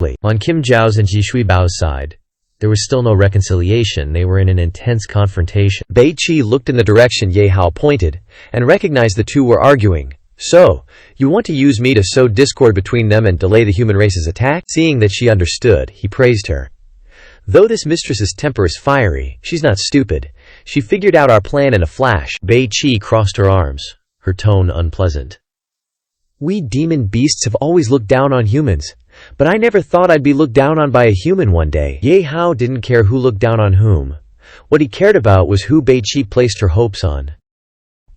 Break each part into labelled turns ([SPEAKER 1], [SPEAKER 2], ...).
[SPEAKER 1] On Kim Zhao's and Ji Shuibao's side, there was still no reconciliation. They were in an intense confrontation. Bei Qi looked in the direction Ye Hao pointed, and recognized the two were arguing. "So, you want to use me to sow discord between them and delay the human race's attack?" Seeing that she understood, he praised her. "Though this mistress's temper is fiery, she's not stupid. She figured out our plan in a flash." Bei Qi crossed her arms, her tone unpleasant. "We demon beasts have always looked down on humans, but I never thought I'd be looked down on by a human one day." Ye Hao didn't care who looked down on whom. What he cared about was who Bei Qi placed her hopes on.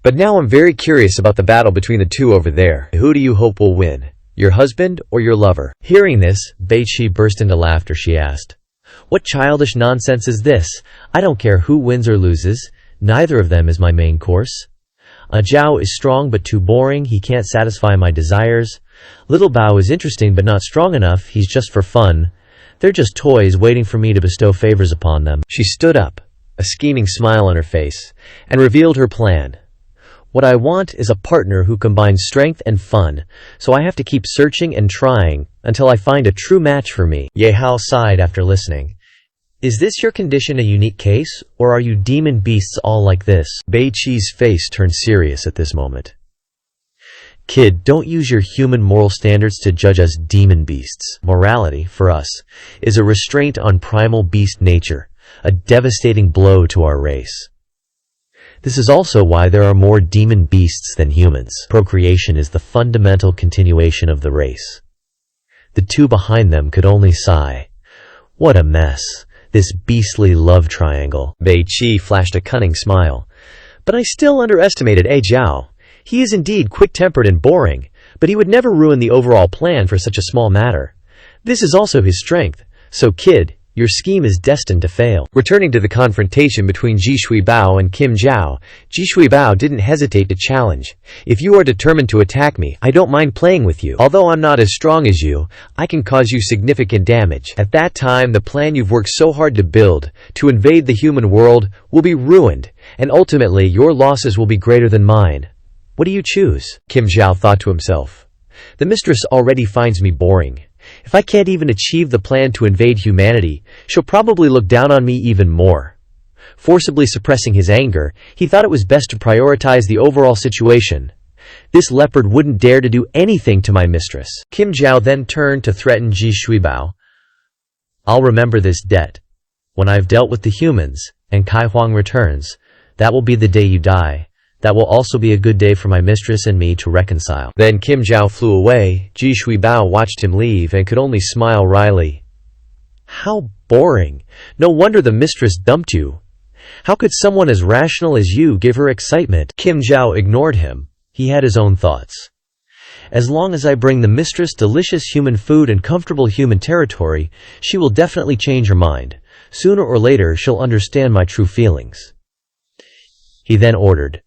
[SPEAKER 1] "But now I'm very curious about the battle between the two over there. Who do you hope will win? Your husband or your lover?" Hearing this, Bei Qi burst into laughter. She asked, "What childish nonsense is this? I don't care who wins or loses. Neither of them is my main course. Zhao is strong but too boring. He can't satisfy my desires. Little Bao is interesting but not strong enough. He's just for fun. They're just toys waiting for me to bestow favors upon them." She stood up, a scheming smile on her face, and revealed her plan. "What I want is a partner who combines strength and fun, so I have to keep searching and trying until I find a true match for me." Ye Hao sighed after listening. "Is this your condition a unique case, or are you demon beasts all like this?" Bei Qi's face turned serious at this moment. "Kid, don't use your human moral standards to judge us demon beasts. Morality, for us, is a restraint on primal beast nature, a devastating blow to our race. This is also why there are more demon beasts than humans. Procreation is the fundamental continuation of the race." The two behind them could only sigh. What a mess. This beastly love triangle. Bei Qi flashed a cunning smile. "But I still underestimated Zhao. He is indeed quick-tempered and boring, but he would never ruin the overall plan for such a small matter. This is also his strength. So kid, your scheme is destined to fail." Returning to the confrontation between Ji Shuibao and Kim Zhao, Ji Shuibao didn't hesitate to challenge. "If you are determined to attack me, I don't mind playing with you. Although I'm not as strong as you, I can cause you significant damage. At that time, the plan you've worked so hard to build, to invade the human world, will be ruined, and ultimately your losses will be greater than mine. What do you choose?" Kim Zhao thought to himself. "The mistress already finds me boring. If I can't even achieve the plan to invade humanity, she'll probably look down on me even more." Forcibly suppressing his anger, he thought it was best to prioritize the overall situation. "This leopard wouldn't dare to do anything to my mistress." Kim Zhao then turned to threaten Ji Shuibao. "I'll remember this debt. When I've dealt with the humans, and Kai Huang returns, that will be the day you die. That will also be a good day for my mistress and me to reconcile." Then Kim Zhao flew away. Ji Shuibao watched him leave and could only smile wryly. "How boring. No wonder the mistress dumped you. How could someone as rational as you give her excitement?" Kim Zhao ignored him. He had his own thoughts. "As long as I bring the mistress delicious human food and comfortable human territory, she will definitely change her mind. Sooner or later she'll understand my true feelings." He then ordered,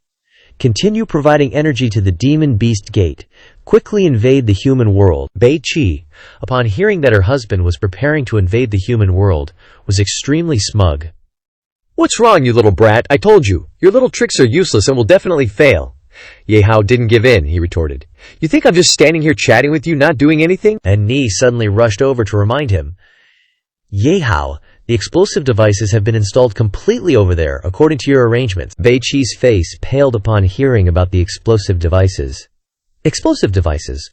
[SPEAKER 1] "Continue providing energy to the demon beast gate. Quickly invade the human world." Bei Qi, upon hearing that her husband was preparing to invade the human world, was extremely smug. "What's wrong, you little brat? I told you, your little tricks are useless and will definitely fail." Ye Hao didn't give in, he retorted. "You think I'm just standing here chatting with you, not doing anything?" And Ni suddenly rushed over to remind him. "Ye Hao, the explosive devices have been installed completely over there, according to your arrangements." Bei Qi's face paled upon hearing about the explosive devices. "Explosive devices?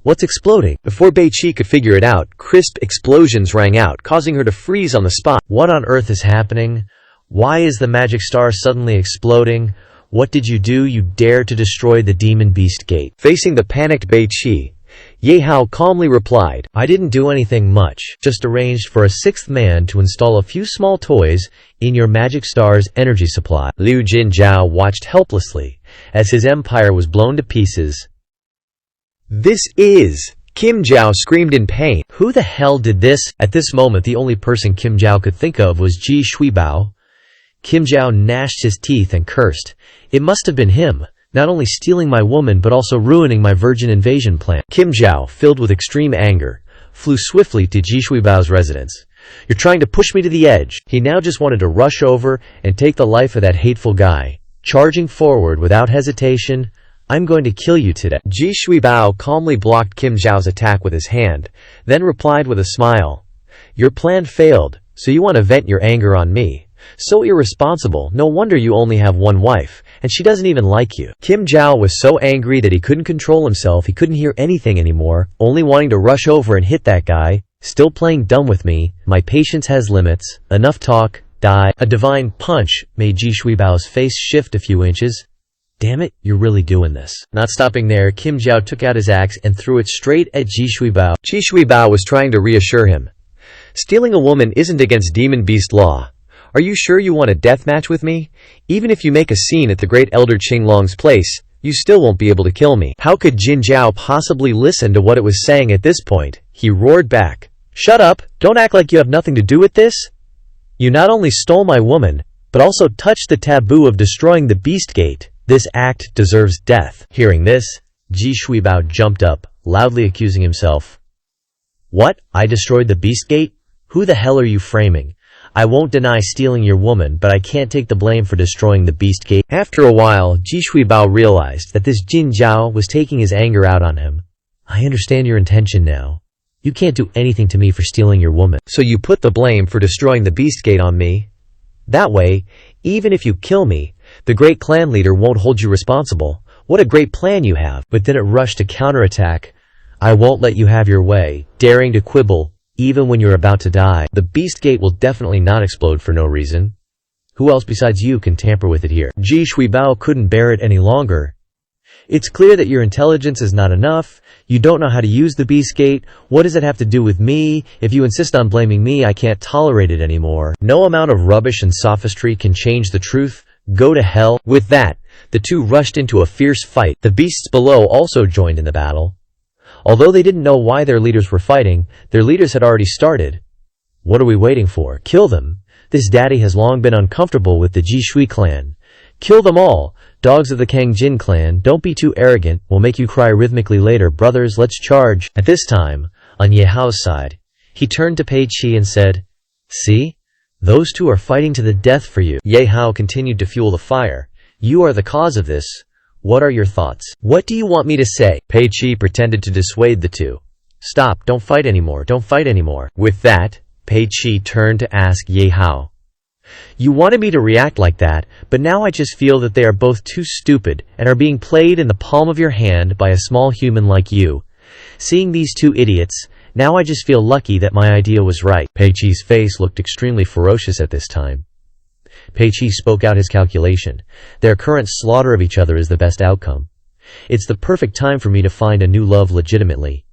[SPEAKER 1] What's exploding?" Before Bei Qi could figure it out, crisp explosions rang out, causing her to freeze on the spot. What on earth is happening? Why is the magic star suddenly exploding? What did you do? You dare to destroy the demon beast gate? Facing the panicked Bei Qi, Ye Hao calmly replied, "I didn't do anything much, just arranged for a sixth man to install a few small toys in your magic star's energy supply." Liu Jinzhao watched helplessly as his empire was blown to pieces. "This is..." Kim Zhao screamed in pain. Who the hell did this? At this moment, the only person Kim Zhao could think of was Ji Shuibao. Kim Zhao gnashed his teeth and cursed. It must have been him. Not only stealing my woman but also ruining my virgin invasion plan. Kim Zhao, filled with extreme anger, flew swiftly to Ji Shuibao's residence. "You're trying to push me to the edge." He now just wanted to rush over and take the life of that hateful guy. Charging forward without hesitation, I'm going to kill you today. Ji Shuibao calmly blocked Kim Zhao's attack with his hand, then replied with a smile. Your plan failed, so you want to vent your anger on me. So irresponsible, no wonder you only have one wife, and she doesn't even like you. Kim Zhao was so angry that he couldn't control himself, he couldn't hear anything anymore, only wanting to rush over and hit that guy. Still playing dumb with me, my patience has limits, enough talk, die. A divine punch made Ji Shuibao's face shift a few inches. Damn it, you're really doing this. Not stopping there, Kim Zhao took out his axe and threw it straight at Ji Shuibao. Ji Shuibao was trying to reassure him. Stealing a woman isn't against demon beast law. Are you sure you want a death match with me? Even if you make a scene at the great elder Qinglong's place, you still won't be able to kill me. How could Jin Zhao possibly listen to what it was saying at this point? He roared back. Shut up! Don't act like you have nothing to do with this! You not only stole my woman, but also touched the taboo of destroying the beast gate. This act deserves death. Hearing this, Ji Shuibao jumped up, loudly accusing himself. What? I destroyed the beast gate? Who the hell are you framing? I won't deny stealing your woman, but I can't take the blame for destroying the beast gate. After a while, Ji Shuibao realized that this Jin Zhao was taking his anger out on him. I understand your intention now. You can't do anything to me for stealing your woman. So you put the blame for destroying the beast gate on me? That way, even if you kill me, the great clan leader won't hold you responsible. What a great plan you have. But then it rushed to counterattack. I won't let you have your way, daring to quibble, even when you're about to die. The beast gate will definitely not explode for no reason. Who else besides you can tamper with it here? Ji Shuibao couldn't bear it any longer. It's clear that your intelligence is not enough. You don't know how to use the beast gate. What does it have to do with me? If you insist on blaming me, I can't tolerate it anymore. No amount of rubbish and sophistry can change the truth. Go to hell. With that, the two rushed into a fierce fight. The beasts below also joined in the battle. Although they didn't know why their leaders were fighting, their leaders had already started. What are we waiting for? Kill them. This daddy has long been uncomfortable with the Ji Shui clan. Kill them all. Dogs of the Kang Jin clan, don't be too arrogant. We'll make you cry rhythmically later. Brothers, let's charge. At this time, on Ye Hao's side, he turned to Pei Qi and said, See? Those two are fighting to the death for you. Ye Hao continued to fuel the fire. You are the cause of this. What are your thoughts? What do you want me to say? Pei Qi pretended to dissuade the two. Stop, don't fight anymore, don't fight anymore. With that, Pei Qi turned to ask Ye Hao. You wanted me to react like that, but now I just feel that they are both too stupid and are being played in the palm of your hand by a small human like you. Seeing these two idiots, now I just feel lucky that my idea was right. Pei Qi's face looked extremely ferocious at this time. Pei Qi spoke out his calculation. Their current slaughter of each other is the best outcome. It's the perfect time for me to find a new love legitimately.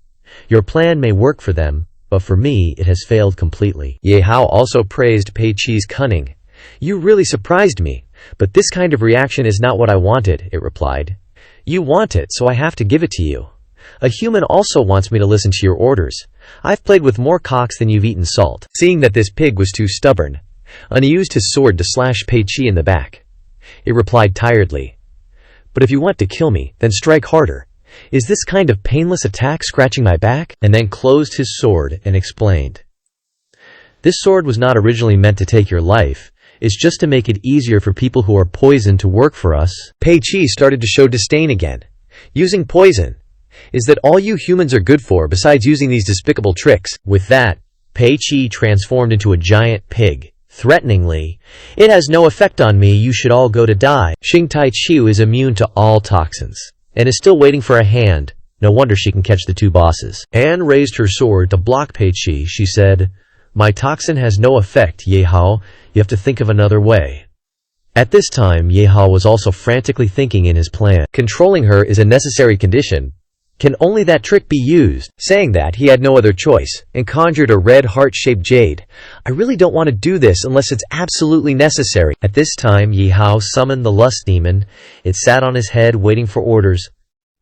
[SPEAKER 1] Your plan may work for them, but for me it has failed completely. Ye Hao also praised Pei Qi's cunning. You really surprised me, but this kind of reaction is not what I wanted, it replied. You want it, so I have to give it to you. A human also wants me to listen to your orders. I've played with more cocks than you've eaten salt. Seeing that this pig was too stubborn, he used his sword to slash Pei Qi in the back. It replied tiredly, But if you want to kill me, then strike harder. Is this kind of painless attack scratching my back? And then closed his sword and explained. This sword was not originally meant to take your life. It's just to make it easier for people who are poisoned to work for us. Pei Qi started to show disdain again. Using poison. Is that all you humans are good for besides using these despicable tricks? With that, Pei Qi transformed into a giant pig. Threateningly, it has no effect on me, you should all go to die. Xing Tai Chiu is immune to all toxins, and is still waiting for a hand. No wonder she can catch the two bosses. Anne raised her sword to block Pei Qi. She said, My toxin has no effect, Ye Hao. You have to think of another way. At this time, Ye Hao was also frantically thinking in his plan. Controlling her is a necessary condition. Can only that trick be used? Saying that, he had no other choice, and conjured a red heart-shaped jade. I really don't want to do this unless it's absolutely necessary. At this time, Ye Hao summoned the lust demon. It sat on his head, waiting for orders.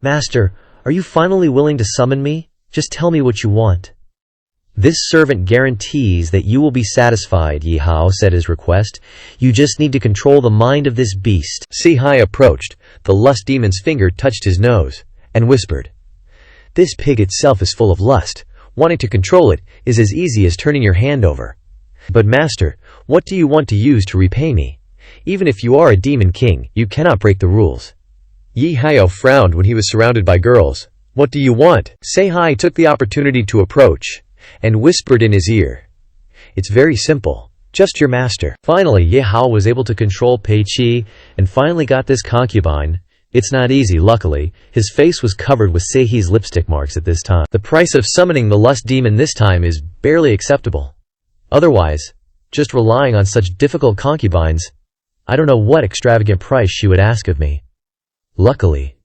[SPEAKER 1] Master, are you finally willing to summon me? Just tell me what you want. This servant guarantees that you will be satisfied, Ye Hao said his request. You just need to control the mind of this beast. Si Hai approached. The lust demon's finger touched his nose, and whispered, This pig itself is full of lust. Wanting to control it is as easy as turning your hand over. But master, what do you want to use to repay me? Even if you are a demon king, you cannot break the rules. Ye Hao frowned when he was surrounded by girls. What do you want? Sei took the opportunity to approach and whispered in his ear. It's very simple. Just your master. Finally, Ye Hao was able to control Pei Qi and finally got this concubine. It's not easy, luckily. His face was covered with Seihi's lipstick marks at this time. The price of summoning the lust demon this time is barely acceptable. Otherwise, just relying on such difficult concubines, I don't know what extravagant price she would ask of me. Luckily.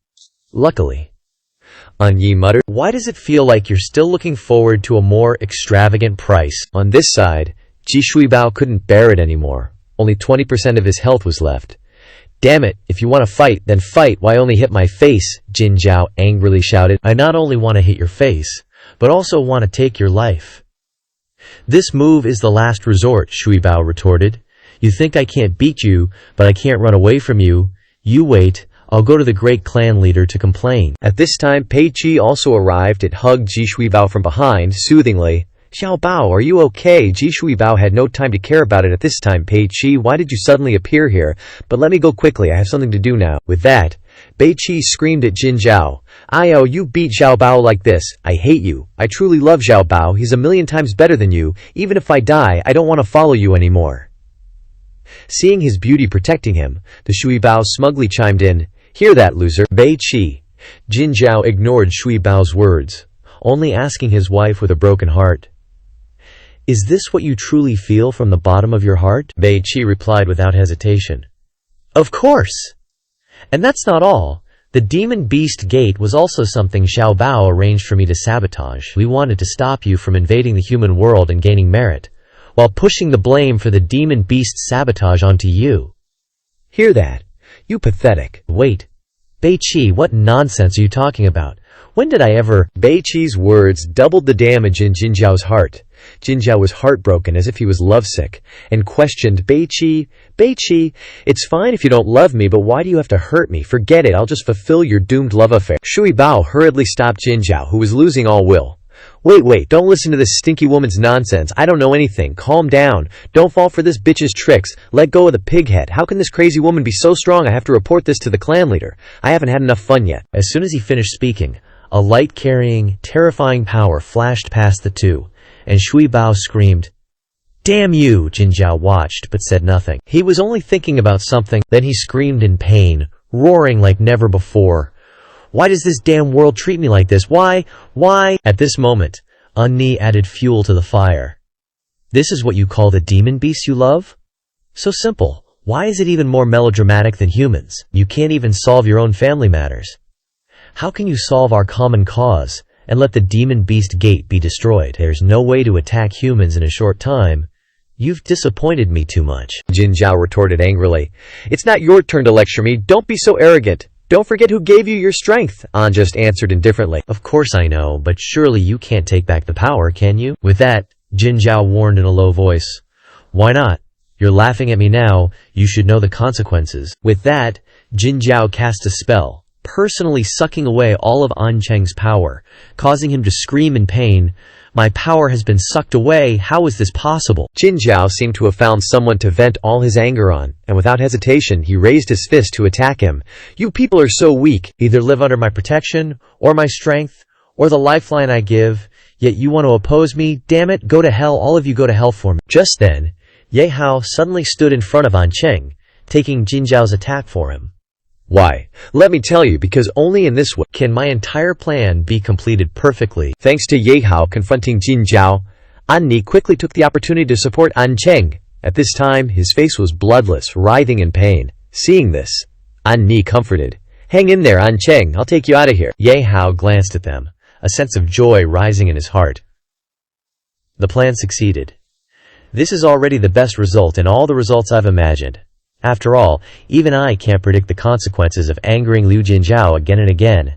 [SPEAKER 1] An Yi muttered, why does it feel like you're still looking forward to a more extravagant price? On this side, Ji Shuibao couldn't bear it anymore. Only 20% of his health was left. Damn it, if you want to fight, then fight. Why only hit my face? Jin Zhao angrily shouted. I not only want to hit your face, but also want to take your life. This move is the last resort, Shuibao retorted. You think I can't beat you, but I can't run away from you. You wait, I'll go to the great clan leader to complain. At this time, Pei Qi also arrived and hugged Ji Shuibao from behind, soothingly. Xiao Bao, are you okay? Ji Shuibao had no time to care about it at this time. Pei Qi, why did you suddenly appear here? But let me go quickly, I have something to do now. With that, Pei Qi screamed at Jin Zhao. Ayo, you beat Xiao Bao like this. I hate you. I truly love Xiao Bao. He's a million times better than you. Even if I die, I don't want to follow you anymore. Seeing his beauty protecting him, the Shuibao smugly chimed in. Hear that, loser? Pei Qi. Jin Zhao ignored Shuibao's words, only asking his wife with a broken heart. Is this what you truly feel from the bottom of your heart? Pei Qi replied without hesitation. Of course! And that's not all. The demon beast gate was also something Xiao Bao arranged for me to sabotage. We wanted to stop you from invading the human world and gaining merit, while pushing the blame for the demon beast's sabotage onto you. Hear that? You pathetic. Wait. Pei Qi, what nonsense are you talking about? When did I ever? Pei Qi's words doubled the damage in Jin Zhao's heart. Jin Zhao was heartbroken as if he was lovesick, and questioned, Pei Qi, it's fine if you don't love me, but why do you have to hurt me? Forget it, I'll just fulfill your doomed love affair. Shui Bao hurriedly stopped Jin Zhao, who was losing all will. Wait, don't listen to this stinky woman's nonsense. I don't know anything. Calm down. Don't fall for this bitch's tricks. Let go of the pig head. How can this crazy woman be so strong? I have to report this to the clan leader. I haven't had enough fun yet. As soon as he finished speaking, a light-carrying, terrifying power flashed past the two, and Shui Bao screamed, Damn you! Jin Zhao watched, but said nothing. He was only thinking about something, then he screamed in pain, roaring like never before. Why does this damn world treat me like this? Why? At this moment, Unni added fuel to the fire. This is what you call the demon beast you love? So simple. Why is it even more melodramatic than humans? You can't even solve your own family matters. How can you solve our common cause and let the demon beast gate be destroyed? There's no way to attack humans in a short time. You've disappointed me too much. Jin Zhao retorted angrily. It's not your turn to lecture me. Don't be so arrogant. Don't forget who gave you your strength. An just answered indifferently. Of course I know, but surely you can't take back the power, can you? With that, Jin Zhao warned in a low voice. Why not? You're laughing at me now. You should know the consequences. With that, Jin Zhao cast a spell, personally sucking away all of An Cheng's power, causing him to scream in pain. My power has been sucked away. How is this possible? Jin Zhao seemed to have found someone to vent all his anger on, and without hesitation, he raised his fist to attack him. You people are so weak. Either live under my protection, or my strength, or the lifeline I give, yet you want to oppose me? Damn it, go to hell, all of you go to hell for me. Just then, Ye Hao suddenly stood in front of An Cheng, taking Jin Zhao's attack for him. Why? Let me tell you, because only in this way can my entire plan be completed perfectly. Thanks to Ye Hao confronting Jin Zhao, Anni quickly took the opportunity to support An Cheng. At this time, his face was bloodless, writhing in pain. Seeing this, Anni comforted. Hang in there, An Cheng, I'll take you out of here. Ye Hao glanced at them, a sense of joy rising in his heart. The plan succeeded. This is already the best result in all the results I've imagined. After all, even I can't predict the consequences of angering Liu Jinzhao again and again.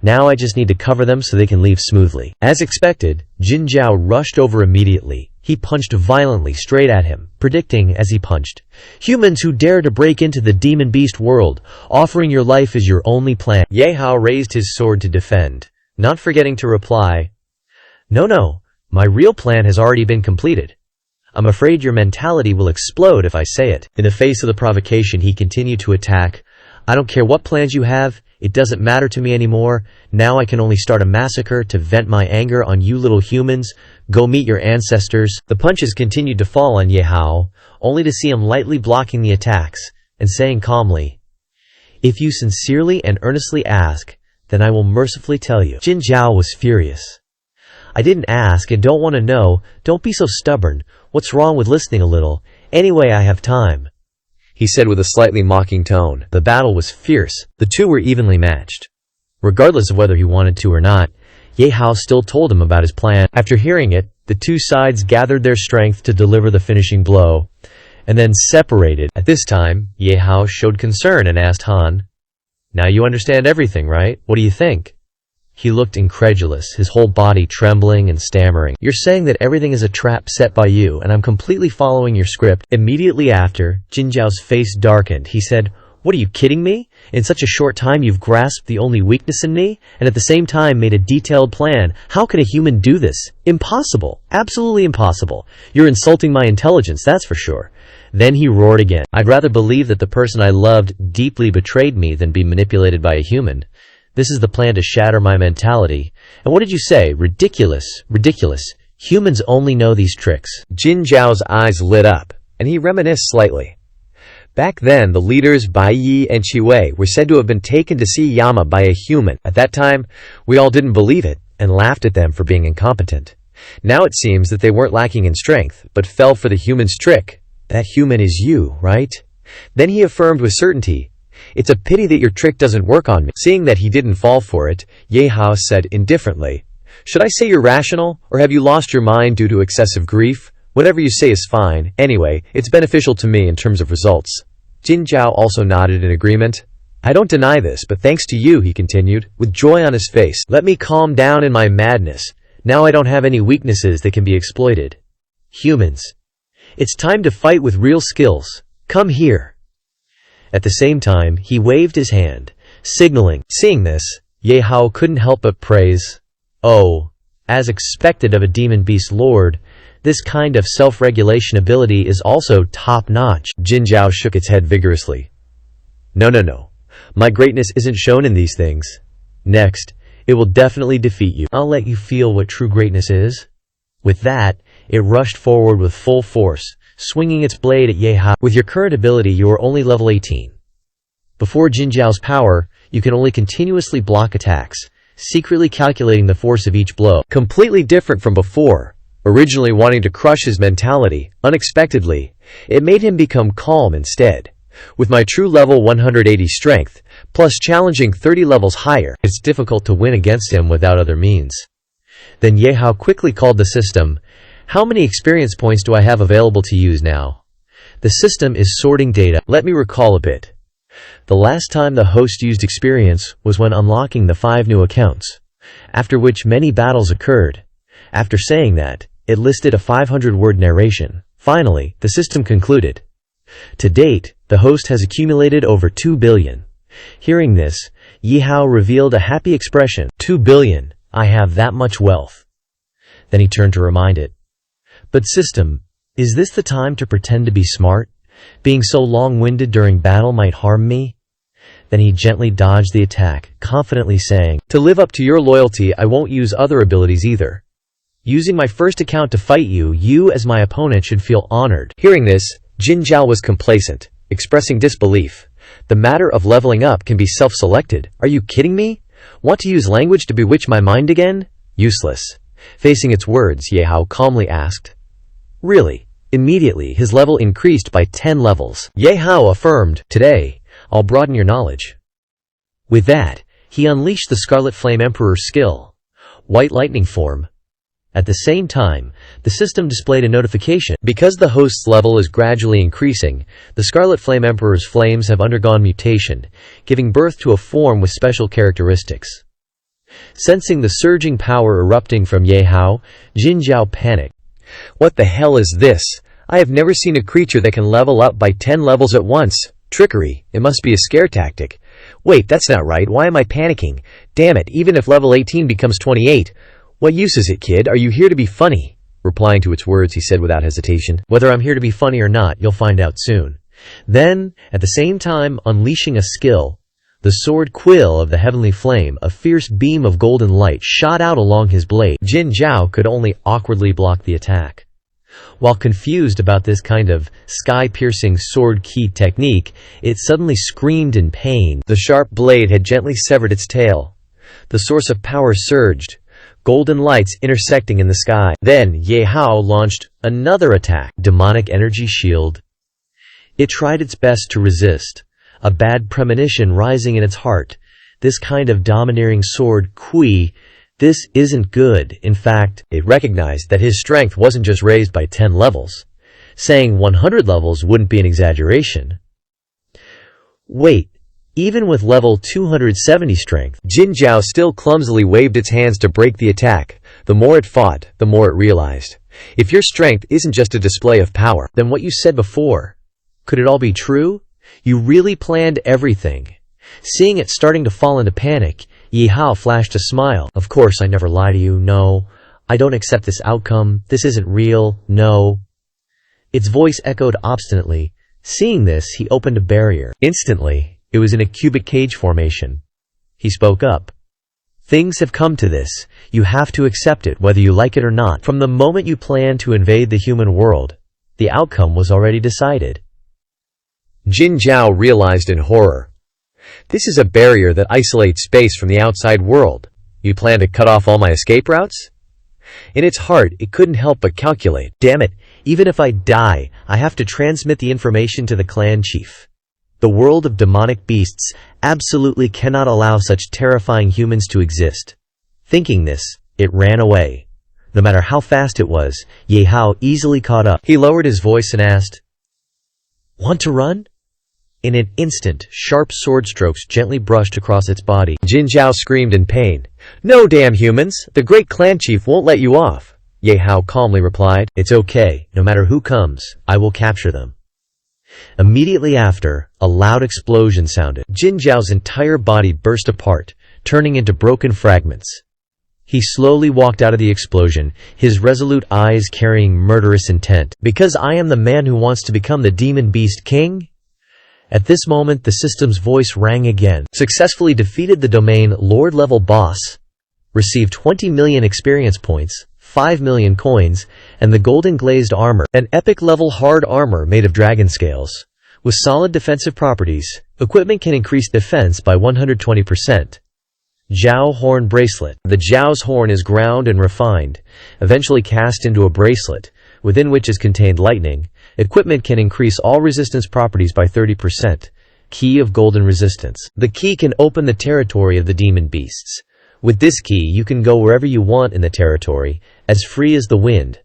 [SPEAKER 1] Now I just need to cover them so they can leave smoothly. As expected, Jin Zhao rushed over immediately. He punched violently straight at him, predicting as he punched, Humans who dare to break into the demon beast world, offering your life is your only plan. Ye Hao raised his sword to defend, not forgetting to reply, No, my real plan has already been completed. I'm afraid your mentality will explode if I say it. In the face of the provocation, he continued to attack. I don't care what plans you have. It doesn't matter to me anymore. Now I can only start a massacre to vent my anger on you little humans. Go meet your ancestors." The punches continued to fall on Ye Hao, only to see him lightly blocking the attacks and saying calmly, "If you sincerely and earnestly ask, then I will mercifully tell you." Jin Zhao was furious. "I didn't ask and don't want to know. Don't be so stubborn. What's wrong with listening a little? Anyway, I have time," he said with a slightly mocking tone. The battle was fierce. The two were evenly matched. Regardless of whether he wanted to or not, Ye Hao still told him about his plan. After hearing it, the two sides gathered their strength to deliver the finishing blow, and then separated. At this time, Ye Hao showed concern and asked Han, "Now you understand everything, right? What do you think?" He looked incredulous, his whole body trembling and stammering. "You're saying that everything is a trap set by you, and I'm completely following your script." Immediately after, Jin Zhao's face darkened. He said, "What, are you kidding me? In such a short time you've grasped the only weakness in me, and at the same time made a detailed plan. How can a human do this? Impossible. Absolutely impossible. You're insulting my intelligence, that's for sure." Then he roared again. "I'd rather believe that the person I loved deeply betrayed me than be manipulated by a human. This is the plan to shatter my mentality. And what did you say? Ridiculous. Ridiculous. Humans only know these tricks." Jin Zhao's eyes lit up, and he reminisced slightly. Back then, the leaders Bai Yi and Qi Wei were said to have been taken to see Yama by a human. At that time, we all didn't believe it and laughed at them for being incompetent. Now it seems that they weren't lacking in strength, but fell for the human's trick. "That human is you, right?" Then he affirmed with certainty, "It's a pity that your trick doesn't work on me." Seeing that he didn't fall for it, Ye Hao said indifferently, "Should I say you're rational, or have you lost your mind due to excessive grief? Whatever you say is fine. Anyway, it's beneficial to me in terms of results." Jin Zhao also nodded in agreement. "I don't deny this, but thanks to you," he continued, with joy on his face. "Let me calm down in my madness. Now I don't have any weaknesses that can be exploited. Humans, it's time to fight with real skills. Come here." At the same time, he waved his hand, signaling. Seeing this, Ye Hao couldn't help but praise. "Oh, as expected of a demon beast lord, this kind of self-regulation ability is also top-notch." Jin Zhao shook its head vigorously. No. My greatness isn't shown in these things. Next, it will definitely defeat you. I'll let you feel what true greatness is." With that, it rushed forward with full force, swinging its blade at Ye Hao. "With your current ability, you are only level 18. Before Jin Zhao's power, you can only continuously block attacks, secretly calculating the force of each blow. Completely different from before. Originally wanting to crush his mentality, unexpectedly, it made him become calm instead. With my true level 180 strength, plus challenging 30 levels higher, it's difficult to win against him without other means." Then Ye Hao quickly called the system. "How many experience points do I have available to use now?" The system is sorting data. Let me recall a bit. The last time the host used experience was when unlocking the 5 new accounts, after which many battles occurred. After saying that, it listed a 500-word narration. Finally, the system concluded. To date, the host has accumulated over 2 billion. Hearing this, Ye Hao revealed a happy expression. 2 billion. I have that much wealth. Then he turned to remind it. "But system, is this the time to pretend to be smart? Being so long-winded during battle might harm me?" Then he gently dodged the attack, confidently saying, "To live up to your loyalty, I won't use other abilities either. Using my first account to fight you, you as my opponent should feel honored." Hearing this, Jin Zhao was complacent, expressing disbelief. "The matter of leveling up can be self-selected. Are you kidding me? Want to use language to bewitch my mind again? Useless." Facing its words, Ye Hao calmly asked, "Really?" Immediately, his level increased by 10 levels. Ye Hao affirmed, "Today, I'll broaden your knowledge." With that, he unleashed the Scarlet Flame Emperor's skill, White Lightning Form. At the same time, the system displayed a notification. Because the host's level is gradually increasing, the Scarlet Flame Emperor's flames have undergone mutation, giving birth to a form with special characteristics. Sensing the surging power erupting from Ye Hao, Jin Zhao panicked. "What the hell is this? I have never seen a creature that can level up by 10 levels at once. Trickery. It must be a scare tactic. Wait, that's not right. Why am I panicking? Damn it, even if level 18 becomes 28. What use is it, kid? Are you here to be funny?" Replying to its words, he said without hesitation, "Whether I'm here to be funny or not, you'll find out soon." Then, at the same time unleashing a skill, The sword quill of the heavenly flame, a fierce beam of golden light, shot out along his blade. Jin Zhao could only awkwardly block the attack. While confused about this kind of sky-piercing sword key technique, it suddenly screamed in pain. The sharp blade had gently severed its tail. The source of power surged, golden lights intersecting in the sky. Then Ye Hao launched another attack, demonic energy shield. It tried its best to resist, a bad premonition rising in its heart. This kind of domineering sword kui, this isn't good. In fact, it recognized that his strength wasn't just raised by 10 levels. Saying 100 levels wouldn't be an exaggeration. Wait, even with level 270 strength, Jin Zhao still clumsily waved its hands to break the attack. The more it fought, the more it realized. If your strength isn't just a display of power, then what you said before, could it all be true? You really planned everything. Seeing it starting to fall into panic, Ye Hao flashed a smile. Of course I never lie to you, no. I don't accept this outcome. This isn't real, no. Its voice echoed obstinately. Seeing this, he opened a barrier. Instantly, it was in a cubic cage formation. He spoke up. Things have come to this. You have to accept it, whether you like it or not. From the moment you planned to invade the human world, the outcome was already decided. Jin Zhao realized in horror. This is a barrier that isolates space from the outside world. You plan to cut off all my escape routes? In its heart, it couldn't help but calculate. Damn it, even if I die, I have to transmit the information to the clan chief. The world of demonic beasts absolutely cannot allow such terrifying humans to exist. Thinking this, it ran away. No matter how fast it was, Ye Hao easily caught up. He lowered his voice and asked, "Want to run?" In an instant, sharp sword strokes gently brushed across its body. Jin Zhao screamed in pain. "No, damn humans! The great clan chief won't let you off!" Ye Hao calmly replied, "It's okay. No matter who comes, I will capture them." Immediately after, a loud explosion sounded. Jin Zhao's entire body burst apart, turning into broken fragments. He slowly walked out of the explosion, his resolute eyes carrying murderous intent. "Because I am the man who wants to become the demon beast king?" At this moment, the system's voice rang again. Successfully defeated the domain Lord-level boss. Received 20 million experience points, 5 million coins, and the golden glazed armor, an epic-level hard armor made of dragon scales. With solid defensive properties, equipment can increase defense by 120%. Zhao Horn Bracelet. The Zhao's horn is ground and refined, eventually cast into a bracelet, within which is contained lightning. Equipment can increase all resistance properties by 30%. Key of golden resistance. The key can open the territory of the demon beasts. With this key, you can go wherever you want in the territory, as free as the wind.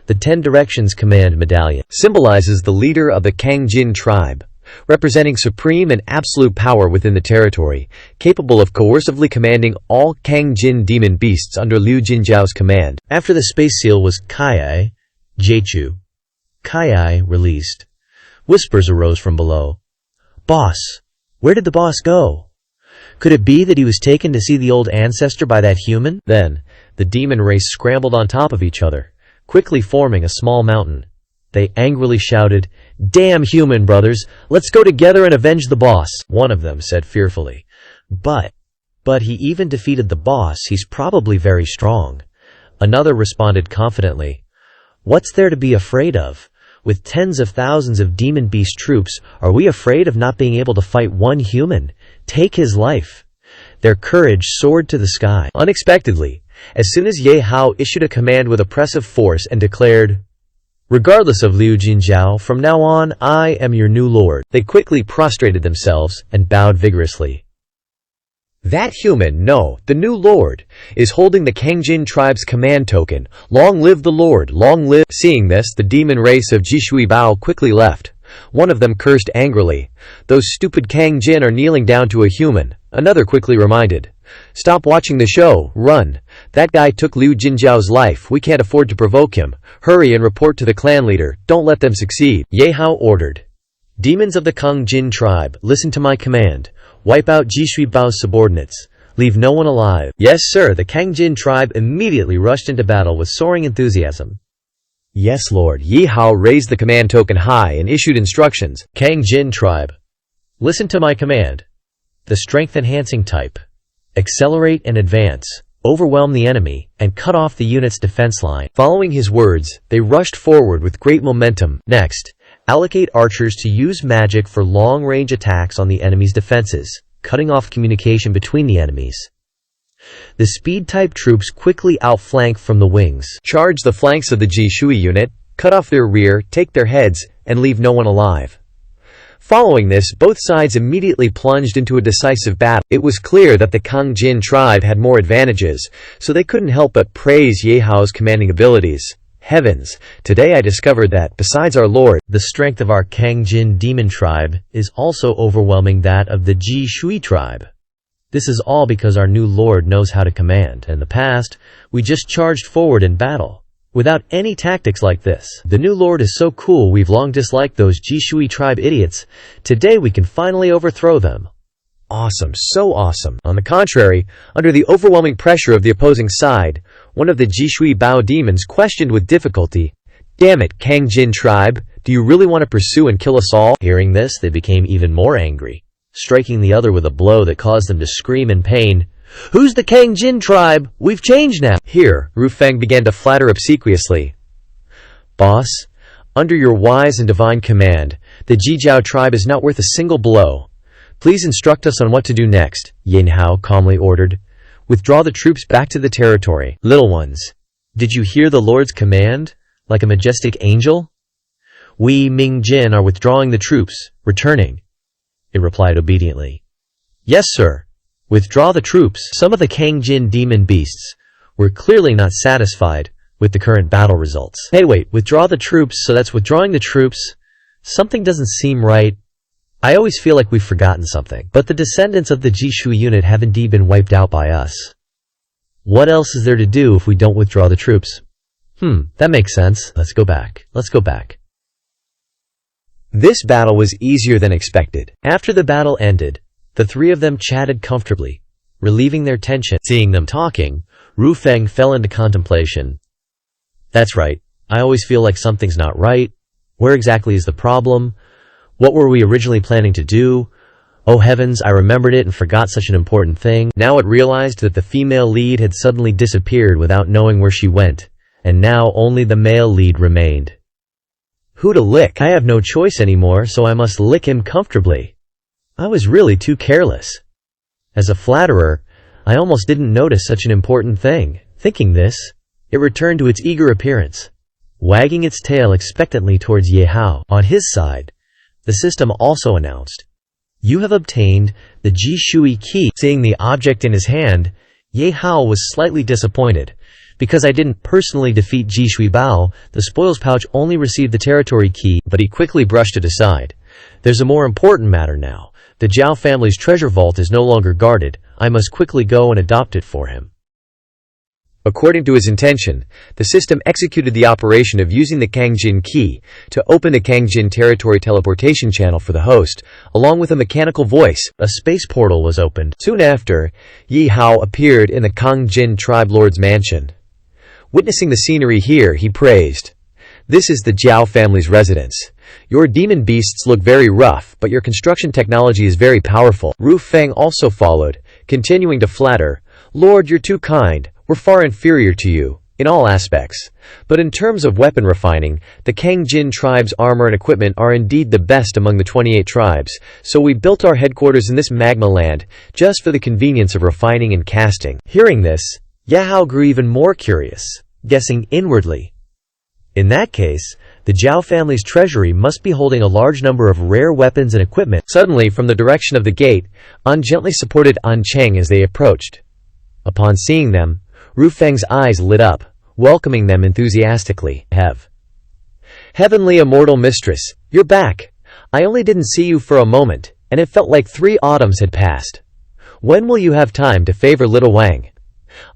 [SPEAKER 1] The 10 Directions Command Medallion symbolizes the leader of the Kangjin tribe, representing supreme and absolute power within the territory, capable of coercively commanding all Kangjin demon beasts under Liu Jinzhao's command. After the space seal was Kaiai, Jeichu, Kaiai released. Whispers arose from below. "Boss, where did the boss go? Could it be that he was taken to see the old ancestor by that human?" Then, the demon race scrambled on top of each other, quickly forming a small mountain. They angrily shouted, "Damn human brothers, let's go together and avenge the boss," one of them said fearfully. But he even defeated the boss, he's probably very strong. Another responded confidently, "What's there to be afraid of? With tens of thousands of demon beast troops, are we afraid of not being able to fight one human? Take his life." Their courage soared to the sky. Unexpectedly, as soon as Ye Hao issued a command with oppressive force and declared, "Regardless of Liu Jinzhao, from now on, I am your new lord," they quickly prostrated themselves and bowed vigorously. That human, no, the new lord, is holding the Kangjin tribe's command token. Long live the lord, long live. Seeing this, the demon race of Jishui Bao quickly left. One of them cursed angrily. "Those stupid Kangjin are kneeling down to a human." Another quickly reminded, "Stop watching the show, run. That guy took Liu Jinzhao's life, we can't afford to provoke him. Hurry and report to the clan leader, don't let them succeed." Ye Hao ordered, "Demons of the Kangjin tribe, listen to my command. Wipe out Jishui Bao's subordinates. Leave no one alive." "Yes, sir." The Kangjin tribe immediately rushed into battle with soaring enthusiasm. "Yes, Lord." Ye Hao raised the command token high and issued instructions. "Kangjin tribe, listen to my command. The strength-enhancing type. Accelerate and advance. Overwhelm the enemy, and cut off the unit's defense line. Following his words, they rushed forward with great momentum. Next, allocate archers to use magic for long-range attacks on the enemy's defenses, cutting off communication between the enemies. The speed-type troops quickly outflank from the wings. Charge the flanks of the Jishui unit, cut off their rear, take their heads, and leave no one alive. Following this, both sides immediately plunged into a decisive battle. It was clear that the Kangjin tribe had more advantages, so they couldn't help but praise Ye Hao's commanding abilities. Heavens, today I discovered that, besides our lord, the strength of our Kangjin demon tribe is also overwhelming that of the Ji Shui tribe. This is all because our new lord knows how to command. In the past, we just charged forward in battle, without any tactics like this. The new lord is so cool, we've long disliked those Ji Shui tribe idiots. Today we can finally overthrow them. Awesome, so awesome. On the contrary, under the overwhelming pressure of the opposing side, one of the Jishui Bao demons questioned with difficulty, "Damn it, Kangjin tribe, do you really want to pursue and kill us all?" Hearing this, they became even more angry, striking the other with a blow that caused them to scream in pain. "Who's the Kangjin tribe? We've changed now." Here, Ru Feng began to flatter obsequiously. "Boss, under your wise and divine command, the Jijiao tribe is not worth a single blow. Please instruct us on what to do next," Ye Hao calmly ordered. "Withdraw the troops back to the territory." "Little ones, did you hear the Lord's command? Like a majestic angel?" "We, Ming Jin, are withdrawing the troops, returning," it replied obediently. "Yes, sir. Withdraw the troops." Some of the Kangjin demon beasts were clearly not satisfied with the current battle results. "Hey, wait, withdraw the troops, so that's withdrawing the troops? Something doesn't seem right. I always feel like we've forgotten something. But the descendants of the Jishui unit have indeed been wiped out by us. What else is there to do if we don't withdraw the troops? That makes sense. Let's go back. Let's go back." This battle was easier than expected. After the battle ended, the three of them chatted comfortably, relieving their tension. Seeing them talking, Ru Feng fell into contemplation. "That's right. I always feel like something's not right. Where exactly is the problem? What were we originally planning to do? Oh heavens, I remembered it and forgot such an important thing." Now it realized that the female lead had suddenly disappeared without knowing where she went, and now only the male lead remained. Who to lick? I have no choice anymore, so I must lick him comfortably. I was really too careless. As a flatterer, I almost didn't notice such an important thing. Thinking this, it returned to its eager appearance, wagging its tail expectantly towards Ye Hao. On his side, the system also announced, "You have obtained the Ji Shui key." Seeing the object in his hand, Ye Hao was slightly disappointed. "Because I didn't personally defeat Ji Shui Bao, the spoils pouch only received the territory key," but he quickly brushed it aside. "There's a more important matter now. The Zhao family's treasure vault is no longer guarded. I must quickly go and adopt it for him." According to his intention, the system executed the operation of using the Kangjin key to open the Kangjin territory teleportation channel for the host, along with a mechanical voice. A space portal was opened. Soon after, Ye Hao appeared in the Kangjin tribe lord's mansion. Witnessing the scenery here, he praised, "This is the Zhao family's residence. Your demon beasts look very rough, but your construction technology is very powerful." Ru Feng also followed, continuing to flatter, "Lord, you're too kind. We're far inferior to you, in all aspects. But in terms of weapon refining, the Kangjin tribe's armor and equipment are indeed the best among the 28 tribes, so we built our headquarters in this magma land, just for the convenience of refining and casting." Hearing this, Ye Hao grew even more curious, guessing inwardly, "In that case, the Zhao family's treasury must be holding a large number of rare weapons and equipment." Suddenly, from the direction of the gate, An gently supported An Cheng as they approached. Upon seeing them, Ru Feng's eyes lit up, welcoming them enthusiastically. "Heavenly immortal mistress, you're back. I only didn't see you for a moment, and it felt like 3 autumns had passed. When will you have time to favor little Wang?"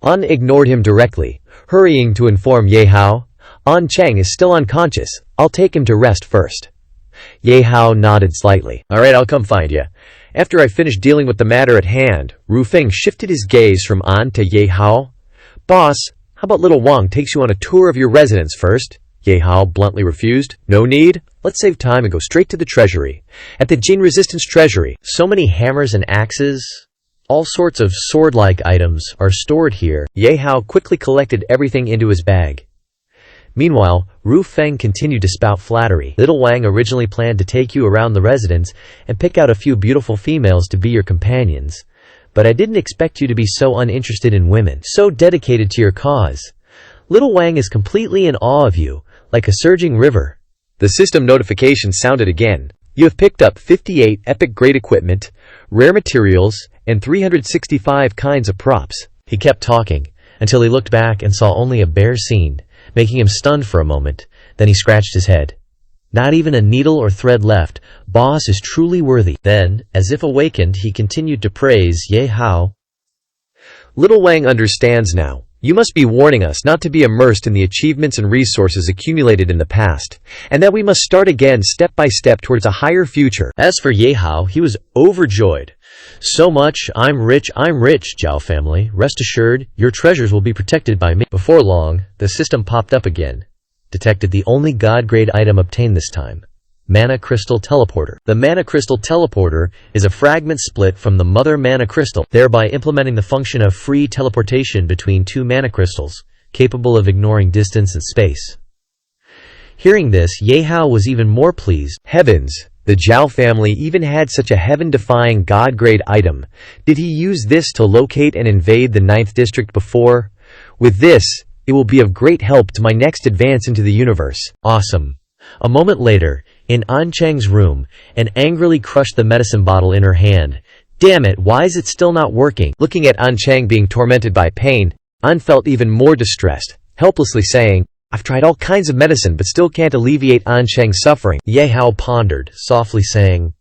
[SPEAKER 1] An ignored him directly, hurrying to inform Ye Hao, "An Cheng is still unconscious. I'll take him to rest first." Ye Hao nodded slightly. "All right, I'll come find you." After I finished dealing with the matter at hand, Ru Feng shifted his gaze from An to Ye Hao. "Boss, how about little Wang takes you on a tour of your residence first? Ye Hao bluntly refused. No need. Let's save time and go straight to the treasury. At the Jin Resistance Treasury, so many hammers and axes, all sorts of sword-like items are stored here. Ye Hao quickly collected everything into his bag. Meanwhile, Ru Feng continued to spout flattery. Little Wang originally planned to take you around the residence and pick out a few beautiful females to be your companions. But I didn't expect you to be so uninterested in women, so dedicated to your cause. Little Wang is completely in awe of you, like a surging river. The system notification sounded again. You have picked up 58 epic grade equipment, rare materials, and 365 kinds of props. He kept talking, until he looked back and saw only a bare scene, making him stunned for a moment. Then he scratched his head. Not even a needle or thread left. Boss is truly worthy. Then, as if awakened, he continued to praise Ye Hao. Little Wang understands now. You must be warning us not to be immersed in the achievements and resources accumulated in the past, and that we must start again step by step towards a higher future. As for Ye Hao, he was overjoyed. So much, I'm rich, Zhao family. Rest assured, your treasures will be protected by me. Before long, the system popped up again. Detected the only God-grade item obtained this time. Mana Crystal Teleporter. The Mana Crystal Teleporter is a fragment split from the Mother Mana Crystal, thereby implementing the function of free teleportation between two mana crystals, capable of ignoring distance and space. Hearing this, Ye Hao was even more pleased. Heavens! The Zhao family even had such a heaven-defying God-grade item. Did he use this to locate and invade the 9th district before? With this, it will be of great help to my next advance into the universe. Awesome. A moment later, in An Cheng's room, and angrily crushed the medicine bottle in her hand. Damn it, why is it still not working? Looking at An Cheng being tormented by pain, An felt even more distressed, helplessly saying, I've tried all kinds of medicine but still can't alleviate An Cheng's suffering. Ye Hao pondered, softly saying,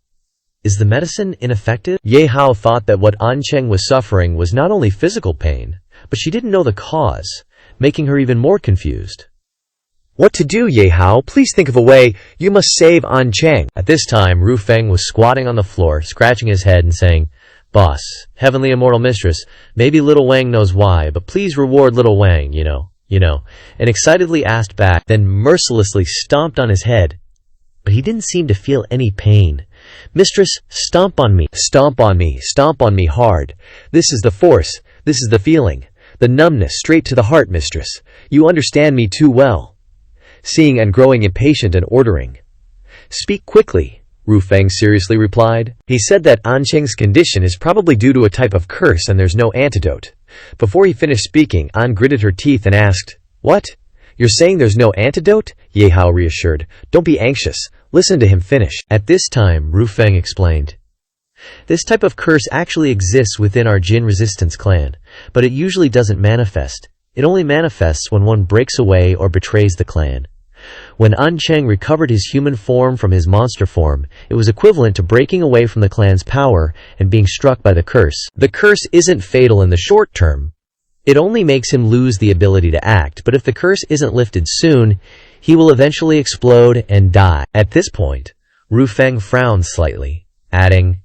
[SPEAKER 1] Is the medicine ineffective? Ye Hao thought that what An Cheng was suffering was not only physical pain, but she didn't know the cause, making her even more confused. What to do, Ye Hao? Please think of a way. You must save An Cheng. At this time, Ru Feng was squatting on the floor, scratching his head and saying, Boss, heavenly immortal mistress, maybe Little Wang knows why, but please reward Little Wang, you know, and excitedly asked back, then mercilessly stomped on his head. But he didn't seem to feel any pain. Mistress, stomp on me. Stomp on me hard. This is the force, this is the feeling, the numbness straight to the heart, mistress. You understand me too well. Seeing and growing impatient and ordering. Speak quickly, Ru Feng seriously replied. He said that An Cheng's condition is probably due to a type of curse and there's no antidote. Before he finished speaking, An gritted her teeth and asked, What? You're saying there's no antidote? Ye Hao reassured. Don't be anxious. Listen to him finish. At this time, Ru Feng explained. This type of curse actually exists within our Jin Resistance clan, but it usually doesn't manifest. It only manifests when one breaks away or betrays the clan. When An Cheng recovered his human form from his monster form, it was equivalent to breaking away from the clan's power and being struck by the curse. The curse isn't fatal in the short term. It only makes him lose the ability to act, but if the curse isn't lifted soon, he will eventually explode and die. At this point, Ru Feng frowned slightly, adding,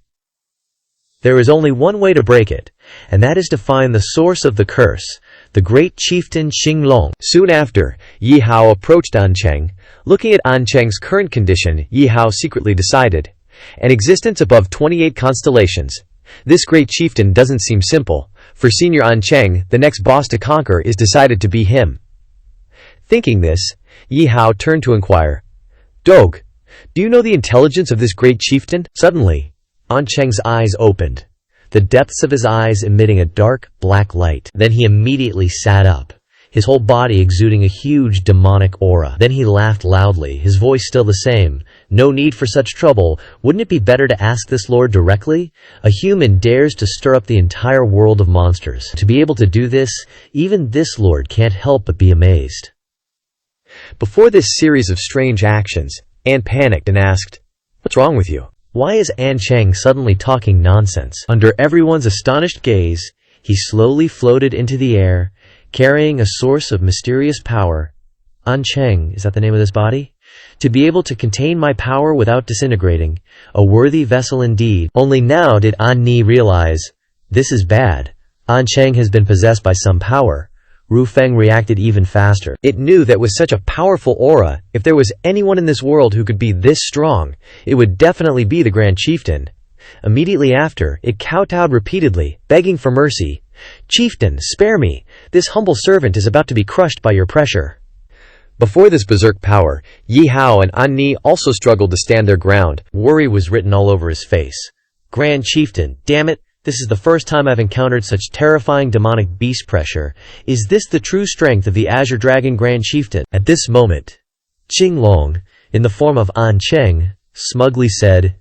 [SPEAKER 1] There is only one way to break it, and that is to find the source of the curse, the great chieftain Xinglong. Soon after, Ye Hao approached An Cheng. Looking at An Cheng's current condition, Ye Hao secretly decided, an existence above 28 constellations. This great chieftain doesn't seem simple. For Senior An Cheng, the next boss to conquer is decided to be him. Thinking this, Ye Hao turned to inquire, Dog, do you know the intelligence of this great chieftain? Suddenly, An Cheng's eyes opened, the depths of his eyes emitting a dark, black light. Then he immediately sat up, his whole body exuding a huge demonic aura. Then he laughed loudly, his voice still the same. No need for such trouble. Wouldn't it be better to ask this lord directly? A human dares to stir up the entire world of monsters. To be able to do this, even this lord can't help but be amazed. Before this series of strange actions, An panicked and asked, What's wrong with you? Why is An Cheng suddenly talking nonsense? Under everyone's astonished gaze, he slowly floated into the air, carrying a source of mysterious power. An Cheng, is that the name of this body? To be able to contain my power without disintegrating, a worthy vessel indeed. Only now did An Ni realize, this is bad. An Cheng has been possessed by some power. Ru Feng reacted even faster. It knew that with such a powerful aura, if there was anyone in this world who could be this strong, it would definitely be the Grand Chieftain. Immediately after, it kowtowed repeatedly, begging for mercy. "Chieftain, spare me! This humble servant is about to be crushed by your pressure." Before this berserk power, Ye Hao and An Ni also struggled to stand their ground. Worry was written all over his face. "Grand Chieftain, damn it! This is the first time I've encountered such terrifying demonic beast pressure. Is this the true strength of the Azure Dragon Grand Chieftain?" At this moment, Qinglong, in the form of An Cheng, smugly said,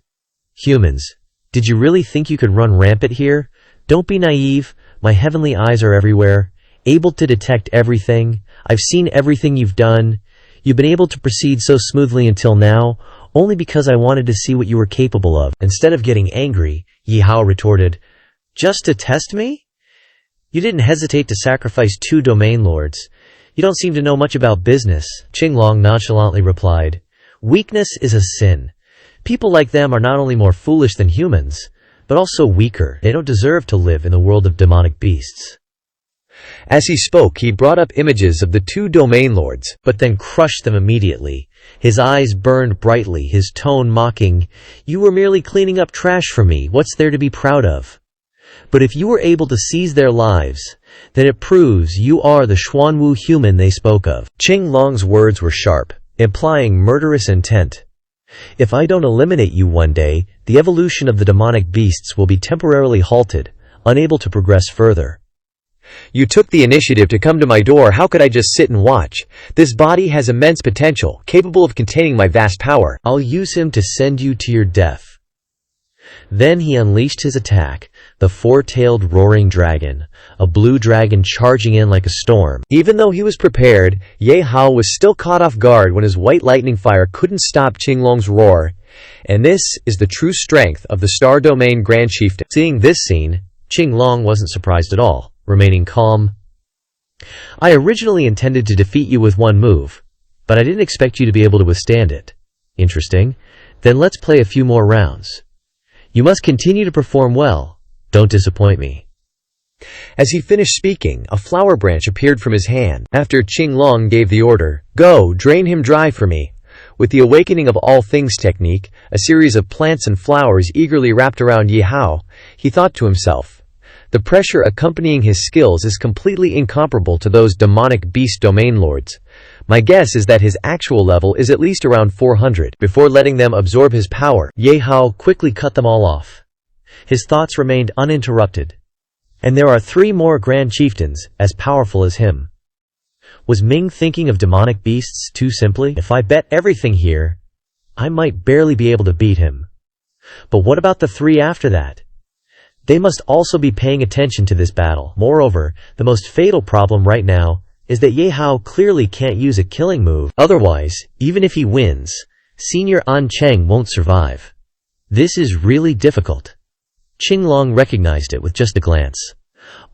[SPEAKER 1] "Humans, did you really think you could run rampant here? Don't be naive. My heavenly eyes are everywhere, able to detect everything. I've seen everything you've done. You've been able to proceed so smoothly until now, only because I wanted to see what you were capable of." Instead of getting angry, Ye Hao retorted, "Just to test me? You didn't hesitate to sacrifice 2 domain lords. You don't seem to know much about business." Qinglong nonchalantly replied, "Weakness is a sin. People like them are not only more foolish than humans, but also weaker. They don't deserve to live in the world of demonic beasts." As he spoke, he brought up images of the 2 domain lords, but then crushed them immediately. His eyes burned brightly, his tone mocking, "You were merely cleaning up trash for me. What's there to be proud of? But if you were able to seize their lives, then it proves you are the Xuanwu human they spoke of." Qinglong's words were sharp, implying murderous intent. "If I don't eliminate you one day, the evolution of the demonic beasts will be temporarily halted, unable to progress further. You took the initiative to come to my door. How could I just sit and watch? This body has immense potential, capable of containing my vast power. I'll use him to send you to your death." Then he unleashed his attack, the 4-tailed roaring dragon, a blue dragon charging in like a storm. Even though he was prepared, Ye Hao was still caught off guard when his white lightning fire couldn't stop Qinglong's roar. And this is the true strength of the Star Domain Grand Chieftain. Seeing this scene, Qinglong wasn't surprised at all, remaining calm. "I originally intended to defeat you with 1 move, but I didn't expect you to be able to withstand it. Interesting. Then let's play a few more rounds. You must continue to perform well. Don't disappoint me." As he finished speaking, a flower branch appeared from his hand. After Qinglong gave the order, "Go, drain him dry for me." With the awakening of all things technique, a series of plants and flowers eagerly wrapped around Ye Hao, he thought to himself, the pressure accompanying his skills is completely incomparable to those demonic beast domain lords. My guess is that his actual level is at least around 400. Before letting them absorb his power, Ye Hao quickly cut them all off. His thoughts remained uninterrupted. And there are 3 more Grand Chieftains, as powerful as him. Was Ming thinking of demonic beasts too simply? If I bet everything here, I might barely be able to beat him. But what about the 3 after that? They must also be paying attention to this battle. Moreover, the most fatal problem right now is that Ye Hao clearly can't use a killing move. Otherwise, even if he wins, Senior An Cheng won't survive. This is really difficult. Qinglong recognized it with just a glance.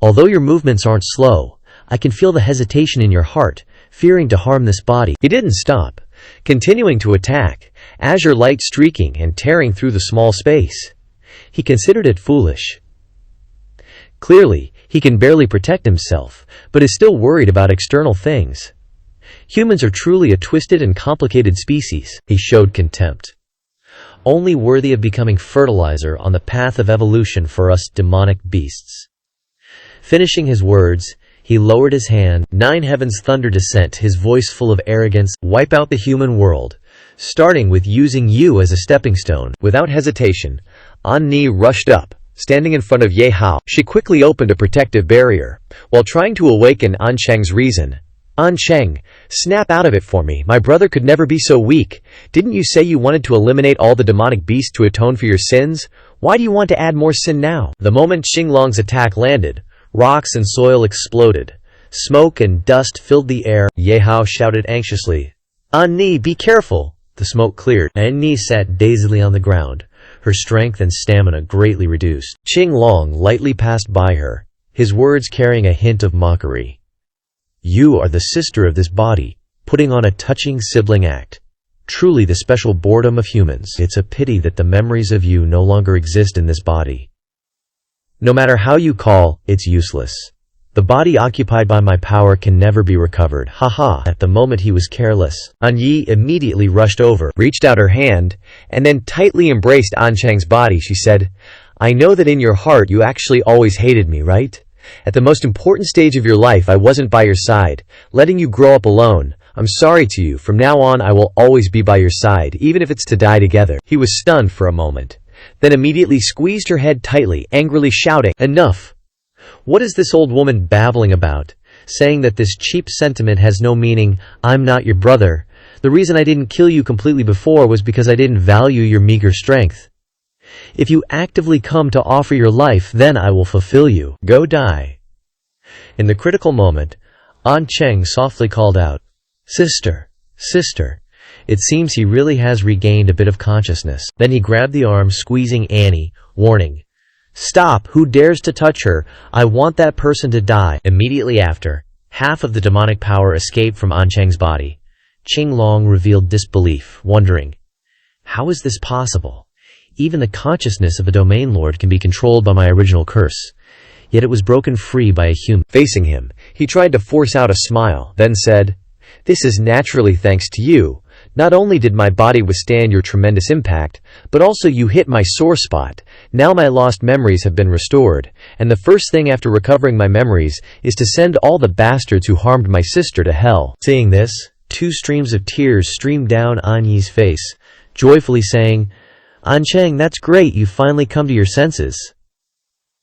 [SPEAKER 1] "Although your movements aren't slow, I can feel the hesitation in your heart, fearing to harm this body." He didn't stop, continuing to attack, azure light streaking and tearing through the small space. He considered it foolish. Clearly, he can barely protect himself, but is still worried about external things. Humans are truly a twisted and complicated species. He showed contempt. Only worthy of becoming fertilizer on the path of evolution for us demonic beasts. Finishing his words, he lowered his hand. 9 heavens thunder descent, his voice full of arrogance. "Wipe out the human world, starting with using you as a stepping stone." Without hesitation, An Ni rushed up. Standing in front of Ye Hao, she quickly opened a protective barrier, while trying to awaken An Cheng's reason. "An Cheng, snap out of it for me. My brother could never be so weak. Didn't you say you wanted to eliminate all the demonic beasts to atone for your sins? Why do you want to add more sin now?" The moment Qinglong's attack landed, rocks and soil exploded. Smoke and dust filled the air. Ye Hao shouted anxiously, "An Ni, be careful!" The smoke cleared. An Ni sat dazedly on the ground, her strength and stamina greatly reduced. Qinglong lightly passed by her, his words carrying a hint of mockery. "You are the sister of this body, putting on a touching sibling act. Truly the special boredom of humans. It's a pity that the memories of you no longer exist in this body. No matter how you call, it's useless. The body occupied by my power can never be recovered. Haha. At the moment he was careless. Yi immediately rushed over, reached out her hand, and then tightly embraced Chang's body. She said, I know that in your heart you actually always hated me, right? At the most important stage of your life I wasn't by your side, letting you grow up alone. I'm sorry to you. From now on I will always be by your side, even if it's to die together. He was stunned for a moment, then immediately squeezed her head tightly, angrily shouting, Enough! What is this old woman babbling about? Saying that this cheap sentiment has no meaning. I'm not your brother. The reason I didn't kill you completely before was because I didn't value your meager strength. If you actively come to offer your life, then I will fulfill you. Go die. In the critical moment, Cheng softly called out, Sister, sister. It seems he really has regained a bit of consciousness. Then he grabbed the arm, squeezing Annie, warning, Stop! Who dares to touch her? I want that person to die. Immediately after, half of the demonic power escaped from Cheng's body. Qinglong revealed disbelief, wondering, how is this possible? Even the consciousness of a domain lord can be controlled by my original curse. Yet it was broken free by a human. Facing him, he tried to force out a smile, then said, This is naturally thanks to you. Not only did my body withstand your tremendous impact, but also you hit my sore spot. Now my lost memories have been restored, and the first thing after recovering my memories is to send all the bastards who harmed my sister to hell. Seeing this, 2 streams of tears streamed down Yi's face, joyfully saying, Cheng, that's great, you've finally come to your senses.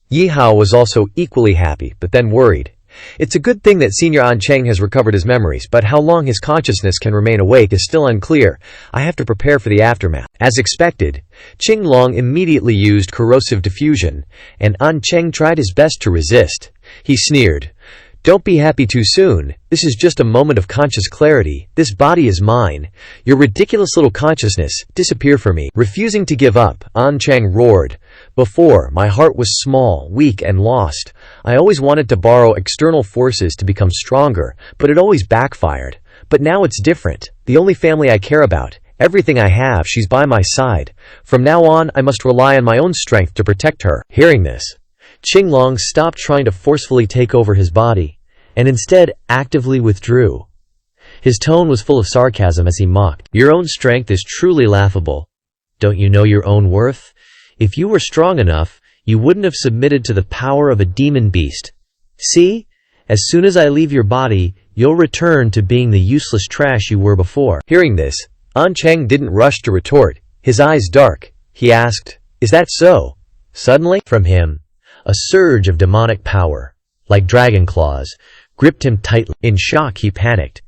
[SPEAKER 1] Ye Hao was also equally happy, but then worried. It's a good thing that Senior Cheng has recovered his memories, but how long his consciousness can remain awake is still unclear. I have to prepare for the aftermath. As expected, Qinglong immediately used corrosive diffusion, and Cheng tried his best to resist. He sneered, Don't be happy too soon. This is just a moment of conscious clarity. This body is mine. Your ridiculous little consciousness, disappear for me. Refusing to give up, Cheng roared. Before, my heart was small, weak, and lost. I always wanted to borrow external forces to become stronger, but it always backfired. But now it's different. The only family I care about, everything I have, she's by my side. From now on, I must rely on my own strength to protect her. Hearing this, Qinglong stopped trying to forcefully take over his body, and instead actively withdrew. His tone was full of sarcasm as he mocked, Your own strength is truly laughable. Don't you know your own worth? If you were strong enough, you wouldn't have submitted to the power of a demon beast. See? As soon as I leave your body, you'll return to being the useless trash you were before. Hearing this, Cheng didn't rush to retort, his eyes dark. He asked, Is that so? Suddenly, from him, a surge of demonic power, like dragon claws, gripped him tightly. In shock, he panicked.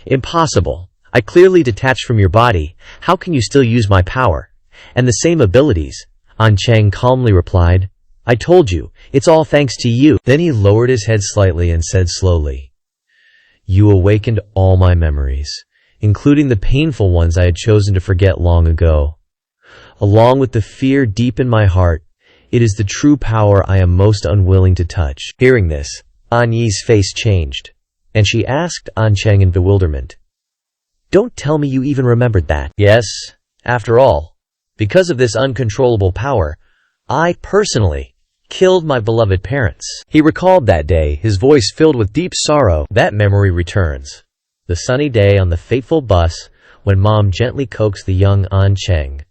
[SPEAKER 1] Impossible. I clearly detached from your body. How can you still use my power? And the same abilities? Cheng calmly replied, I told you, it's all thanks to you. Then he lowered his head slightly and said slowly, You awakened all my memories, including the painful ones I had chosen to forget long ago. Along with the fear deep in my heart, it is the true power I am most unwilling to touch. Hearing this, Yi's face changed, and she asked Cheng in bewilderment, Don't tell me you even remembered that. Yes, after all, because of this uncontrollable power, I personally killed my beloved parents. He recalled that day, his voice filled with deep sorrow. That memory returns. The sunny day on the fateful bus when Mom gently coaxed the young Cheng.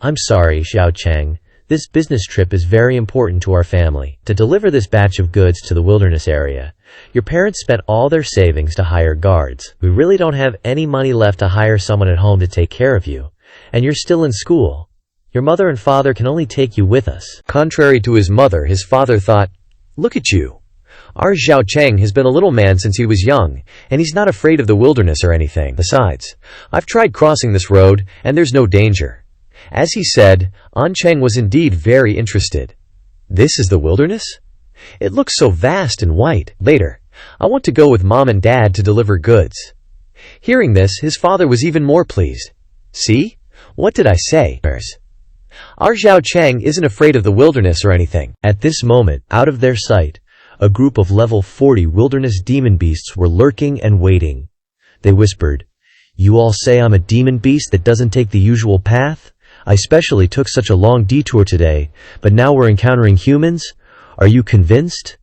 [SPEAKER 1] I'm sorry, Xiao Cheng. This business trip is very important to our family. To deliver this batch of goods to the wilderness area, your parents spent all their savings to hire guards. We really don't have any money left to hire someone at home to take care of you. And you're still in school. Your mother and father can only take you with us. Contrary to his mother, his father thought, Look at you. Our Xiao Cheng has been a little man since he was young, and he's not afraid of the wilderness or anything. Besides, I've tried crossing this road, and there's no danger. As he said, Cheng was indeed very interested. This is the wilderness? It looks so vast and white. Later, I want to go with Mom and Dad to deliver goods. Hearing this, his father was even more pleased. See? What did I say? Our Xiao Cheng isn't afraid of the wilderness or anything. At this moment, out of their sight, a group of level 40 wilderness demon beasts were lurking and waiting. They whispered, You all say I'm a demon beast that doesn't take the usual path? I specially took such a long detour today, but now we're encountering humans? Are you convinced?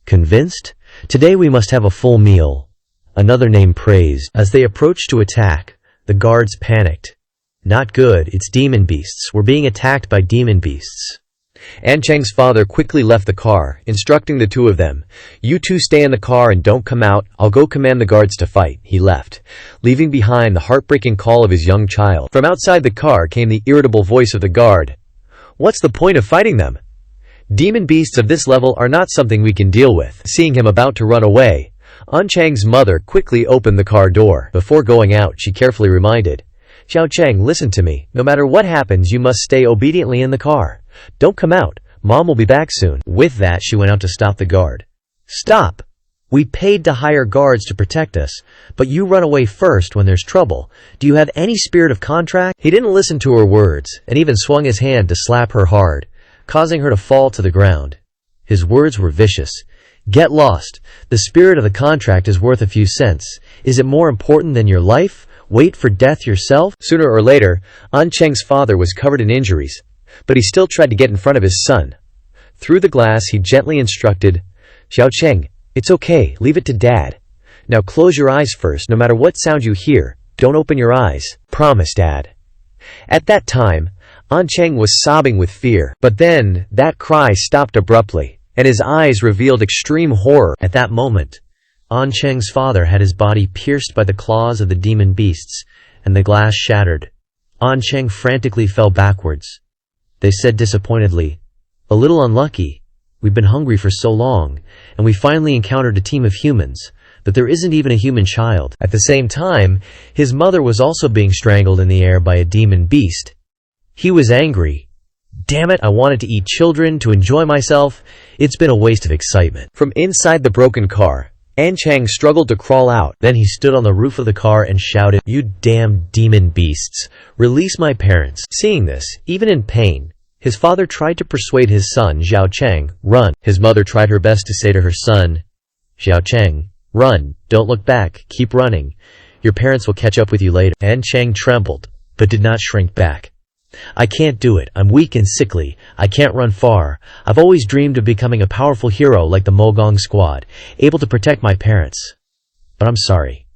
[SPEAKER 1] Convinced? Today we must have a full meal. Another name praised. As they approached to attack, the guards panicked. Not good, it's demon beasts. We're being attacked by demon beasts. An Cheng's father quickly left the car, instructing the two of them. You two stay in the car and don't come out. I'll go command the guards to fight. He left, leaving behind the heartbreaking call of his young child. From outside the car came the irritable voice of the guard. What's the point of fighting them? Demon beasts of this level are not something we can deal with. Seeing him about to run away, An Cheng's mother quickly opened the car door. Before going out, she carefully reminded, Xiao Cheng, listen to me. No matter what happens, you must stay obediently in the car. Don't come out. Mom will be back soon. With that, she went out to stop the guard. Stop! We paid to hire guards to protect us, but you run away first when there's trouble. Do you have any spirit of contract? He didn't listen to her words, and even swung his hand to slap her hard, causing her to fall to the ground. His words were vicious. Get lost. The spirit of the contract is worth a few cents. Is it more important than your life? Wait for death yourself? Sooner or later, An Cheng's father was covered in injuries, but he still tried to get in front of his son. Through the glass, he gently instructed, Xiao Cheng, it's okay, leave it to Dad. Now close your eyes first, no matter what sound you hear. Don't open your eyes. Promise, Dad. At that time, An Cheng was sobbing with fear, but then that cry stopped abruptly, and his eyes revealed extreme horror. At that moment, An Cheng's father had his body pierced by the claws of the demon beasts, and the glass shattered. An Cheng frantically fell backwards. They said disappointedly, a little unlucky. We've been hungry for so long, and we finally encountered a team of humans, but there isn't even a human child. At the same time, his mother was also being strangled in the air by a demon beast. He was angry. Damn it, I wanted to eat children, to enjoy myself. It's been a waste of excitement. From inside the broken car, An Cheng struggled to crawl out. Then he stood on the roof of the car and shouted, You damn demon beasts, release my parents. Seeing this, even in pain, his father tried to persuade his son, Xiao Cheng, run. His mother tried her best to say to her son, Xiao Cheng, run, don't look back, keep running. Your parents will catch up with you later. An Cheng trembled, but did not shrink back. I can't do it. I'm weak and sickly. I can't run far. I've always dreamed of becoming a powerful hero like the Mogong squad, able to protect my parents. But I'm sorry.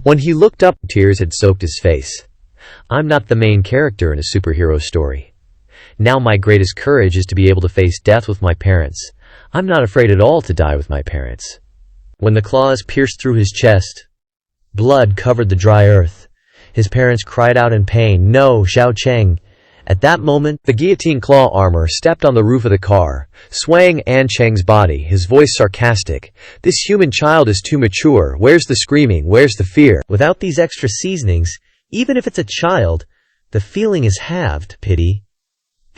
[SPEAKER 1] When he looked up, tears had soaked his face. I'm not the main character in a superhero story. Now my greatest courage is to be able to face death with my parents. I'm not afraid at all to die with my parents. When the claws pierced through his chest, blood covered the dry earth. His parents cried out in pain, No, Xiao Cheng. At that moment, the guillotine claw armor stepped on the roof of the car, swaying An Cheng's body, his voice sarcastic. This human child is too mature. Where's the screaming? Where's the fear? Without these extra seasonings, even if it's a child, the feeling is halved. Pity,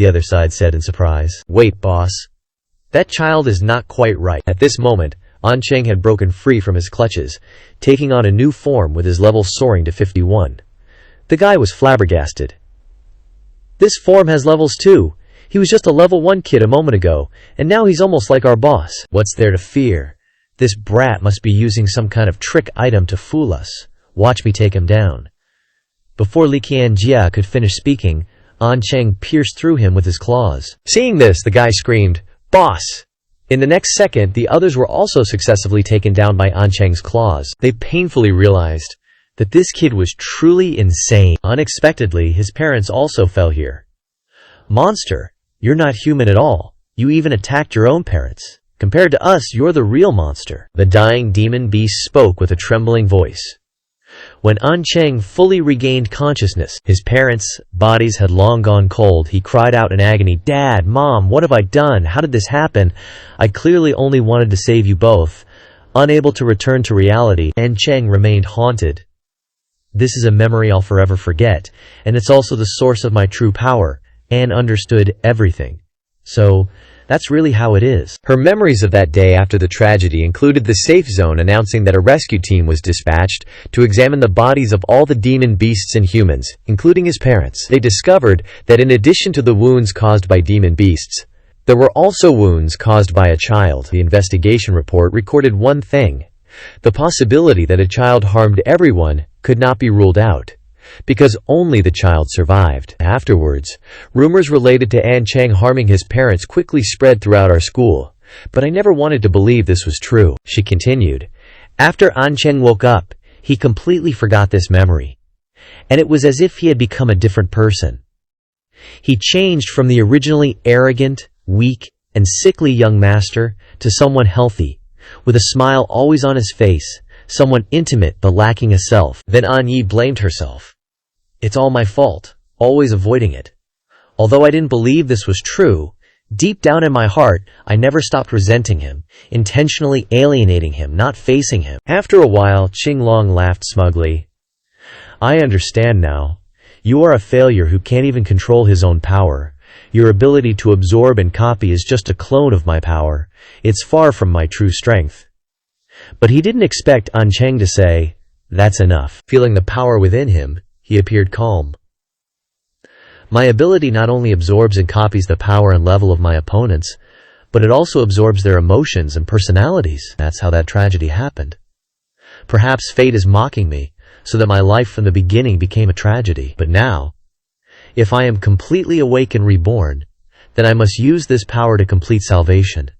[SPEAKER 1] the other side said in surprise. Wait, boss. That child is not quite right. At this moment, An Cheng had broken free from his clutches, taking on a new form with his level soaring to 51. The guy was flabbergasted. This form has levels too. He was just a level 1 kid a moment ago, and now he's almost like our boss. What's there to fear? This brat must be using some kind of trick item to fool us. Watch me take him down. Before Li Qianjia could finish speaking, An Cheng pierced through him with his claws. Seeing this, the guy screamed, Boss! In the next second, the others were also successively taken down by An Cheng's claws. They painfully realized that this kid was truly insane. Unexpectedly, his parents also fell here. Monster, you're not human at all. You even attacked your own parents. Compared to us, you're the real monster. The dying demon beast spoke with a trembling voice. When An Cheng fully regained consciousness, his parents' bodies had long gone cold. He cried out in agony, Dad, Mom, what have I done? How did this happen? I clearly only wanted to save you both. Unable to return to reality, An Cheng remained haunted. This is a memory I'll forever forget, and it's also the source of my true power. Anne understood everything. So, that's really how it is. Her memories of that day after the tragedy included the safe zone announcing that a rescue team was dispatched to examine the bodies of all the demon beasts and humans, including his parents. They discovered that in addition to the wounds caused by demon beasts, there were also wounds caused by a child. The investigation report recorded one thing. The possibility that a child harmed everyone could not be ruled out, because only the child survived. Afterwards, rumors related to An Cheng harming his parents quickly spread throughout our school. But I never wanted to believe this was true, she continued. After Ancheng woke up, he completely forgot this memory. And it was as if he had become a different person. He changed from the originally arrogant, weak, and sickly young master to someone healthy, with a smile always on his face, someone intimate but lacking a self. Then Yi blamed herself. It's all my fault, always avoiding it. Although I didn't believe this was true, deep down in my heart, I never stopped resenting him, intentionally alienating him, not facing him. After a while, Qinglong laughed smugly. I understand now. You are a failure who can't even control his own power. Your ability to absorb and copy is just a clone of my power. It's far from my true strength. But he didn't expect Ancheng to say, that's enough. Feeling the power within him, he appeared calm. My ability not only absorbs and copies the power and level of my opponents, but it also absorbs their emotions and personalities. That's how that tragedy happened. Perhaps fate is mocking me, so that my life from the beginning became a tragedy. But now, if I am completely awake and reborn, then I must use this power to complete salvation.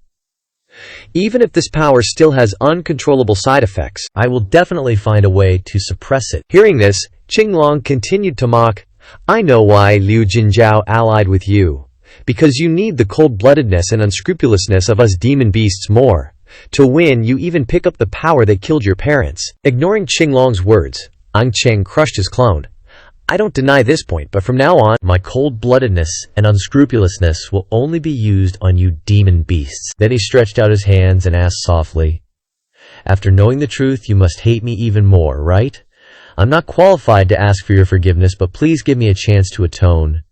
[SPEAKER 1] Even if this power still has uncontrollable side effects, I will definitely find a way to suppress it. Hearing this, Qinglong continued to mock. I know why Liu Jinzhao allied with you. Because you need the cold-bloodedness and unscrupulousness of us demon beasts more. To win, you even pick up the power that killed your parents. Ignoring Qinglong's words, Ancheng crushed his clone. I don't deny this point, but from now on, my cold-bloodedness and unscrupulousness will only be used on you demon beasts. Then he stretched out his hands and asked softly, after knowing the truth, you must hate me even more, right? I'm not qualified to ask for your forgiveness, but please give me a chance to atone.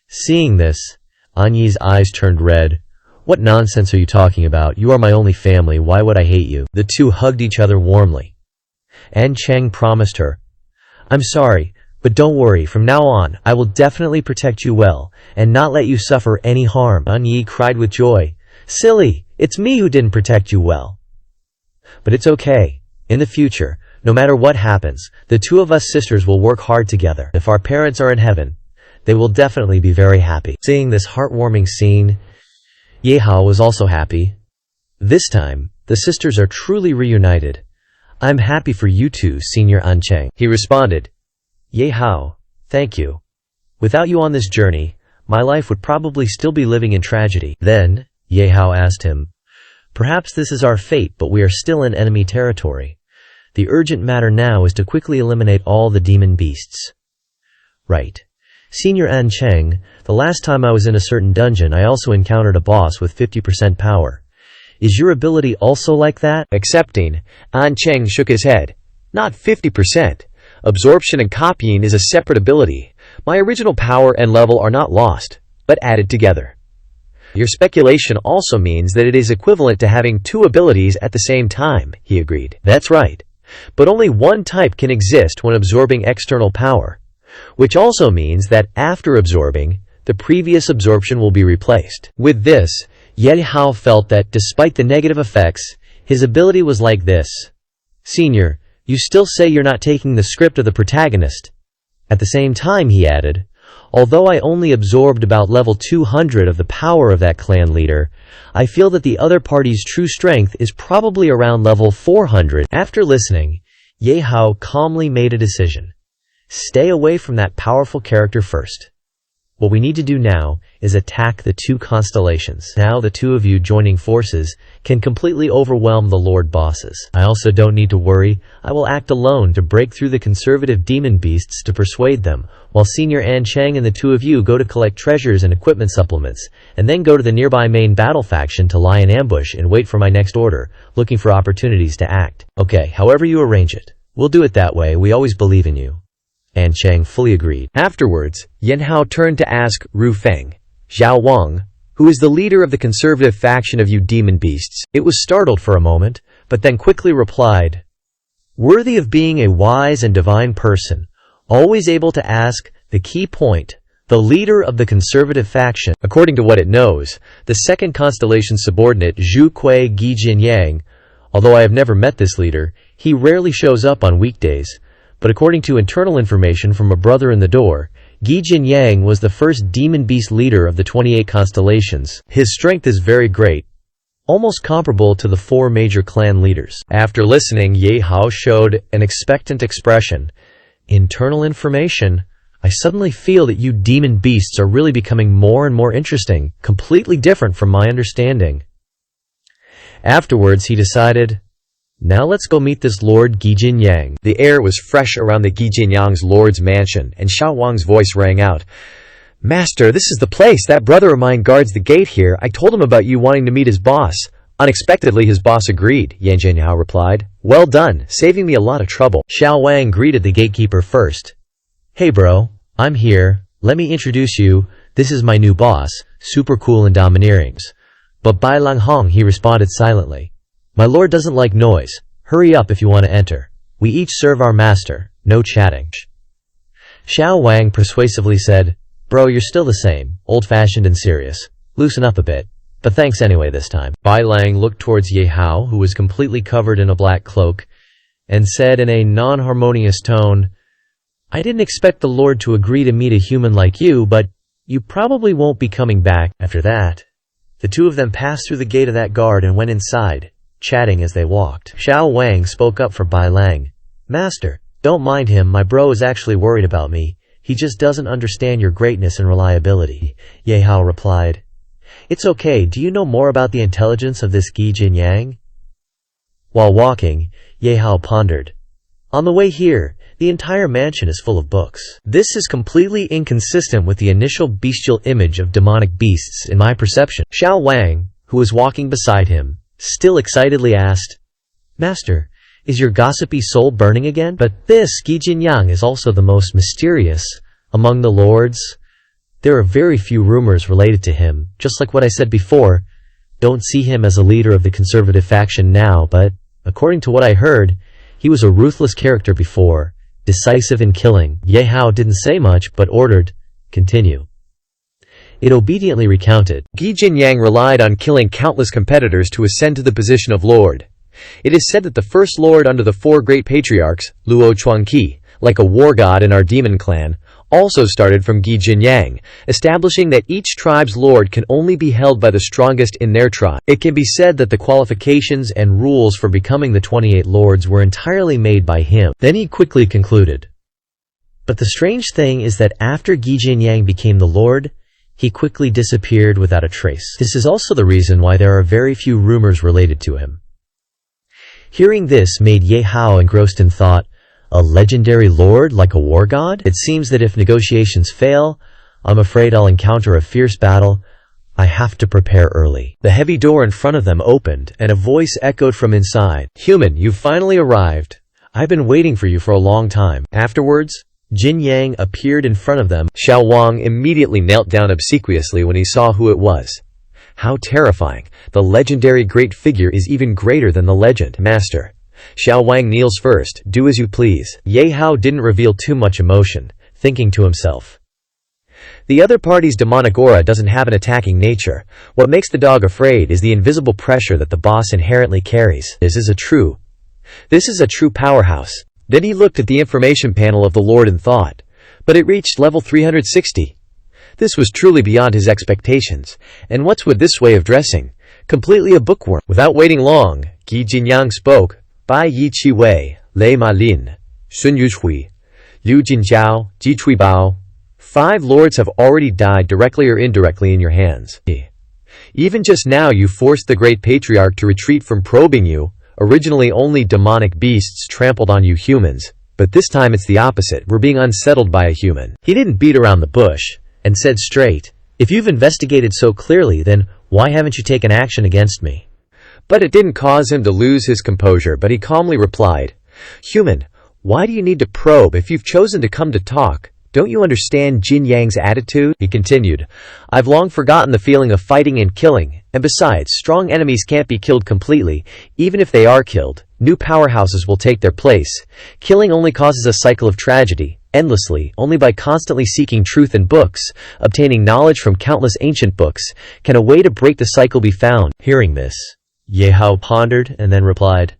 [SPEAKER 1] Seeing this, Anyi's eyes turned red. What nonsense are you talking about? You are my only family. Why would I hate you? The two hugged each other warmly. Ancheng promised her, I'm sorry, but don't worry. From now on, I will definitely protect you well, and not let you suffer any harm. Anyi cried with joy. Silly, it's me who didn't protect you well. But it's okay. In the future, no matter what happens, the two of us sisters will work hard together. If our parents are in heaven, they will definitely be very happy. Seeing this heartwarming scene, Ye Hao was also happy. This time, the sisters are truly reunited. I'm happy for you two, Senior Ancheng. He responded, Ye Hao, thank you. Without you on this journey, my life would probably still be living in tragedy. Then, Ye Hao asked him, perhaps this is our fate, but we are still in enemy territory. The urgent matter now is to quickly eliminate all the demon beasts. Right. Senior Ancheng, the last time I was in a certain dungeon, I also encountered a boss with 50% power. Is your ability also like that? Accepting, Ancheng shook his head. Not 50%. Absorption and copying is a separate ability. My original power and level are not lost, but added together. Your speculation also means that it is equivalent to having two abilities at the same time, he agreed. That's right. But only one type can exist when absorbing external power, which also means that after absorbing, the previous absorption will be replaced. With this, Ye Hao felt that despite the negative effects, his ability was like this. Senior, you still say you're not taking the script of the protagonist. At the same time, he added, although I only absorbed about level 200 of the power of that clan leader, I feel that the other party's true strength is probably around level 400. After listening, Ye Hao calmly made a decision. Stay away from that powerful character first. What we need to do now is attack the two constellations. Now the two of you joining forces can completely overwhelm the Lord bosses. I also don't need to worry. I will act alone to break through the conservative demon beasts to persuade them, while Senior Ancheng and the two of you go to collect treasures and equipment supplements, and then go to the nearby main battle faction to lie in ambush and wait for my next order, looking for opportunities to act. Okay, however you arrange it. We'll do it that way. We always believe in you. Ancheng fully agreed. Afterwards, Ye Hao turned to ask Ru Feng, Zhao Wang, who is the leader of the conservative faction of you demon beasts. It was startled for a moment, but then quickly replied, worthy of being a wise and divine person, always able to ask the key point, the leader of the conservative faction. According to what it knows, the second constellation subordinate Zhu Kui Gijin Yang, although I have never met this leader, he rarely shows up on weekdays. But according to internal information from a brother in the door, Gijin Yang was the first demon beast leader of the 28 constellations. His strength is very great. almost comparable to the 4 major clan leaders. After listening, Ye Hao showed an expectant expression. Internal information. I suddenly feel that you demon beasts are really becoming more and more interesting, completely different from my understanding. Afterwards, he decided, now let's go meet this Lord Gijin Yang. The air was fresh around the Gijin Yang's lord's mansion, and Xiao Wang's voice rang out. Master, this is the place. That brother of mine guards the gate here. I told him about you wanting to meet his boss. Unexpectedly, his boss agreed, Ye Hao replied. Well done, saving me a lot of trouble. Xiao Wang greeted the gatekeeper first. Hey bro, I'm here. Let me introduce you. This is my new boss, super cool and domineering. But Bai Lang Hong, he responded silently. My lord doesn't like noise. Hurry up if you want to enter. We each serve our master. No chatting. Xiao Wang persuasively said, Bro, you're still the same, old-fashioned and serious. Loosen up a bit. But thanks anyway this time. Bai Lang looked towards Ye Hao, who was completely covered in a black cloak, and said in a non-harmonious tone, I didn't expect the Lord to agree to meet a human like you, but you probably won't be coming back. After that, the two of them passed through the gate of that guard and went inside, chatting as they walked. Xiao Wang spoke up for Bai Lang. Master, don't mind him, my bro is actually worried about me. He just doesn't understand your greatness and reliability. Ye Hao replied. It's okay, do you know more about the intelligence of this Gijin Yang? While walking, Ye Hao pondered. On the way here, the entire mansion is full of books. This is completely inconsistent with the initial bestial image of demonic beasts in my perception. Xiao Wang, who was walking beside him, still excitedly asked, Master, is your gossipy soul burning again? But this Gijin Yang is also the most mysterious among the lords. There are very few rumors related to him, just like what I said before. Don't see him as a leader of the conservative faction now, but according to what I heard, he was a ruthless character before, decisive in killing. Ye Hao didn't say much, but ordered, continue. It obediently recounted. Gijin Yang relied on killing countless competitors to ascend to the position of lord. It is said that the first lord under the 4 great patriarchs, Luo Chuangqi, like a war god in our demon clan, also started from Gijin Yang, establishing that each tribe's lord can only be held by the strongest in their tribe. It can be said that the qualifications and rules for becoming the 28 lords were entirely made by him. Then he quickly concluded. But the strange thing is that after Gijin Yang became the lord, he quickly disappeared without a trace. This is also the reason why there are very few rumors related to him. Hearing this made Ye Hao engrossed in thought. A legendary lord like a war god? It seems that if negotiations fail, I'm afraid I'll encounter a fierce battle. I have to prepare early. The heavy door in front of them opened, and a voice echoed from inside. Human, you've finally arrived. I've been waiting for you for a long time. Afterwards, Jin Yang appeared in front of them. Xiao Wang immediately knelt down obsequiously when he saw who it was. How terrifying. The legendary great figure is even greater than the legend. Master. Xiao Wang kneels first. Do as you please. Ye Hao didn't reveal too much emotion, thinking to himself. The other party's demonic aura doesn't have an attacking nature. What makes the dog afraid is the invisible pressure that the boss inherently carries. This is a true powerhouse. Then he looked at the information panel of the Lord and thought, but it reached level 360. This was truly beyond his expectations, and what's with this way of dressing? Completely a bookworm. Without waiting long, Gijin Yang spoke. Bai Yi Qi Wei, Lei Ma Lin, Sun Yu Chui, Liu Jinjiao, Ji Chui Bao. 5 lords have already died directly or indirectly in your hands. Even just now you forced the great patriarch to retreat from probing you. Originally only demonic beasts trampled on you humans, but this time it's the opposite. We're being unsettled by a human. He didn't beat around the bush, and said straight, if you've investigated so clearly, then why haven't you taken action against me? But it didn't cause him to lose his composure, but he calmly replied, Human, why do you need to probe if you've chosen to come to talk? Don't you understand Jin Yang's attitude? He continued, I've long forgotten the feeling of fighting and killing, and besides, strong enemies can't be killed completely. Even if they are killed, new powerhouses will take their place. Killing only causes a cycle of tragedy, endlessly. Only by constantly seeking truth in books, obtaining knowledge from countless ancient books, can a way to break the cycle be found. Hearing this, Ye Hao pondered and then replied,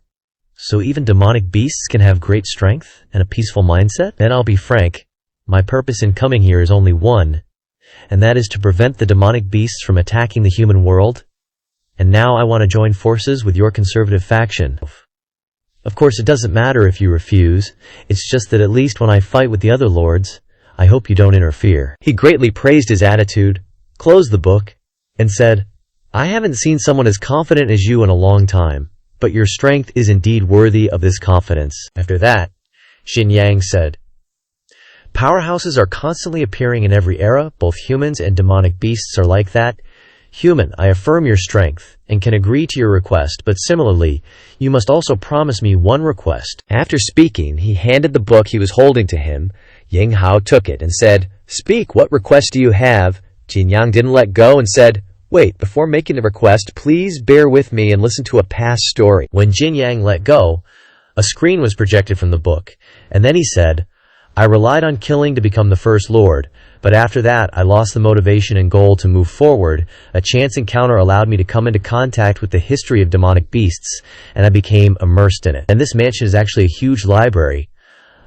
[SPEAKER 1] so even demonic beasts can have great strength and a peaceful mindset? Then I'll be frank. My purpose in coming here is only one, and that is to prevent the demonic beasts from attacking the human world. and now I want to join forces with your conservative faction. Of course, it doesn't matter if you refuse. It's just that at least when I fight with the other lords, I hope you don't interfere." He greatly praised his attitude, closed the book, and said, "I haven't seen someone as confident as you in a long time, but your strength is indeed worthy of this confidence." After that, Xinjiang said, "Powerhouses are constantly appearing in every era. Both humans and demonic beasts are like that. Human, I affirm your strength and can agree to your request, but similarly, you must also promise me one request." After speaking, he handed the book he was holding to him. Ye Hao took it and said, "Speak, what request do you have?" Xinjiang didn't let go and said, "Wait, before making the request, please bear with me and listen to a past story." When Xinjiang let go, a screen was projected from the book, and then he said, "I relied on killing to become the First Lord, but after that I lost the motivation and goal to move forward. A chance encounter allowed me to come into contact with the history of demonic beasts, and I became immersed in it. And this mansion is actually a huge library.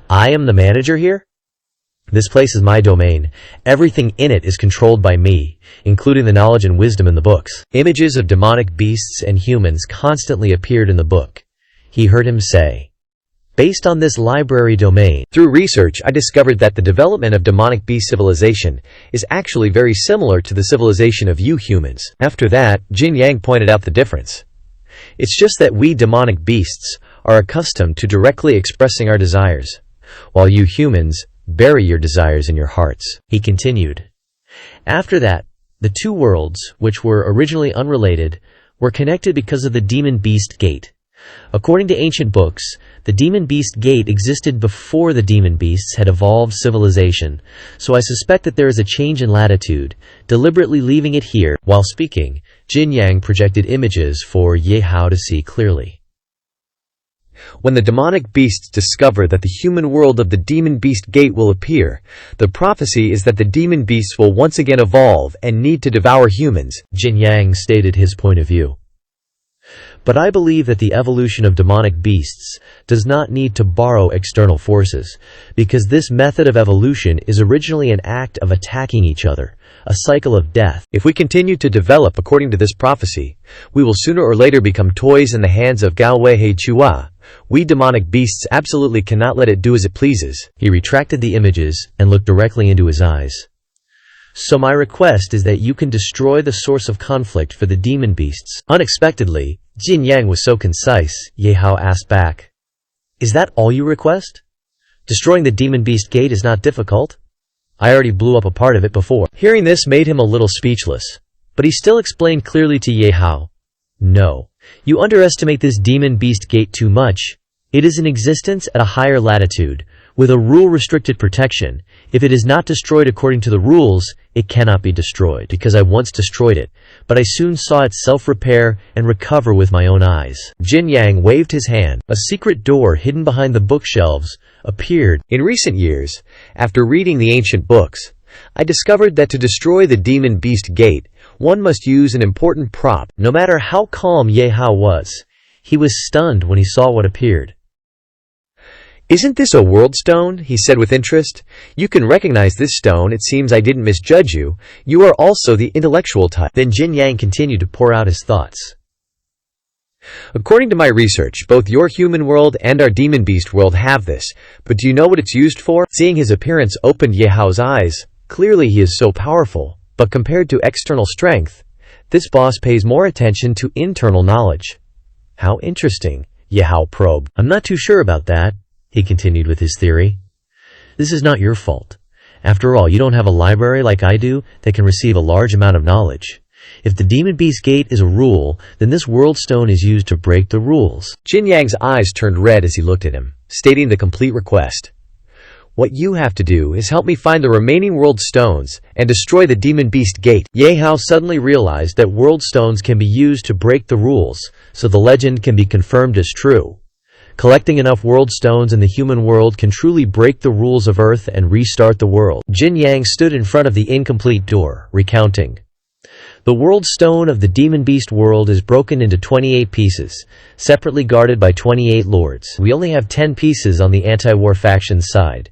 [SPEAKER 1] I am the manager here? This place is my domain. Everything in it is controlled by me, including the knowledge and wisdom in the books." Images of demonic beasts and humans constantly appeared in the book. He heard him say, "Based on this library domain, through research I discovered that the development of demonic beast civilization is actually very similar to the civilization of you humans." After that, Xinjiang pointed out the difference. "It's just that we demonic beasts are accustomed to directly expressing our desires, while you humans bury your desires in your hearts." He continued, "After that, the two worlds, which were originally unrelated, were connected because of the demon beast gate. According to ancient books, the demon beast gate existed before the demon beasts had evolved civilization, so I suspect that there is a change in latitude, deliberately leaving it here." While speaking, Xinjiang projected images for Ye Hao to see clearly. When the demonic beasts discover that the human world of the demon beast gate will appear, the prophecy is that the demon beasts will once again evolve and need to devour humans. Xinjiang stated his point of view. "But I believe that the evolution of demonic beasts does not need to borrow external forces, because this method of evolution is originally an act of attacking each other, a cycle of death. If we continue to develop according to this prophecy, we will sooner or later become toys in the hands of Galwei Chua. We demonic beasts absolutely cannot let it do as it pleases." He retracted the images and looked directly into his eyes. "So my request is that you can destroy the source of conflict for the demon beasts." Unexpectedly, Xinjiang was so concise, Ye Hao asked back, "Is that all you request? Destroying the demon beast gate is not difficult. I already blew up a part of it before." Hearing this made him a little speechless, but he still explained clearly to Ye Hao, "No, you underestimate this demon beast gate too much. It is in existence at a higher latitude, with a rule-restricted protection. If it is not destroyed according to the rules, it cannot be destroyed, because I once destroyed it, but I soon saw it self-repair and recover with my own eyes." Xinjiang waved his hand. A secret door hidden behind the bookshelves appeared. "In recent years, after reading the ancient books, I discovered that to destroy the demon beast gate, one must use an important prop." No matter how calm Ye Hao was, he was stunned when he saw what appeared. "Isn't this a world stone?" he said with interest. "You can recognize this stone. It seems I didn't misjudge you. You are also the intellectual type." Then Xinjiang continued to pour out his thoughts. "According to my research, both your human world and our demon beast world have this, but do you know what it's used for?" Seeing his appearance opened Ye Hao's eyes. Clearly he is so powerful, but compared to external strength, this boss pays more attention to internal knowledge. "How interesting," Ye Hao probed. "I'm not too sure about that," he continued with his theory. "This is not your fault. After all, you don't have a library like I do that can receive a large amount of knowledge. If the demon beast gate is a rule, then this world stone is used to break the rules." Xinjiang's eyes turned red as he looked at him, stating the complete request. "What you have to do is help me find the remaining world stones and destroy the demon beast gate." Ye Hao suddenly realized that world stones can be used to break the rules, so the legend can be confirmed as true. Collecting enough world stones in the human world can truly break the rules of Earth and restart the world. Xinjiang stood in front of the incomplete door, recounting. "The world stone of the demon beast world is broken into 28 pieces, separately guarded by 28 lords. We only have 10 pieces on the anti-war faction's side.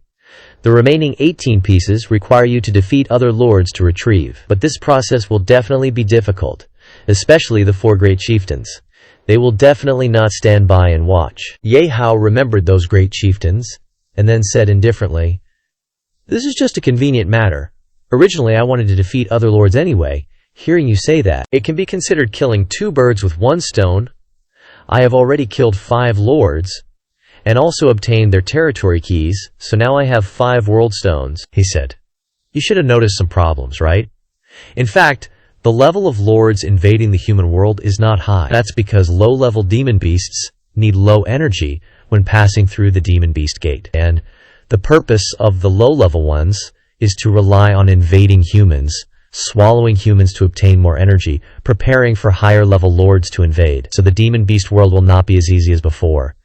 [SPEAKER 1] The remaining 18 pieces require you to defeat other lords to retrieve. But this process will definitely be difficult, especially the four great chieftains. They will definitely not stand by and watch. Ye Hao remembered those great chieftains, and then said indifferently, "This is just a convenient matter. Originally I wanted to defeat other lords anyway. Hearing you say that, it can be considered killing two birds with one stone. I have already killed 5 lords, and also obtained their territory keys, so now I have 5 world stones," he said. "You should have noticed some problems, right? In fact, the level of lords invading the human world is not high. That's because low-level demon beasts need low energy when passing through the demon beast gate, and the purpose of the low-level ones is to rely on invading humans, swallowing humans to obtain more energy, preparing for higher-level lords to invade, so the demon beast world will not be as easy as before.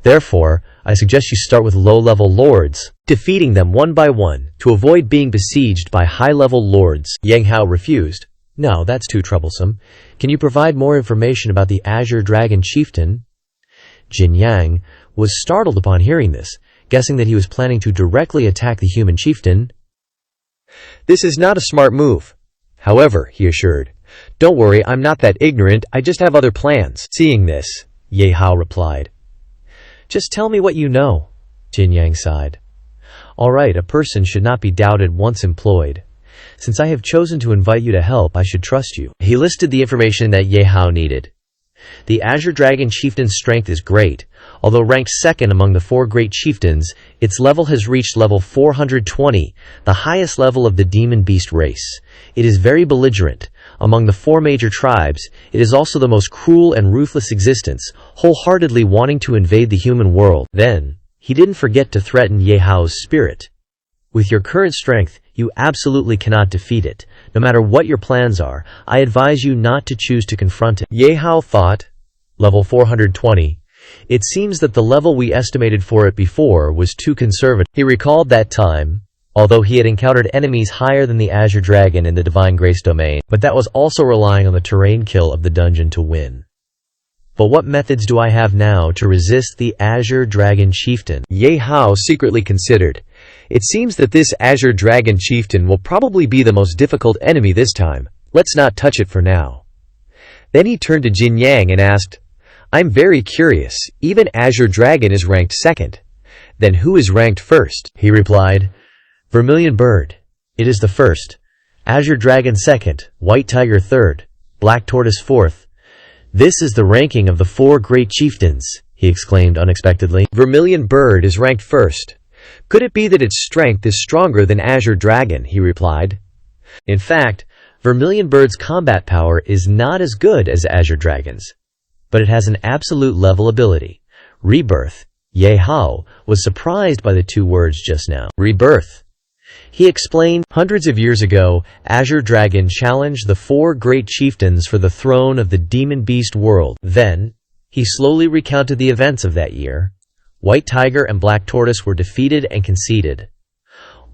[SPEAKER 1] Therefore, I suggest you start with low-level lords, defeating them one by one, to avoid being besieged by high-level lords." Ye Hao refused. "No, that's too troublesome. Can you provide more information about the Azure Dragon Chieftain?" Jin Yang was startled upon hearing this, guessing that he was planning to directly attack the human chieftain. "This is not a smart move. However," he assured, "don't worry, I'm not that ignorant, I just have other plans." Seeing this, Ye Hao replied, "Just tell me what you know." Jin Yang sighed. "All right, a person should not be doubted once employed. Since I have chosen to invite you to help, I should trust you." He listed the information that Ye Hao needed. The Azure Dragon Chieftain's strength is great. Although ranked second among the 4 great chieftains, its level has reached level 420, the highest level of the demon beast race. It is very belligerent. Among the 4 major tribes, it is also the most cruel and ruthless existence, wholeheartedly wanting to invade the human world. Then, he didn't forget to threaten Ye Hao's spirit. "With your current strength, you absolutely cannot defeat it. No matter what your plans are, I advise you not to choose to confront it." Ye Hao thought, level 420. It seems that the level we estimated for it before was too conservative. He recalled that time, although he had encountered enemies higher than the Azure Dragon in the Divine Grace domain, but that was also relying on the terrain kill of the dungeon to win. But what methods do I have now to resist the Azure Dragon Chieftain? Ye Hao secretly considered. It seems that this Azure Dragon Chieftain will probably be the most difficult enemy this time. Let's not touch it for now. Then he turned to Jin Yang and asked, "I'm very curious. Even Azure Dragon is ranked second. Then who is ranked first?" He replied, "Vermilion Bird. It is the first. Azure Dragon second. White Tiger third. Black Tortoise fourth. This is the ranking of the 4 great chieftains," he exclaimed unexpectedly. "Vermilion Bird is ranked first. Could it be that its strength is stronger than Azure Dragon?" he replied. In fact, Vermilion Bird's combat power is not as good as Azure Dragon's, but it has an absolute level ability. Rebirth. Ye Hao was surprised by the 2 words just now. Rebirth. He explained, "Hundreds of years ago, Azure Dragon challenged the 4 great chieftains for the throne of the demon beast world. Then, he slowly recounted the events of that year. White Tiger and Black Tortoise were defeated and conceded.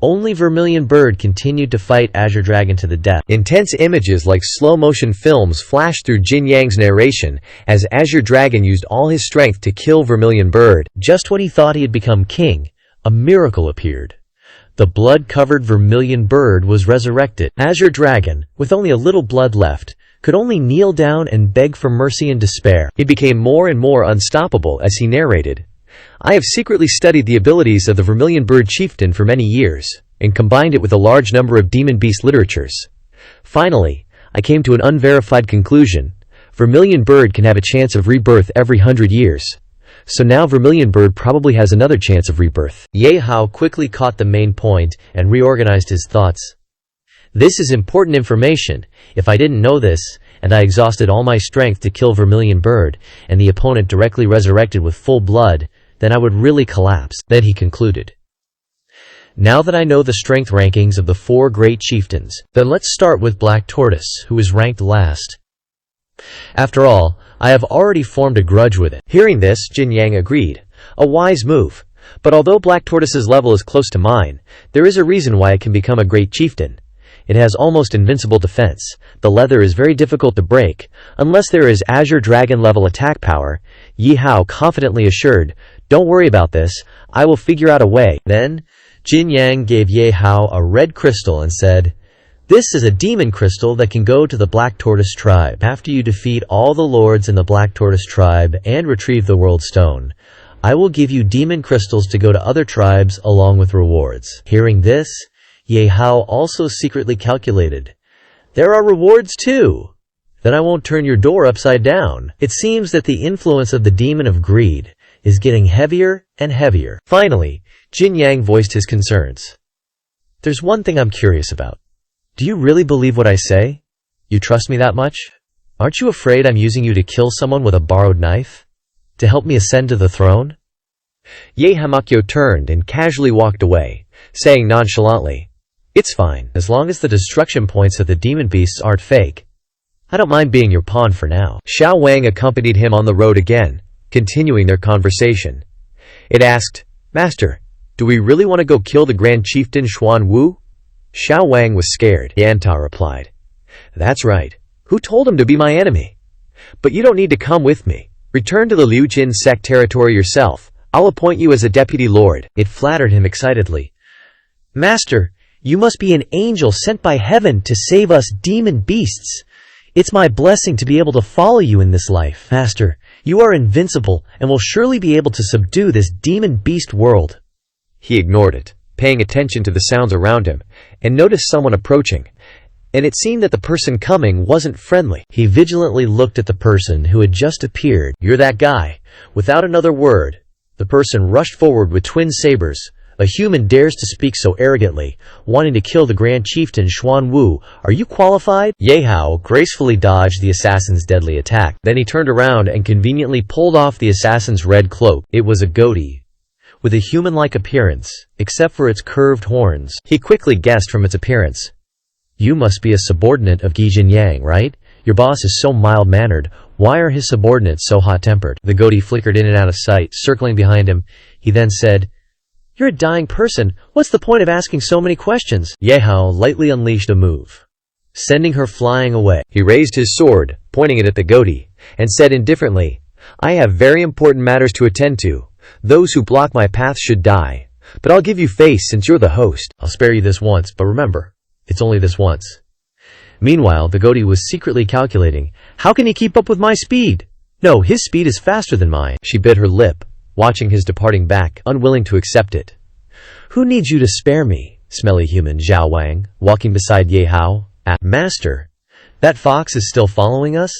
[SPEAKER 1] Only Vermilion Bird continued to fight Azure Dragon to the death." Intense images like slow-motion films flashed through Jin Yang's narration as Azure Dragon used all his strength to kill Vermilion Bird. Just when he thought he had become king, a miracle appeared. The blood-covered Vermilion Bird was resurrected. Azure Dragon, with only a little blood left, could only kneel down and beg for mercy in despair. He became more and more unstoppable as he narrated, "I have secretly studied the abilities of the Vermilion Bird Chieftain for many years, and combined it with a large number of demon beast literatures. Finally, I came to an unverified conclusion. Vermilion Bird can have a chance of rebirth every 100 years. So now Vermilion Bird probably has another chance of rebirth." Ye Hao quickly caught the main point and reorganized his thoughts. "This is important information. If I didn't know this, and I exhausted all my strength to kill Vermilion Bird, and the opponent directly resurrected with full blood, then I would really collapse." Then he concluded, "Now that I know the strength rankings of the 4 great chieftains, then let's start with Black Tortoise, who is ranked last. After all, I have already formed a grudge with it." Hearing this, Jin Yang agreed. A wise move. But although Black Tortoise's level is close to mine, there is a reason why it can become a great chieftain. It has almost invincible defense. The leather is very difficult to break, unless there is Azure Dragon level attack power, Ye Hao confidently assured. "Don't worry about this, I will figure out a way." Then, Jin Yang gave Ye Hao a red crystal and said, This is a demon crystal that can go to the Black Tortoise tribe. After you defeat all the lords in the Black Tortoise tribe and retrieve the World Stone, I will give you demon crystals to go to other tribes along with rewards. Hearing this, Ye Hao also secretly calculated, there are rewards too. Then I won't turn your door upside down. It seems that the influence of the demon of greed is getting heavier and heavier. Finally, Jin Yang voiced his concerns. There's one thing I'm curious about. Do you really believe what I say? You trust me that much? Aren't you afraid I'm using you to kill someone with a borrowed knife? To help me ascend to the throne? Ye Hamakyo turned and casually walked away, saying nonchalantly, it's fine, as long as the destruction points of the demon beasts aren't fake. I don't mind being your pawn for now. Xiao Wang accompanied him on the road again, continuing their conversation. It asked, Master, do we really want to go kill the Grand Chieftain Xuan Wu? Xiao Wang was scared. Yanta replied, that's right. Who told him to be my enemy? But you don't need to come with me. Return to the Liu Jin sect territory yourself. I'll appoint you as a deputy lord. It flattered him excitedly. Master, you must be an angel sent by heaven to save us demon beasts. It's my blessing to be able to follow you in this life. Master, you are invincible and will surely be able to subdue this demon beast world. He ignored it, paying attention to the sounds around him, and noticed someone approaching, and it seemed that the person coming wasn't friendly. He vigilantly looked at the person who had just appeared. You're that guy. Without another word, the person rushed forward with twin sabers. A human dares to speak so arrogantly, wanting to kill the Grand Chieftain Xuan Wu. Are you qualified? Ye Hao gracefully dodged the assassin's deadly attack. Then he turned around and conveniently pulled off the assassin's red cloak. It was a goatee, with a human-like appearance, except for its curved horns. He quickly guessed from its appearance. You must be a subordinate of Jin Yang, right? Your boss is so mild-mannered. Why are his subordinates so hot-tempered? The goatee flickered in and out of sight, circling behind him. He then said, You're a dying person. What's the point of asking so many questions? Ye Hao lightly unleashed a move, sending her flying away. He raised his sword, pointing it at the goatee, and said indifferently, I have very important matters to attend to. Those who block my path should die. But I'll give you face since you're the host. I'll spare you this once, but remember, it's only this once. Meanwhile, the goatee was secretly calculating, how can he keep up with my speed? No, his speed is faster than mine. She bit her lip, watching his departing back, unwilling to accept it. Who needs you to spare me, smelly human? Xiao Wang, walking beside Ye Hao. Master, that fox is still following us?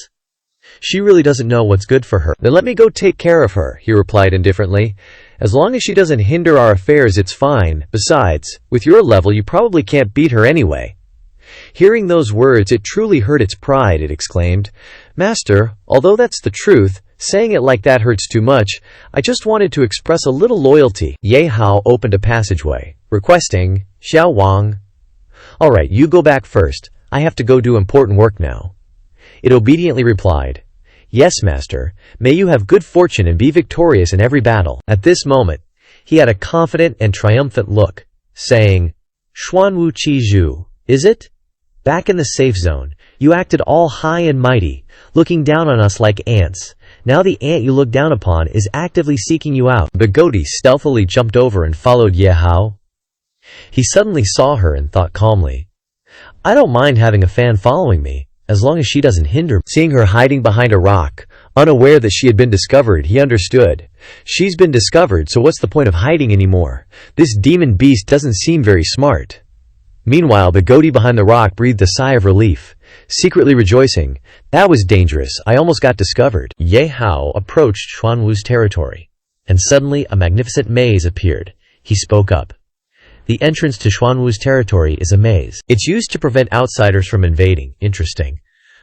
[SPEAKER 1] She really doesn't know what's good for her. Then let me go take care of her, he replied indifferently. As long as she doesn't hinder our affairs, it's fine. Besides, with your level, you probably can't beat her anyway. Hearing those words, it truly hurt its pride. It exclaimed, Master, although that's the truth, saying it like that hurts too much. I just wanted to express a little loyalty. Ye Hao opened a passageway, requesting, Xiao Wang. All right, you go back first. I have to go do important work now. It obediently replied, Yes, Master. May you have good fortune and be victorious in every battle. At this moment, he had a confident and triumphant look, saying, Xuan Wu Qi Zhu, is it? Back in the safe zone, you acted all high and mighty, looking down on us like ants. Now the ant you look down upon is actively seeking you out. The goatee stealthily jumped over and followed Ye Hao. He suddenly saw her and thought calmly, I don't mind having a fan following me, as long as she doesn't hinder me. Seeing her hiding behind a rock, unaware that she had been discovered, he understood. She's been discovered, so what's the point of hiding anymore? This demon beast doesn't seem very smart. Meanwhile, the goatee behind the rock breathed a sigh of relief, secretly rejoicing. That was dangerous. I almost got discovered. Ye Hao approached Xuan Wu's territory, and suddenly a magnificent maze appeared. He spoke up. The entrance to Xuan Wu's territory is a maze. It's used to prevent outsiders from invading. Interesting.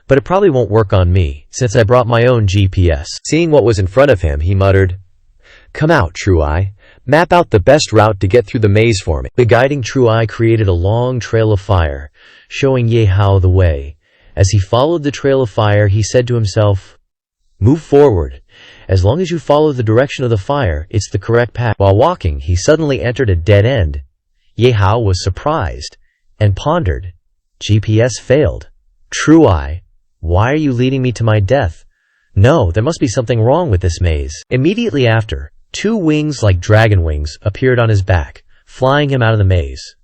[SPEAKER 1] But it probably won't work on me, since I brought my own GPS. Seeing what was in front of him, he muttered, Come out, True Eye. Map out the best route to get through the maze for me. The guiding True Eye created a long trail of fire, showing Ye Hao the way. As he followed the trail of fire, he said to himself, Move forward. As long as you follow the direction of the fire, it's the correct path. While walking, he suddenly entered a dead end. Ye Hao was surprised and pondered. GPS failed. True Eye, why are you leading me to my death? No, there must be something wrong with this maze. Immediately after, two wings like dragon wings appeared on his back, flying him out of the maze.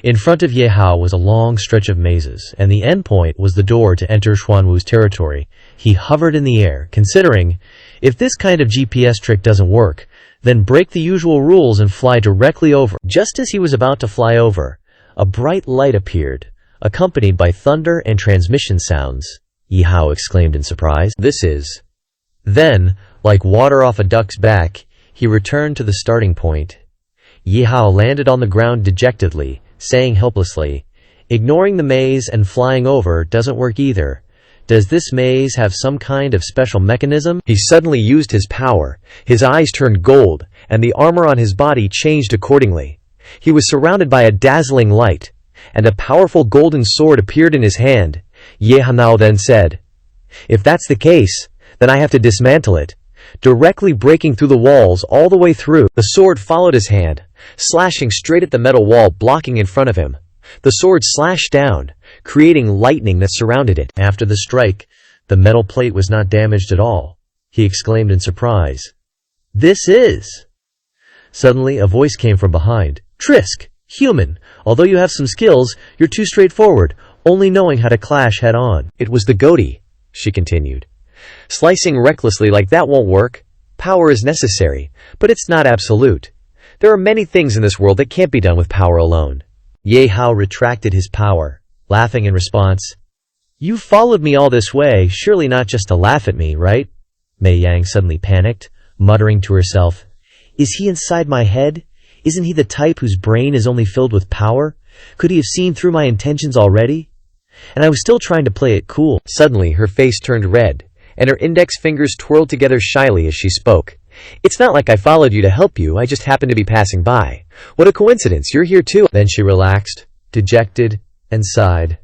[SPEAKER 1] In front of Ye Hao was a long stretch of mazes, and the endpoint was the door to enter Xuanwu's territory. He hovered in the air, considering, if this kind of GPS trick doesn't work, then break the usual rules and fly directly over. Just as he was about to fly over, a bright light appeared, accompanied by thunder and transmission sounds. Ye Hao exclaimed in surprise. This is... Then, like water off a duck's back, he returned to the starting point. Ye Hao landed on the ground dejectedly, saying helplessly, "Ignoring the maze and flying over doesn't work either. Does this maze have some kind of special mechanism?" He suddenly used his power. His eyes turned gold, and the armor on his body changed accordingly. He was surrounded by a dazzling light, and a powerful golden sword appeared in his hand. Ye Hao then said, "If that's the case, then I have to dismantle it," directly breaking through the walls all the way through. The sword followed his hand, slashing straight at the metal wall blocking in front of him. The sword slashed down, creating lightning that surrounded it. After the strike, the metal plate was not damaged at all. He exclaimed in surprise, "This is..." Suddenly, a voice came from behind. "Trisk, human, although you have some skills, you're too straightforward, only knowing how to clash head-on." It was the goatee, she continued. "Slicing recklessly like that won't work. Power is necessary, but it's not absolute. There are many things in this world that can't be done with power alone." Ye Hao retracted his power, laughing in response. "You followed me all this way, surely not just to laugh at me, right?" Mei Yang suddenly panicked, muttering to herself, "Is he inside my head? Isn't he the type whose brain is only filled with power? Could he have seen through my intentions already?" And I was still trying to play it cool. Suddenly, her face turned red, and her index fingers twirled together shyly as she spoke. "It's not like I followed you to help you, I just happened to be passing by. What a coincidence, you're here too." Then she relaxed, dejected, and sighed.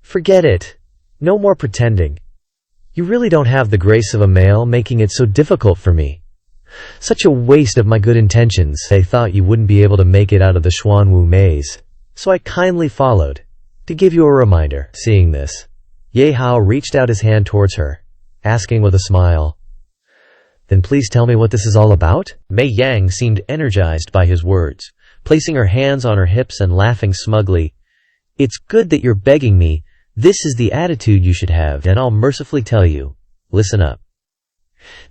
[SPEAKER 1] "Forget it. No more pretending. You really don't have the grace of a male, making it so difficult for me. Such a waste of my good intentions. They thought you wouldn't be able to make it out of the Xuanwu maze, so I kindly followed, to give you a reminder." Seeing this, Ye Hao reached out his hand towards her, asking with a smile, "Then please tell me what this is all about?" Mei Yang seemed energized by his words, placing her hands on her hips and laughing smugly. "It's good that you're begging me. This is the attitude you should have, and I'll mercifully tell you. Listen up.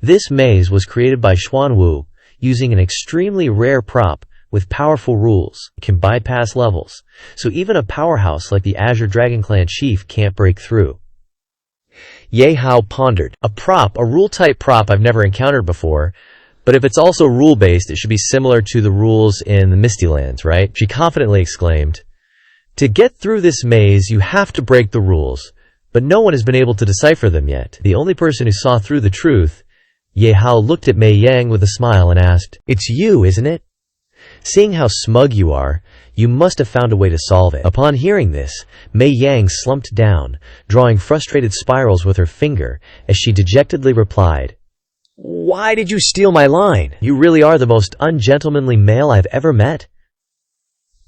[SPEAKER 1] This maze was created by Xuanwu, using an extremely rare prop with powerful rules. It can bypass levels, so even a powerhouse like the Azure Dragon Clan chief can't break through." Ye Hao pondered. A rule-type prop I've never encountered before, but if it's also rule-based, it should be similar to the rules in the Misty Lands, right? She confidently exclaimed, "To get through this maze, you have to break the rules, but no one has been able to decipher them yet. The only person who saw through the truth..." Ye Hao looked at Mei Yang with a smile and asked, "It's you, isn't it? Seeing how smug you are, you must have found a way to solve it." Upon hearing this, Mei Yang slumped down, drawing frustrated spirals with her finger, as she dejectedly replied, "Why did you steal my line? You really are the most ungentlemanly male I've ever met."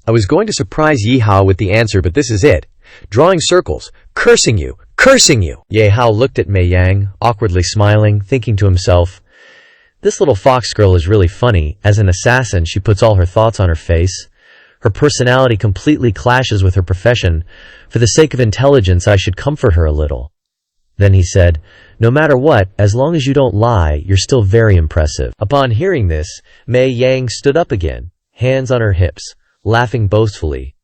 [SPEAKER 1] I was going to surprise Ye Hao with the answer, but this is it. Drawing circles, cursing you, cursing you. Ye Hao looked at Mei Yang, awkwardly smiling, thinking to himself, "This little fox girl is really funny. As an assassin, she puts all her thoughts on her face. Her personality completely clashes with her profession. For the sake of intelligence, I should comfort her a little." Then he said, "No matter what, as long as you don't lie, you're still very impressive." Upon hearing this, Mei Yang stood up again, hands on her hips, laughing boastfully.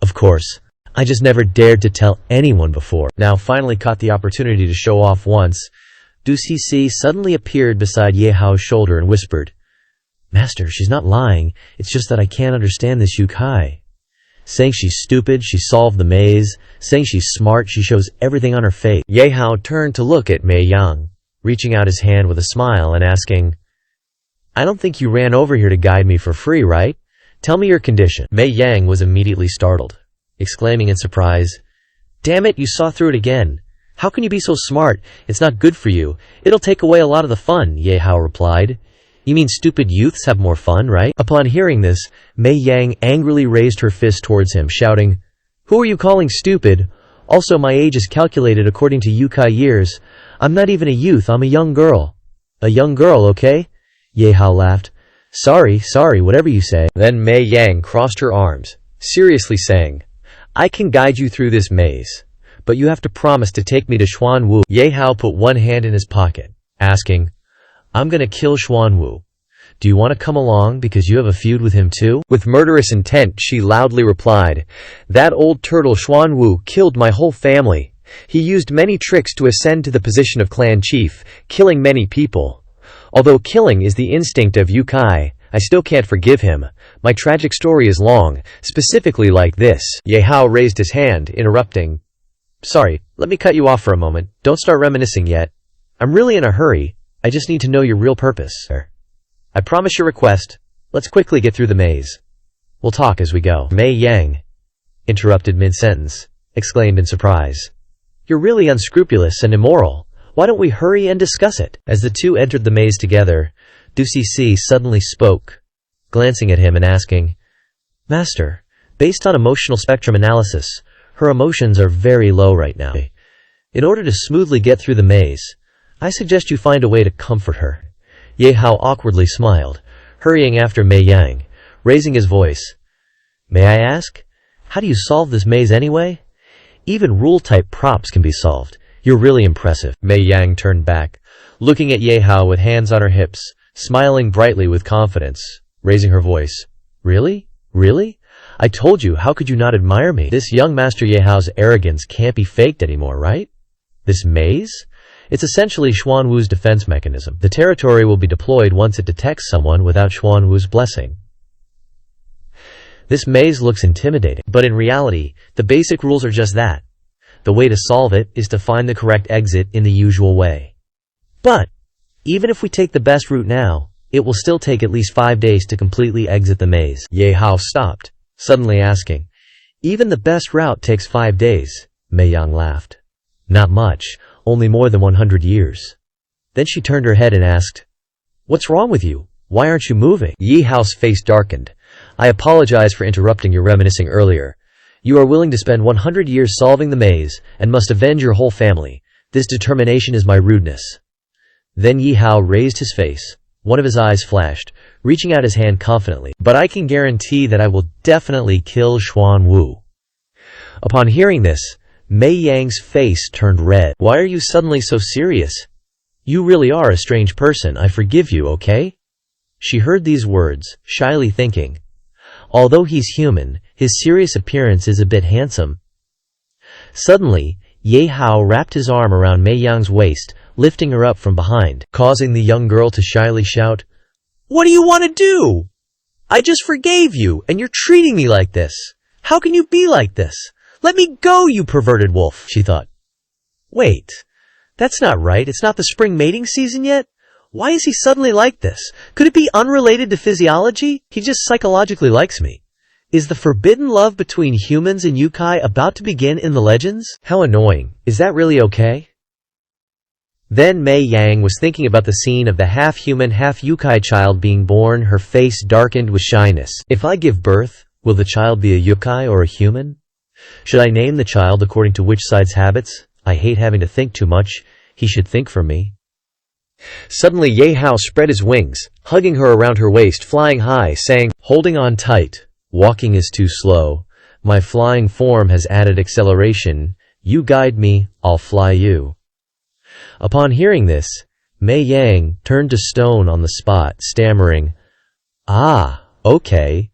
[SPEAKER 1] "Of course, I just never dared to tell anyone before. Now finally caught the opportunity to show off once." Du Cixi suddenly appeared beside Ye Hao's shoulder and whispered, "Master, she's not lying. It's just that I can't understand this Yukai. Saying she's stupid, she solved the maze. Saying she's smart, she shows everything on her face." Ye Hao turned to look at Mei Yang, reaching out his hand with a smile and asking, "I don't think you ran over here to guide me for free, right? Tell me your condition." Mei Yang was immediately startled, exclaiming in surprise, "Damn it, you saw through it again. How can you be so smart? It's not good for you. It'll take away a lot of the fun," Ye Hao replied. "You mean stupid youths have more fun, right?" Upon hearing this, Mei Yang angrily raised her fist towards him, shouting, "Who are you calling stupid? Also, my age is calculated according to Yukai years. I'm not even a youth, I'm a young girl." "A young girl, okay?" Ye Hao laughed. Sorry, whatever you say." Then Mei Yang crossed her arms, seriously saying, "I can guide you through this maze, but you have to promise to take me to Xuanwu." Ye Hao put one hand in his pocket, asking, "I'm gonna kill Xuanwu. Do you want to come along because you have a feud with him too?" With murderous intent, she loudly replied, "That old turtle Xuanwu killed my whole family. He used many tricks to ascend to the position of clan chief, killing many people. Although killing is the instinct of yokai, I still can't forgive him. My tragic story is long, specifically like this." Ye Hao raised his hand, interrupting, "Sorry, let me cut you off for a moment. Don't start reminiscing yet. I'm really in a hurry. I just need to know your real purpose. I promise your request. Let's quickly get through the maze. We'll talk as we go." Mei Yang interrupted mid-sentence, exclaimed in surprise, "You're really unscrupulous and immoral. Why don't we hurry and discuss it?" As the two entered the maze together, Du Cixi suddenly spoke, glancing at him and asking, "Master, based on emotional spectrum analysis, her emotions are very low right now. In order to smoothly get through the maze, I suggest you find a way to comfort her." Ye Hao awkwardly smiled, hurrying after Mei Yang, raising his voice. "May I ask, how do you solve this maze anyway? Even rule-type props can be solved. You're really impressive." Mei Yang turned back, looking at Ye Hao with hands on her hips, smiling brightly with confidence, raising her voice. "Really? Really? I told you, how could you not admire me? This young Master Ye Hao's arrogance can't be faked anymore, right? This maze? It's essentially Xuanwu's defense mechanism. The territory will be deployed once it detects someone without Xuanwu's blessing. This maze looks intimidating, but in reality, the basic rules are just that. The way to solve it is to find the correct exit in the usual way. But, even if we take the best route now, it will still take at least 5 days to completely exit the maze." Ye Hao stopped, suddenly asking, "Even the best route takes 5 days?" Mei Yang laughed. "Not much, only more than 100 years. Then she turned her head and asked, "What's wrong with you? Why aren't you moving?" Ye Hao's face darkened. "I apologize for interrupting your reminiscing earlier. You are willing to spend 100 years solving the maze and must avenge your whole family. This determination is my rudeness." Then Ye Hao raised his face. One of his eyes flashed, reaching out his hand confidently. "But I can guarantee that I will definitely kill Xuanwu." Upon hearing this, Mei Yang's face turned red. "Why are you suddenly so serious? You really are a strange person. I forgive you, okay?" She heard these words, shyly thinking, although he's human, his serious appearance is a bit handsome. Suddenly, Ye Hao wrapped his arm around Mei Yang's waist, lifting her up from behind, causing the young girl to shyly shout, "What do you want to do? I just forgave you, and you're treating me like this. How can you be like this? Let me go, you perverted wolf," she thought. "Wait, that's not right. It's not the spring mating season yet. Why is he suddenly like this? Could it be unrelated to physiology? He just psychologically likes me. Is the forbidden love between humans and yokai about to begin in the legends? How annoying. Is that really okay?" Then Mei Yang was thinking about the scene of the half-human, half-yokai child being born, her face darkened with shyness. "If I give birth, will the child be a yokai or a human? Should I name the child according to which side's habits? I hate having to think too much. He should think for me." Suddenly Ye Hao spread his wings, hugging her around her waist, flying high, saying, "Holding on tight. Walking is too slow. My flying form has added acceleration. You guide me, I'll fly you." Upon hearing this, Mei Yang turned to stone on the spot, stammering, "Ah, okay."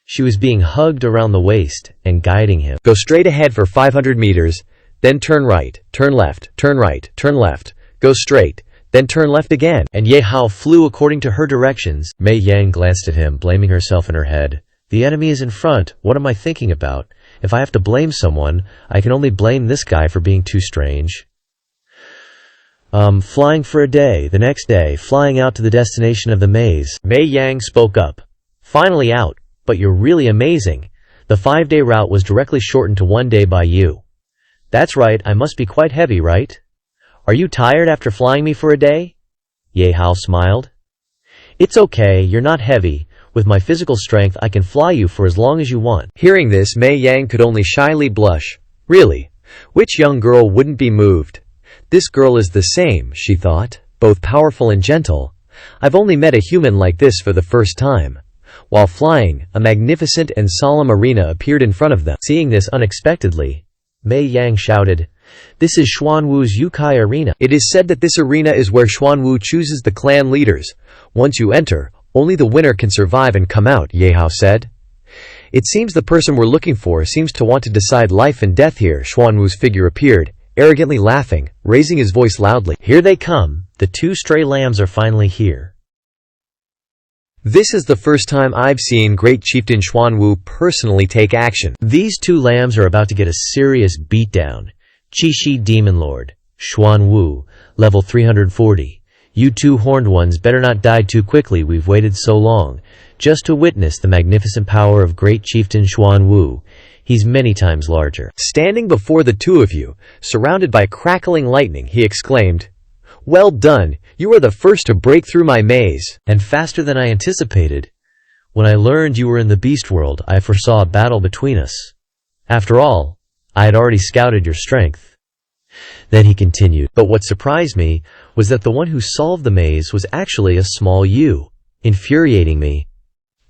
[SPEAKER 1] She was being hugged around the waist and guiding him. "Go straight ahead for 500 meters, then turn right, turn left, turn right, turn left, go straight, then turn left again." And Ye Hao flew according to her directions. Mei Yang glanced at him, blaming herself in her head. "The enemy is in front. What am I thinking about? If I have to blame someone, I can only blame this guy for being too strange." Flying for a day, the next day, flying out to the destination of the maze. Mei Yang spoke up. "Finally out, but you're really amazing. The 5-day route was directly shortened to 1 day by you." "That's right, I must be quite heavy, right? Are you tired after flying me for a day?" Ye Hao smiled. "It's okay, you're not heavy. With my physical strength, I can fly you for as long as you want." Hearing this, Mei Yang could only shyly blush. Really, which young girl wouldn't be moved? This girl is the same, she thought, both powerful and gentle. I've only met a human like this for the first time. While flying, a magnificent and solemn arena appeared in front of them. Seeing this unexpectedly, Mei Yang shouted, "This is Xuanwu's Yukai Arena. It is said that this arena is where Xuanwu chooses the clan leaders. Once you enter, only the winner can survive and come out," Ye Hao said. "It seems the person we're looking for seems to want to decide life and death here." Xuanwu's figure appeared, arrogantly laughing, raising his voice loudly. "Here they come. The two stray lambs are finally here. This is the first time I've seen Great Chieftain Xuanwu personally take action. These two lambs are about to get a serious beatdown. Qixi Demon Lord, Xuanwu, level 340. You two horned ones better not die too quickly. We've waited so long, just to witness the magnificent power of Great Chieftain Xuanwu. He's many times larger." Standing before the two of you, surrounded by crackling lightning, he exclaimed, "Well done, you are the first to break through my maze, and faster than I anticipated. When I learned you were in the beast world, I foresaw a battle between us. After all, I had already scouted your strength." Then he continued, "But what surprised me was that the one who solved the maze was actually a small you, infuriating me.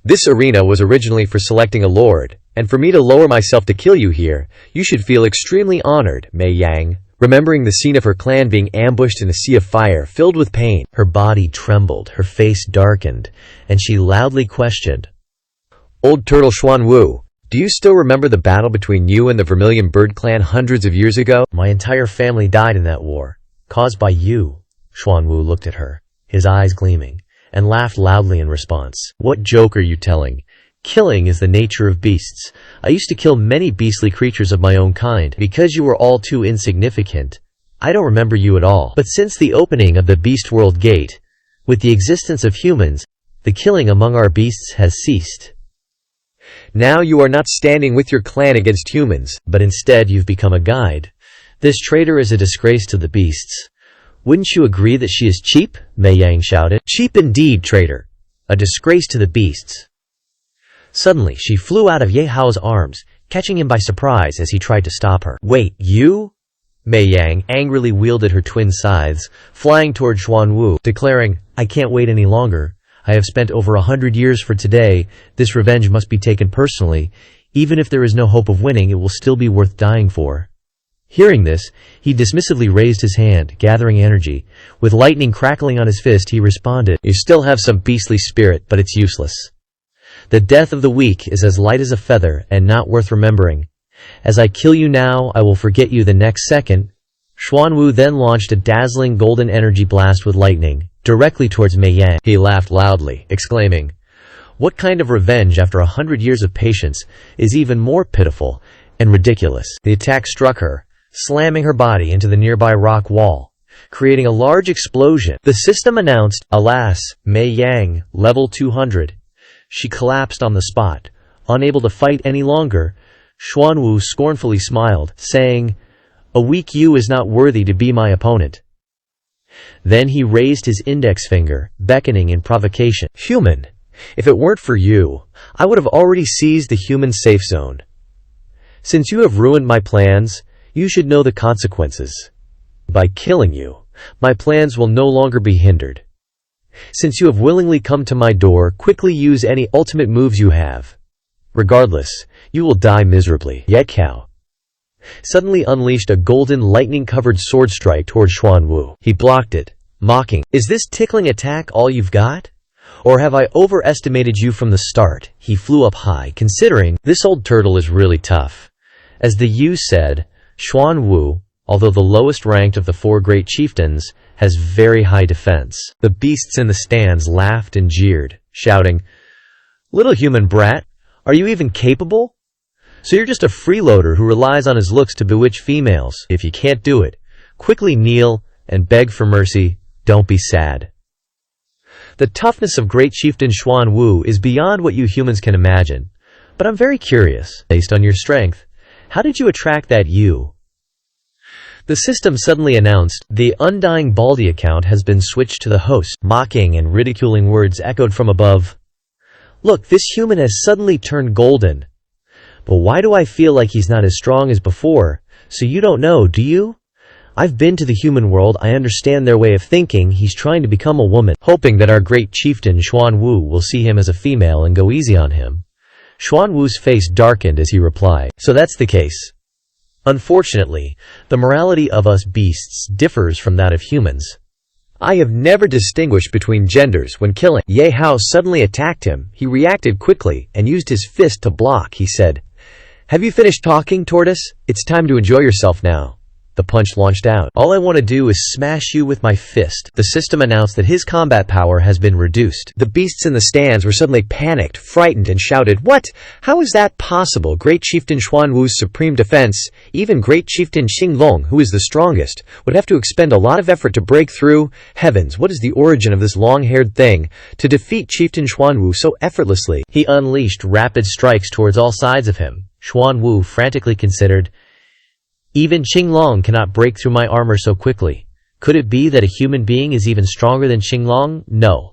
[SPEAKER 1] This arena was originally for selecting a lord, and for me to lower myself to kill you here, you should feel extremely honored." Mei Yang, remembering the scene of her clan being ambushed in a sea of fire, filled with pain. Her body trembled, her face darkened, and she loudly questioned, "Old Turtle Xuanwu, do you still remember the battle between you and the Vermilion Bird clan hundreds of years ago?" "My entire family died in that war, caused by you." Xuanwu looked at her, his eyes gleaming, and laughed loudly in response. "What joke are you telling? Killing is the nature of beasts. I used to kill many beastly creatures of my own kind. Because you were all too insignificant, I don't remember you at all. But since the opening of the Beast World Gate, with the existence of humans, the killing among our beasts has ceased. Now you are not standing with your clan against humans, but instead you've become a guide. This traitor is a disgrace to the beasts. Wouldn't you agree that she is cheap?" Mei Yang shouted. "Cheap indeed, traitor. A disgrace to the beasts." Suddenly, she flew out of Ye Hao's arms, catching him by surprise as he tried to stop her. "Wait, you?" Mei Yang angrily wielded her twin scythes, flying toward Xuanwu, declaring, "I can't wait any longer. I have spent over 100 years for today. This revenge must be taken personally. Even if there is no hope of winning, it will still be worth dying for." Hearing this, he dismissively raised his hand, gathering energy. With lightning crackling on his fist, he responded, "You still have some beastly spirit, but it's useless. The death of the weak is as light as a feather and not worth remembering. As I kill you now, I will forget you the next second." Xuanwu then launched a dazzling golden energy blast with lightning, directly towards Mei Yang. He laughed loudly, exclaiming, "What kind of revenge after 100 years of patience is even more pitiful and ridiculous?" The attack struck her, slamming her body into the nearby rock wall, creating a large explosion. The system announced, "Alas, Mei Yang, level 200. She collapsed on the spot, unable to fight any longer. Xuanwu scornfully smiled, saying, "A weak you is not worthy to be my opponent." Then he raised his index finger, beckoning in provocation. "Human, if it weren't for you, I would have already seized the human safe zone. Since you have ruined my plans, you should know the consequences. By killing you, my plans will no longer be hindered. Since you have willingly come to my door, quickly use any ultimate moves you have. Regardless, you will die miserably." Ye Hao suddenly unleashed a golden lightning-covered sword strike toward Xuanwu. He blocked it, mocking, "Is this tickling attack all you've got? Or have I overestimated you from the start?" He flew up high, considering, "This old turtle is really tough." As the Yu said, Xuanwu, although the lowest ranked of the 4 great chieftains, has very high defense. The beasts in the stands laughed and jeered, shouting, "Little human brat, are you even capable? So you're just a freeloader who relies on his looks to bewitch females. If you can't do it, quickly kneel and beg for mercy. Don't be sad." The toughness of Great Chieftain Xuanwu is beyond what you humans can imagine. But I'm very curious, based on your strength, how did you attract that Yu? The system suddenly announced, "The Undying Baldy account has been switched to the host." Mocking and ridiculing words echoed from above. "Look, this human has suddenly turned golden. But why do I feel like he's not as strong as before? So you don't know, do you? I've been to the human world, I understand their way of thinking. He's trying to become a woman, hoping that our great chieftain Xuan Wu will see him as a female and go easy on him." Xuan Wu's face darkened as he replied, "So that's the case. Unfortunately, the morality of us beasts differs from that of humans. I have never distinguished between genders when killing." Ye Hao suddenly attacked him. He reacted quickly and used his fist to block. He said, "Have you finished talking, tortoise? It's time to enjoy yourself now." The punch launched out. "All I want to do is smash you with my fist." The system announced that his combat power has been reduced. The beasts in the stands were suddenly panicked, frightened, and shouted, "What? How is that possible? Great Chieftain Xuan Wu's supreme defense, even Great Chieftain Xinglong, who is the strongest, would have to expend a lot of effort to break through. Heavens, what is the origin of this long-haired thing to defeat Chieftain Xuan Wu so effortlessly?" He unleashed rapid strikes towards all sides of him. Xuan Wu frantically considered, "Even Xinglong cannot break through my armor so quickly. Could it be that a human being is even stronger than Xinglong? No.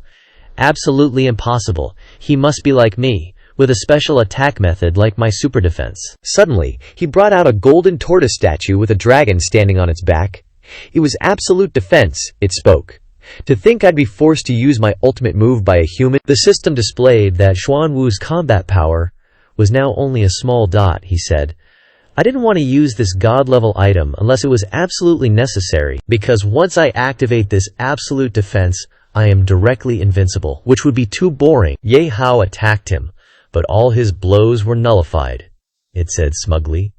[SPEAKER 1] Absolutely impossible. He must be like me, with a special attack method like my super defense." Suddenly, he brought out a golden tortoise statue with a dragon standing on its back. "It was absolute defense," it spoke. "To think I'd be forced to use my ultimate move by a human." The system displayed that Xuan Wu's combat power was now only a small dot. He said, "I didn't want to use this god-level item unless it was absolutely necessary, because once I activate this absolute defense, I am directly invincible, which would be too boring." Ye Hao attacked him, but all his blows were nullified. It said smugly,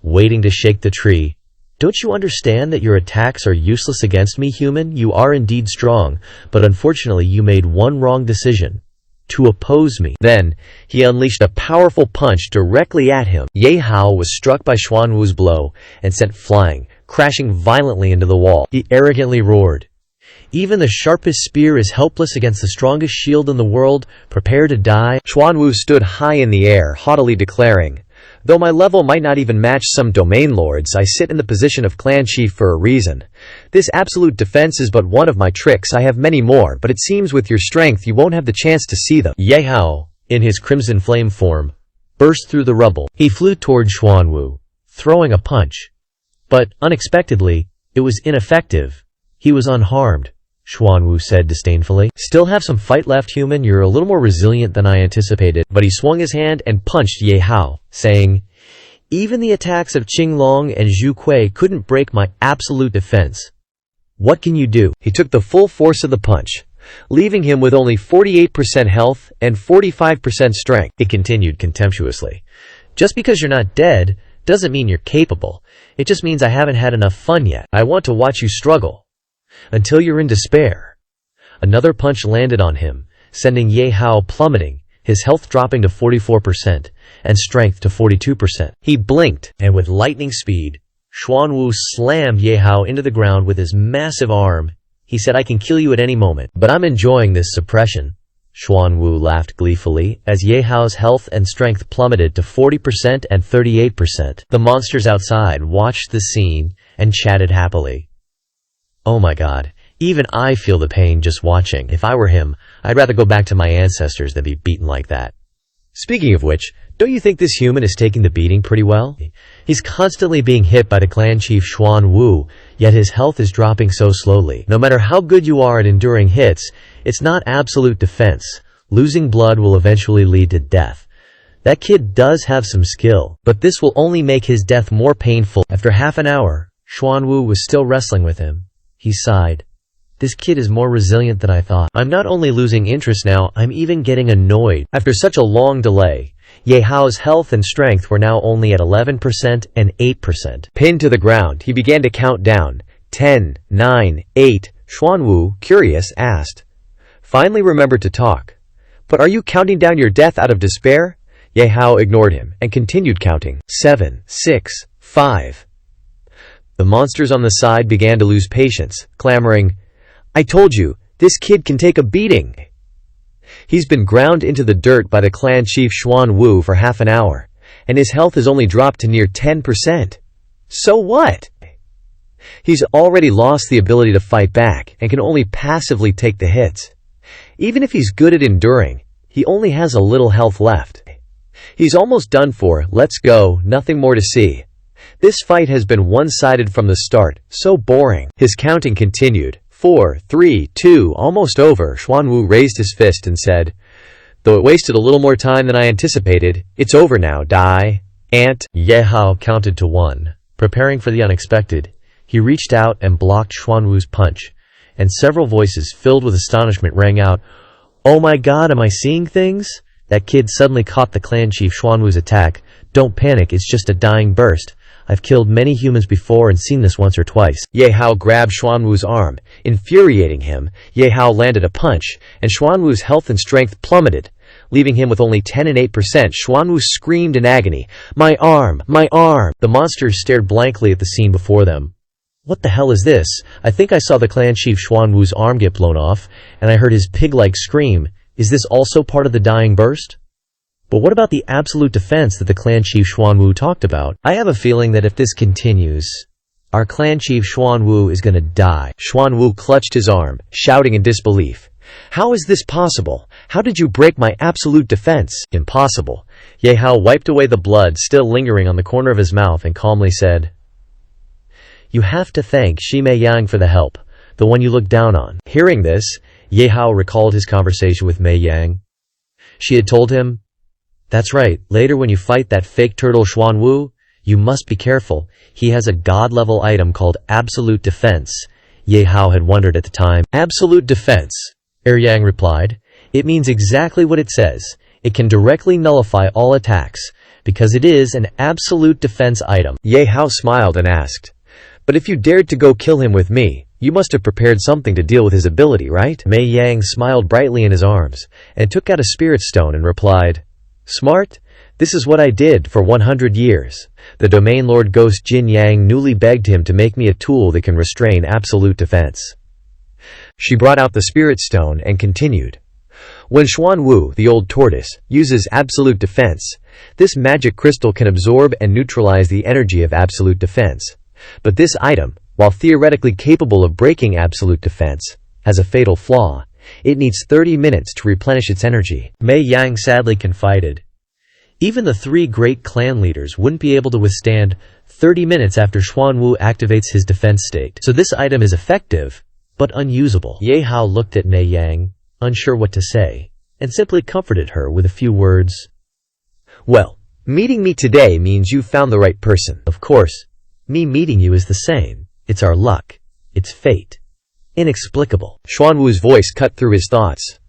[SPEAKER 1] waiting to shake the tree, "Don't you understand that your attacks are useless against me, human? You are indeed strong, but unfortunately you made one wrong decision. To oppose me." Then, he unleashed a powerful punch directly at him. Ye Hao was struck by Xuan Wu's blow and sent flying, crashing violently into the wall. He arrogantly roared, "Even the sharpest spear is helpless against the strongest shield in the world. Prepare to die." Xuan Wu stood high in the air, haughtily declaring, "Though my level might not even match some domain lords, I sit in the position of clan chief for a reason. This absolute defense is but one of my tricks. I have many more, but it seems with your strength you won't have the chance to see them." Ye Hao, in his crimson flame form, burst through the rubble. He flew toward Xuan Wu, throwing a punch. But, unexpectedly, it was ineffective. He was unharmed. Xuan Wu said disdainfully, "Still have some fight left, human? You're a little more resilient than I anticipated." But he swung his hand and punched Ye Hao, saying, "Even the attacks of Qinglong and Zhu Kui couldn't break my absolute defense. What can you do?" He took the full force of the punch, leaving him with only 48% health and 45% strength. He continued contemptuously, "Just because you're not dead doesn't mean you're capable. It just means I haven't had enough fun yet. I want to watch you struggle until you're in despair." Another punch landed on him, sending Ye Hao plummeting, his health dropping to 44% and strength to 42%. He blinked, and with lightning speed, Xuan Wu slammed Ye Hao into the ground with his massive arm. He said, "I can kill you at any moment, but I'm enjoying this suppression." Xuan Wu laughed gleefully as Ye Hao's health and strength plummeted to 40% and 38%. The monsters outside watched the scene and chatted happily. "Oh my god, even I feel the pain just watching. If I were him, I'd rather go back to my ancestors than be beaten like that." Speaking of which, don't you think this human is taking the beating pretty well? He's constantly being hit by the clan chief Xuan Wu, yet his health is dropping so slowly. No matter how good you are at enduring hits, it's not absolute defense. Losing blood will eventually lead to death. That kid does have some skill, but this will only make his death more painful. After half an hour, Xuan Wu was still wrestling with him. He sighed. "This kid is more resilient than I thought. I'm not only losing interest now, I'm even getting annoyed." After such a long delay, Ye Hao's health and strength were now only at 11% and 8%. Pinned to the ground, he began to count down. 10, 9, 8. Xuan Wu, curious, asked, "Finally remembered to talk. But are you counting down your death out of despair?" Ye Hao ignored him and continued counting. 7, 6, 5. The monsters on the side began to lose patience, clamoring, "I told you, this kid can take a beating. He's been ground into the dirt by the clan chief Xuan Wu for half an hour, and his health has only dropped to near 10%. So what? He's already lost the ability to fight back and can only passively take the hits. Even if he's good at enduring, he only has a little health left. He's almost done for. Let's go, nothing more to see." This fight has been one-sided from the start, so boring. His counting continued. 4, 3, 2, almost over. Xuanwu raised his fist and said, "Though it wasted a little more time than I anticipated, it's over now, die. Ant." Ye Hao counted to 1. Preparing for the unexpected, he reached out and blocked Xuanwu's punch, and several voices filled with astonishment rang out, "Oh my god, am I seeing things?" That kid suddenly caught the clan chief Xuanwu's attack. "Don't panic, it's just a dying burst. I've killed many humans before and seen this once or twice." Ye Hao grabbed Xuanwu's arm. Infuriating him, Ye Hao landed a punch, and Xuanwu's health and strength plummeted, leaving him with only 10 and 8%. Xuanwu screamed in agony, "My arm! My arm!" The monsters stared blankly at the scene before them. "What the hell is this? I think I saw the clan chief Xuanwu's arm get blown off, and I heard his pig-like scream. Is this also part of the dying burst? But what about the absolute defense that the clan chief Xuanwu talked about? I have a feeling that if this continues, our clan chief Xuanwu is gonna die." Xuanwu clutched his arm, shouting in disbelief. "How is this possible? How did you break my absolute defense?" "Impossible." Ye Hao wiped away the blood still lingering on the corner of his mouth and calmly said, "You have to thank Shi Mei Yang for the help, the one you looked down on." Hearing this, Ye Hao recalled his conversation with Mei Yang. She had told him, "That's right, later when you fight that fake turtle Xuanwu, you must be careful. He has a god-level item called Absolute Defense." Ye Hao had wondered at the time. "Absolute Defense," Yang replied. "It means exactly what it says. It can directly nullify all attacks, because it is an absolute defense item." Ye Hao smiled and asked, "But if you dared to go kill him with me, you must have prepared something to deal with his ability, right?" Mei Yang smiled brightly in his arms, and took out a spirit stone and replied, "Smart. This is what I did for 100 years. The domain lord ghost Jin Yang newly begged him to make me a tool that can restrain absolute defense." She brought out the spirit stone and continued, "When Xuanwu, the old tortoise, uses absolute defense, this magic crystal can absorb and neutralize the energy of absolute defense. But this item, while theoretically capable of breaking absolute defense, has a fatal flaw. It needs 30 minutes to replenish its energy." Mei Yang sadly confided, "Even the 3 great clan leaders wouldn't be able to withstand 30 minutes after Xuanwu activates his defense state. So this item is effective, but unusable." Ye Hao looked at Mei Yang, unsure what to say, and simply comforted her with a few words. "Well, meeting me today means you found the right person. Of course, me meeting you is the same. It's our luck. It's fate. Inexplicable." Xuanwu's voice cut through his thoughts.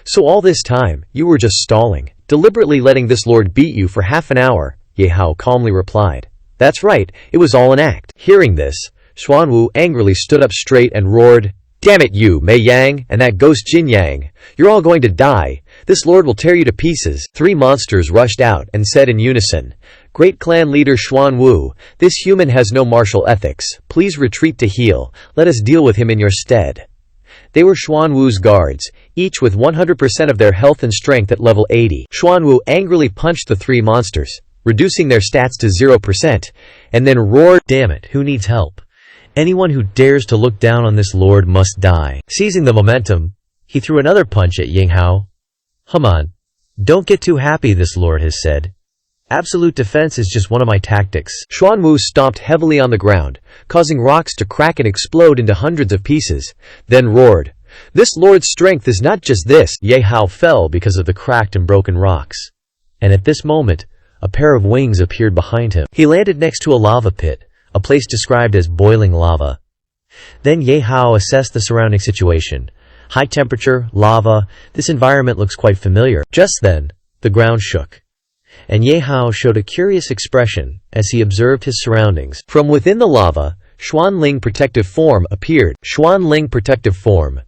[SPEAKER 1] "So all this time, you were just stalling, deliberately letting this lord beat you for half an hour?" Ye Hao calmly replied. "That's right, it was all an act." Hearing this, Xuanwu angrily stood up straight and roared, "Damn it you, Mei Yang, and that ghost Jin Yang! You're all going to die. This lord will tear you to pieces." 3 monsters rushed out and said in unison, "Great clan leader Xuanwu, this human has no martial ethics. Please retreat to heal. Let us deal with him in your stead." They were Xuanwu's guards, each with 100% of their health and strength at level 80. Xuanwu angrily punched the 3 monsters, reducing their stats to 0%, and then roared, "Damn it, who needs help? Anyone who dares to look down on this lord must die." Seizing the momentum, he threw another punch at Ye Hao. "Come on, don't get too happy, this lord has said. Absolute defense is just one of my tactics." Xuanwu stomped heavily on the ground, causing rocks to crack and explode into hundreds of pieces, then roared, "This lord's strength is not just this." Ye Hao fell because of the cracked and broken rocks. And at this moment, a pair of wings appeared behind him. He landed next to a lava pit, a place described as boiling lava. Then Ye Hao assessed the surrounding situation. High temperature, lava, this environment looks quite familiar. Just then, the ground shook, and Ye Hao showed a curious expression as he observed his surroundings. From within the lava, Xuanling Protective Form appeared. Xuanling Protective Form.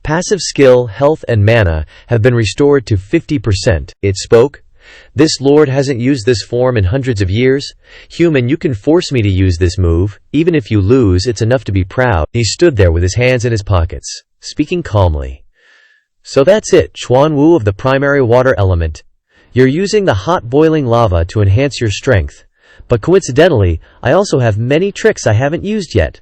[SPEAKER 1] Passive skill, health and mana have been restored to 50%. It spoke, "This lord hasn't used this form in hundreds of years. Human, you can force me to use this move. Even if you lose, it's enough to be proud." He stood there with his hands in his pockets, speaking calmly. "So that's it, Xuanwu of the primary water element. You're using the hot boiling lava to enhance your strength. But coincidentally, I also have many tricks I haven't used yet.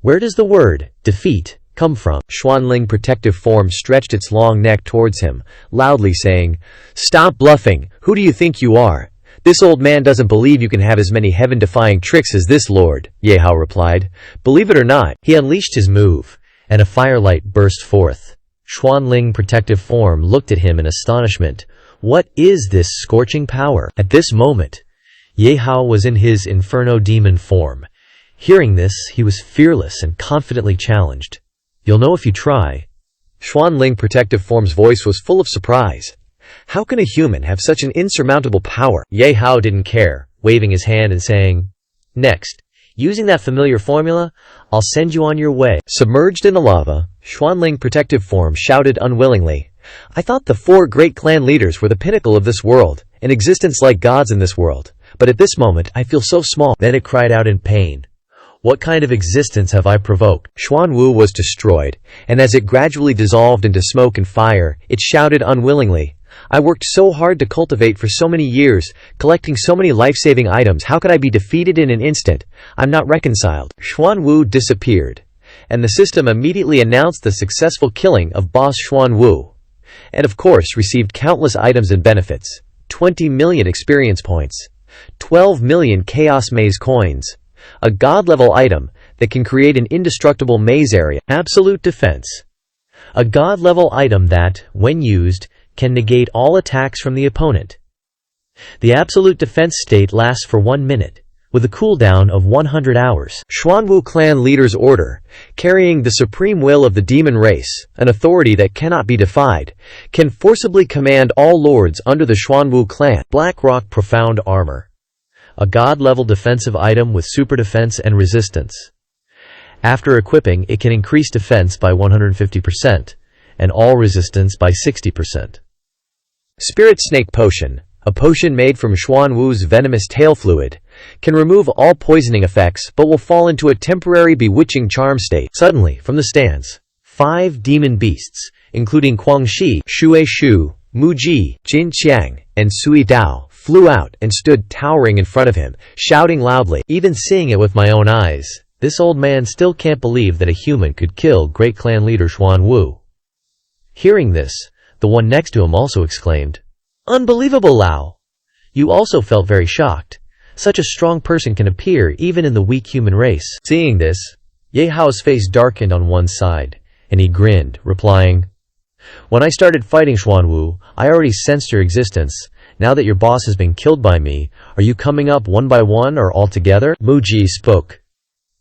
[SPEAKER 1] Where does the word defeat come from?" Xuanling Protective Form stretched its long neck towards him, loudly saying, "Stop bluffing! Who do you think you are? This old man doesn't believe you can have as many heaven-defying tricks as this lord, Ye Hao replied. Believe it or not, he unleashed his move, and a firelight burst forth. Xuanling protective form looked at him in astonishment. What is this scorching power? At this moment, Ye Hao was in his inferno demon form. Hearing this, he was fearless and confidently challenged. You'll know if you try. Xuanling protective form's voice was full of surprise. How can a human have such an insurmountable power? Ye Hao didn't care, waving his hand and saying, Next, using that familiar formula, I'll send you on your way. Submerged in the lava, Xuanling protective form shouted unwillingly, I thought the 4 great clan leaders were the pinnacle of this world, an existence like gods in this world. But at this moment, I feel so small. Then it cried out in pain. What kind of existence have I provoked? Xuanwu was destroyed, and as it gradually dissolved into smoke and fire, it shouted unwillingly, I worked so hard to cultivate for so many years, collecting so many life-saving items. How could I be defeated in an instant? I'm not reconciled. Xuanwu disappeared, and the system immediately announced the successful killing of boss Xuanwu, and of course received countless items and benefits. 20 million experience points. 12 million Chaos Maze coins. A god-level item that can create an indestructible maze area. Absolute defense. A god-level item that, when used, can negate all attacks from the opponent. The absolute defense state lasts for 1 minute, with a cooldown of 100 hours. Xuanwu clan leader's order, carrying the supreme will of the demon race, an authority that cannot be defied, can forcibly command all lords under the Xuanwu clan. Blackrock profound armor. A god-level defensive item with super defense and resistance. After equipping, it can increase defense by 150%, and all resistance by 60%. Spirit Snake Potion, a potion made from Xuanwu's venomous tail fluid, can remove all poisoning effects but will fall into a temporary bewitching charm state. Suddenly, from the stands, 5 demon beasts, including Guangxi, Xue Shu, Muji, Jin Qiang, and Sui Dao, flew out and stood towering in front of him, shouting loudly. Even seeing it with my own eyes, this old man still can't believe that a human could kill great clan leader Xuanwu. Hearing this, the one next to him also exclaimed, Unbelievable, Lao! You also felt very shocked. Such a strong person can appear even in the weak human race. Seeing this, Ye Hao's face darkened on one side, and he grinned, replying, When I started fighting Xuanwu, I already sensed your existence. Now that your boss has been killed by me, are you coming up one by one or all together? Muji spoke.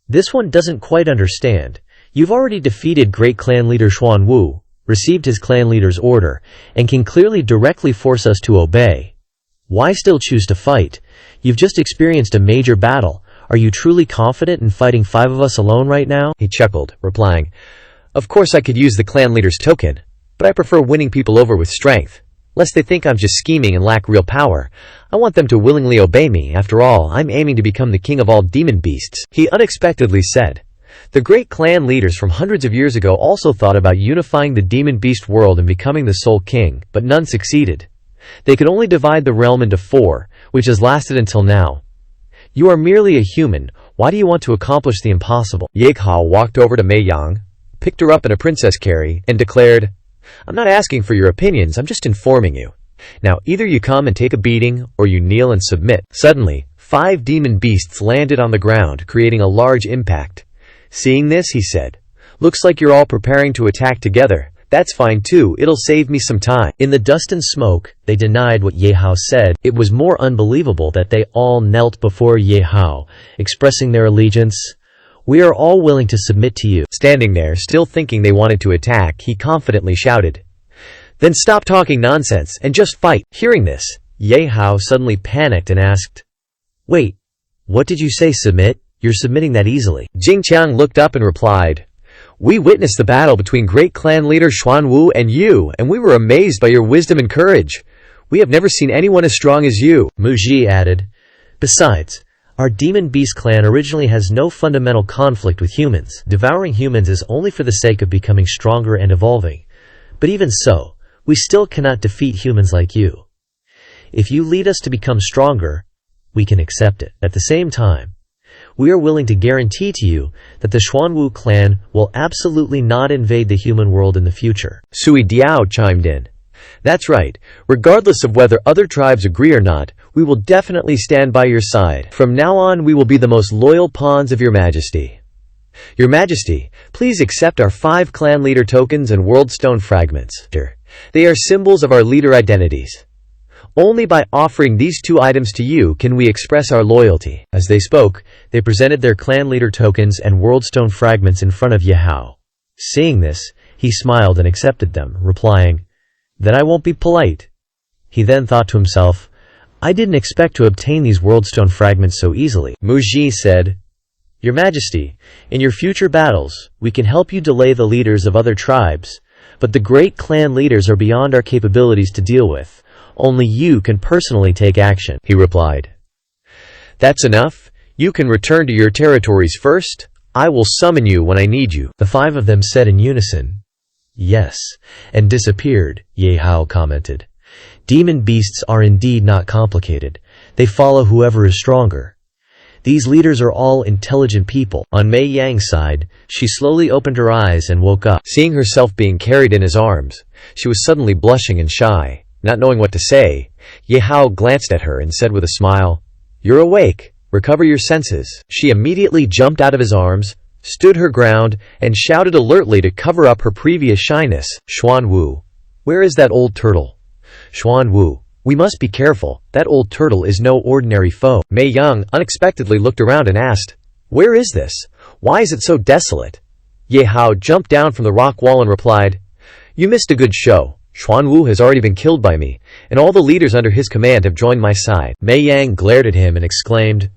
[SPEAKER 1] This one doesn't quite understand. You've already defeated great clan leader Xuanwu, received his clan leader's order, and can clearly directly force us to obey. Why still choose to fight? You've just experienced a major battle. Are you truly confident in fighting 5 of us alone right now? He chuckled, replying, Of course I could use the clan leader's token, but I prefer winning people over with strength. Lest they think I'm just scheming and lack real power. I want them to willingly obey me. After all, I'm aiming to become the king of all demon beasts. He unexpectedly said. The great clan leaders from hundreds of years ago also thought about unifying the demon beast world and becoming the sole king, but none succeeded. They could only divide the realm into 4, which has lasted until now. You are merely a human. Why do you want to accomplish the impossible? Ye Hao walked over to Mei Yang, picked her up in a princess carry, and declared, I'm not asking for your opinions, I'm just informing you. Now either you come and take a beating, or you kneel and submit. Suddenly, 5 demon beasts landed on the ground, creating a large impact. Seeing this, he said, Looks like you're all preparing to attack together. That's fine too, it'll save me some time. In the dust and smoke, they denied what Ye Hao said. It was more unbelievable that they all knelt before Ye Hao, expressing their allegiance. We are all willing to submit to you. Standing there, still thinking they wanted to attack, he confidently shouted, Then stop talking nonsense, and just fight. Hearing this, Ye Hao suddenly panicked and asked, Wait, what did you say, submit? You're submitting that easily. Jing Qiang looked up and replied, We witnessed the battle between great clan leader Xuanwu and you, and we were amazed by your wisdom and courage. We have never seen anyone as strong as you. Muji added, Besides, our demon beast clan originally has no fundamental conflict with humans. Devouring humans is only for the sake of becoming stronger and evolving. But even so, we still cannot defeat humans like you. If you lead us to become stronger, we can accept it. At the same time, we are willing to guarantee to you that the Xuanwu clan will absolutely not invade the human world in the future. Sui Diao chimed in. That's right. Regardless of whether other tribes agree or not, We will definitely stand by your side. From now on, we will be the most loyal pawns of your majesty. Your majesty, please accept our 5 clan leader tokens and world stone fragments. They are symbols of our leader identities. Only by offering these 2 items to you can we express our loyalty. As they spoke, they presented their clan leader tokens and world stone fragments in front of Ye Hao. Seeing this, he smiled and accepted them, replying, "Then I won't be polite." He then thought to himself, "I didn't expect to obtain these world stone fragments so easily." Muji said, "Your Majesty, in your future battles, we can help you delay the leaders of other tribes, but the great clan leaders are beyond our capabilities to deal with. Only you can personally take action," he replied. "That's enough. You can return to your territories first. I will summon you when I need you." The 5 of them said in unison, "Yes," and disappeared. Ye Hao commented, "Demon beasts are indeed not complicated. They follow whoever is stronger. These leaders are all intelligent people." On Mei Yang's side, she slowly opened her eyes and woke up. Seeing herself being carried in his arms, she was suddenly blushing and shy. Not knowing what to say, Ye Hao glanced at her and said with a smile, "You're awake. Recover your senses." She immediately jumped out of his arms, stood her ground, and shouted alertly to cover up her previous shyness, "Xuan Wu, where is that old turtle? Xuan Wu, we must be careful. That old turtle is no ordinary foe." Mei Yang unexpectedly looked around and asked, "Where is this? Why is it so desolate?" Ye Hao jumped down from the rock wall and replied, "You missed a good show. Xuan Wu has already been killed by me, and all the leaders under his command have joined my side." Mei Yang glared at him and exclaimed,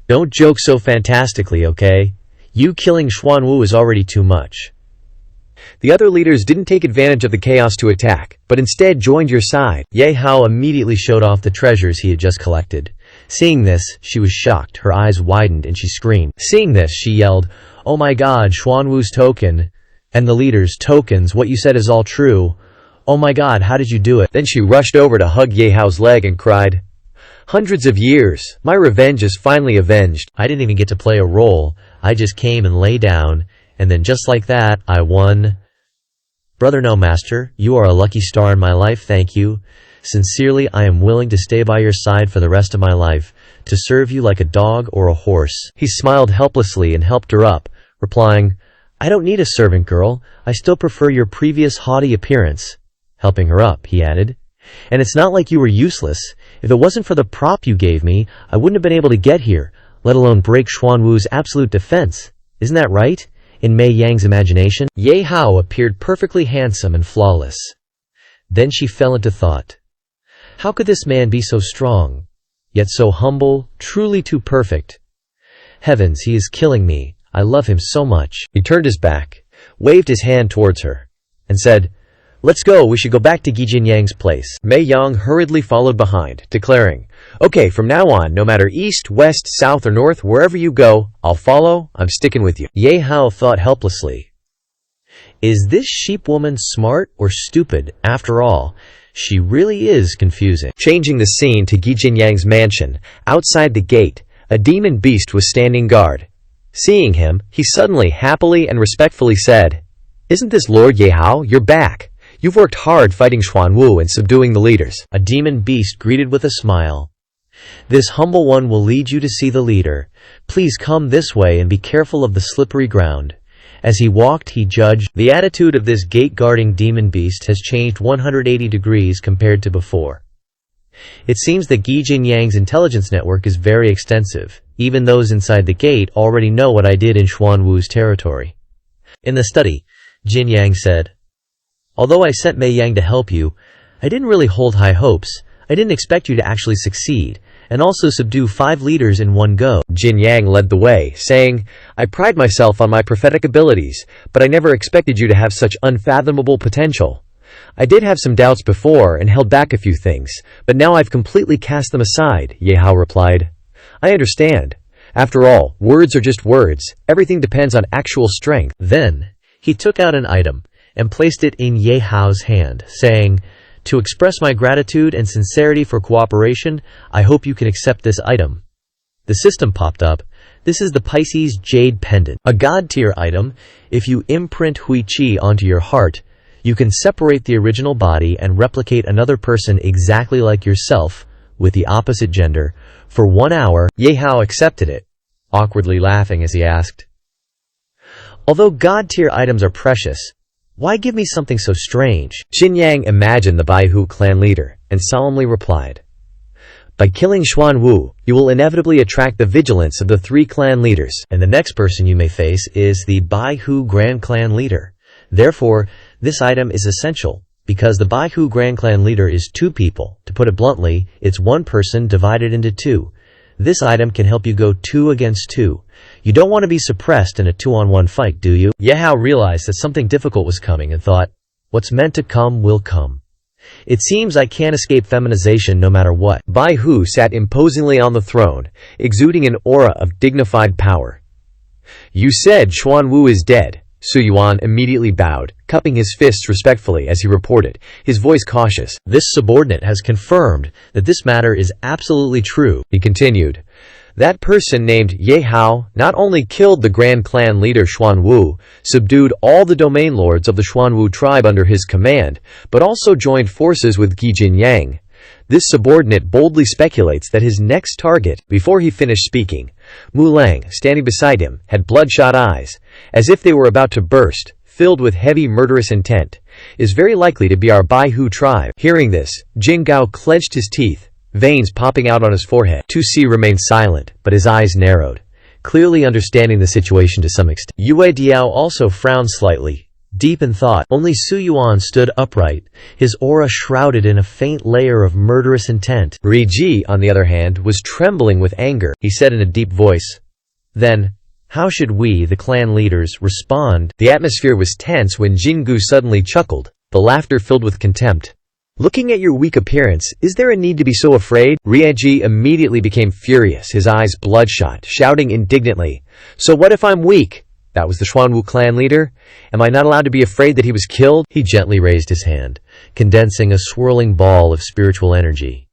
[SPEAKER 1] "Don't joke so fantastically, okay? You killing Xuan Wu is already too much." The other leaders didn't take advantage of the chaos to attack, but instead joined your side. Ye Hao immediately showed off the treasures he had just collected. Seeing this, she was shocked, her eyes widened, and she screamed. Seeing this, she yelled, "Oh my god, Xuan Wu's token! And the leaders' tokens, what you said is all true. Oh my god, how did you do it?" Then she rushed over to hug Ye Hao's leg and cried, "Hundreds of years! My revenge is finally avenged. I didn't even get to play a role. I just came and lay down, and then just like that, I won." "Brother no master, you are a lucky star in my life, thank you. Sincerely, I am willing to stay by your side for the rest of my life, to serve you like a dog or a horse." He smiled helplessly and helped her up, replying, "I don't need a servant girl. I still prefer your previous haughty appearance." Helping her up, he added, "And it's not like you were useless. If it wasn't for the prop you gave me, I wouldn't have been able to get here, let alone break Xuan Wu's absolute defense. Isn't that right?" In Mei Yang's imagination, Ye Hao appeared perfectly handsome and flawless. Then she fell into thought. How could this man be so strong, yet so humble, truly too perfect? Heavens, he is killing me. I love him so much. He turned his back, waved his hand towards her, and said, "Let's go, we should go back to Gijin Yang's place." Mei Yang hurriedly followed behind, declaring, "Okay, from now on, no matter east, west, south, or north, wherever you go, I'll follow, I'm sticking with you." Ye Hao thought helplessly, is this sheep woman smart or stupid? After all, she really is confusing. Changing the scene to Gijin Yang's mansion, outside the gate, a demon beast was standing guard. Seeing him, he suddenly happily and respectfully said, "Isn't this Lord Ye Hao? You're back. You've worked hard fighting Xuan Wu and subduing the leaders." A demon beast greeted with a smile. "This humble one will lead you to see the leader. Please come this way and be careful of the slippery ground." As he walked, he judged, the attitude of this gate-guarding demon beast has changed 180 degrees compared to before. It seems that Gijin Yang's intelligence network is very extensive. Even those inside the gate already know what I did in Xuan Wu's territory. In the study, Jin Yang said, "Although I sent Mei Yang to help you, I didn't really hold high hopes. I didn't expect you to actually succeed, and also subdue 5 leaders in one go." Jin Yang led the way, saying, "I pride myself on my prophetic abilities, but I never expected you to have such unfathomable potential. I did have some doubts before and held back a few things, but now I've completely cast them aside," Ye Hao replied. "I understand. After all, words are just words. Everything depends on actual strength." Then, he took out an item and placed it in Ye Hao's hand, saying, "To express my gratitude and sincerity for cooperation, I hope you can accept this item." The system popped up. This is the Pisces Jade Pendant, a god-tier item. If you imprint Hui Qi onto your heart, you can separate the original body and replicate another person exactly like yourself, with the opposite gender, for 1 hour. Ye Hao accepted it, awkwardly laughing as he asked, "Although god-tier items are precious, why give me something so strange?" Jin Yang imagined the Baihu clan leader and solemnly replied, "By killing Xuan Wu, you will inevitably attract the vigilance of the 3 clan leaders, and the next person you may face is the Baihu Grand Clan leader. Therefore, this item is essential, because the Baihu Grand Clan leader is 2 people. To put it bluntly, it's 1 person divided into 2. This item can help you go 2 against 2. You don't want to be suppressed in a 2-on-1 fight, do you?" Ye Hao realized that something difficult was coming and thought, "What's meant to come will come. It seems I can't escape feminization no matter what." Bai Hu sat imposingly on the throne, exuding an aura of dignified power. "You said Xuan Wu is dead." Su Yuan immediately bowed, cupping his fists respectfully as he reported, his voice cautious. "This subordinate has confirmed that this matter is absolutely true." He continued, "That person named Ye Hao not only killed the Grand Clan leader Xuan Wu, subdued all the domain lords of the Xuan Wu tribe under his command, but also joined forces with Jin Yang. This subordinate boldly speculates that his next target." Before he finished speaking, Mu Lang, standing beside him, had bloodshot eyes, as if they were about to burst, filled with heavy murderous intent, "is very likely to be our Baihu tribe." Hearing this, Jin Gao clenched his teeth, veins popping out on his forehead. Tu Si remained silent, but his eyes narrowed, clearly understanding the situation to some extent. Yue Diao also frowned slightly, deep in thought. Only Su Yuan stood upright, his aura shrouded in a faint layer of murderous intent. Ri Ji, on the other hand, was trembling with anger. He said in a deep voice, "Then, how should we, the clan leaders, respond?" The atmosphere was tense when Jingu suddenly chuckled, the laughter filled with contempt. "Looking at your weak appearance, is there a need to be so afraid?" Rieji immediately became furious, his eyes bloodshot, shouting indignantly, "So what if I'm weak? That was the Xuanwu clan leader? Am I not allowed to be afraid that he was killed?" He gently raised his hand, condensing a swirling ball of spiritual energy.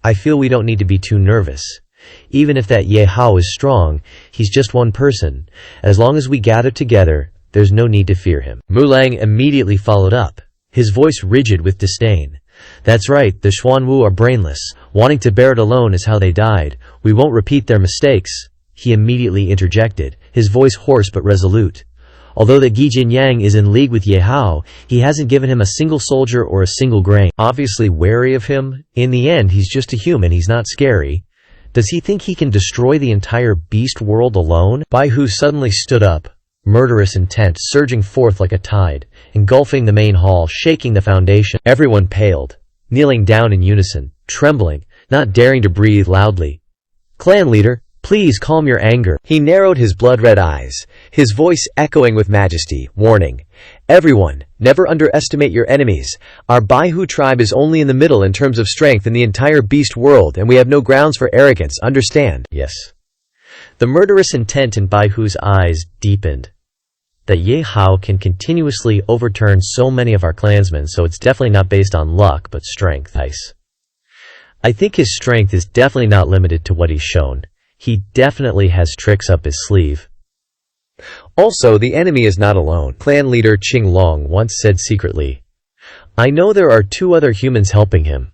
[SPEAKER 1] "I feel we don't need to be too nervous. Even if that Ye Hao is strong, he's just 1 person. As long as we gather together, there's no need to fear him." Mu Lang immediately followed up, his voice rigid with disdain. "That's right, the Xuanwu are brainless. Wanting to bear it alone is how they died. We won't repeat their mistakes." He immediately interjected, his voice hoarse but resolute. "Although the Jin Yang is in league with Ye Hao, he hasn't given him a single soldier or a single grain. Obviously wary of him, in the end he's just a human, he's not scary. Does he think he can destroy the entire beast world alone?" Bai Hu suddenly stood up, murderous intent surging forth like a tide, engulfing the main hall, shaking the foundation. Everyone paled, kneeling down in unison, trembling, not daring to breathe loudly. "Clan leader, please calm your anger." He narrowed his blood-red eyes, his voice echoing with majesty, warning, "Everyone, never underestimate your enemies. Our Baihu tribe is only in the middle in terms of strength in the entire beast world, and we have no grounds for arrogance, understand?" Yes. The murderous intent in Baihu's eyes deepened. That Ye Hao can continuously overturn so many of our clansmen, so it's definitely not based on luck, but strength. I think his strength is definitely not limited to what he's shown. He definitely has tricks up his sleeve. Also, the enemy is not alone. Clan leader Qing Long once said secretly, "I know there are 2 other humans helping him.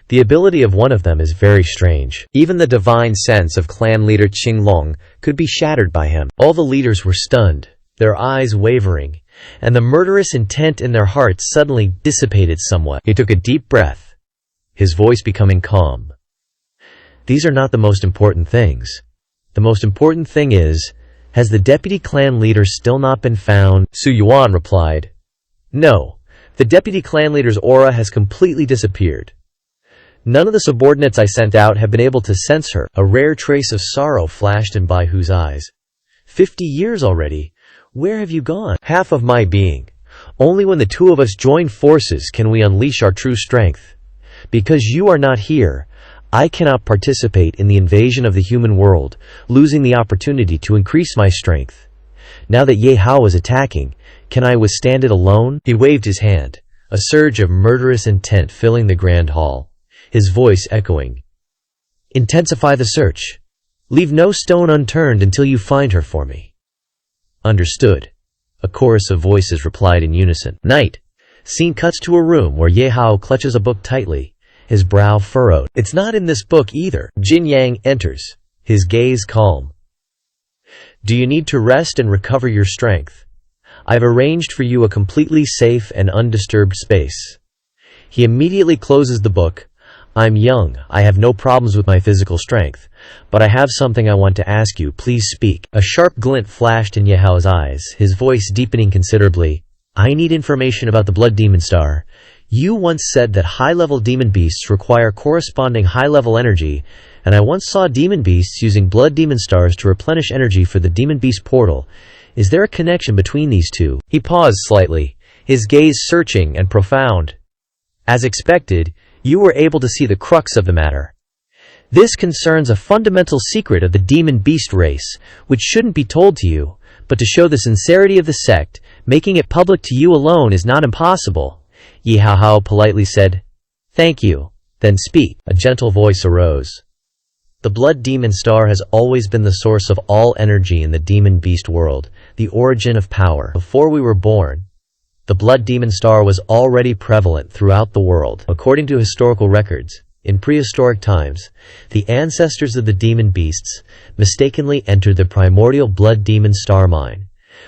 [SPEAKER 1] The ability of one of them is very strange." Even the divine sense of clan leader Qing Long could be shattered by him. All the leaders were stunned, their eyes wavering, and the murderous intent in their hearts suddenly dissipated somewhat. He took a deep breath, his voice becoming calm. "These are not the most important things. The most important thing is, has the deputy clan leader still not been found?" Su Yuan replied, "No, the deputy clan leader's aura has completely disappeared. None of the subordinates I sent out have been able to sense her." A rare trace of sorrow flashed in Bai Hu's eyes. 50 years already. Where have you gone?" "Half of my being. Only when the 2 of us join forces can we unleash our true strength. Because you are not here, I cannot participate in the invasion of the human world, losing the opportunity to increase my strength. Now that Ye Hao is attacking, can I withstand it alone?" He waved his hand, a surge of murderous intent filling the grand hall, his voice echoing, "Intensify the search. Leave no stone unturned until you find her for me." "Understood," a chorus of voices replied in unison. Night. Scene cuts to a room where Ye Hao clutches a book tightly, his brow furrowed. "It's not in this book either." Jin Yang enters, his gaze calm. "Do you need to rest and recover your strength? I've arranged for you a completely safe and undisturbed space." He immediately closes the book. "I'm young, I have no problems with my physical strength, but I have something I want to ask you, please speak." A sharp glint flashed in Ye Hao's eyes, his voice deepening considerably. "I need information about the Blood Demon Star. You once said that high-level demon beasts require corresponding high-level energy, and I once saw demon beasts using Blood Demon Stars to replenish energy for the Demon Beast portal. Is there a connection between these two?" He paused slightly, his gaze searching and profound. "As expected, you were able to see the crux of the matter. This concerns a fundamental secret of the demon beast race, which shouldn't be told to you, but to show the sincerity of the sect, making it public to you alone is not impossible." Ye Hao politely said, "Thank you, then speak." A gentle voice arose. "The Blood Demon Star has always been the source of all energy in the demon beast world, the origin of power. Before we were born, the Blood Demon Star was already prevalent throughout the world. According to historical records, in prehistoric times, the ancestors of the demon beasts mistakenly entered the primordial Blood Demon Star mine,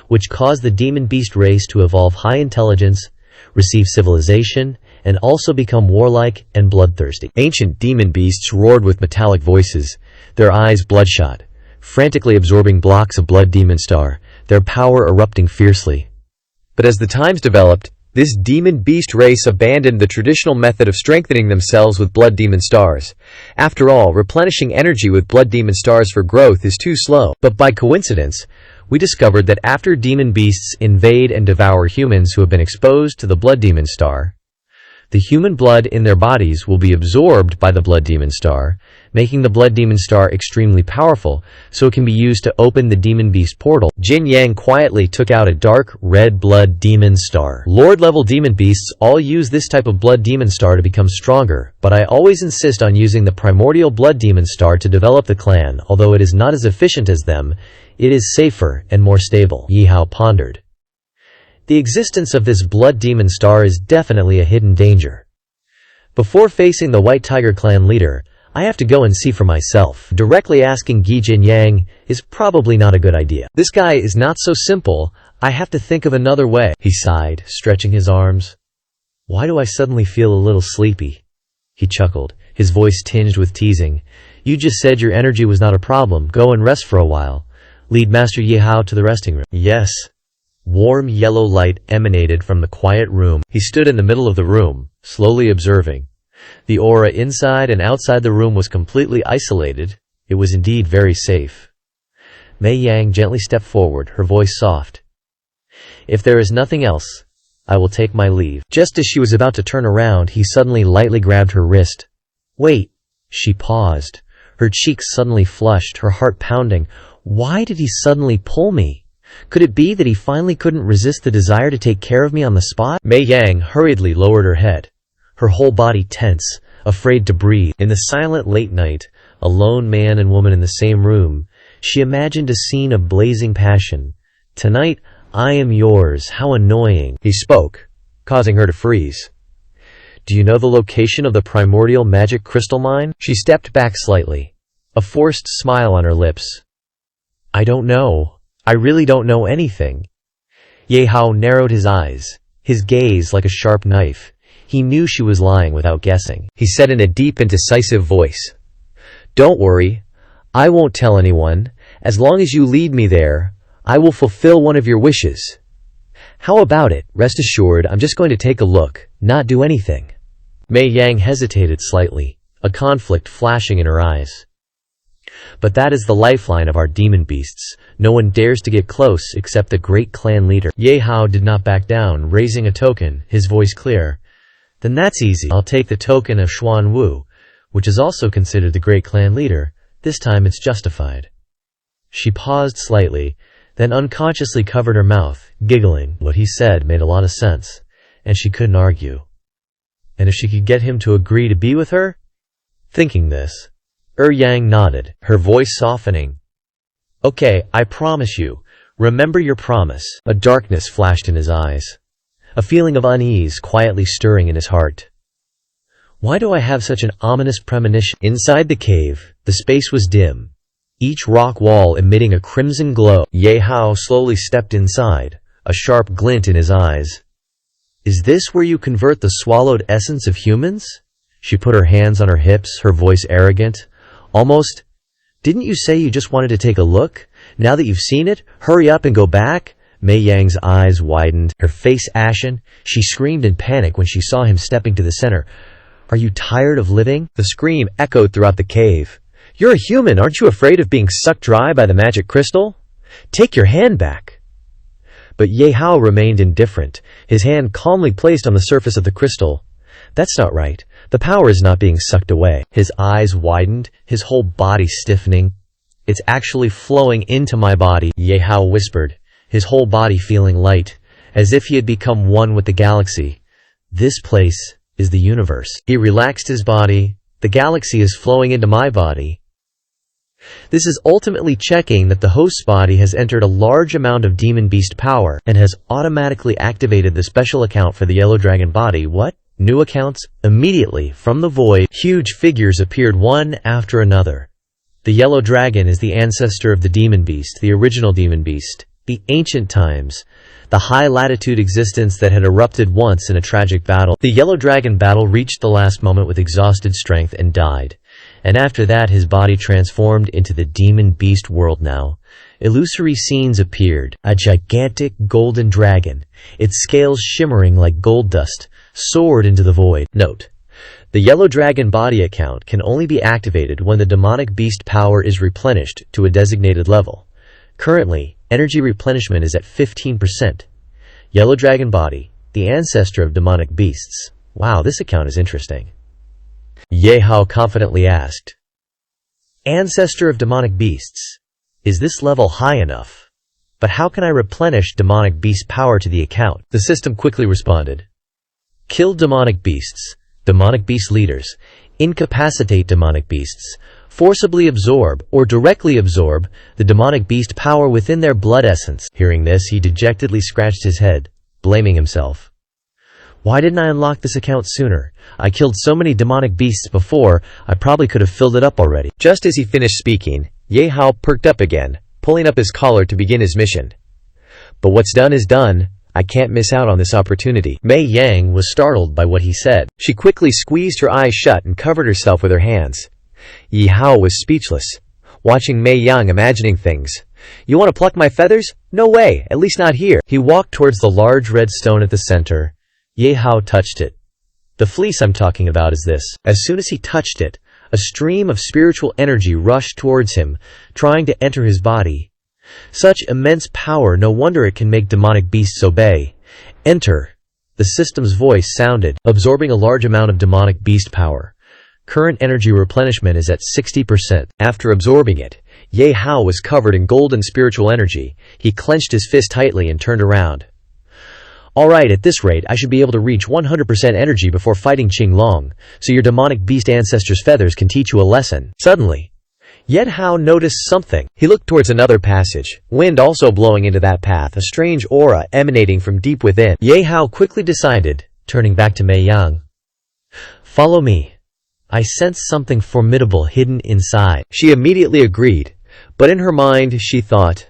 [SPEAKER 1] which caused the demon beast race to evolve high intelligence, receive civilization, and also become warlike and bloodthirsty." Ancient demon beasts roared with metallic voices, their eyes bloodshot, frantically absorbing blocks of Blood Demon Star, their power erupting fiercely. But as the times developed, this demon beast race abandoned the traditional method of strengthening themselves with Blood Demon Stars. After all, replenishing energy with Blood Demon Stars for growth is too slow. But by coincidence, we discovered that after demon beasts invade and devour humans who have been exposed to the Blood Demon Star, the human blood in their bodies will be absorbed by the Blood Demon Star, making the Blood Demon Star extremely powerful, so it can be used to open the Demon Beast portal. Jin Yang quietly took out a dark red Blood Demon Star. "Lord-level demon beasts all use this type of Blood Demon Star to become stronger, but I always insist on using the primordial Blood Demon Star to develop the clan. Although it is not as efficient as them, it is safer and more stable." Ye Hao pondered. The existence of this Blood Demon Star is definitely a hidden danger. Before facing the White Tiger clan leader, I have to go and see for myself. Directly asking Jin Yang is probably not a good idea. "This guy is not so simple, I have to think of another way." He sighed, stretching his arms. "Why do I suddenly feel a little sleepy?" He chuckled, his voice tinged with teasing. "You just said your energy was not a problem. Go and rest for a while. Lead Master Ye Hao to the resting room." "Yes." Warm yellow light emanated from the quiet room. He stood in the middle of the room, slowly observing. The aura inside and outside the room was completely isolated. It was indeed very safe. Mei Yang gently stepped forward, her voice soft. "If there is nothing else, I will take my leave." Just as she was about to turn around, he suddenly lightly grabbed her wrist. "Wait." She paused, her cheeks suddenly flushed, her heart pounding. Why did he suddenly pull me? Could it be that he finally couldn't resist the desire to take care of me on the spot? Mei Yang hurriedly lowered her head, her whole body tense, afraid to breathe. In the silent late night, a lone man and woman in the same room, she imagined a scene of blazing passion. "Tonight, I am yours, how annoying," he spoke, causing her to freeze. "Do you know the location of the primordial magic crystal mine?" She stepped back slightly, a forced smile on her lips. "I don't know. I really don't know anything." Ye Hao narrowed his eyes, his gaze like a sharp knife. He knew she was lying without guessing. He said in a deep and decisive voice, "Don't worry, I won't tell anyone. As long as you lead me there, I will fulfill one of your wishes. How about it? Rest assured, I'm just going to take a look, not do anything." Mei Yang hesitated slightly, a conflict flashing in her eyes. "But that is the lifeline of our demon beasts. No one dares to get close except the great clan leader." Ye Hao did not back down, raising a token, his voice clear. "Then that's easy. I'll take the token of Xuan Wu, which is also considered the great clan leader. This time it's justified." She paused slightly, then unconsciously covered her mouth, giggling. What he said made a lot of sense, and she couldn't argue. And if she could get him to agree to be with her? Thinking this, Yang nodded, her voice softening. "Okay, I promise you. Remember your promise." A darkness flashed in his eyes, a feeling of unease quietly stirring in his heart. Why do I have such an ominous premonition? Inside the cave, the space was dim, each rock wall emitting a crimson glow. Ye Hao slowly stepped inside, a sharp glint in his eyes. Is this where you convert the swallowed essence of humans? She put her hands on her hips, her voice arrogant. Almost, didn't you say you just wanted to take a look? Now that you've seen it, hurry up and go back? Mei Yang's eyes widened, her face ashen. She screamed in panic when she saw him stepping to the center. Are you tired of living? The scream echoed throughout the cave. You're a human, aren't you afraid of being sucked dry by the magic crystal? Take your hand back. But Ye Hao remained indifferent, his hand calmly placed on the surface of the crystal. That's not right. The power is not being sucked away. His eyes widened, his whole body stiffening. It's actually flowing into my body, Ye Hao whispered, his whole body feeling light, as if he had become one with the galaxy. This place is the universe. He relaxed his body. The galaxy is flowing into my body. This is ultimately checking that the host's body has entered a large amount of demon beast power and has automatically activated the special account for the yellow dragon body. What? New accounts? Immediately, from the void, huge figures appeared one after another. The yellow dragon is the ancestor of the demon beast, the original demon beast, the ancient times, the high-latitude existence that had erupted once in a tragic battle. The yellow dragon battle reached the last moment with exhausted strength and died. And after that his body transformed into the demon beast world. Now, illusory scenes appeared. A gigantic golden dragon, its scales shimmering like gold dust, soared into the void. Note: the yellow dragon body account can only be activated when the demonic beast power is replenished to a designated level. Currently, energy replenishment is at 15%. Yellow dragon body, the ancestor of demonic beasts. Wow, this account is interesting. Ye Hao confidently asked, Ancestor of demonic beasts. Is this level high enough? But how can I replenish demonic beast power to the account? The system quickly responded. Kill demonic beasts, demonic beast leaders, incapacitate demonic beasts, forcibly absorb or directly absorb the demonic beast power within their blood essence. Hearing this, he dejectedly scratched his head, blaming himself. Why didn't I unlock this account sooner? I killed so many demonic beasts before, I probably could have filled it up already. Just as he finished speaking, Ye Hao perked up again, pulling up his collar to begin his mission. But what's done is done. I can't miss out on this opportunity. Mei Yang was startled by what he said. She quickly squeezed her eyes shut and covered herself with her hands. Ye Hao was speechless, watching Mei Yang imagining things. You want to pluck my feathers? No way, at least not here. He walked towards the large red stone at the center. Ye Hao touched it. The fleece I'm talking about is this. As soon as he touched it, a stream of spiritual energy rushed towards him, trying to enter his body. Such immense power, no wonder it can make demonic beasts obey. Enter. The system's voice sounded, absorbing a large amount of demonic beast power. Current energy replenishment is at 60%. After absorbing it, Ye Hao was covered in golden spiritual energy. He clenched his fist tightly and turned around. Alright, at this rate, I should be able to reach 100% energy before fighting Qinglong, so your demonic beast ancestor's feathers can teach you a lesson. Suddenly, Ye Hao noticed something. He looked towards another passage, wind also blowing into that path, a strange aura emanating from deep within. Ye Hao quickly decided, turning back to Mei Yang. Follow me. I sense something formidable hidden inside. She immediately agreed, but in her mind she thought,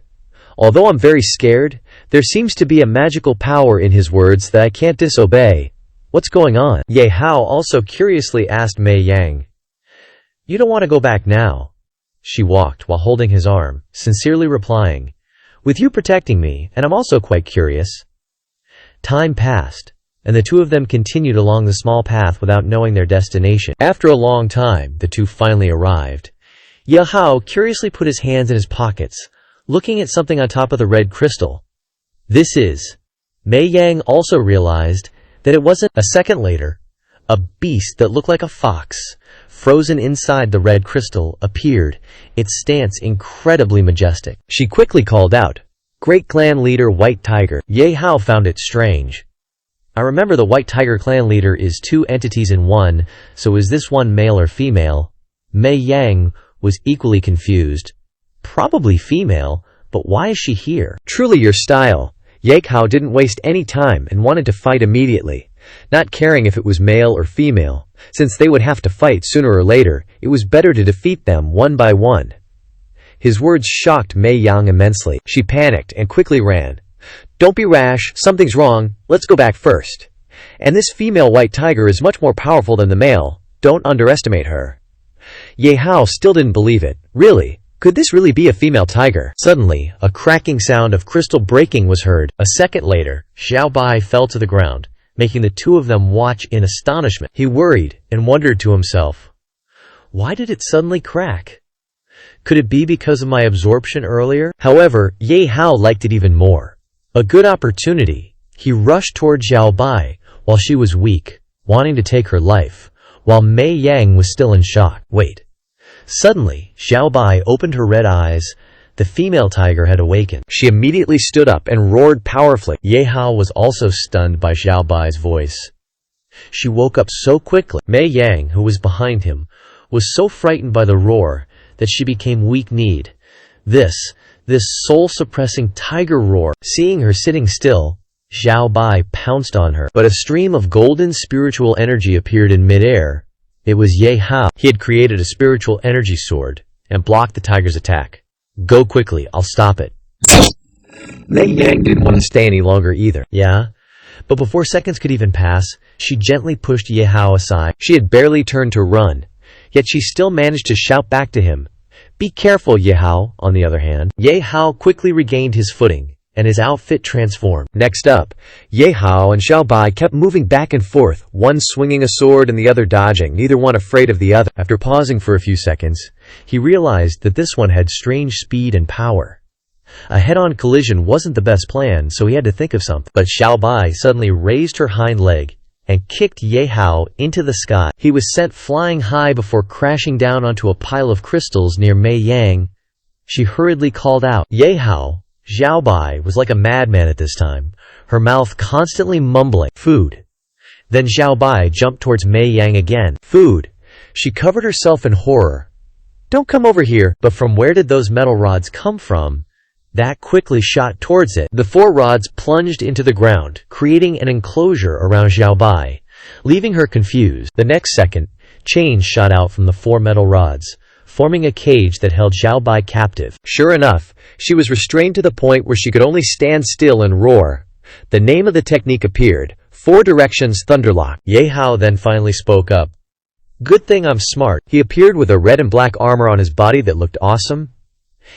[SPEAKER 1] although I'm very scared, there seems to be a magical power in his words that I can't disobey. What's going on? Ye Hao also curiously asked Mei Yang. You don't want to go back now. She walked while holding his arm, sincerely replying, with you protecting me, and I'm also quite curious. Time passed, and the two of them continued along the small path without knowing their destination. After a long time, the two finally arrived. Ye Hao curiously put his hands in his pockets, looking at something on top of the red crystal. This is. Mei Yang also realized that it wasn't. A second later, a beast that looked like a fox, frozen inside the red crystal, appeared, its stance incredibly majestic. She quickly called out, Great Clan Leader White Tiger. Ye Hao found it strange. I remember the White Tiger clan leader is two entities in one, so is this one male or female? Mei Yang was equally confused. Probably female, but why is she here? Truly your style. Ye Hao didn't waste any time and wanted to fight immediately. not caring if it was male or female. Since they would have to fight sooner or later, it was better to defeat them one by one. His words shocked Mei Yang immensely. She panicked and quickly ran. "Don't be rash, something's wrong, let's go back first. And this female white tiger is much more powerful than the male, don't underestimate her." Ye Hao still didn't believe it. Really? Could this really be a female tiger? Suddenly, a cracking sound of crystal breaking was heard. A second later, Xiao Bai fell to the ground, making the two of them watch in astonishment. He worried and wondered to himself, why did it suddenly crack? Could it be because of my absorption earlier? However, Ye Hao liked it even more. A good opportunity. He rushed toward Xiao Bai while she was weak, wanting to take her life, while Mei Yang was still in shock. Wait. Suddenly, Xiao Bai opened her red eyes. The female tiger had awakened. She immediately stood up and roared powerfully. Ye Hao was also stunned by Xiao Bai's voice. She woke up so quickly. Mei Yang, who was behind him, was so frightened by the roar that she became weak-kneed. This soul-suppressing tiger roar. Seeing her sitting still, Xiao Bai pounced on her. But a stream of golden spiritual energy appeared in midair. It was Ye Hao. He had created a spiritual energy sword and blocked the tiger's attack. "Go quickly, I'll stop it." Mei Yang didn't want to stay any longer either. Yeah? But before seconds could even pass, she gently pushed Ye Hao aside. She had barely turned to run, yet she still managed to shout back to him. "Be careful, Ye Hao." On the other hand, Ye Hao quickly regained his footing, and his outfit transformed. Next up, Ye Hao and Xiao Bai kept moving back and forth, one swinging a sword and the other dodging, neither one afraid of the other. After pausing for a few seconds, he realized that this one had strange speed and power. A head-on collision wasn't the best plan, so he had to think of something. But Xiao Bai suddenly raised her hind leg and kicked Ye Hao into the sky. He was sent flying high before crashing down onto a pile of crystals near Mei Yang. She hurriedly called out, "Ye Hao." Xiao Bai was like a madman at this time, her mouth constantly mumbling, "Food." Then Xiao Bai jumped towards Mei Yang again. "Food." She covered herself in horror. "Don't come over here." But from where did those metal rods come from? That quickly shot towards it. The 4 rods plunged into the ground, creating an enclosure around Xiao Bai, leaving her confused. The next second, chains shot out from the 4 metal rods, forming a cage that held Xiao Bai captive. Sure enough, she was restrained to the point where she could only stand still and roar. The name of the technique appeared, 4 Directions Thunderlock. Ye Hao then finally spoke up. "Good thing I'm smart." He appeared with a red and black armor on his body that looked awesome.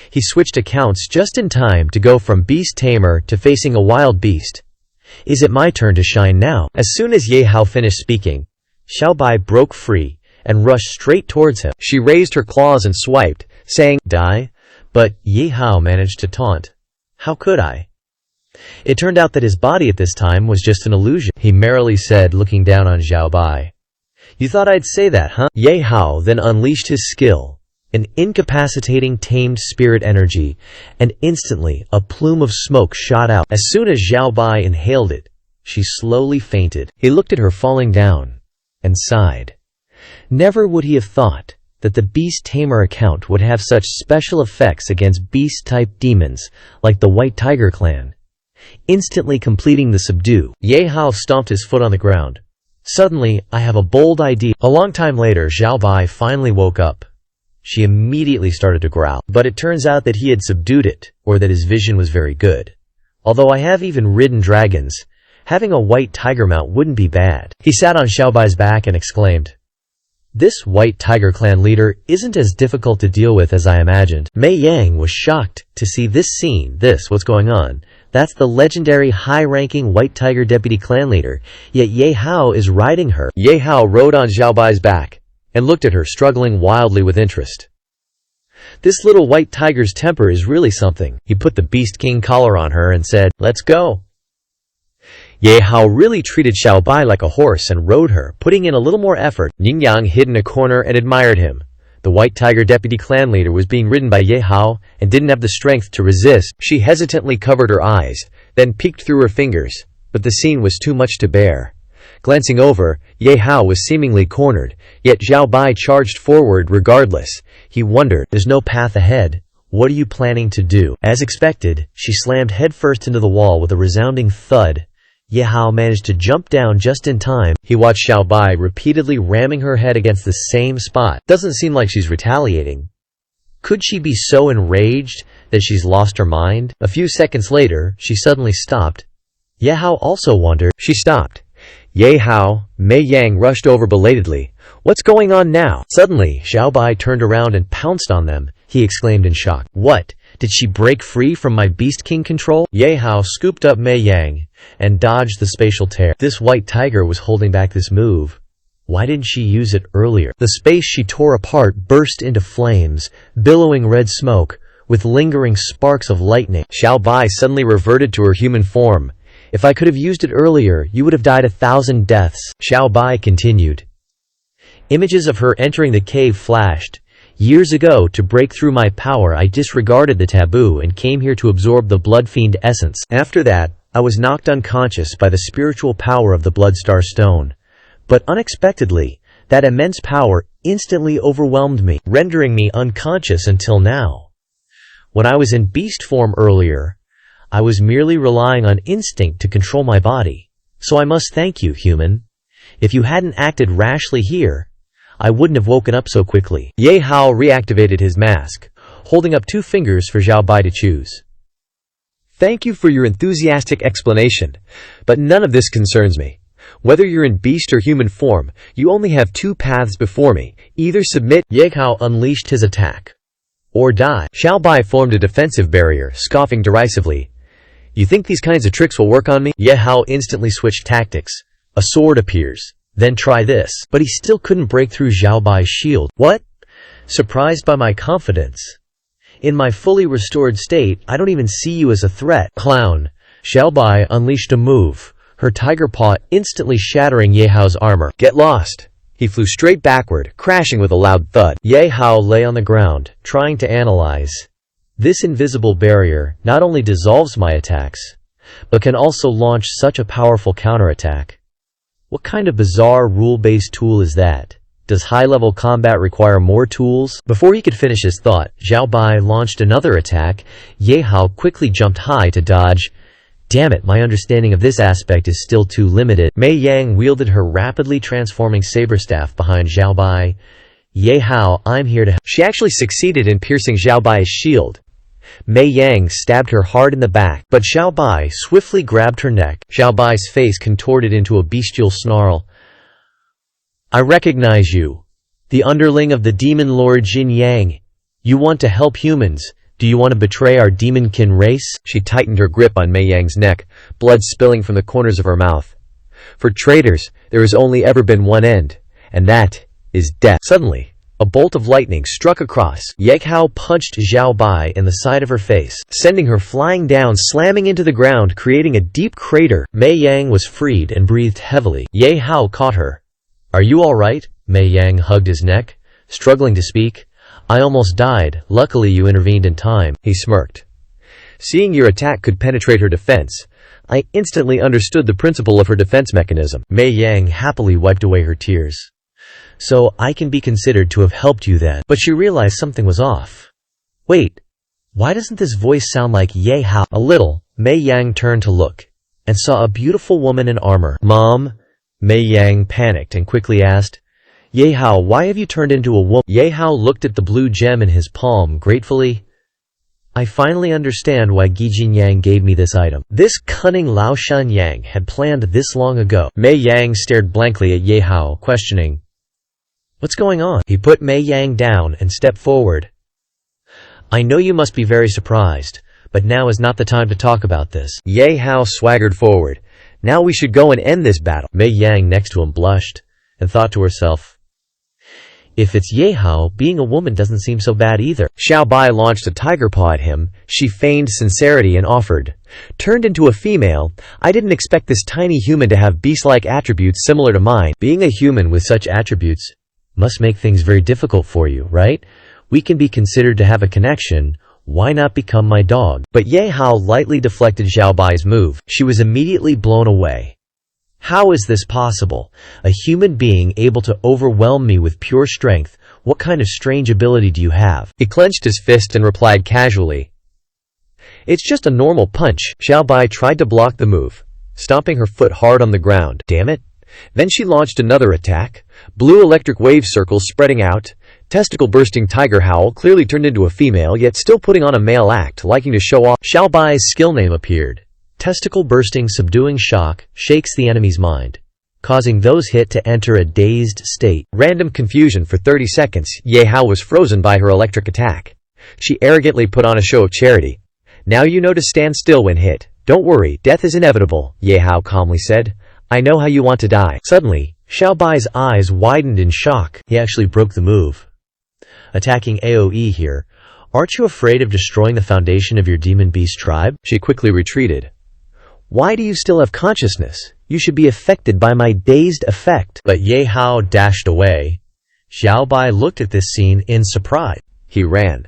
[SPEAKER 1] He switched accounts just in time to go from beast tamer to facing a wild beast. "Is it my turn to shine now?" As soon as Ye Hao finished speaking, Xiao Bai broke free and rushed straight towards him. She raised her claws and swiped, saying, "Die?" But Ye Hao managed to taunt. "How could I?" It turned out that his body at this time was just an illusion. He merrily said, looking down on Xiao Bai. "You thought I'd say that, huh?" Ye Hao then unleashed his skill, an incapacitating tamed spirit energy, and instantly a plume of smoke shot out. As soon as Xiao Bai inhaled it, she slowly fainted. He looked at her falling down and sighed. Never would he have thought that the Beast Tamer account would have such special effects against beast-type demons like the White Tiger clan. Instantly completing the subdue, Ye Hao stomped his foot on the ground. "Suddenly, I have a bold idea." A long time later, Xiao Bai finally woke up. She immediately started to growl, but it turns out that he had subdued it, or that his vision was very good. "Although I have even ridden dragons, having a white tiger mount wouldn't be bad." He sat on Xiao Bai's back and exclaimed, "This White Tiger clan leader isn't as difficult to deal with as I imagined." Mei Yang was shocked to see this scene. What's going on? That's the legendary high-ranking White Tiger deputy clan leader, yet Ye Hao is riding her. Ye Hao rode on Xiao Bai's back and looked at her, struggling wildly with interest. This little white tiger's temper is really something. He put the Beast King collar on her and said, "Let's go." Ye Hao really treated Xiao Bai like a horse and rode her, putting in a little more effort. Ning Yang hid in a corner and admired him. The White Tiger deputy clan leader was being ridden by Ye Hao and didn't have the strength to resist. She hesitantly covered her eyes, then peeked through her fingers, but the scene was too much to bear. Glancing over, Ye Hao was seemingly cornered, yet Xiao Bai charged forward regardless. He wondered, "There's no path ahead. What are you planning to do?" As expected, she slammed headfirst into the wall with a resounding thud. Ye Hao managed to jump down just in time. He watched Xiao Bai repeatedly ramming her head against the same spot. Doesn't seem like she's retaliating. Could she be so enraged that she's lost her mind? A few seconds later, she suddenly stopped. Ye Hao also wondered. She stopped. Ye Hao, Mei Yang rushed over belatedly. What's going on now? Suddenly, Xiao Bai turned around and pounced on them. He exclaimed in shock. What? Did she break free from my Beast King control? Ye Hao scooped up Mei Yang and dodged the spatial tear. This white tiger was holding back this move. Why didn't she use it earlier? The space she tore apart burst into flames, billowing red smoke, with lingering sparks of lightning. Xiao Bai suddenly reverted to her human form. If I could have used it earlier, you would have died 1,000 deaths. Xiao Bai continued. Images of her entering the cave flashed. Years ago, to break through my power, I disregarded the taboo and came here to absorb the Blood Fiend essence. After that, I was knocked unconscious by the spiritual power of the Bloodstar Stone. But unexpectedly, that immense power instantly overwhelmed me, rendering me unconscious until now. When I was in beast form earlier, I was merely relying on instinct to control my body. So I must thank you, human. If you hadn't acted rashly here, I wouldn't have woken up so quickly. Ye Hao reactivated his mask, holding up 2 fingers for Xiao Bai to choose. Thank you for your enthusiastic explanation, but none of this concerns me. Whether you're in beast or human form, you only have 2 paths before me. Either submit. Ye Hao unleashed his attack, or die. Xiao Bai formed a defensive barrier, scoffing derisively. You think these kinds of tricks will work on me? Ye Hao instantly switched tactics. A sword appears. Then try this. But he still couldn't break through Xiao Bai's shield. What? Surprised by my confidence? In my fully restored state, I don't even see you as a threat. Clown. Xiao Bai unleashed a move, her tiger paw instantly shattering Ye Hao's armor. Get lost. He flew straight backward, crashing with a loud thud. Ye Hao lay on the ground, trying to analyze. This invisible barrier not only dissolves my attacks, but can also launch such a powerful counterattack. What kind of bizarre rule-based tool is that? Does high-level combat require more tools? Before he could finish his thought, Xiao Bai launched another attack. Ye Hao quickly jumped high to dodge. Damn it, my understanding of this aspect is still too limited. Mei Yang wielded her rapidly transforming saber staff behind Xiao Bai. Ye Hao, I'm here to help. She actually succeeded in piercing Xiao Bai's shield. Mei Yang stabbed her hard in the back, but Xiao Bai swiftly grabbed her neck. Xiao Bai's face contorted into a bestial snarl. I recognize you. The underling of the demon lord Jin Yang. You want to help humans. Do you want to betray our demonkin race? She tightened her grip on Mei Yang's neck, blood spilling from the corners of her mouth. For traitors, there has only ever been one end, and that is death. Suddenly, a bolt of lightning struck across. Ye Hao punched Xiao Bai in the side of her face, sending her flying down, slamming into the ground, creating a deep crater. Mei Yang was freed and breathed heavily. Ye Hao caught her. Are you all right? Mei Yang hugged his neck, struggling to speak. I almost died. Luckily you intervened in time. He smirked. Seeing your attack could penetrate her defense, I instantly understood the principle of her defense mechanism. Mei Yang happily wiped away her tears. So I can be considered to have helped you then. But she realized something was off. Wait, why doesn't this voice sound like Ye Hao? A little, Mei Yang turned to look, and saw a beautiful woman in armor. Mom? Mei Yang panicked and quickly asked, Ye Hao, why have you turned into a woman? Ye Hao looked at the blue gem in his palm gratefully. I finally understand why Gijin Yang gave me this item. This cunning Lao Shan Yang had planned this long ago. Mei Yang stared blankly at Ye Hao, questioning, What's going on? He put Mei Yang down and stepped forward. I know you must be very surprised, but now is not the time to talk about this. Ye Hao swaggered forward. Now we should go and end this battle. Mei Yang next to him blushed and thought to herself, if it's Ye Hao, being a woman doesn't seem so bad either. Xiao Bai launched a tiger paw at him. She feigned sincerity and offered, turned into a female. I didn't expect this tiny human to have beast-like attributes similar to mine. Being a human with such attributes must make things very difficult for you, right? We can be considered to have a connection. Why not become my dog? But Ye Hao lightly deflected Xiao Bai's move. She was immediately blown away. How is this possible? A human being able to overwhelm me with pure strength? What kind of strange ability do you have? He clenched his fist and replied casually, It's just a normal punch. Xiao Bai tried to block the move, stomping her foot hard on the ground. Damn it. Then she launched another attack. Blue electric wave circles spreading out. Testicle-bursting tiger howl clearly turned into a female, yet still putting on a male act, liking to show off. Xiao Bai's skill name appeared. Testicle-bursting subduing shock shakes the enemy's mind, causing those hit to enter a dazed state. Random confusion for 30 seconds. Ye Hao was frozen by her electric attack. She arrogantly put on a show of charity. Now you know to stand still when hit. Don't worry, death is inevitable, Ye Hao calmly said. I know how you want to die. Suddenly, Xiao Bai's eyes widened in shock. He actually broke the move. Attacking AoE here. Aren't you afraid of destroying the foundation of your demon beast tribe? She quickly retreated. Why do you still have consciousness? You should be affected by my dazed effect. But Ye Hao dashed away. Xiao Bai looked at this scene in surprise. He ran.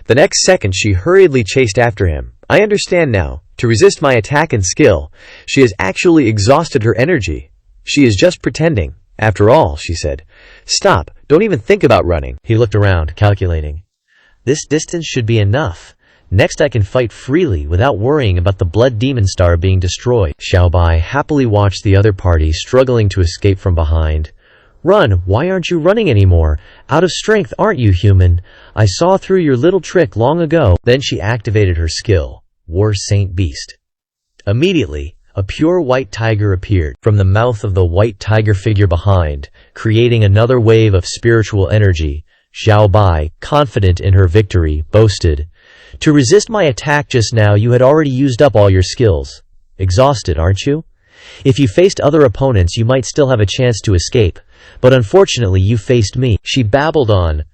[SPEAKER 1] The next second she hurriedly chased after him. I understand now. To resist my attack and skill, she has actually exhausted her energy. She is just pretending. After all, she said. Stop. Don't even think about running. He looked around, calculating. This distance should be enough. Next I can fight freely without worrying about the blood demon star being destroyed. Xiao Bai happily watched the other party struggling to escape from behind. Run! Why aren't you running anymore? Out of strength, aren't you, human? I saw through your little trick long ago. Then she activated her skill, War Saint Beast. Immediately, a pure white tiger appeared from the mouth of the white tiger figure behind, creating another wave of spiritual energy. Xiao Bai, confident in her victory, boasted, To resist my attack just now, you had already used up all your skills. Exhausted, aren't you? If you faced other opponents, you might still have a chance to escape, but unfortunately you faced me. She babbled on.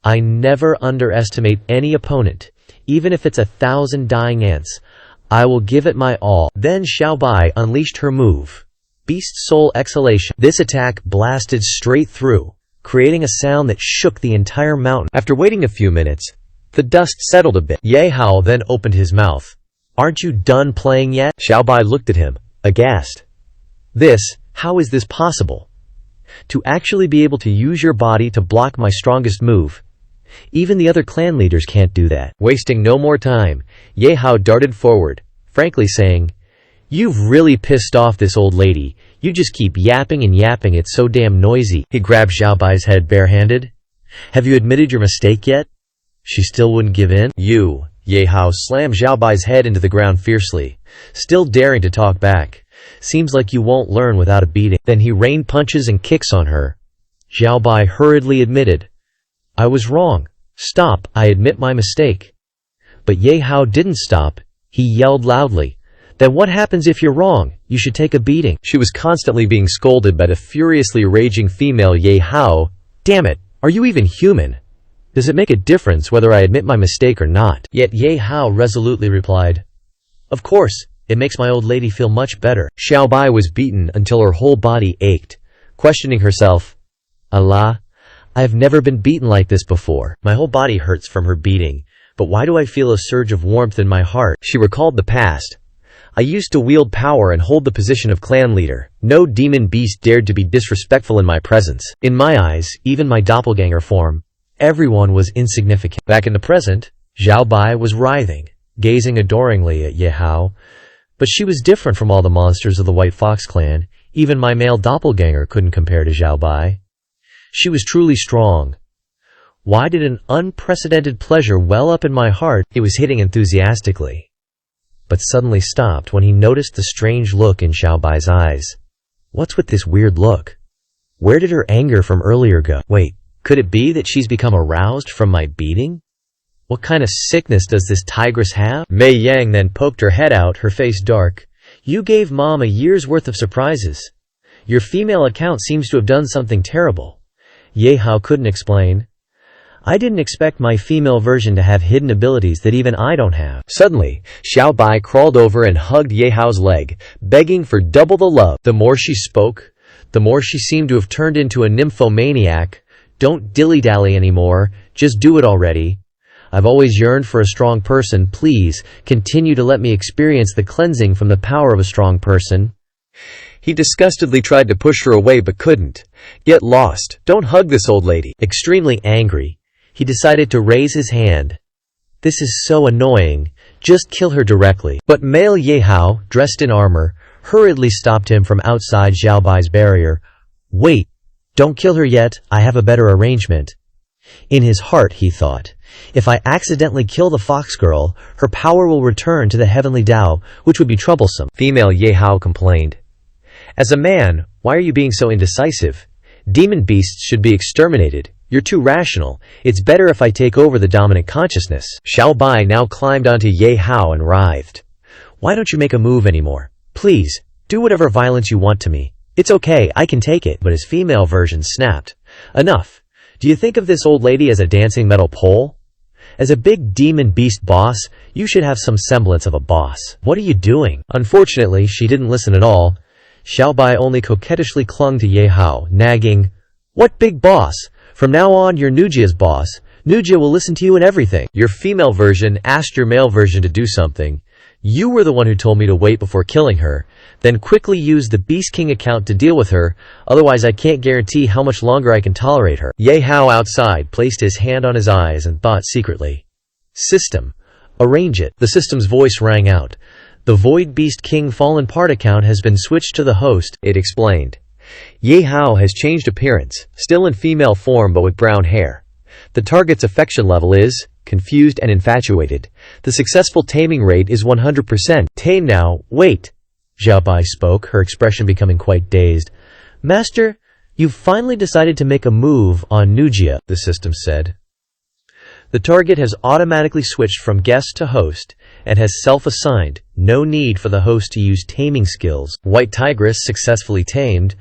[SPEAKER 1] I never underestimate any opponent, even if it's 1,000 dying ants. I will give it my all. Then Xiao Bai unleashed her move, Beast Soul Exhalation. This attack blasted straight through, creating a sound that shook the entire mountain. After waiting a few minutes, the dust settled a bit. Ye Hao then opened his mouth. Aren't you done playing yet? Xiao Bai looked at him, aghast. How is this possible? To actually be able to use your body to block my strongest move. Even the other clan leaders can't do that. Wasting no more time, Ye Hao darted forward, frankly saying, You've really pissed off this old lady. You just keep yapping and yapping, it's so damn noisy. He grabbed Xiao Bai's head barehanded. Have you admitted your mistake yet? She still wouldn't give in. Ye Hao slammed Xiao Bai's head into the ground fiercely, still daring to talk back. Seems like you won't learn without a beating. Then he rained punches and kicks on her. Xiao Bai hurriedly admitted, I was wrong. Stop, I admit my mistake. But Ye Hao didn't stop. He yelled loudly, Then what happens if you're wrong? You should take a beating. She was constantly being scolded by the furiously raging female Ye Hao. Damn it, are you even human? Does it make a difference whether I admit my mistake or not? Yet Ye Hao resolutely replied, Of course, it makes my old lady feel much better. Xiao Bai was beaten until her whole body ached, questioning herself, Allah, I've never been beaten like this before. My whole body hurts from her beating, but why do I feel a surge of warmth in my heart? She recalled the past. I used to wield power and hold the position of clan leader. No demon beast dared to be disrespectful in my presence. In my eyes, even my doppelganger form, everyone was insignificant. Back in the present, Xiao Bai was writhing, gazing adoringly at Ye Hao. But she was different from all the monsters of the White Fox clan. Even my male doppelganger couldn't compare to Xiao Bai. She was truly strong. Why did an unprecedented pleasure well up in my heart? He was hitting enthusiastically, but suddenly stopped when he noticed the strange look in Xiao Bai's eyes. What's with this weird look? Where did her anger from earlier go? Wait, could it be that she's become aroused from my beating? What kind of sickness does this tigress have? Mei Yang then poked her head out, her face dark. You gave Mom a year's worth of surprises. Your female account seems to have done something terrible. Ye Hao couldn't explain. I didn't expect my female version to have hidden abilities that even I don't have. Suddenly, Xiao Bai crawled over and hugged Ye Hao's leg, begging for double the love. The more she spoke, the more she seemed to have turned into a nymphomaniac. Don't dilly-dally anymore, just do it already. I've always yearned for a strong person. Please, continue to let me experience the cleansing from the power of a strong person. He disgustedly tried to push her away but couldn't. Get lost. Don't hug this old lady. Extremely angry, he decided to raise his hand. This is so annoying. Just kill her directly. But male Ye Hao, dressed in armor, hurriedly stopped him from outside Xiao Bai's barrier. "Wait, don't kill her yet, I have a better arrangement." In his heart, he thought, if I accidentally kill the fox girl, her power will return to the heavenly Tao, which would be troublesome. Female Ye Hao complained. As a man, why are you being so indecisive? Demon beasts should be exterminated. You're too rational. It's better if I take over the dominant consciousness. Xiao Bai now climbed onto Ye Hao and writhed. Why don't you make a move anymore? Please, do whatever violence you want to me. It's okay, I can take it. But his female version snapped. Enough. Do you think of this old lady as a dancing metal pole? As a big demon beast boss, you should have some semblance of a boss. What are you doing? Unfortunately, she didn't listen at all. Xiao Bai only coquettishly clung to Ye Hao, nagging, "What big boss? From now on, you're Nujia's boss. Nujia will listen to you in everything." Your female version asked your male version to do something. You were the one who told me to wait before killing her, then quickly use the Beast King account to deal with her, otherwise I can't guarantee how much longer I can tolerate her. Ye Hao outside placed his hand on his eyes and thought secretly. System. Arrange it. The system's voice rang out. The Void Beast King Fallen Part account has been switched to the host, it explained. Ye Hao has changed appearance, still in female form but with brown hair. The target's affection level is confused and infatuated. The successful taming rate is 100%. Tame now, wait. Xiao Bai spoke, her expression becoming quite dazed. Master, you've finally decided to make a move on Nujia, the system said. The target has automatically switched from guest to host and has self-assigned. No need for the host to use taming skills. White Tigress successfully tamed.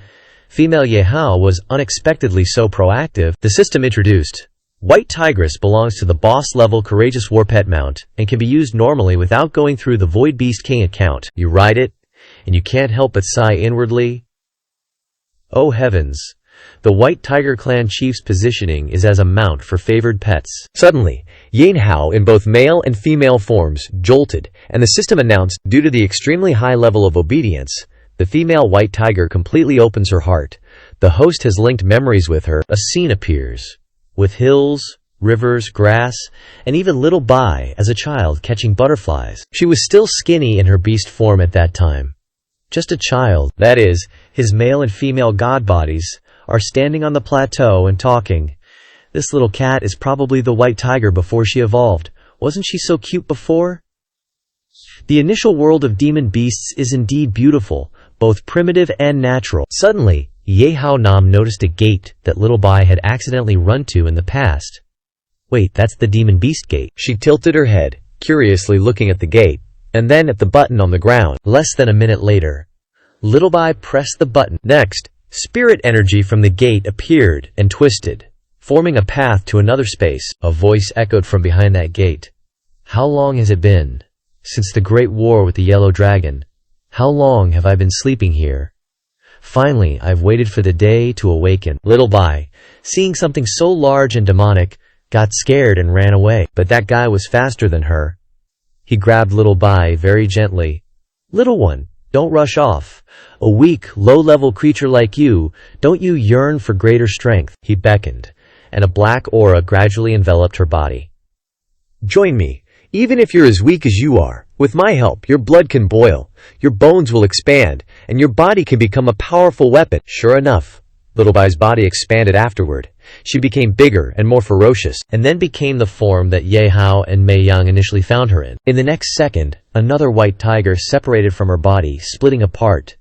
[SPEAKER 1] Female Ye Hao was unexpectedly so proactive. The system introduced. White Tigress belongs to the boss-level Courageous War Pet mount and can be used normally without going through the Void Beast King account. You ride it, and you can't help but sigh inwardly. Oh heavens! The White Tiger Clan chief's positioning is as a mount for favored pets. Suddenly, Ye Hao in both male and female forms jolted, and the system announced, due to the extremely high level of obedience, the female White Tiger completely opens her heart. The host has linked memories with her. A scene appears. With hills, rivers, grass, and even little Bai as a child catching butterflies. She was still skinny in her beast form at that time. Just a child, that is, his male and female god bodies, are standing on the plateau and talking. This little cat is probably the White Tiger before she evolved. Wasn't she so cute before? The initial world of demon beasts is indeed beautiful, both primitive and natural. Suddenly, Ye Hao Nam noticed a gate that little Bai had accidentally run to in the past. Wait, that's the demon beast gate. She tilted her head, curiously looking at the gate, and then at the button on the ground. Less than a minute later, little Bai pressed the button. Next, spirit energy from the gate appeared and twisted, forming a path to another space. A voice echoed from behind that gate. How long has it been? Since the Great War with the Yellow Dragon. How long have I been sleeping here? Finally, I've waited for the day to awaken. Little Bai, seeing something so large and demonic, got scared and ran away. But that guy was faster than her. He grabbed little Bai very gently. Little one, don't rush off. A weak, low-level creature like you, don't you yearn for greater strength? He beckoned, and a black aura gradually enveloped her body. Join me. Even if you're as weak as you are, with my help, your blood can boil, your bones will expand, and your body can become a powerful weapon. Sure enough, little Bai's body expanded afterward. She became bigger and more ferocious, and then became the form that Ye Hao and Mei Yang initially found her in. In the next second, another white tiger separated from her body, splitting apart.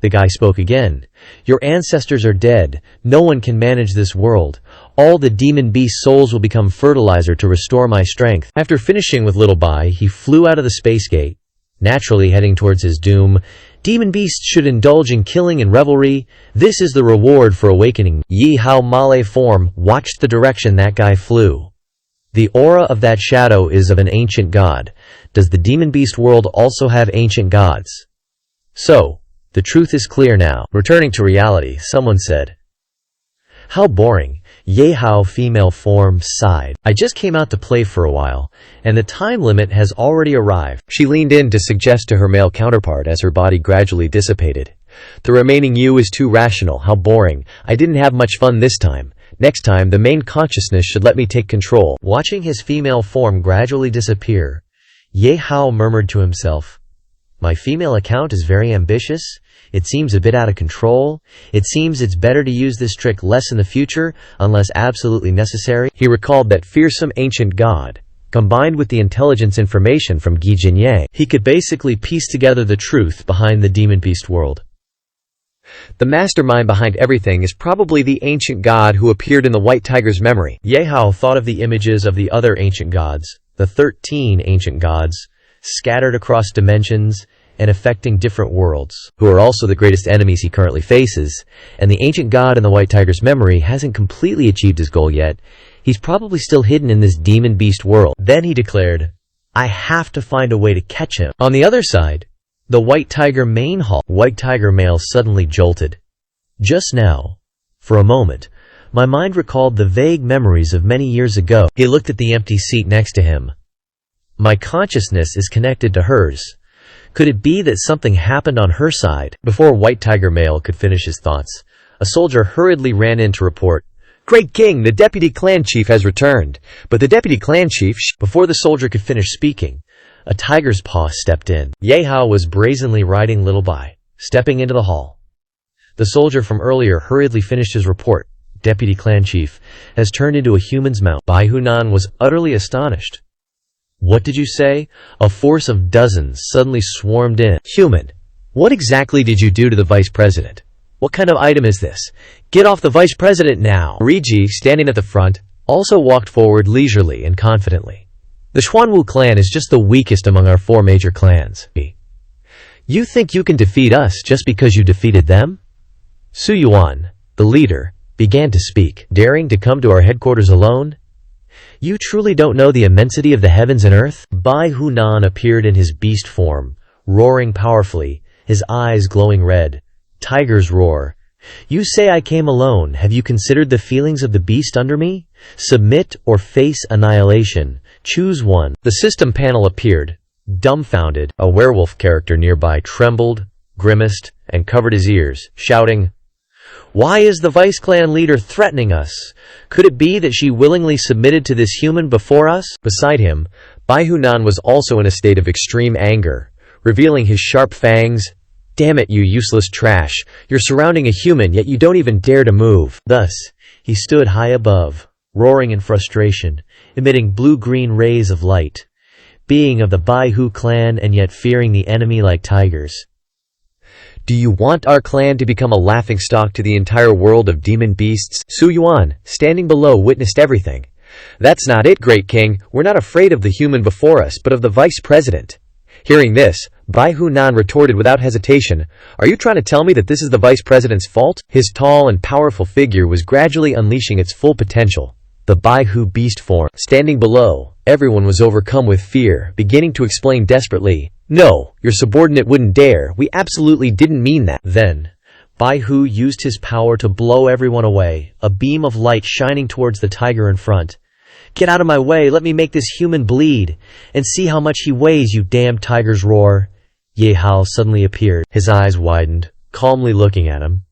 [SPEAKER 1] The guy spoke again. Your ancestors are dead. No one can manage this world. All the demon beast souls will become fertilizer to restore my strength. After finishing with little Bai, he flew out of the space gate, naturally heading towards his doom. Demon beasts should indulge in killing and revelry. This is the reward for awakening. Ye Hao Malay form watched the direction that guy flew. The aura of that shadow is of an ancient god. Does the demon beast world also have ancient gods? So, the truth is clear now. Returning to reality, someone said. How boring. Ye Hao female form sighed. I just came out to play for a while, and the time limit has already arrived. She leaned in to suggest to her male counterpart as her body gradually dissipated. The remaining you is too rational. How boring. I didn't have much fun this time. Next time, the main consciousness should let me take control. Watching his female form gradually disappear, Ye Hao murmured to himself, My female account is very ambitious. It seems a bit out of control. It seems it's better to use this trick less in the future, unless absolutely necessary." He recalled that fearsome ancient god. Combined with the intelligence information from Gi Jinye, he could basically piece together the truth behind the demon beast world. The mastermind behind everything is probably the ancient god who appeared in the White Tiger's memory. Ye Hao thought of the images of the other ancient gods, the 13 ancient gods, scattered across dimensions and affecting different worlds, who are also the greatest enemies he currently faces, and the ancient god in the White Tiger's memory hasn't completely achieved his goal yet. He's probably still hidden in this demon beast world. Then he declared, "I have to find a way to catch him." On the other side, the White Tiger main hall. White Tiger male suddenly jolted. "Just now, for a moment, my mind recalled the vague memories of many years ago." He looked at the empty seat next to him. "My consciousness is connected to hers. Could it be that something happened on her side?" Before White Tiger male could finish his thoughts, a soldier hurriedly ran in to report, "Great King, the deputy clan chief has returned." But the deputy clan chief, before the soldier could finish speaking, a tiger's paw stepped in. Ye Hao was brazenly riding Little Bai, stepping into the hall. The soldier from earlier hurriedly finished his report. "Deputy clan chief has turned into a human's mount." Bai Hunan was utterly astonished. "What did you say?" A force of dozens suddenly swarmed in. "Human, what exactly did you do to the vice president? What kind of item is this? Get off the vice president now!" Riji, standing at the front, also walked forward leisurely and confidently. "The Xuanwu clan is just the weakest among our 4 major clans. You think you can defeat us just because you defeated them?" Su Yuan, the leader, began to speak. "Daring to come to our headquarters alone? You truly don't know the immensity of the heavens and earth?" Bai Hunan appeared in his beast form, roaring powerfully, his eyes glowing red. Tiger's roar. "You say I came alone. Have you considered the feelings of the beast under me? Submit or face annihilation. Choose one." The system panel appeared, dumbfounded. A werewolf character nearby trembled, grimaced, and covered his ears, shouting, "Why is the vice clan leader threatening us? Could it be that she willingly submitted to this human before us?" Beside him, Bai Hunan was also in a state of extreme anger, revealing his sharp fangs. "Damn it, you useless trash. You're surrounding a human, yet you don't even dare to move." Thus, he stood high above, roaring in frustration, emitting blue-green rays of light. Being of the Bai Hu clan and yet fearing the enemy like tigers. "Do you want our clan to become a laughingstock to the entire world of demon beasts?" Su Yuan, standing below, witnessed everything. "That's not it, Great King. We're not afraid of the human before us, but of the vice president." Hearing this, Bai Hunan retorted without hesitation, "Are you trying to tell me that this is the vice president's fault?" His tall and powerful figure was gradually unleashing its full potential. The Bai Hu beast form. Standing below, everyone was overcome with fear, beginning to explain desperately, "No, your subordinate wouldn't dare. We absolutely didn't mean that." Then, Bai Hu used his power to blow everyone away, a beam of light shining towards the tiger in front. "Get out of my way, let me make this human bleed, and see how much he weighs, you damned tiger's roar." Ye Hao suddenly appeared, his eyes widened, calmly looking at him.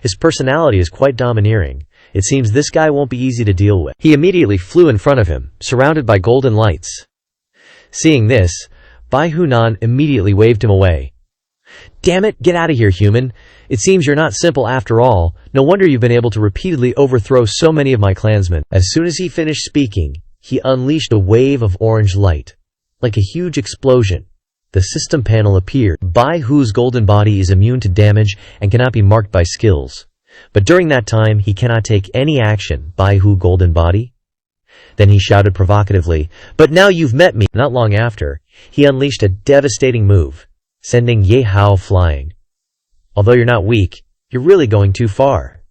[SPEAKER 1] His personality is quite domineering. It seems this guy won't be easy to deal with. He immediately flew in front of him, surrounded by golden lights. Seeing this, Bai Hunan immediately waved him away. "Damn it, get out of here, human. It seems you're not simple after all. No wonder you've been able to repeatedly overthrow so many of my clansmen." As soon as he finished speaking, he unleashed a wave of orange light. Like a huge explosion, the system panel appeared. Bai Hu's golden body is immune to damage and cannot be marked by skills. But during that time, he cannot take any action. Bai Hu golden body? Then he shouted provocatively, "But now you've met me." Not long after, he unleashed a devastating move, sending Ye Hao flying. "Although you're not weak, you're really going too far.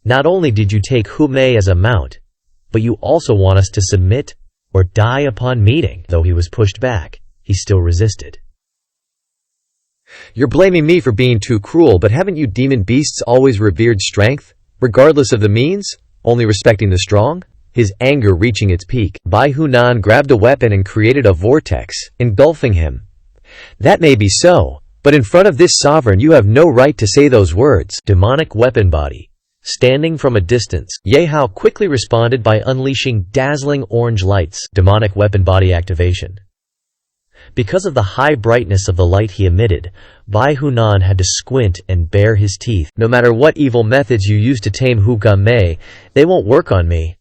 [SPEAKER 1] Not only did you take Hu Mei as a mount, but you also want us to submit or die upon meeting." Though he was pushed back, he still resisted. "You're blaming me for being too cruel, but haven't you demon beasts always revered strength, regardless of the means, only respecting the strong?" His anger reaching its peak, Bai Hunan grabbed a weapon and created a vortex, engulfing him. "That may be so, but in front of this sovereign you have no right to say those words." Demonic weapon body. Standing from a distance, Ye Hao quickly responded by unleashing dazzling orange lights. Demonic weapon body activation. Because of the high brightness of the light he emitted, Bai Hunan had to squint and bare his teeth. No matter what evil methods you use to tame Hu Mei, they won't work on me.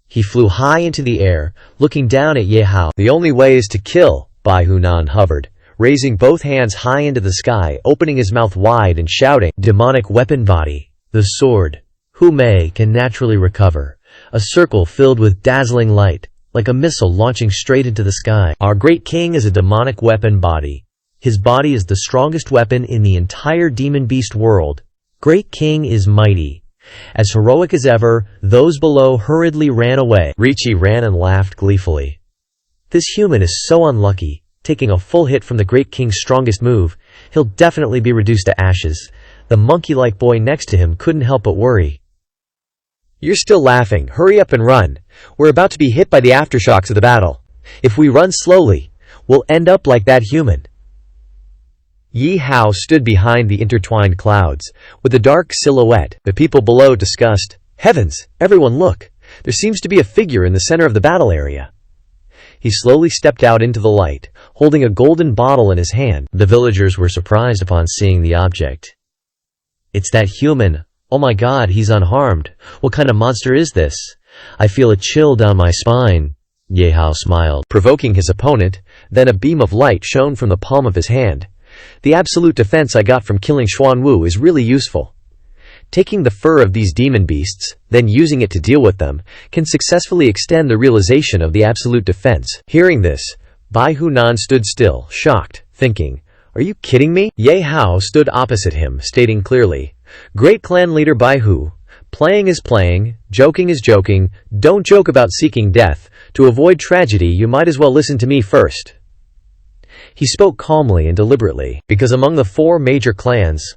[SPEAKER 1] He flew high into the air, looking down at Ye Hao. The only way is to kill, Bai Hunan hovered, raising both hands high into the sky, opening his mouth wide and shouting, "Demonic weapon body, the sword. Hu Mei can naturally recover. A circle filled with dazzling light, like a missile launching straight into the sky. Our great king is a demonic weapon body. His body is the strongest weapon in the entire demon beast world. Great king is mighty. As heroic as ever, those below hurriedly ran away." Riichi ran and laughed gleefully. This human is so unlucky. Taking a full hit from the great king's strongest move, he'll definitely be reduced to ashes. The monkey-like boy next to him couldn't help but worry. "You're still laughing. Hurry up and run. We're about to be hit by the aftershocks of the battle. If we run slowly, we'll end up like that human." Ye Hao stood behind the intertwined clouds, with a dark silhouette. The people below discussed, "Heavens, everyone look. There seems to be a figure in the center of the battle area." He slowly stepped out into the light, holding a golden bottle in his hand. The villagers were surprised upon seeing the object. "It's that human. Oh my god, he's unharmed. What kind of monster is this? I feel a chill down my spine." Ye Hao smiled, provoking his opponent, then a beam of light shone from the palm of his hand. "The absolute defense I got from killing Xuan Wu is really useful. Taking the fur of these demon beasts, then using it to deal with them, can successfully extend the realization of the absolute defense." Hearing this, Bai Hunan stood still, shocked, thinking, "Are you kidding me?" Ye Hao stood opposite him, stating clearly, "Great clan leader Bai Hu, playing is playing, joking is joking, don't joke about seeking death. To avoid tragedy, you might as well listen to me first." He spoke calmly and deliberately, because among the 4 major clans,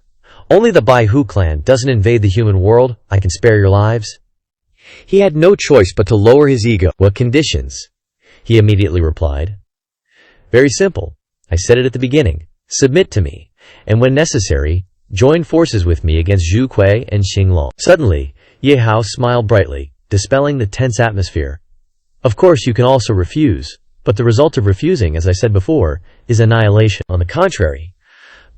[SPEAKER 1] only the Bai Hu clan doesn't invade the human world. I can spare your lives. He had no choice but to lower his ego. "What conditions?" he immediately replied. "Very simple. I said it at the beginning. Submit to me, and when necessary, join forces with me against Zhu Kui and Xinglong." Suddenly, Ye Hao smiled brightly, dispelling the tense atmosphere. "Of course, you can also refuse, but the result of refusing, as I said before, is annihilation." On the contrary,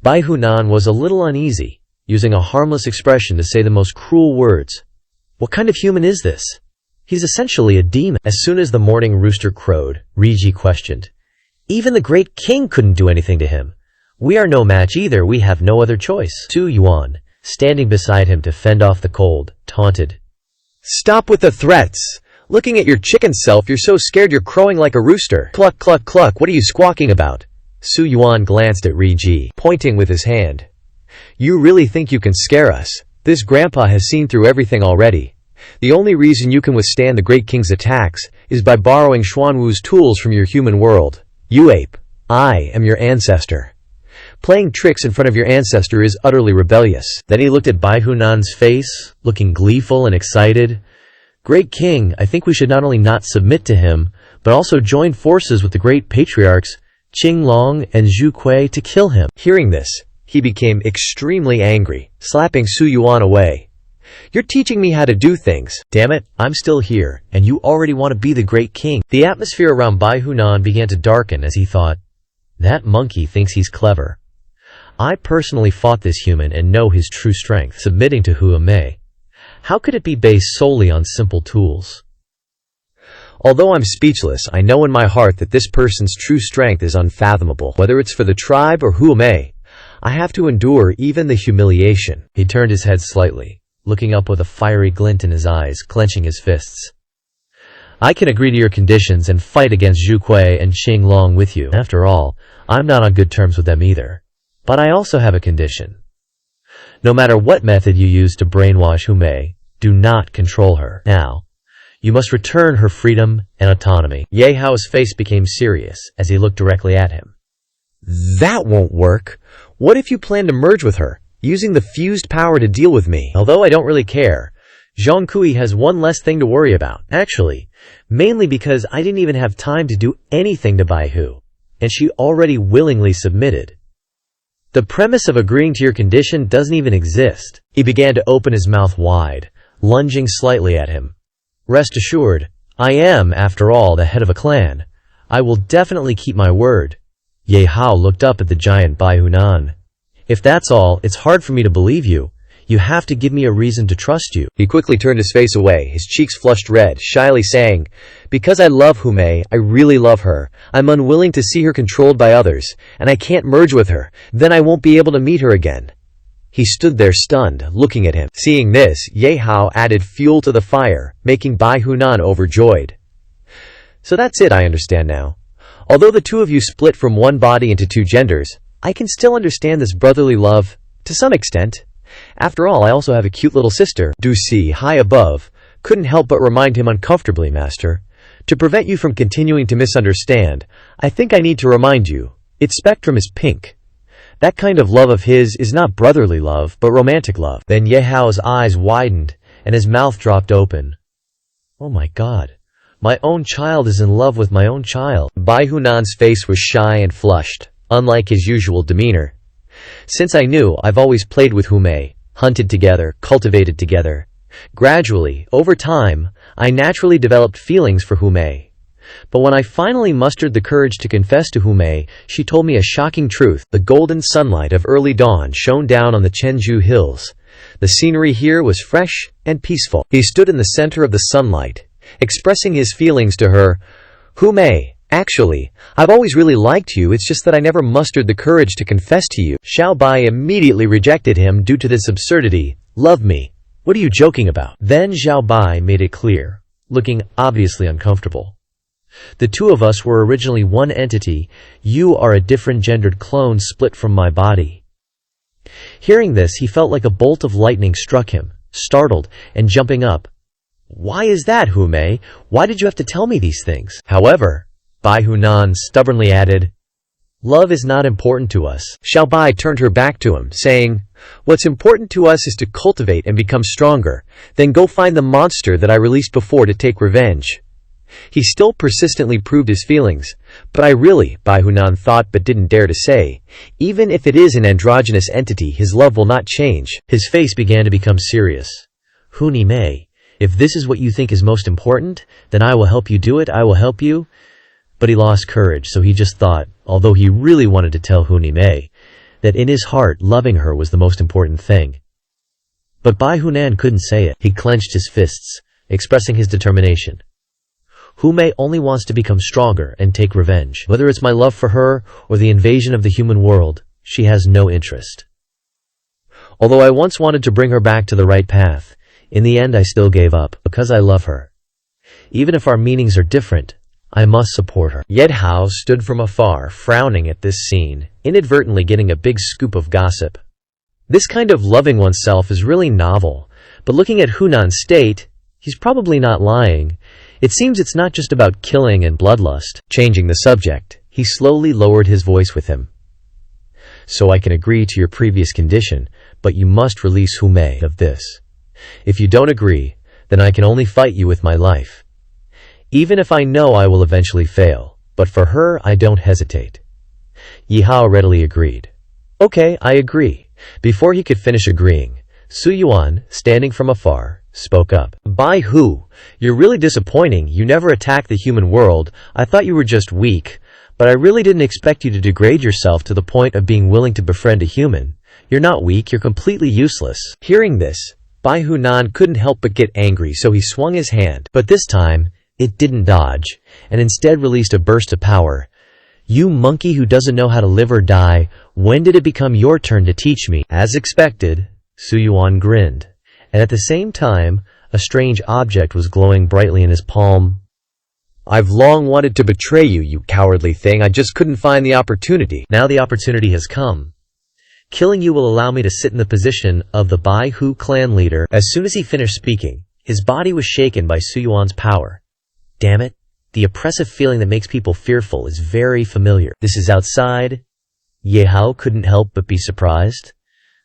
[SPEAKER 1] Bai Hunan was a little uneasy, using a harmless expression to say the most cruel words. "What kind of human is this? He's essentially a demon." As soon as the morning rooster crowed, Riichi questioned, "Even the great king couldn't do anything to him. We are no match either. We have no other choice." Su Yuan, standing beside him to fend off the cold, taunted, "Stop with the threats. Looking at your chicken self, you're so scared you're crowing like a rooster. Cluck, cluck, cluck, what are you squawking about?" Su Yuan glanced at Riichi, pointing with his hand. "You really think you can scare us? This grandpa has seen through everything already. The only reason you can withstand the Great King's attacks is by borrowing Xuan Wu's tools from your human world. You ape, I am your ancestor. Playing tricks in front of your ancestor is utterly rebellious." Then he looked at Bai Hunan's face, looking gleeful and excited. "Great King, I think we should not only not submit to him, but also join forces with the great patriarchs, Qinglong and Zhu Kui, to kill him." Hearing this, he became extremely angry, slapping Su Yuan away. "You're teaching me how to do things. Damn it, I'm still here, and you already want to be the great king." The atmosphere around Bai Hunan began to darken as he thought, "That monkey thinks he's clever. I personally fought this human and know his true strength, submitting to Hu Mei. How could it be based solely on simple tools? Although I'm speechless, I know in my heart that this person's true strength is unfathomable. Whether it's for the tribe or Hu Mei, I have to endure even the humiliation." He turned his head slightly, looking up with a fiery glint in his eyes, clenching his fists. "I can agree to your conditions and fight against Zhu Kui and Xinglong with you. After all, I'm not on good terms with them either. But I also have a condition. No matter what method you use to brainwash Hu Mei, do not control her. Now, you must return her freedom and autonomy." Ye Hao's face became serious as he looked directly at him. "That won't work. What if you plan to merge with her, using the fused power to deal with me? Although I don't really care, Zhang Kui has one less thing to worry about. Actually, mainly because I didn't even have time to do anything to Bai Hu, and she already willingly submitted. The premise of agreeing to your condition doesn't even exist." He began to open his mouth wide, lunging slightly at him. "Rest assured, I am, after all, the head of a clan. I will definitely keep my word. Ye Hao looked up at the giant Bai Hunan. If that's all, it's hard for me to believe you. You have to give me a reason to trust you. He quickly turned his face away, his cheeks flushed red, shyly saying, because I love Hume, I really love her. I'm unwilling to see her controlled by others, and I can't merge with her. Then I won't be able to meet her again. He stood there stunned, looking at him. Seeing this, Ye Hao added fuel to the fire, making Bai Hunan overjoyed. So that's it, I understand now. Although the two of you split from one body into two genders, I can still understand this brotherly love, to some extent. After all, I also have a cute little sister. Du Si, high above, couldn't help but remind him uncomfortably, Master. To prevent you from continuing to misunderstand, I think I need to remind you, its spectrum is pink. That kind of love of his is not brotherly love, but romantic love. Then Ye Hao's eyes widened, and his mouth dropped open. Oh my God. My own child is in love with my own child. Bai Hunan's face was shy and flushed, unlike his usual demeanor. Since I knew, I've always played with Hume, hunted together, cultivated together. Gradually, over time, I naturally developed feelings for Hume. But when I finally mustered the courage to confess to Hume, she told me a shocking truth. The golden sunlight of early dawn shone down on the Chenju hills. The scenery here was fresh and peaceful. He stood in the center of the sunlight, expressing his feelings to her. Hume, actually, I've always really liked you, it's just that I never mustered the courage to confess to you. Xiao Bai immediately rejected him due to this absurdity. Love me? What are you joking about? Then Xiao Bai made it clear, looking obviously uncomfortable. The two of us were originally one entity. You are a different gendered clone split from my body. Hearing this, he felt like a bolt of lightning struck him, startled and jumping up. Why is that, Hume? Why did you have to tell me these things? However, Bai Hunan stubbornly added, love is not important to us. Xiao Bai turned her back to him, saying, what's important to us is to cultivate and become stronger. Then go find the monster that I released before to take revenge. He still persistently proved his feelings, but Bai Hunan thought but didn't dare to say, even if it is an androgynous entity, his love will not change. His face began to become serious. Hunime, if this is what you think is most important, then I will help you do it, I will help you. But he lost courage, so he just thought, although he really wanted to tell Hunime, that in his heart loving her was the most important thing. But Bai Hunan couldn't say it. He clenched his fists, expressing his determination. Hume only wants to become stronger and take revenge. Whether it's my love for her or the invasion of the human world, she has no interest. Although I once wanted to bring her back to the right path, in the end I still gave up, because I love her. Even if our meanings are different, I must support her. Ye Hao stood from afar, frowning at this scene, inadvertently getting a big scoop of gossip. This kind of loving oneself is really novel, but looking at Hunan's state, he's probably not lying. It seems it's not just about killing and bloodlust. Changing the subject, he slowly lowered his voice with him. So I can agree to your previous condition, but you must release Hume of this. If you don't agree, then I can only fight you with my life. Even if I know I will eventually fail, but for her I don't hesitate. Ye Hao readily agreed. Okay, I agree. Before he could finish agreeing, Su Yuan, standing from afar, spoke up. Bai Hu, you're really disappointing. You never attacked the human world. I thought you were just weak, but I really didn't expect you to degrade yourself to the point of being willing to befriend a human. You're not weak, you're completely useless. Hearing this, Bai Hunan couldn't help but get angry, so he swung his hand. But this time, it didn't dodge, and instead released a burst of power. You monkey who doesn't know how to live or die, when did it become your turn to teach me? As expected, Su Yuan grinned, and at the same time, a strange object was glowing brightly in his palm. I've long wanted to betray you, you cowardly thing. I just couldn't find the opportunity. Now the opportunity has come. Killing you will allow me to sit in the position of the Bai Hu clan leader. As soon as he finished speaking, his body was shaken by Su Yuan's power. Damn it, the oppressive feeling that makes people fearful is very familiar. This is outside. Ye Hao couldn't help but be surprised.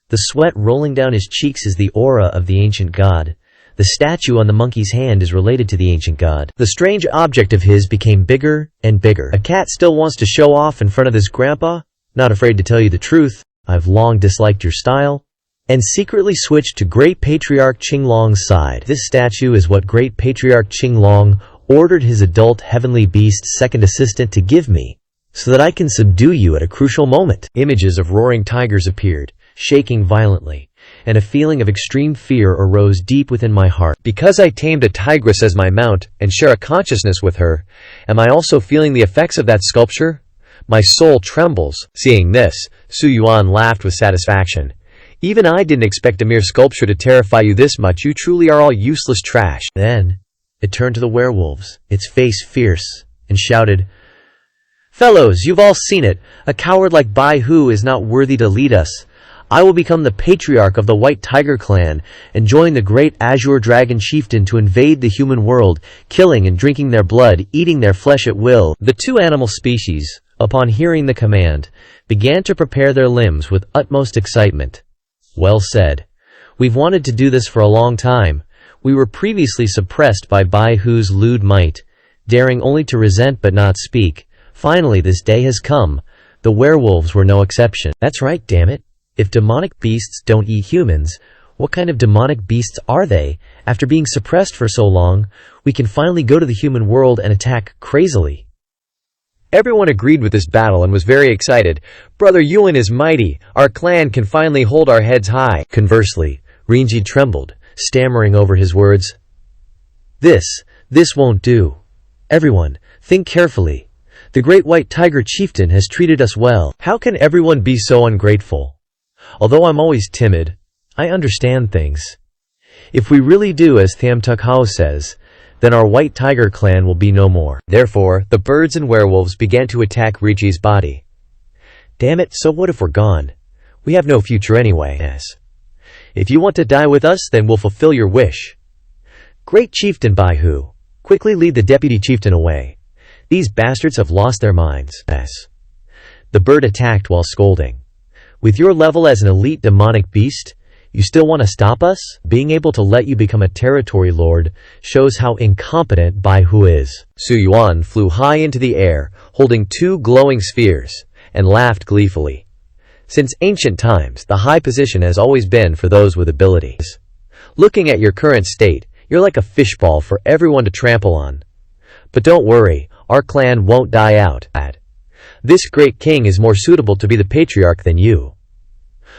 [SPEAKER 1] The sweat rolling down his cheeks is the aura of the ancient god. The statue on the monkey's hand is related to the ancient god. The strange object of his became bigger and bigger. A cat still wants to show off in front of this grandpa? Not afraid to tell you the truth. I've long disliked your style, and secretly switched to Great Patriarch Qinglong's side. This statue is what Great Patriarch Qinglong ordered his adult heavenly beast second assistant to give me. so that I can subdue you at a crucial moment." Images of roaring tigers appeared, shaking violently, and a feeling of extreme fear arose deep within my heart. Because I tamed a tigress as my mount and share a consciousness with her, am I also feeling the effects of that sculpture? My soul trembles. Seeing this, Su Yuan laughed with satisfaction. "Even I didn't expect a mere sculpture to terrify you this much. You truly are all useless trash." Then it turned to the werewolves, its face fierce, and shouted, "Fellows, you've all seen it. A coward like Bai Hu is not worthy to lead us. I will become the patriarch of the White Tiger clan and join the great Azure Dragon chieftain to invade the human world, killing and drinking their blood, eating their flesh at will." The two animal species, upon hearing the command, began to prepare their limbs with utmost excitement. "Well said. We've wanted to do this for a long time. We were previously suppressed by Bai Hu's lewd might, daring only to resent but not speak. Finally this day has come." The werewolves were no exception. "That's right, damn it. If demonic beasts don't eat humans, what kind of demonic beasts are they? After being suppressed for so long, we can finally go to the human world and attack crazily." Everyone agreed with this battle and was very excited. "Brother Yuan is mighty. Our clan can finally hold our heads high." Conversely, Rinji trembled, stammering over his words. This won't do. Everyone, think carefully. The great white tiger chieftain has treated us well. How can everyone be so ungrateful? Although I'm always timid, I understand things. If we really do as Tham Tuk Hao says, then our White Tiger clan will be no more. Therefore, the birds and werewolves began to attack Riji's body. "Damn it, so what if we're gone? We have no future anyway." "Yes. If you want to die with us, then we'll fulfill your wish." "Great Chieftain Bai Hu, quickly lead the deputy chieftain away. These bastards have lost their minds." "Yes." The bird attacked while scolding. "With your level as an elite demonic beast, you still want to stop us? Being able to let you become a territory lord shows how incompetent Bai Hu is." Su Yuan flew high into the air, holding two glowing spheres, and laughed gleefully. Since ancient times, the high position has always been for those with abilities. Looking at your current state, you're like a fishball for everyone to trample on. But don't worry, our clan won't die out. This great king is more suitable to be the patriarch than you.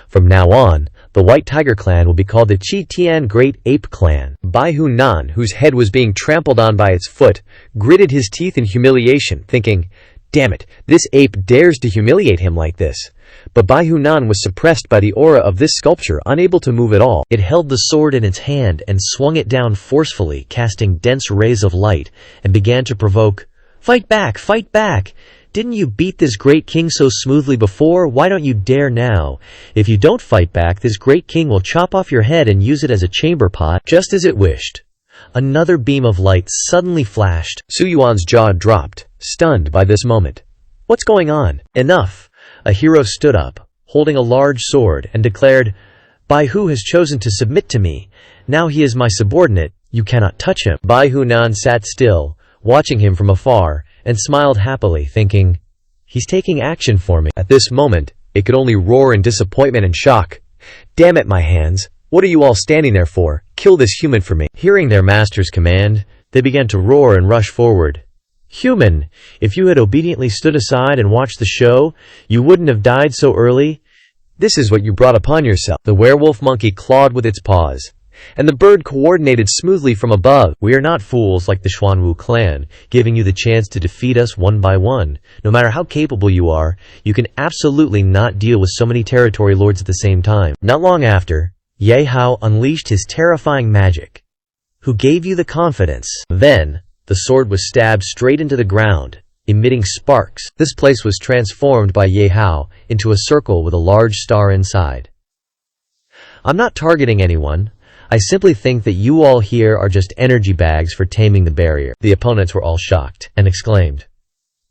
[SPEAKER 1] From now on, the White Tiger clan will be called the Chi Tian Great Ape Clan. Bai Hu Nan, whose head was being trampled on by its foot, gritted his teeth in humiliation, thinking, "Damn it, this ape dares to humiliate him like this." But Bai Hu Nan was suppressed by the aura of this sculpture, unable to move at all. It held the sword in its hand and swung it down forcefully, casting dense rays of light, and began to provoke, "Fight back! Fight back! Didn't you beat this great king so smoothly before? Why don't you dare now? If you don't fight back, this great king will chop off your head and use it as a chamber pot." Just as it wished, another beam of light suddenly flashed. Su Yuan's jaw dropped, stunned by this moment. "What's going on? Enough!" A hero stood up, holding a large sword, and declared, "Bai Hu has chosen to submit to me. Now he is my subordinate. You cannot touch him." Bai Hu Nan sat still, watching him from afar, and smiled happily, thinking, "He's taking action for me." At this moment, it could only roar in disappointment and shock. "Damn it, my hands! What are you all standing there for? Kill this human for me." Hearing their master's command, they began to roar and rush forward. "Human, if you had obediently stood aside and watched the show, you wouldn't have died so early. This is what you brought upon yourself." The werewolf monkey clawed with its paws, and the bird coordinated smoothly from above. "We are not fools like the Xuanwu clan, giving you the chance to defeat us one by one. No matter how capable you are, you can absolutely not deal with so many territory lords at the same time." Not long after, Ye Hao unleashed his terrifying magic. "Who gave you the confidence?" Then, the sword was stabbed straight into the ground, emitting sparks. This place was transformed by Ye Hao into a circle with a large star inside. "I'm not targeting anyone. I simply think that you all here are just energy bags for taming the barrier." The opponents were all shocked and exclaimed,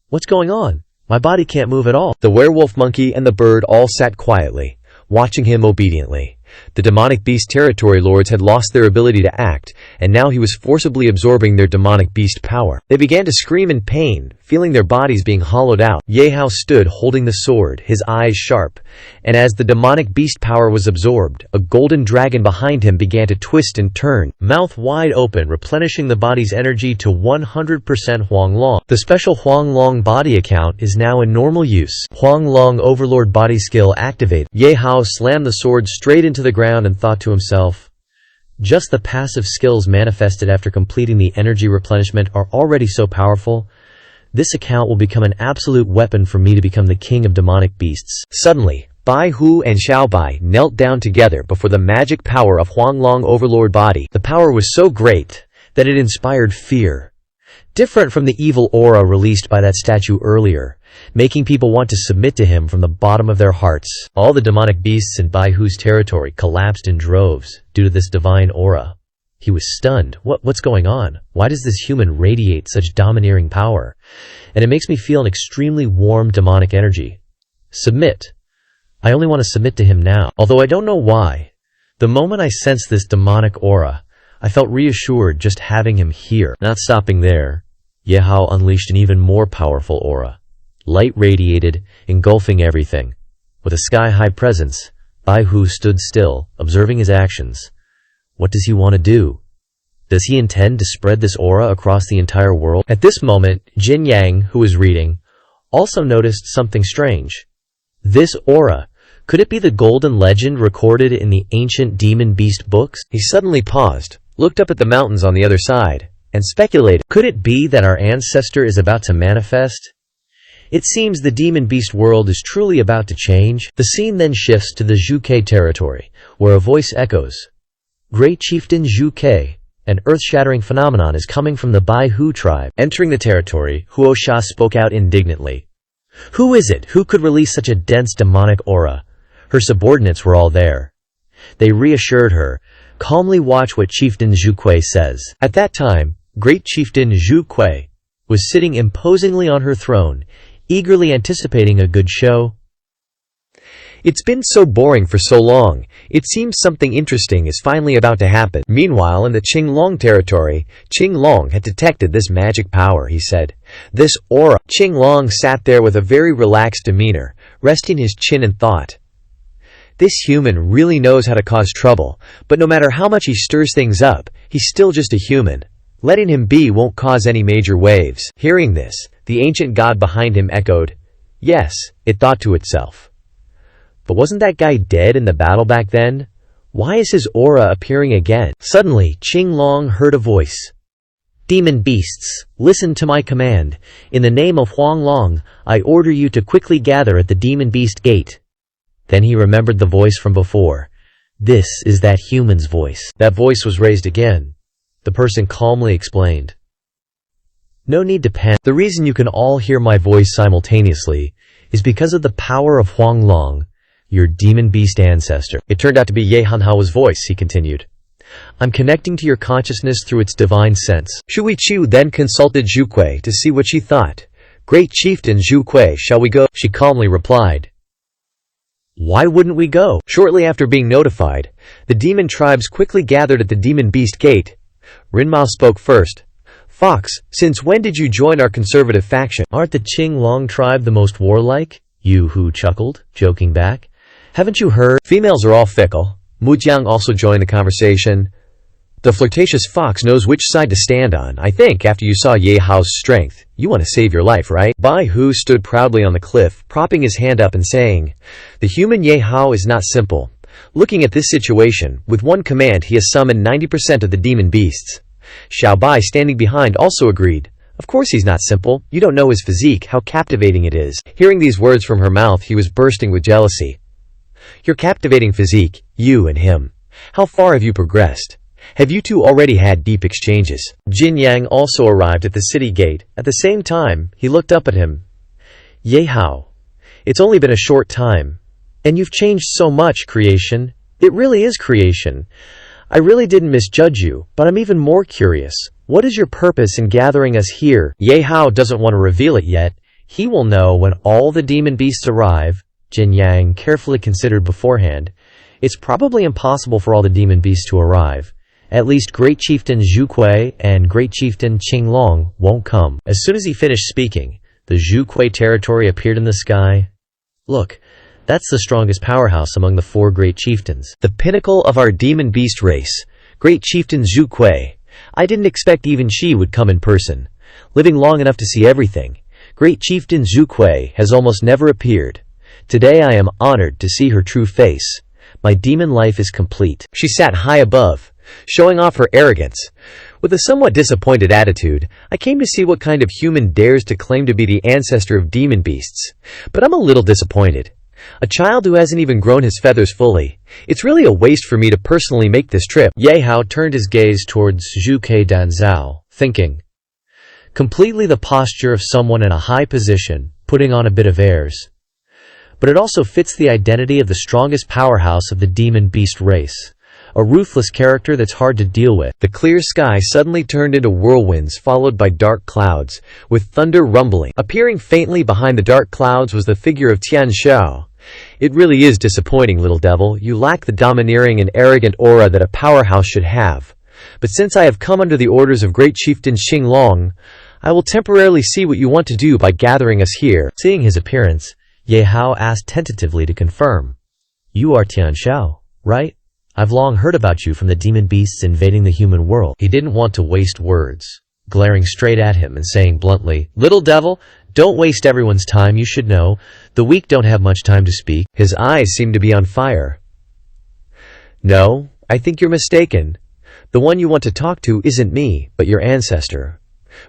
[SPEAKER 1] "What's going on? My body can't move at all." The werewolf monkey and the bird all sat quietly, watching him obediently. The demonic beast territory lords had lost their ability to act, and now he was forcibly absorbing their demonic beast power. They began to scream in pain, feeling their bodies being hollowed out. Ye Hao stood holding the sword, his eyes sharp, and as the demonic beast power was absorbed, a golden dragon behind him began to twist and turn, mouth wide open, replenishing the body's energy to 100% Huanglong. The special Huanglong body account is now in normal use. Huanglong Overlord body skill activated. Ye Hao slammed the sword straight into the ground and thought to himself, just the passive skills manifested after completing the energy replenishment are already so powerful. This account will become an absolute weapon for me to become the king of demonic beasts. Suddenly, Bai Hu and Xiao Bai knelt down together before the magic power of Huanglong Overlord body. The power was so great that it inspired fear, different from the evil aura released by that statue earlier, making people want to submit to him from the bottom of their hearts. All the demonic beasts in Bai Hu's territory collapsed in droves due to this divine aura. He was stunned. What's going on? Why does this human radiate such domineering power? And it makes me feel an extremely warm demonic energy. Submit. I only want to submit to him now. Although I don't know why. The moment I sensed this demonic aura, I felt reassured just having him here. Not stopping there, Ye Hao unleashed an even more powerful aura. Light radiated, engulfing everything. With a sky-high presence, Bai Hu stood still, observing his actions. What does he want to do? Does he intend to spread this aura across the entire world? At this moment, Jin Yang, who was reading, also noticed something strange. This aura, could it be the golden legend recorded in the ancient demon beast books? He suddenly paused, looked up at the mountains on the other side, and speculated, could it be that our ancestor is about to manifest? It seems the demon beast world is truly about to change. The scene then shifts to the Zhu Ke territory, where a voice echoes, Great Chieftain Zhu Ke, an earth-shattering phenomenon is coming from the Bai Hu tribe. Entering the territory, Huo Sha spoke out indignantly. Who is it? Who could release such a dense demonic aura? Her subordinates were all there. They reassured her, calmly watch what Chieftain Zhu Ke says. At that time, Great Chieftain Zhu Ke was sitting imposingly on her throne, eagerly anticipating a good show. It's been so boring for so long. It seems something interesting is finally about to happen. Meanwhile, in the Qinglong territory, Qinglong had detected this magic power, he said. This aura. Qinglong sat there with a very relaxed demeanor, resting his chin and thought. This human really knows how to cause trouble, but no matter how much he stirs things up, he's still just a human. Letting him be won't cause any major waves. Hearing this, the ancient god behind him echoed, Yes, it thought to itself. But wasn't that guy dead in the battle back then? Why is his aura appearing again? Suddenly, Qinglong heard a voice. Demon beasts, listen to my command. In the name of Huanglong, I order you to quickly gather at the demon beast gate. Then he remembered the voice from before. This is that human's voice. That voice was raised again. The person calmly explained. No need to panic. The reason you can all hear my voice simultaneously is because of the power of Huanglong, your demon beast ancestor. It turned out to be Ye Hanhao's voice, he continued. I'm connecting to your consciousness through its divine sense. Shui Qiu then consulted Zhu Kui to see what she thought. Great Chieftain Zhu Kui, shall we go? She calmly replied. Why wouldn't we go? Shortly after being notified, the demon tribes quickly gathered at the demon beast gate. Rinmao spoke first. Fox, since when did you join our conservative faction? Aren't the Qinglong tribe the most warlike? Yu Hu chuckled, joking back. Haven't you heard? Females are all fickle. Mu Jiang also joined the conversation. The flirtatious fox knows which side to stand on. I think after you saw Ye Hao's strength, you want to save your life, right? Bai Hu stood proudly on the cliff, propping his hand up and saying, The human Ye Hao is not simple. Looking at this situation, with one command he has summoned 90% of the demon beasts. Xiao Bai, standing behind, also agreed. Of course he's not simple. You don't know his physique, how captivating it is. Hearing these words from her mouth, he was bursting with jealousy. Your captivating physique, you and him. How far have you progressed? Have you two already had deep exchanges? Jin Yang also arrived at the city gate. At the same time, he looked up at him. Ye Hao, it's only been a short time. And you've changed so much, creation. It really is creation. I really didn't misjudge you, but I'm even more curious. What is your purpose in gathering us here? Ye Hao doesn't want to reveal it yet. He will know when all the demon beasts arrive. Jin Yang carefully considered beforehand. It's probably impossible for all the demon beasts to arrive. At least Great Chieftain Zhu Kui and Great Chieftain Qinglong won't come. As soon as he finished speaking, the Zhu Kui territory appeared in the sky. Look, that's the strongest powerhouse among the 4 great chieftains. The pinnacle of our demon beast race, Great Chieftain Zhu Kui. I didn't expect even she would come in person. Living long enough to see everything, Great Chieftain Zhu Kui has almost never appeared. Today I am honored to see her true face. My demon life is complete. She sat high above, showing off her arrogance. With a somewhat disappointed attitude, I came to see what kind of human dares to claim to be the ancestor of demon beasts. But I'm a little disappointed. A child who hasn't even grown his feathers fully. It's really a waste for me to personally make this trip. Ye Hao turned his gaze towards Zhu Ke Danzao, thinking, completely the posture of someone in a high position, putting on a bit of airs. But it also fits the identity of the strongest powerhouse of the demon beast race. A ruthless character that's hard to deal with. The clear sky suddenly turned into whirlwinds followed by dark clouds, with thunder rumbling. Appearing faintly behind the dark clouds was the figure of Tian Xiao. It really is disappointing, little devil. You lack the domineering and arrogant aura that a powerhouse should have. But since I have come under the orders of Great Chieftain Qinglong, I will temporarily see what you want to do by gathering us here. Seeing his appearance, Ye Hao asked tentatively to confirm. You are Tian Xiao, right? I've long heard about you from the demon beasts invading the human world. He didn't want to waste words, glaring straight at him and saying bluntly, Little devil, don't waste everyone's time, you should know. The weak don't have much time to speak. His eyes seemed to be on fire. No, I think you're mistaken. The one you want to talk to isn't me, but your ancestor.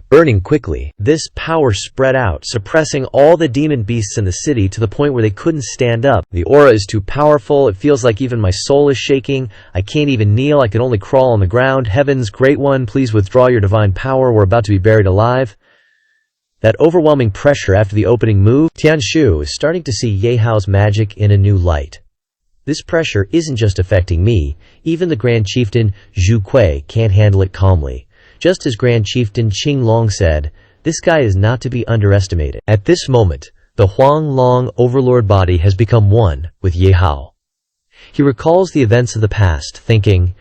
[SPEAKER 1] Burning quickly, this power spread out, suppressing all the demon beasts in the city to the point where they couldn't stand up. The aura is too powerful, it feels like even my soul is shaking. I can't even kneel, I can only crawl on the ground. Heavens, Great One, please withdraw your divine power, we're about to be buried alive. That overwhelming pressure after the opening move, Tian Shu is starting to see Ye Hao's magic in a new light. This pressure isn't just affecting me, even the Grand Chieftain Zhu Kui can't handle it calmly. Just as Grand Chieftain Qinglong said, this guy is not to be underestimated. At this moment, the Huanglong overlord body has become one with Ye Hao. He recalls the events of the past, thinking,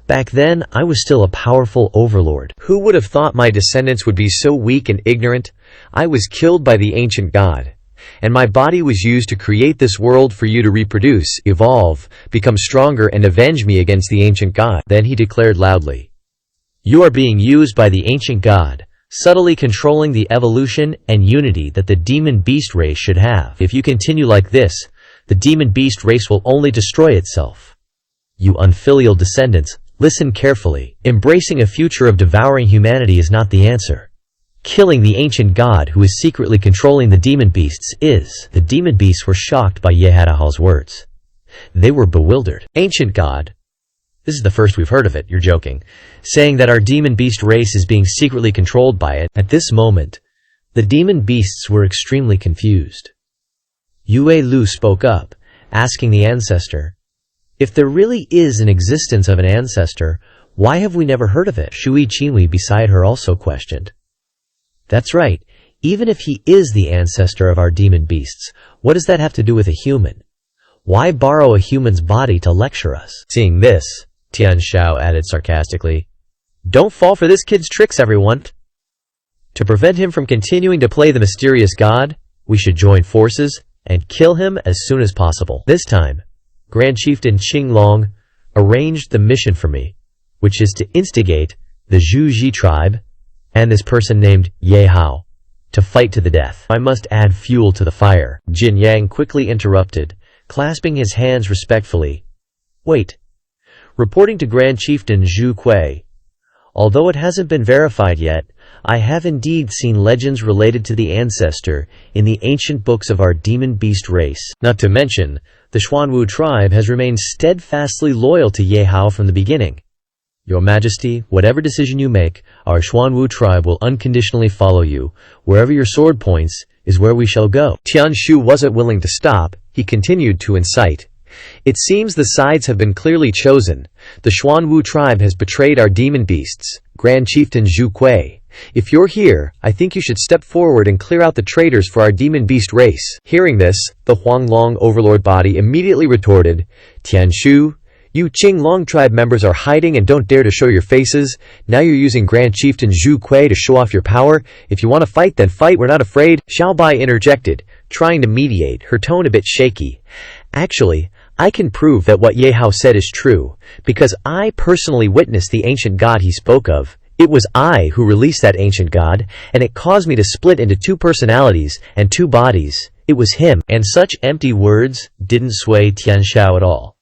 [SPEAKER 1] back then I was still a powerful overlord. Who would have thought my descendants would be so weak and ignorant? I was killed by the ancient god, and my body was used to create this world for you to reproduce, evolve, become stronger and avenge me against the ancient god. Then he declared loudly, you are being used by the ancient god, subtly controlling the evolution and unity that the demon beast race should have. If you continue like this, the demon beast race will only destroy itself. You unfilial descendants, listen carefully. Embracing a future of devouring humanity is not the answer. Killing the ancient god who is secretly controlling the demon beasts is. The demon beasts were shocked by Ye Hao's words. They were bewildered. Ancient god? This is the first we've heard of it, you're joking. Saying that our demon beast race is being secretly controlled by it. At this moment, the demon beasts were extremely confused. Yue Lu spoke up, asking the ancestor, if there really is an existence of an ancestor, why have we never heard of it? Shui Qinhui beside her also questioned. That's right, even if he is the ancestor of our demon beasts, what does that have to do with a human? Why borrow a human's body to lecture us? Seeing this, Tian Xiao added sarcastically, don't fall for this kid's tricks, everyone. To prevent him from continuing to play the mysterious god, we should join forces and kill him as soon as possible. This time, Grand Chieftain Qinglong arranged the mission for me, which is to instigate the Zhu tribe and this person named Ye Hao to fight to the death. I must add fuel to the fire. Jin Yang quickly interrupted, clasping his hands respectfully. Wait. Reporting to Grand Chieftain Zhu Kui, although it hasn't been verified yet, I have indeed seen legends related to the ancestor in the ancient books of our demon beast race. Not to mention, the Xuanwu tribe has remained steadfastly loyal to Ye Hao from the beginning. Your Majesty, whatever decision you make, our Xuanwu tribe will unconditionally follow you. Wherever your sword points is where we shall go. Tian Shu wasn't willing to stop. He continued to incite. It seems the sides have been clearly chosen. The Xuanwu tribe has betrayed our demon beasts, Grand Chieftain Zhu Kui, If you're here, I think you should step forward and clear out the traitors for our demon beast race." Hearing this, the Huanglong overlord body immediately retorted, "Tianshu, you Qinglong tribe members are hiding and don't dare to show your faces. Now you're using Grand Chieftain Zhu Kui to show off your power. If you want to fight, then fight, we're not afraid." Xiao Bai interjected, trying to mediate, her tone a bit shaky. "Actually, I can prove that what Ye Hao said is true, because I personally witnessed the ancient god he spoke of. It was I who released that ancient god, and it caused me to split into two personalities and two bodies. It was him." And such empty words didn't sway Tianshao at all.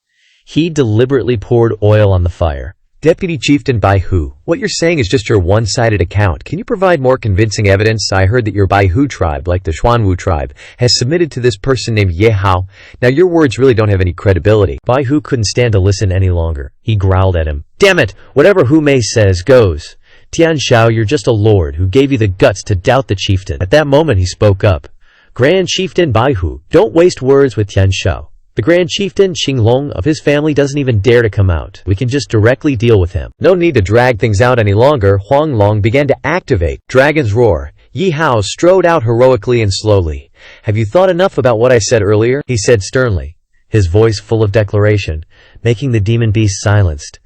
[SPEAKER 1] He deliberately poured oil on the fire. "Deputy Chieftain Baihu, what you're saying is just your one-sided account. Can you provide more convincing evidence? I heard that your Baihu tribe, like the Xuanwu tribe, has submitted to this person named Ye Hao. Now your words really don't have any credibility." Baihu couldn't stand to listen any longer. He growled at him, "Damn it! Whatever Hu Mei says goes. Tianshao, you're just a lord who gave you the guts to doubt the chieftain." At that moment he spoke up. "Grand Chieftain Baihu, don't waste words with Tianshao. The Grand Chieftain Qinglong of his family doesn't even dare to come out. We can just directly deal with him. No need to drag things out any longer." Huanglong began to activate Dragon's Roar. Ye Hao strode out heroically and slowly. "Have you thought enough about what I said earlier?" he said sternly, his voice full of declaration, making the demon beast silenced.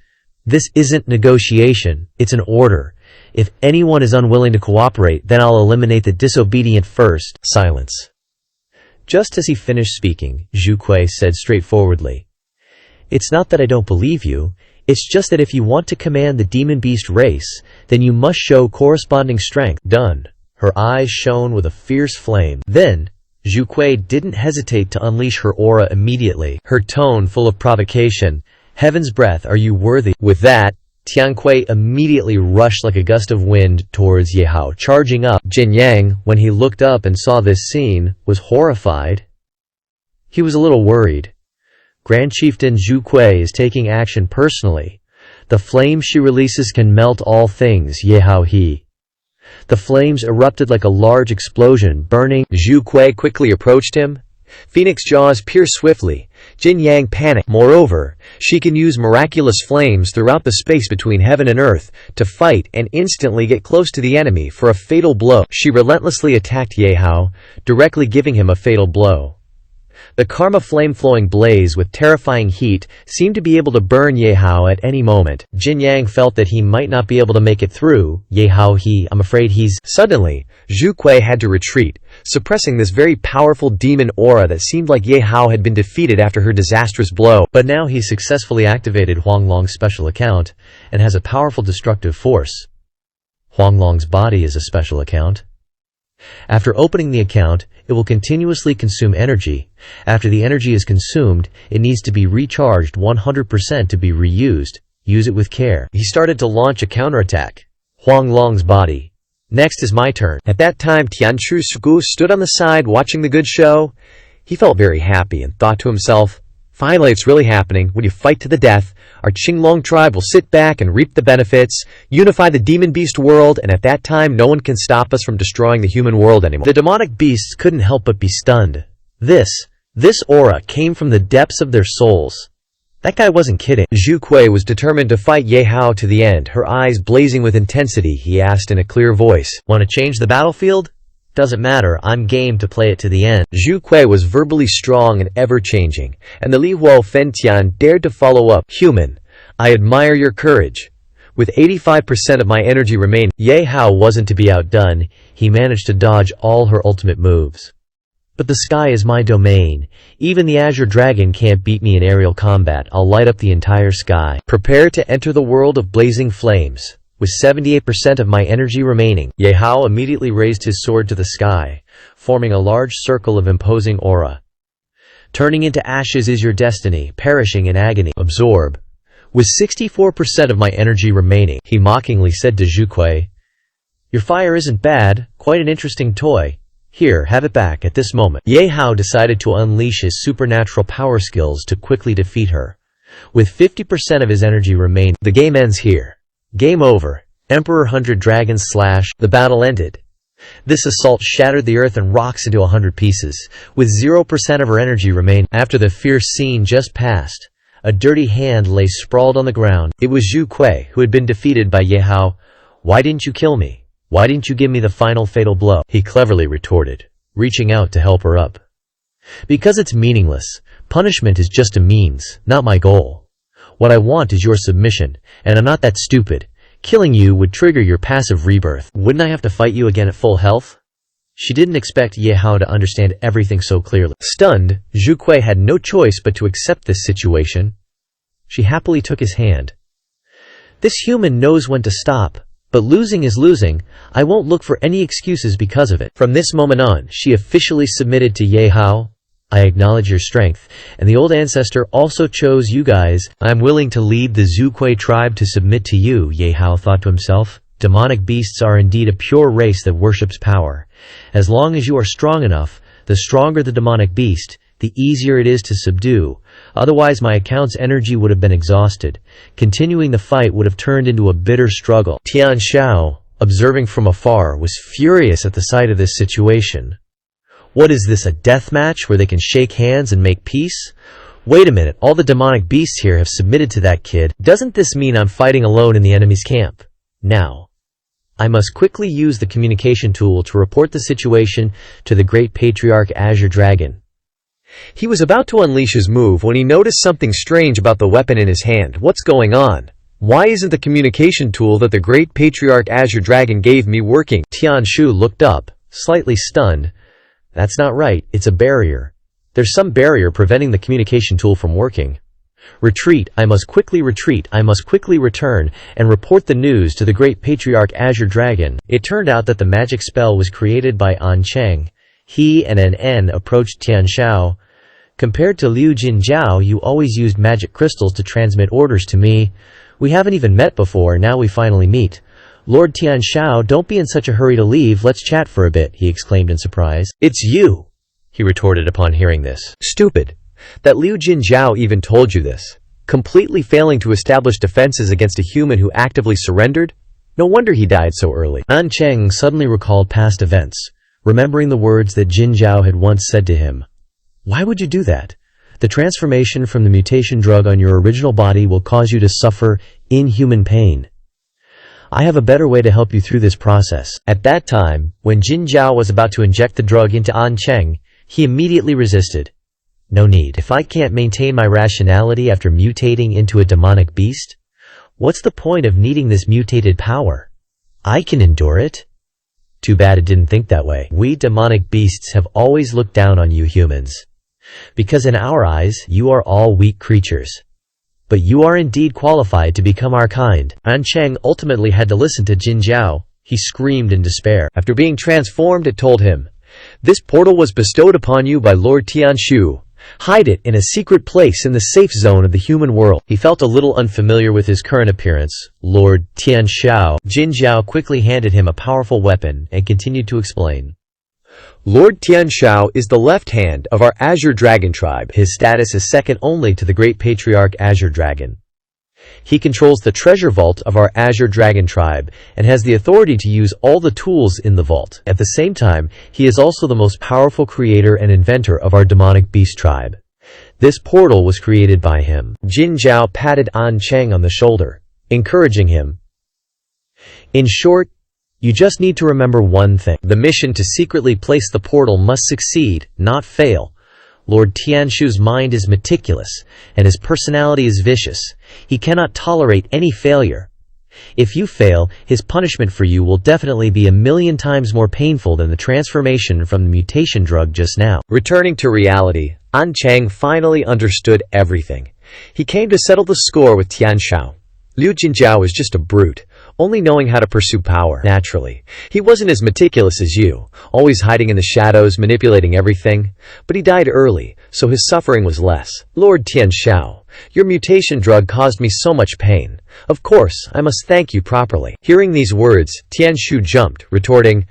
[SPEAKER 1] "This isn't negotiation, it's an order. If anyone is unwilling to cooperate, then I'll eliminate the disobedient first." Silence. Just as he finished speaking, Zhu Kui said straightforwardly, "It's not that I don't believe you, it's just that if you want to command the demon beast race, then you must show corresponding strength." Done. Her eyes shone with a fierce flame. Then, Zhu Kui didn't hesitate to unleash her aura immediately, her tone full of provocation. "Heaven's breath, are you worthy?" With that, Tian Kui immediately rushed like a gust of wind towards Ye Hao, charging up. Jin Yang, when he looked up and saw this scene, was horrified. He was a little worried. Grand Chieftain Zhu Kui is taking action personally. The flame she releases can melt all things, Ye Hao he. The flames erupted like a large explosion, burning. Zhu Kui quickly approached him. Phoenix jaws pierced swiftly. Jin Yang panicked. Moreover, she can use miraculous flames throughout the space between heaven and earth to fight and instantly get close to the enemy for a fatal blow. She relentlessly attacked Ye Hao, directly giving him a fatal blow. The karma flame-flowing blaze with terrifying heat seemed to be able to burn Ye Hao at any moment. Jin Yang felt that he might not be able to make it through. "Ye Hao I'm afraid he's—" Suddenly, Zhu Kui had to retreat, suppressing this very powerful demon aura that seemed like Ye Hao had been defeated after her disastrous blow. But now he successfully activated Huanglong's special account and has a powerful destructive force. Huanglong's body is a special account. After opening the account, it will continuously consume energy. After the energy is consumed, it needs to be recharged 100% to be reused. Use it with care. He started to launch a counterattack. Huanglong's body. "Next is my turn." At that time, Tianchu Sugu stood on the side watching the good show. He felt very happy and thought to himself, "Finally, it's really happening. When you fight to the death, our Qinglong tribe will sit back and reap the benefits, unify the demon beast world, and at that time no one can stop us from destroying the human world anymore." The demonic beasts couldn't help but be stunned. This aura came from the depths of their souls. That guy wasn't kidding. Zhu Kui was determined to fight Ye Hao to the end, her eyes blazing with intensity. He asked in a clear voice, "Want to change the battlefield?" "Doesn't matter, I'm game to play it to the end." Zhu Kui was verbally strong and ever-changing, and the Li Huo Fentian dared to follow up. "Human, I admire your courage. With 85% of my energy remaining." Ye Hao wasn't to be outdone. He managed to dodge all her ultimate moves. "But the sky is my domain. Even the Azure Dragon can't beat me in aerial combat. I'll light up the entire sky. Prepare to enter the world of blazing flames. With 78% of my energy remaining." Ye Hao immediately raised his sword to the sky, forming a large circle of imposing aura. "Turning into ashes is your destiny, perishing in agony. Absorb." With 64% of my energy remaining, he mockingly said to Zhu Kui, "Your fire isn't bad, quite an interesting toy. Here, have it back." At this moment, Ye Hao decided to unleash his supernatural power skills to quickly defeat her. With 50% of his energy remaining, the game ends here. Game over. Emperor 100 Dragons / The battle ended. This assault shattered the earth and rocks into 100 pieces, with 0% of her energy remaining. After the fierce scene just passed, a dirty hand lay sprawled on the ground. It was Zhu Kui, who had been defeated by Ye Hao. "Why didn't you kill me? Why didn't you give me the final fatal blow? He cleverly retorted, reaching out to help her up. Because it's meaningless. Punishment is just a means, not my goal. What I want is your submission, and I'm not that stupid. Killing you would trigger your passive rebirth. Wouldn't I have to fight you again at full health? She didn't expect Ye Hao to understand everything so clearly. Stunned, Zhu Kui had no choice but to accept this situation. She happily took his hand. This human knows when to stop, but losing is losing. I won't look for any excuses because of it. From this moment on, she officially submitted to Ye Hao. I acknowledge your strength, and the old ancestor also chose you guys. I'm willing to lead the Zhu Kui tribe to submit to you, Ye Hao thought to himself. Demonic beasts are indeed a pure race that worships power. As long as you are strong enough, the stronger the demonic beast, the easier it is to subdue. Otherwise my account's energy would have been exhausted. Continuing the fight would have turned into a bitter struggle. Tian Shao, observing from afar, was furious at the sight of this situation. What is this, a death match where they can shake hands and make peace? Wait a minute, all the demonic beasts here have submitted to that kid. Doesn't this mean I'm fighting alone in the enemy's camp? Now, I must quickly use the communication tool to report the situation to the great patriarch Azure Dragon. He was about to unleash his move when he noticed something strange about the weapon in his hand. What's going on? Why isn't the communication tool that the great patriarch Azure Dragon gave me working? Tian Shu looked up, slightly stunned. That's not right, it's a barrier. There's some barrier preventing the communication tool from working. Retreat, I must quickly retreat, I must quickly return, and report the news to the great patriarch Azure Dragon. It turned out that the magic spell was created by An Cheng. He and N approached Tian Shao. Compared to Liu Jinjiao, you always used magic crystals to transmit orders to me. We haven't even met before, now we finally meet. Lord Tian Shao, don't be in such a hurry to leave, let's chat for a bit, he exclaimed in surprise. It's you, he retorted upon hearing this. Stupid. That Liu Jinjiao even told you this. Completely failing to establish defenses against a human who actively surrendered? No wonder he died so early. An Cheng suddenly recalled past events, remembering the words that Jinjiao had once said to him. Why would you do that? The transformation from the mutation drug on your original body will cause you to suffer inhuman pain. I have a better way to help you through this process. At that time, when Jinjiao was about to inject the drug into An Cheng, he immediately resisted. No need. If I can't maintain my rationality after mutating into a demonic beast, what's the point of needing this mutated power? I can endure it. Too bad it didn't think that way. We demonic beasts have always looked down on you humans. Because in our eyes, you are all weak creatures. But you are indeed qualified to become our kind. An Cheng ultimately had to listen to Jinjiao. He screamed in despair. After being transformed, it told him, this portal was bestowed upon you by Lord Tian Shu. Hide it in a secret place in the safe zone of the human world. He felt a little unfamiliar with his current appearance. Lord Tian Shao. Jinjiao quickly handed him a powerful weapon and continued to explain. Lord Tian Shao is the left hand of our Azure Dragon tribe. His status is second only to the great patriarch Azure Dragon. He controls the treasure vault of our Azure Dragon tribe and has the authority to use all the tools in the vault. At the same time, he is also the most powerful creator and inventor of our demonic beast tribe. This portal was created by him. Jinjiao patted An Cheng on the shoulder, encouraging him. In short, you just need to remember one thing. The mission to secretly place the portal must succeed, not fail. Lord Tianshu's mind is meticulous, and his personality is vicious. He cannot tolerate any failure. If you fail, his punishment for you will definitely be 1,000,000 times more painful than the transformation from the mutation drug just now. Returning to reality, An Cheng finally understood everything. He came to settle the score with Tian Shao. Liu Jinjiao was just a brute, only knowing how to pursue power. Naturally, he wasn't as meticulous as you, always hiding in the shadows, manipulating everything. But he died early, so his suffering was less. Lord Tian Shao, your mutation drug caused me so much pain. Of course, I must thank you properly. Hearing these words, Tian Shu jumped, retorting,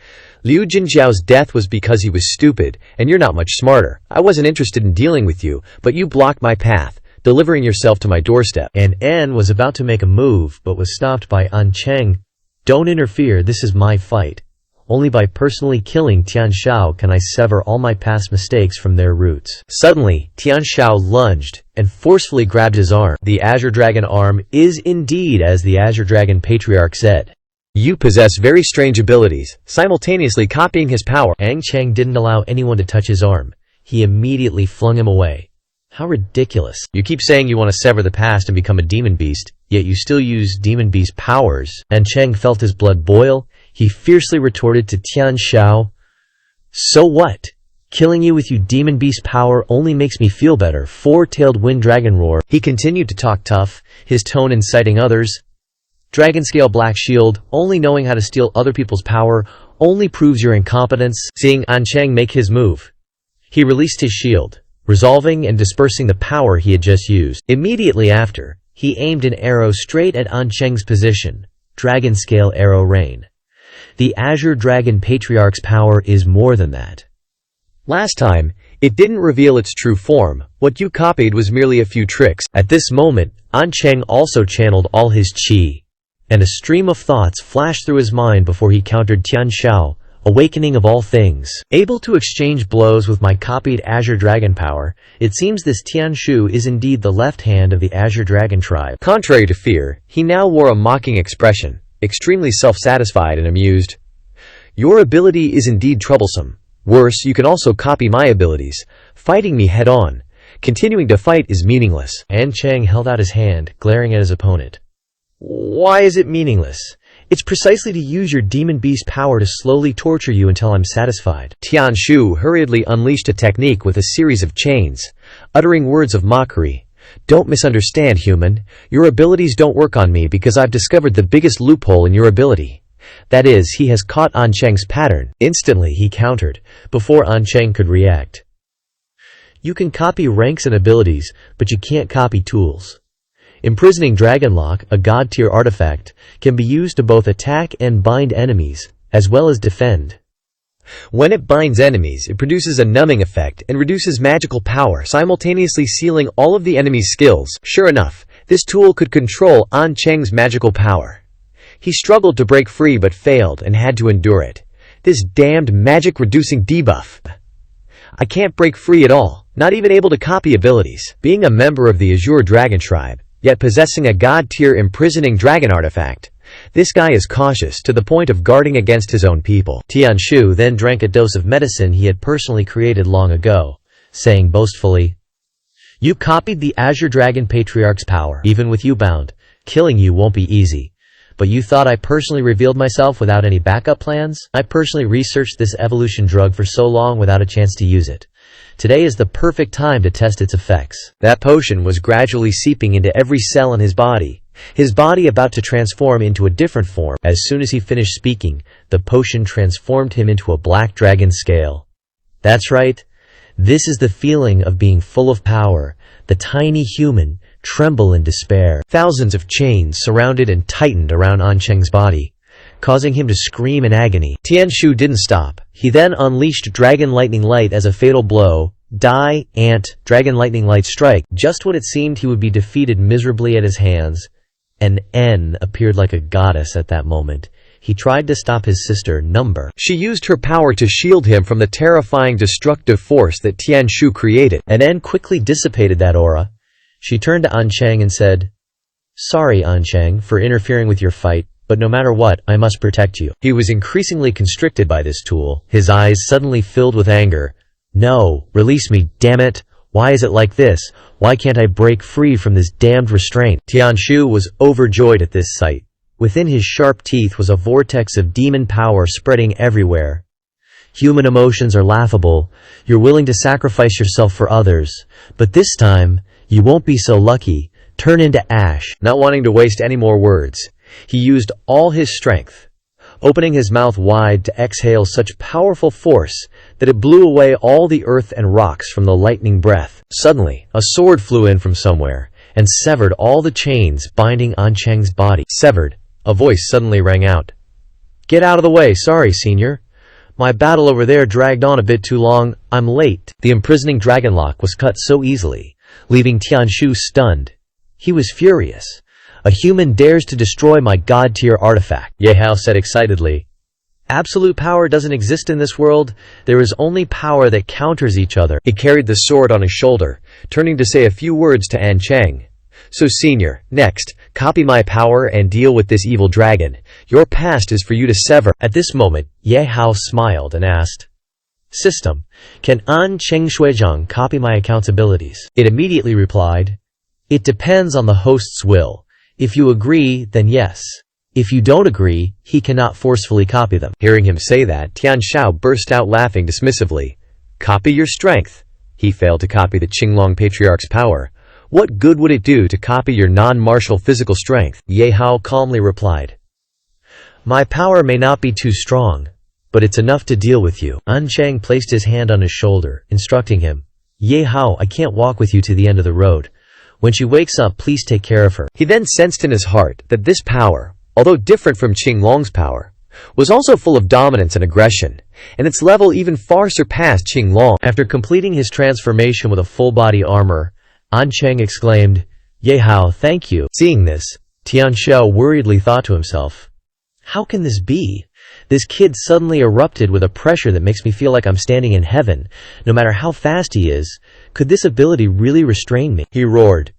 [SPEAKER 1] Liu Jinjiao's death was because he was stupid, and you're not much smarter. I wasn't interested in dealing with you, but you blocked my path, delivering yourself to my doorstep. And N was about to make a move, but was stopped by An Cheng. Don't interfere, this is my fight. Only by personally killing Tian Shao can I sever all my past mistakes from their roots. Suddenly, Tian Shao lunged and forcefully grabbed his arm. The Azure Dragon arm is indeed as the Azure Dragon Patriarch said. You possess very strange abilities, simultaneously copying his power.
[SPEAKER 2] An Cheng didn't allow anyone to touch his arm. He immediately flung him away. How ridiculous.
[SPEAKER 1] You keep saying you want to sever the past and become a demon beast, yet you still use demon beast powers.
[SPEAKER 2] An Cheng felt his blood boil. He fiercely retorted to Tian Xiao, "So what? Killing you with your demon beast power only makes me feel better." Four-tailed wind dragon roar.
[SPEAKER 1] He continued to talk tough, his tone inciting others. Dragon scale black shield, only knowing how to steal other people's power only proves your incompetence. Seeing An Cheng make his move, he released his shield, resolving and dispersing the power he had just used. Immediately after, he aimed an arrow straight at An Cheng's position. Dragon scale arrow rain. The Azure Dragon Patriarch's power is more than that. Last time, it didn't reveal its true form. What you copied was merely a few tricks. At this moment, An Cheng also channeled all his qi, and a stream of thoughts flashed through his mind before he countered Tian Xiao, awakening of all things. Able to exchange blows with my copied Azure Dragon power, it seems this Tian Shu is indeed the left hand of the Azure Dragon tribe. Contrary to fear, he now wore a mocking expression, extremely self-satisfied and amused. Your ability is indeed troublesome. Worse, you can also copy my abilities, fighting me head-on. Continuing to fight is meaningless.
[SPEAKER 2] An Cheng held out his hand, glaring at his opponent.
[SPEAKER 1] Why is it meaningless?
[SPEAKER 2] It's precisely to use your demon beast power to slowly torture you until I'm satisfied.
[SPEAKER 1] Tian Shu hurriedly unleashed a technique with a series of chains, uttering words of mockery. Don't misunderstand, human. Your abilities don't work on me because I've discovered the biggest loophole in your ability. That is, he has caught An Cheng's pattern. Instantly, he countered, before An Cheng could react. You can copy ranks and abilities, but you can't copy tools. Imprisoning Dragon Lock, a god-tier artifact, can be used to both attack and bind enemies, as well as defend. When it binds enemies, it produces a numbing effect and reduces magical power, simultaneously sealing all of the enemy's skills. Sure enough, this tool could control An Cheng's magical power. He struggled to break free but failed and had to endure it. This damned magic-reducing debuff. I can't break free at all, not even able to copy abilities. Being a member of the Azure Dragon tribe, yet possessing a god-tier imprisoning dragon artifact, this guy is cautious to the point of guarding against his own people.
[SPEAKER 2] Tian Shu then drank a dose of medicine he had personally created long ago, saying boastfully, "You copied the Azure Dragon Patriarch's power. Even with you bound, killing you won't be easy. But you thought I personally revealed myself without any backup plans? I personally researched this evolution drug for so long without a chance to use it. Today is the perfect time to test its effects."
[SPEAKER 1] That potion was gradually seeping into every cell in his body about to transform into a different form. As soon as he finished speaking, the potion transformed him into a black dragon scale.
[SPEAKER 2] That's right. This is the feeling of being full of power. The tiny human tremble in despair.
[SPEAKER 1] Thousands of chains surrounded and tightened around An Cheng's body, causing him to scream in agony. Tian Shu didn't stop. He then unleashed Dragon Lightning Light as a fatal blow. Die, Ant, Dragon Lightning Light strike. Just when it seemed he would be defeated miserably at his hands, an N appeared like a goddess at that moment. He tried to stop his sister, Number. She used her power to shield him from the terrifying destructive force that Tian Shu created.
[SPEAKER 2] An N quickly dissipated that aura. She turned to An Cheng and said, "Sorry, An Cheng, for interfering with your fight, but no matter what, I must protect you."
[SPEAKER 1] He was increasingly constricted by this tool, his eyes suddenly filled with anger.
[SPEAKER 2] "No, release me, damn it! Why is it like this? Why can't I break free from this damned restraint?"
[SPEAKER 1] Tian Shu was overjoyed at this sight.
[SPEAKER 2] Within his sharp teeth was a vortex of demon power spreading everywhere. "Human emotions are laughable. You're willing to sacrifice yourself for others. But this time, you won't be so lucky. Turn into ash."
[SPEAKER 1] Not wanting to waste any more words, he used all his strength, opening his mouth wide to exhale such powerful force that it blew away all the earth and rocks from the lightning breath. Suddenly, a sword flew in from somewhere and severed all the chains binding An Cheng's body. Severed, a voice suddenly rang out. "Get out of the way, sorry, senior. My battle over there dragged on a bit too long, I'm late." The imprisoning dragon lock was cut so easily, leaving Tian Shu stunned. He was furious. "A human dares to destroy my god-tier artifact," Ye Hao said excitedly. "Absolute power doesn't exist in this world. There is only power that counters each other." He carried the sword on his shoulder, turning to say a few words to An Cheng. So senior, next, copy my power and deal with this evil dragon. Your past is for you to sever.
[SPEAKER 2] At this moment, Ye Hao smiled and asked, "System, can An Cheng Shuizhang copy my accountabilities?" It immediately replied, "It depends on the host's will. If you agree, then yes. If you don't agree, he cannot forcefully copy them."
[SPEAKER 1] Hearing him say that, Tian Shao burst out laughing dismissively. Copy your strength. He failed to copy the Qinglong Patriarch's power. What good would it do to copy your non-martial physical strength?
[SPEAKER 2] Ye Hao calmly replied, "My power may not be too strong, but it's enough to deal with you." An Cheng placed his hand on his shoulder, instructing him, "Ye Hao, I can't walk with you to the end of the road. When she wakes up, please take care of her."
[SPEAKER 1] He then sensed in his heart that this power, although different from Qinglong's power, was also full of dominance and aggression, and its level even far surpassed Qinglong.
[SPEAKER 2] After completing his transformation with a full-body armor, An Cheng exclaimed, "Ye Hao, thank you." Seeing this, Tian Shao worriedly thought to himself, "How can this be? This kid suddenly erupted with a pressure that makes me feel like I'm standing in heaven, no matter how fast he is. Could this ability really restrain me?" He roared.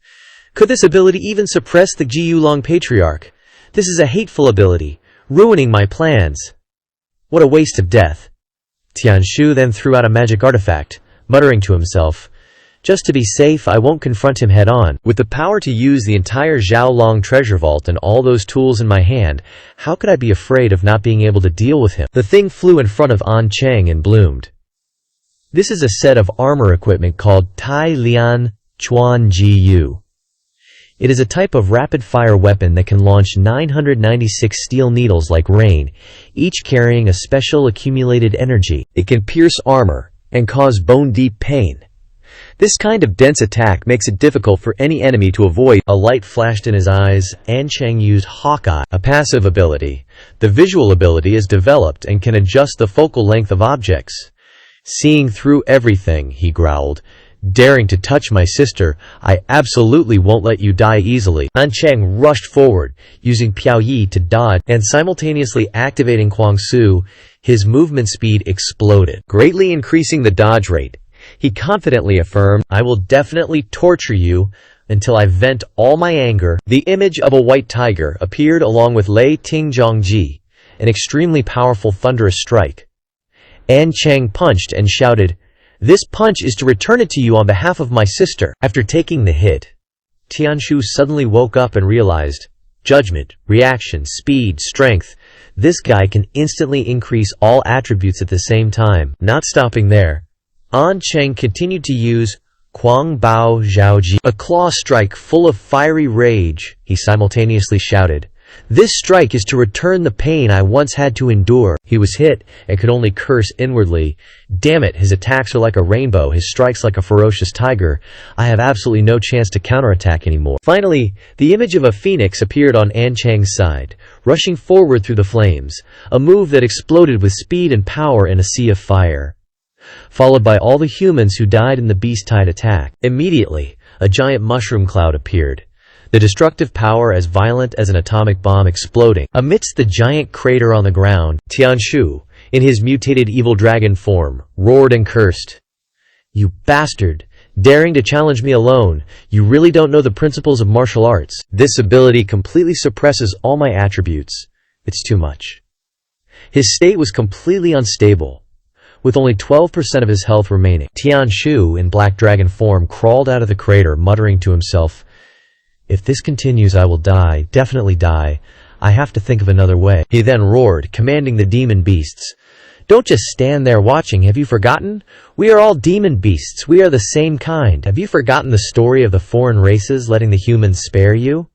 [SPEAKER 2] "Could this ability even suppress the Jiyulong Patriarch? This is a hateful ability, ruining my plans. What a waste of death." Tian Shu then threw out a magic artifact, muttering to himself, "Just to be safe, I won't confront him head-on. With the power to use the entire Zhaolong treasure vault and all those tools in my hand, how could I be afraid of not being able to deal with him?" The thing flew in front of An Cheng and bloomed. This is a set of armor equipment called Tai Lian Chuan Ji Yu. It is a type of rapid-fire weapon that can launch 996 steel needles like rain, each carrying a special accumulated energy.
[SPEAKER 1] It can pierce armor and cause bone-deep pain. This kind of dense attack makes it difficult for any enemy to avoid.
[SPEAKER 2] A light flashed in his eyes. An Cheng used Hawkeye,
[SPEAKER 1] a passive ability. The visual ability is developed and can adjust the focal length of objects.
[SPEAKER 2] "Seeing through everything," he growled. "Daring to touch my sister, I absolutely won't let you die easily." An Cheng rushed forward, using Piao Yi to dodge, and simultaneously activating Kwang Su. His movement speed exploded,
[SPEAKER 1] greatly increasing the dodge rate. He confidently affirmed, "I will definitely torture you until I vent all my anger." The image of a white tiger appeared along with Lei Tingzhongji, an extremely powerful thunderous strike. An Cheng punched and shouted, "This punch is to return it to you on behalf of my sister." After taking the hit, Tianshu suddenly woke up and realized, judgment, reaction, speed, strength. This guy can instantly increase all attributes at the same time. Not stopping there, An Cheng continued to use Kuang Bao Zhaoji, a claw strike full of fiery rage. He simultaneously shouted, "This strike is to return the pain I once had to endure." He was hit and could only curse inwardly. Damn it, his attacks are like a rainbow, his strikes like a ferocious tiger. I have absolutely no chance to counterattack anymore. Finally, the image of a phoenix appeared on An Cheng's side, rushing forward through the flames, a move that exploded with speed and power in a sea of fire, followed by all the humans who died in the beast-tide attack. Immediately, a giant mushroom cloud appeared, the destructive power as violent as an atomic bomb exploding. Amidst the giant crater on the ground, Tianshu, in his mutated evil dragon form, roared and cursed, "You bastard! Daring to challenge me alone, you really don't know the principles of martial arts. This ability completely suppresses all my attributes. It's too much." His state was completely unstable, with only 12% of his health remaining. Tianshu, in black dragon form, crawled out of the crater, muttering to himself, "If this continues, I will die, definitely die. I have to think of another way." He then roared, commanding the demon beasts, "Don't just stand there watching, have you forgotten? We are all demon beasts, we are the same kind. Have you forgotten the story of the foreign races letting the humans spare you?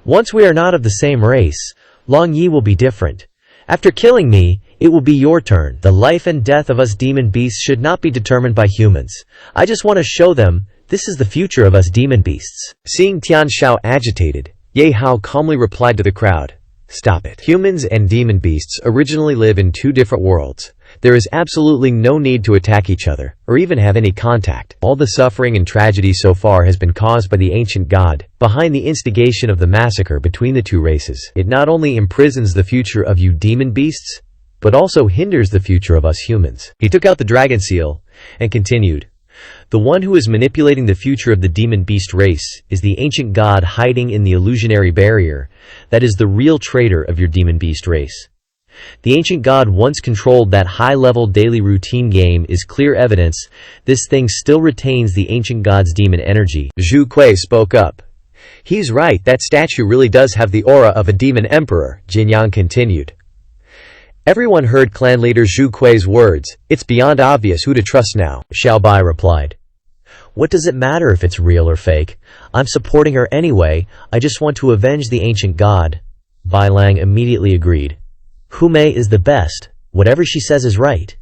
[SPEAKER 1] Once we are not of the same race, Long Yi will be different. After killing me, it will be your turn. The life and death of us demon beasts should not be determined by humans. I just want to show them this is the future of us demon beasts." Seeing Tian Shao agitated, Ye Hao calmly replied to the crowd, "Stop it. Humans and demon beasts originally live in two different worlds. There is absolutely no need to attack each other, or even have any contact. All the suffering and tragedy so far has been caused by the ancient god, behind the instigation of the massacre between the two races. It not only imprisons the future of you demon beasts, but also hinders the future of us humans." He took out the dragon seal and continued,
[SPEAKER 2] The one who is manipulating the future of the demon beast race is the ancient god hiding in the illusionary barrier that is the real traitor of your demon beast race. The ancient god once controlled that high-level daily routine game is clear evidence this thing still retains the ancient god's demon energy.
[SPEAKER 1] Zhu Kuei spoke up. He's right, that statue really does have the aura of a demon emperor, Jinyang continued. Everyone heard clan leader Zhu Kuei's words. It's beyond obvious who to trust now,
[SPEAKER 2] Xiao Bai replied. What does it matter if it's real or fake? I'm supporting her anyway, I just want to avenge the ancient god. Bai Lang immediately agreed. Hu Mei is the best, whatever she says is right.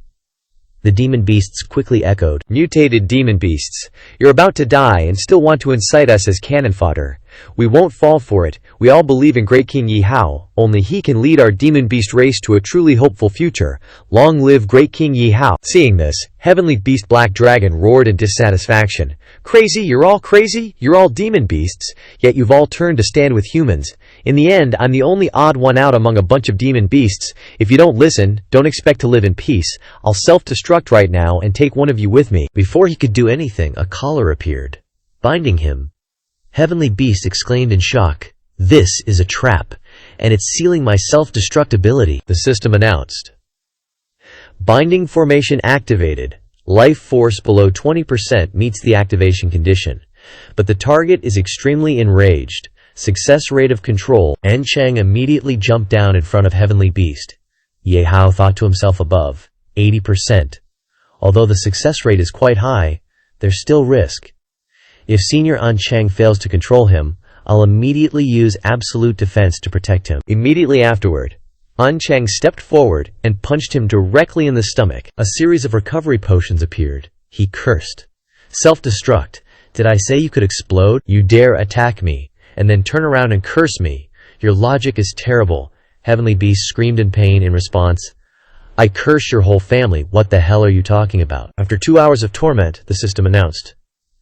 [SPEAKER 2] The demon beasts quickly echoed.
[SPEAKER 1] Mutated demon beasts, you're about to die and still want to incite us as cannon fodder. We won't fall for it. We all believe in great King Ye Hao. Only he can lead our demon beast race to a truly hopeful future. Long live great King Ye Hao. Seeing this, Heavenly Beast Black Dragon roared in dissatisfaction. Crazy, you're all crazy? You're all demon beasts, yet you've all turned to stand with humans. In the end, I'm the only odd one out among a bunch of demon beasts. If you don't listen, don't expect to live in peace. I'll self-destruct right now and take one of you with me.
[SPEAKER 2] Before he could do anything, a collar appeared, binding him. Heavenly Beast exclaimed in shock, "This is a trap, and it's sealing my self-destructibility," the system announced. Binding formation activated. Life force below 20% meets the activation condition, but the target is extremely enraged. Success rate of control. An Cheng immediately jumped down in front of Heavenly Beast. Ye Hao thought to himself above, 80%. Although the success rate is quite high, there's still risk. If Senior An Cheng fails to control him, I'll immediately use absolute defense to protect him.
[SPEAKER 1] Immediately afterward, An Cheng stepped forward and punched him directly in the stomach.
[SPEAKER 2] A series of recovery potions appeared. He cursed. Self-destruct. Did I say you could explode? You dare attack me, and then turn around and curse me? Your logic is terrible. Heavenly Beast screamed in pain in response. I curse your whole family. What the hell are you talking about? After 2 hours of torment, the system announced.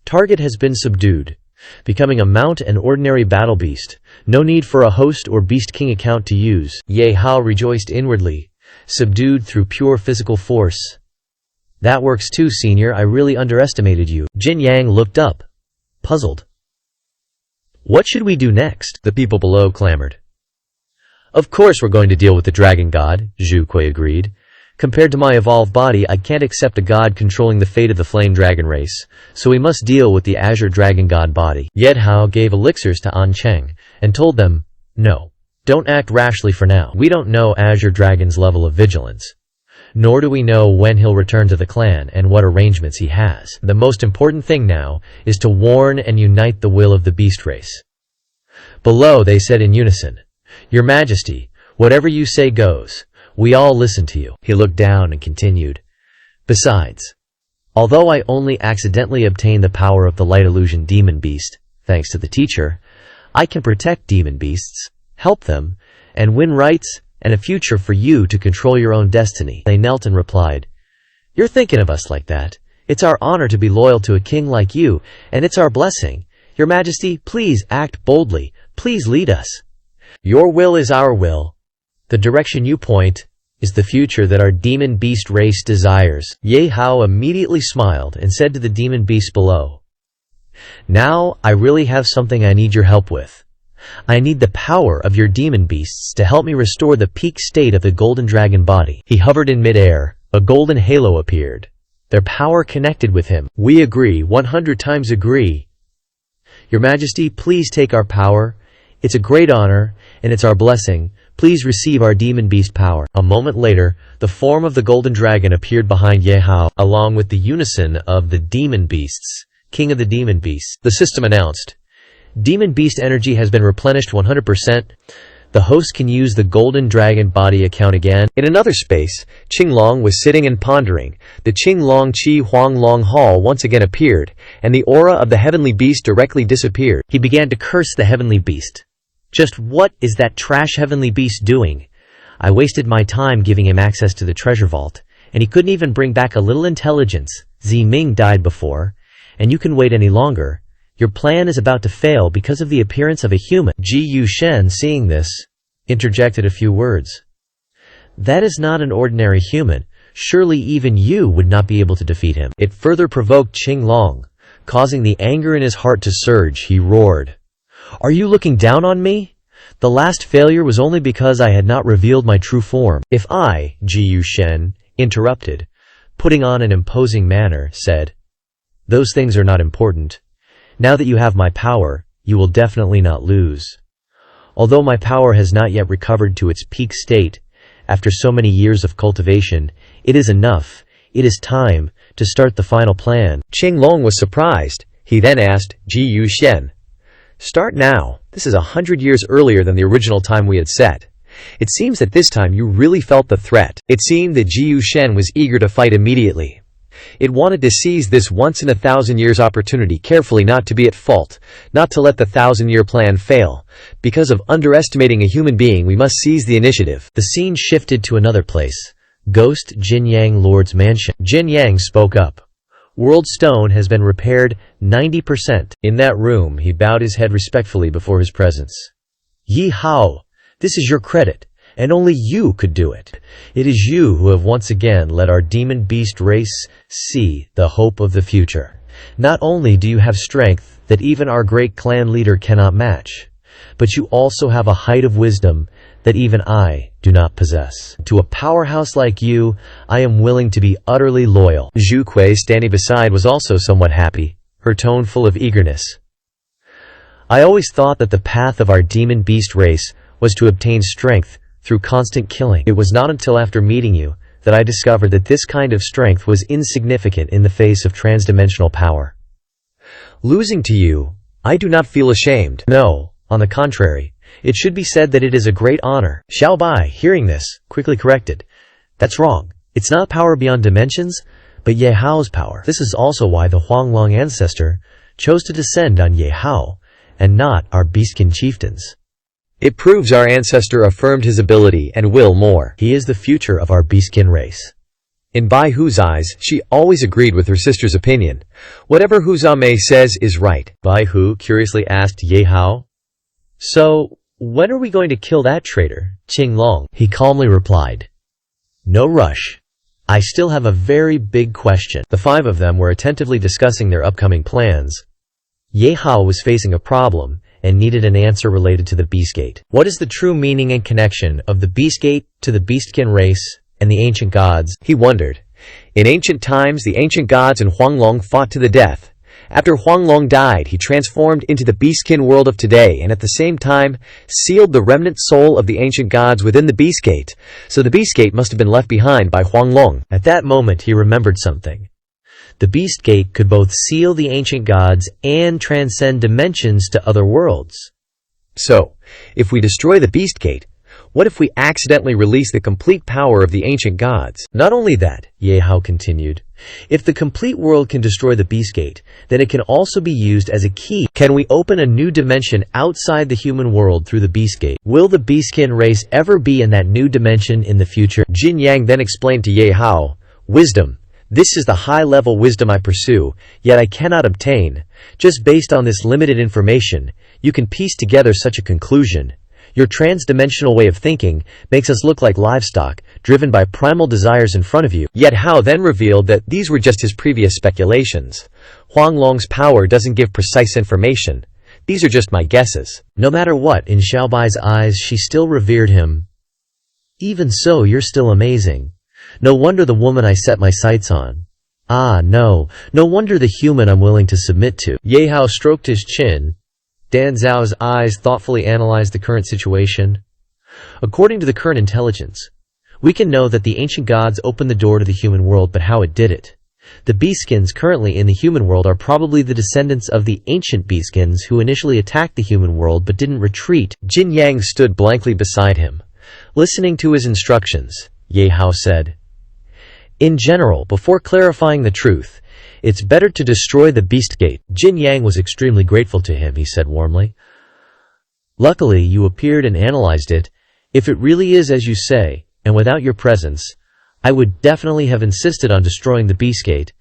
[SPEAKER 2] Target has been subdued, becoming a mount and ordinary battle beast. No need for a host or beast king account to use. Ye Hao rejoiced inwardly, subdued through pure physical force. That works too, Senior. I really underestimated you. Jin Yang looked up, puzzled. What should we do next? The people below clamored. Of course we're going to deal with the dragon god, Zhu Kuei agreed. Compared to my evolved body, I can't accept a god controlling the fate of the flame dragon race, so we must deal with the azure dragon god body. Ye Hao gave elixirs to An Cheng, and told them, no, don't act rashly for now. We don't know azure dragon's level of vigilance. Nor do we know when he'll return to the clan and what arrangements he has. The most important thing now is to warn and unite the will of the beast race. Below they said in unison, Your Majesty, whatever you say goes. We all listen to you. He looked down and continued. Besides, although I only accidentally obtained the power of the light illusion demon beast, thanks to the teacher, I can protect demon beasts, help them, and win rights and a future for you to control your own destiny. They knelt and replied, You're thinking of us like that. It's our honor to be loyal to a king like you, and it's our blessing. Your Majesty, please act boldly. Please lead us. Your will is our will. The direction you point is the future that our demon beast race desires. Ye Hao immediately smiled and said to the demon beast below, Now I really have something I need your help with. I need the power of your demon beasts to help me restore the peak state of the golden dragon body. He hovered in midair. A golden halo appeared. Their power connected with him. We agree, 100 times agree. Your Majesty, please take our power. It's a great honor, and it's our blessing. Please receive our demon beast power. A moment later, the form of the golden dragon appeared behind Ye Hao, along with the unison of the demon beasts. King of the demon beasts. The system announced, Demon beast energy has been replenished 100%. The host can use the golden dragon body account again.
[SPEAKER 1] In another space, Qinglong was sitting and pondering. The Qinglong Qi Huang Long Hall once again appeared, and the aura of the heavenly beast directly disappeared.
[SPEAKER 2] He began to curse the heavenly beast. Just what is that trash heavenly beast doing? I wasted my time giving him access to the treasure vault, and he couldn't even bring back a little intelligence. Zi Ming died before, and you can wait any longer. Your plan is about to fail because of the appearance of a human. Ji Yu Shen, seeing this, interjected a few words. That is not an ordinary human. Surely even you would not be able to defeat him. It further provoked Qinglong, causing the anger in his heart to surge. He roared, "Are you looking down on me? The last failure was only because I had not revealed my true form." If I, Ji Shen, interrupted, putting on an imposing manner, said, "Those things are not important. Now that you have my power, you will definitely not lose. Although my power has not yet recovered to its peak state, after so many years of cultivation, it is enough. It is time to start the final plan."
[SPEAKER 1] Qinglong was surprised. He then asked Ji Shen, "Start now. This is 100 years earlier than the original time we had set. It seems that this time you really felt the threat." It seemed that Ji Shen was eager to fight immediately. It wanted to seize this once-in-a-thousand-years opportunity carefully, not to be at fault, not to let the 1,000-year plan fail. Because of underestimating a human being, we must seize the initiative.
[SPEAKER 2] The scene shifted to another place. Ghost Jinyang Lord's mansion. Jinyang spoke up. "World Stone has been repaired 90%. In that room, he bowed his head respectfully before his presence. "Ye Hao, this is your credit, and only you could do it. It is you who have once again let our demon beast race see the hope of the future. Not only do you have strength that even our great clan leader cannot match, but you also have a height of wisdom that even I do not possess. To a powerhouse like you, I am willing to be utterly loyal."
[SPEAKER 1] Zhu Kui, standing beside, was also somewhat happy, her tone full of eagerness.
[SPEAKER 2] "I always thought that the path of our demon beast race was to obtain strength through constant killing. It was not until after meeting you that I discovered that this kind of strength was insignificant in the face of transdimensional power.
[SPEAKER 1] Losing to you, I do not feel ashamed."
[SPEAKER 2] No, on the contrary, it should be said that it is a great honor." Xiao Bai, hearing this, quickly corrected, "That's wrong. It's not power beyond dimensions, but Ye Hao's power. This is also why the Huanglong ancestor chose to descend on Ye Hao, and not our beastkin chieftains.
[SPEAKER 1] It proves our ancestor affirmed his ability and will more.
[SPEAKER 2] He is the future of our beastkin race."
[SPEAKER 1] In Bai Hu's eyes, she always agreed with her sister's opinion. Whatever Huzame says is right.
[SPEAKER 2] Bai Hu curiously asked Ye Hao, "So, when are we going to kill that traitor, Qinglong?" He calmly replied, "No rush. I still have a very big question." The five of them were attentively discussing their upcoming plans. Ye Hao was facing a problem and needed an answer related to the Beast Gate. What is the true meaning and connection of the Beast Gate to the beastkin race and the ancient gods?
[SPEAKER 1] He wondered. In ancient times, the ancient gods and Huanglong fought to the death. After Huanglong died, he transformed into the beastkin world of today and at the same time sealed the remnant soul of the ancient gods within the Beast Gate. So the Beast Gate must have been left behind by Huanglong.
[SPEAKER 2] At that moment, he remembered something. The Beast Gate could both seal the ancient gods and transcend dimensions to other worlds.
[SPEAKER 1] So, if we destroy the Beast Gate, what if we accidentally release the complete power of the ancient gods?
[SPEAKER 2] Not only that, Ye Hao continued, if the complete world can destroy the Beast Gate, then it can also be used as a key. Can we open a new dimension outside the human world through the Beast Gate? Will the beastkin race ever be in that new dimension in the future?
[SPEAKER 1] Jin Yang then explained to Ye Hao, "Wisdom. This is the high-level wisdom I pursue, yet I cannot obtain. Just based on this limited information, you can piece together such a conclusion. Your trans-dimensional way of thinking makes us look like livestock, driven by primal desires in front of you." Yet Hao then revealed that these were just his previous speculations. Huanglong's power doesn't give precise information. These are just my guesses.
[SPEAKER 2] No matter what, in Xiaobai's eyes, she still revered him. "Even so, you're still amazing. No wonder the woman I set my sights on. Ah, no wonder the human I'm willing to submit to." Ye Hao stroked his chin. Dan Zhao's eyes thoughtfully analyzed the current situation. According to the current intelligence, we can know that the ancient gods opened the door to the human world, but how it did it. The beastskins currently in the human world are probably the descendants of the ancient beastskins who initially attacked the human world but didn't retreat.
[SPEAKER 1] Jin Yang stood blankly beside him. Listening to his instructions, Ye Hao said, "In general, before clarifying the truth, it's better to destroy the Beast Gate."
[SPEAKER 2] Jin Yang was extremely grateful to him, he said warmly. "Luckily, you appeared and analyzed it. If it really is as you say, and without your presence, I would definitely have insisted on destroying the Beast Gate.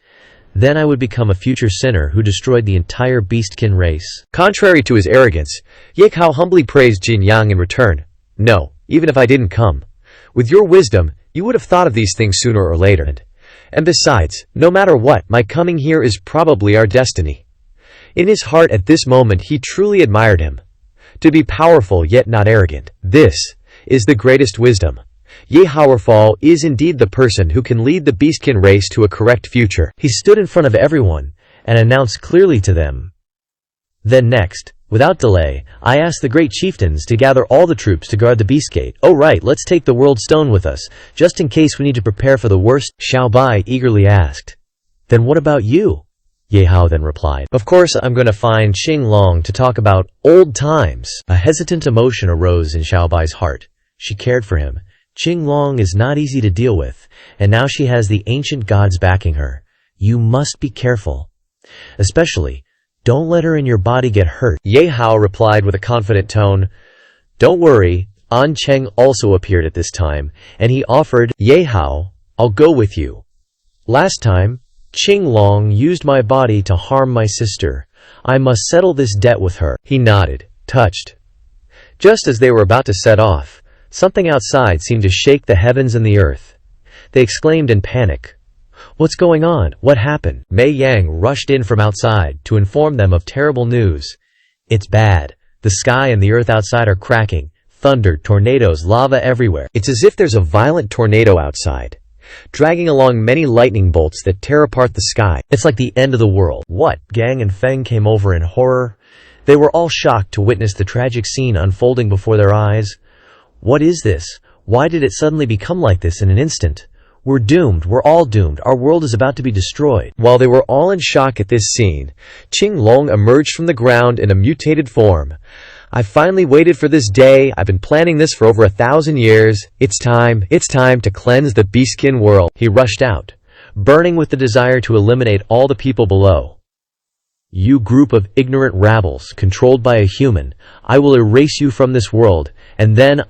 [SPEAKER 2] Then I would become a future sinner who destroyed the entire beastkin race."
[SPEAKER 1] Contrary to his arrogance, Ye Hao humbly praised Jin Yang in return. "No, even if I didn't come. With your wisdom, You would have thought of these things sooner or later. And besides, no matter what, my coming here is probably our destiny. In his heart at this moment he truly admired him. To be powerful yet not arrogant. This is the greatest wisdom. Ye Hao is indeed the person who can lead the beastkin race to a correct future.
[SPEAKER 2] He stood in front of everyone and announced clearly to them. Then next, without delay, I asked the great chieftains to gather all the troops to guard the beast gate. Oh right, let's take the world stone with us, just in case we need to prepare for the worst, Xiao Bai eagerly asked. Then what about you? Ye Hao then replied. Of course I'm going to find Qing Long to talk about old times. A hesitant emotion arose in Xiao Bai's heart. She cared for him. Qing Long is not easy to deal with, and now she has the ancient gods backing her. You must be careful. Especially, don't let her and your body get hurt.
[SPEAKER 1] Ye Hao replied with a confident tone. Don't worry, An Cheng also appeared at this time, and he offered, Ye Hao, I'll go with you. Last time, Qing Long used my body to harm my sister. I must settle this debt with her. He nodded, touched. Just as they were about to set off, something outside seemed to shake the heavens and the earth. They exclaimed in panic. What's going on? What happened? Mei Yang rushed in from outside to inform them of terrible news. It's bad. The sky and the earth outside are cracking. Thunder, tornadoes, lava everywhere. It's as if there's a violent tornado outside, dragging along many lightning bolts that tear apart the sky. It's like the end of the world. What? Gang and Feng came over in horror. They were all shocked to witness the tragic scene unfolding before their eyes. What is this? Why did it suddenly become like this in an instant? We're doomed. We're all doomed. Our world is about to be destroyed. While they were all in shock at this scene, Qing Long emerged from the ground in a mutated form. I finally waited for this day. I've been planning this for over 1,000 years. It's time to cleanse the beastkin world. He rushed out, burning with the desire to eliminate all the people below. You group of ignorant rabbles, controlled by a human, I will erase you from this world, and then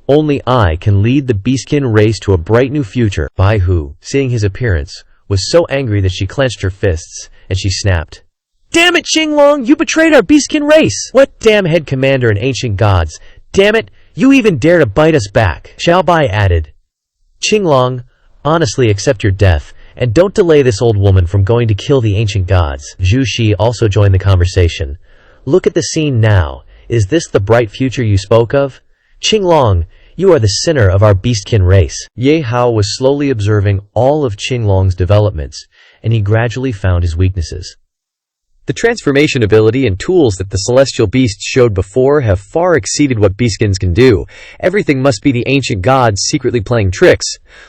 [SPEAKER 1] only I can lead the beastkin race to a bright new future. Bai Hu, seeing his appearance, was so angry that she clenched her fists, and she snapped. Damn it, Qing Long, you betrayed our beastkin race! What damn head commander and ancient gods? Damn it, you even dare to bite us back! Xiao Bai added. Qing Long, honestly accept your death, and don't delay this old woman from going to kill the ancient gods. Zhu Shi also joined the conversation. Look at the scene now. Is this the bright future you spoke of? Qing Long, you are the sinner of our beastkin race. Ye Hao was slowly observing all of Qing Long's developments, and he gradually found his weaknesses. The transformation ability and tools that the celestial beasts showed before have far exceeded what beastkins can do. Everything must be the ancient gods secretly playing tricks.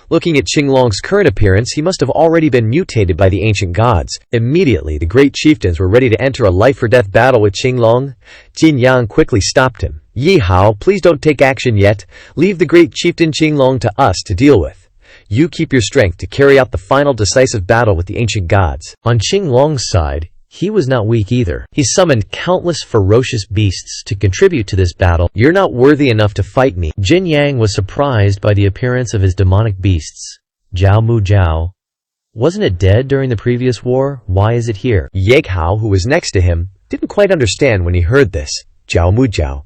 [SPEAKER 1] Looking at Qing Long's current appearance, he must have already been mutated by the ancient gods. Immediately, the great chieftains were ready to enter a life-or-death battle with Qing Long. Jin Yang quickly stopped him. Ye Hao, please don't take action yet. Leave the great chieftain Qing Long to us to deal with. You keep your strength to carry out the final decisive battle with the ancient gods. On Qing Long's side, he was not weak either. He summoned countless ferocious beasts to contribute to this battle. You're not worthy enough to fight me. Jin Yang was surprised by the appearance of his demonic beasts. Zhao Mu Zhao. Wasn't it dead during the previous war? Why is it here? Ye Hao, who was next to him, didn't quite understand when he heard this. Zhao Mu Zhao.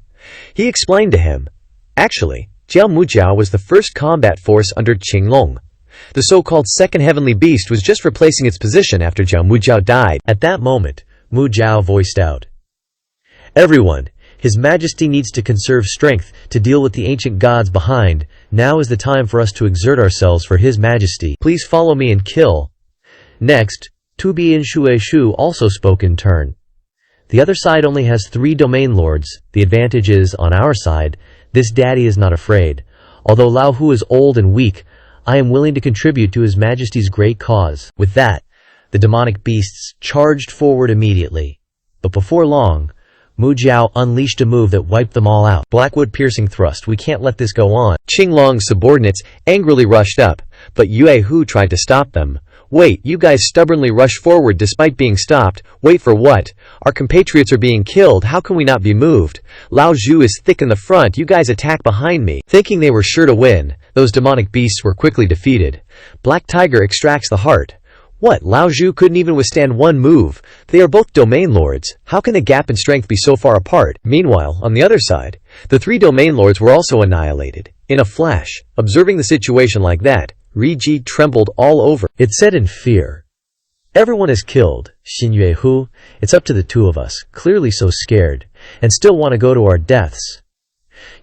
[SPEAKER 1] He explained to him. Actually, Zhao Mu Zhao was the first combat force under Qing Long. The so-called second heavenly beast was just replacing its position after Zhao Mu Zhao died. At that moment, Mu Zhao voiced out. Everyone, His Majesty needs to conserve strength to deal with the ancient gods behind. Now is the time for us to exert ourselves for His Majesty. Please follow me and kill. Next, Tu Bi and Shui Shu also spoke in turn. The other side only has 3 domain lords. The advantage is on our side. This daddy is not afraid. Although Lao Hu is old and weak, I am willing to contribute to His Majesty's great cause. With that, the demonic beasts charged forward immediately. But before long, Mu Zhao unleashed a move that wiped them all out. Blackwood piercing thrust. We can't let this go on. Qing Long's subordinates angrily rushed up, but Yue Hu tried to stop them. Wait, you guys stubbornly rush forward despite being stopped. Wait for what? Our compatriots are being killed. How can we not be moved? Lao Zhu is thick in the front. You guys attack behind me. Thinking they were sure to win, those demonic beasts were quickly defeated. Black Tiger extracts the heart. What? Lao Zhu couldn't even withstand one move. They are both domain lords. How can the gap in strength be so far apart? Meanwhile, on the other side, the 3 domain lords were also annihilated. In a flash, observing the situation like that, Riji trembled all over.
[SPEAKER 2] It said in fear, "Everyone is killed, Xin Yuehu. It's up to the two of us, clearly so scared, and still want to go to our deaths."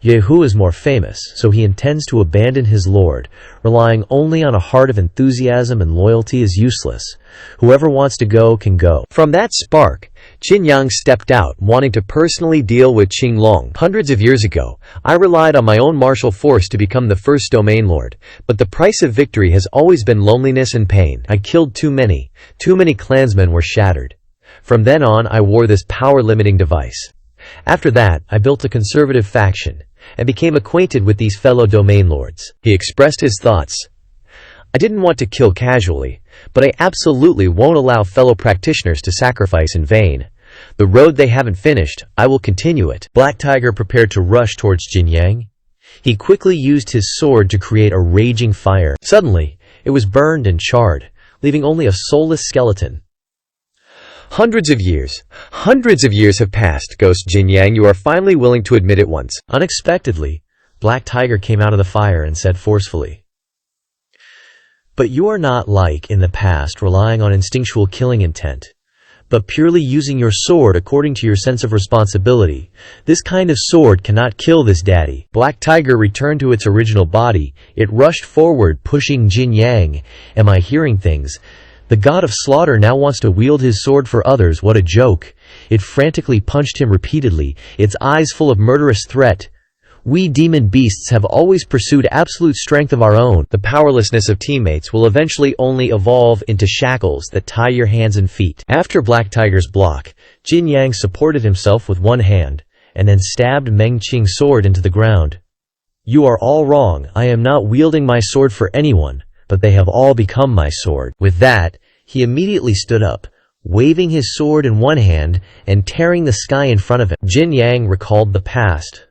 [SPEAKER 2] Yehu is more famous, so he intends to abandon his lord. Relying only on a heart of enthusiasm and loyalty is useless. Whoever wants to go can go.
[SPEAKER 1] From that spark, Qin Yang stepped out, wanting to personally deal with Qinglong. Hundreds of years ago, I relied on my own martial force to become the first domain lord, but the price of victory has always been loneliness and pain. I killed too many clansmen were shattered. From then on, I wore this power-limiting device. After that, I built a conservative faction, and became acquainted with these fellow domain lords. He expressed his thoughts. I didn't want to kill casually, but I absolutely won't allow fellow practitioners to sacrifice in vain. The road they haven't finished, I will continue it.
[SPEAKER 2] Black Tiger prepared to rush towards Jin Yang. He quickly used his sword to create a raging fire. Suddenly, it was burned and charred, leaving only a soulless skeleton.
[SPEAKER 1] Hundreds of years have passed, Ghost Jin Yang. You are finally willing to admit it once.
[SPEAKER 2] Unexpectedly, Black Tiger came out of the fire and said forcefully, "But you are not like in the past, relying on instinctual killing intent, but purely using your sword according to your sense of responsibility. This kind of sword cannot kill this daddy." Black Tiger returned to its original body. It rushed forward, pushing Jin Yang. Am I hearing things? The god of slaughter now wants to wield his sword for others. What a joke. It frantically punched him repeatedly, its eyes full of murderous threat. We demon beasts have always pursued absolute strength of our own.
[SPEAKER 1] The powerlessness of teammates will eventually only evolve into shackles that tie your hands and feet.
[SPEAKER 2] After Black Tiger's block, Jin Yang supported himself with one hand, and then stabbed Meng Qing's sword into the ground. "You are all wrong. I am not wielding my sword for anyone, but they have all become my sword." With that, he immediately stood up, waving his sword in one hand and tearing the sky in front of him. Jin Yang recalled the past.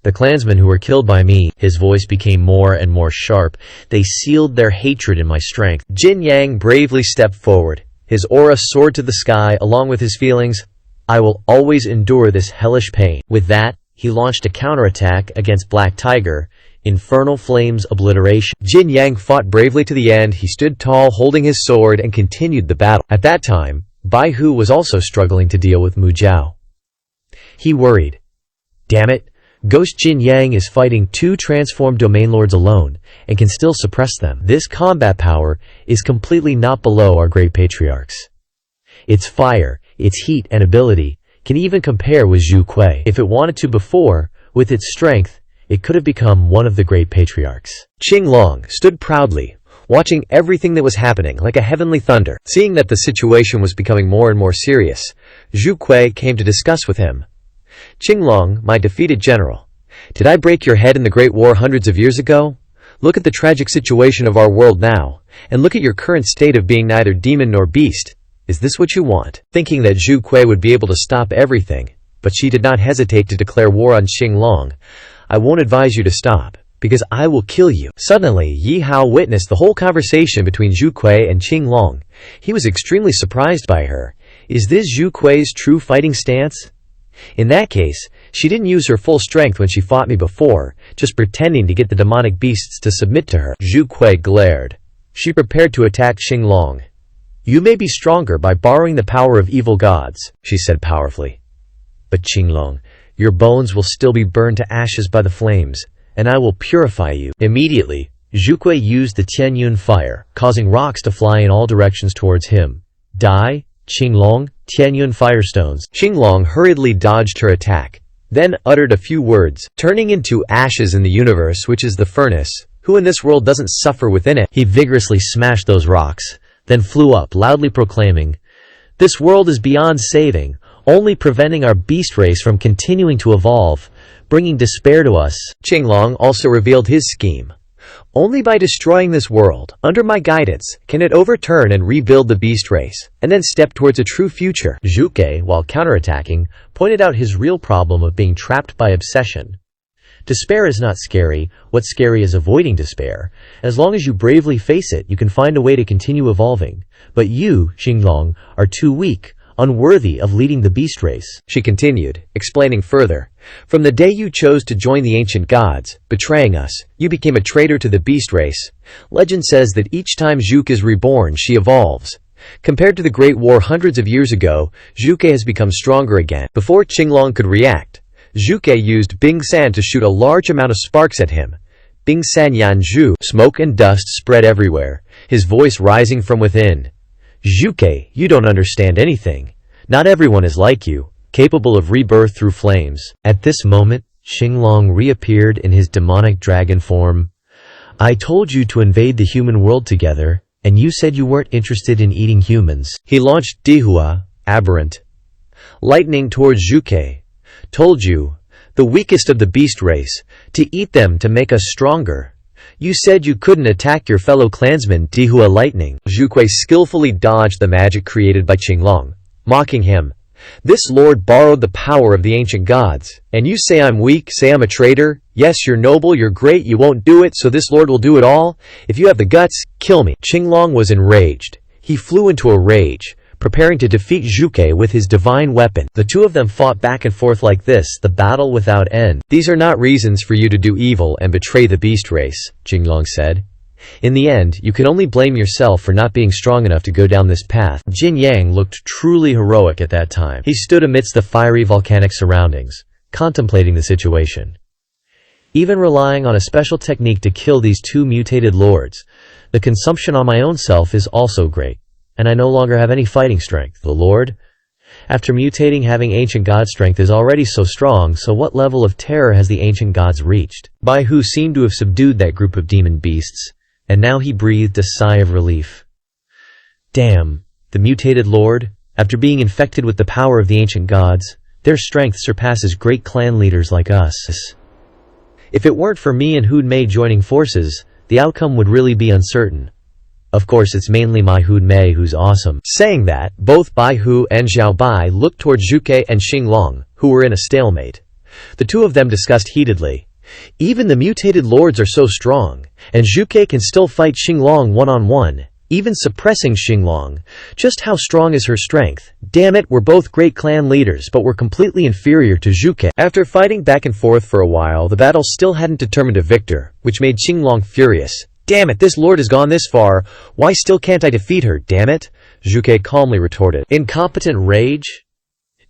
[SPEAKER 2] "The clansmen who were killed by me," his voice became more and more sharp, "they sealed their hatred in my strength."
[SPEAKER 1] Jin Yang bravely stepped forward. His aura soared to the sky along with his feelings.
[SPEAKER 2] "I will always endure this hellish pain." With that, he launched a counterattack against Black Tiger. Infernal Flames Obliteration.
[SPEAKER 1] Jin Yang fought bravely to the end. He stood tall, holding his sword, and continued the battle. At that time, Bai Hu was also struggling to deal with Mu Jiao.
[SPEAKER 2] He worried. Damn it, Ghost Jin Yang is fighting two transformed domain lords alone, and can still suppress them. This combat power is completely not below our great patriarchs. Its fire, its heat and ability, can even compare with Zhu Kui. If it wanted to before, with its strength, it could have become one of the great patriarchs.
[SPEAKER 1] Qinglong stood proudly, watching everything that was happening like a heavenly thunder. Seeing that the situation was becoming more and more serious, Zhu Kui came to discuss with him. "Qinglong, my defeated general, did I break your head in the Great War hundreds of years ago? Look at the tragic situation of our world now, and look at your current state of being neither demon nor beast. Is this what you want?" Thinking that Zhu Kui would be able to stop everything, but she did not hesitate to declare war on Qinglong. "I won't advise you to stop, because I will kill you." Suddenly, Ye Hao witnessed the whole conversation between Zhu Kui and Qinglong. He was extremely surprised by her. Is this Zhu Kui's true fighting stance? In that case, she didn't use her full strength when she fought me before, just pretending to get the demonic beasts to submit to her. Zhu Kui glared. She prepared to attack Qinglong. "You may be stronger by borrowing the power of evil gods," she said powerfully. "But Qinglong, your bones will still be burned to ashes by the flames, and I will purify you." Immediately, Zhu Kui used the Tianyun fire, causing rocks to fly in all directions towards him. "Die, Qinglong, Tianyun firestones." Qinglong hurriedly dodged her attack, then uttered a few words. "Turning into ashes in the universe, which is the furnace, who in this world doesn't suffer within it?" He vigorously smashed those rocks, then flew up, loudly proclaiming, "This world is beyond saving, only preventing our beast race from continuing to evolve, bringing despair to us." Qinglong also revealed his scheme. "Only by destroying this world, under my guidance, can it overturn and rebuild the beast race, and then step towards a true future." Zhu Kui, while counterattacking, pointed out his real problem of being trapped by obsession. Despair is not scary. What's scary is avoiding despair. As long as you bravely face it, you can find a way to continue evolving. But you, Qinglong, are too weak,
[SPEAKER 2] unworthy of leading the beast race.
[SPEAKER 1] She continued, explaining further. From the day you chose to join the ancient gods, betraying us, you became a traitor to the beast race. Legend says that each time Zhuke is reborn, she evolves. Compared to the Great War hundreds of years ago, Zhuke has become stronger again. Before Qinglong could react, Zhuke used Bing San to shoot a large amount of sparks at him. Bing San Yanzhu. Smoke and dust spread everywhere, his voice rising from within. Zhuke, you don't understand anything. Not everyone is like you, capable of rebirth through flames.
[SPEAKER 2] At this moment, Qinglong reappeared in his demonic dragon form. I told you to invade the human world together, and you said you weren't interested in eating humans.
[SPEAKER 1] He launched Dihua, aberrant, lightning towards Zhuke. Told you, the weakest of the beast race, to eat them to make us stronger. You said you couldn't attack your fellow clansmen. Dihua lightning. Zhuke skillfully dodged the magic created by Qinglong, mocking him. This lord borrowed the power of the ancient gods. And you say I'm weak, say I'm a traitor? Yes, you're noble, you're great, you won't do it, so this lord will do it all? If you have the guts, kill me. Qinglong was enraged. He flew into a rage, preparing to defeat Zhuke with his divine weapon.
[SPEAKER 2] The two of them fought back and forth like this, the battle without end.
[SPEAKER 1] These are not reasons for you to do evil and betray the beast race, Qinglong said. In the end, you can only blame yourself for not being strong enough to go down this path.
[SPEAKER 2] Jin Yang looked truly heroic at that time. He stood amidst the fiery volcanic surroundings, contemplating the situation. Even relying on a special technique to kill these two mutated lords, the consumption on my own self is also great, and I no longer have any fighting strength. The lord, after mutating, having ancient god strength is already so strong, so what level of terror has the ancient gods reached? Bai Hu seemed to have subdued that group of demon beasts, and now he breathed a sigh of relief. Damn, the mutated lord, after being infected with the power of the ancient gods, their strength surpasses great clan leaders like us. If it weren't for me and Hu Mei joining forces, the outcome would really be uncertain. Of course, it's mainly my Hu Mei who's awesome.
[SPEAKER 1] Saying that, both Bai Hu and Zhao Bai looked toward Zhuke and Qinglong, who were in a stalemate. The two of them discussed heatedly. Even the mutated lords are so strong, and Zhuke can still fight Qinglong one-on-one, even suppressing Qinglong. Just how strong is her strength? Damn it, we're both great clan leaders, but we're completely inferior to Zhuke. After fighting back and forth for a while, the battle still hadn't determined a victor, which made Qinglong furious. Damn it, this lord has gone this far. Why still can't I defeat her, damn it? Zhuke calmly retorted.
[SPEAKER 2] Incompetent rage?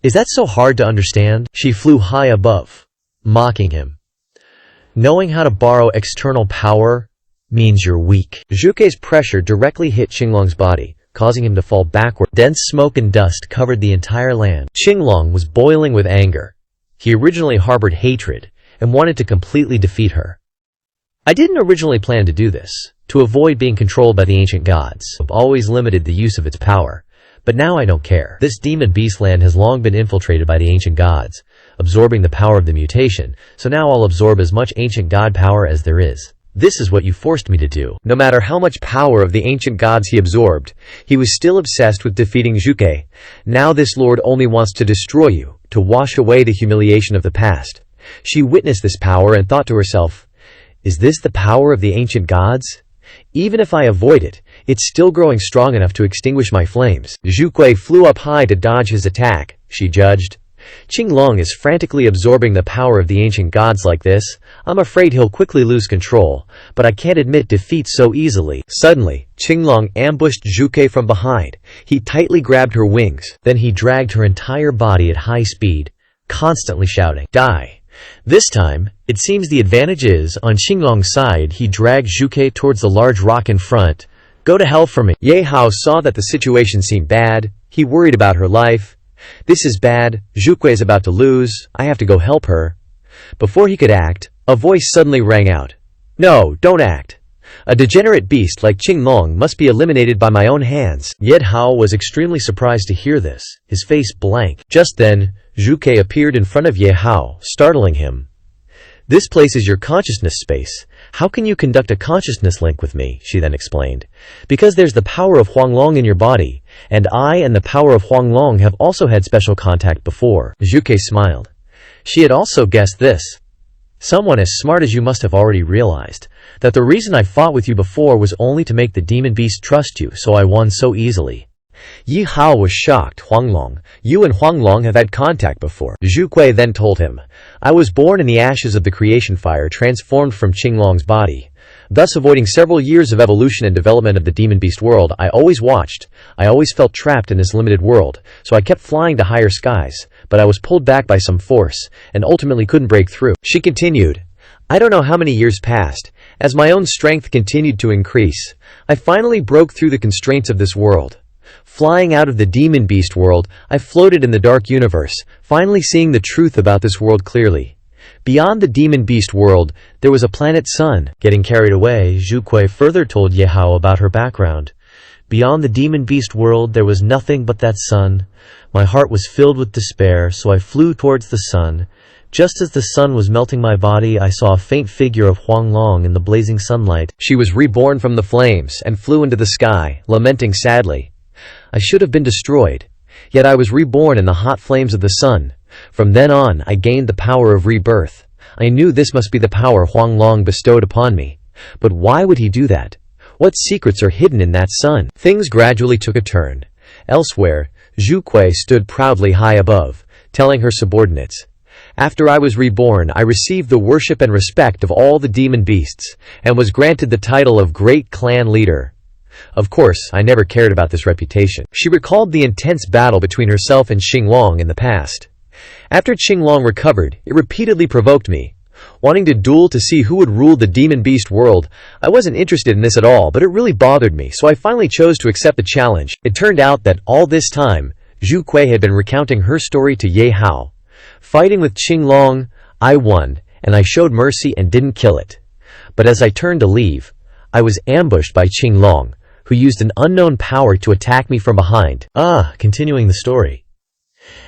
[SPEAKER 2] Is that so hard to understand? She flew high above, mocking him. Knowing how to borrow external power means you're weak.
[SPEAKER 1] Zhuke's pressure directly hit Qinglong's body, causing him to fall backward.
[SPEAKER 2] Dense smoke and dust covered the entire land.
[SPEAKER 1] Qinglong was boiling with anger. He originally harbored hatred and wanted to completely defeat her. I didn't originally plan to do this, to avoid being controlled by the ancient gods. I've always limited the use of its power. But now I don't care. This demon beast land has long been infiltrated by the ancient gods, absorbing the power of the mutation, so now I'll absorb as much ancient god power as there is. This is what you forced me to do. No matter how much power of the ancient gods he absorbed, he was still obsessed with defeating Zhuke. Now this lord only wants to destroy you, to wash away the humiliation of the past. She witnessed this power and thought to herself, is this the power of the ancient gods? Even if I avoid it, it's still growing strong enough to extinguish my flames. Zhuke flew up high to dodge his attack, she judged. Qinglong is frantically absorbing the power of the ancient gods like this. I'm afraid he'll quickly lose control, but I can't admit defeat so easily. Suddenly, Qinglong ambushed Zhuke from behind. He tightly grabbed her wings.
[SPEAKER 2] Then he dragged her entire body at high speed, constantly shouting, "Die!" This time, it seems the advantage is on Qinglong's side. He dragged Zhuke towards the large rock in front. "Go to hell for me."
[SPEAKER 1] Ye Hao saw that the situation seemed bad. He worried about her life. This is bad. Zhuke is about to lose. I have to go help her. Before he could act, a voice suddenly rang out. No, don't act. A degenerate beast like Qinglong must be eliminated by my own hands.
[SPEAKER 2] Ye Hao was extremely surprised to hear this, his face blank.
[SPEAKER 1] Just then, Zhuke appeared in front of Ye Hao, startling him. This place is your consciousness space. How can you conduct a consciousness link with me? She then explained. Because there's the power of Huanglong in your body, and I and the power of Huanglong have also had special contact before. Zhuke smiled. She had also guessed this. Someone as smart as you must have already realized that the reason I fought with you before was only to make the demon beast trust you, so I won so easily. Ye Hao was shocked. Huanglong, you and Huanglong have had contact before. Zhu Kui then told him, I was born in the ashes of the creation fire transformed from Qinglong's body. Thus avoiding several years of evolution and development of the demon beast world, I always felt trapped in this limited world, so I kept flying to higher skies, but I was pulled back by some force, and ultimately couldn't break through. She continued, I don't know how many years passed. As my own strength continued to increase, I finally broke through the constraints of this world. Flying out of the demon beast world, I floated in the dark universe, finally seeing the truth about this world clearly. Beyond the demon beast world, there was a planet sun.
[SPEAKER 2] Getting carried away, Zhu Kui further told Ye Hao about her background. Beyond the demon beast world, there was nothing but that sun. My heart was filled with despair, so I flew towards the sun. Just as the sun was melting my body, I saw a faint figure of Huanglong in the blazing sunlight.
[SPEAKER 1] She was reborn from the flames and flew into the sky, lamenting sadly. I should have been destroyed, yet I was reborn in the hot flames of the sun. From then on, I gained the power of rebirth. I knew this must be the power Huanglong bestowed upon me. But why would he do that? What secrets are hidden in that sun? Things gradually took a turn. Elsewhere, Zhu Kui stood proudly high above, telling her subordinates, After I was reborn, I received the worship and respect of all the demon beasts, and was granted the title of Great Clan Leader. Of course, I never cared about this reputation. She recalled the intense battle between herself and Qinglong in the past. After Qinglong recovered, it repeatedly provoked me. Wanting to duel to see who would rule the demon beast world, I wasn't interested in this at all, but it really bothered me, so I finally chose to accept the challenge. It turned out that all this time, Zhu Kui had been recounting her story to Ye Hao. Fighting with Qinglong, I won, and I showed mercy and didn't kill it. But as I turned to leave, I was ambushed by Qinglong, who used an unknown power to attack me from behind.
[SPEAKER 2] Continuing the story.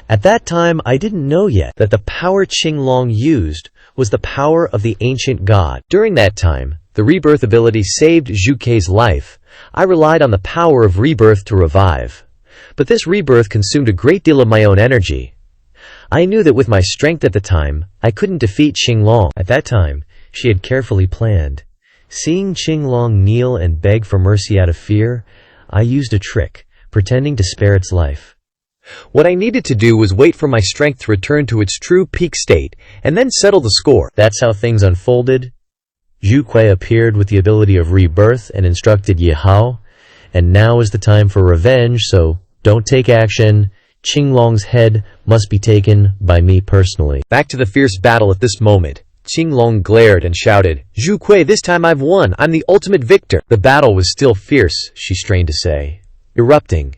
[SPEAKER 2] At that time, I didn't know yet that the power Qinglong used was the power of the ancient god.
[SPEAKER 1] During that time, the rebirth ability saved Zhu Kui's life. I relied on the power of rebirth to revive. But this rebirth consumed a great deal of my own energy. I knew that with my strength at the time, I couldn't defeat Qinglong.
[SPEAKER 2] At that time, she had carefully planned. Seeing Qinglong kneel and beg for mercy out of fear, I used a trick, pretending to spare its life.
[SPEAKER 1] What I needed to do was wait for my strength to return to its true peak state, and then settle the score.
[SPEAKER 2] That's how things unfolded. Zhu Kui appeared with the ability of rebirth and instructed Ye Hao, and now is the time for revenge, so don't take action. Qinglong's head must be taken by me personally.
[SPEAKER 1] Back to the fierce battle at this moment. Qinglong glared and shouted, Zhu Kui, this time I've won. I'm the ultimate victor. The battle was still fierce, she strained to say. Erupting.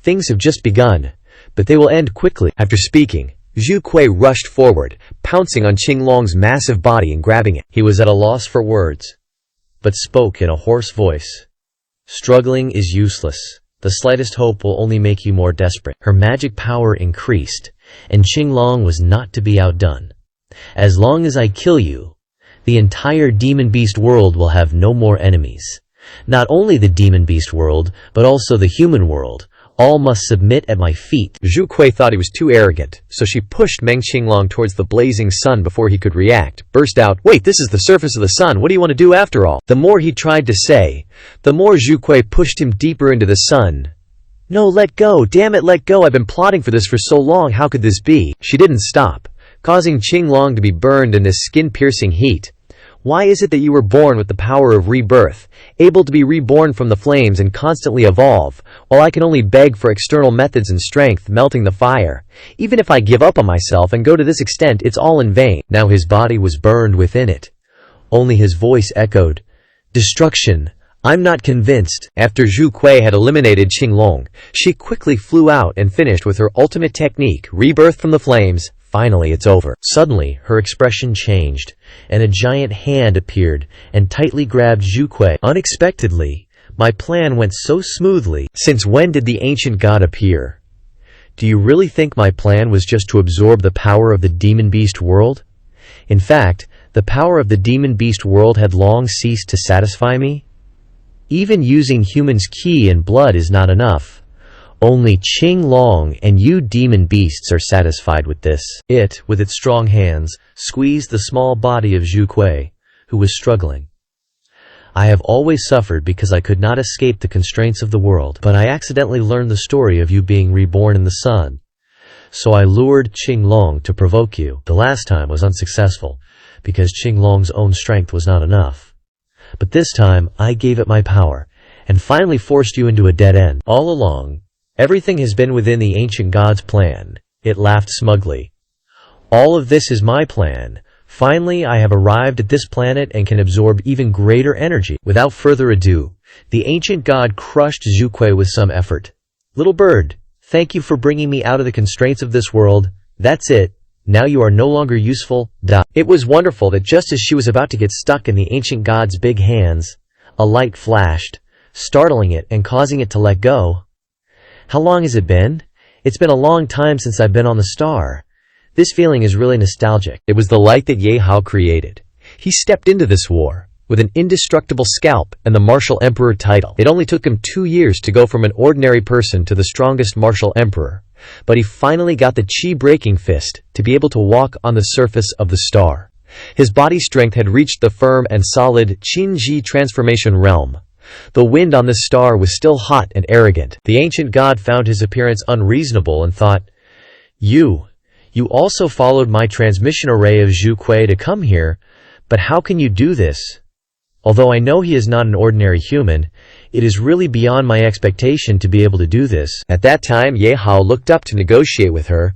[SPEAKER 1] Things have just begun, but they will end quickly. After speaking, Zhu Kui rushed forward, pouncing on Qinglong's massive body and grabbing it.
[SPEAKER 2] He was at a loss for words, but spoke in a hoarse voice. Struggling is useless. The slightest hope will only make you more desperate. Her magic power increased, and Qinglong was not to be outdone. As long as I kill you, the entire demon beast world will have no more enemies. Not only the demon beast world, but also the human world. All must submit at my feet.
[SPEAKER 1] Zhu Kui thought he was too arrogant, so she pushed Meng Qinglong towards the blazing sun before he could react, burst out, Wait, this is the surface of the sun, what do you want to do after all? The more he tried to say, the more Zhu Kui pushed him deeper into the sun. No, let go, damn it, let go, I've been plotting for this for so long, how could this be? She didn't stop, causing Qinglong to be burned in this skin-piercing heat. Why is it that you were born with the power of rebirth, able to be reborn from the flames and constantly evolve, while I can only beg for external methods and strength melting the fire? Even if I give up on myself and go to this extent, it's all in vain. Now his body was burned within it. Only his voice echoed, Destruction. I'm not convinced. After Zhu Kui had eliminated Qinglong, she quickly flew out and finished with her ultimate technique, rebirth from the flames. Finally, it's over.
[SPEAKER 2] Suddenly, her expression changed, and a giant hand appeared and tightly grabbed Zhu Kui. Unexpectedly, my plan went so smoothly.
[SPEAKER 1] Since when did the ancient god appear?
[SPEAKER 2] Do you really think my plan was just to absorb the power of the demon beast world? In fact, the power of the demon beast world had long ceased to satisfy me. Even using humans' ki and blood is not enough. Only Qinglong and you demon beasts are satisfied with this. It, with its strong hands, squeezed the small body of Zhu Kui, who was struggling. I have always suffered because I could not escape the constraints of the world, but I accidentally learned the story of you being reborn in the sun. So I lured Qinglong to provoke you. The last time was unsuccessful, because Qinglong's own strength was not enough. But this time, I gave it my power, and finally forced you into a dead end. All along, everything has been within the ancient god's plan. It laughed smugly. All of this is my plan. Finally, I have arrived at this planet and can absorb even greater energy. Without further ado, the ancient god crushed Zhu Kui with some effort. Little bird, thank you for bringing me out of the constraints of this world. That's it. Now you are no longer useful. It was wonderful that just as she was about to get stuck in the ancient god's big hands, a light flashed, startling it and causing it to let go. How long has it been? It's been a long time since I've been on the star. This feeling is really nostalgic.
[SPEAKER 1] It was the light that Ye Hao created. He stepped into this war with an indestructible scalp and the martial emperor title. It only took him 2 years to go from an ordinary person to the strongest martial emperor, but he finally got the chi-breaking fist to be able to walk on the surface of the star. His body strength had reached the firm and solid Qin-Ji transformation realm. The wind on this star was still hot and arrogant. The ancient god found his appearance unreasonable and thought, You also followed my transmission array of Zhu Kui to come here, but how can you do this? Although I know he is not an ordinary human, it is really beyond my expectation to be able to do this.
[SPEAKER 2] At that time, Ye Hao looked up to negotiate with her.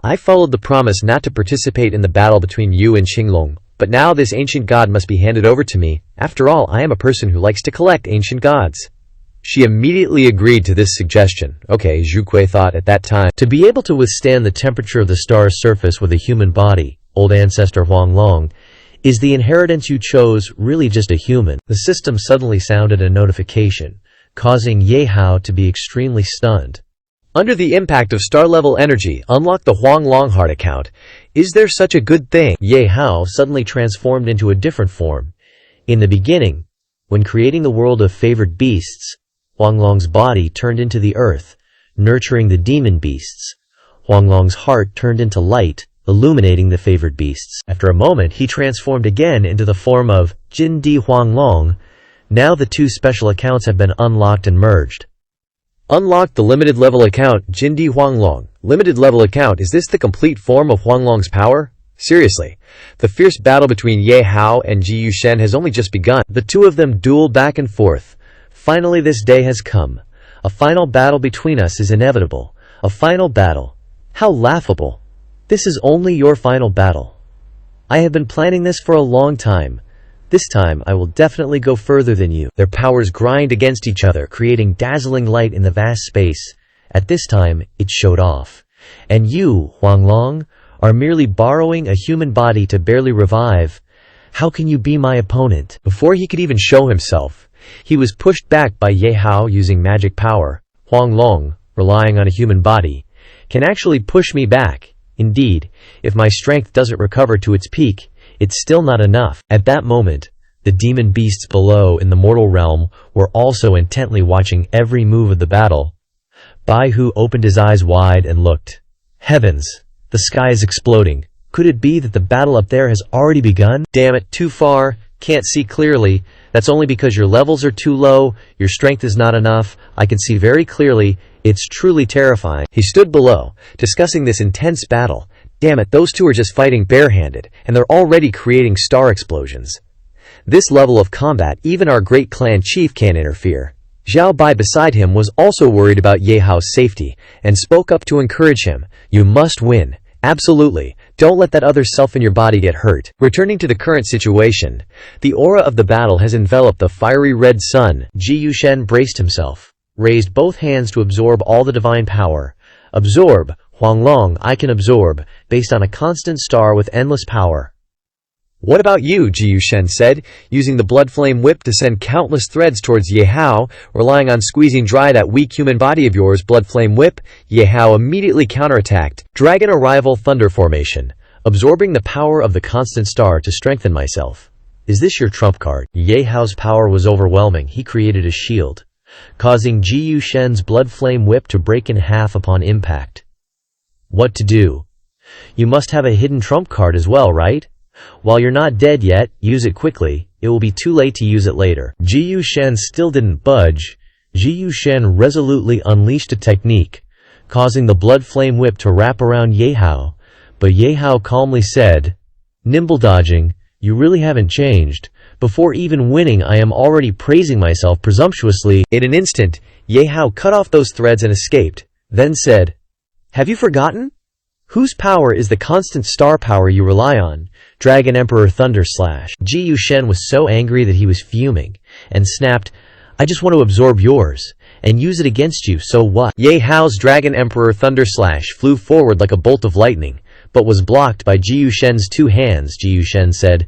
[SPEAKER 2] I followed the promise not to participate in the battle between you and Qinglong, but now this ancient god must be handed over to me. After all, I am a person who likes to collect ancient gods. She immediately agreed to this suggestion. Okay, Zhu Kui thought at that time. To be able to withstand the temperature of the star's surface with a human body, old ancestor Huanglong, is the inheritance you chose really just a human? The system suddenly sounded a notification, causing Ye Hao to be extremely stunned.
[SPEAKER 1] Under the impact of star-level energy, unlock the Huanglong heart account. Is there such a good thing?
[SPEAKER 2] Ye Hao suddenly transformed into a different form. In the beginning, when creating the world of favored beasts, Huanglong's body turned into the earth, nurturing the demon beasts. Huanglong's heart turned into light, illuminating the favored beasts. After a moment, he transformed again into the form of Jin Di Huanglong. Now the two special accounts have been unlocked and merged.
[SPEAKER 1] Unlock the limited level account, Jin Di Huanglong. Limited level account, is this the complete form of Huanglong's power? Seriously, the fierce battle between Ye Hao and Ji Yushen has only just begun.
[SPEAKER 2] The two of them duel back and forth. Finally, this day has come. A final battle between us is inevitable. A final battle. How laughable. This is only your final battle. I have been planning this for a long time. This time, I will definitely go further than you. Their powers grind against each other, creating dazzling light in the vast space. At this time, it showed off. And you, Huanglong, are merely borrowing a human body to barely revive. How can you be my opponent?
[SPEAKER 1] Before he could even show himself, he was pushed back by Ye Hao using magic power.
[SPEAKER 2] Huanglong, relying on a human body, can actually push me back. Indeed, if my strength doesn't recover to its peak, it's still not enough. At that moment, the demon beasts below in the mortal realm were also intently watching every move of the battle. Bai Hu opened his eyes wide and looked. Heavens! The sky is exploding. Could it be that the battle up there has already begun?
[SPEAKER 1] Damn it, too far. Can't see clearly.
[SPEAKER 2] That's only because your levels are too low, your strength is not enough. I can see very clearly. It's truly terrifying.
[SPEAKER 1] He stood below, discussing this intense battle. Damn it, those two are just fighting barehanded, and they're already creating star explosions. This level of combat, even our great clan chief can't interfere. Zhao Bai beside him was also worried about Ye Hao's safety, and spoke up to encourage him. You must win. Absolutely. Don't let that other self in your body get hurt. Returning to the current situation, the aura of the battle has enveloped the fiery red sun.
[SPEAKER 2] Ji Yushen braced himself, raised both hands to absorb all the divine power. Absorb, Huanglong, I can absorb, based on a constant star with endless power.
[SPEAKER 1] What about you? Ji Yushen said, using the blood flame whip to send countless threads towards Ye Hao, relying on squeezing dry that weak human body of yours. Blood flame whip. Ye Hao immediately counterattacked. Dragon arrival thunder formation, absorbing the power of the constant star to strengthen myself.
[SPEAKER 2] Is this your trump card? Ye Hao's power was overwhelming. He created a shield, causing Ji Yushen's blood flame whip to break in half upon impact. What to do? You must have a hidden trump card as well, right? While you're not dead yet, use it quickly. it will be too late to use it later. Ji Yushen still didn't budge. Ji Yushen resolutely unleashed a technique, causing the blood flame whip to wrap around Ye Hao, but Ye Hao calmly said, "Nimble dodging, you really haven't changed. Before even winning, I am already praising myself presumptuously." In an instant, Ye Hao cut off those threads and escaped, then said, "Have you forgotten? Whose power is the constant star power you rely on? Dragon Emperor Thunder Slash." Ji Yushen was so angry that he was fuming, and snapped, "I just want to absorb yours, and use it against you, so what?" Ye Hao's Dragon Emperor Thunder Slash flew forward like a bolt of lightning, but was blocked by Ji Yushen's two hands. Ji Yushen said,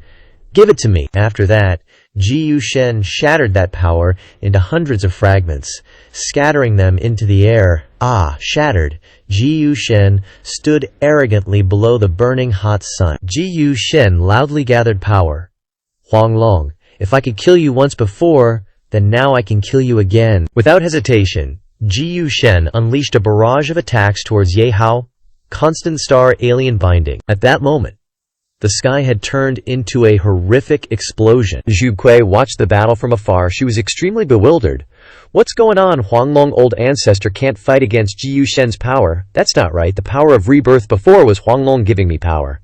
[SPEAKER 2] "Give it to me." After that, Ji Yushen shattered that power into hundreds of fragments, scattering them into the air. Shattered, Ji Yushen stood arrogantly below the burning hot sun. Ji Yushen loudly gathered power. "Huanglong, if I could kill you once before, then now I can kill you again." Without hesitation, Ji Yushen unleashed a barrage of attacks towards Ye Hao, Constant Star Alien Binding. At that moment, the sky had turned into a horrific explosion. Zhu Kui watched the battle from afar. She was extremely bewildered. "What's going on? Huanglong, old ancestor, can't fight against Ji Yushen's power. That's not right. The power of rebirth before was Huanglong giving me power,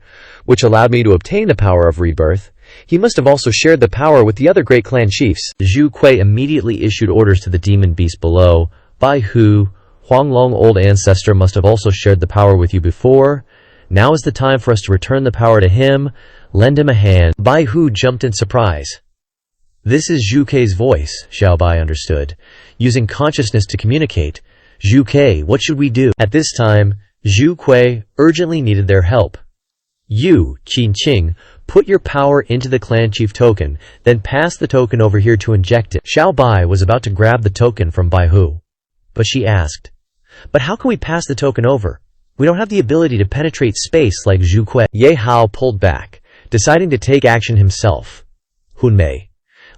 [SPEAKER 2] which allowed me to obtain the power of rebirth. He must have also shared the power with the other great clan chiefs." Zhu Kui immediately issued orders to the demon beast below. "Bai Hu, Huanglong, old ancestor, must have also shared the power with you before. Now is the time for us to return the power to him. Lend him a hand." Bai Hu jumped in surprise. This is Zhu Kui's voice, Xiao Bai understood. Using consciousness to communicate. "Zhu Kui, what should we do?" At this time, Zhu Kui urgently needed their help. "You, Qin Qing, put your power into the clan chief token, then pass the token over here to inject it." Xiao Bai was about to grab the token from Bai Hu, but she asked, "But how can we pass the token over? We don't have the ability to penetrate space like Zhu Kui." Ye Hao pulled back, deciding to take action himself. "Hunmei,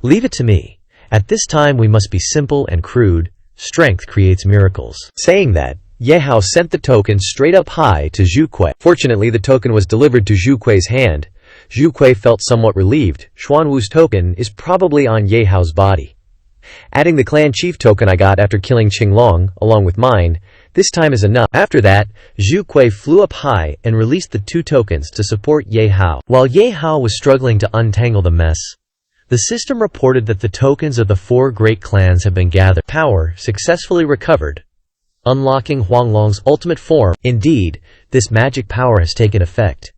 [SPEAKER 2] leave it to me. At this time we must be simple and crude. Strength creates miracles." Saying that, Ye Hao sent the token straight up high to Zhu Kui. Fortunately, the token was delivered to Zhu Kui's hand. Zhu Kui felt somewhat relieved. Xuanwu's token is probably on Ye Hao's body. Adding the clan chief token I got after killing Qinglong, along with mine, this time is enough. After that, Zhu Kui flew up high and released the two tokens to support Ye Hao. While Ye Hao was struggling to untangle the mess, the system reported that the tokens of the four great clans have been gathered. Power successfully recovered, unlocking Huanglong's ultimate form. Indeed, this magic power has taken effect.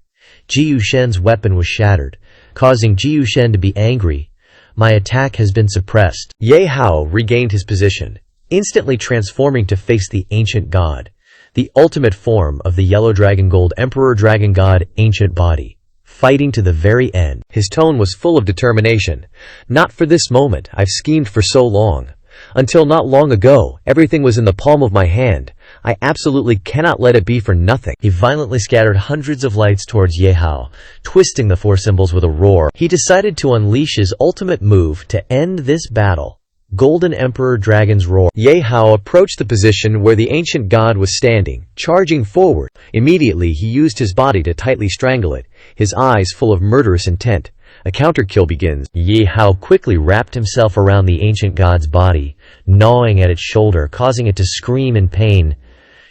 [SPEAKER 2] Ji Yushen's weapon was shattered, causing Ji Yushen to be angry. "My attack has been suppressed." Ye Hao regained his position, instantly transforming to face the ancient god, the ultimate form of the Yellow Dragon Gold Emperor Dragon God Ancient Body, fighting to the very end. His tone was full of determination. "Not for this moment. I've schemed for so long. Until not long ago, everything was in the palm of my hand. I absolutely cannot let it be for nothing." He violently scattered hundreds of lights towards Ye Hao, twisting the four symbols with a roar. He decided to unleash his ultimate move to end this battle. Golden Emperor Dragon's Roar. Ye Hao approached the position where the ancient god was standing, charging forward. Immediately, he used his body to tightly strangle it, his eyes full of murderous intent. A counter-kill begins. Ye Hao quickly wrapped himself around the ancient god's body, gnawing at its shoulder, causing it to scream in pain.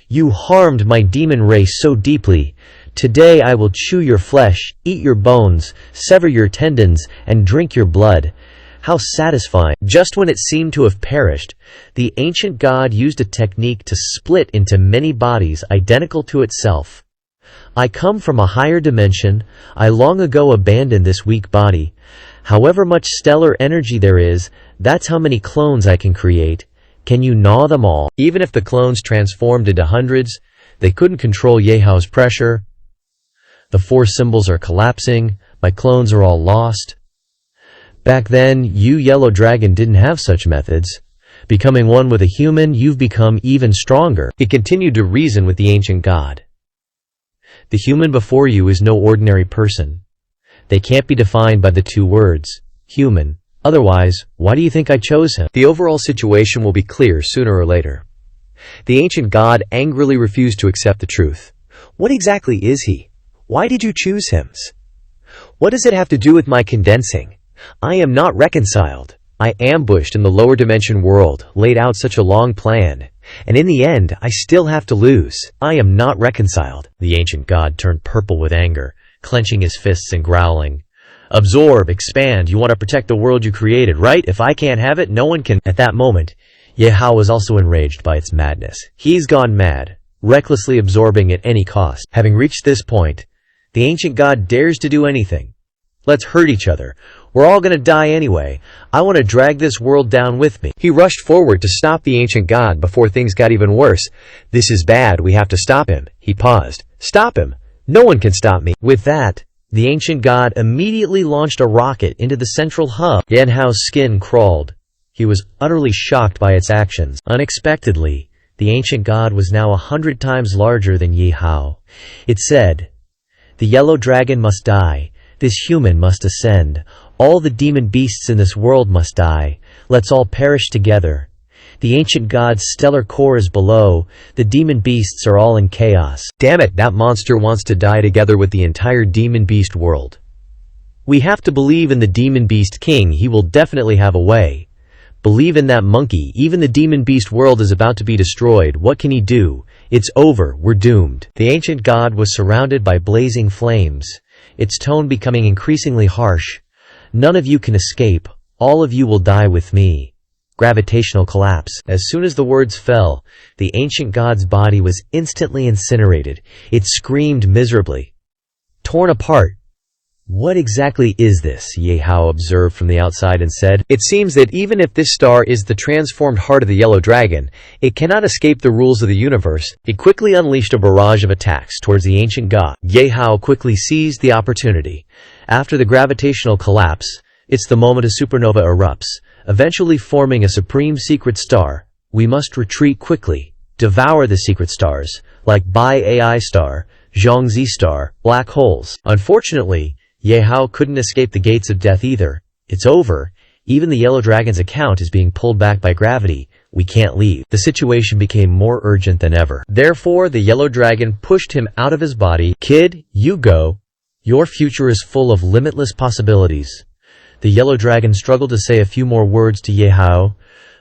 [SPEAKER 2] "You harmed my demon race so deeply. Today I will chew your flesh, eat your bones, sever your tendons, and drink your blood." How satisfying. Just when it seemed to have perished, the ancient god used a technique to split into many bodies identical to itself. "I come from a higher dimension. I long ago abandoned this weak body. However much stellar energy there is, that's how many clones I can create. Can you gnaw them all?" Even if the clones transformed into hundreds, they couldn't control Ye Hao's pressure. "The four symbols are collapsing. My clones are all lost." Back then, you Yellow Dragon didn't have such methods. Becoming one with a human, you've become even stronger. He continued to reason with the ancient god. The human before you is no ordinary person. They can't be defined by the two words, human. Otherwise, why do you think I chose him? The overall situation will be clear sooner or later. The ancient god angrily refused to accept the truth. What exactly is he? Why did you choose him? What does it have to do with my condensing?
[SPEAKER 1] I am not reconciled. I ambushed in the lower dimension world, laid out such a long plan, and in the end, I still have to lose. I am not reconciled."
[SPEAKER 2] The ancient god turned purple with anger, clenching his fists and growling. "Absorb, expand, you want to protect the world you created, right? If I can't have it, no one can." At that moment, Ye Hao was also enraged by its madness. He's gone mad, recklessly absorbing at any cost. Having reached this point, the ancient god dares to do anything. Let's hurt each other. We're all gonna die anyway. I want to drag this world down with me.
[SPEAKER 1] He rushed forward to stop the ancient god before things got even worse. "This is bad, we have to stop him." He paused. "Stop him! No one can stop me."
[SPEAKER 2] With that, the ancient god immediately launched a rocket into the central hub. Ye Hao's skin crawled. He was utterly shocked by its actions. Unexpectedly, the ancient god was now 100 times larger than Ye Hao. It said, "The yellow dragon must die. This human must ascend. All the demon beasts in this world must die. Let's all perish together. The ancient god's stellar core is below. The demon beasts are all in chaos."
[SPEAKER 1] Damn it, that monster wants to die together with the entire demon beast world.
[SPEAKER 2] We have to believe in the demon beast king. He will definitely have a way. Believe in that monkey. Even the demon beast world is about to be destroyed. What can he do? It's over. We're doomed. The ancient god was surrounded by blazing flames, its tone becoming increasingly harsh. "None of you can escape. All of you will die with me." Gravitational collapse. As soon as the words fell, the ancient god's body was instantly incinerated. It screamed miserably. Torn apart. "What exactly is this?" Ye Hao observed from the outside and said,
[SPEAKER 1] "It seems that even if this star is the transformed heart of the yellow dragon, it cannot escape the rules of the universe." It quickly unleashed a barrage of attacks towards the ancient god.
[SPEAKER 2] Ye Hao quickly seized the opportunity. After the gravitational collapse, it's the moment a supernova erupts, eventually forming a supreme secret star. We must retreat quickly, devour the secret stars, like Bai Ai star, Zhongzi star, black holes. Unfortunately, Ye Hao couldn't escape the gates of death either. It's over. Even the yellow dragon's account is being pulled back by gravity. We can't leave. The situation became more urgent than ever. Therefore, the yellow dragon pushed him out of his body. "Kid, you go. Your future is full of limitless possibilities." The yellow dragon struggled to say a few more words to Ye Hao.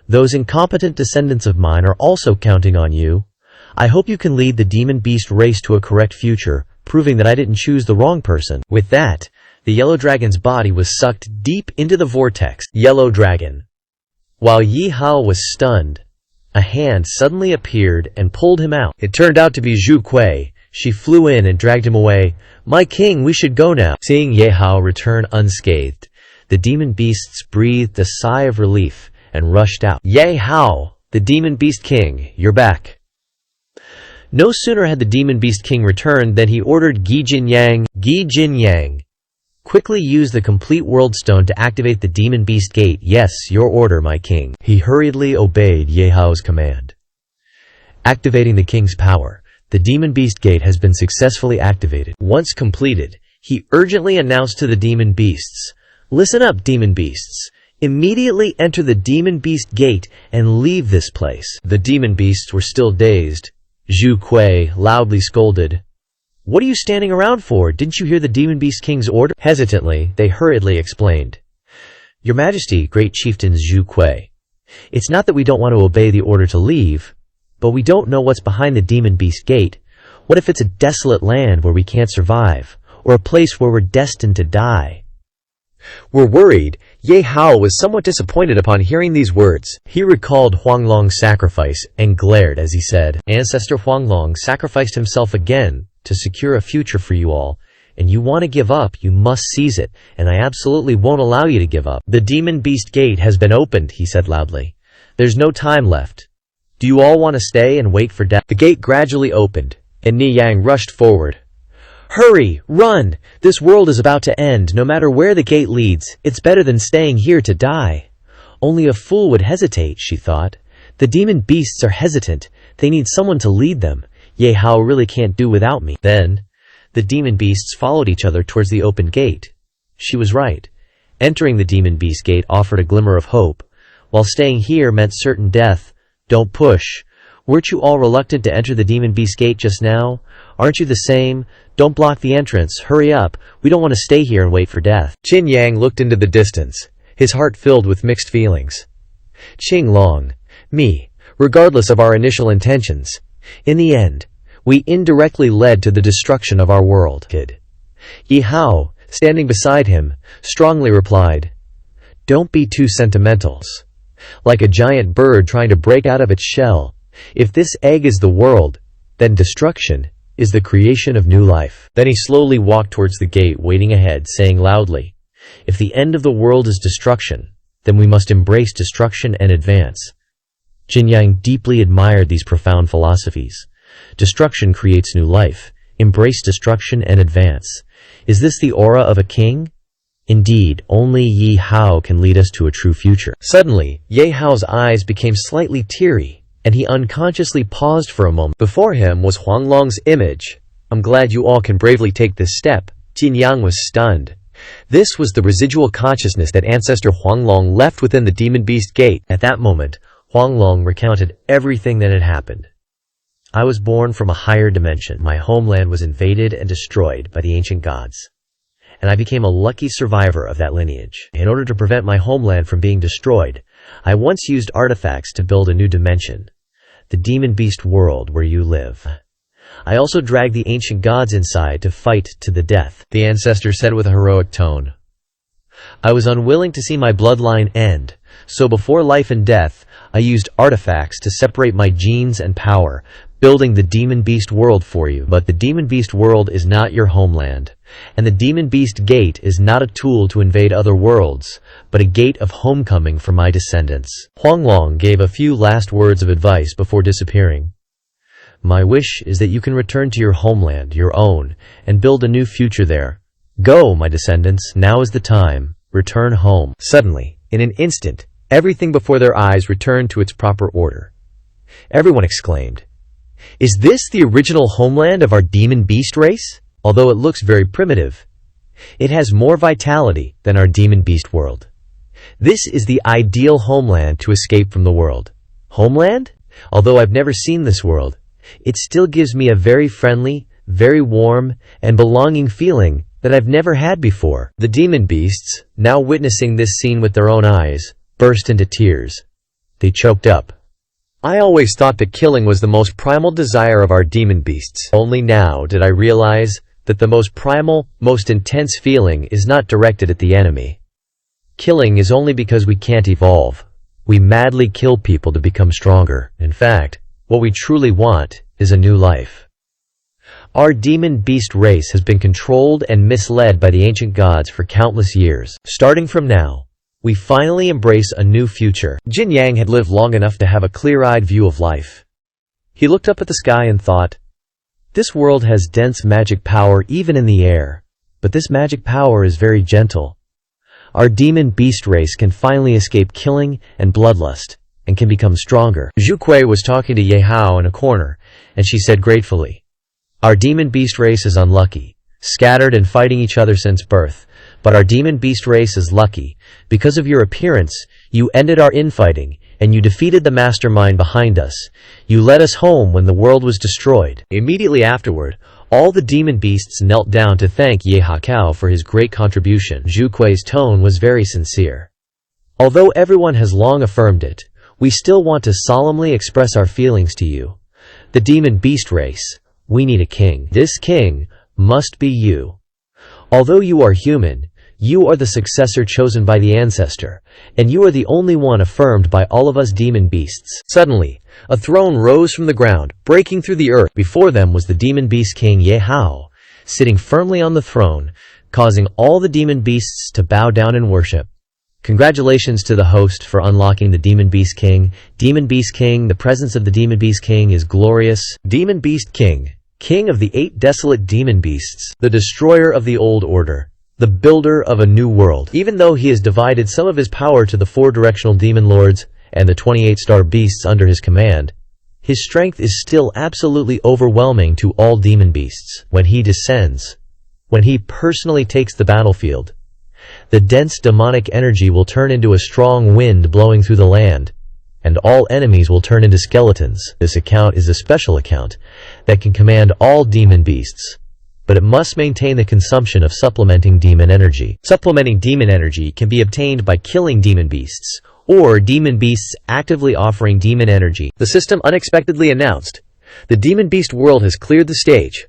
[SPEAKER 2] "Those incompetent descendants of mine are also counting on you. I hope you can lead the demon beast race to a correct future, proving that I didn't choose the wrong person." With that, the yellow dragon's body was sucked deep into the vortex. Yellow dragon. While Ye Hao was stunned, a hand suddenly appeared and pulled him out. It turned out to be Zhu Kui. She flew in and dragged him away. "My king, we should go now." Seeing Ye Hao return unscathed, the demon beasts breathed a sigh of relief and rushed out. "Ye Hao, the demon beast king, you're back." No sooner had the demon beast king returned than he ordered Gi Jinyang, quickly use the complete world stone to activate the demon beast gate. "Yes, your order, my king." He hurriedly obeyed Ye Hao's command. Activating the king's power, the demon beast gate has been successfully activated. Once completed, he urgently announced to the demon beasts, "Listen up, demon beasts. Immediately enter the demon beast gate and leave this place." The demon beasts were still dazed. Zhu Kui loudly scolded, "What are you standing around for? Didn't you hear the demon beast king's order?" Hesitantly, they hurriedly explained, "Your Majesty, great chieftain Zhu Kui, it's not that we don't want to obey the order to leave, but we don't know what's behind the demon beast gate. What if it's a desolate land where we can't survive, or a place where we're destined to die?"
[SPEAKER 1] We're worried. Ye Hao was somewhat disappointed upon hearing these words.
[SPEAKER 2] He recalled Huanglong's sacrifice and glared as he said, "Ancestor Huanglong sacrificed himself again to secure a future for you all, and you want to give up, you must seize it, and I absolutely won't allow you to give up." "The demon beast gate has been opened," he said loudly. "There's no time left. Do you all want to stay and wait for death?" The gate gradually opened, and Ni Yang rushed forward. "Hurry! Run! This world is about to end. No matter where the gate leads, it's better than staying here to die." Only a fool would hesitate, she thought. The demon beasts are hesitant. They need someone to lead them. Ye Hao really can't do without me. Then, the demon beasts followed each other towards the open gate. She was right. Entering the demon beast gate offered a glimmer of hope, while staying here meant certain death. "Don't push. Weren't you all reluctant to enter the demon beast gate just now? Aren't you the same? Don't block the entrance. Hurry up. We don't want to stay here and wait for death.
[SPEAKER 1] Qin Yang looked into the distance, his heart filled with mixed feelings. Qing Long, me, regardless of our initial intentions. In the end, we indirectly led to the destruction of our world. Ye Hao, standing beside him, strongly replied, "Don't be too sentimental. Like a giant bird trying to break out of its shell. If this egg is the world, then destruction is the creation of new life." Then he slowly walked towards the gate, waiting ahead, saying loudly, "If the end of the world is destruction, then we must embrace destruction and advance." Qin Yang deeply admired these profound philosophies. Destruction creates new life. Embrace destruction and advance. Is this the aura of a king? Indeed, only Ye Hao can lead us to a true future. Suddenly, Ye Hao's eyes became slightly teary, and he unconsciously paused for a moment. Before him was Huanglong's image. "I'm glad you all can bravely take this step." Qin Yang was stunned. This was the residual consciousness that ancestor Huanglong left within the demon beast gate. At that moment, Huanglong recounted everything that had happened. "I was born from a higher dimension. My homeland was invaded and destroyed by the ancient gods, and I became a lucky survivor of that lineage. In order to prevent my homeland from being destroyed, I once used artifacts to build a new dimension, the demon beast world where you live. I also dragged the ancient gods inside to fight to the death," the ancestor said with a heroic tone. "I was unwilling to see my bloodline end, so before life and death, I used artifacts to separate my genes and power, building the demon beast world for you. But the demon beast world is not your homeland, and the demon beast gate is not a tool to invade other worlds, but a gate of homecoming for my descendants." Huanglong gave a few last words of advice before disappearing. "My wish is that you can return to your homeland, your own, and build a new future there. Go, my descendants, now is the time. Return home." Suddenly, in an instant, everything before their eyes returned to its proper order. Everyone exclaimed, "Is this the original homeland of our demon beast race? Although it looks very primitive, it has more vitality than our demon beast world. This is the ideal homeland to escape from the world." Homeland? Although I've never seen this world, it still gives me a very friendly, very warm, and belonging feeling that I've never had before. The demon beasts, now witnessing this scene with their own eyes, burst into tears. They choked up. "I always thought that killing was the most primal desire of our demon beasts. Only now did I realize that the most primal, most intense feeling is not directed at the enemy. Killing is only because we can't evolve. We madly kill people to become stronger. In fact, what we truly want is a new life. Our demon beast race has been controlled and misled by the ancient gods for countless years. Starting from now, we finally embrace a new future." Qin Yang had lived long enough to have a clear-eyed view of life. He looked up at the sky and thought, "This world has dense magic power even in the air, but this magic power is very gentle. Our demon beast race can finally escape killing and bloodlust, and can become stronger." Zhu Kui was talking to Ye Hao in a corner, and she said gratefully, "Our demon beast race is unlucky, scattered and fighting each other since birth, but our demon beast race is lucky. Because of your appearance, you ended our infighting, and you defeated the mastermind behind us. You led us home when the world was destroyed." Immediately afterward, all the demon beasts knelt down to thank Ye Hao for his great contribution. Zhu Kui's tone was very sincere. "Although everyone has long affirmed it, we still want to solemnly express our feelings to you. The demon beast race, we need a king. This king must be you. Although you are human, you are the successor chosen by the ancestor, and you are the only one affirmed by all of us demon beasts." Suddenly, a throne rose from the ground, breaking through the earth. Before them was the demon beast king Ye Hao, sitting firmly on the throne, causing all the demon beasts to bow down in worship. "Congratulations to the host for unlocking the Demon Beast King. Demon Beast King, the presence of the Demon Beast King is glorious. Demon Beast King, king of the 8 desolate demon beasts, the destroyer of the old order, the builder of a new world. Even though he has divided some of his power to the 4 directional demon lords and the 28 star beasts under his command, his strength is still absolutely overwhelming to all demon beasts. When he descends, when he personally takes the battlefield, the dense demonic energy will turn into a strong wind blowing through the land,
[SPEAKER 2] and all enemies will turn into skeletons. This account is a special account that can command all demon beasts, but it must maintain the consumption of supplementing demon energy. Supplementing demon energy can be obtained by killing demon beasts, or demon beasts actively offering demon energy.
[SPEAKER 1] The system unexpectedly announced, "The demon beast world has cleared the stage.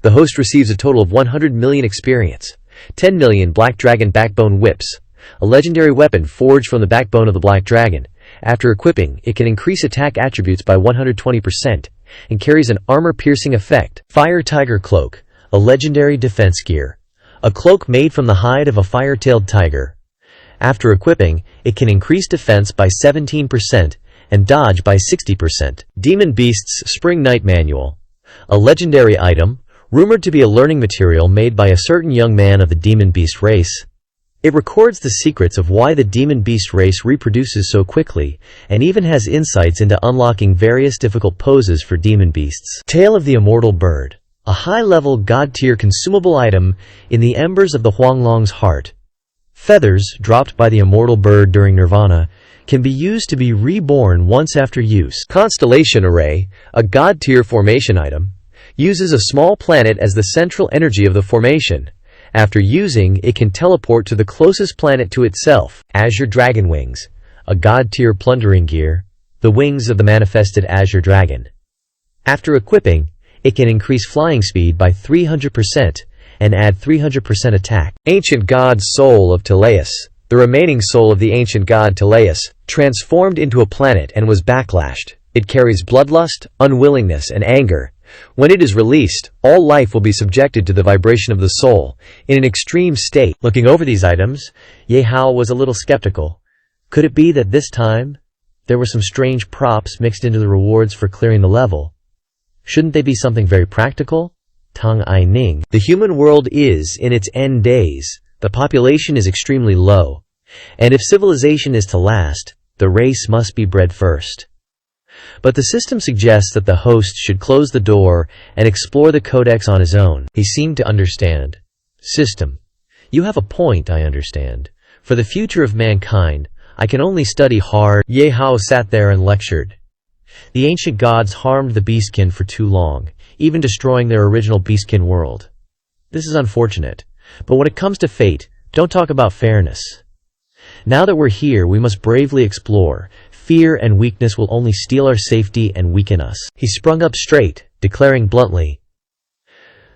[SPEAKER 1] The host receives a total of 100 million experience, 10 million Black Dragon Backbone Whips, a legendary weapon forged from the backbone of the Black Dragon. After equipping, it can increase attack attributes by 120% and carries an armor-piercing effect.
[SPEAKER 2] Fire Tiger Cloak, a legendary defense gear. A cloak made from the hide of a fire-tailed tiger. After equipping, it can increase defense by 17% and dodge by 60%. Demon Beast's Spring Night Manual, a legendary item, rumored to be a learning material made by a certain young man of the Demon Beast race. It records the secrets of why the Demon Beast race reproduces so quickly, and even has insights into unlocking various difficult poses for demon beasts. Tale of the Immortal Bird, a high-level god-tier consumable item in the embers of the Huanglong's heart. Feathers, dropped by the immortal bird during nirvana, can be used to be reborn once after use.
[SPEAKER 1] Constellation Array, a god-tier formation item, uses a small planet as the central energy of the formation. After using, it can teleport to the closest planet to itself. Azure Dragon Wings, a god-tier plundering gear, the wings of the manifested Azure Dragon. After equipping, it can increase flying speed by 300% and add 300% attack. Ancient God Soul of Teleus, the remaining soul of the ancient god Teleus, transformed into a planet and was backlashed. It carries bloodlust, unwillingness, and anger. When it is released, all life will be subjected to the vibration of the soul, in an extreme state.
[SPEAKER 2] Looking over these items, Ye Hao was a little skeptical. Could it be that this time, there were some strange props mixed into the rewards for clearing the level? Shouldn't they be something very practical? Tang Ai Ning. The human world is in its end days. The population is extremely low, and if civilization is to last, the race must be bred first. But the system suggests that the host should close the door and explore the codex on his own. He seemed to understand. System, you have a point, I understand. For the future of mankind, I can only study hard. Ye Hao sat there and lectured. The ancient gods harmed the beastkin for too long, even destroying their original beastkin world. This is unfortunate, but when it comes to fate, don't talk about fairness. Now that we're here, we must bravely explore. Fear and weakness will only steal our safety and weaken us. He sprung up straight, declaring bluntly,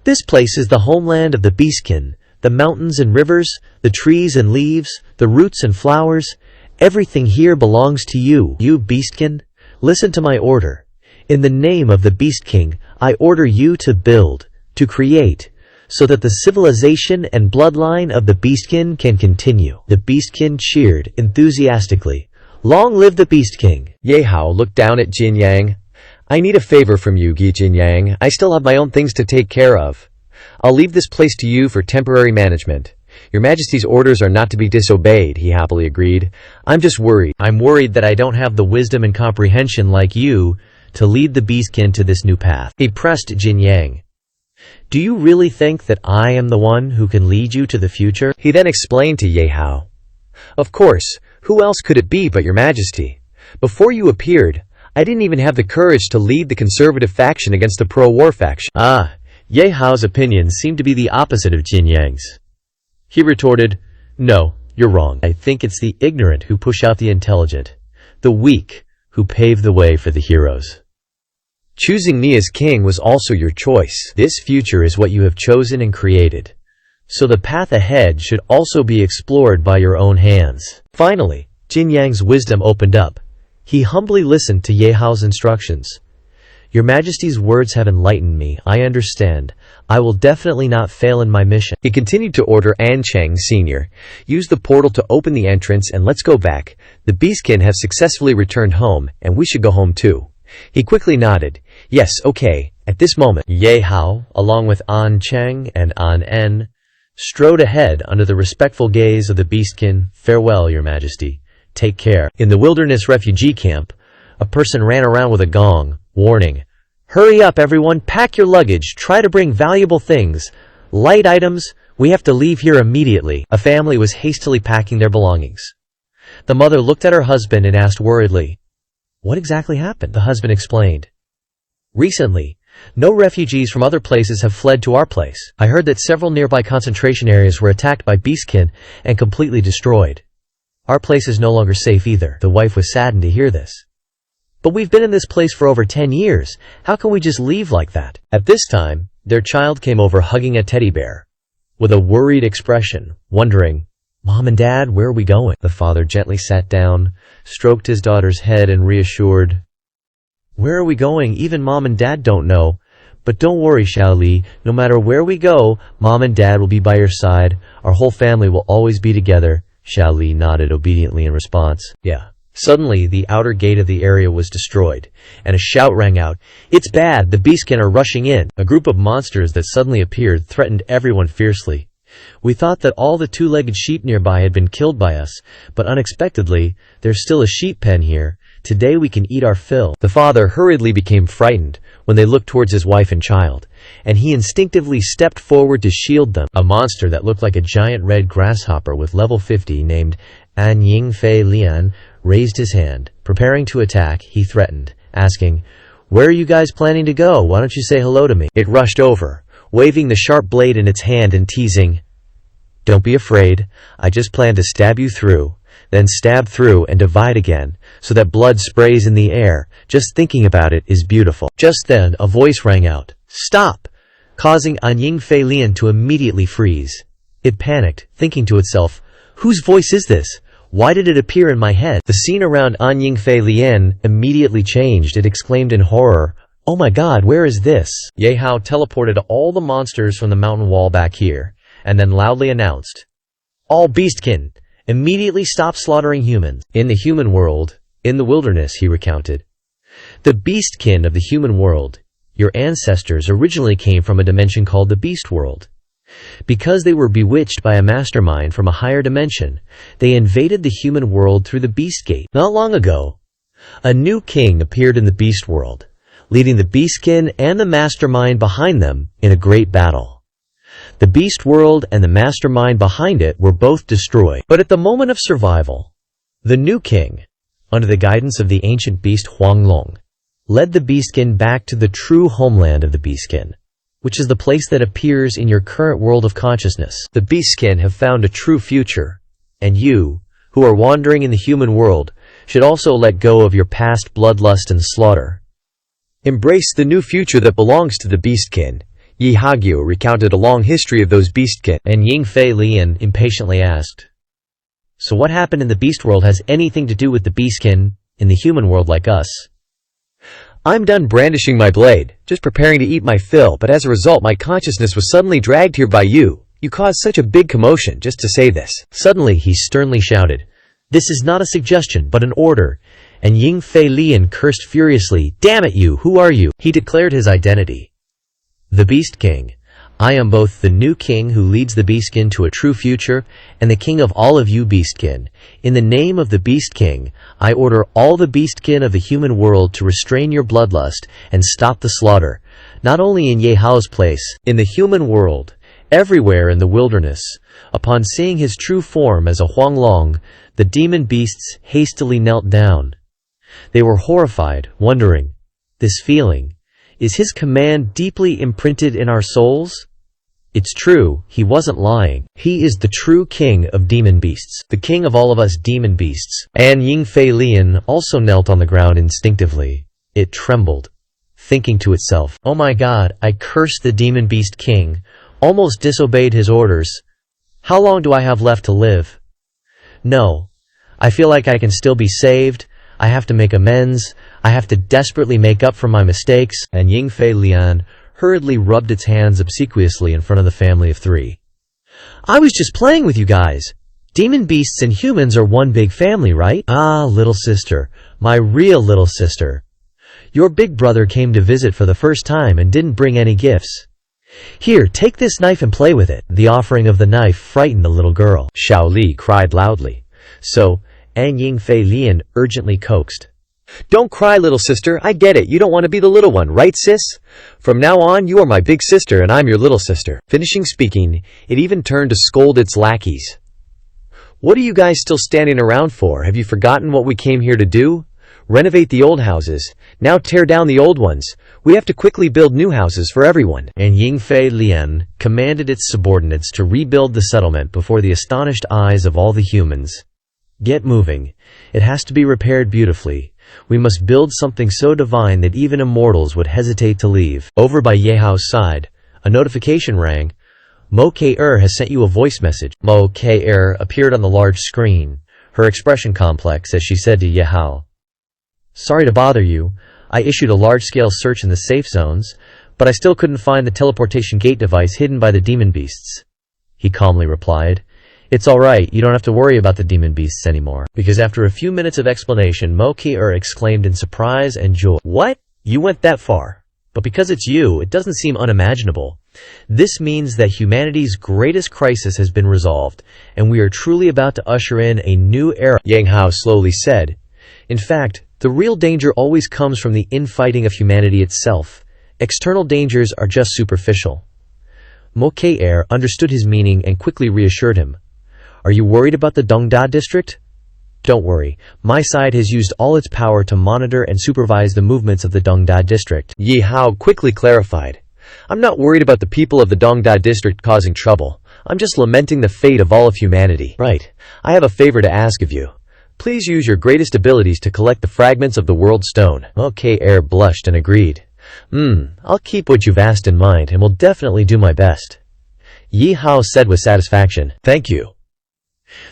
[SPEAKER 2] "This place is the homeland of the beastkin, the mountains and rivers, the trees and leaves, the roots and flowers. Everything here belongs to you, you beastkin. Listen to my order. In the name of the Beast King, I order you to build, to create, so that the civilization and bloodline of the beastkin can continue." The beastkin cheered enthusiastically. "Long live the Beast King!"
[SPEAKER 1] Ye Hao looked down at Jin Yang. "I need a favor from you, Jin Yang. I still have my own things to take care of. I'll leave this place to you for temporary management. Your Majesty's orders are not to be disobeyed," he happily agreed. "I'm just worried."
[SPEAKER 2] "I'm worried that I don't have the wisdom and comprehension like you to lead the beastkin to this new path." He pressed Jin Yang. "Do you really think that I am the one who can lead you to the future?"
[SPEAKER 1] He then explained to Ye Hao, "Of course, who else could it be but your Majesty? Before you appeared, I didn't even have the courage to lead the conservative faction against the pro-war faction."
[SPEAKER 2] Ye Hao's opinions seemed to be the opposite of Jin Yang's. He retorted, "No, you're wrong. I think it's the ignorant who push out the intelligent, the weak who pave the way for the heroes.
[SPEAKER 1] Choosing me as king was also your choice.
[SPEAKER 2] This future is what you have chosen and created. So the path ahead should also be explored by your own hands." Finally, Jin Yang's wisdom opened up. He humbly listened to Ye Hao's instructions. "Your Majesty's words have enlightened me. I understand. I will definitely not fail in my mission."
[SPEAKER 1] He continued to order An Cheng Sr., "Use the portal to open the entrance and let's go back. The beastkin have successfully returned home, and we should go home too." He quickly nodded. "Yes, okay." At this moment,
[SPEAKER 2] Ye Hao, along with An Cheng and An En, strode ahead under the respectful gaze of the beastkin. "Farewell, Your Majesty. Take care." In the wilderness refugee camp, a person ran around with a gong, warning, "Hurry up, everyone, pack your luggage, try to bring valuable things, light items, we have to leave here immediately." A family was hastily packing their belongings. The mother looked at her husband and asked worriedly, What exactly happened? The husband explained. Recently, no refugees from other places have fled to our place. I heard that several nearby concentration areas were attacked by beastkin and completely destroyed. Our place is no longer safe either. The wife was saddened to hear this. But we've been in this place for over 10 years. How can we just leave like that? At this time, their child came over hugging a teddy bear, with a worried expression, wondering, "Mom and Dad, where are we going?" The father gently sat down, stroked his daughter's head and reassured, "Where are we going? Even Mom and Dad don't know. But don't worry, Xiaoli. No matter where we go, Mom and Dad will be by your side. Our whole family will always be together." Xiaoli nodded obediently in response. Yeah. Suddenly, the outer gate of the area was destroyed, and a shout rang out, "It's bad! The beastkin are rushing in!" A group of monsters that suddenly appeared threatened everyone fiercely. We thought that all the two-legged sheep nearby had been killed by us, but unexpectedly, there's still a sheep pen here. Today we can eat our fill. The father hurriedly became frightened when they looked towards his wife and child, and he instinctively stepped forward to shield them. A monster that looked like a giant red grasshopper with level 50 named An Yingfei Lian raised his hand. Preparing to attack, he threatened, asking, "Where are you guys planning to go? Why don't you say hello to me?" It rushed over, waving the sharp blade in its hand and teasing, "Don't be afraid. I just plan to stab you through, then stab through and divide again, so that blood sprays in the air. Just thinking about it is beautiful." Just then, a voice rang out, "Stop!" causing An Yingfei Lian to immediately freeze. It panicked, thinking to itself, "Whose voice is this? Why did it appear in my head?" The scene around An Yingfei Lian immediately changed. It exclaimed in horror, "Oh my god, where is this?" Ye Hao teleported all the monsters from the mountain wall back here, and then loudly announced, "All beastkin, immediately stop slaughtering humans." In the human world, in the wilderness, he recounted, "The beastkin of the human world, your ancestors originally came from a dimension called the beast world. Because they were bewitched by a mastermind from a higher dimension, they invaded the human world through the beast gate. Not long ago, a new king appeared in the beast world, leading the beastkin and the mastermind behind them in a great battle. The beast world and the mastermind behind it were both destroyed. But at the moment of survival, the new king, under the guidance of the ancient beast Huanglong, led the beastkin back to the true homeland of the beastkin, which is the place that appears in your current world of consciousness. The beastkin have found a true future, and you, who are wandering in the human world, should also let go of your past bloodlust and slaughter. Embrace the new future that belongs to the beastkin." Ye Hao recounted a long history of those beastkin, and Yingfei Lian impatiently asked, "So what happened in the beast world has anything to do with the beastkin in the human world like us?" "I'm done brandishing my blade, just preparing to eat my fill, but as a result my consciousness was suddenly dragged here by you. You caused such a big commotion just to say this." Suddenly he sternly shouted, "This is not a suggestion, but an order," and Yingfei Lian cursed furiously, "Damn it you, who are you?" He declared his identity. "The Beast King. I am both the new king who leads the beastkin to a true future and the king of all of you beastkin. In the name of the Beast King, I order all the beastkin of the human world to restrain your bloodlust and stop the slaughter, not only in Ye Hao's place, in the human world, everywhere in the wilderness." Upon seeing his true form as a Huanglong, the demon beasts hastily knelt down. They were horrified, wondering, "This feeling, is his command deeply imprinted in our souls?" It's true, he wasn't lying. He is the true king of demon beasts, the king of all of us demon beasts. And Yingfei Lian also knelt on the ground instinctively. It trembled, thinking to itself, "Oh my god, I cursed the demon beast king, almost disobeyed his orders. How long do I have left to live? No, I feel like I can still be saved. I have to make amends. I have to desperately make up for my mistakes." And Yingfei Lian hurriedly rubbed its hands obsequiously in front of the family of three. "I was just playing with you guys. Demon beasts and humans are one big family, right? Ah, little sister, my real little sister. Your big brother came to visit for the first time and didn't bring any gifts. Here, take this knife and play with it." The offering of the knife frightened the little girl. Xiao Li cried loudly. So, An Yingfei Lian urgently coaxed, "Don't cry, little sister. I get it. You don't want to be the little one, right, sis? From now on, you are my big sister and I'm your little sister." Finishing speaking, it even turned to scold its lackeys. "What are you guys still standing around for? Have you forgotten what we came here to do?
[SPEAKER 1] Renovate the old houses. Now tear down the old ones. We have to quickly build new houses for everyone.
[SPEAKER 2] And Yingfei Lian commanded its subordinates to rebuild the settlement before the astonished eyes of all the humans. Get moving. It has to be repaired beautifully. We must build something so divine that even immortals would hesitate to leave. Over by Ye Hao's side, a notification rang. Mo K-er has sent you a voice message. Mo K-er appeared on the large screen, her expression complex as she said to Ye Hao. Sorry to bother you. I issued a large-scale search in the safe zones, but I still couldn't find the teleportation gate device hidden by the demon beasts. He calmly replied, It's alright, you don't have to worry about the demon beasts anymore. Because after a few minutes of explanation, Mo Ki-er exclaimed in surprise and joy. What? You went that far? But because it's you, it doesn't seem unimaginable. This means that humanity's greatest crisis has been resolved, and we are truly about to usher in a new era,
[SPEAKER 1] Ye Hao slowly said.
[SPEAKER 2] In fact, the real danger always comes from the infighting of humanity itself. External dangers are just superficial. Mo K-er understood his meaning and quickly reassured him. Are you worried about the Dongda district? Don't worry, my side has used all its power to monitor and supervise the movements of the Dongda district.
[SPEAKER 1] Ye Hao quickly clarified. I'm not worried about the people of the Dongda district causing trouble. I'm just lamenting the fate of all of humanity.
[SPEAKER 2] Right.
[SPEAKER 1] I have a favor to ask of you. Please use your greatest abilities to collect the fragments of the world stone.
[SPEAKER 2] Mo K-er blushed and agreed.
[SPEAKER 1] I'll keep what you've asked in mind and will definitely do my best.
[SPEAKER 2] Ye Hao said with satisfaction.
[SPEAKER 1] Thank you.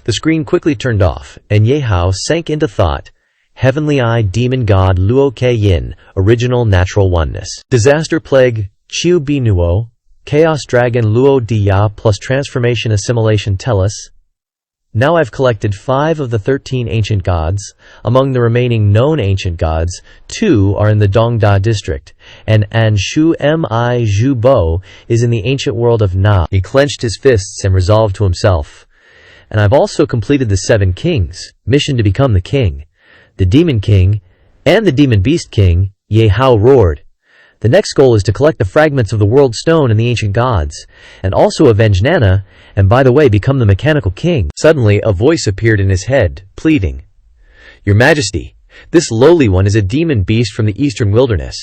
[SPEAKER 2] The screen quickly turned off, and Ye Hao sank into thought. Heavenly Eye Demon God Luo Ke Yin, Original Natural Oneness. Disaster Plague, Chiu Bi Nuo, Chaos Dragon Luo Di Ya plus Transformation Assimilation Tellus. Now I've collected 5 of the 13 ancient gods. Among the remaining known ancient gods, 2 are in the Dongda district, and Anshu Mi Zhu Bo is in the ancient world of Na. He clenched his fists and resolved to himself. And I've also completed the 7 kings, mission to become the king, the demon king, and the demon beast king. Ye Hao roared. The next goal is to collect the fragments of the world stone and the ancient gods, and also avenge Nana, and by the way, become the mechanical king.
[SPEAKER 1] Suddenly, a voice appeared in his head, pleading. Your Majesty, this lowly one is a demon beast from the eastern wilderness.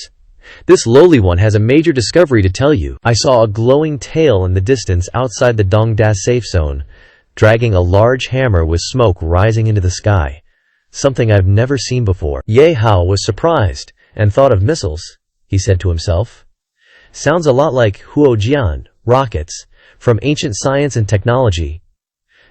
[SPEAKER 1] This lowly one has a major discovery to tell you.
[SPEAKER 2] I saw a glowing tail in the distance outside the Dongda safe zone, dragging a large hammer with smoke rising into the sky. Something I've never seen before. Ye Hao was surprised, and thought of missiles. He said to himself. Sounds a lot like Huojian, rockets, from ancient science and technology.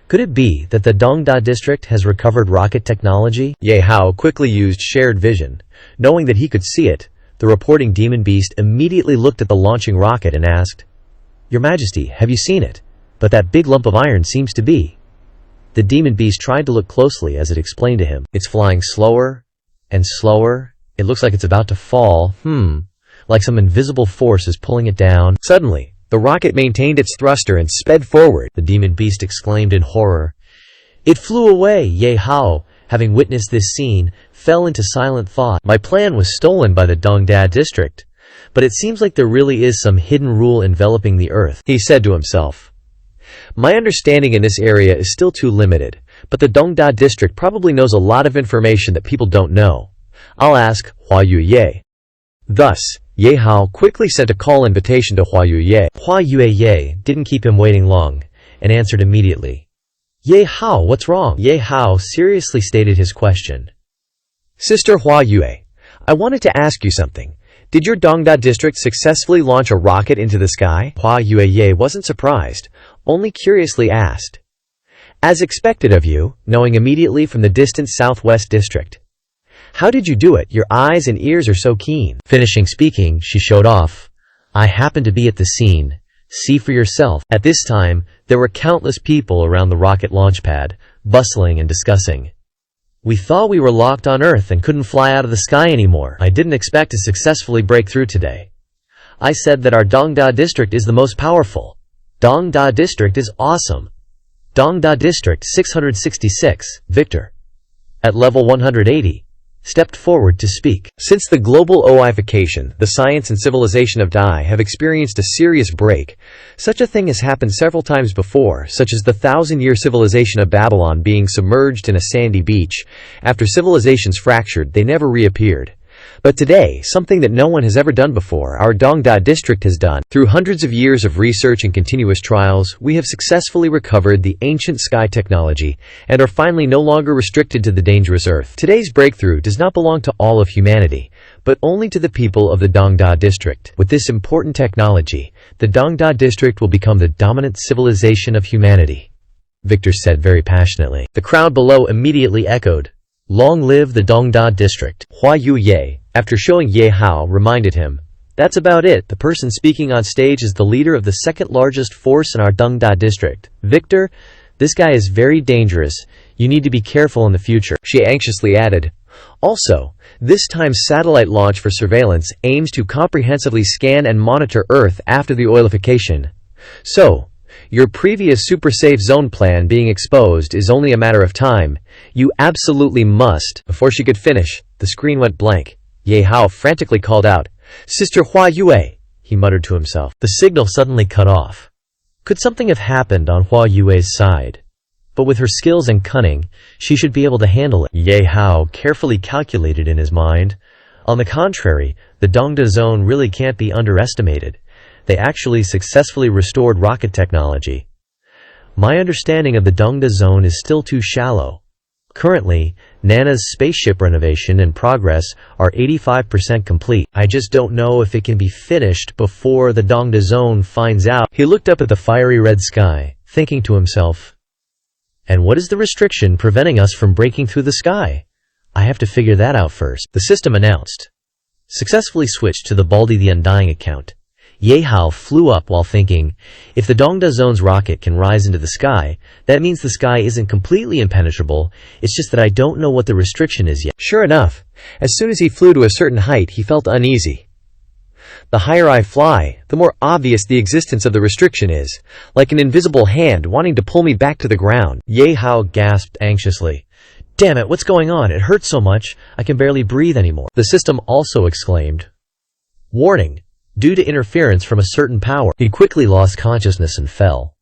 [SPEAKER 2] Could it be that the Dongda district has recovered rocket technology?
[SPEAKER 1] Ye Hao quickly used shared vision.
[SPEAKER 2] Knowing that he could see it, the reporting demon beast immediately looked at the launching rocket and asked, Your Majesty, have you seen it? But that big lump of iron seems to be. The demon beast tried to look closely as it explained to him. It's flying slower and slower. It looks like it's about to fall. Like some invisible force is pulling it down.
[SPEAKER 1] Suddenly, the rocket maintained its thruster and sped forward.
[SPEAKER 2] The demon beast exclaimed in horror. It flew away. Ye Hao, having witnessed this scene, fell into silent thought. My plan was stolen by the Dongda district, but it seems like there really is some hidden rule enveloping the earth,
[SPEAKER 1] he said to himself. My understanding in this area is still too limited, but the Dongda district probably knows a lot of information that people don't know. I'll ask Hua Yuye. Thus, Ye Hao quickly sent a call invitation to Hua Yuye.
[SPEAKER 2] Hua Yuye didn't keep him waiting long, and answered immediately. Ye Hao, what's wrong? Ye Hao seriously stated his question.
[SPEAKER 1] Sister Hua Yuye, I wanted to ask you something. Did your Dongda district successfully launch a rocket into the sky? Hua Yuye wasn't surprised, only curiously asked. As expected of you, knowing immediately from the distant southwest district. How did you do it? Your eyes and ears are so keen.
[SPEAKER 2] Finishing speaking, she showed off. I happened to be at the scene. See for yourself. At this time, there were countless people around the rocket launch pad, bustling and discussing. We thought we were locked on Earth and couldn't fly out of the sky anymore. I didn't expect to successfully break through today. I said that our Dongda district is the most powerful. Dongda district is awesome. Dongda district 666, Victor. At level 180. stepped forward to speak.
[SPEAKER 1] Since the global oification, the science and civilization of Dai have experienced a serious break. Such a thing has happened several times before, such as the 1,000-year civilization of Babylon being submerged in a sandy beach. After civilizations fractured, they never reappeared. But today, something that no one has ever done before, our Dongda district has done. Through hundreds of years of research and continuous trials, we have successfully recovered the ancient sky technology and are finally no longer restricted to the dangerous earth. Today's breakthrough does not belong to all of humanity, but only to the people of the Dongda district. With this important technology, the Dongda district will become the dominant civilization of humanity, Victor said very passionately. The crowd below immediately echoed, "Long live the Dongda district." Hua Yuye, after showing Ye Hao, reminded him, "That's about it. The person speaking on stage is the leader of the second largest force in our Dongda district. Victor, this guy is very dangerous. You need to be careful in the future." She anxiously added, "Also, this time's satellite launch for surveillance aims to comprehensively scan and monitor Earth after the oilification. So, your previous super safe zone plan being exposed is only a matter of time. You absolutely must." Before she could finish, the screen went blank. Ye Hao frantically called out, "Sister Hua Yue," he muttered to himself. The signal suddenly cut off. Could something have happened on Hua Yue's side? But with her skills and cunning, she should be able to handle it. Ye Hao carefully calculated in his mind. On the contrary, the Dongda zone really can't be underestimated. They actually successfully restored rocket technology. My understanding of the Dongda zone is still too shallow. Currently, Nana's spaceship renovation and progress are 85% complete. I just don't know if it can be finished before the Dongda zone finds out. He looked up at the fiery red sky, thinking to himself, "And what is the restriction preventing us from breaking through the sky? I have to figure that out first." The system announced. Successfully switched to the Baldy the Undying account. Ye Hao flew up while thinking, if the Dongda zone's rocket can rise into the sky, that means the sky isn't completely impenetrable, it's just that I don't know what the restriction is yet. Sure enough, as soon as he flew to a certain height, he felt uneasy. The higher I fly, the more obvious the existence of the restriction is, like an invisible hand wanting to pull me back to the ground. Ye Hao gasped anxiously. "Damn it, what's going on? It hurts so much, I can barely breathe anymore." The system also exclaimed, "Warning! Due to interference from a certain power." He quickly lost consciousness and fell.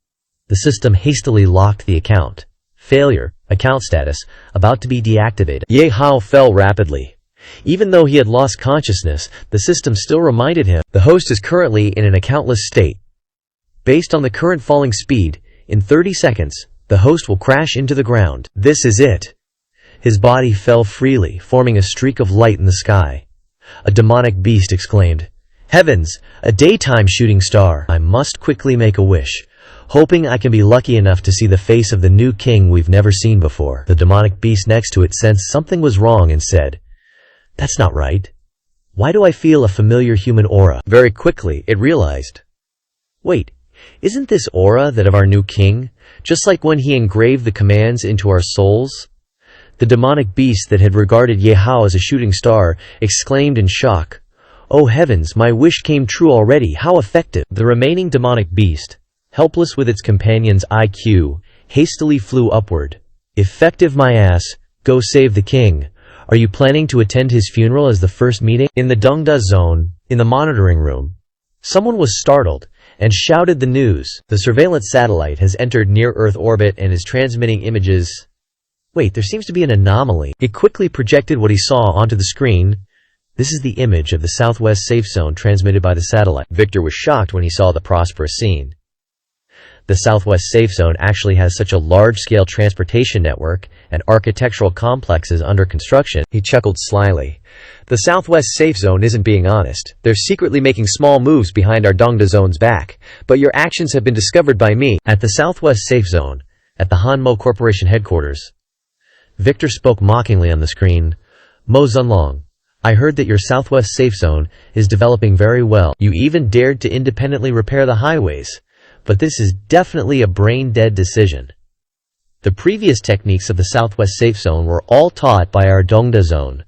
[SPEAKER 1] The system hastily locked the account. Failure, account status, about to be deactivated. Ye Hao fell rapidly. Even though he had lost consciousness, the system still reminded him, the host is currently in an accountless state. Based on the current falling speed, in 30 seconds, the host will crash into the ground. This is it. His body fell freely, forming a streak of light in the sky. A demonic beast exclaimed, "Heavens, a daytime shooting star! I must quickly make a wish, hoping I can be lucky enough to see the face of the new king we've never seen before." The demonic beast next to it sensed something was wrong and said, "That's not right. Why do I feel a familiar human aura?" Very quickly, it realized, "Wait, isn't this aura that of our new king, just like when he engraved the commands into our souls?" The demonic beast that had regarded Ye Hao as a shooting star exclaimed in shock, "Oh heavens, my wish came true already, how effective!" The remaining demonic beast, helpless with its companion's IQ, hastily flew upward. "Effective my ass, go save the king. Are you planning to attend his funeral as the first meeting?" In the Dongda zone, in the monitoring room, someone was startled and shouted the news. The surveillance satellite has entered near-Earth orbit and is transmitting images. Wait, there seems to be an anomaly. He quickly projected what he saw onto the screen. This is the image of the Southwest safe zone transmitted by the satellite. Victor was shocked when he saw the prosperous scene. The Southwest safe zone actually has such a large-scale transportation network and architectural complexes under construction. He chuckled slyly. The Southwest safe zone isn't being honest. They're secretly making small moves behind our Dongda zone's back, but your actions have been discovered by me. At the Southwest safe zone, at the Hanmo Corporation headquarters, Victor spoke mockingly on the screen. "Mo Zunlong, I heard that your Southwest safe zone is developing very well. You even dared to independently repair the highways. But this is definitely a brain-dead decision. The previous techniques of the Southwest safe zone were all taught by our Dongda zone.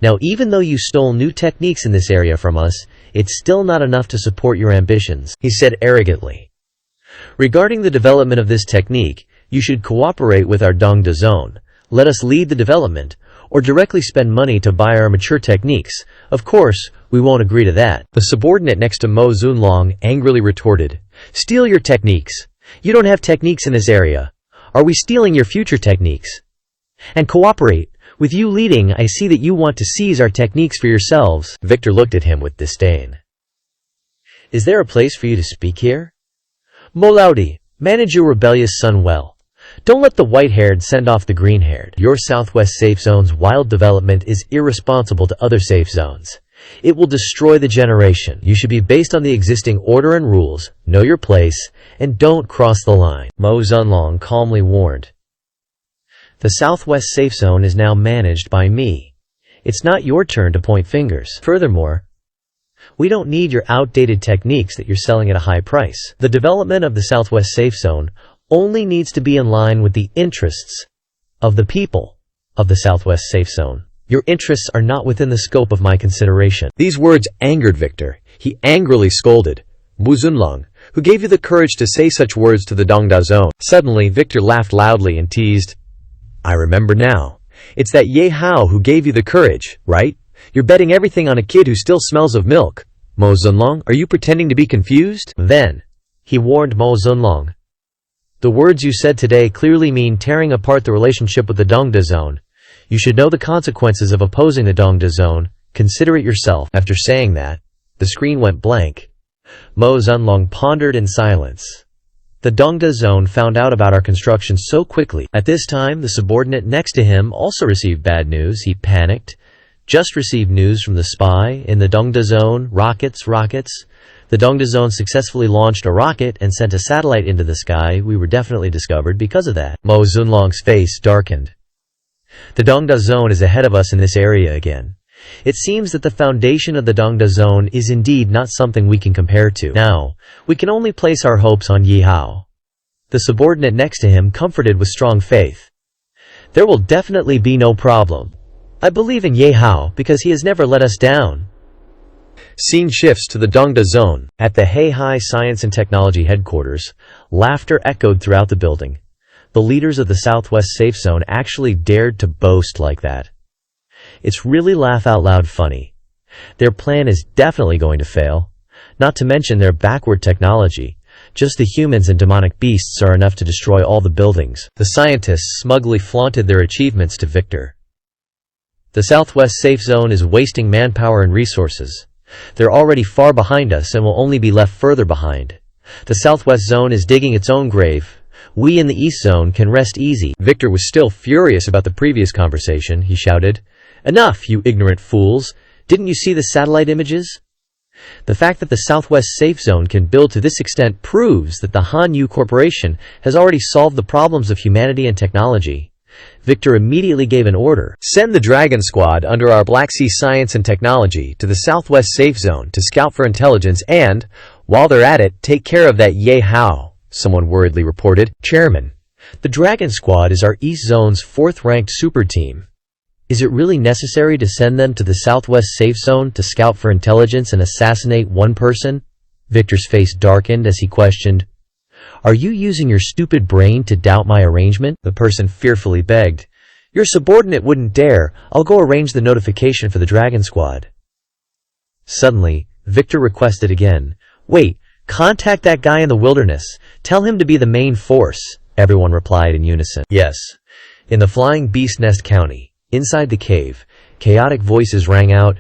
[SPEAKER 1] Now, even though you stole new techniques in this area from us, it's still not enough to support your ambitions," he said arrogantly. "Regarding the development of this technique, you should cooperate with our Dongda zone. Let us lead the development,
[SPEAKER 2] or directly spend money to buy our mature techniques. Of course, we won't agree to that."
[SPEAKER 1] The subordinate next to Mo Zunlong angrily retorted, "Steal your techniques. You don't have techniques in this area. Are we stealing your future techniques?
[SPEAKER 2] And cooperate. With you leading, I see that you want to seize our techniques for yourselves."
[SPEAKER 1] Victor looked at him with disdain.
[SPEAKER 2] "Is there a place for you to speak here? Molaudi, manage your rebellious son well. Don't let the white-haired send off the green-haired. Your Southwest Safe Zone's wild development is irresponsible to other safe zones. It will destroy the generation. You should be based on the existing order and rules, know your place, and don't cross the line," Mo Zunlong calmly warned. "The Southwest Safe Zone is now managed by me. It's not your turn to point fingers. Furthermore, we don't need your outdated techniques that you're selling at a high price. The development of the Southwest Safe Zone only needs to be in line with the interests of the people of the Southwest Safe Zone. Your interests are not within the scope of my consideration."
[SPEAKER 1] These words angered Victor. He angrily scolded, "Mu Zunlong, who gave you the courage to say such words to the Dongda Zone?" Suddenly, Victor laughed loudly and teased, "I remember now. It's that Ye Hao who gave you the courage, right? You're betting everything on a kid who still smells of milk. Mo Zunlong, are you pretending to be confused?"
[SPEAKER 2] Then, he warned Mo Zunlong, "The words you said today clearly mean tearing apart the relationship with the Dongda Zone. You should know the consequences of opposing the Dongda Zone. Consider it yourself." After saying that, the screen went blank. Mo Zunlong pondered in silence. The Dongda Zone found out about our construction so quickly. At this time, the subordinate next to him also received bad news. He panicked. "Just received news from the spy in the Dongda Zone. Rockets. The Dongda Zone successfully launched a rocket and sent a satellite into the sky. We were definitely discovered because of that." Mo Zunlong's face darkened. "The Dongda Zone is ahead of us in this area again. It seems that the foundation of the Dongda Zone is indeed not something we can compare to. Now, we can only place our hopes on Ye Hao." The subordinate next to him comforted with strong faith. "There will definitely be no problem. I believe in Ye Hao because he has never let us down."
[SPEAKER 1] Scene shifts to the Dongda Zone.
[SPEAKER 2] At the Heihai Science and Technology headquarters, laughter echoed throughout the building. The leaders of the Southwest Safe Zone actually dared to boast like that. It's really laugh-out-loud funny. Their plan is definitely going to fail. Not to mention their backward technology. Just the humans and demonic beasts are enough to destroy all the buildings. The scientists smugly flaunted their achievements to Victor. "The Southwest Safe Zone is wasting manpower and resources. They're already far behind us and will only be left further behind. The Southwest Zone is digging its own grave. We in the East Zone can rest easy."
[SPEAKER 1] Victor was still furious about the previous conversation. He shouted, "Enough, you ignorant fools! Didn't you see the satellite images? The fact that the Southwest Safe Zone can build to this extent proves that the Hanyu Corporation has already solved the problems of humanity and technology." Victor immediately gave an order. "Send the Dragon Squad under our Black Sea Science and Technology to the Southwest Safe Zone to scout for intelligence and, while they're at it, take care of that Ye Hao," someone worriedly reported.
[SPEAKER 2] "Chairman, the Dragon Squad is our East Zone's 4th-ranked super team. Is it really necessary to send them to the Southwest Safe Zone to scout for intelligence and assassinate one person?" Victor's face darkened as he questioned, "Are you using your stupid brain to doubt my arrangement?" The person fearfully begged, "Your subordinate wouldn't dare. I'll go arrange the notification for the Dragon Squad." Suddenly, Victor requested again, "Wait, contact that guy in the wilderness. Tell him to be the main force." Everyone replied in unison, "Yes." In the Flying Beast Nest County, inside the cave, chaotic voices rang out,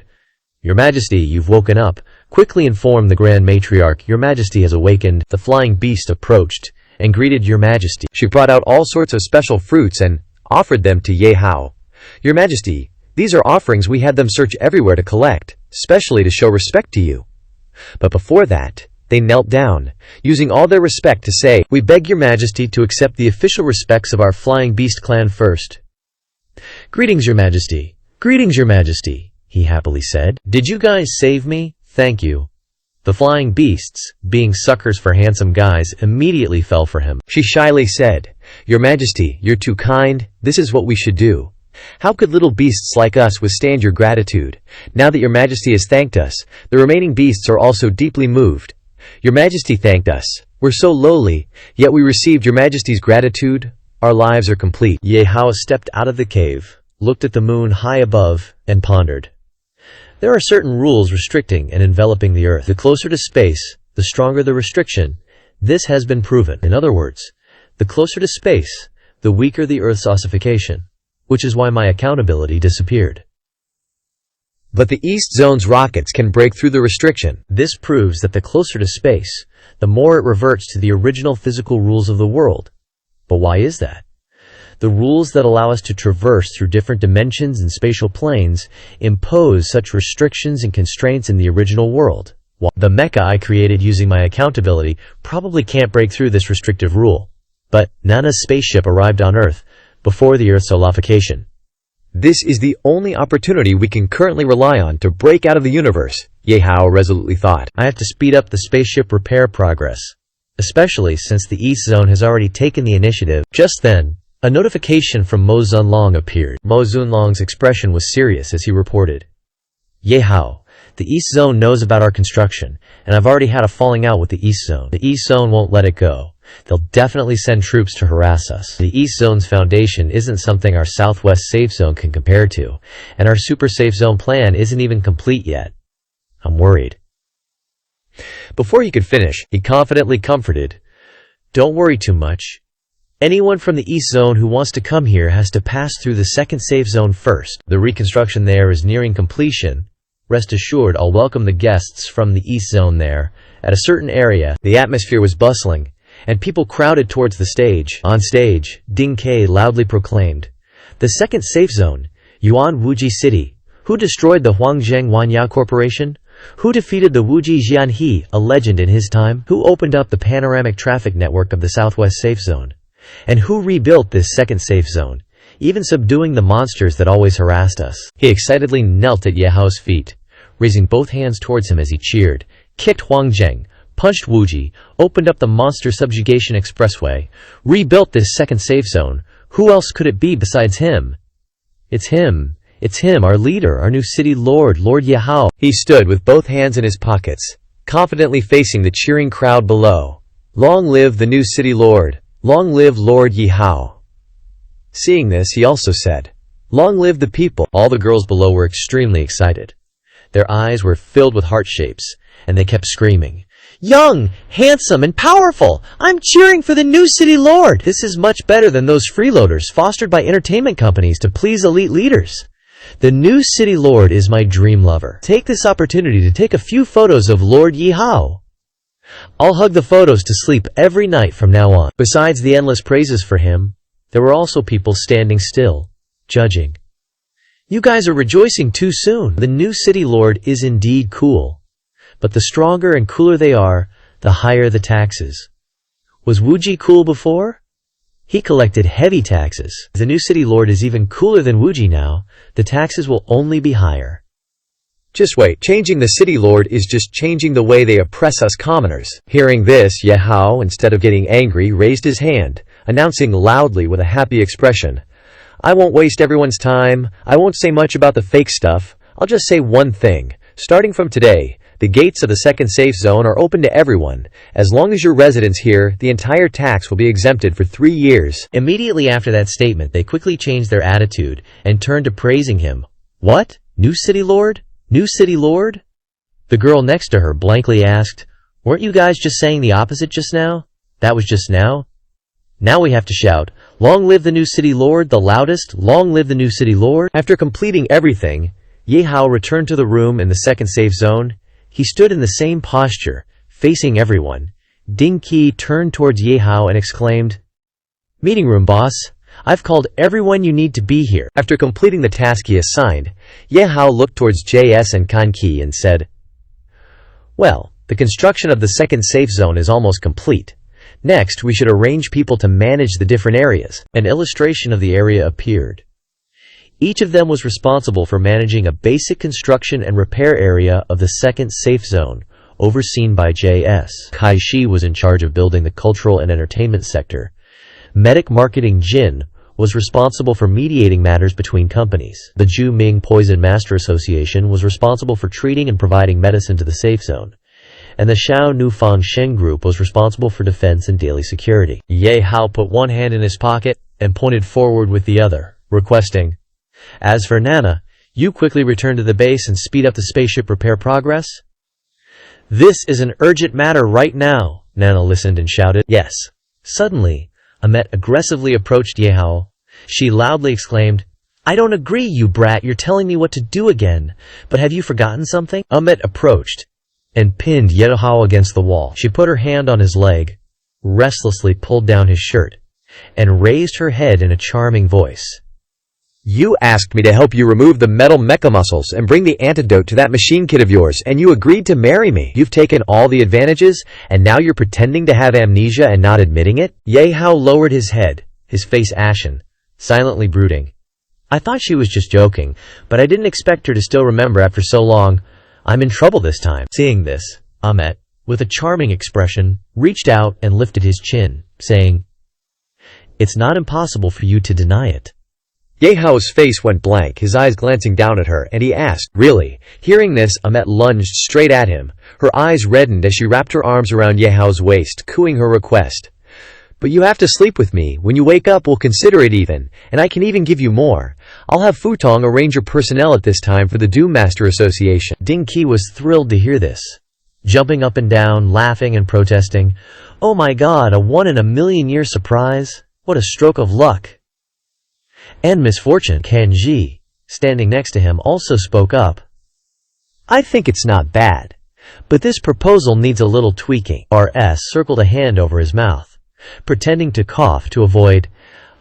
[SPEAKER 2] "Your Majesty, you've woken up. Quickly inform the Grand Matriarch, Your Majesty has awakened." The flying beast approached and greeted Your Majesty.
[SPEAKER 1] She brought out all sorts of special fruits and offered them to Ye Hao. "Your Majesty, these are offerings we had them search everywhere to collect, specially to show respect to you." But before that, they knelt down, using all their respect to say, "We beg Your Majesty to accept the official respects of our Flying Beast clan first." "Greetings, Your Majesty. Greetings, Your Majesty," he happily said. "Did you guys save me? Thank you." The flying beasts, being suckers for handsome guys, immediately fell for him. She shyly said, "Your Majesty, you're too kind. This is what we should do. How could little beasts like us withstand your gratitude? Now that Your Majesty has thanked us, the remaining beasts are also deeply moved. Your Majesty thanked us. We're so lowly, yet we received Your Majesty's gratitude. Our lives are complete."
[SPEAKER 2] Ye Hao stepped out of the cave, looked at the moon high above, and pondered. There are certain rules restricting and enveloping the Earth. The closer to space, the stronger the restriction. This has been proven. In other words, the closer to space, the weaker the Earth's ossification, which is why my accountability disappeared.
[SPEAKER 1] But the East Zone's rockets can break through the restriction.
[SPEAKER 2] This proves that the closer to space, the more it reverts to the original physical rules of the world. But why is that? The rules that allow us to traverse through different dimensions and spatial planes impose such restrictions and constraints in the original world. The mecha I created using my accountability probably can't break through this restrictive rule. But Nana's spaceship arrived on Earth before the Earth's solidification.
[SPEAKER 1] This is the only opportunity we can currently rely on to break out of the universe, Ye Hao resolutely thought.
[SPEAKER 2] I have to speed up the spaceship repair progress, especially since the East Zone has already taken the initiative. Just then, a notification from Mo Zunlong appeared. Mo Zunlong's expression was serious as he reported, Ye Hao, the East Zone knows about our construction, and I've already had a falling out with the East Zone. The East Zone won't let it go. They'll definitely send troops to harass us. The East Zone's foundation isn't something our Southwest Safe Zone can compare to, and our Super Safe Zone plan isn't even complete yet. I'm worried.
[SPEAKER 1] Before he could finish, he confidently comforted,
[SPEAKER 2] Don't worry too much. Anyone from the East Zone who wants to come here has to pass through the second safe zone first. The reconstruction there is nearing completion. Rest assured, I'll welcome the guests from the East Zone there. At a certain area, the atmosphere was bustling, and people crowded towards the stage. On stage, Ding Ke loudly proclaimed, The second safe zone, Yuan Wuji City. Who destroyed the Huangzheng Wanya Corporation? Who defeated the Wuji Jianhe, a legend in his time? Who opened up the panoramic traffic network of the Southwest Safe Zone? And who rebuilt this second safe zone, even subduing the monsters that always harassed us? He excitedly knelt at Ye Hao's feet, raising both hands towards him as he cheered, kicked Huangzheng, punched Wuji, opened up the monster subjugation expressway, rebuilt this second safe zone. Who else could it be besides him? It's him, our leader, our new city lord, Lord Ye Hao.
[SPEAKER 1] He stood with both hands in his pockets, confidently facing the cheering crowd below. Long live the new city lord! Long live Lord Ye Hao! Seeing this, he also said, Long live the people!
[SPEAKER 2] All the girls below were extremely excited. Their eyes were filled with heart shapes, and they kept screaming, Young, handsome, and powerful! I'm cheering for the new city lord! This is much better than those freeloaders fostered by entertainment companies to please elite leaders. The new city lord is my dream lover. Take this opportunity to take a few photos of Lord Ye Hao. I'll hug the photos to sleep every night from now on. Besides the endless praises for him, there were also people standing still, judging. You guys are rejoicing too soon. The new city lord is indeed cool. But the stronger and cooler they are, the higher the taxes. Was Wuji cool before? He collected heavy taxes. The new city lord is even cooler than Wuji now. The taxes will only be higher.
[SPEAKER 1] Just wait, changing the city lord is just changing the way they oppress us commoners. Hearing this, Ye Hao, instead of getting angry, raised his hand, announcing loudly with a happy expression, I won't waste everyone's time. I won't say much about the fake stuff. I'll just say one thing. Starting from today, the gates of the second safe zone are open to everyone. As long as you're residents here, the entire tax will be exempted for 3 years.
[SPEAKER 2] Immediately after that statement, they quickly changed their attitude and turned to praising him. What? New city lord? New city lord? The girl next to her blankly asked, Weren't you guys just saying the opposite just now? That was just now? Now we have to shout, Long live the new city lord, the loudest, long live the new city lord. After completing everything, Ye Hao returned to the room in the second safe zone. He stood in the same posture, facing everyone. Ding Ke turned towards Ye Hao and exclaimed, Meeting room boss, I've called everyone you need to be here. After completing the task he assigned, Ye Hao looked towards JS and Kan Ki and said, Well, the construction of the second safe zone is almost complete. Next, we should arrange people to manage the different areas. An illustration of the area appeared. Each of them was responsible for managing a basic construction and repair area of the second safe zone, overseen by JS. Kai Shi was in charge of building the cultural and entertainment sector. Medic Marketing Jin was responsible for mediating matters between companies. The Ju Ming Poison Master Association was responsible for treating and providing medicine to the safe zone. And the Xiao Nufang Sheng Group was responsible for defense and daily security. Ye Hao put one hand in his pocket and pointed forward with the other, requesting, As for Nana, you quickly return to the base and speed up the spaceship repair progress? This is an urgent matter right now, Nana listened and shouted. Yes. Suddenly, Ahmet aggressively approached Ye Hao. She loudly exclaimed, I don't agree, you brat, you're telling me what to do again. But have you forgotten something? Ahmet approached and pinned Ye Hao against the wall. She put her hand on his leg, restlessly pulled down his shirt, and raised her head in a charming voice.
[SPEAKER 1] You asked me to help you remove the metal mecha muscles and bring the antidote to that machine kid of yours, and you agreed to marry me. You've taken all the advantages, and now you're pretending to have amnesia and not admitting it? Ye Hao lowered his head, his face ashen, silently brooding. I thought she was just joking, but I didn't expect her to still remember after so long. I'm in trouble this time. Seeing this, Ahmet, with a charming expression, reached out and lifted his chin, saying, It's not impossible for you to deny it. Ye Hao's face went blank, his eyes glancing down at her, and he asked, Really? Hearing this, Ahmet lunged straight at him. Her eyes reddened as she wrapped her arms around Ye Hao's waist, cooing her request. But you have to sleep with me. When you wake up, we'll consider it even, and I can even give you more. I'll have Futong arrange your personnel at this time for the Doom Master Association.
[SPEAKER 2] Ding Qi was thrilled to hear this, jumping up and down, laughing and protesting. Oh my god, a 1-in-a-million-year surprise? What a stroke of luck. And misfortune. Kanji, standing next to him, also spoke up. I think it's not bad, but this proposal needs a little tweaking. RS circled a hand over his mouth, pretending to cough to avoid,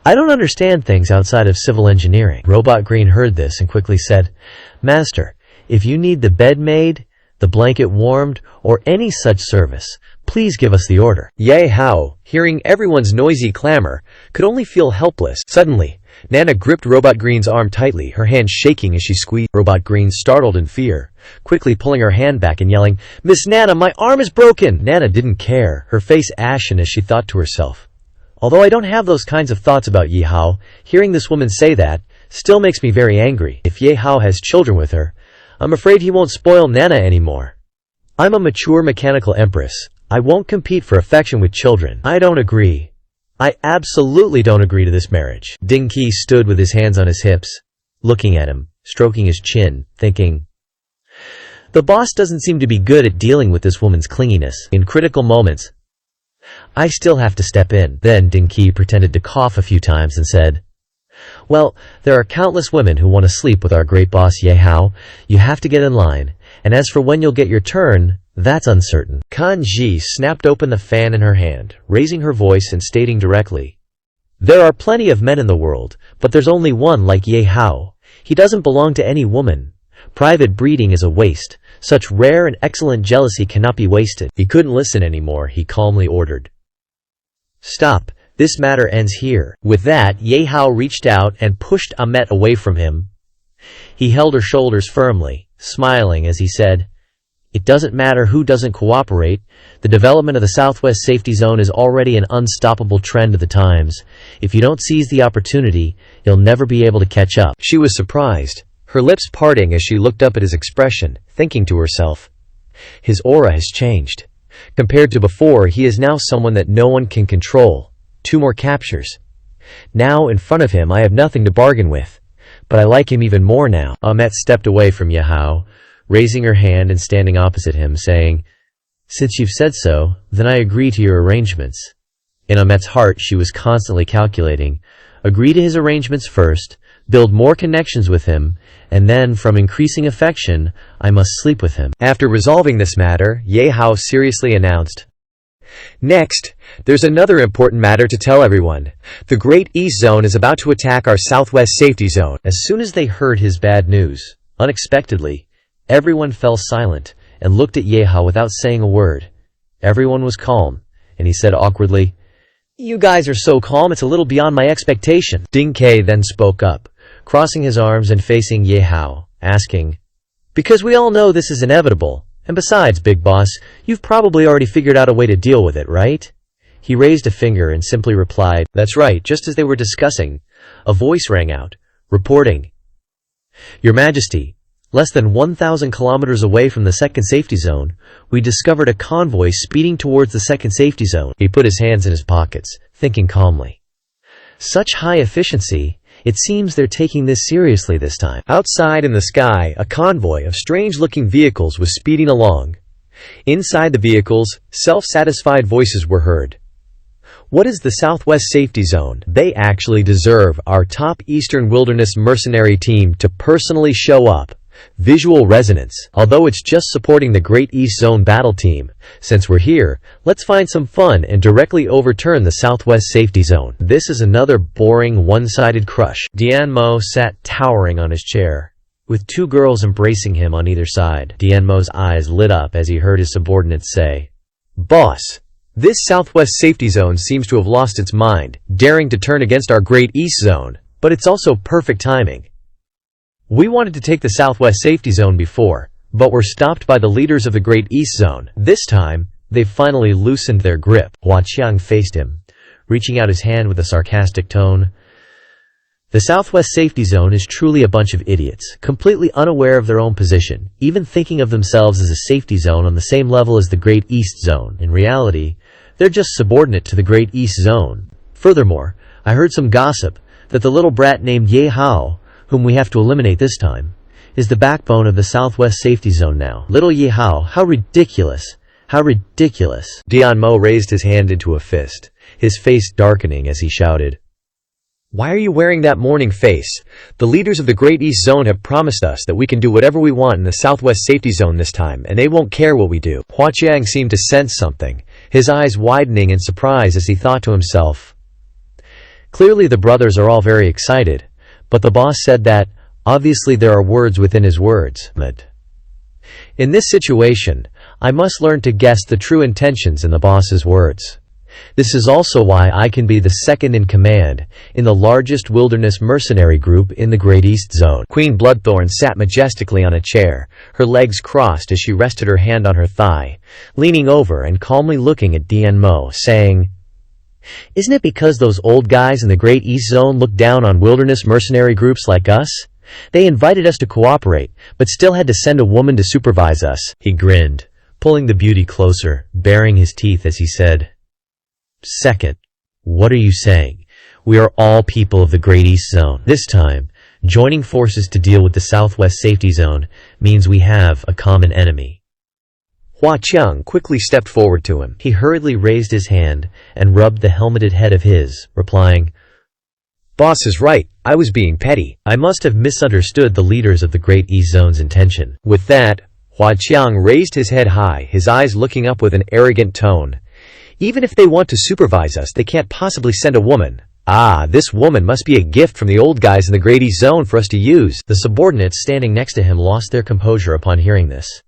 [SPEAKER 2] I don't understand things outside of civil engineering. Robot Green heard this and quickly said, Master, if you need the bed made, the blanket warmed, or any such service, please give us the order.
[SPEAKER 1] Ye Hao, hearing everyone's noisy clamor, could only feel helpless. Suddenly, Nana gripped Robot Green's arm tightly, her hand shaking as she squeezed. Robot Green startled in fear, quickly pulling her hand back and yelling, Miss Nana, my arm is broken! Nana didn't care, her face ashen as she thought to herself. Although I don't have those kinds of thoughts about Ye Hao, hearing this woman say that still makes me very angry. If Ye Hao has children with her, I'm afraid he won't spoil Nana anymore. I'm a mature mechanical empress. I won't compete for affection with children. I don't agree. I absolutely don't agree to this marriage. Ding Qi stood with his hands on his hips, looking at him, stroking his chin, thinking, the boss doesn't seem to be good at dealing with this woman's clinginess. In critical moments, I still have to step in. Then Ding Qi pretended to cough a few times and said, well, there are countless women who want to sleep with our great boss Ye Hao. You have to get in line, and as for when you'll get your turn, that's uncertain. Kanji snapped open the fan in her hand, raising her voice and stating directly, there are plenty of men in the world, but there's only one like Ye Hao. He doesn't belong to any woman. Private breeding is a waste. Such rare and excellent jealousy cannot be wasted. He couldn't listen anymore, he calmly ordered. Stop. This matter ends here. With that, Ye Hao reached out and pushed Ahmet away from him. He held her shoulders firmly, smiling as he said, it doesn't matter who doesn't cooperate. The development of the Southwest Safety Zone is already an unstoppable trend of the times. If you don't seize the opportunity, you'll never be able to catch up. She was surprised, her lips parting as she looked up at his expression, thinking to herself, his aura has changed. Compared to before, he is now someone that no one can control. 2 more captures. Now, in front of him, I have nothing to bargain with. But I like him even more now. Ahmet stepped away from Ye Hao, raising her hand and standing opposite him, saying, since you've said so, then I agree to your arrangements. In Ahmet's heart, she was constantly calculating, agree to his arrangements first, build more connections with him, and then, from increasing affection, I must sleep with him. After resolving this matter, Ye Hao seriously announced, next, there's another important matter to tell everyone. The Great East Zone is about to attack our Southwest Safety Zone. As soon as they heard his bad news, unexpectedly, everyone fell silent and looked at Ye Hao without saying a word. Everyone was calm, and he said awkwardly, you guys are so calm, it's a little beyond my expectation. Ding Qi then spoke up, crossing his arms and facing Ye Hao, asking, because we all know this is inevitable. And besides, big boss, you've probably already figured out a way to deal with it, right? He raised a finger and simply replied, that's right. Just as they were discussing, a voice rang out, reporting, Your Majesty, less than 1,000 kilometers away from the second safety zone, we discovered a convoy speeding towards the second safety zone. He put his hands in his pockets, thinking calmly. Such high efficiency,
[SPEAKER 2] It seems they're taking this seriously this time.
[SPEAKER 1] Outside in the sky, a convoy of strange-looking vehicles was speeding along. Inside the vehicles, self-satisfied voices were heard. What is the Southwest Safety Zone? They actually deserve our top Eastern Wilderness mercenary team to personally show up. Visual resonance. Although it's just supporting the Great East Zone battle team, since we're here, let's find some fun and directly overturn the Southwest Safety Zone. This is another boring, one-sided crush. Dianmo sat towering on his chair, with two girls embracing him on either side. Dianmo's eyes lit up as he heard his subordinates say, "Boss, this Southwest Safety Zone seems to have lost its mind, daring to turn against our Great East Zone, but it's also perfect timing. We wanted to take the Southwest Safety Zone before, but were stopped by the leaders of the Great East Zone. This time, they've finally loosened their grip." Hua Qiang faced him, reaching out his hand with a sarcastic tone. The Southwest Safety Zone is truly a bunch of idiots, completely unaware of their own position, even thinking of themselves as a safety zone on the same level as the Great East Zone. In reality, they're just subordinate to the Great East Zone. Furthermore, I heard some gossip that the little brat named Ye Hao, whom we have to eliminate this time, is the backbone of the Southwest Safety Zone now. Little Ye Hao, how ridiculous! How ridiculous! Dianmo raised his hand into a fist, his face darkening as he shouted, "Why are you wearing that mourning face? The leaders of the Great East Zone have promised us that we can do whatever we want in the Southwest Safety Zone this time, and they won't care what we do." Hua Qiang seemed to sense something, his eyes widening in surprise as he thought to himself, "Clearly the brothers are all very excited, but the boss said that, obviously there are words within his words. In this situation, I must learn to guess the true intentions in the boss's words. This is also why I can be the second in command in the largest wilderness mercenary group in the Great East Zone." Queen Bloodthorn sat majestically on a chair, her legs crossed as she rested her hand on her thigh, leaning over and calmly looking at Dianmo, saying, "Isn't it because those old guys in the Great East Zone look down on wilderness mercenary groups like us? They invited us to cooperate, but still had to send a woman to supervise us." He grinned, pulling the beauty closer, baring his teeth as he said, "Second, what are you saying? We are all people of the Great East Zone. This time, joining forces to deal with the Southwest Safety Zone means we have a common enemy." Hua Qiang quickly stepped forward to him. He hurriedly raised his hand and rubbed the helmeted head of his, replying, "Boss is right. I was being petty. I must have misunderstood the leaders of the Great East Zone's intention." With that, Hua Qiang raised his head high, his eyes looking up with an arrogant tone. "Even if they want to supervise us, they can't possibly send a woman. Ah, this woman must be a gift from the old guys in the Great East Zone for us to use." The subordinates standing next to him lost their composure upon hearing this.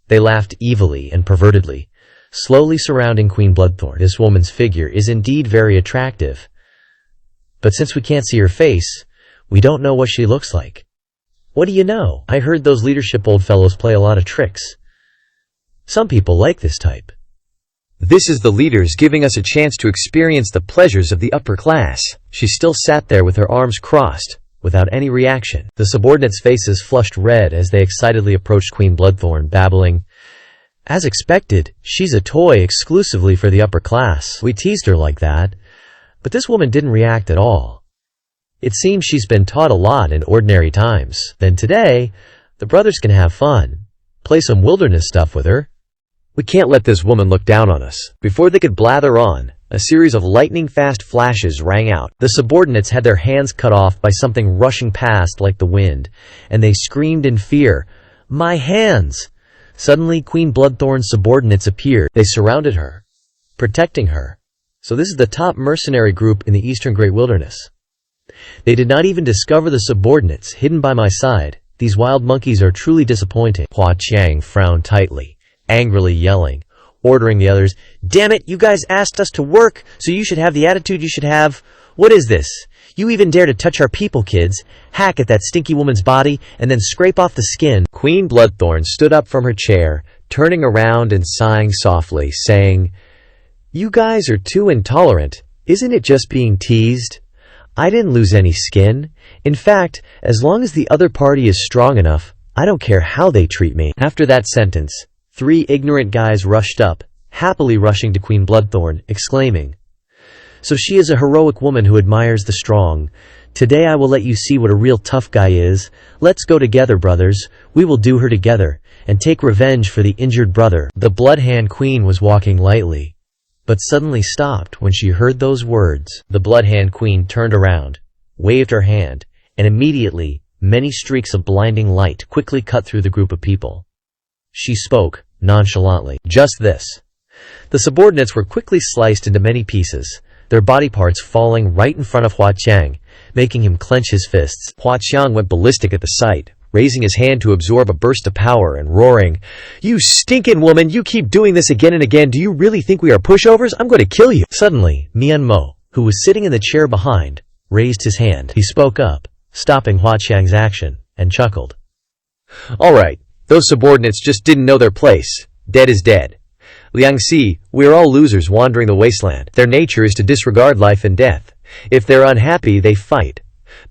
[SPEAKER 1] They laughed evilly and pervertedly, slowly surrounding Queen Bloodthorn. This woman's figure is indeed very attractive, but since we can't see her face, we don't know what she looks like. What do you know? I heard those leadership old fellows play a lot of tricks. Some people like this type. This is the leaders giving us a chance to experience the pleasures of the upper class. She still sat there with her arms crossed, without any reaction. The subordinates' faces flushed red as they excitedly approached Queen Bloodthorn, babbling, "As expected, she's a toy exclusively for the upper class. We teased her like that, but this woman didn't react at all. It seems she's been taught a lot in ordinary times. Then today, the brothers can have fun, play some wilderness stuff with her. We can't let this woman look down on us." Before they could blather on, a series of lightning-fast flashes rang out. The subordinates had their hands cut off by something rushing past like the wind, and they screamed in fear, "My hands!" Suddenly, Queen Bloodthorn's subordinates appeared. They surrounded her, protecting her. So this is the top mercenary group in the Eastern Great Wilderness. They did not even discover the subordinates hidden by my side. These wild monkeys are truly disappointing. Hua Qiang frowned tightly, angrily yelling, ordering the others, "Damn it, you guys asked us to work, so you should have the attitude you should have. What is this? You even dare to touch our people, kids, hack at that stinky woman's body, and then scrape off the skin." Queen Bloodthorn stood up from her chair, turning around and sighing softly, saying, "You guys are too intolerant. Isn't it just being teased? I didn't lose any skin. In fact, as long as the other party is strong enough, I don't care how they treat me." After that sentence, 3 ignorant guys rushed up, happily rushing to Queen Bloodthorn, exclaiming, "So she is a heroic woman who admires the strong.
[SPEAKER 2] Today I will let you see what a real tough guy is. Let's go together, brothers. We will do her together, and take revenge for the injured brother." The Blood Hand Queen was walking lightly, but suddenly stopped when she heard those words. The Blood Hand Queen turned around, waved her hand, and immediately, many streaks of blinding light quickly cut through the group of people. She spoke, nonchalantly. Just this. The subordinates were quickly sliced into many pieces, their body parts falling right in front of Hua Qiang, making him clench his fists. Hua Qiang went ballistic at the sight, raising his hand to absorb a burst of power and roaring, "You stinking woman, you keep doing this again and again. Do you really think we are pushovers? I'm going to kill you." Suddenly, Mian Mo, who was sitting in the chair behind, raised his hand. He spoke up, stopping Hua Qiang's action, and chuckled.
[SPEAKER 1] "All right, those subordinates just didn't know their place. Dead is dead. Liang Si, we are all losers wandering the wasteland. Their nature is to disregard life and death. If they're unhappy, they fight.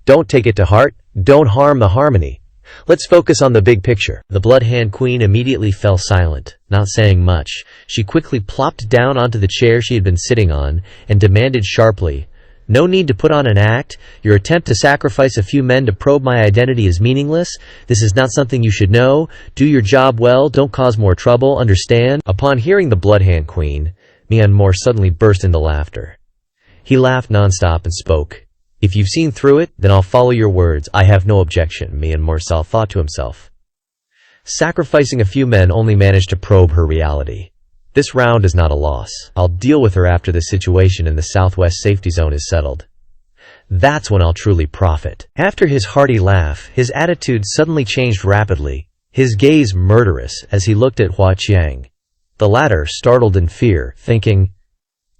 [SPEAKER 1] Don't take it to heart. Don't harm the harmony. Let's focus on the big picture."
[SPEAKER 2] The Blood Hand Queen immediately fell silent, not saying much. She quickly plopped down onto the chair she had been sitting on, and demanded sharply, "No need to put on an act. Your attempt to sacrifice a few men to probe my identity is meaningless. This is not something you should know. Do your job well, don't cause more trouble, understand?" Upon hearing the Blood Hand Queen, Mian Mo suddenly burst into laughter. He laughed nonstop and spoke, "If you've seen through it, then I'll follow your words. I have no objection," Mian Mo thought to himself. Sacrificing a few men only managed to probe her reality. This round is not a loss. I'll deal with her after the situation in the Southwest safety zone is settled. That's when I'll truly profit. After his hearty laugh, his attitude suddenly changed rapidly, his gaze murderous as he looked at Hua Qiang. The latter startled in fear, thinking,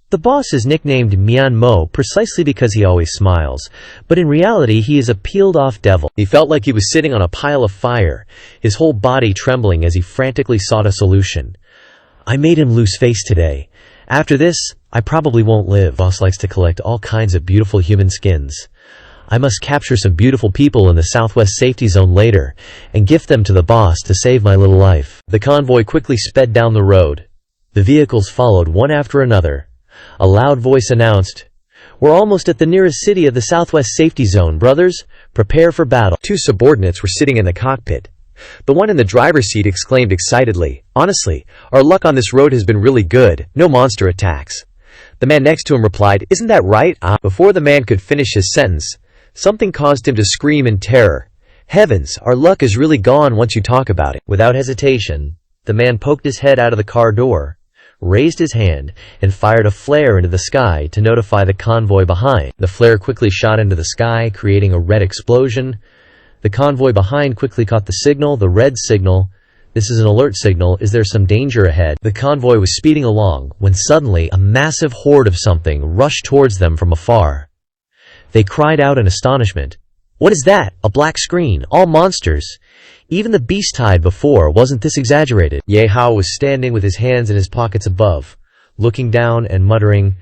[SPEAKER 2] "The boss is nicknamed Mian Mo precisely because he always smiles, but in reality he is a peeled-off devil." He felt like he was sitting on a pile of fire, his whole body trembling as he frantically sought a solution. "I made him lose face today. After this, I probably won't live." Boss likes to collect all kinds of beautiful human skins. "I must capture some beautiful people in the Southwest safety zone later, and gift them to the boss to save my little life." The convoy quickly sped down the road. The vehicles followed one after another. A loud voice announced, "We're almost at the nearest city of the Southwest safety zone, brothers. Prepare for battle."
[SPEAKER 1] 2 subordinates were sitting in the cockpit. The one in the driver's seat exclaimed excitedly, "Honestly, our luck on this road has been really good. No monster attacks." The man next to him replied, "Isn't that right?" Before the man could finish his sentence, something caused him to scream in terror. "Heavens, our luck is really gone once you talk about it." Without hesitation, the man poked his head out of the car door, raised his hand, and fired a flare into the sky to notify the convoy behind. The flare quickly shot into the sky, creating a red explosion. The convoy behind quickly caught the signal, the red signal. "This is an alert signal. Is there some danger ahead?" The convoy was speeding along when suddenly a massive horde of something rushed towards them from afar. They cried out in astonishment. "What is that? A black screen. All monsters. Even the beast-tide before wasn't this exaggerated." Ye Hao was standing with his hands in his pockets above, looking down and muttering,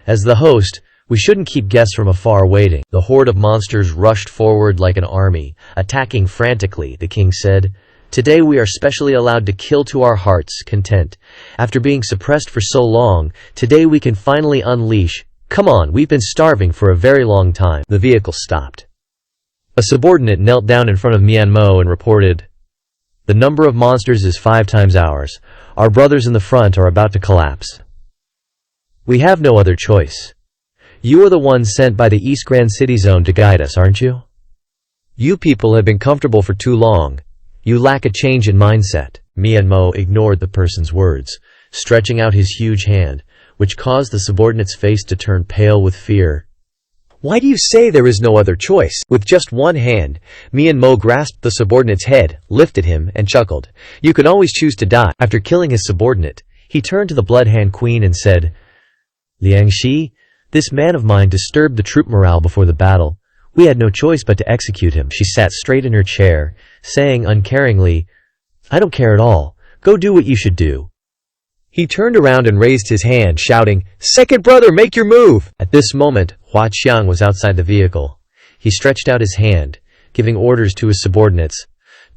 [SPEAKER 1] "As the host, we shouldn't keep guests from afar waiting." The horde of monsters rushed forward like an army, attacking frantically, the king said. "Today we are specially allowed to kill to our heart's content. After being suppressed for so long, today we can finally unleash. Come on, we've been starving for a very long time." The vehicle stopped. A subordinate knelt down in front of Mian Mo and reported, "The number of monsters is 5 times ours. Our brothers in the front are about to collapse. We have no other choice. You are the ones sent by the East Grand City Zone to guide us, aren't you? You people have been comfortable for too long. You lack a change in mindset." Mian Mo ignored the person's words, stretching out his huge hand, which caused the subordinate's face to turn pale with fear. "Why do you say there is no other choice?" With just one hand, Mian Mo grasped the subordinate's head, lifted him, and chuckled. "You can always choose to die." After killing his subordinate, he turned to the Blood Hand Queen and said, "Liang Shi, this man of mine disturbed the troop morale before the battle. We had no choice but to execute him." She sat straight in her chair, saying uncaringly, "I don't care at all. Go do what you should do." He turned around and raised his hand, shouting, "Second brother, make your move!" At this moment, Hua Qiang was outside the vehicle. He stretched out his hand, giving orders to his subordinates.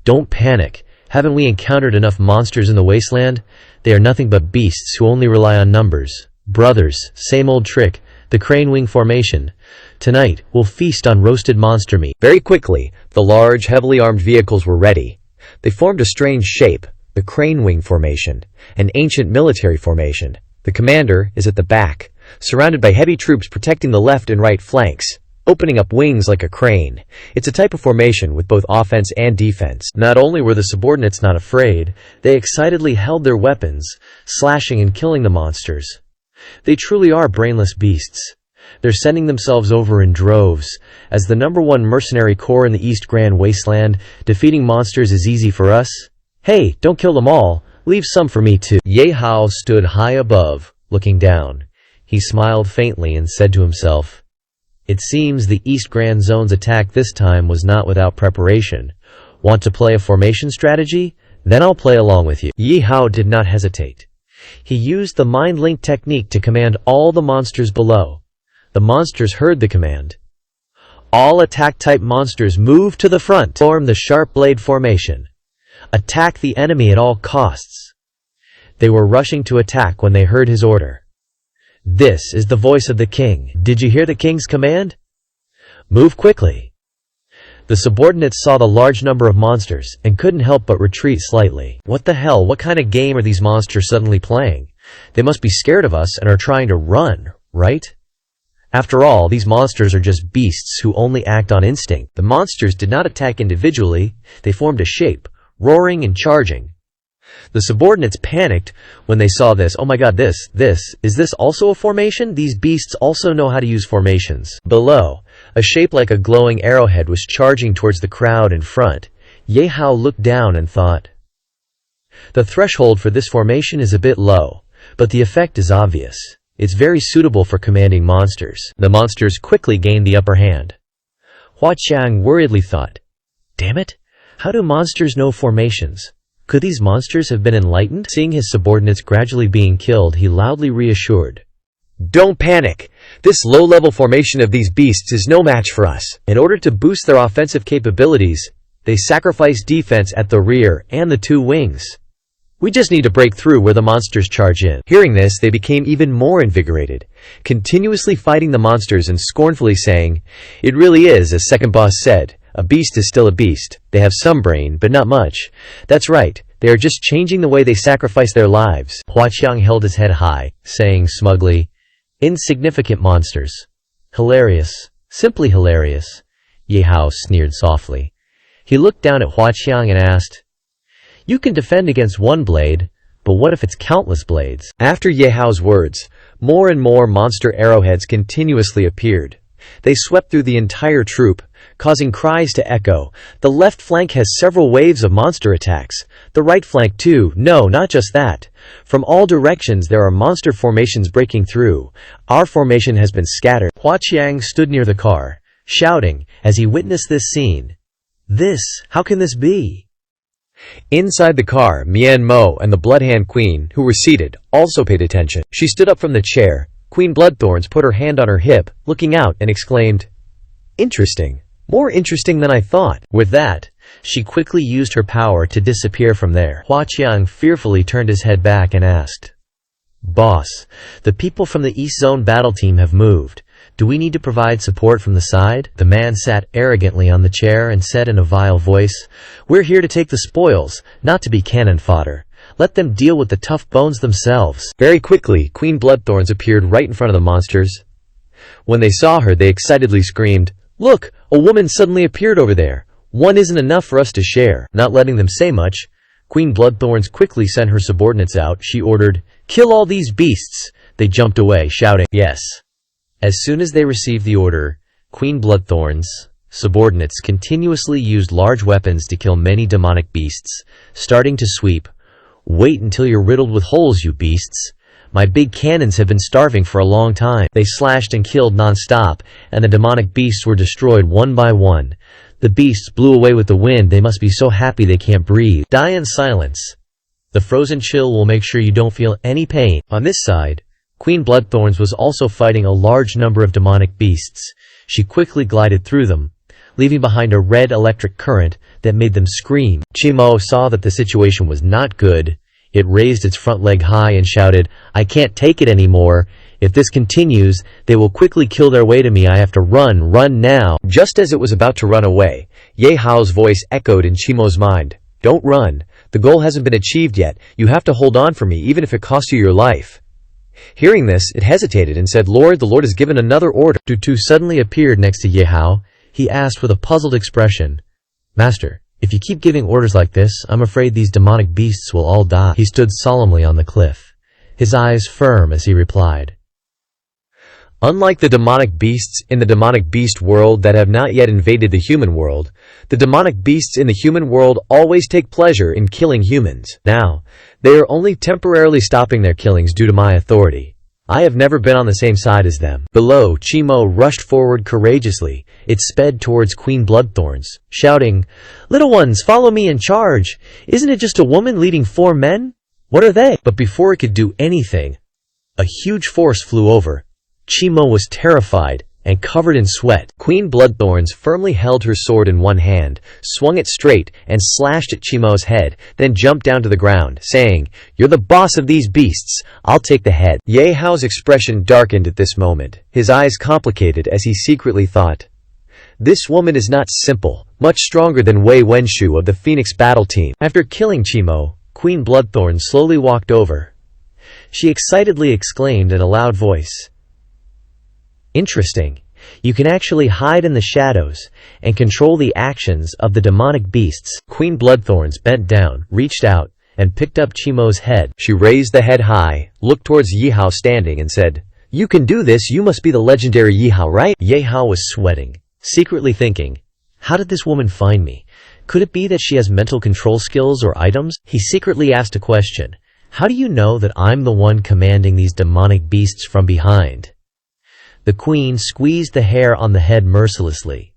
[SPEAKER 1] "Don't panic. Haven't we encountered enough monsters in the wasteland? They are nothing but beasts who only rely on numbers. Brothers, same old trick.
[SPEAKER 2] The crane wing formation. Tonight, we'll feast on roasted monster meat.
[SPEAKER 1] Very quickly, the large, heavily armed vehicles were ready. They formed a strange shape, the crane wing formation, an ancient military formation. The commander is at the back, surrounded by heavy troops protecting the left and right flanks, opening up wings like a crane. It's a type of formation with both offense and defense.
[SPEAKER 2] Not only were the subordinates not afraid, they excitedly held their weapons, slashing and killing the monsters. They truly are brainless beasts. They're sending themselves over in droves. As the #1 mercenary corps in the East Grand Wasteland, defeating monsters is easy for us. Hey, don't kill them all. Leave some for me too. Ye Hao stood high above, looking down. He smiled faintly and said to himself, "It seems the East Grand Zone's attack this time was not without preparation. Want to play a formation strategy? Then I'll play along with you." Ye Hao did not hesitate. He used the mind link technique to command all the monsters below. The monsters heard the command. All attack-type monsters move to the front. Form the sharp blade formation. Attack the enemy at all costs. They were rushing to attack when they heard his order. This is the voice of the king. Did you hear the king's command? Move quickly. The subordinates saw the large number of monsters and couldn't help but retreat slightly. What the hell? What kind of game are these monsters suddenly playing? They must be scared of us and are trying to run, right? After all, these monsters are just beasts who only act on instinct. The monsters did not attack individually. They formed a shape, roaring and charging. The subordinates panicked when they saw this. Oh my god, is this also a formation? These beasts also know how to use formations. Below, a shape like a glowing arrowhead was charging towards the crowd in front. Ye Hao looked down and thought, the threshold for this formation is a bit low, but the effect is obvious. It's very suitable for commanding monsters. The monsters quickly gained the upper hand. Hua Qiang worriedly thought, damn it, how do monsters know formations? Could these monsters have been enlightened? Seeing his subordinates gradually being killed, he loudly reassured, don't panic. This low-level formation of these beasts is no match for us. In order to boost their offensive capabilities, they sacrifice defense at the rear and the two wings. We just need to break through where the monsters charge in. Hearing this, they became even more invigorated, continuously fighting the monsters and scornfully saying, it really is, as second boss said, a beast is still a beast. They have some brain, but not much. That's right, they are just changing the way they sacrifice their lives. Hua Qiang held his head high, saying smugly, insignificant monsters. Hilarious. Simply hilarious. Ye Hao sneered softly. He looked down at Hua Qiang and asked, you can defend against one blade, but what if it's countless blades? After Ye Hao's words, more and more monster arrowheads continuously appeared. They swept through the entire troop, causing cries to echo. The left flank has several waves of monster attacks. The right flank too. No, not just that. From all directions there are monster formations breaking through. Our formation has been scattered. Hua Qiang stood near the car, shouting, as he witnessed this scene. How can this be? Inside the car, Mian Mo and the Bloodhand Queen, who were seated, also paid attention. She stood up from the chair. Queen Bloodthorns put her hand on her hip, looking out, and exclaimed, interesting. More interesting than I thought. With that, she quickly used her power to disappear from there. Hua Qiang fearfully turned his head back and asked, boss, the people from the East Zone battle team have moved. Do we need to provide support from the side? The man sat arrogantly on the chair and said in a vile voice, we're here to take the spoils, not to be cannon fodder. Let them deal with the tough bones themselves. Very quickly, Queen Bloodthorns appeared right in front of the monsters. When they saw her, they excitedly screamed, look, a woman suddenly appeared over there. One isn't enough for us to share. Not letting them say much, Queen Bloodthorns quickly sent her subordinates out. She ordered, kill all these beasts. They jumped away, shouting, yes. As soon as they received the order, Queen Bloodthorns' subordinates continuously used large weapons to kill many demonic beasts, starting to sweep. Wait until you're riddled with holes, you beasts. My big cannons have been starving for a long time. They slashed and killed non-stop, and the demonic beasts were destroyed one by one. The beasts blew away with the wind. They must be so happy they can't breathe. Die in silence. The frozen chill will make sure you don't feel any pain. On this side, Queen Bloodthorns was also fighting a large number of demonic beasts. She quickly glided through them, leaving behind a red electric current that made them scream. Chimo saw that the situation was not good. It raised its front leg high and shouted, I can't take it anymore. If this continues, they will quickly kill their way to me. I have to run now.
[SPEAKER 1] Just as it was about to run away, Ye Hao's voice echoed in Chimo's mind. Don't run. The goal hasn't been achieved yet. You have to hold on for me, even if it costs you your life. Hearing this, it hesitated and said, Lord, the Lord has given another order.
[SPEAKER 2] Tu suddenly appeared next to Ye Hao. He asked with a puzzled expression, Master, if you keep giving orders like this, I'm afraid these demonic beasts will all die. He stood solemnly on the cliff, his eyes firm as he replied,
[SPEAKER 1] Unlike the demonic beasts in the demonic beast world that have not yet invaded the human world, the demonic beasts in the human world always take pleasure in killing humans. Now, they are only temporarily stopping their killings due to my authority. I have never been on the same side as them. Below, Chimo rushed forward courageously. It sped towards Queen Bloodthorns, shouting, Little ones, follow me and charge. Isn't it just a woman leading 4 men? What are they? But before it could do anything, a huge force flew over. Chimo was terrified and covered in sweat. Queen Bloodthorns firmly held her sword in one hand, swung it straight, and slashed at Chimo's head, then jumped down to the ground, saying, You're the boss of these beasts. I'll take the head. Ye Hao's expression darkened at this moment, his eyes complicated as he secretly thought, This woman is not simple, much stronger than Wei Wenshu of the Phoenix battle team. After killing Chimo, Queen Bloodthorn slowly walked over. She excitedly exclaimed in a loud voice, Interesting. You can actually hide in the shadows and control the actions of the demonic beasts. Queen Bloodthorns bent down, reached out, and picked up Chimo's head. She raised the head high, looked towards Ye Hao standing, and said, You can do this. You must be the legendary Ye Hao, right? Ye Hao was sweating, secretly thinking, How did this woman find me? Could it be that she has mental control skills or items? He secretly asked a question. How do you know that I'm the one commanding these demonic beasts from behind? The queen squeezed the hair on the head mercilessly.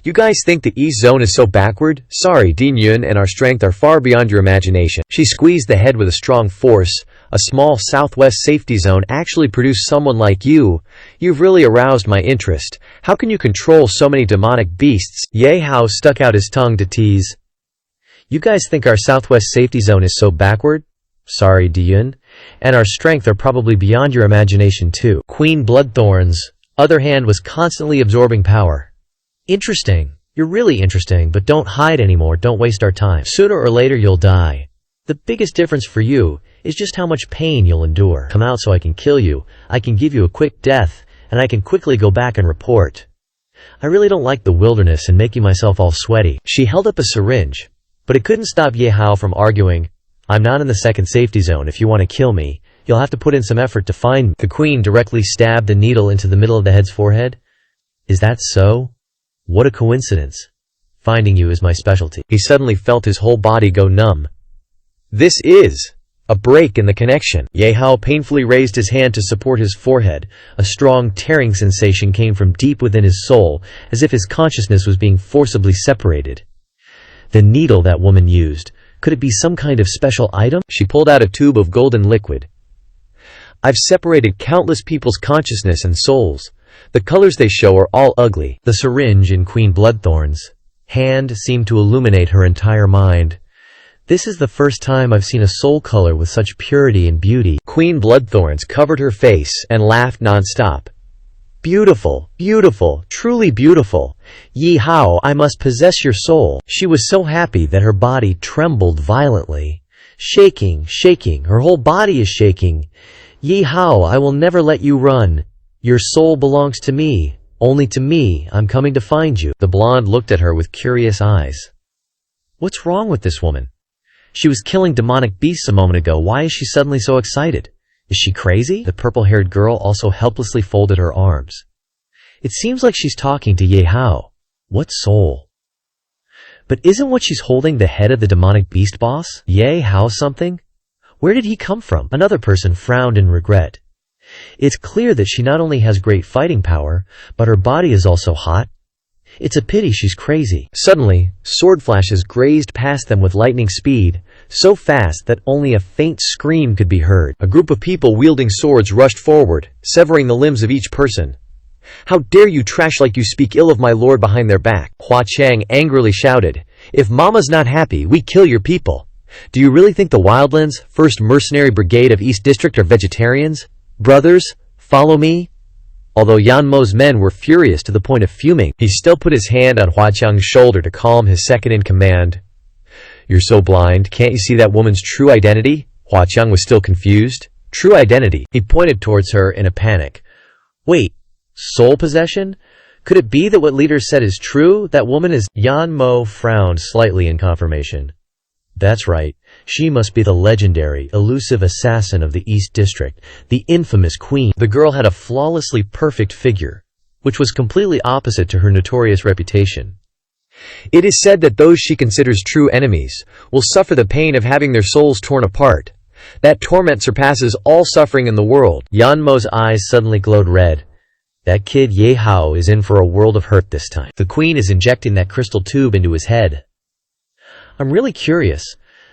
[SPEAKER 1] You guys think the East Zone is so backward? Sorry, Dean Yun and our strength are far beyond your imagination. She squeezed the head with a strong force. A small southwest safety zone actually produced someone like you. You've really aroused my interest. How can you control so many demonic beasts? Ye Hao stuck out his tongue to tease. You guys think our southwest safety zone is so backward? Sorry, Diyun, and our strength are probably beyond your imagination too. Queen Bloodthorn's other hand was constantly absorbing power. Interesting. You're really interesting, but don't hide anymore. Don't waste our time. Sooner or later you'll die. The biggest difference for you is just how much pain you'll endure. Come out so I can kill you. I can give you a quick death, and I can quickly go back and report. I really don't like the wilderness and making myself all sweaty. She held up a syringe, but it couldn't stop Ye Hao from arguing. I'm not in the second safety zone. If you want to kill me, you'll have to put in some effort to find me. The queen directly stabbed the needle into the middle of the head's forehead. Is that so? What a coincidence. Finding you is my specialty. He suddenly felt his whole body go numb. This is a break in the connection. Ye Hao painfully raised his hand to support his forehead. A strong tearing sensation came from deep within his soul, as if his consciousness was being forcibly separated. The needle that woman used. Could it be some kind of special item? She pulled out a tube of golden liquid. I've separated countless people's consciousness and souls. The colors they show are all ugly. The syringe in Queen Bloodthorn's hand seemed to illuminate her entire mind. This is the first time I've seen a soul color with such purity and beauty. Queen Bloodthorns covered her face and laughed non-stop. Beautiful, beautiful, truly beautiful. Ye Hao, I must possess your soul. She was so happy that her body trembled violently. Shaking, her whole body is shaking. Ye Hao, I will never let you run. Your soul belongs to me. Only to me. I'm coming to find you. The blonde looked at her with curious eyes. What's wrong with this woman? She was killing demonic beasts a moment ago. Why is she suddenly so excited? Is she crazy? The purple-haired girl also helplessly folded her arms. It seems like she's talking to Ye Hao. What soul? But isn't what she's holding the head of the demonic beast boss? Ye Hao something? Where did he come from? Another person frowned in regret. It's clear that she not only has great fighting power, but her body is also hot. It's a pity she's crazy. Suddenly, sword flashes grazed past them with lightning speed, so fast that only a faint scream could be heard. A group of people wielding swords rushed forward, severing the limbs of each person. How dare you trash like you speak ill of my lord behind their back? Hua Chang angrily shouted. If Mama's not happy, we kill your people. Do you really think the Wildlands, 1st Mercenary Brigade of East District are vegetarians? Brothers, follow me. Although Yanmo's men were furious to the point of fuming, he still put his hand on Huaqiang's shoulder to calm his second-in-command. You're so blind, can't you see that woman's true identity? Huaqiang was still confused. True identity. He pointed towards her in a panic. Wait, soul possession? Could it be that what leaders said is true? That woman is... Yanmo frowned slightly in confirmation. That's right. She must be the legendary, elusive assassin of the East District, the infamous queen. The girl had a flawlessly perfect figure, which was completely opposite to her notorious reputation. It is said that those she considers true enemies will suffer the pain of having their souls torn apart. That torment surpasses all suffering in the world. Yanmo's eyes suddenly glowed red. That kid Ye Hao is in for a world of hurt this time. The queen is injecting that crystal tube into his head. I'm really curious.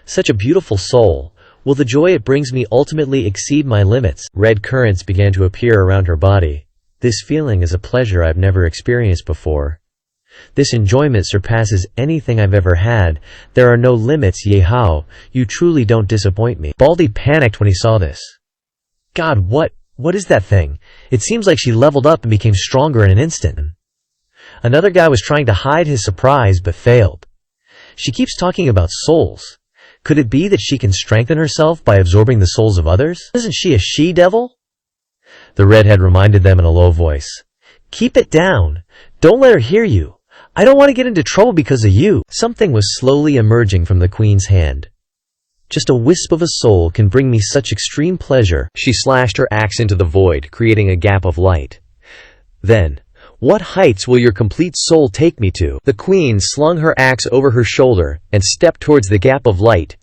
[SPEAKER 1] Such a beautiful soul. Will the joy it brings me ultimately exceed my limits? Red currents began to appear around her body. This feeling is a pleasure I've never experienced before. This enjoyment surpasses anything I've ever had. There are no limits, Ye Hao. You truly don't disappoint me. Baldy panicked when he saw this. God, what is that thing? It seems like she leveled up and became stronger in an instant. Another guy was trying to hide his surprise but failed. She keeps talking about souls. Could it be that she can strengthen herself by absorbing the souls of others? Isn't she a she-devil? The redhead reminded them in a low voice. Keep it down. Don't let her hear you. I don't want to get into trouble because of you. Something was slowly emerging from the queen's hand. Just a wisp of a soul can bring me such extreme pleasure. She slashed her axe into the void, creating a gap of light. Then, what heights will your complete soul take me to? The queen slung her axe over her shoulder and stepped towards the gap of light.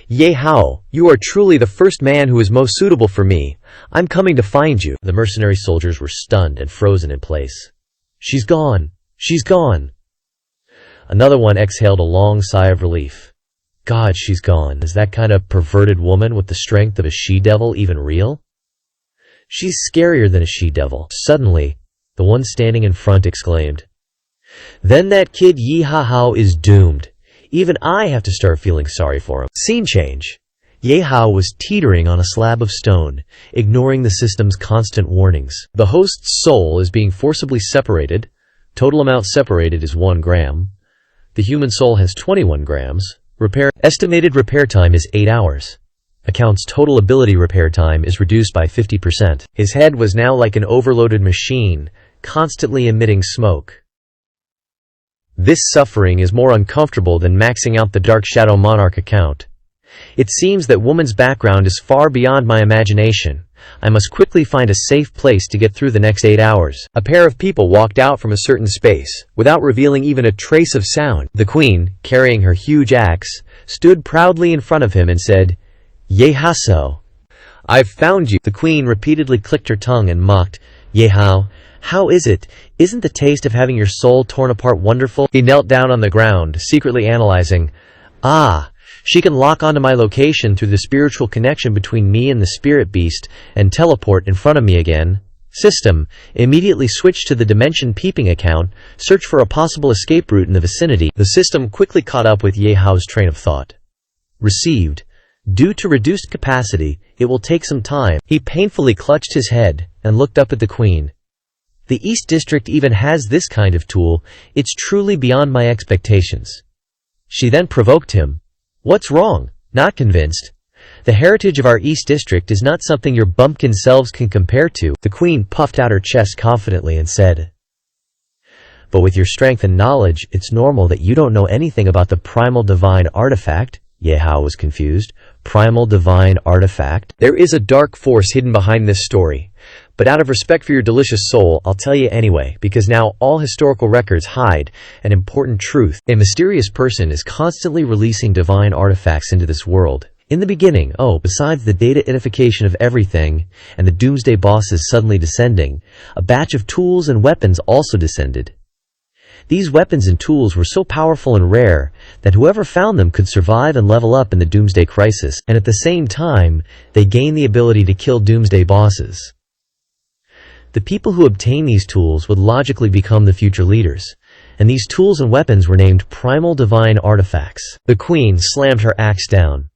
[SPEAKER 1] Ye Hao, you are truly the first man who is most suitable for me. I'm coming to find you. The mercenary soldiers were stunned and frozen in place. She's gone. She's gone. Another one exhaled a long sigh of relief. God, she's gone. Is that kind of perverted woman with the strength of a she-devil even real? She's scarier than a she-devil. Suddenly, the one standing in front exclaimed. Then that kid Ye Hao is doomed. Even I have to start feeling sorry for him. Scene change. Ye Hao was teetering on a slab of stone, ignoring the system's constant warnings. The host's soul is being forcibly separated. Total amount separated is 1 gram. The human soul has 21 grams. Estimated repair time is 8 hours. Account's total ability repair time is reduced by 50%. His head was now like an overloaded machine, constantly emitting smoke. This suffering is more uncomfortable than maxing out the Dark Shadow Monarch account. It seems that woman's background is far beyond my imagination. I must quickly find a safe place to get through the next 8 hours. A pair of people walked out from a certain space, without revealing even a trace of sound. The queen, carrying her huge axe, stood proudly in front of him and said, Ye Hao, I've found you. The queen repeatedly clicked her tongue and mocked, Ye Hao, how is it? Isn't the taste of having your soul torn apart wonderful? He knelt down on the ground, secretly analyzing, she can lock onto my location through the spiritual connection between me and the spirit beast and teleport in front of me again. System, immediately switch to the dimension peeping account, search for a possible escape route in the vicinity. The system quickly caught up with Ye Hao's train of thought. Received. Due to reduced capacity, it will take some time. He painfully clutched his head and looked up at the queen. The East District even has this kind of tool. It's truly beyond my expectations. She then provoked him. What's wrong? Not convinced. The heritage of our East District is not something your bumpkin selves can compare to. The queen puffed out her chest confidently and said, But with your strength and knowledge, it's normal that you don't know anything about the primal divine artifact. Ye Hao was confused. Primal divine artifact? There is a dark force hidden behind this story. But out of respect for your delicious soul, I'll tell you anyway, because now all historical records hide an important truth. A mysterious person is constantly releasing divine artifacts into this world. In the beginning, besides the data-idification of everything, and the doomsday bosses suddenly descending, a batch of tools and weapons also descended. These weapons and tools were so powerful and rare that whoever found them could survive and level up in the doomsday crisis, and at the same time, they gained the ability to kill doomsday bosses. The people who obtain these tools would logically become the future leaders, and these tools and weapons were named primal divine artifacts. The queen slammed her axe down.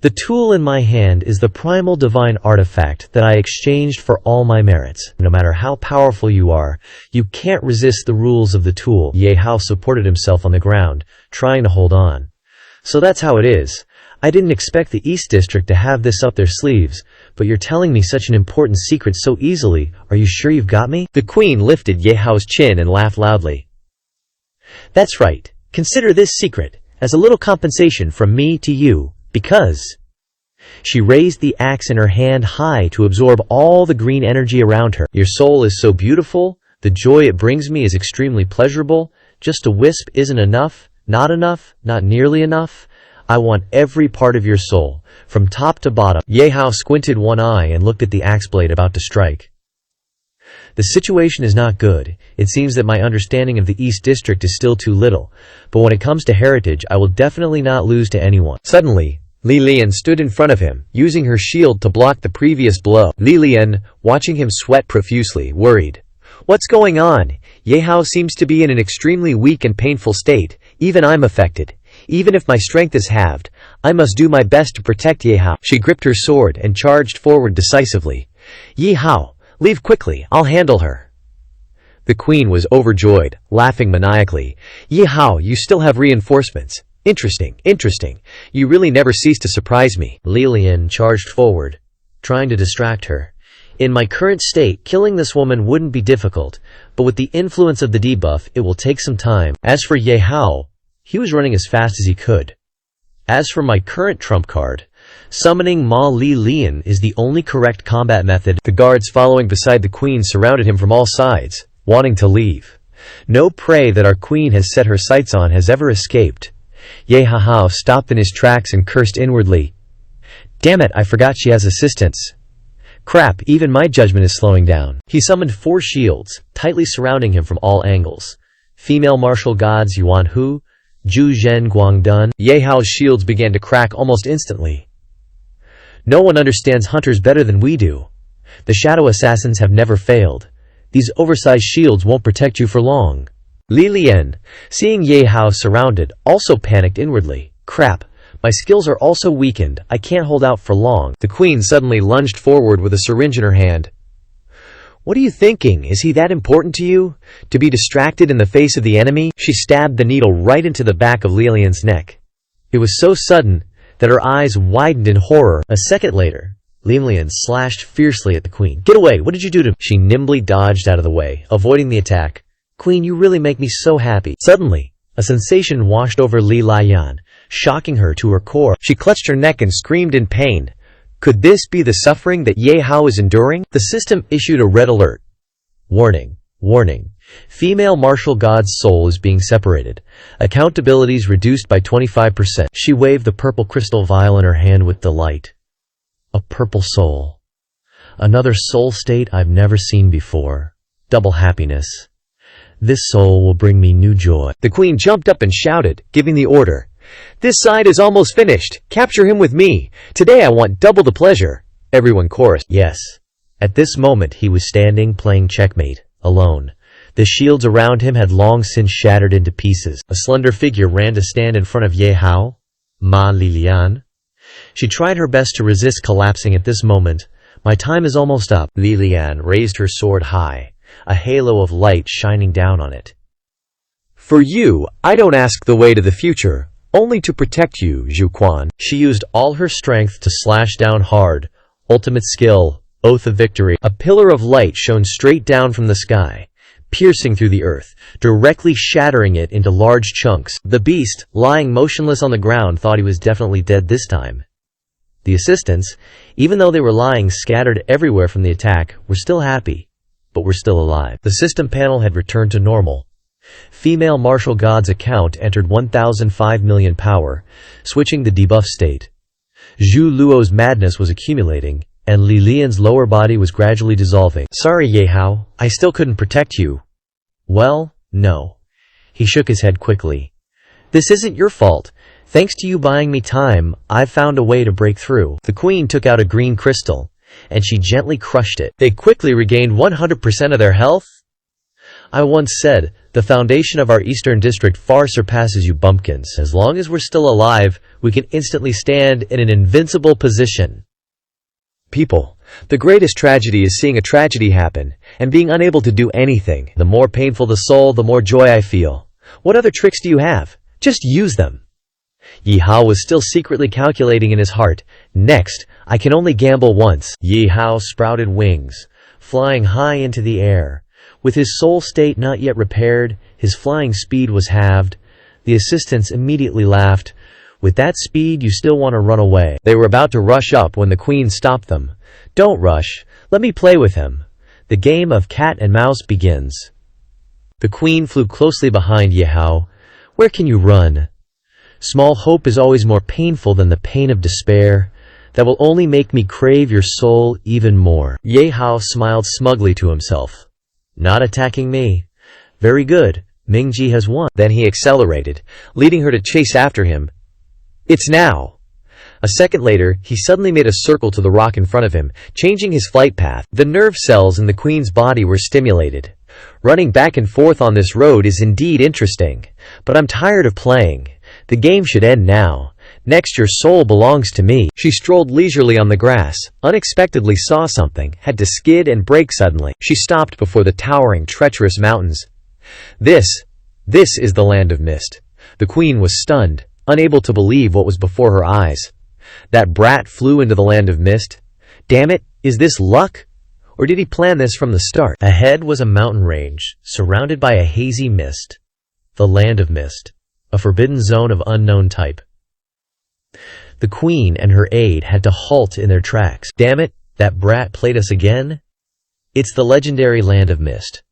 [SPEAKER 2] The tool in my hand is the primal divine artifact that I exchanged for all my merits. No matter how powerful you are, you can't resist the rules of the tool. Ye Hao supported himself on the ground, trying to hold on. So that's how it is. I didn't expect the East District to have this up their sleeves, but you're telling me such an important secret so easily. Are you sure you've got me?
[SPEAKER 1] The queen lifted Ye Hao's chin and laughed loudly.
[SPEAKER 2] That's right. Consider this secret as a little compensation from me to you, because... She raised the axe in her hand high to absorb all the green energy around her.
[SPEAKER 1] Your soul is so beautiful. The joy it brings me is extremely pleasurable. Just a wisp isn't enough, not nearly enough. I want every part of your soul, from top to bottom. Ye Hao squinted one eye and looked at the axe blade about to strike. The situation is not good. It seems that my understanding of the East District is still too little, but when it comes to heritage, I will definitely not lose to anyone. Suddenly, Li Lian stood in front of him, using her shield to block the previous blow. Li Lian, watching him sweat profusely, worried. What's going on? Ye Hao seems to be in an extremely weak and painful state. Even I'm affected. Even if my strength is halved, I must do my best to protect Ye Hao. She gripped her sword and charged forward decisively. Ye Hao, leave quickly, I'll handle her. The queen was overjoyed, laughing maniacally. Ye Hao, you still have reinforcements. Interesting. You really never cease to surprise me.
[SPEAKER 2] Li Lian charged forward, trying to distract her. In my current state, killing this woman wouldn't be difficult, but with the influence of the debuff, it will take some time. As for Ye Hao, he was running as fast as he could. As for my current trump card, summoning Ma Li Lian is the only correct combat method.
[SPEAKER 1] The guards following beside the queen surrounded him from all sides, wanting to leave. No prey that our queen has set her sights on has ever escaped. Ye Hao stopped in his tracks and cursed inwardly. Damn it, I forgot she has assistants. Crap, even my judgment is slowing down.
[SPEAKER 2] He summoned 4 shields, tightly surrounding him from all angles. Female martial gods Yuan Hu, Zhu Zhen Guangdun.
[SPEAKER 1] Ye Hao's shields began to crack almost instantly. No one understands hunters better than we do. The shadow assassins have never failed. These oversized shields won't protect you for long. Li Lian, seeing Ye Hao surrounded, also panicked inwardly. Crap, my skills are also weakened, I can't hold out for long. The queen suddenly lunged forward with a syringe in her hand. What are you thinking? Is he that important to you? To be distracted in the face of the enemy? She stabbed the needle right into the back of Li Lian's neck. It was so sudden that her eyes widened in horror. A second later, Li Lian slashed fiercely at the queen. Get away! What did you do to me? She nimbly dodged out of the way, avoiding the attack. Queen, you really make me so happy. Suddenly, a sensation washed over Li Lian, shocking her to her core. She clutched her neck and screamed in pain. Could this be the suffering that Ye Hao is enduring? The system issued a red alert. Warning. Female martial god's soul is being separated. Accountabilities reduced by 25%. She waved the purple crystal vial in her hand with delight. A purple soul. Another soul state I've never seen before. Double happiness. This soul will bring me new joy. The queen jumped up and shouted, giving the order. This side is almost finished. Capture him with me. Today I want double the pleasure. Everyone chorused, yes. At this moment he was standing playing checkmate, alone. The shields around him had long since shattered into pieces. A slender figure ran to stand in front of Ye Hao, Ma Li Lian. She tried her best to resist collapsing at this moment. My time is almost up. Li Lian raised her sword high, a halo of light shining down on it. For you, I don't ask the way to the future, only to protect you, Zhu Quan. She used all her strength to slash down hard. Ultimate skill, Oath of Victory. A pillar of light shone straight down from the sky, piercing through the earth, directly shattering it into large chunks. The beast, lying motionless on the ground, thought he was definitely dead this time. The assistants, even though they were lying scattered everywhere from the attack, were still happy, but were still alive. The system panel had returned to normal. Female martial god's account entered 1005 million power, switching the debuff state. Zhu Luo's madness was accumulating, and Li Lian's lower body was gradually dissolving. Sorry, Ye Hao, I still couldn't protect you. Well, no. He shook his head quickly. This isn't your fault. Thanks to you buying me time, I've found a way to break through. The queen took out a green crystal, and she gently crushed it. They quickly regained 100% of their health.
[SPEAKER 2] I once said, the foundation of our eastern district far surpasses you bumpkins. As long as we're still alive, we can instantly stand in an invincible position.
[SPEAKER 1] People, the greatest tragedy is seeing a tragedy happen, and being unable to do anything.
[SPEAKER 2] The more painful the soul, the more joy I feel.
[SPEAKER 1] What other tricks do you have? Just use them.
[SPEAKER 2] Ye Hao was still secretly calculating in his heart. Next, I can only gamble once. Ye Hao sprouted wings, flying high into the air. With his soul state not yet repaired, his flying speed was halved. The assistants immediately laughed. With that speed, you still want to run away.
[SPEAKER 1] They were about to rush up when the queen stopped them. Don't rush. Let me play with him.
[SPEAKER 2] The game of cat and mouse begins. The queen flew closely behind Ye Hao. Where can you run? Small hope is always more painful than the pain of despair. That will only make me crave your soul even more. Ye Hao smiled smugly to himself. Not attacking me. Very good. Mingji has won.
[SPEAKER 1] Then he accelerated, leading her to chase after him. It's now. A second later, he suddenly made a circle to the rock in front of him, changing his flight path. The nerve cells in the queen's body were stimulated. Running back and forth on this road is indeed interesting, but I'm tired of playing. The game should end now. Next, your soul belongs to me. She strolled leisurely on the grass, unexpectedly saw something, had to skid and brake suddenly. She stopped before the towering, treacherous mountains. This is the land of mist. The queen was stunned, unable to believe what was before her eyes. That brat flew into the land of mist. Damn it, is this luck? Or did he plan this from the start?
[SPEAKER 2] Ahead was a mountain range, surrounded by a hazy mist. The land of mist. A forbidden zone of unknown type. The queen and her aide had to halt in their tracks. Damn it, that brat played us again? It's the legendary land of mist.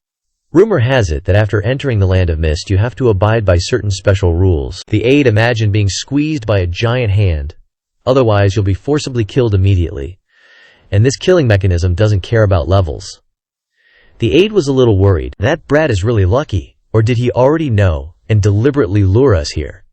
[SPEAKER 2] Rumor has it that after entering the land of mist you have to abide by certain special rules. The aide imagined being squeezed by a giant hand. Otherwise you'll be forcibly killed immediately. And this killing mechanism doesn't care about levels. The aide was a little worried. That brat is really lucky. Or did he already know and deliberately lure us here?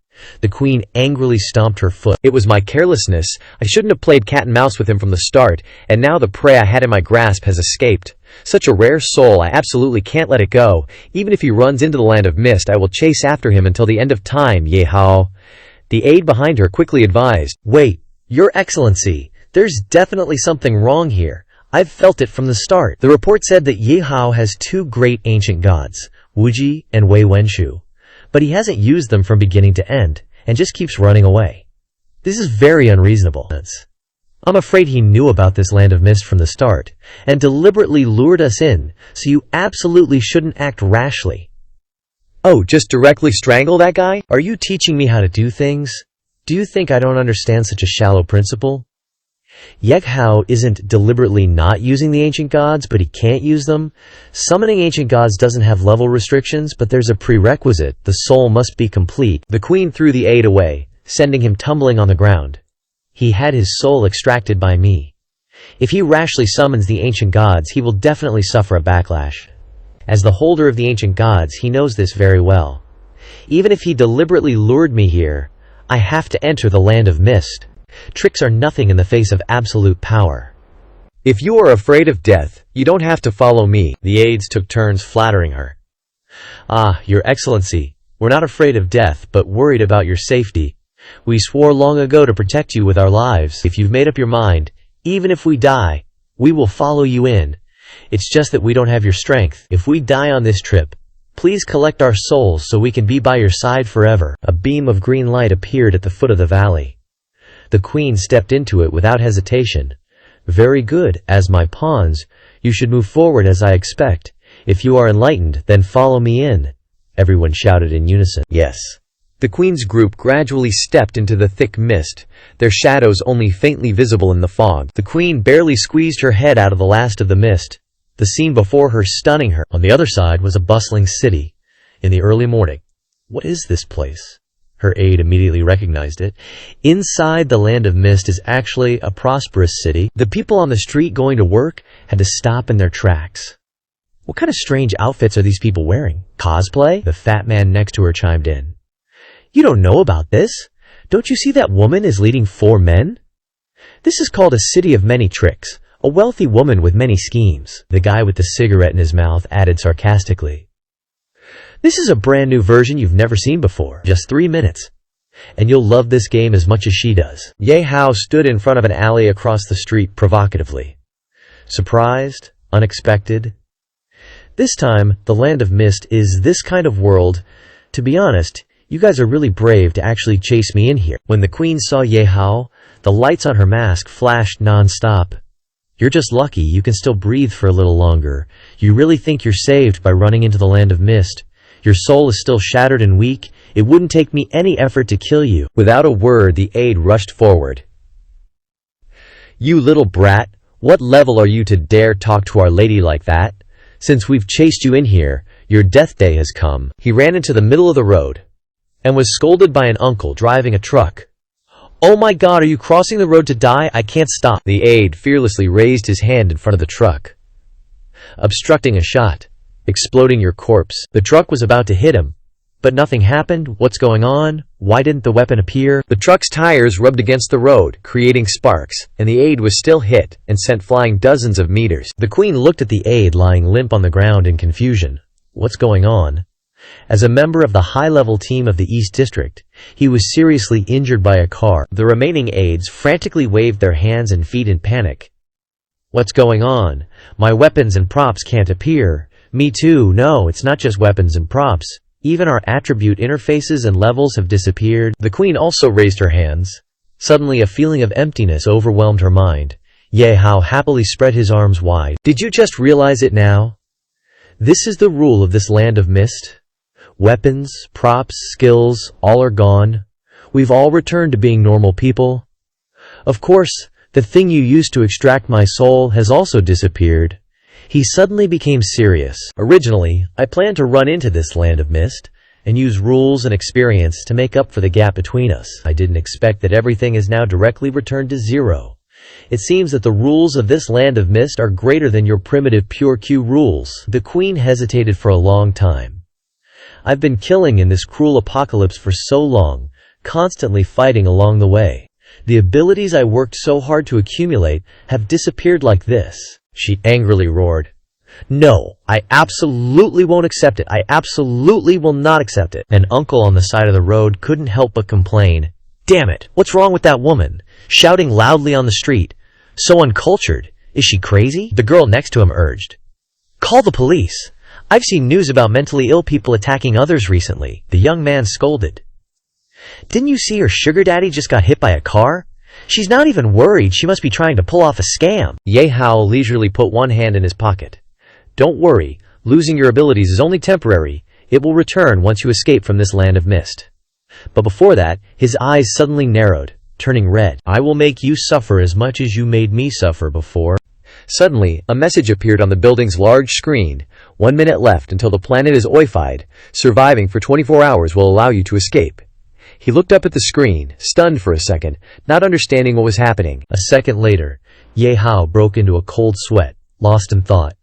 [SPEAKER 2] The queen angrily stomped her foot.
[SPEAKER 1] It was my carelessness. I shouldn't have played cat and mouse with him from the start, and now the prey I had in my grasp has escaped. Such a rare soul, I absolutely can't let it go. Even if he runs into the land of mist, I will chase after him until the end of time, Ye Hao. The aide behind her quickly advised.
[SPEAKER 2] Wait, Your Excellency, there's definitely something wrong here. I've felt it from the start. The report said that Ye Hao has two great ancient gods, Wuji and Wei Wenshu. But he hasn't used them from beginning to end, and just keeps running away. This is very unreasonable. I'm afraid he knew about this land of mist from the start, and deliberately lured us in, so you absolutely shouldn't act rashly.
[SPEAKER 1] Oh, just directly strangle that guy?
[SPEAKER 2] Are you teaching me how to do things? Do you think I don't understand such a shallow principle? Ye Hao isn't deliberately not using the ancient gods, but he can't use them. Summoning ancient gods doesn't have level restrictions, but there's a prerequisite. The soul must be complete.
[SPEAKER 1] The queen threw the aide away, sending him tumbling on the ground.
[SPEAKER 2] He had his soul extracted by me. If he rashly summons the ancient gods, he will definitely suffer a backlash. As the holder of the ancient gods, he knows this very well. Even if he deliberately lured me here, I have to enter the land of mist. Tricks are nothing in the face of absolute power.
[SPEAKER 1] If you are afraid of death, you don't have to follow me.
[SPEAKER 2] The aides took turns flattering her. Ah, Your Excellency, we're not afraid of death, but worried about your safety. We swore long ago to protect you with our lives. If you've made up your mind, even if we die, we will follow you in. It's just that we don't have your strength. If we die on this trip, please collect our souls so we can be by your side forever. A beam of green light appeared at the foot of the valley. The queen stepped into it without hesitation. Very good, as my pawns, you should move forward as I expect. If you are enlightened, then follow me in. Everyone shouted in unison.
[SPEAKER 1] Yes. The queen's group gradually stepped into the thick mist, their shadows only faintly visible in the fog. The queen barely squeezed her head out of the last of the mist, the scene before her stunning her.
[SPEAKER 2] On the other side was a bustling city. In the early morning. What is this place? Her aide immediately recognized it. Inside the land of mist is actually a prosperous city. The people on the street going to work had to stop in their tracks. What kind of strange outfits are these people wearing? Cosplay? The fat man next to her chimed in. You don't know about this? Don't you see that woman is leading 4 men? This is called a city of many tricks. A wealthy woman with many schemes. The guy with the cigarette in his mouth added sarcastically. This is a brand new version you've never seen before. Just 3 minutes. And you'll love this game as much as she does. Ye Hao stood in front of an alley across the street provocatively. Surprised? Unexpected? This time, the Land of Mist is this kind of world. To be honest, you guys are really brave to actually chase me in here. When the queen saw Ye Hao, the lights on her mask flashed non-stop. You're just lucky you can still breathe for a little longer. You really think you're saved by running into the Land of Mist? Your soul is still shattered and weak. It wouldn't take me any effort to kill you. Without a word, the aide rushed forward. You little brat, what level are you to dare talk to our lady like that? Since we've chased you in here, your death day has come. He ran into the middle of the road and was scolded by an uncle driving a truck. Oh my God, are you crossing the road to die? I can't stop. The aide fearlessly raised his hand in front of the truck, obstructing a shot, exploding your corpse. The truck was about to hit him, but nothing happened. What's going on? Why didn't the weapon appear? The truck's tires rubbed against the road, creating sparks, and the aide was still hit and sent flying dozens of meters. The queen looked at the aide lying limp on the ground in confusion. What's going on? As a member of the high-level team of the East District, he was seriously injured by a car. The remaining aides frantically waved their hands and feet in panic. What's going on? My weapons and props can't appear. Me too. No, it's not just weapons and props. Even our attribute interfaces and levels have disappeared. The queen also raised her hands. Suddenly a feeling of emptiness overwhelmed her mind. Ye Hao happily spread his arms wide. Did you just realize it now? This is the rule of this Land of Mist. Weapons, props, skills, all are gone. We've all returned to being normal people. Of course, the thing you used to extract my soul has also disappeared. He suddenly became serious. Originally, I planned to run into this Land of Mist and use rules and experience to make up for the gap between us. I didn't expect that everything is now directly returned to zero. It seems that the rules of this Land of Mist are greater than your primitive pure Q rules. The queen hesitated for a long time. I've been killing in this cruel apocalypse for so long, constantly fighting along the way. The abilities I worked so hard to accumulate have disappeared like this. She angrily roared. No, I absolutely won't accept it. I absolutely will not accept it. An uncle on the side of the road couldn't help but complain. Damn it, what's wrong with that woman? Shouting loudly on the street. So uncultured. Is she crazy? The girl next to him urged. Call the police. I've seen news about mentally ill people attacking others recently. The young man scolded. Didn't you see her sugar daddy just got hit by a car? She's not even worried. She must be trying to pull off a scam. Ye Hao leisurely put one hand in his pocket. Don't worry. Losing your abilities is only temporary. It will return once you escape from this Land of Mist. But before that, his eyes suddenly narrowed, turning red. I will make you suffer as much as you made me suffer before. Suddenly, a message appeared on the building's large screen. 1 minute left until the planet is oified. Surviving for 24 hours will allow you to escape. He looked up at the screen, stunned for a second, not understanding what was happening. A second later, Ye Hao broke into a cold sweat, lost in thought.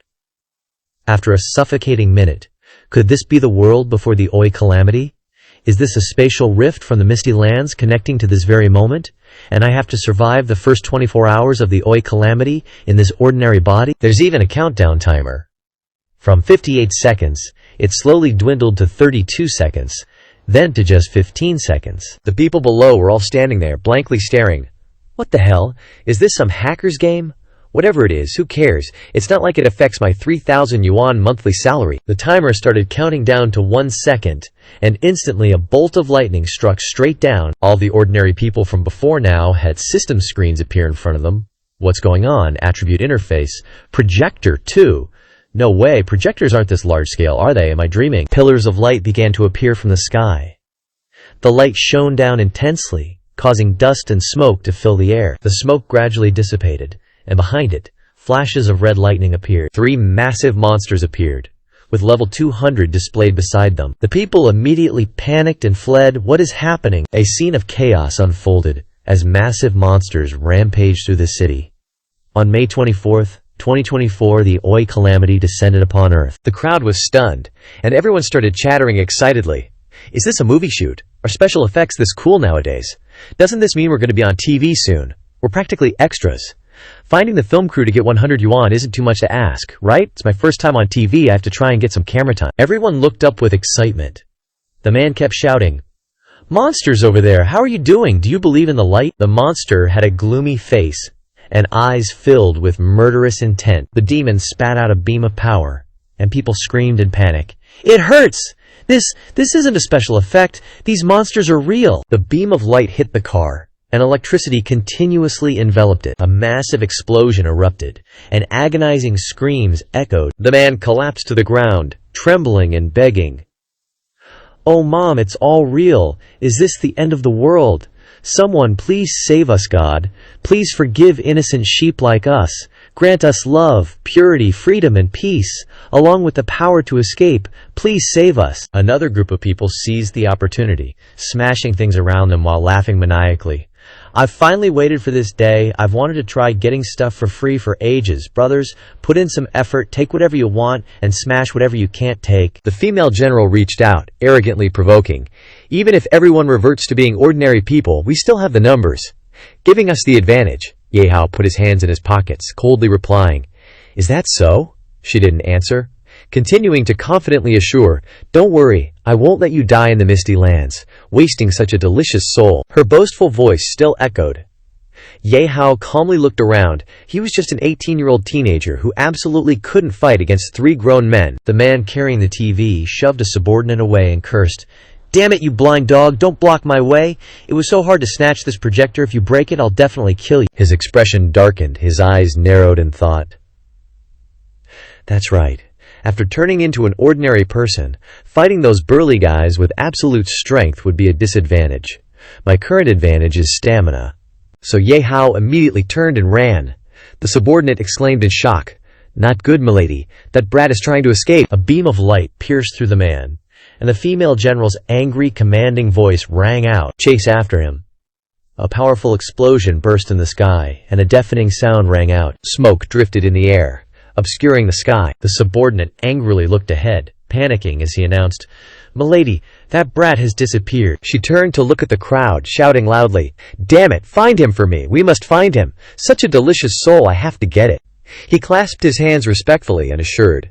[SPEAKER 2] After a suffocating minute, could this be the world before the Oi calamity? Is this a spatial rift from the misty lands connecting to this very moment? And I have to survive the first 24 hours of the Oi calamity in this ordinary body? There's even a countdown timer. From 58 seconds, it slowly dwindled to 32 seconds, then to just 15 seconds. The people below were all standing there, blankly staring. What the hell? Is this some hacker's game? Whatever it is, who cares? It's not like it affects my 3,000 yuan monthly salary. The timer started counting down to 1 second, and instantly a bolt of lightning struck straight down. All the ordinary people from before now had system screens appear in front of them. What's going on? Attribute interface. Projector, too. No way, projectors aren't this large scale, are they? Am I dreaming? Pillars of light began to appear from the sky. The light shone down intensely, causing dust and smoke to fill the air. The smoke gradually dissipated, and behind it, flashes of red lightning appeared. 3 massive monsters appeared, with level 200 displayed beside them. The people immediately panicked and fled. What is happening? A scene of chaos unfolded as massive monsters rampaged through the city. On May 24th, 2024, the Oi calamity descended upon Earth. The crowd was stunned, and everyone started chattering excitedly. Is this a movie shoot? Are special effects this cool nowadays? Doesn't this mean we're going to be on TV soon? We're practically extras.
[SPEAKER 1] Finding the film crew to get 100 yuan isn't too much to ask, right? It's my first time on TV, I have to try and get some camera time. Everyone looked up with excitement. The man kept shouting, "Monsters over there, how are you doing? Do you believe in the light?" The monster had a gloomy face and eyes filled with murderous intent. The demon spat out a beam of power, and people screamed in panic. "It hurts! This isn't a special effect. These monsters are real." The beam of light hit the car, and electricity continuously enveloped it. A massive explosion erupted, and agonizing screams echoed. The man collapsed to the ground, trembling and begging. "Oh, Mom, it's all real. Is this the end of the world? Someone please save us, God. Please forgive innocent sheep like us. Grant us love, purity, freedom, and peace, along with the power to escape. Please save us." Another group of people seized the opportunity, smashing things around them while laughing maniacally. "I've finally waited for this day. I've wanted to try getting stuff for free for ages. Brothers, put in some effort, take whatever you want, and smash whatever you can't take." The female general reached out, arrogantly provoking. "Even if everyone reverts to being ordinary people, we still have the numbers, giving us the advantage." Ye Hao put his hands in his pockets, coldly replying, "Is that so?" She didn't answer, continuing to confidently assure, "Don't worry, I won't let you die in the misty lands, wasting such a delicious soul." Her boastful voice still echoed. Ye Hao calmly looked around. He was just an 18-year-old teenager who absolutely couldn't fight against 3 grown men. The man carrying the TV shoved a subordinate away and cursed, "Damn it, you blind dog, don't block my way. It was so hard to snatch this projector. If you break it, I'll definitely kill you." His expression darkened, his eyes narrowed in thought. That's right. After turning into an ordinary person, fighting those burly guys with absolute strength would be a disadvantage. My current advantage is stamina. So Ye Hao immediately turned and ran. The subordinate exclaimed in shock, "Not good, milady. That brat is trying to escape." A beam of light pierced through the man, and the female general's angry, commanding voice rang out, "Chase after him." A powerful explosion burst in the sky, and a deafening sound rang out. Smoke drifted in the air, obscuring the sky. The subordinate angrily looked ahead, panicking as he announced, "Milady, that brat has disappeared." She turned to look at the crowd, shouting loudly, "Damn it, find him for me! We must find him! Such a delicious soul, I have to get it!" He clasped his hands respectfully and assured,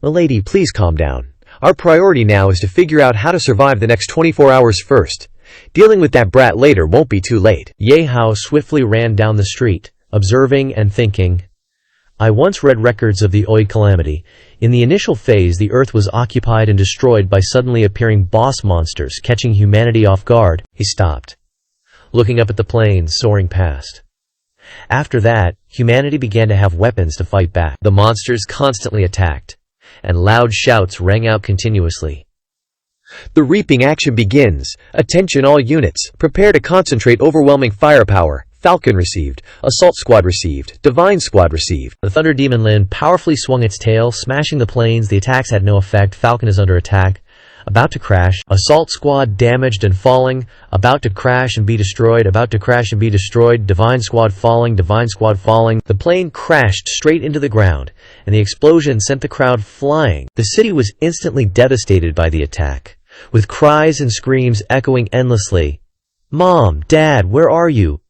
[SPEAKER 1] "Milady, please calm down. Our priority now is to figure out how to survive the next 24 hours first. Dealing with that brat later won't be too late." Ye Hao swiftly ran down the street, observing and thinking. I once read records of the Oi calamity. In the initial phase, the Earth was occupied and destroyed by suddenly appearing boss monsters, catching humanity off guard. He stopped, looking up at the planes soaring past. After that, humanity began to have weapons to fight back. The monsters constantly attacked, and loud shouts rang out continuously. "The reaping action begins. Attention all units. Prepare to concentrate overwhelming firepower. Falcon received. Assault squad received. Divine squad received." The Thunder Demon Lin powerfully swung its tail, smashing the planes. The attacks had no effect. Falcon is under attack. About to crash. Assault squad damaged and falling. About to crash and be destroyed. About to crash and be destroyed. Divine squad falling. Divine squad falling. The plane crashed straight into the ground, and the explosion sent the crowd flying. The city was instantly devastated by the attack, with cries and screams echoing endlessly. "Mom, Dad, where are you?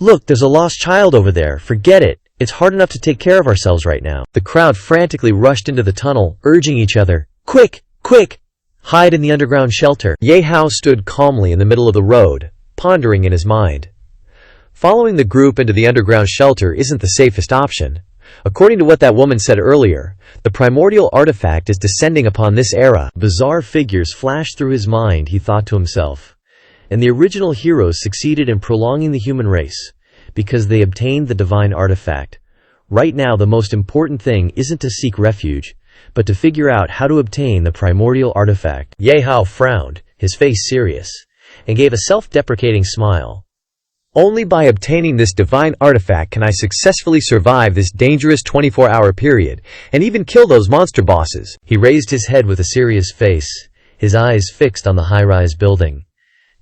[SPEAKER 1] Look, there's a lost child over there. Forget it. It's hard enough to take care of ourselves right now." The crowd frantically rushed into the tunnel, urging each other, "Quick, quick! Hide in the underground shelter." Ye Hao stood calmly in the middle of the road, pondering in his mind. Following the group into the underground shelter isn't the safest option. According to what that woman said earlier, the primordial artifact is descending upon this era. Bizarre figures flashed through his mind, he thought to himself. And the original heroes succeeded in prolonging the human race, because they obtained the divine artifact. Right now, the most important thing isn't to seek refuge, but to figure out how to obtain the primordial artifact. Ye Hao frowned, his face serious, and gave a self-deprecating smile. "Only by obtaining this divine artifact can I successfully survive this dangerous 24-hour period, and even kill those monster bosses." He raised his head with a serious face, his eyes fixed on the high-rise building.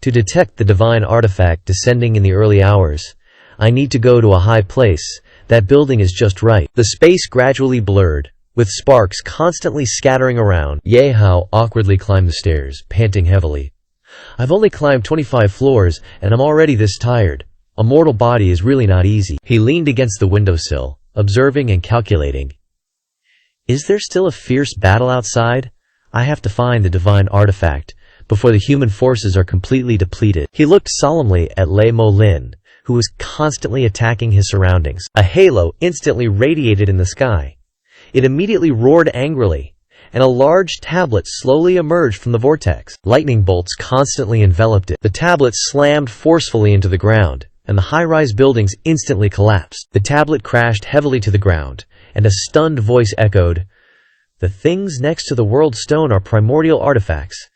[SPEAKER 1] "To detect the divine artifact descending in the early hours, I need to go to a high place. That building is just right." The space gradually blurred, with sparks constantly scattering around. Ye Hao awkwardly climbed the stairs, panting heavily. "I've only climbed 25 floors, and I'm already this tired.
[SPEAKER 2] A mortal body is really not easy. He leaned against the windowsill, observing and calculating. Is there still a fierce battle outside? I have to find the divine artifact before the human forces are completely depleted. He looked solemnly at Lei Mo Lin, who was constantly attacking his surroundings. A halo instantly radiated in the sky. It immediately roared angrily, and a large tablet slowly emerged from the vortex. Lightning bolts constantly enveloped it. The tablet slammed forcefully into the ground, and the high-rise buildings instantly collapsed. The tablet crashed heavily to the ground, and a stunned voice echoed, "The things next to the world stone are primordial artifacts."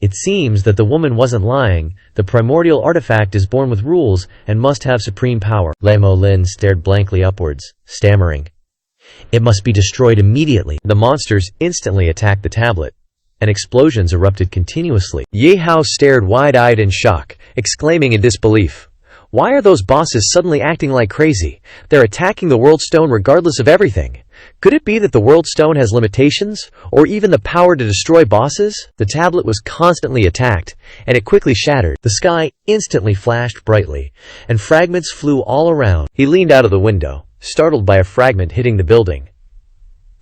[SPEAKER 2] It seems that the woman wasn't lying. The primordial artifact is born with rules and must have supreme power. Lei Mo Lin stared blankly upwards, stammering, "It must be destroyed immediately." The monsters instantly attacked the tablet, and explosions erupted continuously. Ye Hao stared wide-eyed in shock, exclaiming in disbelief, "Why are those bosses suddenly acting like crazy? They're attacking the World Stone regardless of everything. Could it be that the World Stone has limitations, or even the power to destroy bosses?" The tablet was constantly attacked, and it quickly shattered. The sky instantly flashed brightly, and fragments flew all around. He leaned out of the window, startled by a fragment hitting the building.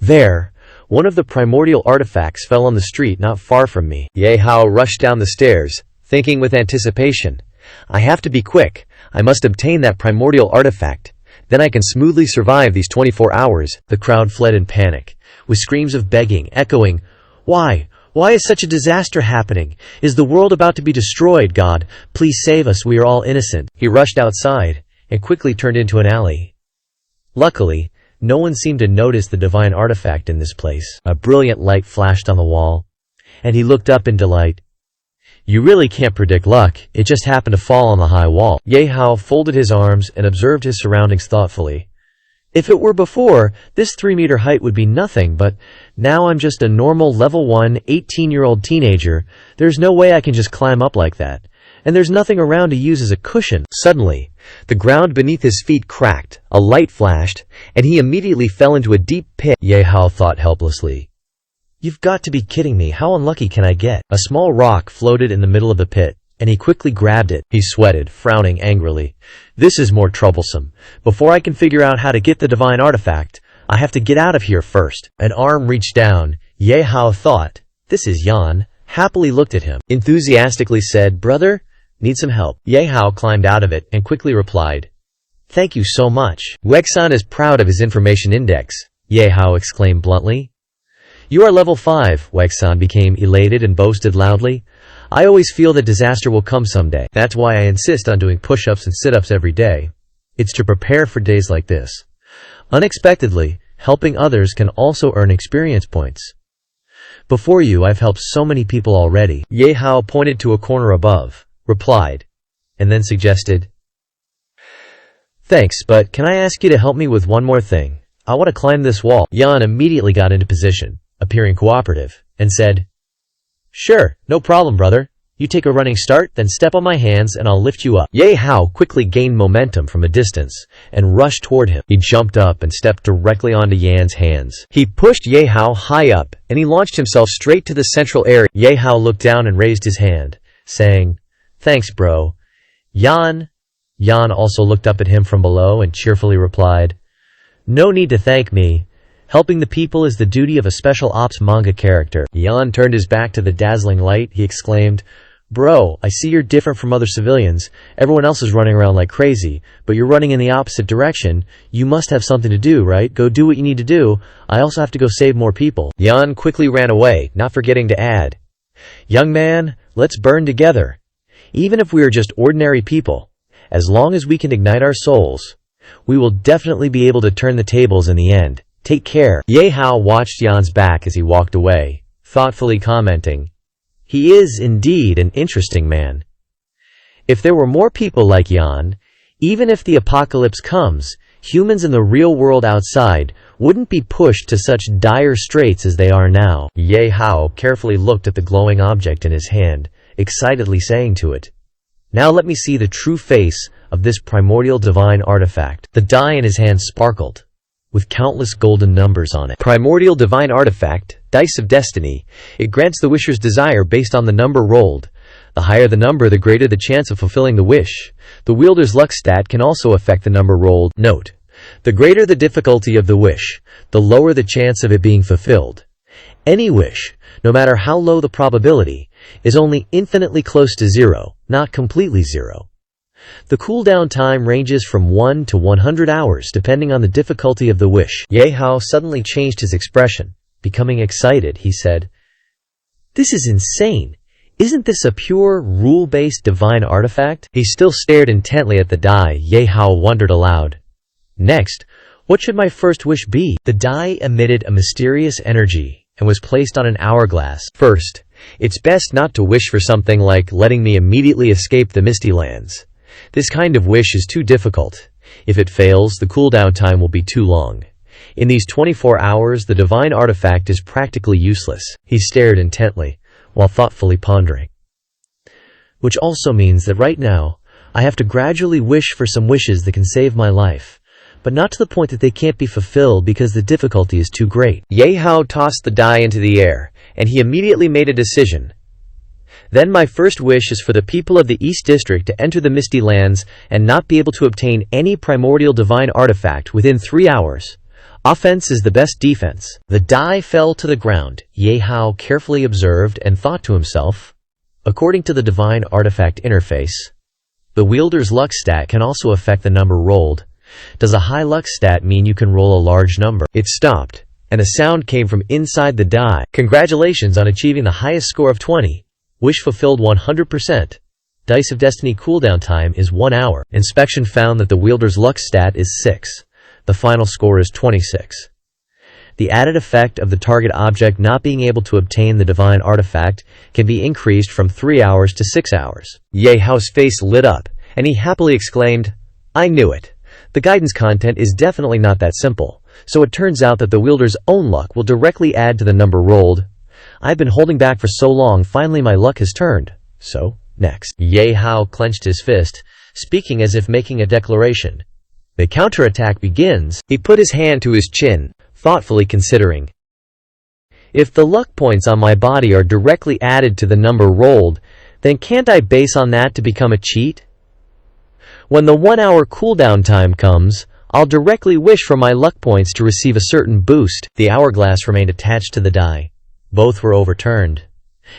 [SPEAKER 2] There, one of the primordial artifacts fell on the street not far from me. Ye Hao rushed down the stairs, thinking with anticipation, "I have to be quick. I must obtain that primordial artifact. Then I can smoothly survive these 24 hours. The crowd fled in panic, with screams of begging echoing, "Why? Why is such a disaster happening? Is the world about to be destroyed? God, please save us, we are all innocent." He rushed outside, and quickly turned into an alley. Luckily, no one seemed to notice the divine artifact in this place. A brilliant light flashed on the wall, and he looked up in delight. "You really can't predict luck. It just happened to fall on the high wall." Ye Hao folded his arms and observed his surroundings thoughtfully. "If it were before, this 3-meter height would be nothing, but now I'm just a normal level 1, 18-year-old teenager. There's no way I can just climb up like that. And there's nothing around to use as a cushion." Suddenly, the ground beneath his feet cracked, a light flashed, and he immediately fell into a deep pit. Ye Hao thought helplessly, "You've got to be kidding me. How unlucky can I get?" A small rock floated in the middle of the pit, and he quickly grabbed it. He sweated, frowning angrily. "This is more troublesome. Before I can figure out how to get the divine artifact, I have to get out of here first." An arm reached down. Ye Hao thought, "This is Yan," happily looked at him, enthusiastically said, "Brother, need some help?" Ye Hao climbed out of it and quickly replied, "Thank you so much." "Wei-san is proud of his information index," Ye Hao exclaimed bluntly. "You are level 5, Wei-san became elated and boasted loudly. "I always feel that disaster will come someday. That's why I insist on doing push-ups and sit-ups every day. It's to prepare for days like this." Unexpectedly, helping others can also earn experience points. "Before you, I've helped so many people already." Ye Hao pointed to a corner above, replied, and then suggested, "Thanks, but can I ask you to help me with one more thing? I want to climb this wall." Yan immediately got into position, appearing cooperative, and said, "Sure, no problem, brother. You take a running start, then step on my hands and I'll lift you up." Ye Hao quickly gained momentum from a distance and rushed toward him. He jumped up and stepped directly onto Yan's hands. He pushed Ye Hao high up, and he launched himself straight to the central area. Ye Hao looked down and raised his hand, saying, "Thanks, bro." Yan also looked up at him from below and cheerfully replied, "No need to thank me. Helping the people is the duty of a special ops manga character." Yan turned his back to the dazzling light. He exclaimed, "Bro, I see you're different from other civilians. Everyone else is running around like crazy, but you're running in the opposite direction. You must have something to do, right? Go do what you need to do. I also have to go save more people." Yan quickly ran away, not forgetting to add, "Young man, let's burn together. Even if we are just ordinary people, as long as we can ignite our souls, we will definitely be able to turn the tables in the end. Take care." Ye Hao watched Yan's back as he walked away, thoughtfully commenting, "He is indeed an interesting man. If there were more people like Yan, even if the apocalypse comes, humans in the real world outside wouldn't be pushed to such dire straits as they are now." Ye Hao carefully looked at the glowing object in his hand, excitedly saying to it, "Now let me see the true face of this primordial divine artifact." The die in his hand sparkled, with countless golden numbers on it. Primordial divine artifact, dice of destiny. It grants the wisher's desire based on the number rolled.
[SPEAKER 1] The higher the number, the greater the chance of fulfilling the wish. The wielder's luck stat can also affect the number rolled. Note: the greater the difficulty of the wish, the lower the chance of it being fulfilled. Any wish, no matter how low the probability, is only infinitely close to zero, not completely zero. The cooldown time ranges from 1 to 100 hours depending on the difficulty of the wish. Ye Hao suddenly changed his expression. Becoming excited, he said, "This is insane. Isn't this a pure, rule-based divine artifact?" He still stared intently at the die. Ye Hao wondered aloud. "Next, what should my first wish be?" The die emitted a mysterious energy and was placed on an hourglass. "First, it's best not to wish for something like letting me immediately escape the Misty Lands. This kind of wish is too difficult. If it fails, the cooldown time will be too long. In these 24 hours, the divine artifact is practically useless." He stared intently, while thoughtfully pondering. "Which also means that right now, I have to gradually wish for some wishes that can save my life, but not to the point that they can't be fulfilled because the difficulty is too great." Ye Hao tossed the die into the air, and he immediately made a decision. "Then my first wish is for the people of the East District to enter the Misty Lands and not be able to obtain any primordial divine artifact within 3 hours. Offense is the best defense." The die fell to the ground. Ye Hao carefully observed and thought to himself, according to the divine artifact interface, the wielder's luck stat can also affect the number rolled. Does a high luck stat mean you can roll a large number? It stopped, and a sound came from inside the die. "Congratulations on achieving the highest score of 20. Wish fulfilled 100%. Dice of Destiny cooldown time is 1 hour. Inspection found that the wielder's luck stat is 6. The final score is 26. The added effect of the target object not being able to obtain the divine artifact can be increased from 3 hours to 6 hours. Ye Hao's face lit up, and he happily exclaimed, "I knew it. The guidance content is definitely not that simple, so it turns out that the wielder's own luck will directly add to the number rolled. I've been holding back for so long, finally my luck has turned. So, next." Ye Hao clenched his fist, speaking as if making a declaration. "The counterattack begins." He put his hand to his chin, thoughtfully considering. "If the luck points on my body are directly added to the number rolled, then can't I base on that to become a cheat? When the 1 hour cooldown time comes, I'll directly wish for my luck points to receive a certain boost." The hourglass remained attached to the die. Both were overturned.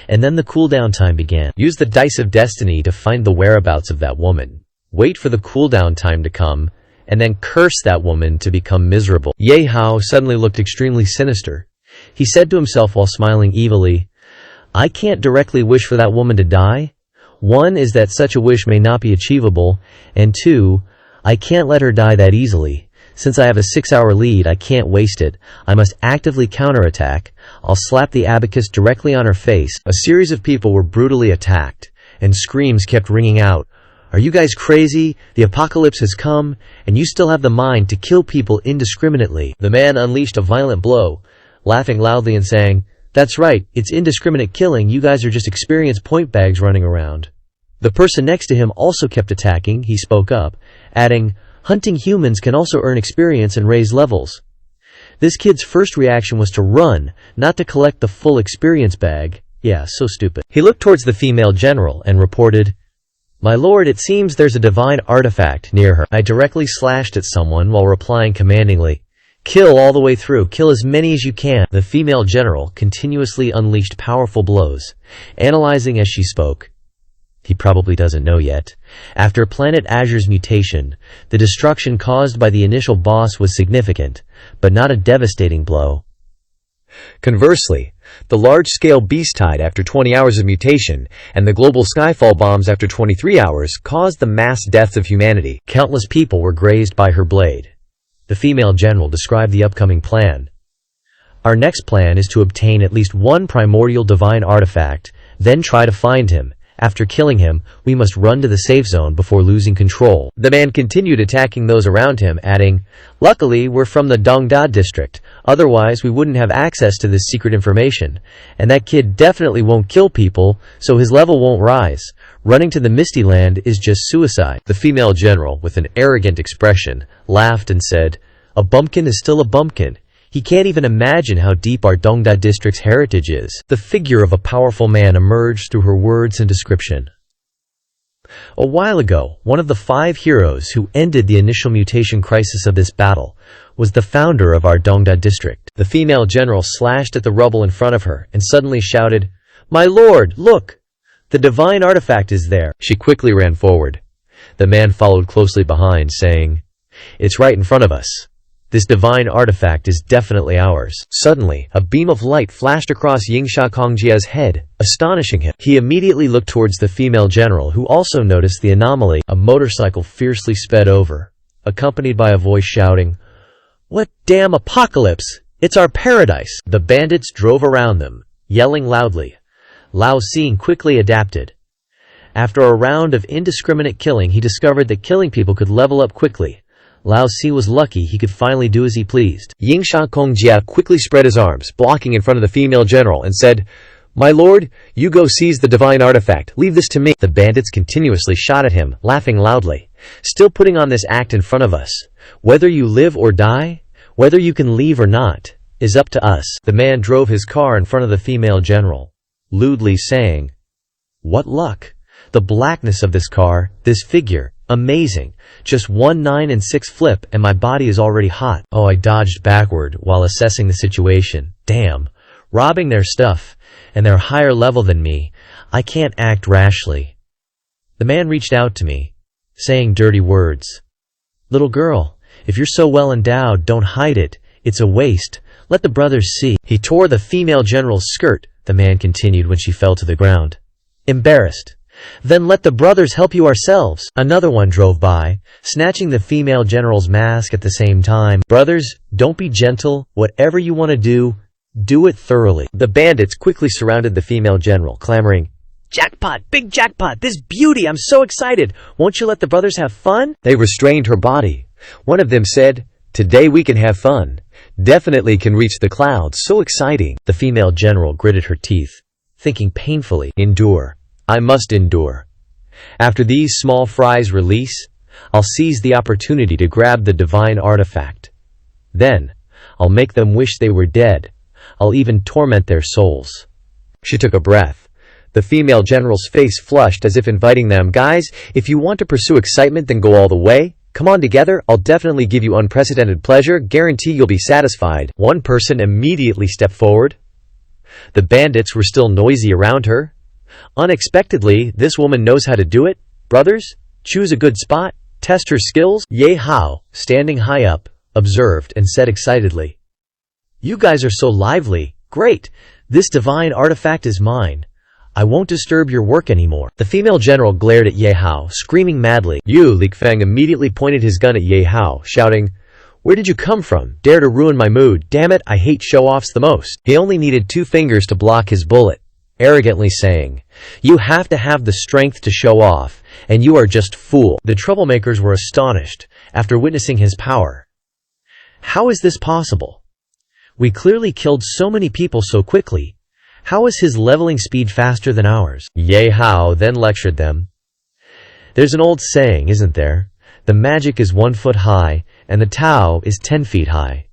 [SPEAKER 1] And then the cooldown time began. "Use the Dice of Destiny to find the whereabouts of that woman. Wait for the cooldown time to come, and then curse that woman to become miserable." Ye Hao suddenly looked extremely sinister. He said to himself while smiling evilly, "I can't directly wish for that woman to die. 1 is that such a wish may not be achievable, and 2, I can't let her die that easily. Since I have a 6-hour lead, I can't waste it. I must actively counterattack. I'll slap the abacus directly on her face." A series of people were brutally attacked, and screams kept ringing out. "Are you guys crazy? The apocalypse has come, and you still have the mind to kill people indiscriminately." The man unleashed a violent blow, laughing loudly and saying, "That's right, it's indiscriminate killing. You guys are just experienced point bags running around." The person next to him also kept attacking. He spoke up, adding, "Hunting humans can also earn experience and raise levels." This kid's first reaction was to run, not to collect the full experience bag. Yeah, so stupid. He looked towards the female general and reported, "My lord, it seems there's a divine artifact near her." I directly slashed at someone while replying commandingly, "Kill all the way through, kill as many as you can." The female general continuously unleashed powerful blows, analyzing as she spoke. He probably doesn't know yet. After Planet Azure's mutation, the destruction caused by the initial boss was significant, but not a devastating blow. Conversely, the large-scale beast tide after 20 hours of mutation and the global skyfall bombs after 23 hours caused the mass deaths of humanity. Countless people were grazed by her blade. The female general described the upcoming plan. "Our next plan is to obtain at least 1 primordial divine artifact, then try to find him. After killing him, we must run to the safe zone before losing control." The man continued attacking those around him, adding, "Luckily, we're from the Dongda district. Otherwise, we wouldn't have access to this secret information. And that kid definitely won't kill people, so his level won't rise. Running to the Misty Land is just suicide." The female general, with an arrogant expression, laughed and said, "A bumpkin is still a bumpkin.
[SPEAKER 2] He can't even imagine how deep our Dongda district's heritage is. The figure of a powerful man emerged through her words and description. A while ago, one of the 5 heroes who ended the initial mutation crisis of this battle was the founder of our Dongda district. The female general slashed at the rubble in front of her and suddenly shouted, "My lord, look! The divine artifact is there." She quickly ran forward. The man followed closely behind, saying, "It's right in front of us. This divine artifact is definitely ours." Suddenly, a beam of light flashed across Yingsha Kongjia's head, astonishing him. He immediately looked towards the female general, who also noticed the anomaly. A motorcycle fiercely sped over, accompanied by a voice shouting, "What damn apocalypse! It's our paradise!" The bandits drove around them, yelling loudly. Lao Xin quickly adapted. After a round of indiscriminate killing, he discovered that killing people could level up quickly. Lao Si was lucky he could finally do as he pleased. Yingsha Kongjia quickly spread his arms, blocking in front of the female general, and said, "My lord, you go seize the divine artifact. Leave this to me." The bandits continuously shot at him, laughing loudly. "Still putting on this act in front of us. Whether you live or die, whether you can leave or not, is up to us." The man drove his car in front of the female general, lewdly saying, "What luck! The blackness of this car, this figure, amazing. Just 1 9 and 6 flip and my body is already hot." Oh, I dodged backward while assessing the situation. Damn. Robbing their stuff, and they're higher level than me. I can't act rashly. The man reached out to me, saying dirty words. "Little girl, if you're so well endowed, don't hide it. It's a waste. Let the brothers see." He tore the female general's skirt, the man continued when she fell to the ground. Embarrassed. "Then let the brothers help you ourselves." Another one drove by, snatching the female general's mask at the same time. "Brothers, don't be gentle. Whatever you want to do it thoroughly." The bandits quickly surrounded the female general, clamoring, "Jackpot! Big jackpot! This beauty! I'm so excited! Won't you let the brothers have fun?" They restrained her body. One of them said, "Today we can have fun. Definitely can reach the clouds. So exciting." The female general gritted her teeth, thinking painfully, "Endure. I must endure. After these small fries release, I'll seize the opportunity to grab the divine artifact. Then, I'll make them wish they were dead. I'll even torment their souls." She took a breath. The female general's face flushed as if inviting them, "Guys, if you want to pursue excitement, then go all the way. Come on together, I'll definitely give you unprecedented pleasure, guarantee you'll be satisfied." One person immediately stepped forward. The bandits were still noisy around her. Unexpectedly, this woman knows how to do it. "Brothers, choose a good spot, test her skills." Ye Hao, standing high up, observed and said excitedly, "You guys are so lively. Great. This divine artifact is mine. I won't disturb your work anymore." The female general glared at Ye Hao, screaming madly. Li Feng immediately pointed his gun at Ye Hao, shouting, "Where did you come from? Dare to ruin my mood. Damn it, I hate show-offs the most." He only needed 2 fingers to block his bullet, arrogantly saying, "You have to have the strength to show off, and you are just fool." The troublemakers were astonished after witnessing his power. How is this possible? We clearly killed so many people so quickly. How is his leveling speed faster than ours? Ye Hao then lectured them. "There's an old saying, isn't there? The magic is 1 foot high, and the Tao is 10 feet high.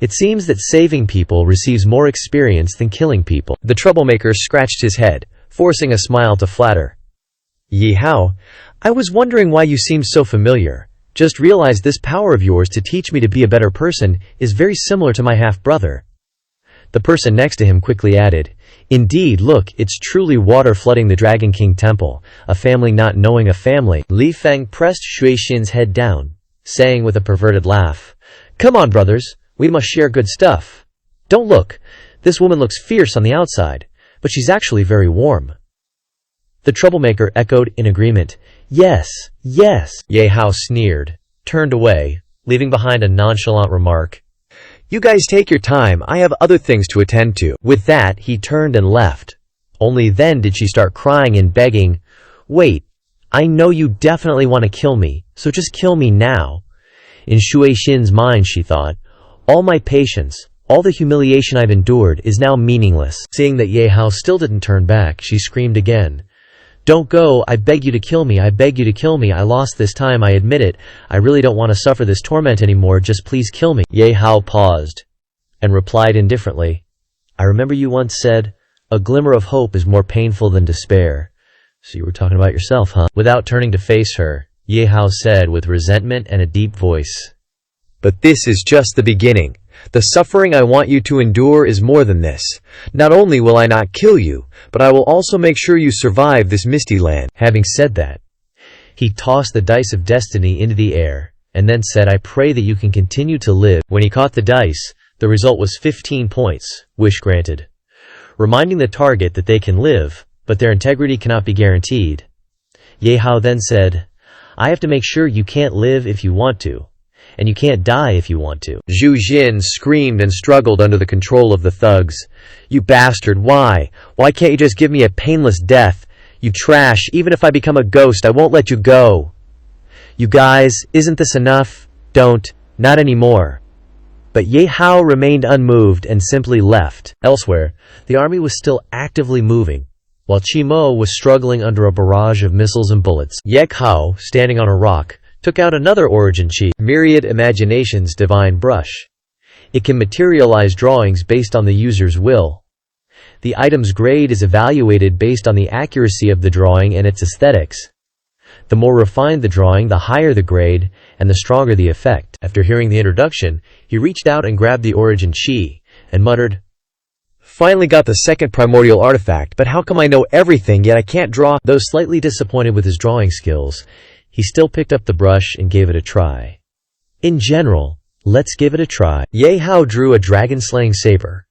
[SPEAKER 2] It seems that saving people receives more experience than killing people." The troublemaker scratched his head, forcing a smile to flatter. "Ye Hao, I was wondering why you seemed so familiar. Just realized this power of yours to teach me to be a better person is very similar to my half-brother." The person next to him quickly added, "Indeed, look, it's truly water flooding the Dragon King Temple, a family not knowing a family." Li Feng pressed Shui Xin's head down, saying with a perverted laugh, "Come on, brothers. We must share good stuff. Don't look. This woman looks fierce on the outside, but she's actually very warm." The troublemaker echoed in agreement, "Yes, yes." Ye Hao sneered, turned away, leaving behind a nonchalant remark, "You guys take your time, I have other things to attend to." With that, he turned and left. Only then did she start crying and begging, "Wait, I know you definitely want to kill me, so just kill me now." In Shui Xin's mind, she thought, "All my patience, all the humiliation I've endured is now meaningless." Seeing that Ye Hao still didn't turn back, she screamed again, "Don't go, I beg you to kill me, I beg you to kill me. I lost this time, I admit it. I really don't want to suffer this torment anymore, just please kill me." Ye Hao paused, and replied indifferently, "I remember you once said, a glimmer of hope is more painful than despair. So you were talking about yourself, huh?" Without turning to face her, Ye Hao said with resentment and a deep voice,
[SPEAKER 1] "But this is just the beginning. The suffering I want you to endure is more than this. Not only will I not kill you, but I will also make sure you survive this misty land." Having said that, he tossed the dice of destiny into the air, and then said, "I pray that you can continue to live." When he caught the dice, the result was 15 points, wish granted. Reminding the target that they can live, but their integrity cannot be guaranteed. Ye Hao then said, "I have to make sure you can't live if you want to, and you can't die if you want to." Zhu Jin screamed and struggled under the control of the thugs. "You bastard, why? Why can't you just give me a painless death? You trash, even if I become a ghost, I won't let you go. You guys, isn't this enough? Don't, not anymore." But Ye Hao remained unmoved and simply left. Elsewhere, the army was still actively moving, while Chi Mo was struggling under a barrage of missiles and bullets. Ye Hao, standing on a rock, took out another origin chi, Myriad Imagination's divine brush. It can materialize drawings based on the user's will. The item's grade is evaluated based on the accuracy of the drawing and its aesthetics. The more refined the drawing, the higher the grade, and the stronger the effect. After hearing the introduction, he reached out and grabbed the origin chi, and muttered, "Finally got the second primordial artifact, but how come I know everything yet I can't draw?" Though slightly disappointed with his drawing skills, he still picked up the brush and gave it a try. "In general, let's give it a try." Ye Hao drew a dragon-slaying saber,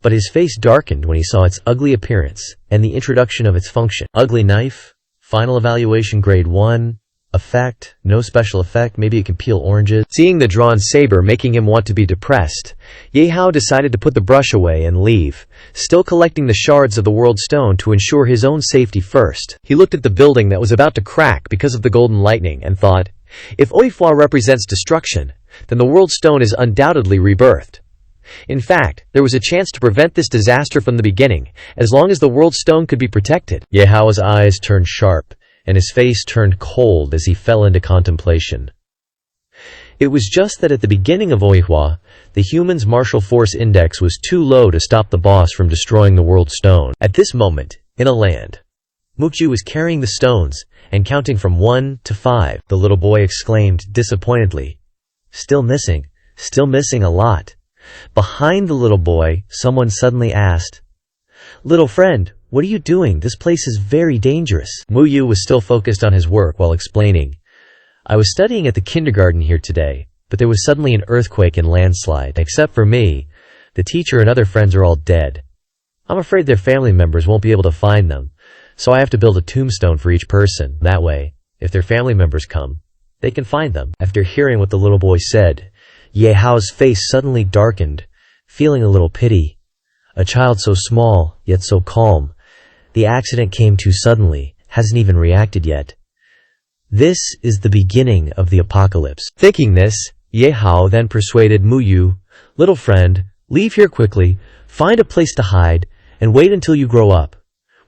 [SPEAKER 1] but his face darkened when he saw its ugly appearance and the introduction of its function. Ugly knife, final evaluation grade 1, effect, no special effect, maybe it can peel oranges. Seeing the drawn saber making him want to be depressed, Ye Hao decided to put the brush away and leave, still collecting the shards of the world stone to ensure his own safety first. He looked at the building that was about to crack because of the golden lightning and thought, if Oifua represents destruction, then the world stone is undoubtedly rebirthed. In fact, there was a chance to prevent this disaster from the beginning, as long as the world stone could be protected. Ye Hao's eyes turned sharp, and his face turned cold as he fell into contemplation. It was just that at the beginning of Oihua, the human's martial force index was too low to stop the boss from destroying the world stone. At this moment, in a land, Mukju was carrying the stones and counting from 1 to 5. The little boy exclaimed disappointedly, still missing a lot." Behind the little boy, someone suddenly asked, "Little friend, what are you doing? This place is very dangerous." Muyu was still focused on his work while explaining, "I was studying at the kindergarten here today, but there was suddenly an earthquake and landslide. Except for me, the teacher and other friends are all dead. I'm afraid their family members won't be able to find them, so I have to build a tombstone for each person. That way, if their family members come, they can find them." After hearing what the little boy said, Ye Hao's face suddenly darkened, feeling a little pity. A child so small, yet so calm. The accident came too suddenly, hasn't even reacted yet. This is the beginning of the apocalypse. Thinking this, Ye Hao then persuaded Muyu, "Little friend, leave here quickly, find a place to hide, and wait until you grow up.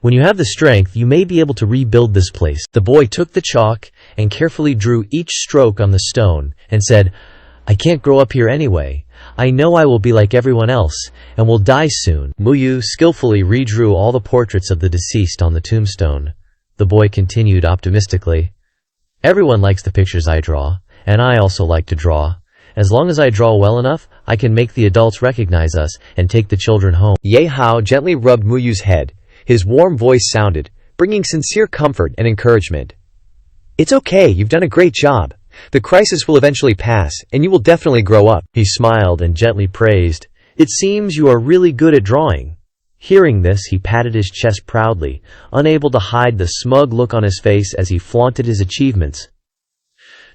[SPEAKER 1] When you have the strength, you may be able to rebuild this place." The boy took the chalk and carefully drew each stroke on the stone and said, "I can't grow up here anyway. I know I will be like everyone else, and will die soon." Muyu skillfully redrew all the portraits of the deceased on the tombstone. The boy continued optimistically, "Everyone likes the pictures I draw, and I also like to draw. As long as I draw well enough, I can make the adults recognize us and take the children home." Ye Hao gently rubbed Muyu's head. His warm voice sounded, bringing sincere comfort and encouragement. "It's okay, you've done a great job. The crisis will eventually pass, and you will definitely grow up." He smiled and gently praised, "It seems you are really good at drawing." Hearing this, he patted his chest proudly, unable to hide the smug look on his face as he flaunted his achievements.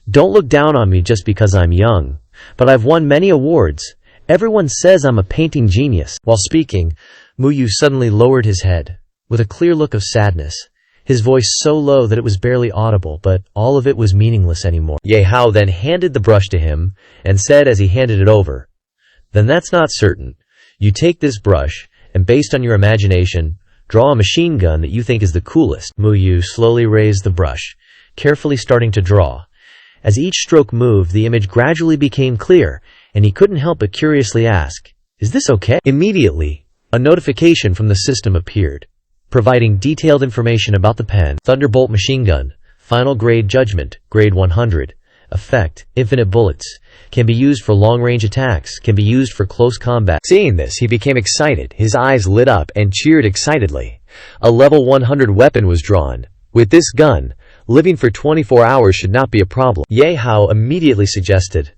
[SPEAKER 1] "Don't look down on me just because I'm young, but I've won many awards. Everyone says I'm a painting genius." While speaking, Muyu suddenly lowered his head, with a clear look of sadness. His voice so low that it was barely audible, but all of it was meaningless anymore. Ye Hao then handed the brush to him, and said as he handed it over, "Then that's not certain. You take this brush, and based on your imagination, draw a machine gun that you think is the coolest." Muyu slowly raised the brush, carefully starting to draw. As each stroke moved, the image gradually became clear, and he couldn't help but curiously ask,
[SPEAKER 2] Is this okay? Immediately, a notification from the system appeared, providing detailed information about the pen. Thunderbolt machine gun. Final grade judgment. Grade 100. Effect. Infinite bullets. Can be used for long-range attacks. Can be used for close combat.
[SPEAKER 1] Seeing this, he became excited. His eyes lit up and cheered excitedly. A level 100 weapon was drawn. With this gun, living for 24 hours should not be a problem.
[SPEAKER 2] Ye Hao immediately suggested,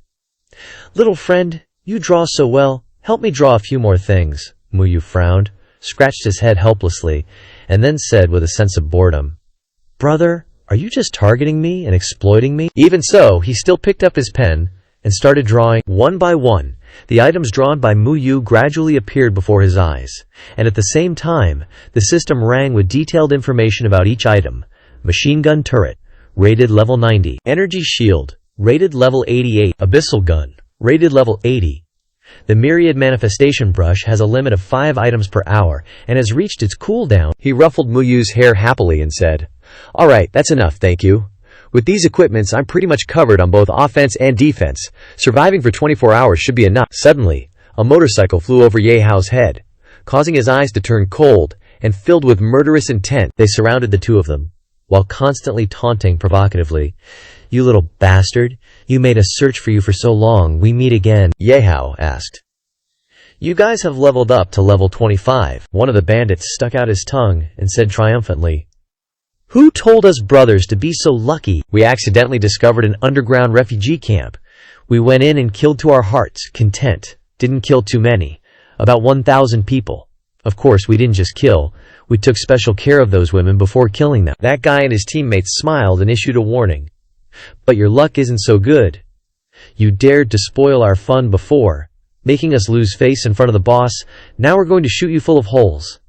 [SPEAKER 2] "Little friend, you draw so well. Help me draw a few more things." Muyu frowned, scratched his head helplessly, and then said with a sense of boredom, "Brother, are you just targeting me and exploiting me?" Even so, he still picked up his pen and started drawing. One by one, the items drawn by Muyu gradually appeared before his eyes, and at the same time, the system rang with detailed information about each item. Machine gun turret, rated level 90. Energy shield, rated level 88. Abyssal gun, rated level 80. The myriad manifestation brush has a limit of 5 items per hour and has reached its cooldown.
[SPEAKER 1] He ruffled Muyu's hair happily and said, "Alright, that's enough, thank you. With these equipments, I'm pretty much covered on both offense and defense. Surviving for 24 hours should be enough." Suddenly, a motorcycle flew over Ye Hao's head, causing his eyes to turn cold and filled with murderous intent. They surrounded the two of them, while constantly taunting provocatively. "You little bastard, you made us search for you for so long, we meet again." Ye Hao asked, "You guys have leveled up to level 25. One of the bandits stuck out his tongue and said triumphantly, "Who told us brothers to be so lucky? We accidentally discovered an underground refugee camp. We went in and killed to our heart's content. Didn't kill too many. About 1,000 people. Of course, we didn't just kill. We took special care of those women before killing them." That guy and his teammates smiled and issued a warning. "But your luck isn't so good. You dared to spoil our fun before, making us lose face in front of the boss. Now we're going to shoot you full of holes.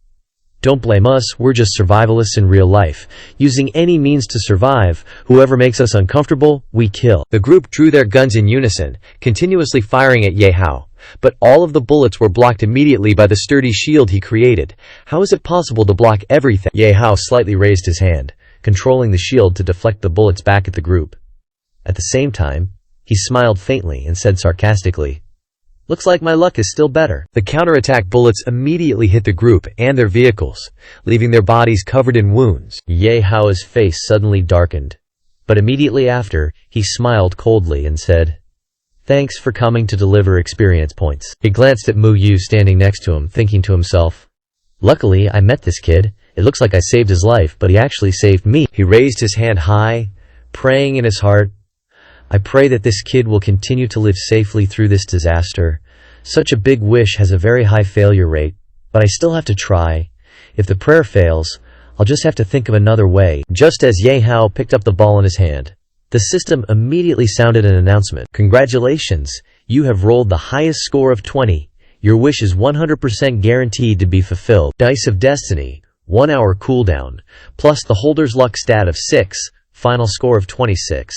[SPEAKER 1] Don't blame us, we're just survivalists in real life, using any means to survive. Whoever makes us uncomfortable, we kill." The group drew their guns in unison, continuously firing at Ye Hao. But all of the bullets were blocked immediately by the sturdy shield he created. How is it possible to block everything? Ye Hao slightly raised his hand, controlling the shield to deflect the bullets back at the group. At the same time, he smiled faintly and said sarcastically, "Looks like my luck is still better." The counterattack bullets immediately hit the group and their vehicles, leaving their bodies covered in wounds. Ye Hao's face suddenly darkened, but immediately after, he smiled coldly and said, "Thanks for coming to deliver experience points." He glanced at Muyu standing next to him, thinking to himself, "Luckily, I met this kid. It looks like I saved his life, but he actually saved me." He raised his hand high, praying in his heart, "I pray that this kid will continue to live safely through this disaster. Such a big wish has a very high failure rate, but I still have to try. If the prayer fails, I'll just have to think of another way." Just as Ye Hao picked up the ball in his hand, the system immediately sounded an announcement. "Congratulations, you have rolled the highest score of 20. Your wish is 100% guaranteed to be fulfilled. Dice of Destiny, 1 hour cooldown, plus the holder's luck stat of 6, final score of 26.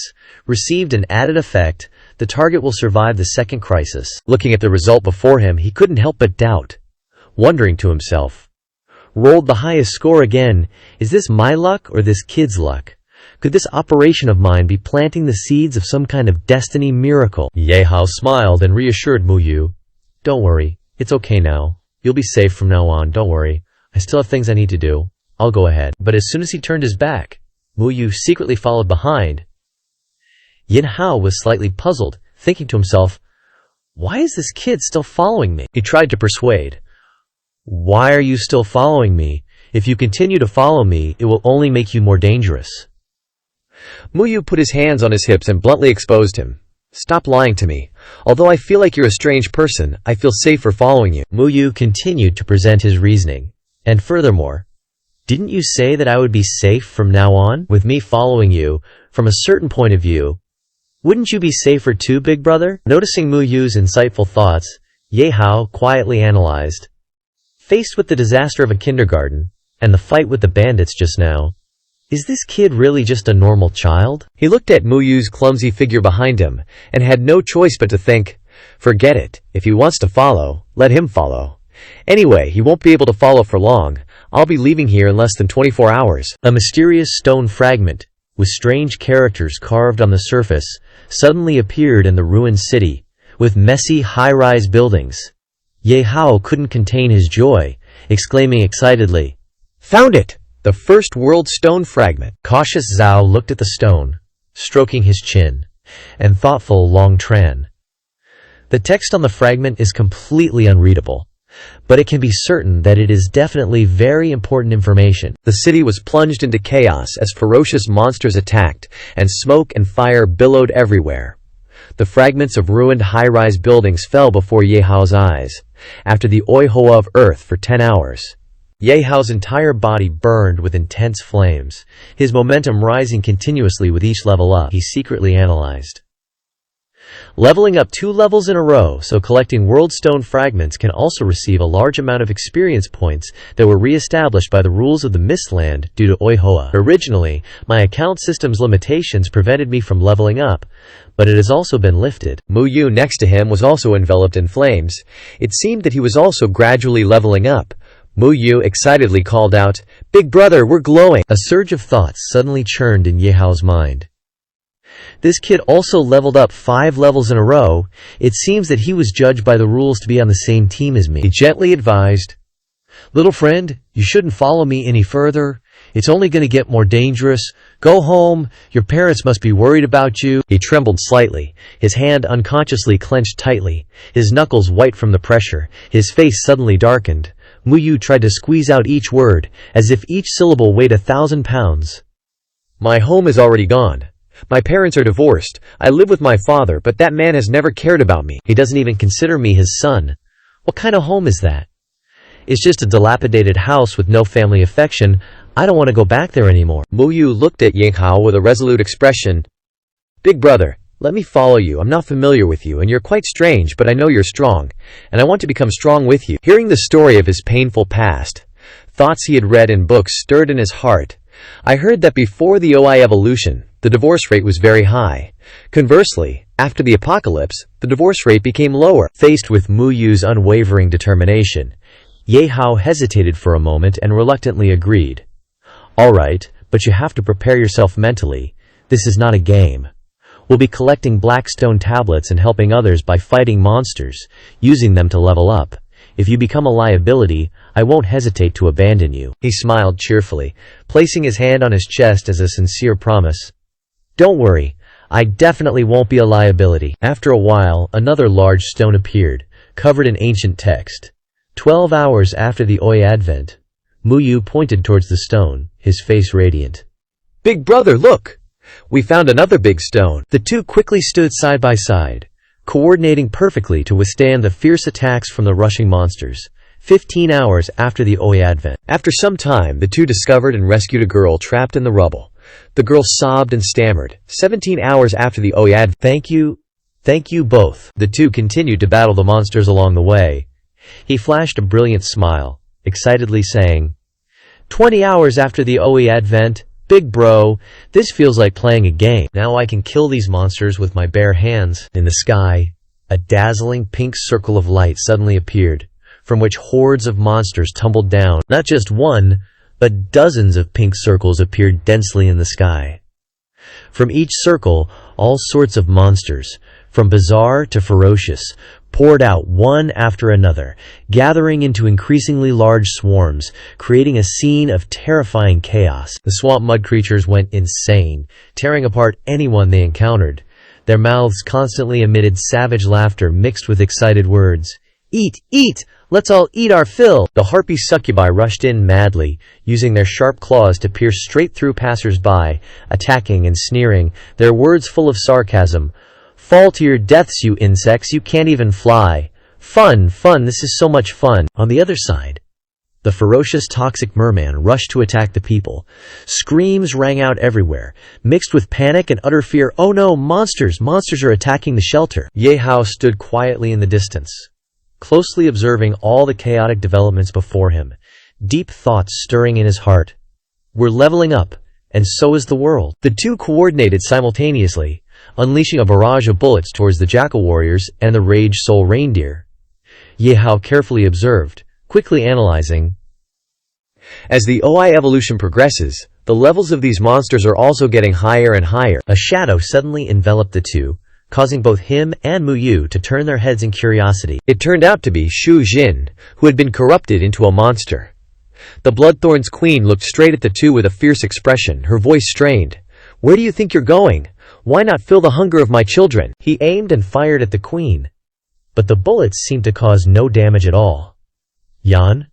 [SPEAKER 1] Received an added effect, the target will survive the second crisis." Looking at the result before him, he couldn't help but doubt, wondering to himself, "Rolled the highest score again. Is this my luck or this kid's luck? Could this operation of mine be planting the seeds of some kind of destiny miracle?" Ye Hao smiled and reassured Muyu, "Don't worry, it's okay now. You'll be safe from now on, don't worry. I still have things I need to do. I'll go ahead." But as soon as he turned his back, Muyu secretly followed behind. Ye Hao was slightly puzzled, thinking to himself, "Why is this kid still following me?" He tried to persuade, "Why are you still following me? If you continue to follow me, it will only make you more dangerous." Muyu put his hands on his hips and bluntly exposed him. "Stop lying to me. Although I feel like you're a strange person, I feel safer following you." Muyu continued to present his reasoning. "And furthermore, didn't you say that I would be safe from now on? With me following you, from a certain point of view, wouldn't you be safer too, big brother?" Noticing Muyu's insightful thoughts, Ye Hao quietly analyzed. Faced with the disaster of a kindergarten, and the fight with the bandits just now, is this kid really just a normal child? He looked at Muyu's clumsy figure behind him, and had no choice but to think, forget it, if he wants to follow, let him follow. Anyway, he won't be able to follow for long. I'll be leaving here in less than 24 hours. A mysterious stone fragment, with strange characters carved on the surface, suddenly appeared in the ruined city, with messy high-rise buildings.
[SPEAKER 2] Ye Hao couldn't contain his joy, exclaiming excitedly,
[SPEAKER 1] "Found it! The first world stone fragment."
[SPEAKER 2] Cautious Zhao looked at the stone, stroking his chin, and thoughtful Long Tran. The text on the fragment is completely unreadable, but it can be certain that it is definitely very important information.
[SPEAKER 1] The city was plunged into chaos as ferocious monsters attacked, and smoke and fire billowed everywhere. The fragments of ruined high-rise buildings fell before Ye Hao's eyes, after the oihoa of earth for 10 hours. Ye Hao's entire body burned with intense flames, his momentum rising continuously with each level up. He secretly analyzed. Leveling up 2 levels in a row, so collecting world stone fragments can also receive a large amount of experience points that were re-established by the rules of the Mistland due to Oihoa. Originally, my account system's limitations prevented me from leveling up, but it has also been lifted. Mu Yu next to him was also enveloped in flames. It seemed that he was also gradually leveling up. Mu Yu excitedly called out, "Big brother, we're glowing!"
[SPEAKER 2] A surge of thoughts suddenly churned in Ye Hao's mind. This kid also leveled up 5 levels in a row. It seems that he was judged by the rules to be on the same team as me.
[SPEAKER 1] He gently advised,
[SPEAKER 2] "Little friend, you shouldn't follow me any further. It's only going to get more dangerous. Go home. Your parents must be worried about you."
[SPEAKER 1] He trembled slightly, his hand unconsciously clenched tightly, his knuckles white from the pressure, his face suddenly darkened. Mu Yu tried to squeeze out each word, as if each syllable weighed 1,000 pounds. "My home is already gone. My parents are divorced. I live with my father, but that man has never cared about me.
[SPEAKER 2] He doesn't even consider me his son. What kind of home is that? It's just a dilapidated house with no family affection. I don't want to go back there anymore."
[SPEAKER 1] Mu Yu looked at Ye Hao with a resolute expression. "Big brother, let me follow you. I'm not familiar with you, and you're quite strange, but I know you're strong, and I want to become strong with you." Hearing the story of his painful past, thoughts he had read in books stirred in his heart. "I heard that before the OI evolution, the divorce rate was very high. Conversely, after the apocalypse, the divorce rate became lower." Faced with Mu Yu's unwavering determination, Ye Hao hesitated for a moment and reluctantly agreed. "All right, but you have to prepare yourself mentally. This is not a game. We'll be collecting black stone tablets and helping others by fighting monsters, using them to level up. If you become a liability, I won't hesitate to abandon you." He smiled cheerfully, placing his hand on his chest as a sincere promise. "Don't worry, I definitely won't be a liability." After a while, another large stone appeared, covered in ancient text. 12 hours after the Oi advent, Mu Yu pointed towards the stone, his face radiant. "Big brother, look! We found another big stone."
[SPEAKER 2] The two quickly stood side by side, coordinating perfectly to withstand the fierce attacks from the rushing monsters. 15 hours after the Oi advent.
[SPEAKER 1] After some time, the two discovered and rescued a girl trapped in the rubble. The girl sobbed and stammered. 17 hours after the Oi advent.
[SPEAKER 2] Thank you both." The two continued to battle the monsters along the way. He flashed a brilliant smile, excitedly saying, 20 hours after the Oi advent. Big bro, this feels like playing a game. Now I can kill these monsters with my bare hands." In the sky, a dazzling pink circle of light suddenly appeared, from which hordes of monsters tumbled down. Not just one, but dozens of pink circles appeared densely in the sky. From each circle, all sorts of monsters, from bizarre to ferocious, poured out one after another, gathering into increasingly large swarms, creating a scene of terrifying chaos. The swamp mud creatures went insane, tearing apart anyone they encountered. Their mouths constantly emitted savage laughter mixed with excited words. "Eat! Eat! Let's all eat our fill!" The harpy succubi rushed in madly, using their sharp claws to pierce straight through passers-by, attacking and sneering, their words full of sarcasm. "Fall to your deaths, you insects, you can't even fly. Fun, fun, this is so much fun." On the other side, the ferocious toxic merman rushed to attack the people. Screams rang out everywhere, mixed with panic and utter fear. "Oh no, monsters! Monsters are attacking the shelter!" Ye Hao stood quietly in the distance, closely observing all the chaotic developments before him, deep thoughts stirring in his heart. We're leveling up, and so is the world. The two coordinated simultaneously, unleashing a barrage of bullets towards the jackal warriors and the rage soul reindeer. Ye Hao carefully observed, quickly analyzing.
[SPEAKER 1] As the OI evolution progresses, the levels of these monsters are also getting higher and higher.
[SPEAKER 2] A shadow suddenly enveloped the two, causing both him and Mu Yu to turn their heads in curiosity.
[SPEAKER 1] It turned out to be Shu Jin, who had been corrupted into a monster. The Bloodthorn's queen looked straight at the two with a fierce expression, her voice strained. "Where do you think you're going? Why not fill the hunger of my children?"
[SPEAKER 2] He aimed and fired at the queen, but the bullets seemed to cause no damage at all. Yan,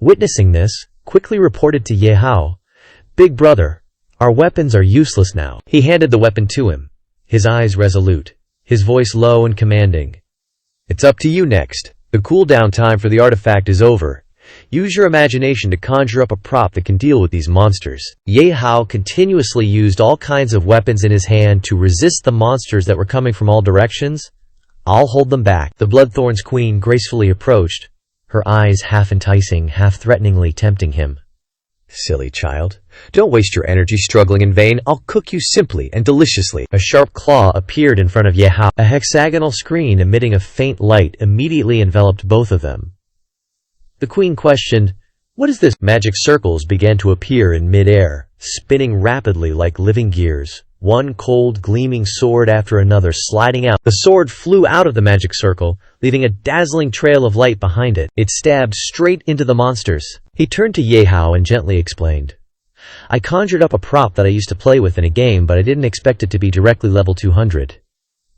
[SPEAKER 2] witnessing this, quickly reported to Ye Hao, "Big brother, our weapons are useless now." He handed the weapon to him, his eyes resolute, his voice low and commanding.
[SPEAKER 1] "It's up to you next. The cooldown time for the artifact is over. Use your imagination to conjure up a prop that can deal with these monsters."
[SPEAKER 2] Ye Hao continuously used all kinds of weapons in his hand to resist the monsters that were coming from all directions. "I'll hold them back." The Bloodthorn's queen gracefully approached, her eyes half enticing, half threateningly tempting him.
[SPEAKER 1] "Silly child. Don't waste your energy struggling in vain. I'll cook you simply and deliciously."
[SPEAKER 2] A sharp claw appeared in front of Ye Hao. A hexagonal screen emitting a faint light immediately enveloped both of them. The queen questioned, "What is this?" Magic circles began to appear in mid-air, spinning rapidly like living gears, one cold, gleaming sword after another sliding out. The sword flew out of the magic circle, leaving a dazzling trail of light behind it. It stabbed straight into the monsters. He turned to Ye Hao and gently explained, "I conjured up a prop that I used to play with in a game, but I didn't expect it to be directly level 200.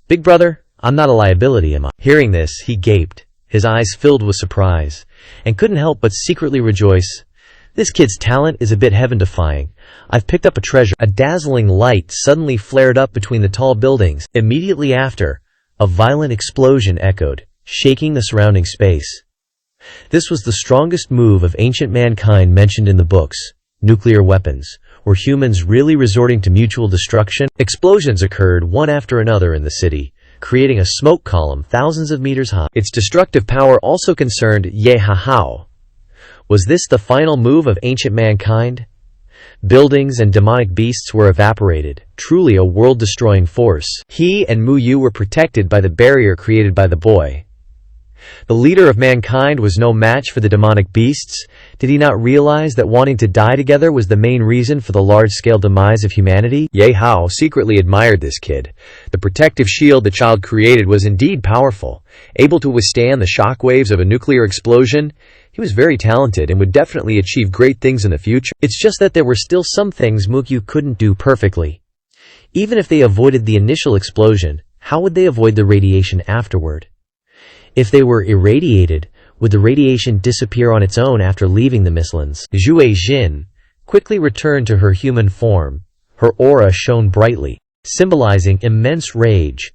[SPEAKER 2] Big brother, I'm not a liability, am I?" Hearing this, he gaped, his eyes filled with surprise, and couldn't help but secretly rejoice. This kid's talent is a bit heaven-defying. I've picked up a treasure. A dazzling light suddenly flared up between the tall buildings. Immediately after, a violent explosion echoed, shaking the surrounding space. This was the strongest move of ancient mankind mentioned in the books. Nuclear weapons. Were humans really resorting to mutual destruction? Explosions occurred one after another in the city, creating a smoke column thousands of meters high.
[SPEAKER 1] Its destructive power also concerned Ye Hao.
[SPEAKER 2] Was this the final move of ancient mankind? Buildings and demonic beasts were evaporated, truly a world-destroying force.
[SPEAKER 1] He and Mu Yu were protected by the barrier created by the boy. The leader of mankind was no match for the demonic beasts. Did he not realize that wanting to die together was the main reason for the large-scale demise of humanity? Ye Hao secretly admired this kid. The protective shield the child created was indeed powerful, able to withstand the shockwaves of a nuclear explosion. He was very talented and would definitely achieve great things in the future.
[SPEAKER 2] It's just that there were still some things Mu Yu couldn't do perfectly. Even if they avoided the initial explosion, how would they avoid the radiation afterward? If they were irradiated, would the radiation disappear on its own after leaving the Mislands? Zhu Jin quickly returned to her human form. Her aura shone brightly, symbolizing immense rage.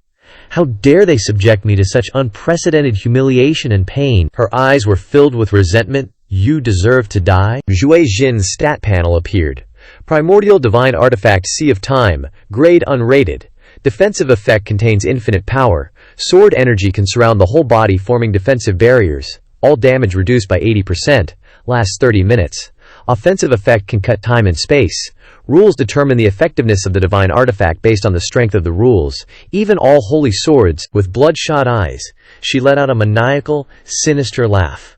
[SPEAKER 2] How dare they subject me to such unprecedented humiliation and pain?
[SPEAKER 1] Her eyes were filled with resentment.
[SPEAKER 2] You deserve to die?
[SPEAKER 1] Zhu Jin's stat panel appeared. Primordial Divine Artifact Sea of Time, grade unrated. Defensive effect contains infinite power. Sword energy can surround the whole body, forming defensive barriers. All damage reduced by 80%. Lasts 30 minutes. Offensive effect can cut time and space. Rules determine the effectiveness of the divine artifact based on the strength of the rules. Even all holy swords. With bloodshot eyes, she let out a maniacal, sinister laugh.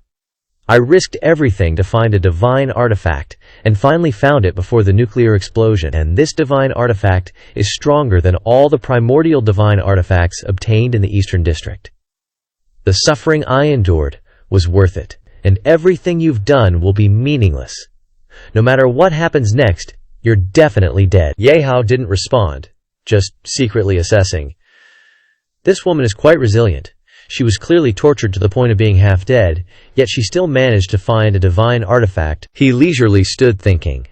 [SPEAKER 1] I risked everything to find a divine artifact, and finally found it before the nuclear explosion. And this divine artifact is stronger than all the primordial divine artifacts obtained in the Eastern District. The suffering I endured was worth it, and everything you've done will be meaningless. No matter what happens next, you're definitely dead. Ye Hao didn't respond, just secretly assessing. This woman is quite resilient. She was clearly tortured to the point of being half dead, yet she still managed to find a divine artifact. He leisurely stood thinking.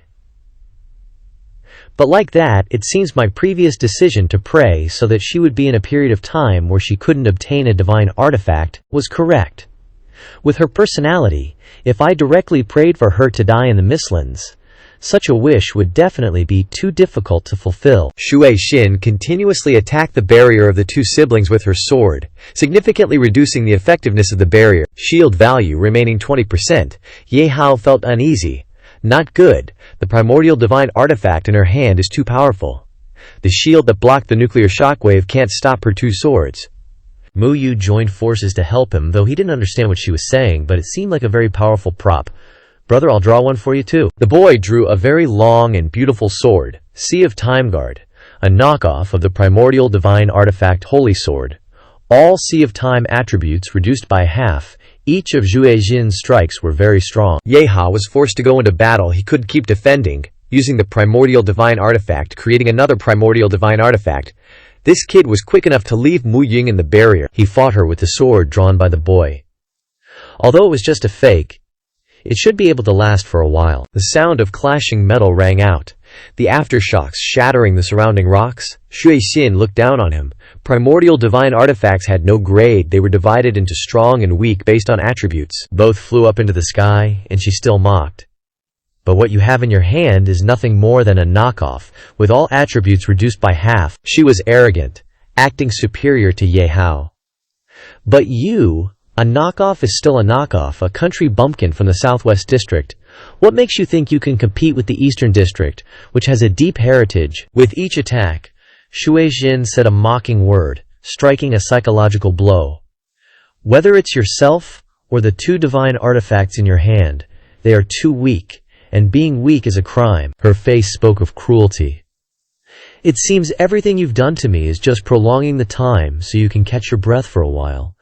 [SPEAKER 1] But like that, it seems my previous decision to pray so that she would be in a period of time where she couldn't obtain a divine artifact was correct. With her personality, if I directly prayed for her to die in the Mislands, such a wish would definitely be too difficult to fulfill. Shu Xin continuously attacked the barrier of the two siblings with her sword, significantly reducing the effectiveness of the barrier. Shield value remaining 20%. Ye Hao felt uneasy. Not good. The primordial divine artifact in her hand is too powerful. The shield that blocked the nuclear shockwave can't stop her two swords.
[SPEAKER 2] Mu Yu joined forces to help him, though he didn't understand what she was saying, but it seemed like a very powerful prop. Brother, I'll draw one for you too.
[SPEAKER 1] The boy drew a very long and beautiful sword, Sea of Time Guard.
[SPEAKER 2] a knockoff of the primordial divine artifact Holy Sword. All Sea of Time attributes reduced by half. Each of Zhue Jin's strikes were very strong.
[SPEAKER 1] Ye Hao was forced to go into battle he couldn't keep defending, using the primordial divine artifact, creating another primordial divine artifact. This kid was quick enough to leave Mu Ying in the barrier.
[SPEAKER 2] He fought her with the sword drawn by the boy. Although it was just a fake, it should be able to last for a while.
[SPEAKER 1] The sound of clashing metal rang out, the aftershocks shattering the surrounding rocks. Shui Xin looked down on him. Primordial divine artifacts had no grade. They were divided into strong and weak based on attributes.
[SPEAKER 2] Both flew up into the sky, and she still mocked. But what you have in your hand is nothing more than a knockoff, with all attributes reduced by half.
[SPEAKER 1] She was arrogant, acting superior to Ye Hao.
[SPEAKER 2] But you, a knockoff is still a knockoff, a country bumpkin from the Southwest District. What makes you think you can compete with the Eastern District, which has a deep heritage?
[SPEAKER 1] With each attack,
[SPEAKER 2] Shui Jin said a mocking word, striking a psychological blow. Whether it's yourself or the two divine artifacts in your hand, they are too weak. And being weak is a crime.
[SPEAKER 1] Her face spoke of cruelty.
[SPEAKER 2] It seems everything you've done to me is just prolonging the time so you can catch your breath for a while.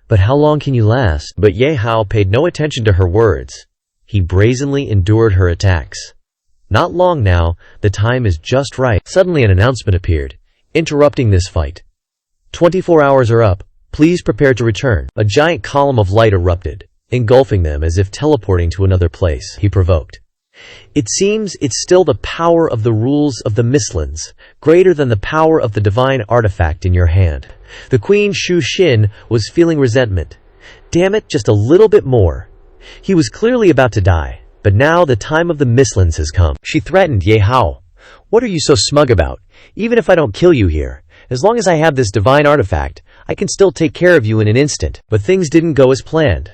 [SPEAKER 2] But how long can you last?
[SPEAKER 1] But Ye Hao paid no attention to her words.
[SPEAKER 2] He brazenly endured her attacks. Not long now, the time is just right.
[SPEAKER 1] Suddenly an announcement appeared, interrupting this fight.
[SPEAKER 2] 24 hours are up. Please prepare to return.
[SPEAKER 1] A giant column of light erupted, engulfing them as if teleporting to another place. He provoked.
[SPEAKER 2] It seems it's still the power of the rules of the Mistlands, greater than the power of the divine artifact in your hand. The Queen Shu Xin was feeling resentment. Damn it, just a little bit more. He was clearly about to die, but now the time of the Mistlands has come.
[SPEAKER 1] She threatened Ye Hao. What are you so smug about? Even if I don't kill you here, as long as I have this divine artifact, I can still take care of you in an instant.
[SPEAKER 2] But things didn't go as planned.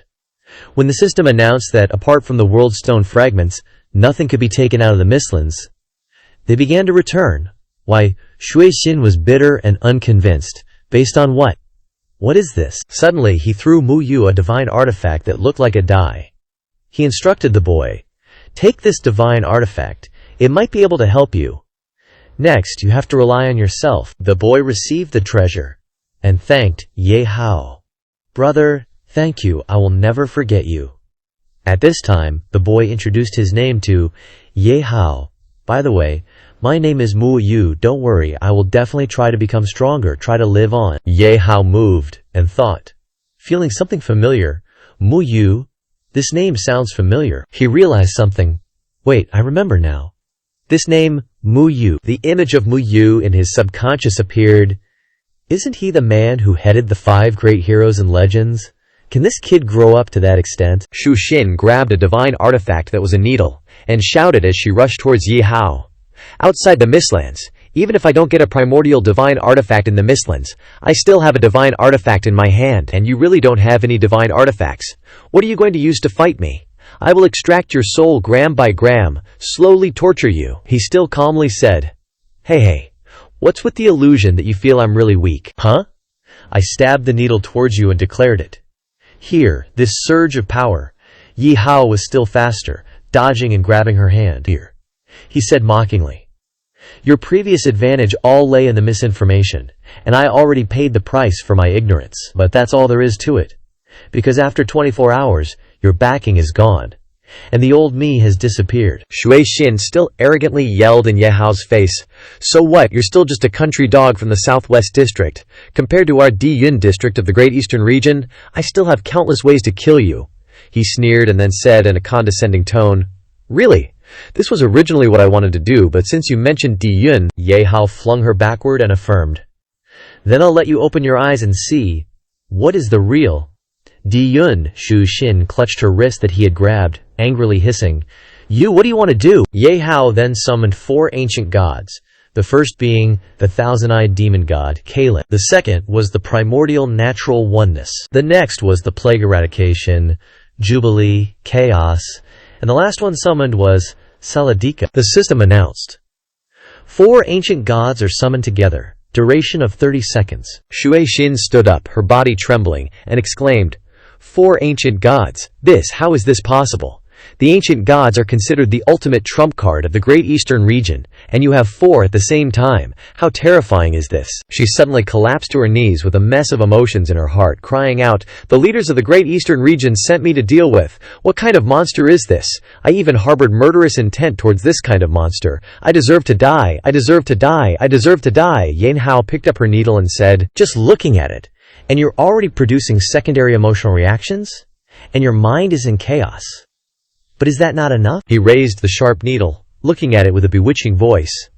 [SPEAKER 2] When the system announced that, apart from the world stone fragments, nothing could be taken out of the Mistlands, they began to return. Why, Shui Xin was bitter and unconvinced. Based on what? What is this?
[SPEAKER 1] Suddenly he threw Mu Yu a divine artifact that looked like a die.
[SPEAKER 2] He instructed the boy, "Take this divine artifact. It might be able to help you. Next, you have to rely on yourself." The boy received the treasure and thanked Ye Hao. "Brother, thank you. I will never forget you." At this time, the boy introduced his name to Ye Hao. "By the way, my name is Mu Yu. Don't worry, I will definitely try to become stronger, try to live on."
[SPEAKER 1] Ye Hao moved and thought,
[SPEAKER 2] feeling something familiar. Mu Yu? This name sounds familiar. He realized something. Wait, I remember now. This name, Mu Yu.
[SPEAKER 1] The image of Mu Yu in his subconscious appeared.
[SPEAKER 2] Isn't he the man who headed the 5 great heroes and legends? Can this kid grow up to that extent?
[SPEAKER 1] Shu Xin grabbed a divine artifact that was a needle, and shouted as she rushed towards Ye Hao. "Outside the Mistlands, even if I don't get a primordial divine artifact in the Mistlands, I still have a divine artifact in my hand, and you really don't have any divine artifacts. What are you going to use to fight me? I will extract your soul gram by gram, slowly torture you."
[SPEAKER 2] He still calmly said, Hey, what's with the illusion that you feel I'm really weak? Huh? I stabbed the needle towards you and declared it. Here, this surge of power. Ye Hao was still faster, dodging and grabbing her hand. "Here," he said mockingly. "Your previous advantage all lay in the misinformation, and I already paid the price for my ignorance. But that's all there is to it. Because after 24 hours, your backing is gone, and the old me has disappeared."
[SPEAKER 1] Shui Xin still arrogantly yelled in Ye Hao's face, "So what? You're still just a country dog from the Southwest District. Compared to our Diyun district of the Great Eastern region, I still have countless ways to kill you." He sneered and then said in a condescending tone, "Really? This was originally what I wanted to do, but since you mentioned Diyun..."
[SPEAKER 2] Ye Hao flung her backward and affirmed, "Then I'll let you open your eyes and see. What is the real Diyun?" Shu Xin clutched her wrist that he had grabbed, angrily hissing, "You, what do you want to do?" Ye Hao then summoned 4 ancient gods, the first being the thousand-eyed demon god, Kalin. The second was the primordial natural oneness. The next was the plague eradication, Jubilee, chaos, and the last one summoned was Saladika. The system announced, 4 ancient gods are summoned together, duration of 30 seconds.
[SPEAKER 1] Shui Xin stood up, her body trembling, and exclaimed, "4 ancient gods? How is this possible? The ancient gods are considered the ultimate trump card of the Great Eastern region, and you have 4 at the same time. How terrifying is this? She suddenly collapsed to her knees with a mess of emotions in her heart, crying out, "The leaders of the Great Eastern region sent me to deal with. What kind of monster is this? I even harbored murderous intent towards this kind of monster. I deserve to die. I deserve to die. I deserve to die." Ye Hao picked up her needle and said, "Just looking at it, and you're already producing secondary emotional reactions? And your mind is in chaos. But is that not enough?" He raised the sharp needle, looking at it with a bewitching voice.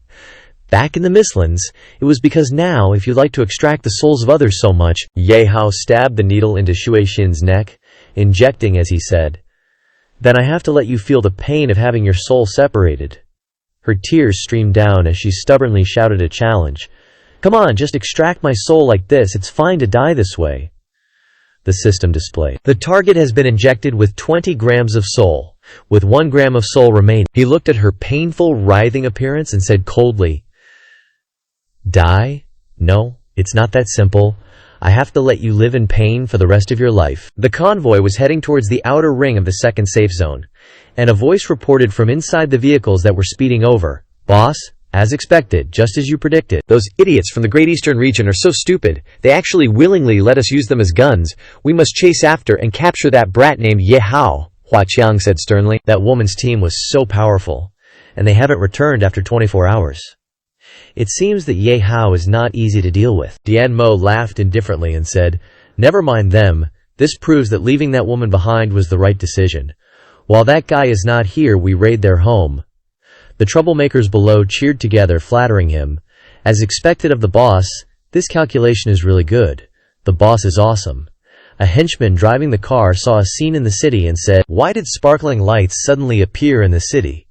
[SPEAKER 1] "Back in the Mistlands, it was because now, if you like to extract the souls of others so much..." Ye Hao stabbed the needle into Shui Xin's neck, injecting as he said, "Then I have to let you feel the pain of having your soul separated." Her tears streamed down as she stubbornly shouted a challenge. "Come on, just extract my soul like this. It's fine to die this way." The system displayed. The target has been injected with 20 grams of soul, with 1 gram of soul remaining. He looked at her painful, writhing appearance and said coldly, "Die? No, it's not that simple. I have to let you live in pain for the rest of your life." The convoy was heading towards the outer ring of the second safe zone, and a voice reported from inside the vehicles that were speeding over, "Boss, as expected, just as you predicted. Those idiots from the Great Eastern region are so stupid. They actually willingly let us use them as guns. We must chase after and capture that brat named Ye Hao," Hua Qiang said sternly. That woman's team was so powerful, and they haven't returned after 24 hours. It seems that Ye Hao is not easy to deal with. Dian Mo laughed indifferently and said, "Never mind them. This proves that leaving that woman behind was the right decision. While that guy is not here, we raid their home." The troublemakers below cheered together, flattering him. As expected of the boss, this calculation is really good. The boss is awesome. A henchman driving the car saw a scene in the city and said, "Why did sparkling lights suddenly appear in the city?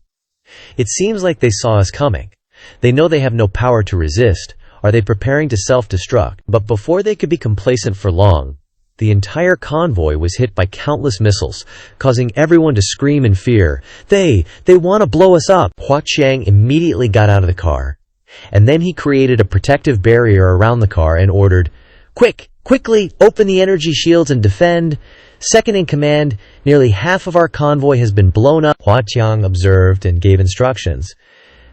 [SPEAKER 1] It seems like they saw us coming. They know they have no power to resist. Are they preparing to self-destruct?" But before they could be complacent for long, the entire convoy was hit by countless missiles, causing everyone to scream in fear. They want to blow us up." Hua Qiang immediately got out of the car, and then he created a protective barrier around the car and ordered, Quickly, open the energy shields and defend. Second in command, nearly half of our convoy has been blown up." Hua Qiang observed and gave instructions.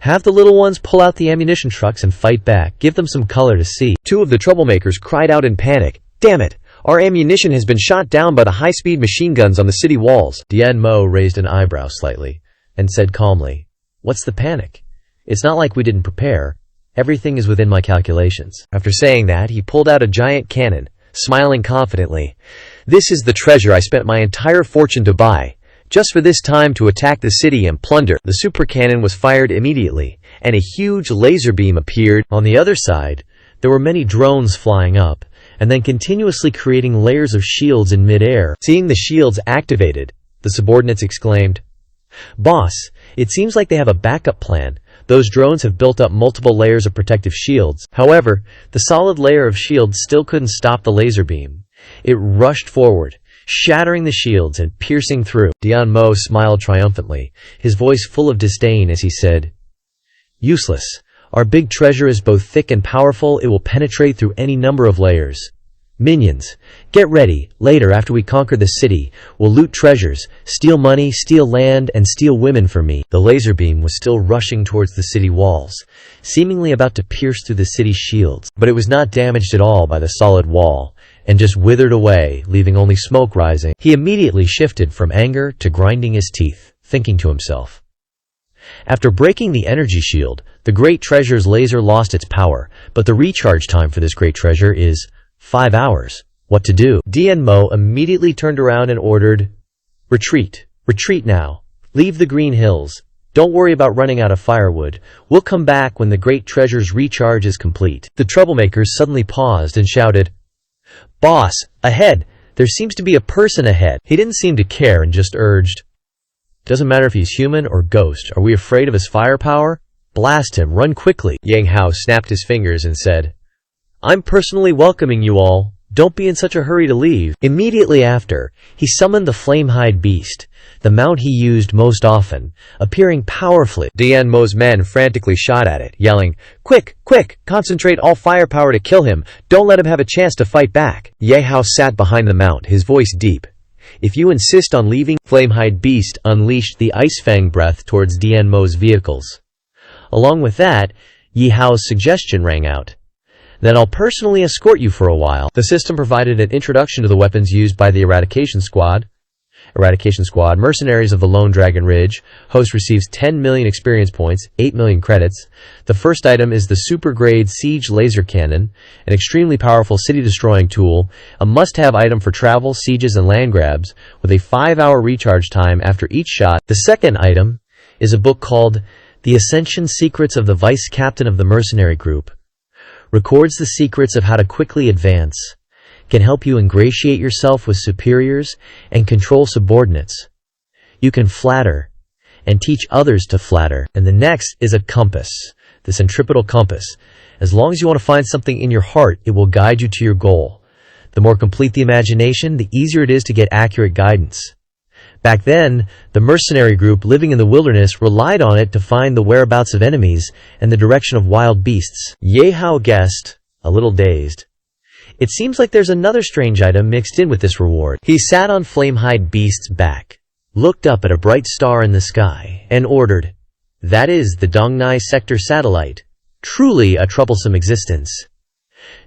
[SPEAKER 1] "Have the little ones pull out the ammunition trucks and fight back. Give them some color to see." 2 of the troublemakers cried out in panic, "Damn it! Our ammunition has been shot down by the high-speed machine guns on the city walls." Dian Mo raised an eyebrow slightly and said calmly, "What's the panic? It's not like we didn't prepare. Everything is within my calculations." After saying that, he pulled out a giant cannon, smiling confidently. "This is the treasure I spent my entire fortune to buy, just for this time to attack the city and plunder." The super cannon was fired immediately, and a huge laser beam appeared. On the other side, there were many drones flying up, and then continuously creating layers of shields in mid-air. Seeing the shields activated, the subordinates exclaimed, "Boss, it seems like they have a backup plan. Those drones have built up multiple layers of protective shields." However, the solid layer of shields still couldn't stop the laser beam. It rushed forward, shattering the shields and piercing through. Dian Mo smiled triumphantly, his voice full of disdain as he said, "Useless. Our big treasure is both thick and powerful. It will penetrate through any number of layers. Minions, get ready. Later, after we conquer the city, we'll loot treasures, steal money, steal land, and steal women for me." The laser beam was still rushing towards the city walls, seemingly about to pierce through the city's shields. But it was not damaged at all by the solid wall, and just withered away, leaving only smoke rising. He immediately shifted from anger to grinding his teeth, thinking to himself, after breaking the energy shield, the great treasure's laser lost its power, but the recharge time for this great treasure is 5 hours. What to do? Dian Mo immediately turned around and ordered, "Retreat. Retreat now. Leave the green hills. Don't worry about running out of firewood. We'll come back when the great treasure's recharge is complete." The troublemakers suddenly paused and shouted, "Boss, ahead! There seems to be a person ahead." He didn't seem to care and just urged, "Doesn't matter if he's human or ghost. Are we afraid of his firepower? Blast him, run quickly." Ye Hao snapped his fingers and said, "I'm personally welcoming you all. Don't be in such a hurry to leave." Immediately after, he summoned the flame-hide beast, the mount he used most often, appearing powerfully. Dian Mo's men frantically shot at it, yelling, Quick! Concentrate all firepower to kill him. Don't let him have a chance to fight back." Ye Hao sat behind the mount, his voice deep. If you insist on leaving, Flamehide Beast unleashed the Ice Fang breath towards Dianmo's vehicles. Along with that, Ye Hao's suggestion rang out. Then I'll personally escort you for a while. The system provided an introduction to the weapons used by the Eradication Squad. Mercenaries of the Lone Dragon Ridge. Host receives 10 million experience points, 8 million credits. The first item is the super-grade Siege Laser Cannon, an extremely powerful city-destroying tool, a must-have item for travel, sieges, and land grabs, with a 5-hour recharge time after each shot. The second item is a book called The Ascension Secrets of the Vice Captain of the Mercenary Group. Records the secrets of how to quickly advance, can help you ingratiate yourself with superiors and control subordinates. You can flatter and teach others to flatter. And the next is a compass, the centripetal compass. As long as you want to find something in your heart, it will guide you to your goal. The more complete the imagination, the easier it is to get accurate guidance. Back then, the mercenary group living in the wilderness relied on it to find the whereabouts of enemies and the direction of wild beasts. Ye Hao guessed, a little dazed. It seems like there's another strange item mixed in with this reward. He sat on Flamehide Beast's back, looked up at a bright star in the sky, and ordered, "That is the Dongnai Sector satellite. Truly a troublesome existence.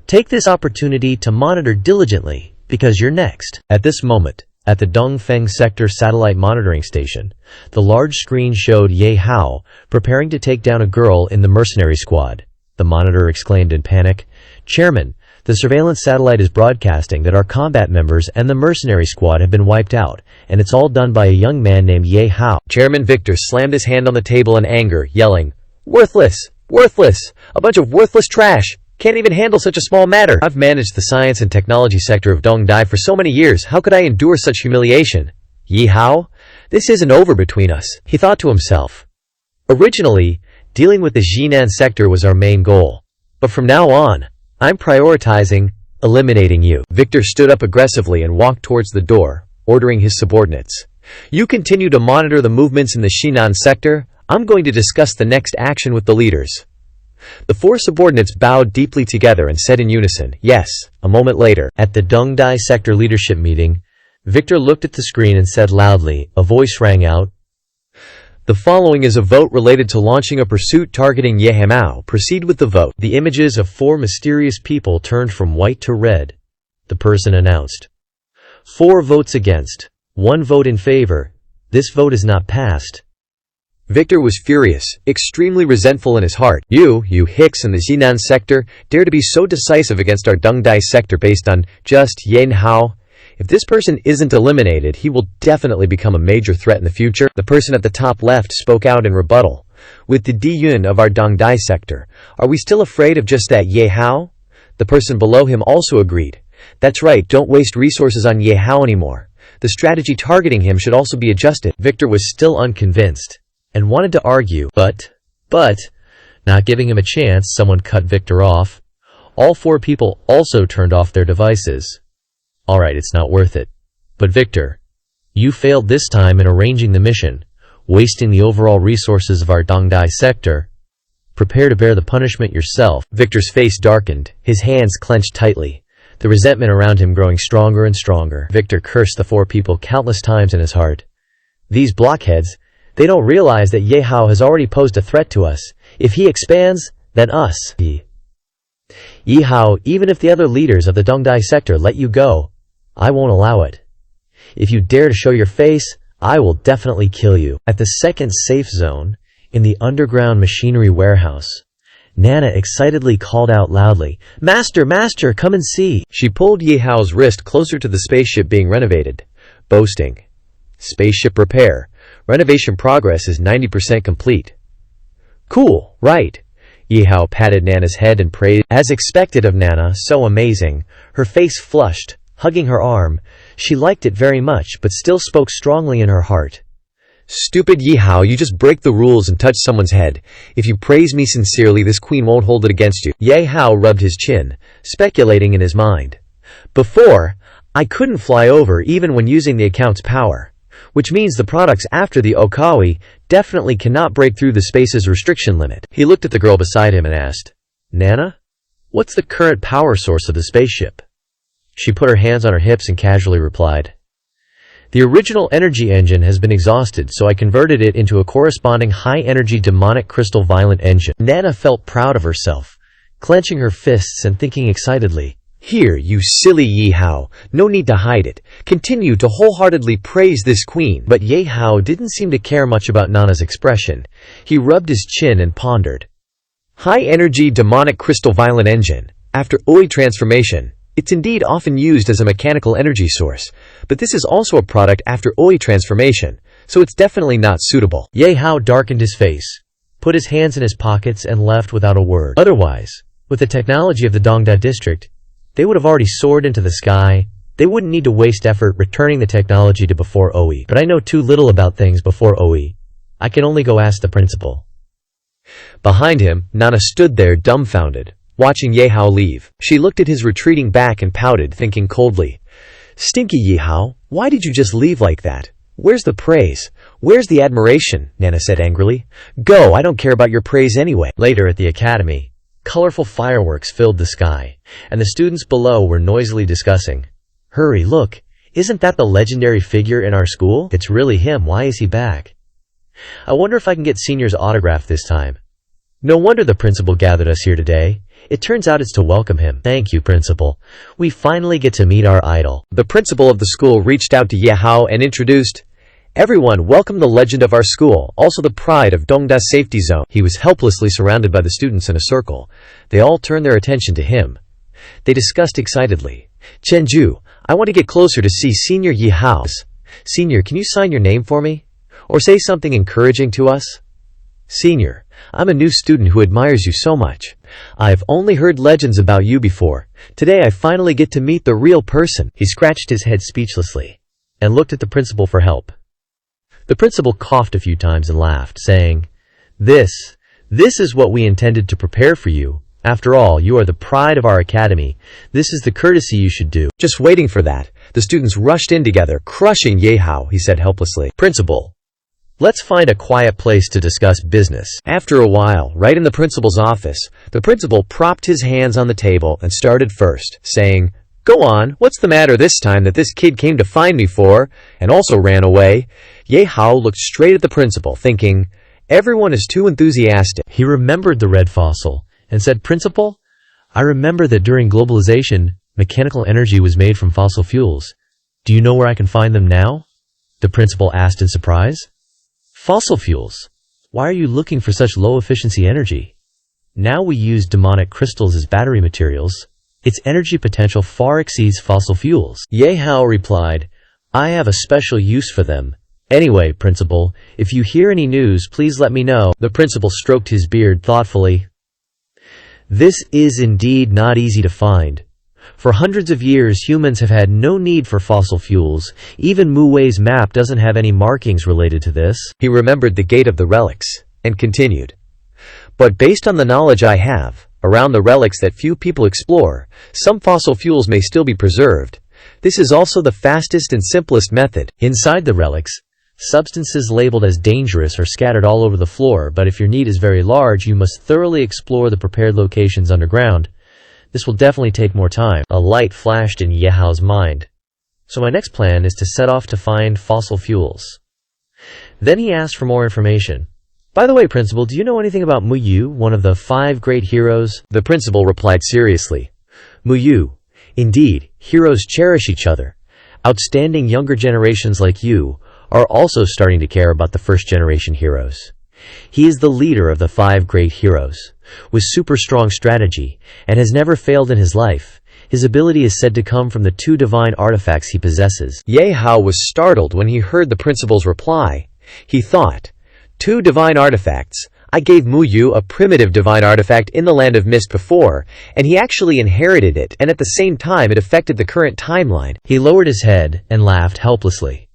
[SPEAKER 1] Take this opportunity to monitor diligently, because you're next." At this moment, at the Dongfeng Sector satellite monitoring station, the large screen showed Ye Hao preparing to take down a girl in the mercenary squad. The monitor exclaimed in panic, "Chairman, the surveillance satellite is broadcasting that our combat members and the mercenary squad have been wiped out, and it's all done by a young man named Ye Hao." Chairman Victor slammed his hand on the table in anger, yelling, "Worthless! Worthless! A bunch of worthless trash! Can't even handle such a small matter. I've managed the science and technology sector of Dongdai for so many years. How could I endure such humiliation? Ye Hao, this isn't over between us," he thought to himself. Originally, dealing with the Jinan sector was our main goal. But from now on, I'm prioritizing eliminating you. Victor stood up aggressively and walked towards the door, ordering his subordinates. "You continue to monitor the movements in the Shinan sector. I'm going to discuss the next action with the leaders." The four subordinates bowed deeply together and said in unison, "Yes." A moment later, at the Dongdai sector leadership meeting, Victor looked at the screen and said loudly, a voice rang out, "The following is a vote related to launching a pursuit targeting Ye Hao. Proceed with the vote." The images of four mysterious people turned from white to red. The person announced, 4 votes against, 1 vote in favor. This vote is not passed." Victor was furious, extremely resentful in his heart. You hicks in the Jinan sector, dare to be so decisive against our Dongdai sector based on just Ye Hao? If this person isn't eliminated, he will definitely become a major threat in the future. The person at the top left spoke out in rebuttal. "With the Diyun of our Dongdai sector, are we still afraid of just that Ye Hao?" The person below him also agreed. "That's right, don't waste resources on Ye Hao anymore. The strategy targeting him should also be adjusted." Victor was still unconvinced and wanted to argue, but, not giving him a chance, someone cut Victor off. All 4 people also turned off their devices. "Alright, it's not worth it. But Victor, you failed this time in arranging the mission, wasting the overall resources of our Dongdai sector. Prepare to bear the punishment yourself." Victor's face darkened, his hands clenched tightly, the resentment around him growing stronger and stronger. Victor cursed the 4 people countless times in his heart. These blockheads, they don't realize that Ye Hao has already posed a threat to us. If he expands, then us. Ye Hao, even if the other leaders of the Dongdai sector let you go, I won't allow it. If you dare to show your face, I will definitely kill you. At the second safe zone, in the underground machinery warehouse, Nana excitedly called out loudly, "Master, master, come and see." She pulled Ye Hao's wrist closer to the spaceship being renovated, boasting, "Spaceship repair. Renovation progress is 90% complete." "Cool, right?" Ye Hao patted Nana's head and praised. As expected of Nana, so amazing, her face flushed, hugging her arm. She liked it very much, but still spoke strongly in her heart. "Stupid Ye Hao, you just break the rules and touch someone's head. If you praise me sincerely, this queen won't hold it against you." Ye Hao rubbed his chin, speculating in his mind. "Before, I couldn't fly over even when using the account's power, which means the products after the Okawi definitely cannot break through the space's restriction limit." He looked at the girl beside him and asked, "Nana, what's the current power source of the spaceship?" She put her hands on her hips and casually replied,
[SPEAKER 2] The original energy engine has been exhausted, so I converted it into a corresponding high-energy demonic crystal violent engine. Nana felt proud of herself, clenching her fists and thinking excitedly,
[SPEAKER 1] Here, you silly Ye Hao, no need to hide it. Continue to wholeheartedly praise this queen.
[SPEAKER 2] But Ye Hao didn't seem to care much about Nana's expression. He rubbed his chin and pondered.
[SPEAKER 1] High-energy demonic crystal violent engine. After Oi transformation, it's indeed often used as a mechanical energy source, but this is also a product after Oi transformation, so it's definitely not suitable.
[SPEAKER 2] Ye Hao darkened his face, put his hands in his pockets and left without a word. Otherwise, with the technology of the Dongda district, they would have already soared into the sky. They wouldn't need to waste effort returning the technology to before Oi. But I know too little about things before Oi. I can only go ask the principal.
[SPEAKER 1] Behind him, Nana stood there dumbfounded, watching Ye Hao leave. She looked at his retreating back and pouted, thinking coldly, Stinky Ye Hao, why did you just leave like that? Where's the praise? Where's the admiration? Nana said angrily. Go, I don't care about your praise anyway.
[SPEAKER 2] Later at the academy, colorful fireworks filled the sky, and the students below were noisily discussing. Hurry, look, isn't that the legendary figure in our school? It's really him, why is he back? I wonder if I can get Senior's autograph this time. No wonder the principal gathered us here today. It turns out it's to welcome him. Thank you, Principal. We finally get to meet our idol.
[SPEAKER 1] The principal of the school reached out to Ye Hao and introduced, Everyone, welcome the legend of our school, also the pride of Dongda's safety zone. He was helplessly surrounded by the students in a circle. They all turned their attention to him. They discussed excitedly. Chenju, I want to get closer to see Senior Ye Hao. Senior, can you sign your name for me? Or say something encouraging to us? Senior, I'm a new student who admires you so much. I've only heard legends about you before. Today I finally get to meet the real person. He scratched his head speechlessly and looked at the principal for help. The principal coughed a few times and laughed, saying, This is what we intended to prepare for you. After all, you are the pride of our academy. This is the courtesy you should do. Just waiting for that, the students rushed in together, crushing Ye Hao. He said helplessly,
[SPEAKER 2] Principal, let's find a quiet place to discuss business.
[SPEAKER 1] After a while, right in the principal's office, the principal propped his hands on the table and started first, saying, Go on, what's the matter this time that this kid came to find me for, and also ran away? Ye Hao looked straight at the principal, thinking, Everyone is too enthusiastic.
[SPEAKER 2] He remembered the red fossil and said, Principal, I remember that during globalization, mechanical energy was made from fossil fuels. Do you know where I can find them now? The principal asked in surprise. Fossil fuels? Why are you looking for such low-efficiency energy? Now we use demonic crystals as battery materials. Its energy potential far exceeds fossil fuels. Ye Hao replied, I have a special use for them. Anyway, Principal, if you hear any news, please let me know. The principal stroked his beard thoughtfully. This is indeed not easy to find. For hundreds of years, humans have had no need for fossil fuels. Even Mu Wei's map doesn't have any markings related to this.
[SPEAKER 1] He remembered the gate of the relics, and continued. But based on the knowledge I have, around the relics that few people explore, some fossil fuels may still be preserved. This is also the fastest and simplest method.
[SPEAKER 2] Inside the relics, substances labeled as dangerous are scattered all over the floor, but if your need is very large, you must thoroughly explore the prepared locations underground. This will definitely take more time. A light flashed in Ye Hao's mind. So my next plan is to set off to find fossil fuels. Then he asked for more information. By the way, Principal, do you know anything about Mu Yu, one of the 5 great heroes?
[SPEAKER 1] The principal replied seriously.
[SPEAKER 2] Mu Yu. Indeed, heroes cherish each other. Outstanding younger generations like you are also starting to care about the first-generation heroes. He is the leader of the 5 great heroes, with super strong strategy, and has never failed in his life. His ability is said to come from the 2 divine artifacts he possesses.
[SPEAKER 1] Ye Hao was startled when he heard the principal's reply. He thought, 2 divine artifacts? I gave Mu Yu a primitive divine artifact in the Land of Mist before, and he actually inherited it, and at the same time it affected the current timeline.
[SPEAKER 2] He lowered his head and laughed helplessly.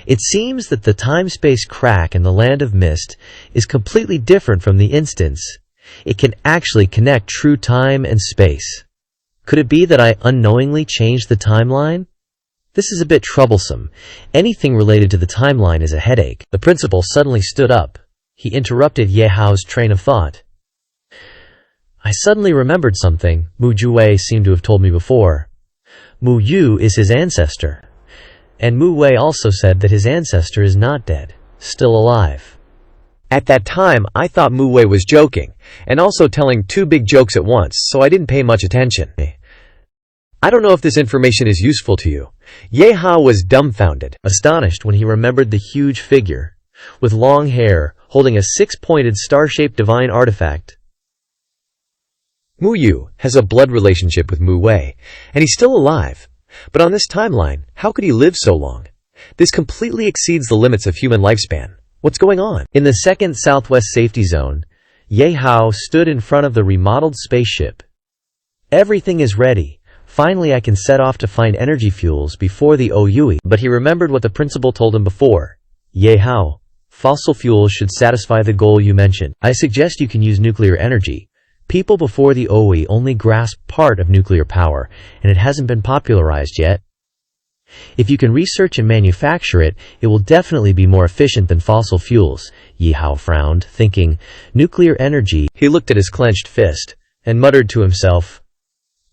[SPEAKER 2] It seems that the time-space crack in the Land of Mist is completely different from the instance. It can actually connect true time and space. Could it be that I unknowingly changed the timeline? This is a bit troublesome. Anything related to the timeline is a headache. The principal suddenly stood up. He interrupted Ye Hao's train of thought. I suddenly remembered something Mu Juwei seemed to have told me before. Mu Yu is his ancestor. And Mu Wei also said that his ancestor is not dead, still alive.
[SPEAKER 1] At that time, I thought Mu Wei was joking, and also telling two big jokes at once, so I didn't pay much attention. I don't know if this information is useful to you. Ye Hao was dumbfounded,
[SPEAKER 2] astonished when he remembered the huge figure, with long hair, holding a six-pointed star-shaped divine artifact.
[SPEAKER 1] Mu Yu has a blood relationship with Mu Wei, and he's still alive. But on this timeline, how could he live so long? This completely exceeds the limits of human lifespan. What's going on?
[SPEAKER 2] In the second southwest safety zone, Ye Hao stood in front of the remodeled spaceship. Everything is ready. Finally, I can set off to find energy fuels before the OUE. But he remembered what the principal told him before. Ye Hao, fossil fuels should satisfy the goal you mentioned. I suggest you can use nuclear energy. People before the OUE only grasp part of nuclear power, and it hasn't been popularized yet. If you can research and manufacture it, it will definitely be more efficient than fossil fuels. Ye Hao frowned, thinking, nuclear energy.
[SPEAKER 1] He looked at his clenched fist, and muttered to himself,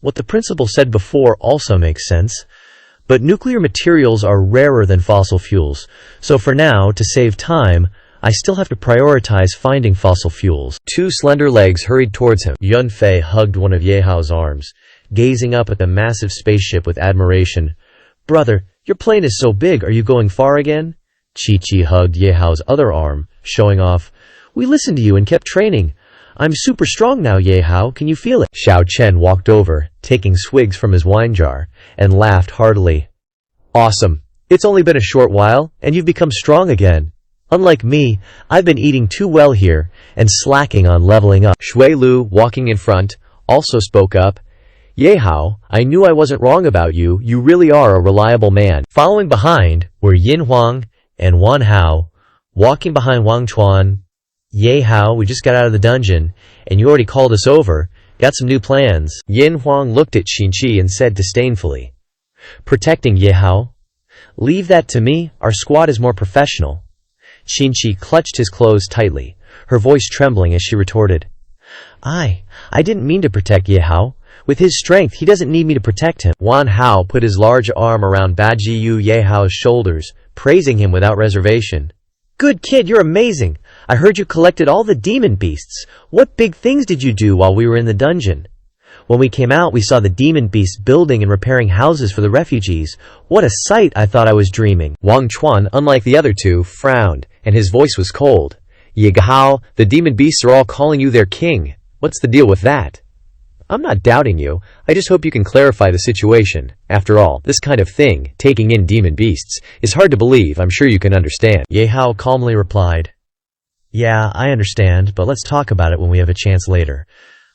[SPEAKER 2] what the principal said before also makes sense, but nuclear materials are rarer than fossil fuels, so for now, to save time, I still have to prioritize finding fossil fuels.
[SPEAKER 1] Two slender legs hurried towards him.
[SPEAKER 2] Yun Fei hugged one of Ye Hao's arms, gazing up at the massive spaceship with admiration. Brother, your plane is so big, are you going far again? Chi hugged Ye Hao's other arm, showing off. We listened to you and kept training. I'm super strong now, Ye Hao, can you feel it?
[SPEAKER 1] Xiao Chen walked over, taking swigs from his wine jar, and laughed heartily. Awesome. It's only been a short while, and you've become strong again. Unlike me, I've been eating too well here, and slacking on leveling up. Shui Lu, walking in front, also spoke up. Ye Hao, I knew I wasn't wrong about you, you really are a reliable man.
[SPEAKER 2] Following behind were Yin Huang and Wan Hao, walking behind Wang Chuan. Ye Hao, we just got out of the dungeon, and you already called us over. Got some new plans.
[SPEAKER 1] Yin Huang looked at Xinqi and said disdainfully,
[SPEAKER 2] protecting Ye Hao? Leave that to me, our squad is more professional. Xinqi clutched his clothes tightly, her voice trembling as she retorted, I didn't mean to protect Ye Hao. With his strength, he doesn't need me to protect him.
[SPEAKER 1] Wan Hao put his large arm around Bajiyu Ye Hao's shoulders, praising him without reservation.
[SPEAKER 2] Good kid, you're amazing. I heard you collected all the demon beasts. What big things did you do while we were in the dungeon? When we came out, we saw the demon beasts building and repairing houses for the refugees. What a sight, I thought I was dreaming.
[SPEAKER 1] Wang Chuan, unlike the other two, frowned, and his voice was cold. Ye Hao, the demon beasts are all calling you their king. What's the deal with that? I'm not doubting you. I just hope you can clarify the situation. After all, this kind of thing, taking in demon beasts, is hard to believe. I'm sure you can understand.
[SPEAKER 2] Ye Hao calmly replied, yeah, I understand, but let's talk about it when we have a chance later.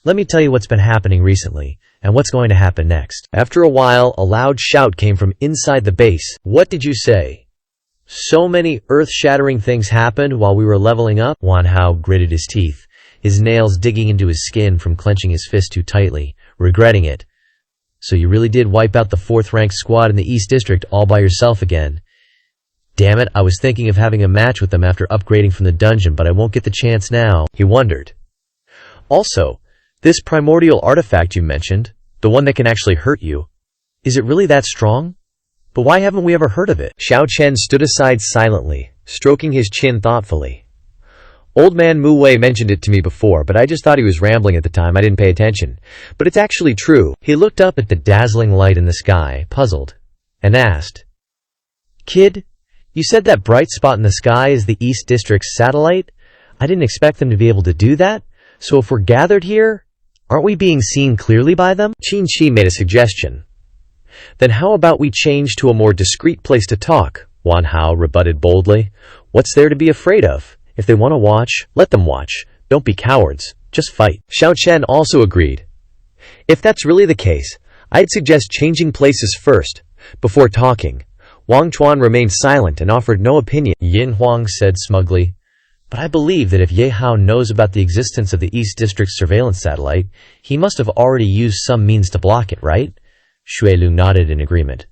[SPEAKER 2] Let me tell you what's been happening recently, and what's going to happen next.
[SPEAKER 1] After a while, a loud shout came from inside the base.
[SPEAKER 2] What did you say? So many earth-shattering things happened while we were leveling up? Wan Hao gritted his teeth, his nails digging into his skin from clenching his fist too tightly, regretting it. So you really did wipe out the 4th-ranked squad in the East District all by yourself again. Damn it, I was thinking of having a match with them after upgrading from the dungeon, but I won't get the chance now, he wondered. Also, this primordial artifact you mentioned, the one that can actually hurt you, is it really that strong? But why haven't we ever heard of it?
[SPEAKER 1] Xiao Chen stood aside silently, stroking his chin thoughtfully. Old man Mu Wei mentioned it to me before, but I just thought he was rambling at the time. I didn't pay attention. But it's actually true.
[SPEAKER 2] He looked up at the dazzling light in the sky, puzzled, and asked, Kid, you said that bright spot in the sky is the East District's satellite? I didn't expect them to be able to do that. So if we're gathered here, aren't we being seen clearly by them?
[SPEAKER 1] Qin made a suggestion. Then how about we change to a more discreet place to talk? Wan Hao rebutted boldly. What's there to be afraid of? If they want to watch, let them watch. Don't be cowards. Just fight. Xiao Chen also agreed. If that's really the case, I'd suggest changing places first, before talking. Wang Chuan remained silent and offered no opinion.
[SPEAKER 2] Yin Huang said smugly, but I believe that if Ye Hao knows about the existence of the East District surveillance satellite, he must have already used some means to block it, right? Shui Lu nodded in agreement.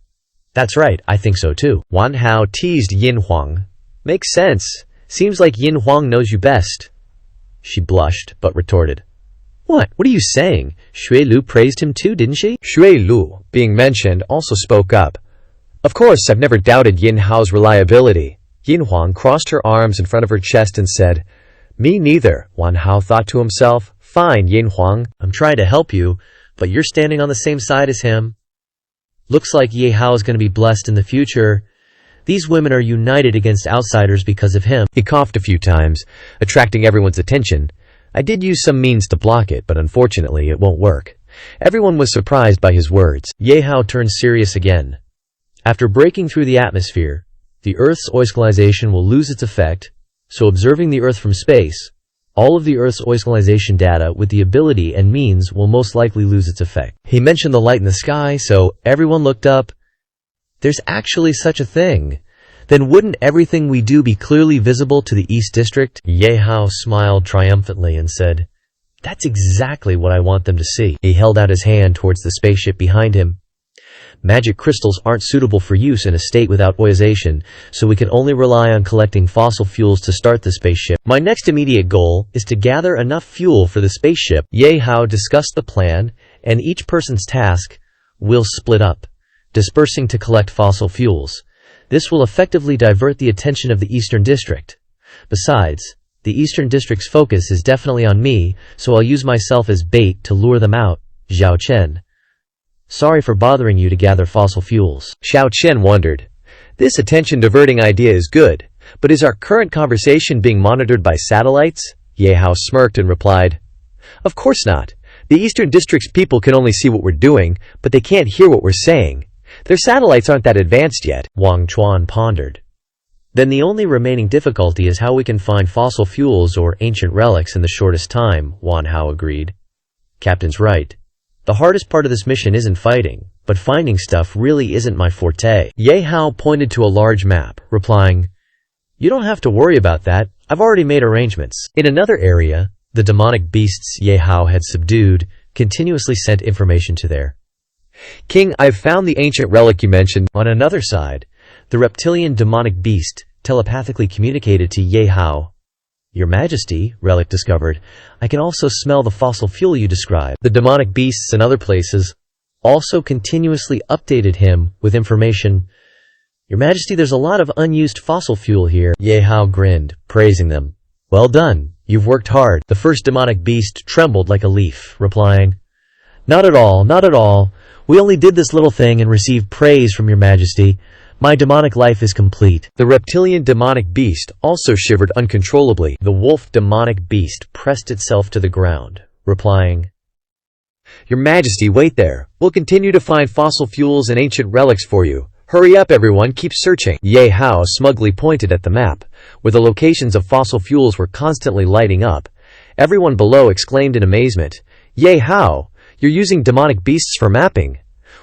[SPEAKER 2] That's right, I think so too.
[SPEAKER 1] Wan Hao teased Yin Huang. Makes sense. Seems like Yin Huang knows you best.
[SPEAKER 2] She blushed, but retorted. What are you saying? Shui Lu praised him too, didn't she?
[SPEAKER 1] Shui Lu, being mentioned, also spoke up. Of course, I've never doubted Yin Hao's reliability. Yin Huang crossed her arms in front of her chest and said, "Me neither," Wan Hao thought to himself. "Fine, Yin Huang.
[SPEAKER 2] I'm trying to help you, but you're standing on the same side as him. Looks like Ye Hao is going to be blessed in the future. These women are united against outsiders because of him."
[SPEAKER 1] He coughed a few times, attracting everyone's attention. I did use some means to block it, but unfortunately it won't work. Everyone was surprised by his words.
[SPEAKER 2] Ye Hao turned serious again. After breaking through the atmosphere, the Earth's oiscalization will lose its effect, so observing the Earth from space, all of the Earth's oiscalization data with the ability and means will most likely lose its effect. He mentioned the light in the sky, so everyone looked up. There's actually such a thing. Then wouldn't everything we do be clearly visible to the East District? Ye Hao smiled triumphantly and said, "That's exactly what I want them to see." He held out his hand towards the spaceship behind him. Magic crystals aren't suitable for use in a state without oization, so we can only rely on collecting fossil fuels to start the spaceship. My next immediate goal is to gather enough fuel for the spaceship. Ye Hao discussed the plan, and each person's task will split up, dispersing to collect fossil fuels. This will effectively divert the attention of the Eastern District. Besides, the Eastern District's focus is definitely on me, so I'll use myself as bait to lure them out. Zhao Chen. Sorry for bothering you to gather fossil fuels.
[SPEAKER 1] Xiao Chen wondered. This attention-diverting idea is good, but is our current conversation being monitored by satellites? Ye Hao smirked and replied, "Of course not. The Eastern District's people can only see what we're doing, but they can't hear what we're saying. Their satellites aren't that advanced yet."
[SPEAKER 2] Wang Chuan pondered. Then the only remaining difficulty is how we can find fossil fuels or ancient relics in the shortest time, Wan Hao agreed. Captain's right. The hardest part of this mission isn't fighting, but finding stuff really isn't my forte. Ye Hao pointed to a large map, replying, "You don't have to worry about that. I've already made arrangements." In another area, the demonic beasts Ye Hao had subdued continuously sent information to their
[SPEAKER 1] king. "I've found the ancient relic you mentioned."
[SPEAKER 2] On another side, the reptilian demonic beast telepathically communicated to Ye Hao. "Your Majesty," Relic discovered, "I can also smell the fossil fuel you described." The demonic beasts in other places also continuously updated him with information. "Your Majesty, there's a lot of unused fossil fuel here." Ye Hao grinned, praising them. "Well done, you've worked hard." The first demonic beast trembled like a leaf, replying, "Not at all, not at all. We only did this little thing and received praise from your Majesty. My demonic life is complete."
[SPEAKER 1] The reptilian demonic beast also shivered uncontrollably.
[SPEAKER 2] The wolf demonic beast pressed itself to the ground, replying,
[SPEAKER 1] "Your Majesty, wait there. We'll continue to find fossil fuels and ancient relics for you. Hurry up, everyone, keep searching." Ye Hao smugly pointed at the map, where the locations of fossil fuels were constantly lighting up. Everyone below exclaimed in amazement, "Ye Hao, you're using demonic beasts for mapping.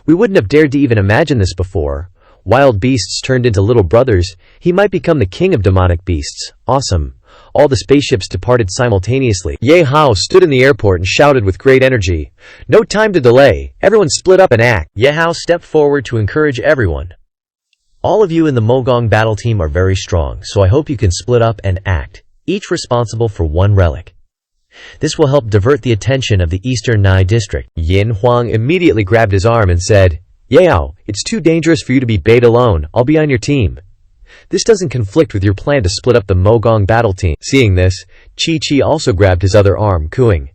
[SPEAKER 1] We wouldn't have dared to even imagine this before. Wild beasts turned into little brothers. He might become the king of demonic beasts. Awesome." All the spaceships departed simultaneously. Ye Hao stood in the airport and shouted with great energy, "No time to delay. Everyone split up and act."
[SPEAKER 2] Ye Hao stepped forward to encourage everyone. "All of you in the Mogong battle team are very strong, so I hope you can split up and act, each responsible for one relic. This will help divert the attention of the Eastern Nai district."
[SPEAKER 1] Yin Huang immediately grabbed his arm and said, "Ye Hao, it's too dangerous for you to be bait alone. I'll be on your team. This doesn't conflict with your plan to split up the Mogong battle team." Seeing this, Chi also grabbed his other arm, cooing.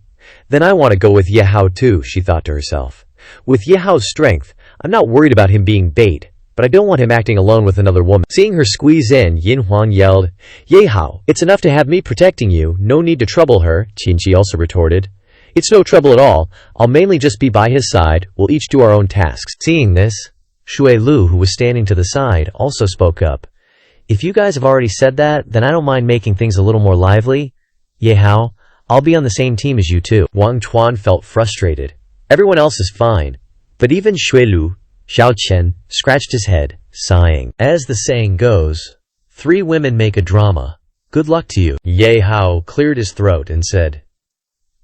[SPEAKER 1] "Then I want to go with Ye Hao too," she thought to herself. "With Ye Hao's strength, I'm not worried about him being bait, but I don't want him acting alone with another woman." Seeing her squeeze in, Yin Huang yelled, "Ye Hao, it's enough to have me protecting you. No need to trouble her," Qinqi also retorted. "It's no trouble at all. I'll mainly just be by his side. We'll each do our own tasks."
[SPEAKER 2] Seeing this, Shui Lu, who was standing to the side, also spoke up. "If you guys have already said that, then I don't mind making things a little more lively. Ye Hao, I'll be on the same team as you too."
[SPEAKER 1] Wang Chuan felt frustrated. Everyone else is fine, but even Shui Lu, Xiao Chen, scratched his head, sighing.
[SPEAKER 2] As the saying goes, 3 women make a drama. Good luck to you. Ye Hao cleared his throat and said,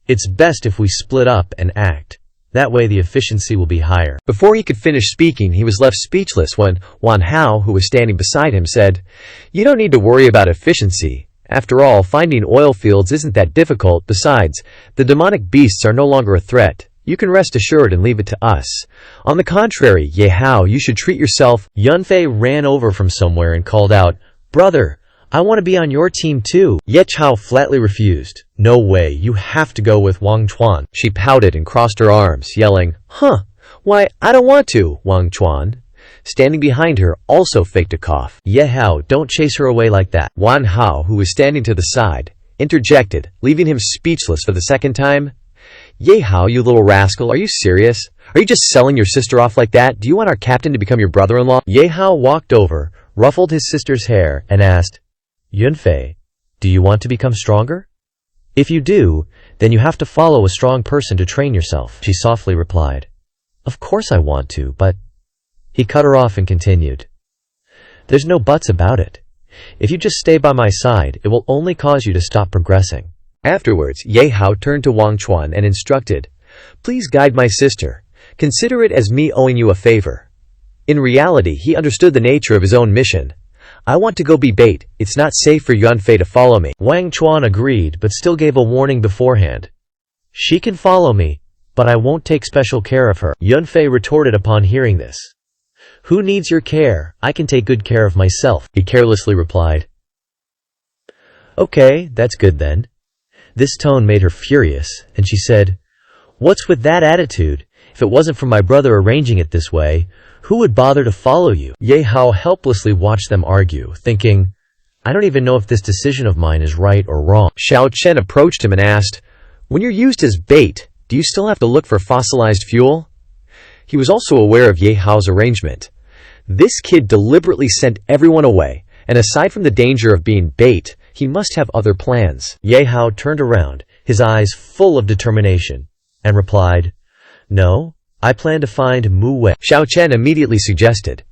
[SPEAKER 2] "It's best if we split up and act. That way the efficiency will be higher."
[SPEAKER 1] Before he could finish speaking, he was left speechless when Wan Hao, who was standing beside him, said, "You don't need to worry about efficiency. After all, finding oil fields isn't that difficult. Besides, the demonic beasts are no longer a threat. you can rest assured and leave it to us. On the contrary, Ye Hao, you should treat yourself.
[SPEAKER 2] Yunfei ran over from somewhere and called out, "Brother, I want to be on your team too."
[SPEAKER 1] Ye Hao flatly refused.
[SPEAKER 2] "No way, you have to go with Wang Chuan."
[SPEAKER 1] She pouted and crossed her arms, yelling, Why, I don't want to, Wang Chuan, standing behind her, also faked a cough.
[SPEAKER 2] "Ye Hao, don't chase her away like that."
[SPEAKER 1] Wan Hao, who was standing to the side, interjected, leaving him speechless for the second time. Ye Hao, you little rascal, are you serious? Are you just selling your sister off like that? Do you want our captain to become your brother-in-law?
[SPEAKER 2] Ye Hao walked over, ruffled his sister's hair, and asked, "Yunfei, do you want to become stronger? If you do, then you have to follow a strong person to train yourself." She softly replied, "Of course I want to, but—" He cut her off and continued, "There's no buts about it. If you just stay by my side, it will only cause you to stop progressing."
[SPEAKER 1] Afterwards, Ye Hao turned to Wang Chuan and instructed, "Please guide my sister. Consider it as me owing you a favor." In reality, he understood the nature of his own mission. "I want to go be bait. It's not safe for Yunfei to follow me."
[SPEAKER 2] Wang Chuan agreed, but still gave a warning beforehand. "She can follow me, but I won't take special care of her." Yunfei retorted upon hearing this. "Who needs your care? I can take good care of myself," he carelessly replied. "Okay, that's good then." This tone made her furious, and she said, "What's with that attitude? If it wasn't for my brother arranging it this way, who would bother to follow you?" Ye Hao helplessly watched them argue, thinking, "I don't even know if this decision of mine is right or wrong."
[SPEAKER 1] Xiao Chen approached him and asked, "When you're used as bait, do you still have to look for fossilized fuel?" He was also aware of Ye Hao's arrangement. This kid deliberately sent everyone away, and aside from the danger of being bait, he must have other plans.
[SPEAKER 2] Ye Hao turned around, his eyes full of determination, and replied, "No, I plan to find Mu Wei."
[SPEAKER 1] Xiao Chen immediately suggested,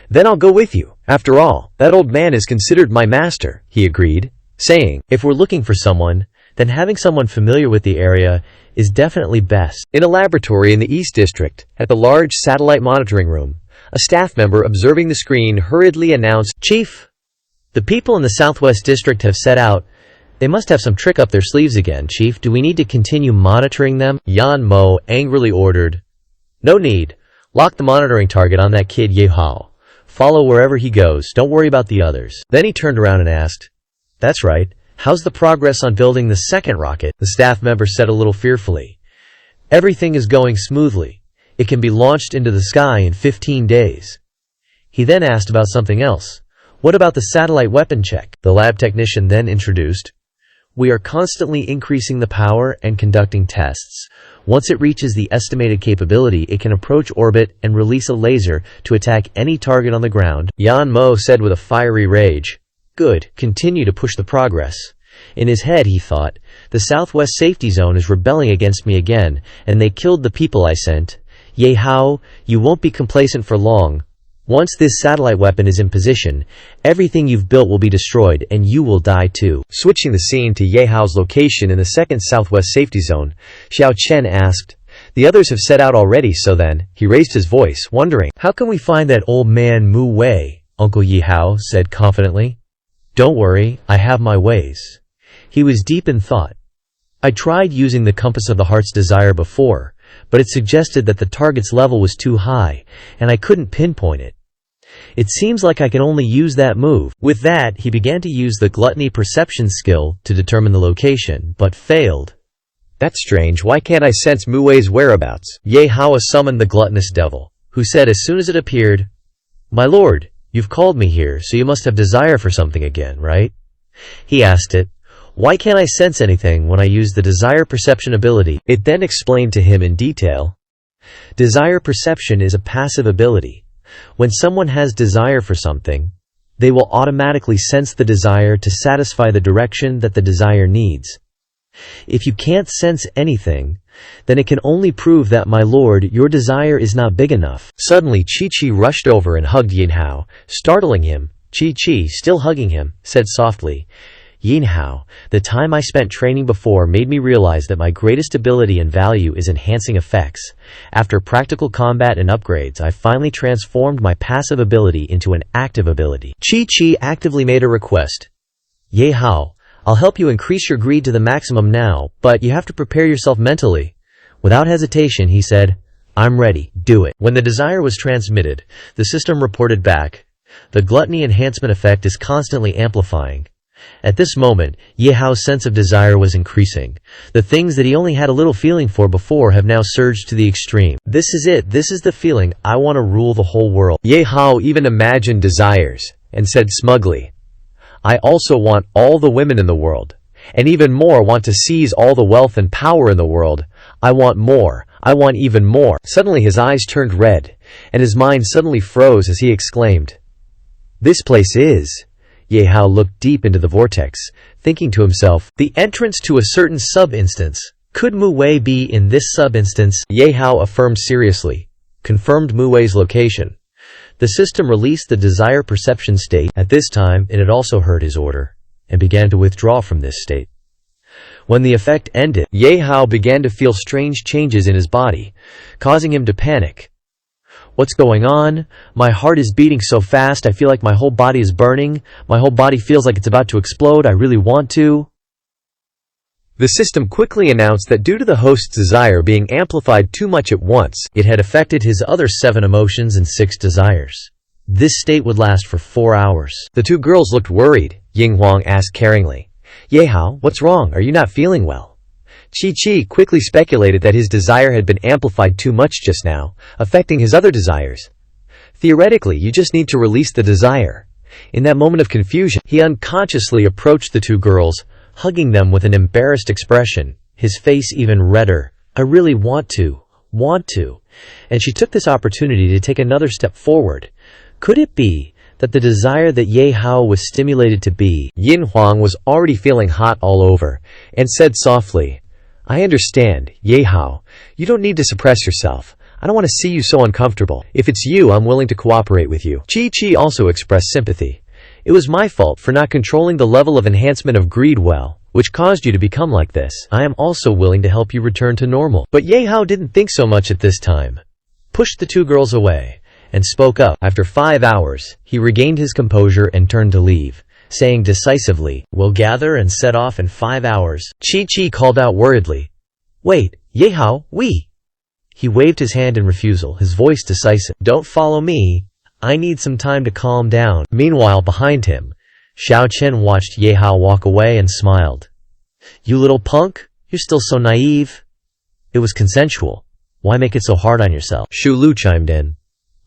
[SPEAKER 1] "Then I'll go with you. After all, that old man is considered my master," he agreed, saying,
[SPEAKER 2] "If we're looking for someone, then having someone familiar with the area is definitely best."
[SPEAKER 1] In a laboratory in the East District, at the large satellite monitoring room, a staff member observing the screen hurriedly announced,
[SPEAKER 2] "Chief, the people in the Southwest District have set out. They must have some trick up their sleeves again, Chief. Do we need to continue monitoring them?" Yan Mo angrily ordered, "No need. Lock the monitoring target on that kid Ye Hao. Follow wherever he goes. Don't worry about the others." Then he turned around and asked, "That's right. How's the progress on building the second rocket?" The staff member said a little fearfully, "Everything is going smoothly. It can be launched into the sky in 15 days. He then asked about something else. "What about the satellite weapon check?" The lab technician then introduced, "We are constantly increasing the power and conducting tests. Once it reaches the estimated capability, it can approach orbit and release a laser to attack any target on the ground." Yan Mo said with a fiery rage, "Good, continue to push the progress." In his head he thought, "The Southwest Safety Zone is rebelling against me again, and they killed the people I sent. Ye Hao, you won't be complacent for long. Once this satellite weapon is in position, everything you've built will be destroyed and you will die too."
[SPEAKER 1] Switching the scene to Ye Hao's location in the second Southwest Safety Zone, Xiao Chen asked, "The others have set out already, so then?" He raised his voice, wondering,
[SPEAKER 2] "How can we find that old man Mu Wei?" Uncle Ye Hao said confidently. "Don't worry, I have my ways." He was deep in thought. "I tried using the compass of the heart's desire before, but it suggested that the target's level was too high, and I couldn't pinpoint it. It seems like I can only use that move." With that, he began to use the gluttony perception skill to determine the location, but failed.
[SPEAKER 1] "That's strange. Why can't I sense Mu Wei's whereabouts?"
[SPEAKER 2] Ye Hao summoned the gluttonous devil, who said as soon as it appeared, "My lord, you've called me here, so you must have desire for something again, right?" He asked it, "Why can't I sense anything when I use the desire perception ability?" It then explained to him in detail. Desire perception is a passive ability. When someone has desire for something, they will automatically sense the desire to satisfy the direction that the desire needs. If you can't sense anything, then it can only prove that, my lord, your desire is not big enough. Suddenly Chi-Chi rushed over and hugged Yin Hao, startling him. Chi-Chi, still hugging him, said softly, "Yin Hao, the time I spent training before made me realize that my greatest ability and value is enhancing effects. After practical combat and upgrades, I finally transformed my passive ability into an active ability." Chi-Chi actively made a request. "Ye Hao, I'll help you increase your greed to the maximum now, but you have to prepare yourself mentally. Without hesitation, he said, "I'm ready, do it." When the desire was transmitted, the system reported back, "The gluttony enhancement effect is constantly amplifying." At this moment, Ye Hao's sense of desire was increasing. The things that he only had a little feeling for before have now surged to the extreme. This is it, this is the feeling, I want to rule the whole world.
[SPEAKER 1] Ye Hao even imagined desires, and said smugly, "I also want all the women in the world, and even more want to seize all the wealth and power in the world. I want more, I want even more." Suddenly his eyes turned red, and his mind suddenly froze as he exclaimed, "This place is..." Ye Hao looked deep into the vortex, thinking to himself, the entrance to a certain sub-instance. Could Mu Wei be in this sub-instance? Ye Hao affirmed seriously, confirmed Mu Wei's location. The system released the desire perception state. At this time, it had also heard his order, and began to withdraw from this state. When the effect ended, Ye Hao began to feel strange changes in his body, causing him to panic. "What's going on? My heart is beating so fast, I feel like my whole body is burning. My whole body feels like it's about to explode, I really want to." The system quickly announced that due to the host's desire being amplified too much at once, it had affected his other 7 emotions and 6 desires. This state would last for 4 hours. The 2 girls looked worried. Ying Huang asked caringly, "Ye Hao, what's wrong? Are you not feeling well?" Chi quickly speculated that his desire had been amplified too much just now, affecting his other desires. "Theoretically, you just need to release the desire." In that moment of confusion, he unconsciously approached the 2 girls, hugging them with an embarrassed expression, his face even redder. "I really want to. And she took this opportunity to take another step forward. Could it be that the desire that Ye Hao was stimulated to be? Yin Huang was already feeling hot all over, and said softly, "I understand, Ye Hao. You don't need to suppress yourself. I don't want to see you so uncomfortable. If it's you, I'm willing to cooperate with you." Chi also expressed sympathy. "It was my fault for not controlling the level of enhancement of greed well, which caused you to become like this. I am also willing to help you return to normal." But Ye Hao didn't think so much at this time. Pushed the 2 girls away, and spoke up. After 5 hours, he regained his composure and turned to leave, saying decisively, "We'll gather and set off in 5 hours. Chi called out worriedly, "Wait, Ye Hao, we..." He waved his hand in refusal, his voice decisive. "Don't follow me. I need some time to calm down." Meanwhile, behind him, Xiao Chen watched Ye Hao walk away and smiled. "You little punk, you're still so naive. It was consensual. Why make it so hard on yourself?" Shu Lu chimed in.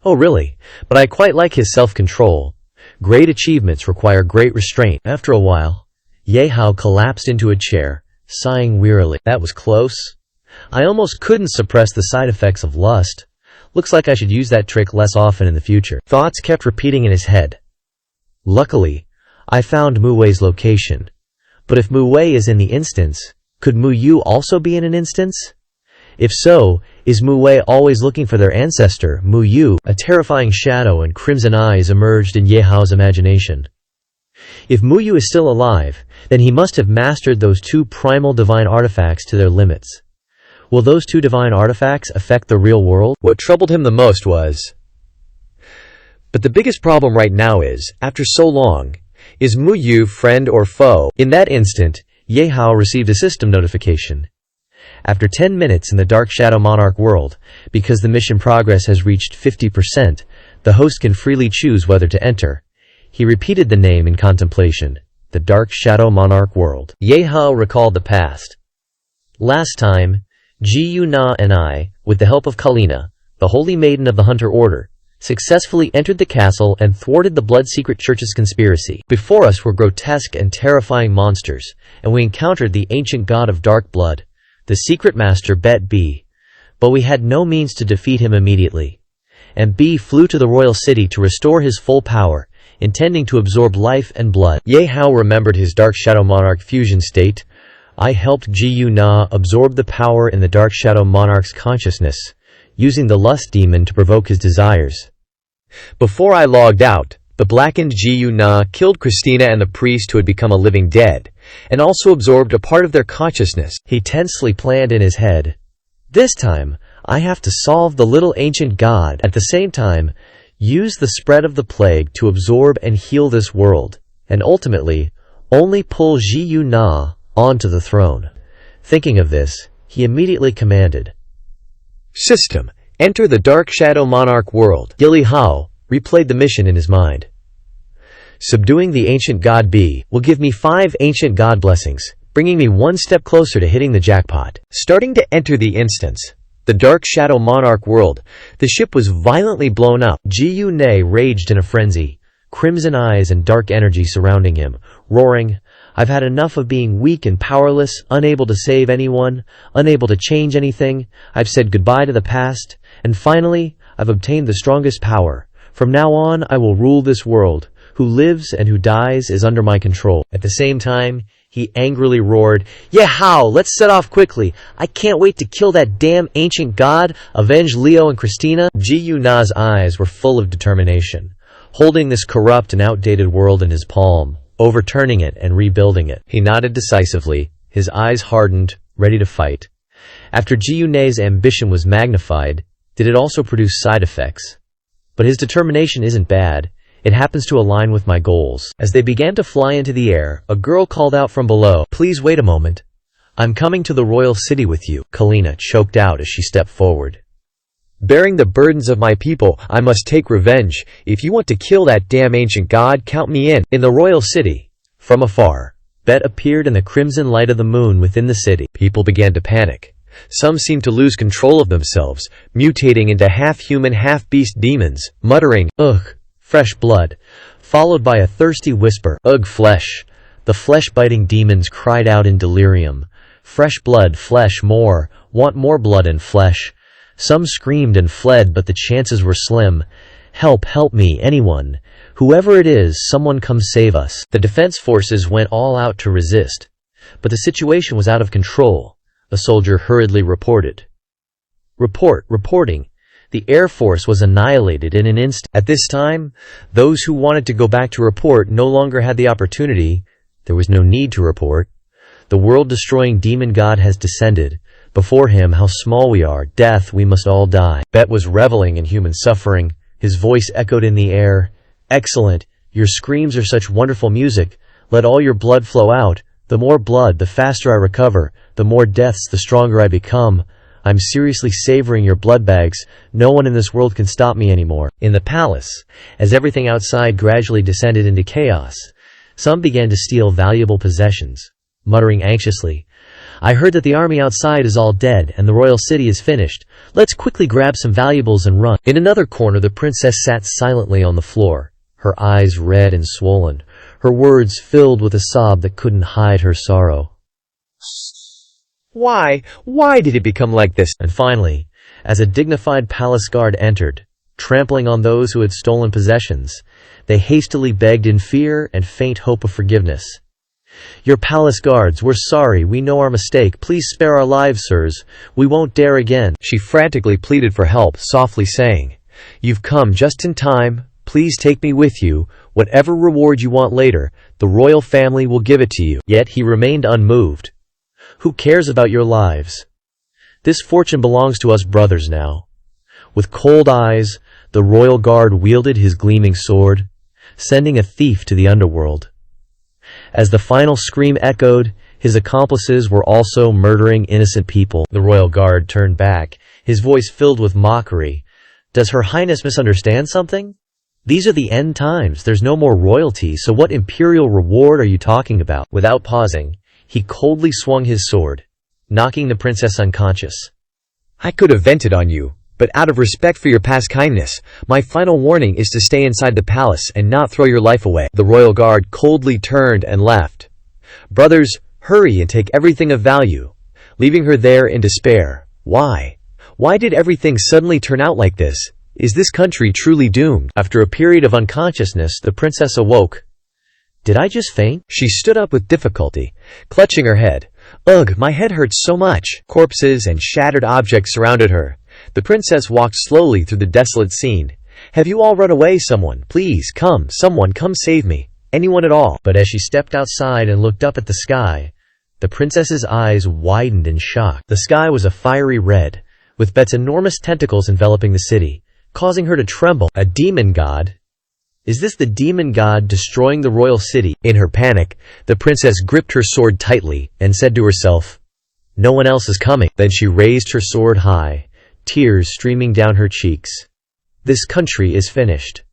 [SPEAKER 1] "Oh really? But I quite like his self-control. Great achievements require great restraint." After a while, Ye Hao collapsed into a chair, sighing wearily. "That was close. I almost couldn't suppress the side effects of lust. Looks like I should use that trick less often in the future." Thoughts kept repeating in his head. "Luckily, I found Mu Wei's location. But if Mu Wei is in the instance, could Mu Yu also be in an instance? If so, is Mu Wei always looking for their ancestor, Mu Yu?" A terrifying shadow and crimson eyes emerged in Ye Hao's imagination. If Mu Yu is still alive, then he must have mastered those 2 primal divine artifacts to their limits. Will those 2 divine artifacts affect the real world? What troubled him the most was... But the biggest problem right now is, after so long, is Mu Yu friend or foe? In that instant, Ye Hao received a system notification. After 10 minutes in the Dark Shadow Monarch world, because the mission progress has reached 50%, the host can freely choose whether to enter. He repeated the name in contemplation. The Dark Shadow Monarch world. Ye Hao recalled the past. Last time, Ji Yu Na and I, with the help of Kalina, the Holy Maiden of the Hunter Order, successfully entered the castle and thwarted the Blood Secret Church's conspiracy. Before us were grotesque and terrifying monsters, and we encountered the ancient god of dark blood, the secret master Bet B. But we had no means to defeat him immediately. And B flew to the royal city to restore his full power, intending to absorb life and blood. Ye Hao remembered his Dark Shadow Monarch fusion state. "I helped Ji Yu Na absorb the power in the Dark Shadow Monarch's consciousness, using the lust demon to provoke his desires. Before I logged out, the blackened Ji Yu Na killed Christina and the priest who had become a living dead, and also absorbed a part of their consciousness." He tensely planned in his head, "This time, I have to solve the little ancient god, at the same time, use the spread of the plague to absorb and heal this world, and ultimately, only pull Ji Yu Na onto the throne." Thinking of this, he immediately commanded, System: enter the Dark Shadow Monarch world. Ye Hao replayed the mission in his mind. Subduing the ancient god B will give me 5 ancient god blessings, bringing me one step closer to hitting the jackpot. Starting to enter the instance, the Dark Shadow Monarch world, the ship was violently blown up. Ye Hao raged in a frenzy, crimson eyes and dark energy surrounding him, roaring, "I've had enough of being weak and powerless, unable to save anyone, unable to change anything. I've said goodbye to the past, and finally, I've obtained the strongest power. From now on, I will rule this world. Who lives and who dies is under my control." At the same time, he angrily roared, "Ye Hao, let's set off quickly. I can't wait to kill that damn ancient god, avenge Leo and Christina." Ye Hao's eyes were full of determination, holding this corrupt and outdated world in his palm, overturning it and rebuilding it. He nodded decisively, his eyes hardened, ready to fight. After Ye Hao's ambition was magnified, did it also produce side effects? But his determination isn't bad. It happens to align with my goals. As they began to fly into the air, a girl called out from below, "Please wait a moment. I'm coming to the royal city with you." Kalina choked out as she stepped forward. "Bearing the burdens of my people, I must take revenge. If you want to kill that damn ancient god, count me in." In the royal city, from afar, Bet appeared in the crimson light of the moon within the city. People began to panic. Some seemed to lose control of themselves, mutating into half-human, half-beast demons, muttering, "Ugh, fresh blood," followed by a thirsty whisper, "Ugh, flesh." The flesh-biting demons cried out in delirium, "Fresh blood, flesh, more, want more blood and flesh." Some screamed and fled, but the chances were slim. "Help, help me, anyone. Whoever it is, someone come save us." The defense forces went all out to resist, but the situation was out of control. A soldier hurriedly reported. Reporting. The Air Force was annihilated in an instant. At this time, those who wanted to go back to report no longer had the opportunity. There was no need to report. The world-destroying demon god has descended. Before him, how small we are. Death, we must all die. Bet was reveling in human suffering. His voice echoed in the air. "Excellent. Your screams are such wonderful music. Let all your blood flow out. The more blood, the faster I recover. The more deaths, the stronger I become. I'm seriously savoring your blood bags. No one in this world can stop me anymore." In the palace, as everything outside gradually descended into chaos, some began to steal valuable possessions, muttering anxiously, "I heard that the army outside is all dead and the royal city is finished. Let's quickly grab some valuables and run." In another corner, the princess sat silently on the floor, her eyes red and swollen, her words filled with a sob that couldn't hide her sorrow. Why did it become like this? And finally, as a dignified palace guard entered, trampling on those who had stolen possessions, they hastily begged in fear and faint hope of forgiveness. "Your palace guards, we're sorry, we know our mistake. Please spare our lives, sirs. We won't dare again." She frantically pleaded for help, softly saying, "You've come just in time. Please take me with you. Whatever reward you want later, the royal family will give it to you." Yet he remained unmoved. "Who cares about your lives? This fortune belongs to us brothers now." With cold eyes, the royal guard wielded his gleaming sword, sending a thief to the underworld. As the final scream echoed, his accomplices were also murdering innocent people. The royal guard turned back, his voice filled with mockery. "Does Her Highness misunderstand something? These are the end times. There's no more royalty, so what imperial reward are you talking about?" Without pausing, he coldly swung his sword, knocking the princess unconscious. "I could have vented on you, but out of respect for your past kindness, my final warning is to stay inside the palace and not throw your life away." The royal guard coldly turned and left. "Brothers, hurry and take everything of value," leaving her there in despair. Why? Why did everything suddenly turn out like this? Is this country truly doomed? After a period of unconsciousness, the princess awoke. "Did I just faint?" She stood up with difficulty, clutching her head. "Ugh, my head hurts so much." Corpses and shattered objects surrounded her. The princess walked slowly through the desolate scene. "Have you all run away? Someone, please, come, someone, come save me. Anyone at all." But as she stepped outside and looked up at the sky, the princess's eyes widened in shock. The sky was a fiery red, with Bet's enormous tentacles enveloping the city, causing her to tremble. A demon god? Is this the demon god destroying the royal city? In her panic, the princess gripped her sword tightly and said to herself, "No one else is coming." Then she raised her sword high,
[SPEAKER 2] tears streaming down her cheeks. This country is finished.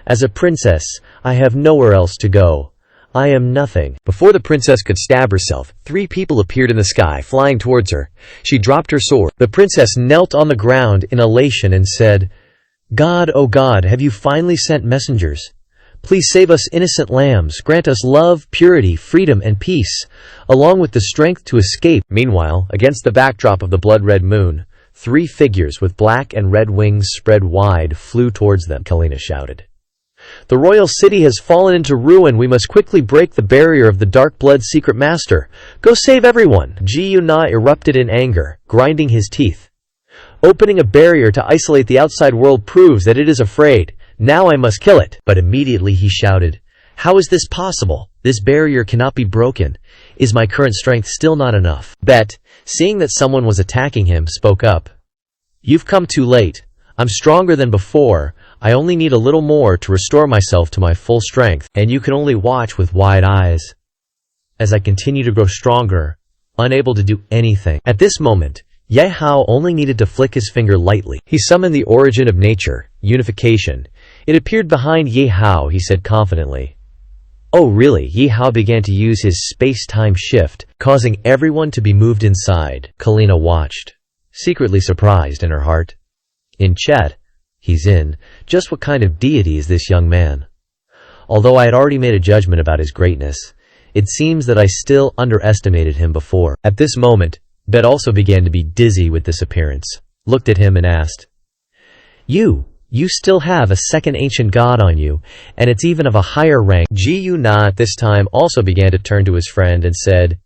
[SPEAKER 2] As a princess, I have nowhere else to go. I am nothing.
[SPEAKER 1] Before the princess could stab herself, 3 people appeared in the sky, flying towards her. She dropped her sword.
[SPEAKER 2] The princess knelt on the ground in elation and said, God, oh God, have you finally sent messengers? Please save us innocent lambs, grant us love, purity, freedom, and peace, along with the strength to escape.
[SPEAKER 1] Meanwhile, against the backdrop of the blood-red moon, 3 figures with black and red wings spread wide flew towards them.
[SPEAKER 2] Kalina shouted. The royal city has fallen into ruin. We must quickly break the barrier of the Dark Blood secret master. Go save everyone. Ji Na erupted in anger, grinding his teeth. Opening a barrier to isolate the outside world proves that it is afraid. Now I must kill it. But immediately he shouted, How is this possible? This barrier cannot be broken. Is my current strength still not enough? Bet, seeing that someone was attacking him, spoke up. You've come too late. I'm stronger than before. I only need a little more to restore myself to my full strength, and you can only watch with wide eyes as I continue to grow stronger, unable to do anything. At this moment, Ye Hao only needed to flick his finger lightly. He summoned the origin of nature, unification. It appeared behind Ye Hao, he said confidently. Oh really? Ye Hao began to use his space-time shift, causing everyone to be moved inside. Kalina watched, secretly surprised in her heart. In chat, he's in. Just what kind of deity is this young man? Although I had already made a judgment about his greatness, it seems that I still underestimated him before. At this moment, Bet also began to be dizzy with this appearance, looked at him and asked, You still have a second ancient god on you, and it's even of a higher rank. Ji Na at this time also began to turn to his friend and said,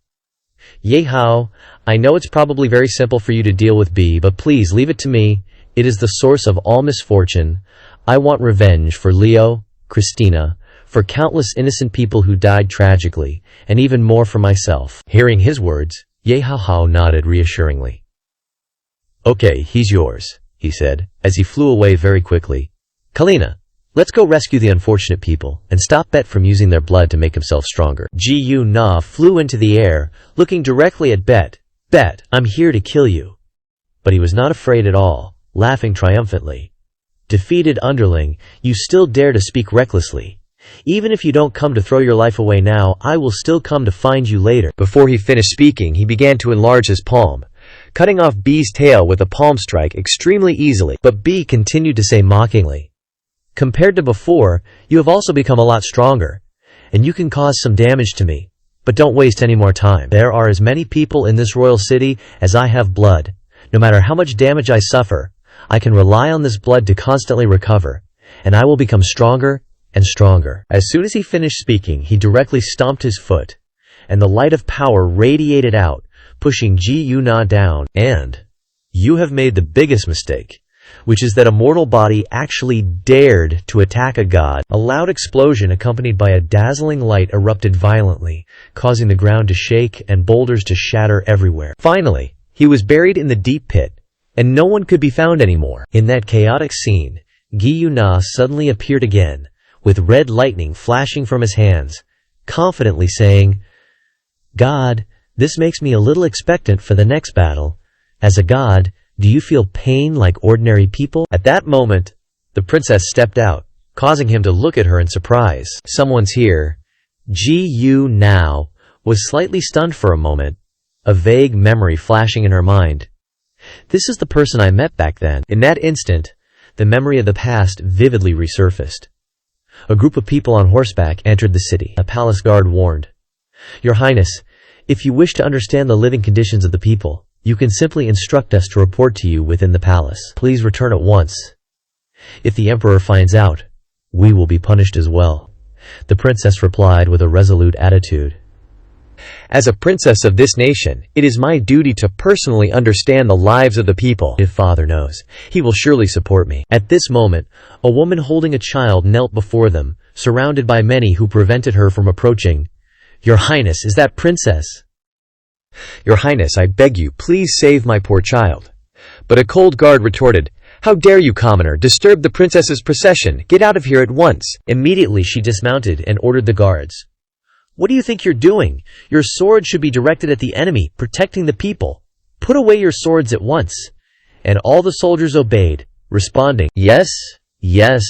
[SPEAKER 2] Ye Hao, I know it's probably very simple for you to deal with B, but please leave it to me. It is the source of all misfortune. I want revenge for Leo, Christina, for countless innocent people who died tragically, and even more for myself. Hearing his words, Ye Hao nodded reassuringly. Okay, he's yours, he said, as he flew away very quickly. Kalina, let's go rescue the unfortunate people, and stop Bet from using their blood to make himself stronger. Ji Na flew into the air, looking directly at Bet. Bet, I'm here to kill you. But he was not afraid at all, laughing triumphantly. Defeated underling, you still dare to speak recklessly. Even if you don't come to throw your life away now, I will still come to find you later. Before he finished speaking, he began to enlarge his palm, cutting off B's tail with a palm strike extremely easily. But B continued to say mockingly, Compared to before, you have also become a lot stronger, and you can cause some damage to me. But don't waste any more time. There are as many people in this royal city as I have blood. No matter how much damage I suffer, I can rely on this blood to constantly recover, and I will become stronger and stronger. As soon as he finished speaking, he directly stomped his foot, and the light of power radiated out, pushing Ji Na down. And you have made the biggest mistake, which is that a mortal body actually dared to attack a god. A loud explosion accompanied by a dazzling light erupted violently, causing the ground to shake and boulders to shatter everywhere. Finally, he was buried in the deep pit, and no one could be found anymore. In that chaotic scene, Gi Na suddenly appeared again, with red lightning flashing from his hands, confidently saying, God, this makes me a little expectant for the next battle. As a god, do you feel pain like ordinary people? At that moment, the princess stepped out, causing him to look at her in surprise. Someone's here. Ji Na was slightly stunned for a moment, a vague memory flashing in her mind. This is the person I met back then. In that instant, the memory of the past vividly resurfaced. A group of people on horseback entered the city. A palace guard warned, Your Highness, if you wish to understand the living conditions of the people, you can simply instruct us to report to you within the palace. Please return at once. If the emperor finds out, we will be punished as well. The princess replied with a resolute attitude. As a princess of this nation, it is my duty to personally understand the lives of the people. If father knows, he will surely support me. At this moment, a woman holding a child knelt before them, surrounded by many who prevented her from approaching. Your Highness, is that princess? Your Highness, I beg you, please save my poor child. But a cold guard retorted, How dare you, commoner, disturb the princess's procession? Get out of here at once. Immediately she dismounted and ordered the guards. What do you think you're doing? Your sword should be directed at the enemy, protecting the people. Put away your swords at once. and all the soldiers obeyed, responding, "Yes, yes."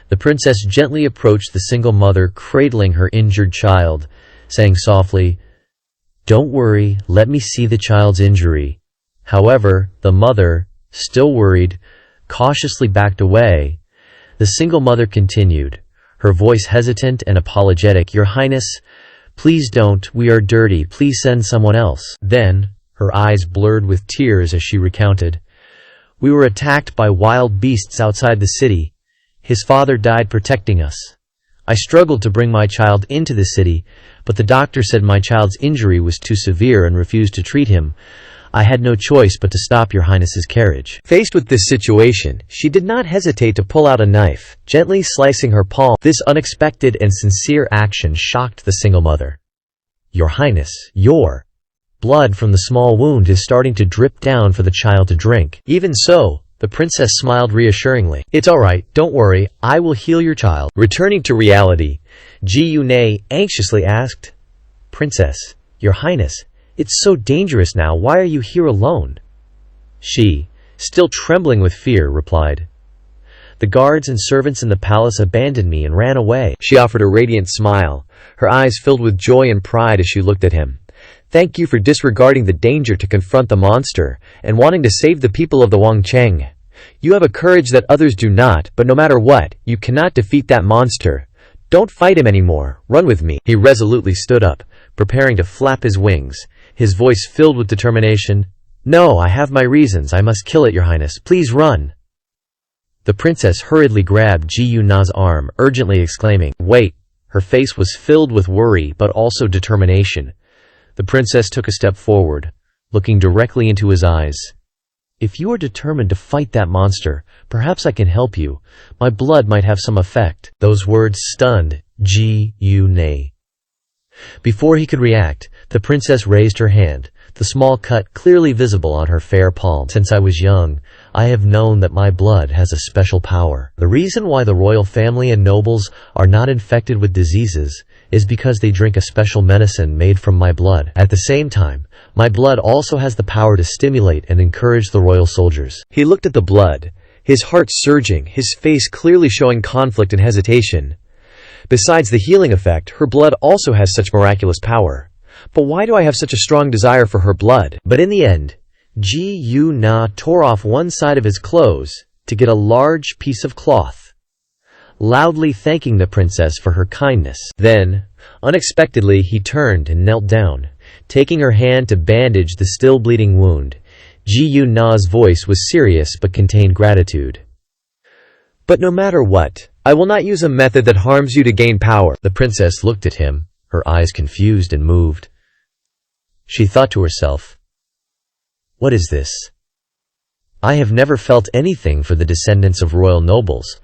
[SPEAKER 2] The princess gently approached the single mother cradling her injured child, saying softly, "Don't worry, let me see the child's injury." However, the mother, still worried, cautiously backed away. The single mother continued, her voice hesitant and apologetic, "Your Highness, please don't, we are dirty, please send someone else." Then, her eyes blurred with tears as she recounted, "We were attacked by wild beasts outside the city. His father died protecting us. I struggled to bring my child into the city, but the doctor said my child's injury was too severe and refused to treat him. I had no choice but to stop your Highness's carriage." Faced with this situation, she did not hesitate to pull out a knife, gently slicing her palm. This unexpected and sincere action shocked the single mother. "Your Highness, your blood from the small wound is starting to drip down for the child to drink." Even so, the princess smiled reassuringly. "It's all right, don't worry, I will heal your child." Returning to reality, Ji anxiously asked, "Princess, your Highness, it's so dangerous now, why are you here alone?" She, still trembling with fear, replied, "The guards and servants in the palace abandoned me and ran away." She offered a radiant smile, her eyes filled with joy and pride as she looked at him. "Thank you for disregarding the danger to confront the monster and wanting to save the people of the Wangcheng. You have a courage that others do not, but no matter what, you cannot defeat that monster. Don't fight him anymore, run with me." He resolutely stood up, preparing to flap his wings, his voice filled with determination. "No, I have my reasons, I must kill it, your Highness, please run." The princess hurriedly grabbed Ji-Yuna's arm, urgently exclaiming, "Wait." Her face was filled with worry, but also determination. The princess took a step forward, looking directly into his eyes. "If you are determined to fight that monster, perhaps I can help you. My blood might have some effect." Those words stunned Ji-Yuna. Before he could react, the princess raised her hand, the small cut clearly visible on her fair palm. "Since I was young, I have known that my blood has a special power. The reason why the royal family and nobles are not infected with diseases is because they drink a special medicine made from my blood. At the same time, my blood also has the power to stimulate and encourage the royal soldiers." He looked at the blood, his heart surging, his face clearly showing conflict and hesitation. Besides the healing effect, her blood also has such miraculous power. But why do I have such a strong desire for her blood? But in the end, Ji-Yuna tore off one side of his clothes to get a large piece of cloth, loudly thanking the princess for her kindness. Then, unexpectedly, he turned and knelt down, taking her hand to bandage the still bleeding wound. Ji-Yuna's voice was serious but contained gratitude. "But no matter what, I will not use a method that harms you to gain power." The princess looked at him, her eyes confused and moved. She thought to herself, "What is this? I have never felt anything for the descendants of royal nobles,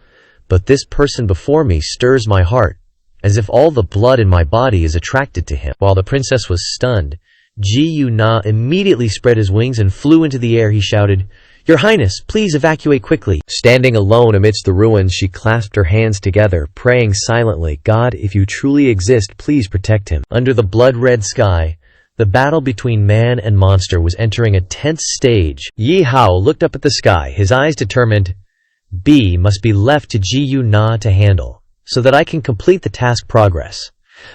[SPEAKER 2] but this person before me stirs my heart, as if all the blood in my body is attracted to him." While the princess was stunned, Ji-Yuna immediately spread his wings and flew into the air. He shouted, "Your Highness, please evacuate quickly." Standing alone amidst the ruins, she clasped her hands together, praying silently, "God, if you truly exist, please protect him." Under the blood-red sky, the battle between man and monster was entering a tense stage. Ye Hao looked up at the sky, his eyes determined. "B must be left to Ji-Yuna to handle, so that I can complete the task progress.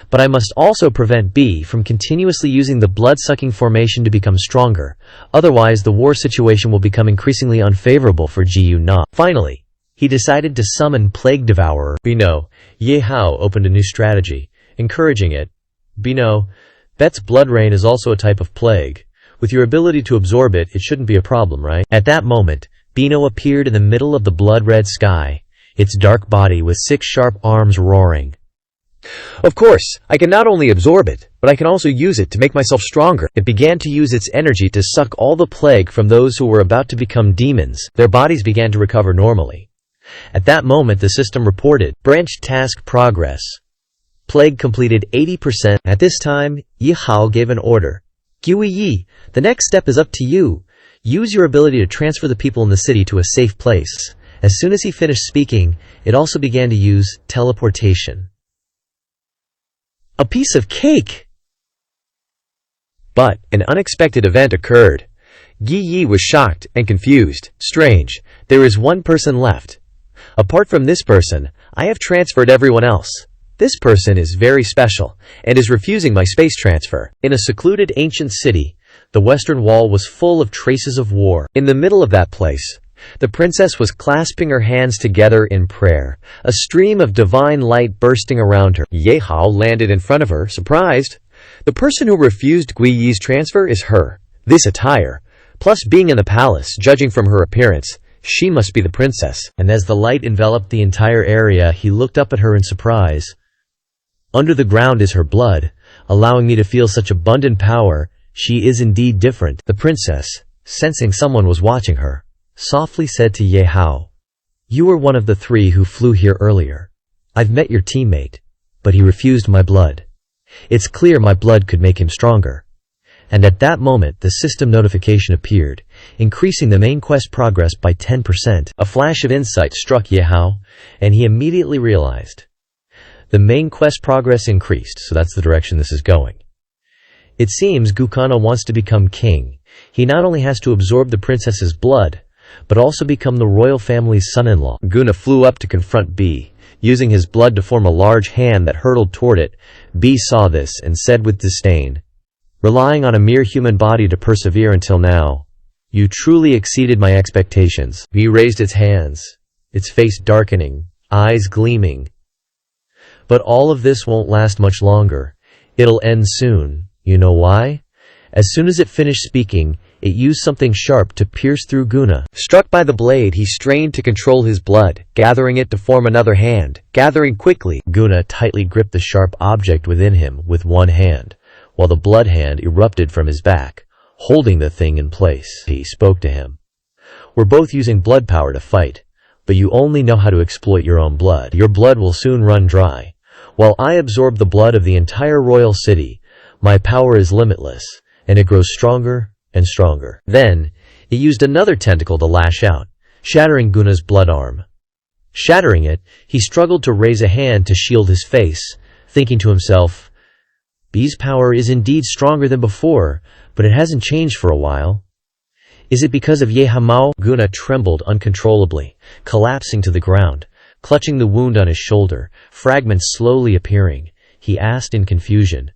[SPEAKER 2] But I must also prevent B from continuously using the blood-sucking formation to become stronger, otherwise the war situation will become increasingly unfavorable for Ji-Yuna." Finally, he decided to summon Plague Devourer. "Bino." Ye Hao opened a new strategy, encouraging it. "Bino, Bet's blood rain is also a type of plague. With your ability to absorb it, it shouldn't be a problem, right?" At that moment, Bino appeared in the middle of the blood-red sky, its dark body with 6 sharp arms roaring. "Of course, I can not only absorb it, but I can also use it to make myself stronger." It began to use its energy to suck all the plague from those who were about to become demons. Their bodies began to recover normally. At that moment, the system reported, "Branch task progress. Plague completed 80%. At this time, Ye Hao gave an order. "Gui Yi, the next step is up to you. Use your ability to transfer the people in the city to a safe place." As soon as he finished speaking, it also began to use teleportation. A piece of cake! But an unexpected event occurred.
[SPEAKER 1] Yi was shocked and confused. Strange, there is one person left. Apart from this person, I have transferred everyone else. This person is very special, and is refusing my space transfer. In a secluded ancient city, the western wall was full of traces of war. In the middle of that place, the princess was clasping her hands together in prayer, a stream of divine light bursting around her. Ye Hao landed in front of her, surprised. The person who refused Guiyi's transfer is her. This attire, plus being in the palace, judging from her appearance, she must be the princess.
[SPEAKER 2] And as the light enveloped the entire area, he looked up at her in surprise. Under the ground is her blood, allowing me to feel such abundant power. She is indeed different. The princess, sensing someone was watching her, softly said to Ye Hao, "You were one of the 3 who flew here earlier. I've met your teammate, but he refused my blood. It's clear my blood could make him stronger." And at that moment the system notification appeared, increasing the main quest progress by 10%. A flash of insight struck Ye Hao, and he immediately realized. The main quest progress increased, so that's the direction this is going. It seems Gukana wants to become king. He not only has to absorb the princess's blood, but also become the royal family's son-in-law.
[SPEAKER 1] Guna flew up to confront B, using his blood to form a large hand that hurtled toward it. B saw this and said with disdain, "Relying on a mere human body to persevere until now, you truly exceeded my expectations." B raised its hands, its face darkening, eyes gleaming. "But all of this won't last much longer. It'll end soon. You know why?" As soon as it finished speaking, it used something sharp to pierce through Guna. Struck by the blade, he strained to control his blood, gathering it to form another hand, gathering quickly. Guna tightly gripped the sharp object within him with one hand, while the blood hand erupted from his back, holding the thing in place. He spoke to him. "We're both using blood power to fight, but you only know how to exploit your own blood. Your blood will soon run dry. While I absorb the blood of the entire royal city, my power is limitless, and it grows stronger and stronger." Then, he used another tentacle to lash out, shattering Guna's blood arm. Shattering it, he struggled to raise a hand to shield his face, thinking to himself, "B's power is indeed stronger than before, but it hasn't changed for a while. Is it because of Ye Hao?" Guna trembled uncontrollably, collapsing to the ground, clutching the wound on his shoulder, fragments slowly appearing. He asked in confusion,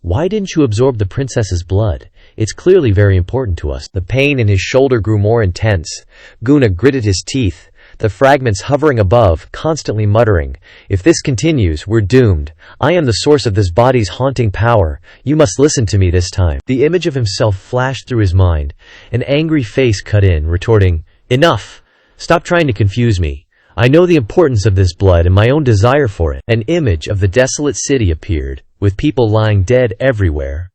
[SPEAKER 1] "Why didn't you absorb the princess's blood? It's clearly very important to us." The pain in his shoulder grew more intense. Guna gritted his teeth, the fragments hovering above, constantly muttering, "If this continues, we're doomed. I am the source of this body's haunting power. You must listen to me this time." The image of himself flashed through his mind. An angry face cut in, retorting, "Enough! Stop trying to confuse me. I know the importance of this blood and my own desire for it." An image of the desolate city appeared, with people lying dead everywhere.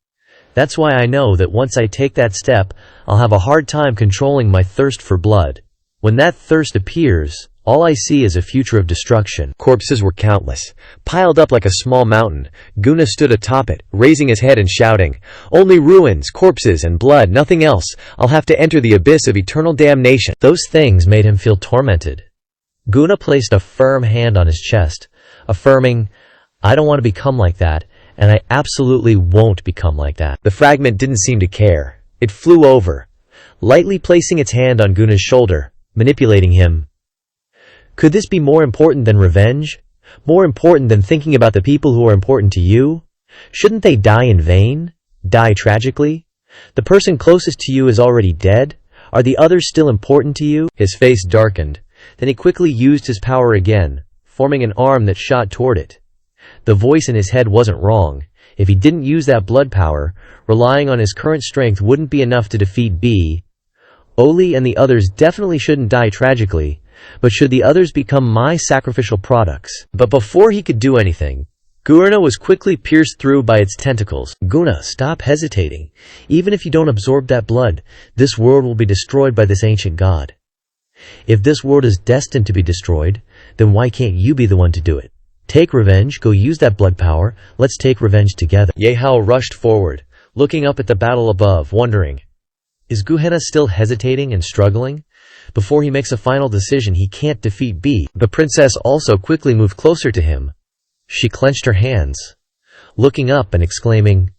[SPEAKER 1] "That's why I know that once I take that step, I'll have a hard time controlling my thirst for blood. When that thirst appears, all I see is a future of destruction." Corpses were countless, piled up like a small mountain. Guna stood atop it, raising his head and shouting, "Only ruins, corpses, and blood, nothing else. I'll have to enter the abyss of eternal damnation." Those things made him feel tormented. Guna placed a firm hand on his chest, affirming, "I don't want to become like that, and I absolutely won't become like that." The fragment didn't seem to care. It flew over, lightly placing its hand on Guna's shoulder, manipulating him. "Could this be more important than revenge? More important than thinking about the people who are important to you? Shouldn't they die in vain? Die tragically? The person closest to you is already dead. Are the others still important to you?" His face darkened. Then he quickly used his power again, forming an arm that shot toward it. The voice in his head wasn't wrong. If he didn't use that blood power, relying on his current strength wouldn't be enough to defeat B. Oli and the others definitely shouldn't die tragically, but should the others become my sacrificial products? But before he could do anything, Guna was quickly pierced through by its tentacles. "Guna, stop hesitating. Even if you don't absorb that blood, this world will be destroyed by this ancient god. If this world is destined to be destroyed, then why can't you be the one to do it? Take revenge, go use that blood power, let's take revenge together." Ye Hao rushed forward, looking up at the battle above, wondering, is Guhena still hesitating and struggling? Before he makes a final decision, he can't defeat B. The princess also quickly moved closer to him. She clenched her hands, looking up and exclaiming,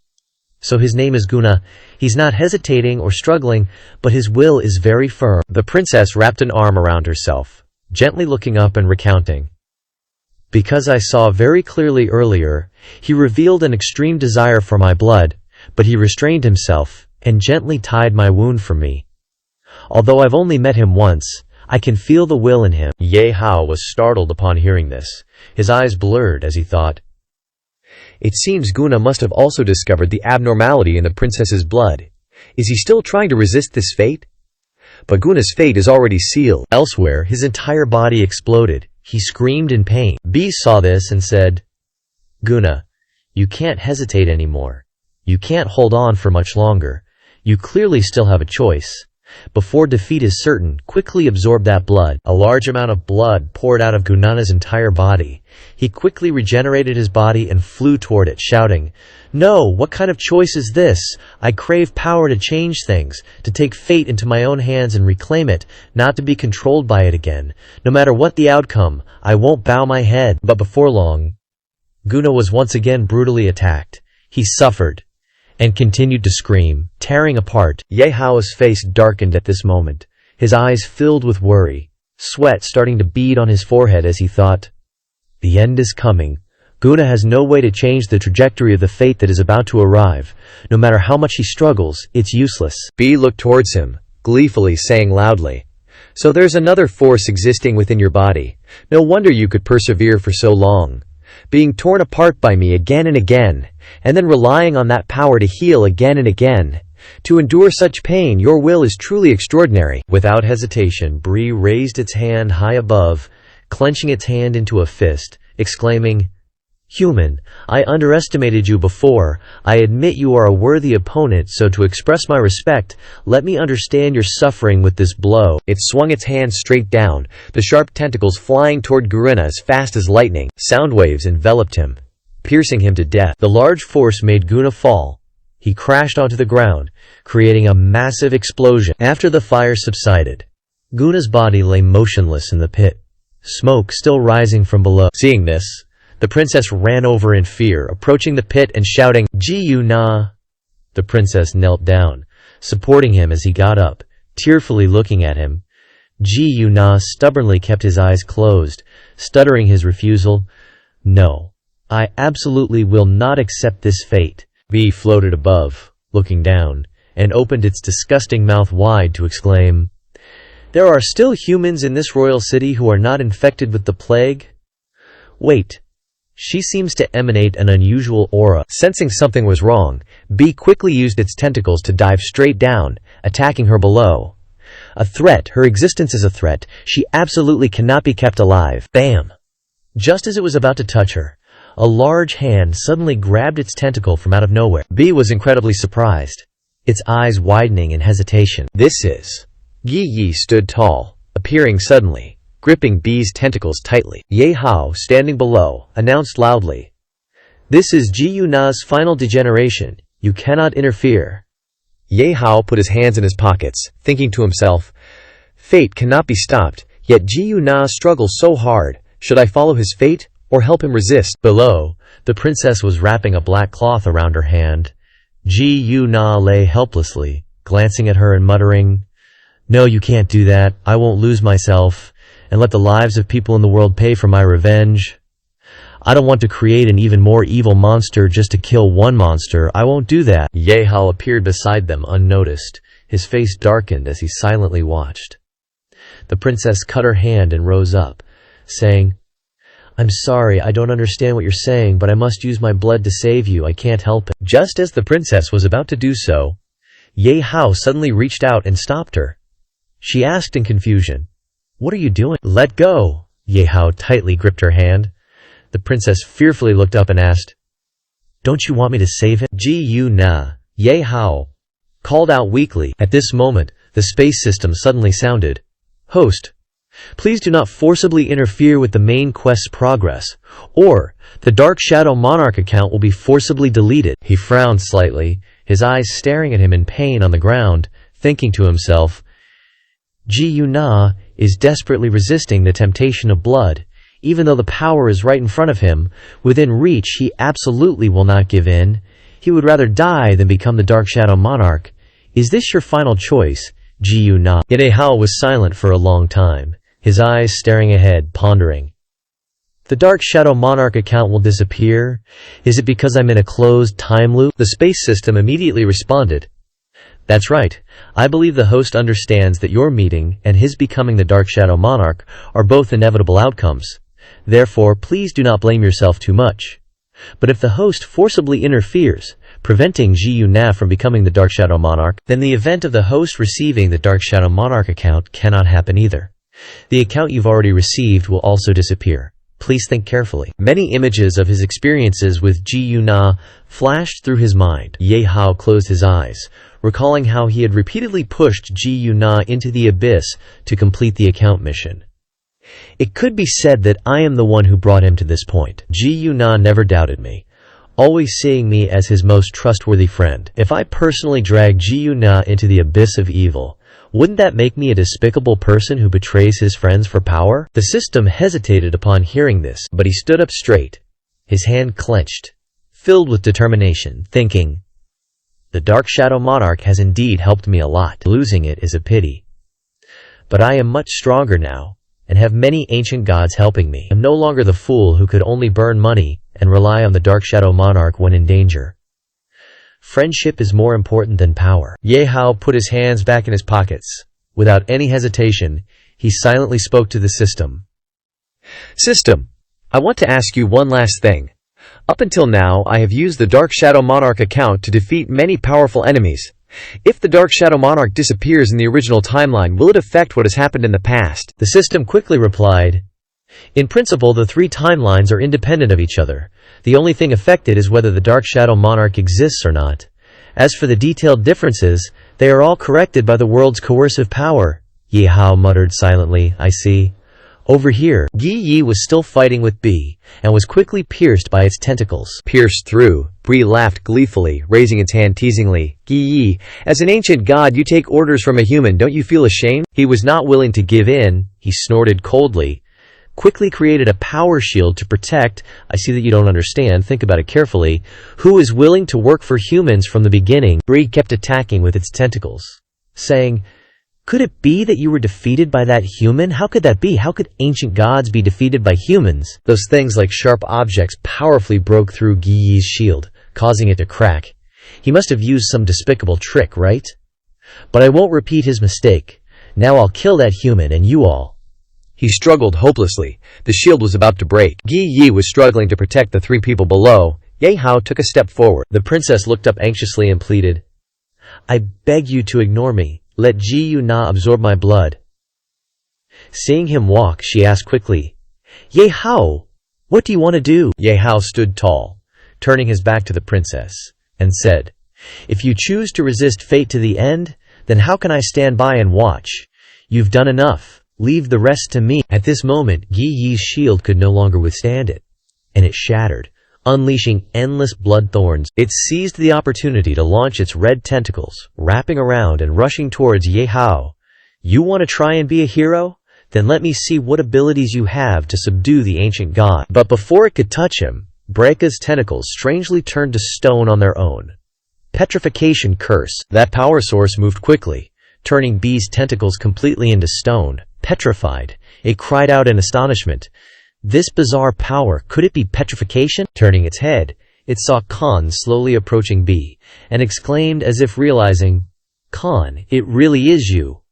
[SPEAKER 2] So his name is Guna. He's not hesitating or struggling, but his will is very firm.
[SPEAKER 1] The princess wrapped an arm around herself, gently looking up and recounting.
[SPEAKER 2] Because I saw very clearly earlier, he revealed an extreme desire for my blood, but he restrained himself and gently tied my wound for me. Although I've only met him once, I can feel the will in him.
[SPEAKER 1] Ye Hao was startled upon hearing this. His eyes blurred as he thought. It seems Guna must have also discovered the abnormality in the princess's blood. Is he still trying to resist this fate? But Guna's fate is already sealed.
[SPEAKER 2] Elsewhere, his entire body exploded. He screamed in pain. B saw this and said, Guna, you can't hesitate anymore. You can't hold on for much longer. You clearly still have a choice. Before defeat is certain, quickly absorb that blood. A large amount of blood poured out of Gunana's entire body. He quickly regenerated his body and flew toward it, shouting, No, what kind of choice is this? I crave power to change things, to take fate into my own hands and reclaim it, not to be controlled by it again. No matter what the outcome, I won't bow my head. But before long, Guna was once again brutally attacked. He suffered and continued to scream, tearing apart.
[SPEAKER 1] Ye Hao's face darkened at this moment,
[SPEAKER 2] his eyes filled with worry, sweat starting to bead on his forehead as he thought, The end is coming. Guna has no way to change the trajectory of the fate that is about to arrive. No matter how much he struggles, it's useless.
[SPEAKER 1] B looked towards him, gleefully saying loudly, So there's another force existing within your body. No wonder you could persevere for so long. Being torn apart by me again and again, and then relying on that power to heal again and again. To endure such pain, your will is truly extraordinary.
[SPEAKER 2] Without hesitation, Bree raised its hand high above, clenching its hand into a fist, exclaiming, Human, I underestimated you before. I admit you are a worthy opponent, so to express my respect, let me understand your suffering with this blow.
[SPEAKER 1] It swung its hand straight down, the sharp tentacles flying toward Gurina as fast as lightning. Sound waves enveloped him, piercing him to death.
[SPEAKER 2] The large force made Guna fall. He crashed onto the ground, creating a massive explosion. After the fire subsided, Guna's body lay motionless in the pit, smoke still rising from below.
[SPEAKER 1] Seeing this, the princess ran over in fear, approaching the pit and shouting,
[SPEAKER 2] Ji Na. The princess knelt down, supporting him as he got up, tearfully looking at him. Ji Na stubbornly kept his eyes closed, stuttering his refusal. No, I absolutely will not accept this fate.
[SPEAKER 1] V floated above, looking down, and opened its disgusting mouth wide to exclaim,
[SPEAKER 2] There are still humans in this royal city who are not infected with the plague? Wait. She seems to emanate an unusual aura.
[SPEAKER 1] Sensing something was wrong, B quickly used its tentacles to dive straight down, attacking her below.
[SPEAKER 2] A threat. Her existence is a threat. She absolutely cannot be kept alive. Bam! Just as it was about to touch her, a large hand suddenly grabbed its tentacle from out of nowhere.
[SPEAKER 1] B was incredibly surprised,
[SPEAKER 2] its eyes widening in hesitation.
[SPEAKER 1] This is... Yi stood tall, appearing suddenly, gripping B's tentacles tightly. Ye Hao, standing below, announced loudly,
[SPEAKER 2] This is Ji Yuna's final degeneration. You cannot interfere.
[SPEAKER 1] Ye Hao put his hands in his pockets, thinking to himself, Fate cannot be stopped, yet Ji Yuna struggles so hard. Should I follow his fate, or help him resist?
[SPEAKER 2] Below, the princess was wrapping a black cloth around her hand. Ji Yuna lay helplessly, glancing at her and muttering, No, you can't do that. I won't lose myself and let the lives of people in the world pay for my revenge. I don't want to create an even more evil monster just to kill one monster. I won't do that.
[SPEAKER 1] Ye Hao appeared beside them unnoticed. His face darkened as he silently watched.
[SPEAKER 2] The princess cut her hand and rose up, saying, I'm sorry, I don't understand what you're saying, but I must use my blood to save you. I can't help it.
[SPEAKER 1] Just as the princess was about to do so, Ye Hao suddenly reached out and stopped her.
[SPEAKER 2] She asked in confusion, What are you doing?
[SPEAKER 1] Let go.
[SPEAKER 2] Ye Hao tightly gripped her hand. The princess fearfully looked up and asked, Don't you want me to save him?
[SPEAKER 1] Ji Yuna, Ye Hao called out weakly.
[SPEAKER 2] At this moment, the space system suddenly sounded, Host, please do not forcibly interfere with the main quest's progress, or the Dark Shadow Monarch account will be forcibly deleted.
[SPEAKER 1] He frowned slightly, his eyes staring at him in pain on the ground, thinking to himself,
[SPEAKER 2] Ji Yuna is desperately resisting the temptation of blood. Even though the power is right in front of him, within reach, he absolutely will not give in. he would rather die than become the Dark Shadow Monarch. Is this your final choice, Ye Na? Yet Ye Hao was silent for a long time, his eyes staring ahead, pondering. The Dark Shadow Monarch account will disappear? Is it because I'm in a closed time loop? The space system immediately responded. That's right. I believe the host understands that your meeting and his becoming the Dark Shadow Monarch are both inevitable outcomes. Therefore, please do not blame yourself too much. But if the host forcibly interferes, preventing Ye Na from becoming the Dark Shadow Monarch, then the event of the host receiving the Dark Shadow Monarch account cannot happen either. The account you've already received will also disappear. Please think carefully. Many images of his experiences with Ye Na flashed through his mind. Ye Hao closed his eyes, recalling how he had repeatedly pushed Ye Na into the abyss to complete the account mission. It could be said that I am the one who brought him to this point. Ye Na never doubted me, always seeing me as his most trustworthy friend. If I personally dragged Ye Na into the abyss of evil, wouldn't that make me a despicable person who betrays his friends for power? The system hesitated upon hearing this, but he stood up straight, his hand clenched, filled with determination, thinking, the Dark Shadow Monarch has indeed helped me a lot. Losing it is a pity. But I am much stronger now, and have many ancient gods helping me. I am no longer the fool who could only burn money and rely on the Dark Shadow Monarch when in danger. Friendship is more important than power. Ye Hao put his hands back in his pockets. Without any hesitation, he silently spoke to the system.
[SPEAKER 1] System, I want to ask you one last thing. Up until now, I have used the Dark Shadow Monarch account to defeat many powerful enemies. If the Dark Shadow Monarch disappears in the original timeline, will it affect what has happened in the past?
[SPEAKER 2] The system quickly replied, in principle, the three timelines are independent of each other. The only thing affected is whether the Dark Shadow Monarch exists or not. As for the detailed differences, they are all corrected by the world's coercive power. Ye Hao muttered silently, I see. Over here, Yi was still fighting with B, and was quickly pierced by its tentacles.
[SPEAKER 1] Pierced through, Bree laughed gleefully, raising its hand teasingly. Yi, as an ancient god you take orders from a human, don't you feel ashamed? He was not willing to give in, he snorted coldly. Quickly created a power shield to protect. I see that you don't understand, think about it carefully. Who is willing to work for humans from the beginning? Bree kept attacking with its tentacles, saying, could it be that you were defeated by that human? How could that be? How could ancient gods be defeated by humans? Those things like sharp objects powerfully broke through Giyi's shield, causing it to crack. He must have used some despicable trick, right? But I won't repeat his mistake. Now I'll kill that human and you all. He struggled hopelessly. The shield was about to break. Yi was struggling to protect the three people below. Ye Hao took a step forward.
[SPEAKER 2] The princess looked up anxiously and pleaded, I beg you to ignore me. Let Ye Na absorb my blood. Seeing him walk, she asked quickly, Ye Hao, what do you want to do? Ye Hao stood tall, turning his back to the princess, and said, if you choose to resist fate to the end, then how can I stand by and watch? You've done enough. Leave the rest to me. At this moment, Giyi's shield could no longer withstand it, and it shattered, unleashing endless blood thorns. It seized the opportunity to launch its red tentacles, wrapping around and rushing towards Ye Hao. You want to try and be a hero? Then let me see what abilities you have to subdue the ancient god. But before it could touch him, Breka's tentacles strangely turned to stone on their own. Petrification curse. That power source moved quickly, turning B's tentacles completely into stone. Petrified, it cried out in astonishment. This bizarre power, could it be petrification? Turning its head, it saw Khan slowly approaching B, and exclaimed as if realizing, Khan, it really is you.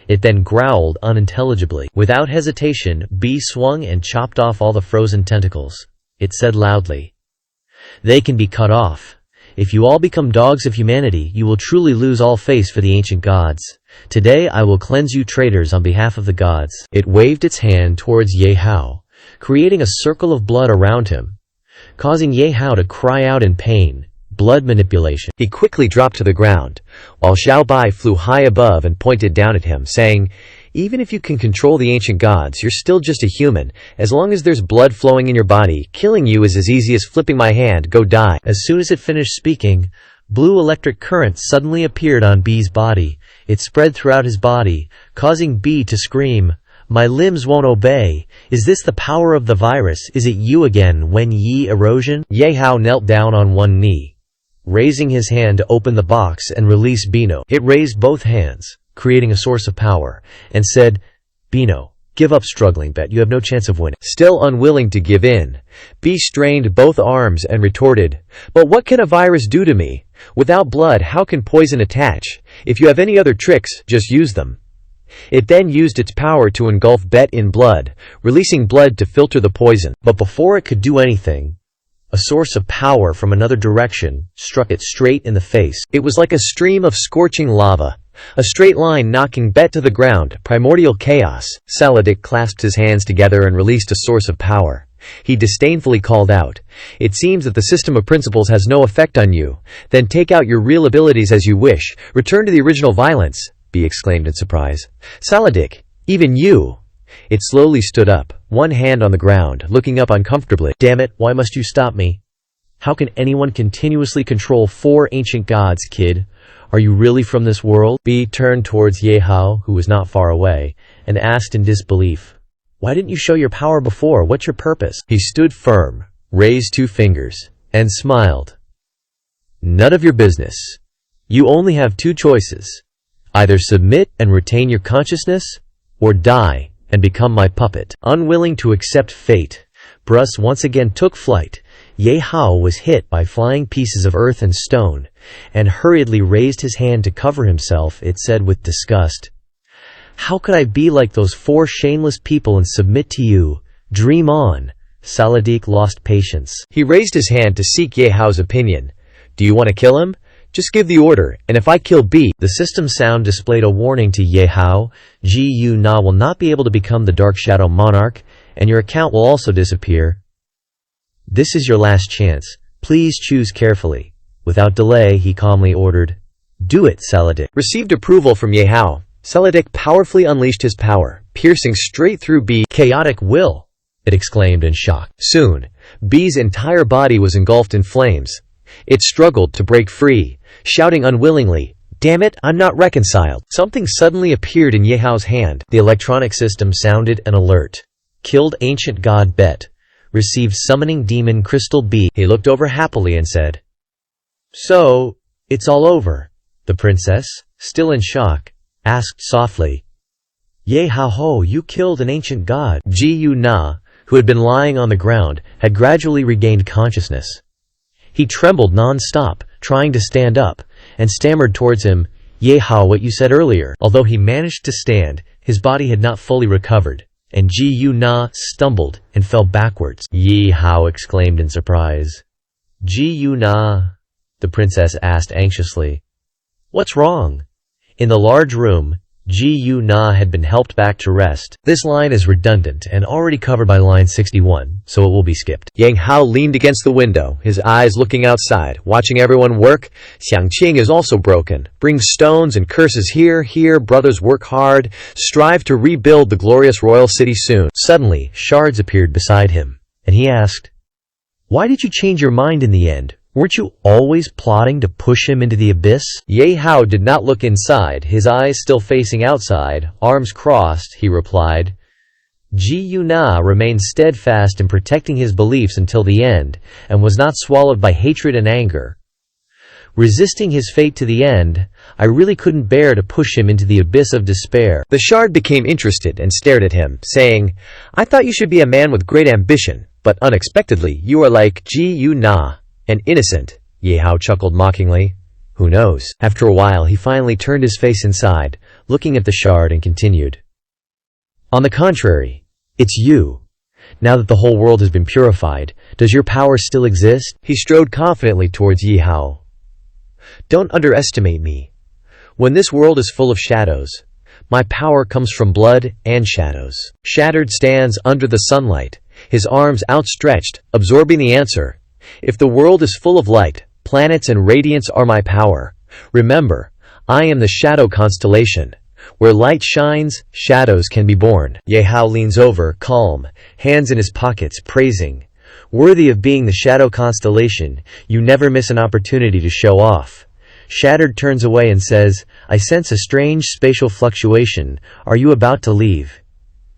[SPEAKER 2] It then growled unintelligibly. Without hesitation, B swung and chopped off all the frozen tentacles. It said loudly, they can be cut off. If you all become dogs of humanity, you will truly lose all face for the ancient gods. Today I will cleanse you traitors on behalf of the gods. It waved its hand towards Ye Hao, creating a circle of blood around him, causing Ye Hao to cry out in pain. Blood manipulation. He quickly dropped to the ground, while Xiao Bai flew high above and pointed down at him, saying, even if you can control the ancient gods, you're still just a human. As long as there's blood flowing in your body, killing you is as easy as flipping my hand. Go die. As soon as it finished speaking, blue electric current suddenly appeared on B's body. It spread throughout his body, causing B to scream, my limbs won't obey. Is this the power of the virus? Is it you again, Wen Yi erosion? Ye Hao knelt down on one knee, raising his hand to open the box and release Bino. It raised both hands, creating a source of power, and said, "Bino, give up struggling, bet you have no chance of winning."
[SPEAKER 1] Still unwilling to give in, B strained both arms and retorted, "But what can a virus do to me? Without blood, how can poison attach? If you have any other tricks, just use them." It then used its power to engulf Bet in blood, releasing blood to filter the poison.
[SPEAKER 2] But before it could do anything, a source of power from another direction struck it straight in the face.
[SPEAKER 1] It was like a stream of scorching lava, a straight line knocking Bet to the ground, primordial chaos. Saladik clasped his hands together and released a source of power. He disdainfully called out, "It seems that the system of principles has no effect on you. Then take out your real abilities as you wish. Return to the original violence," B exclaimed in surprise. "Saladik, even you!" It slowly stood up, one hand on the ground, looking up uncomfortably.
[SPEAKER 2] "Damn it, why must you stop me? How can anyone continuously control 4 ancient gods, kid? Are you really from this world?" B turned towards Ye Hao, who was not far away, and asked in disbelief, "Why didn't you show your power before? What's your purpose?"
[SPEAKER 1] He stood firm, raised 2 fingers, and smiled. "None of your business. You only have 2 choices. Either submit and retain your consciousness, or die and become my puppet." Unwilling to accept fate, Brus once again took flight. Ye Hao was hit by flying pieces of earth and stone, and hurriedly raised his hand to cover himself. It said with disgust, "How could I be like those 4 shameless people and submit to you? Dream on." Saladik lost patience. He raised his hand to seek Ye Hao's opinion. "Do you want to kill him? Just give the order, and if I kill B..." The system sound displayed a warning to Ye Hao. "Gu Na will not be able to become the Dark Shadow Monarch, and your account will also disappear. This is your last chance. Please choose carefully." Without delay, he calmly ordered, "Do it, Saladik." Received approval from Ye Hao, Saladik powerfully unleashed his power, piercing straight through B. "Chaotic will!" it exclaimed in shock. Soon, B's entire body was engulfed in flames. It struggled to break free, shouting unwillingly, "Damn it, I'm not reconciled." Something suddenly appeared in Ye Hao's hand. The electronic system sounded an alert. "Killed ancient god Bet. Received summoning demon crystal B." He looked over happily and said, "So, it's all over?" The princess, still in shock, asked softly, "Ye Hao, you killed an ancient god." Gu Na, who had been lying on the ground, had gradually regained consciousness. He trembled non-stop, trying to stand up, and stammered towards him, "Ye Hao, what you said earlier." Although he managed to stand, his body had not fully recovered, and Gu Na stumbled and fell backwards. Ye Hao exclaimed in surprise. "Gu Na?" the princess asked anxiously. "What's wrong?" In the large room, Gu Na had been helped back to rest. This line is redundant and already covered by line 61, so it will be skipped. Yang Hao leaned against the window, his eyes looking outside, watching everyone work. Xiangqing is also broken. Brings stones and curses here, brothers work hard, strive to rebuild the glorious royal city soon. Suddenly, shards appeared beside him, and he asked, "Why did you change your mind in the end? Weren't you always plotting to push him into the abyss?" Ye Hao did not look inside, his eyes still facing outside, arms crossed, he replied. Gu Na remained steadfast in protecting his beliefs until the end, and was not swallowed by hatred and anger. Resisting his fate to the end, I really couldn't bear to push him into the abyss of despair. The shard became interested and stared at him, saying, "I thought you should be a man with great ambition, but unexpectedly you are like Gu Na. An innocent." Ye Hao chuckled mockingly. "Who knows?" After a while he finally turned his face inside, looking at the shard, and continued, "On the contrary, it's you. Now that the whole world has been purified, does your power still exist?" He strode confidently towards Ye Hao. "Don't underestimate me. When this world is full of shadows, my power comes from blood and shadows." Shattered stands under the sunlight, his arms outstretched, absorbing the answer. "If the world is full of light, planets and radiance are my power. Remember, I am the shadow constellation. Where light shines, shadows can be born." Ye Hao leans over, calm, hands in his pockets, praising, "Worthy of being the shadow constellation, you never miss an opportunity to show off." Shattered turns away and says, "I sense a strange spatial fluctuation. Are you about to leave?"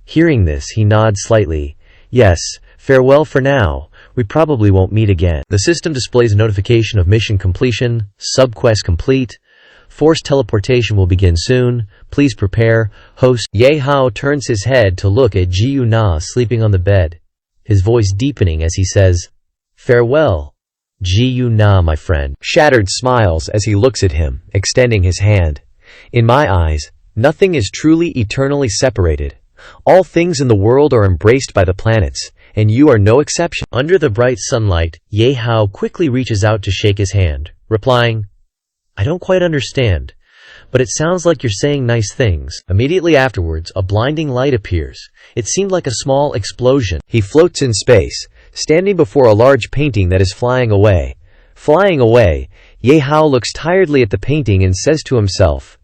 [SPEAKER 1] Hearing this, he nods slightly. "Yes, farewell for now.
[SPEAKER 2] We probably won't meet again. The system displays a notification of mission completion, subquest complete. Forced teleportation will begin soon. Please prepare. Host. Ye Hao turns his head to look at Ji Na sleeping on the bed, his voice deepening as he says, "Farewell, Ji Na, my friend."
[SPEAKER 1] Shattered smiles as he looks at him, extending his hand. "In my eyes, nothing is truly eternally separated. All things in the world are embraced by the planets, and you are no exception."
[SPEAKER 2] Under the bright sunlight, Ye Hao quickly reaches out to shake his hand, replying, "I don't quite understand, but it sounds like you're saying nice things." Immediately afterwards, a blinding light appears. It seemed like a small explosion.
[SPEAKER 1] He floats in space, standing before a large painting that is flying away. Flying away, Ye Hao looks tiredly at the painting and says to himself,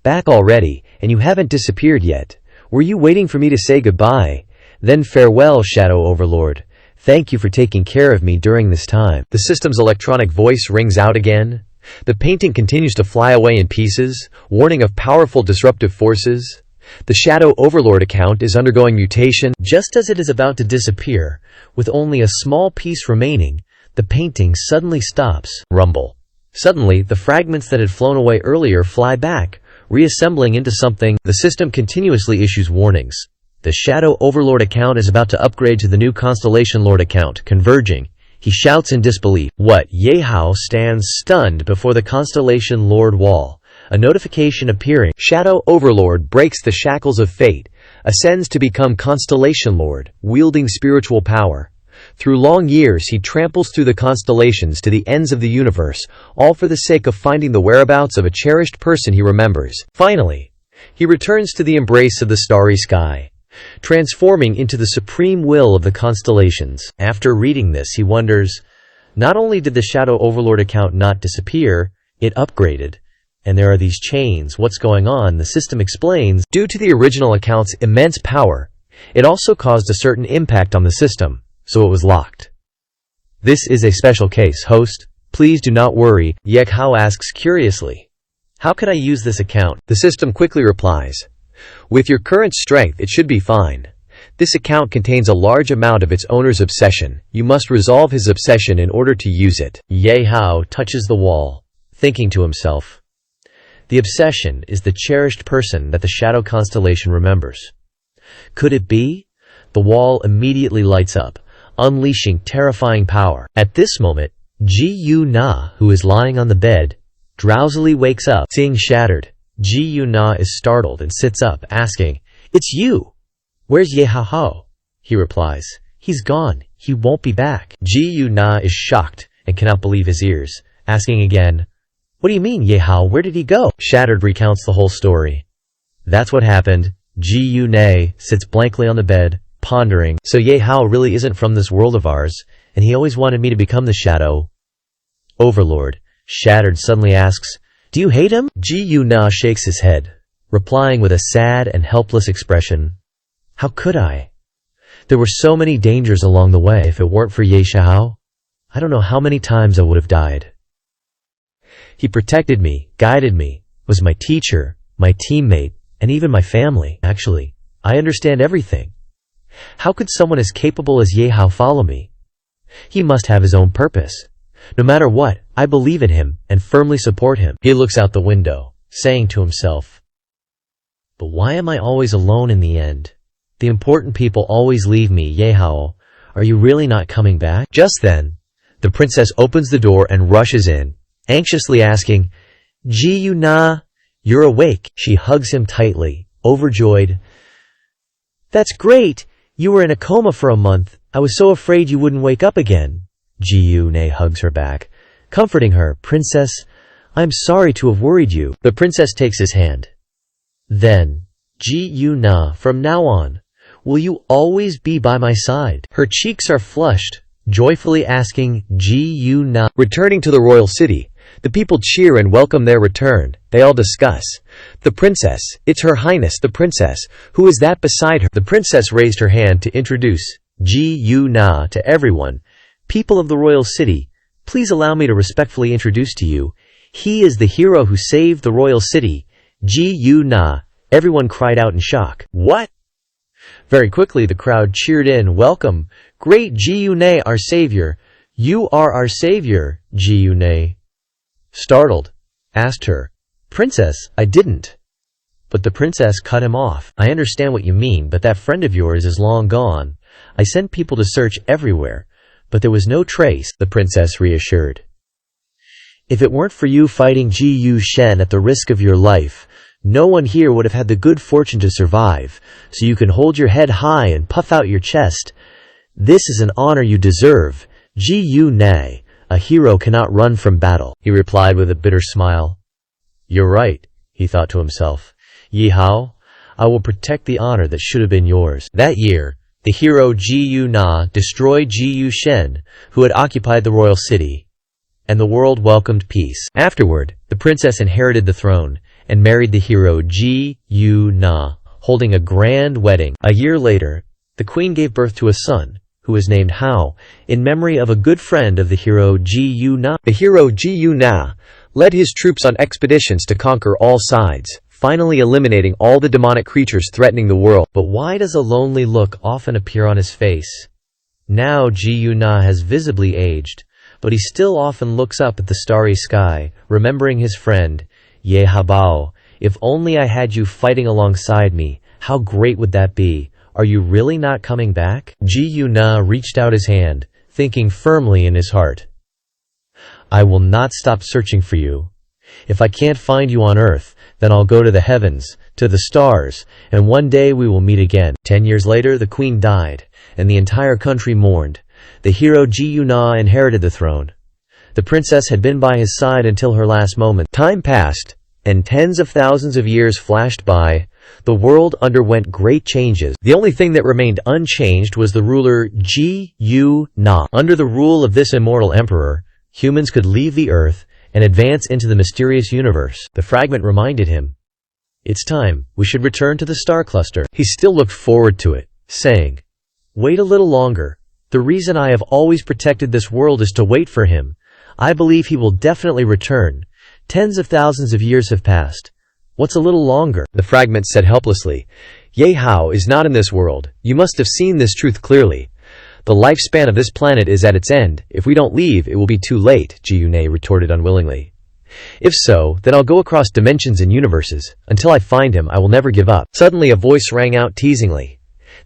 [SPEAKER 1] "Back already, and you haven't disappeared yet. Were you waiting for me to say goodbye? Then farewell, Shadow Overlord. Thank you for taking care of me during this time." The system's electronic voice rings out again. The painting continues to fly away in pieces, warning of powerful disruptive forces. The Shadow Overlord account is undergoing mutation.
[SPEAKER 2] Just as it is about to disappear, with only a small piece remaining, the painting suddenly stops.
[SPEAKER 1] Rumble.
[SPEAKER 2] Suddenly, the fragments that had flown away earlier fly back, reassembling into something. The system continuously issues warnings. The Shadow Overlord account is about to upgrade to the new Constellation Lord account, converging. He shouts in disbelief. What? Ye Hao stands stunned before the Constellation Lord wall. A notification appearing.
[SPEAKER 1] Shadow Overlord breaks the shackles of fate, ascends to become Constellation Lord, wielding spiritual power. Through long years he tramples through the constellations to the ends of the universe, all for the sake of finding the whereabouts of a cherished person he remembers. Finally, he returns to the embrace of the starry sky, transforming into the supreme will of the constellations. After reading this, he wonders, not only did the Shadow Overlord account not disappear, it upgraded. And there are these chains. What's going on? The system explains, due to the original account's immense power, it also caused a certain impact on the system, so it was locked.
[SPEAKER 2] This is a special case, host. Please do not worry. Ye Hao asks curiously, how can I use this account?
[SPEAKER 1] The system quickly replies, with your current strength it should be fine. This account contains a large amount of its owner's obsession. You must resolve his obsession in order to use it.
[SPEAKER 2] Ye Hao touches the wall, thinking to himself, the obsession is the cherished person that the shadow constellation remembers. Could it be? The wall immediately lights up, unleashing terrifying power. At this moment, Ji Na, who is lying on the bed, drowsily wakes up. Seeing shattered, Ji Na is startled and sits up, asking, "It's you! Where's Ye Hao?" He replies, "He's gone. He won't be back." Ji Na is shocked and cannot believe his ears, asking again, "What do you mean, Ye Hao? Where did he go?" Shattered recounts the whole story. That's what happened. Ji Na sits blankly on the bed, pondering. So Ye Hao really isn't from this world of ours, and he always wanted me to become the Shadow Overlord. Shattered suddenly asks, "Do you hate him?" Ji Na shakes his head, replying with a sad and helpless expression, "How could I? There were so many dangers along the way. If it weren't for Ye Hao, I don't know how many times I would have died. He protected me, guided me, was my teacher, my teammate, and even my family. Actually, I understand everything. How could someone as capable as Ye Hao follow me? He must have his own purpose. No matter what, I believe in him and firmly support him." He looks out the window, saying to himself, "But why am I always alone in the end? The important people always leave me. Ye Hao, are you really not coming back?" Just then, the princess opens the door and rushes in, anxiously asking, "Ji Na, you're awake." She hugs him tightly, overjoyed. "That's great! You were in a coma for a month. I was so afraid you wouldn't wake up again." Ji Na hugs her back, comforting her. "Princess, I'm sorry to have worried you." The princess takes his hand. Then, Ji Na, from now on, will you always be by my side? Her cheeks are flushed, joyfully asking Ji Na.
[SPEAKER 1] Returning to the royal city, the people cheer and welcome their return. They all discuss. The princess, it's Her Highness the princess. Who is that beside her? The princess raised her hand to introduce Ji Na to everyone. "People of the royal city, please allow me to respectfully introduce to you. He is the hero who saved the royal city, Ji Na." Everyone cried out in shock. "What?
[SPEAKER 2] Very quickly the crowd cheered in, "Welcome, great Ji-Yune, our savior. You are our savior, Ji-Yune." Startled, asked her, "Princess, I didn't." But the princess cut him off. "I understand what you mean, but that friend of yours is long gone. I sent people to search everywhere, but there was no trace," the princess reassured. "If it weren't for you fighting Ji Yu Shen at the risk of your life, no one here would have had the good fortune to survive, so you can hold your head high and puff out your chest. This is an honor you deserve. Ji Yu Ne, a hero cannot run from battle," he replied with a bitter smile. "You're right," he thought to himself. "Ye Hao, I will protect the honor that should have been yours." That year, the hero Ji Yu Na destroyed Ji Yu Shen, who had occupied the royal city, and the world welcomed peace. Afterward, the princess inherited the throne and married the hero Ji Yu Na, holding a grand wedding. A year later, the queen gave birth to a son, who was named Hao, in memory of a good friend of the hero Ji Yu Na. The hero Ji Yu Na led his troops on expeditions to conquer all sides, finally eliminating all the demonic creatures threatening the world. But why does a lonely look often appear on his face? Now Ji Yu Na has visibly aged, but he still often looks up at the starry sky, remembering his friend, Ye Hao. "If only I had you fighting alongside me, how great would that be? Are you really not coming back?" Ji Yu Na reached out his hand, thinking firmly in his heart, "I will not stop searching for you. If I can't find you on earth, then I'll go to the heavens, to the stars, and one day we will meet again." 10 years later, the queen died, and the entire country mourned. The hero Ji Yu Na inherited the throne. The princess had been by his side until her last moment. Time passed, and tens of thousands of years flashed by. The world underwent great changes. The only thing that remained unchanged was the ruler Ji Yu Na. Under the rule of this immortal emperor, humans could leave the earth and advance into the mysterious universe. The fragment reminded him, "It's time, we should return to the star cluster." He still looked forward to it, saying, "Wait a little longer. The reason I have always protected this world is to wait for him. I believe he will definitely return. Tens of thousands of years have passed. What's a little longer?" The fragment said helplessly, "Ye Hao is not in this world. You must have seen this truth clearly. The lifespan of this planet is at its end. If we don't leave, it will be too late," Ji-Yune retorted unwillingly. "If so, then I'll go across dimensions and universes. Until I find him, I will never give up." Suddenly a voice rang out teasingly,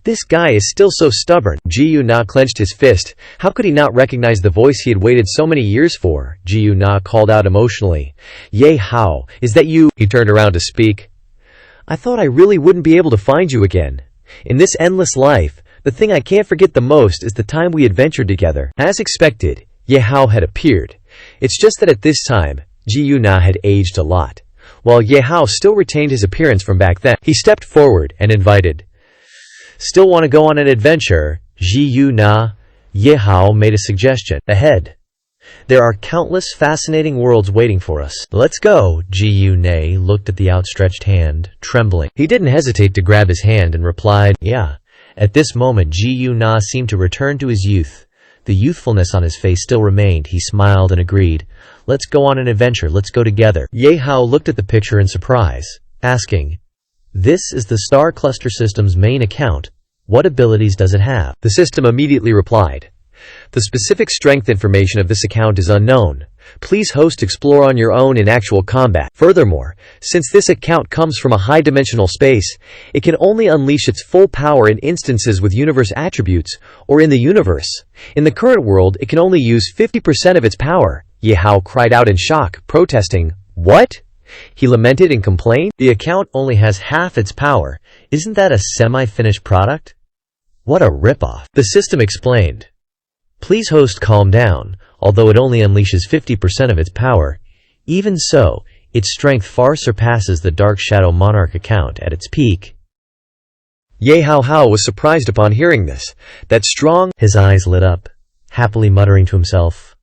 [SPEAKER 2] "This guy is still so stubborn." Ji-Yu-Na clenched his fist. How could he not recognize the voice he had waited so many years for? Ji-Yu-Na called out emotionally, "Ye Hao, is that you?" He turned around to speak. "I thought I really wouldn't be able to find you again. In this endless life, the thing I can't forget the most is the time we adventured together." As expected, Ye Hao had appeared. It's just that at this time, Ji-Yu-Na had aged a lot, while Ye Hao still retained his appearance from back then. He stepped forward and invited, "Still want to go on an adventure, Ji-Yu-Na?" Ye Hao made a suggestion. "Ahead. There are countless fascinating worlds waiting for us. Let's go." Ji-Yu-Na looked at the outstretched hand, trembling. He didn't hesitate to grab his hand and replied, "Yeah." At this moment, Ji-Yu-Na seemed to return to his youth. The youthfulness on his face still remained. He smiled and agreed. "Let's go on an adventure. Let's go together." Ye Hao looked at the picture in surprise, asking, "This is the Star Cluster System's main account. What abilities does it have?" The system immediately replied, "The specific strength information of this account is unknown. Please host explore on your own in actual combat. Furthermore, since this account comes from a high-dimensional space, it can only unleash its full power in instances with universe attributes, or in the universe. In the current world, it can only use 50% of its power." Ye Hao cried out in shock, protesting, "What?" He lamented and complained, "The account only has half its power. Isn't that a semi-finished product? What a ripoff." The system explained, "Please host calm down. Although it only unleashes 50% of its power, even so, its strength far surpasses the Dark Shadow Monarch account at its peak." Ye Hao was surprised upon hearing this. That strong... His eyes lit up, happily muttering to himself,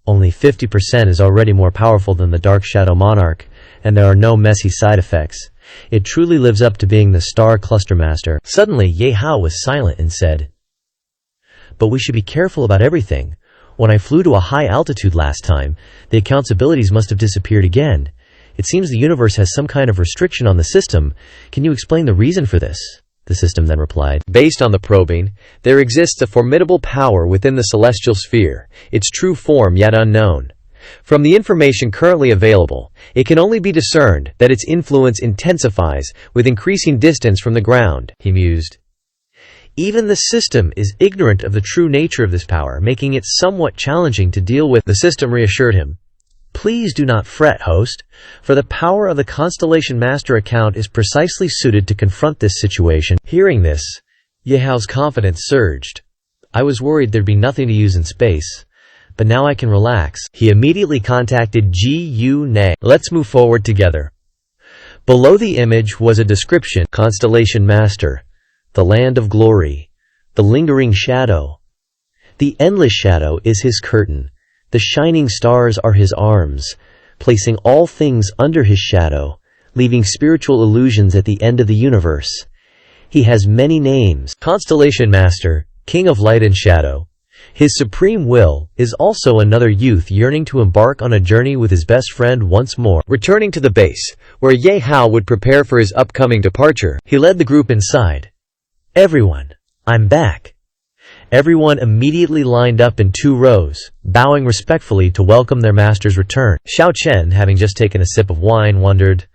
[SPEAKER 2] "Only 50% is already more powerful than the Dark Shadow Monarch, and there are no messy side effects. It truly lives up to being the Star Cluster Master." Suddenly, Ye Hao was silent and said, "But we should be careful about everything. When I flew to a high altitude last time, the account's abilities must have disappeared again. It seems the universe has some kind of restriction on the system. Can you explain the reason for this?" the system then replied.
[SPEAKER 1] Based on the probing, there exists a formidable power within the celestial sphere, its true form yet unknown. From the information currently available, it can only be discerned that its influence intensifies with increasing distance from the ground, he mused. Even the system is ignorant of the true nature of this power, making it somewhat challenging to deal with, the system reassured him. Please do not fret, host, for the power of the Constellation Master account is precisely suited to confront this situation. Hearing this, Ye Hao's confidence surged. I was worried there'd be nothing to use in space, but now I can relax. He immediately contacted Gu-ne. Let's move forward together. Below the image was a description. Constellation Master, the land of glory, the lingering shadow. The endless shadow is his curtain. The shining stars are his arms, placing all things under his shadow, leaving spiritual illusions at the end of the universe. He has many names. Constellation Master, King of Light and Shadow. His supreme will is also another youth yearning to embark on a journey with his best friend once more. Returning to the base, where Ye Hao would prepare for his upcoming departure, he led the group inside. Everyone, I'm back. Everyone immediately lined up in 2 rows, bowing respectfully to welcome their master's return. Xiao Chen, having just taken a sip of wine, wondered,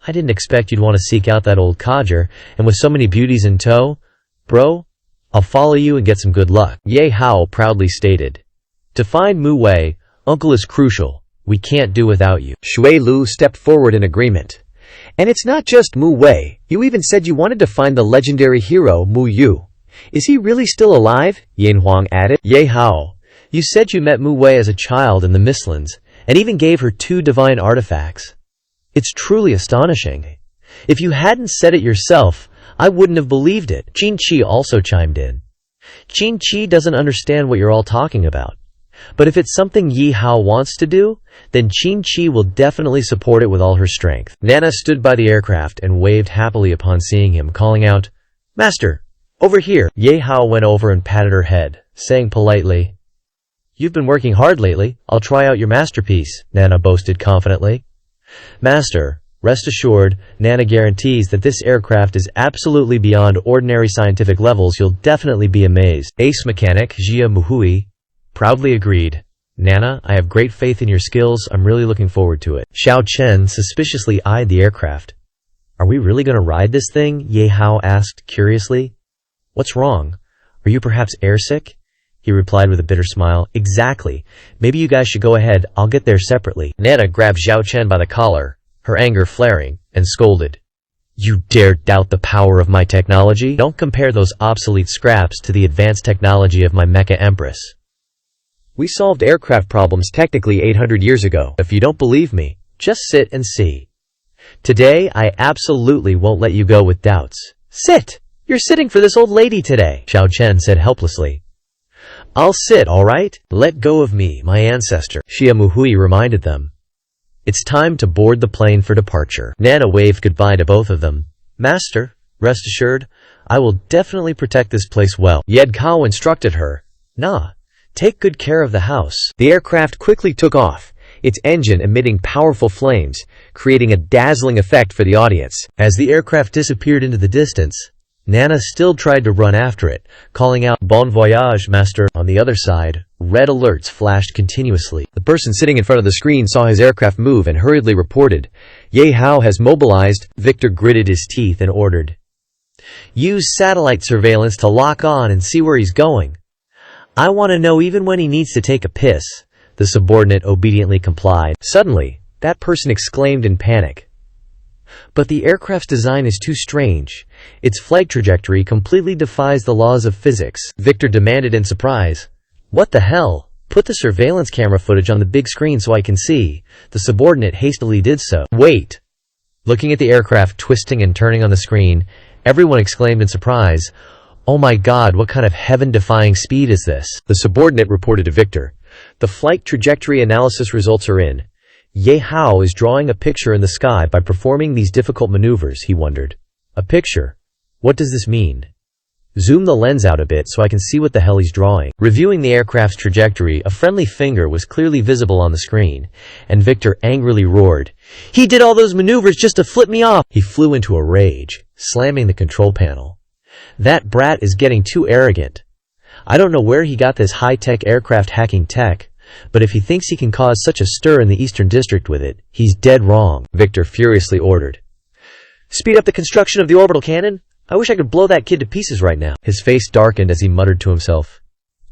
[SPEAKER 1] I didn't expect you'd want to seek out that old codger, and with so many beauties in tow. Bro, I'll follow you and get some good luck. Ye Hao proudly stated. To find Mu Wei, Uncle is crucial. We can't do without you. Shui Lu stepped forward in agreement. And it's not just Mu Wei. You even said you wanted to find the legendary hero Mu Yu. Is he really still alive? Yin Huang added. Ye Hao, you said you met Mu Wei as a child in the Mistlands, and even gave her 2 divine artifacts. It's truly astonishing. If you hadn't said it yourself, I wouldn't have believed it. Qin Chi also chimed in. Qin Chi doesn't understand what you're all talking about. But if it's something Ye Hao wants to do, then Qin Chi will definitely support it with all her strength. Nana stood by the aircraft and waved happily upon seeing him, calling out, Master, over here. Ye Hao went over and patted her head, saying politely, You've been working hard lately. I'll try out your masterpiece, Nana boasted confidently. Master, rest assured, Nana guarantees that this aircraft is absolutely beyond ordinary scientific levels. You'll definitely be amazed. Ace mechanic Jia Muhui proudly agreed. Nana, I have great faith in your skills. I'm really looking forward to it. Xiao Chen suspiciously eyed the aircraft. Are we really going to ride this thing? Ye Hao asked curiously. What's wrong? Are you perhaps airsick? He replied with a bitter smile. Exactly. Maybe you guys should go ahead. I'll get there separately. Nana grabbed Xiao Chen by the collar, her anger flaring, and scolded. You dare doubt the power of my technology? Don't compare those obsolete scraps to the advanced technology of my Mecha Empress. We solved aircraft problems technically 800 years ago. If you don't believe me, just sit and see. Today, I absolutely won't let you go with doubts. Sit! You're sitting for this old lady today, Xiao Chen said helplessly. I'll sit, all right? Let go of me, my ancestor, Xia Muhui reminded them. It's time to board the plane for departure. Nana waved goodbye to both of them. Master, rest assured, I will definitely protect this place well. Ye Hao instructed her. Nah, take good care of the house. The aircraft quickly took off, its engine emitting powerful flames, creating a dazzling effect for the audience. As the aircraft disappeared into the distance, Nana still tried to run after it, calling out, Bon voyage, master. On the other side, red alerts flashed continuously. The person sitting in front of the screen saw his aircraft move and hurriedly reported, Ye Hao has mobilized. Victor gritted his teeth and ordered, use satellite surveillance to lock on and see where he's going. I want to know even when he needs to take a piss. The subordinate obediently complied. Suddenly, that person exclaimed in panic. But the aircraft's design is too strange. Its flight trajectory completely defies the laws of physics. Victor demanded in surprise. What the hell? Put the surveillance camera footage on the big screen so I can see. The subordinate hastily did so. Wait! Looking at the aircraft twisting and turning on the screen, everyone exclaimed in surprise. Oh my god, what kind of heaven-defying speed is this? The subordinate reported to Victor. The flight trajectory analysis results are in. Ye Hao is drawing a picture in the sky by performing these difficult maneuvers, he wondered. A picture? What does this mean?
[SPEAKER 2] Zoom the lens out a bit so I can see what the hell he's drawing. Reviewing the aircraft's trajectory, a friendly finger was clearly visible on the screen, and Victor angrily roared, "He did all those maneuvers just to flip me off!" He flew into a rage, slamming the control panel. "That brat is getting too arrogant. I don't know where he got this high-tech aircraft hacking tech, but if he thinks he can cause such a stir in the Eastern District with it, he's dead wrong," Victor furiously ordered. "Speed up the construction of the orbital cannon? I wish I could blow that kid to pieces right now." His face darkened as he muttered to himself,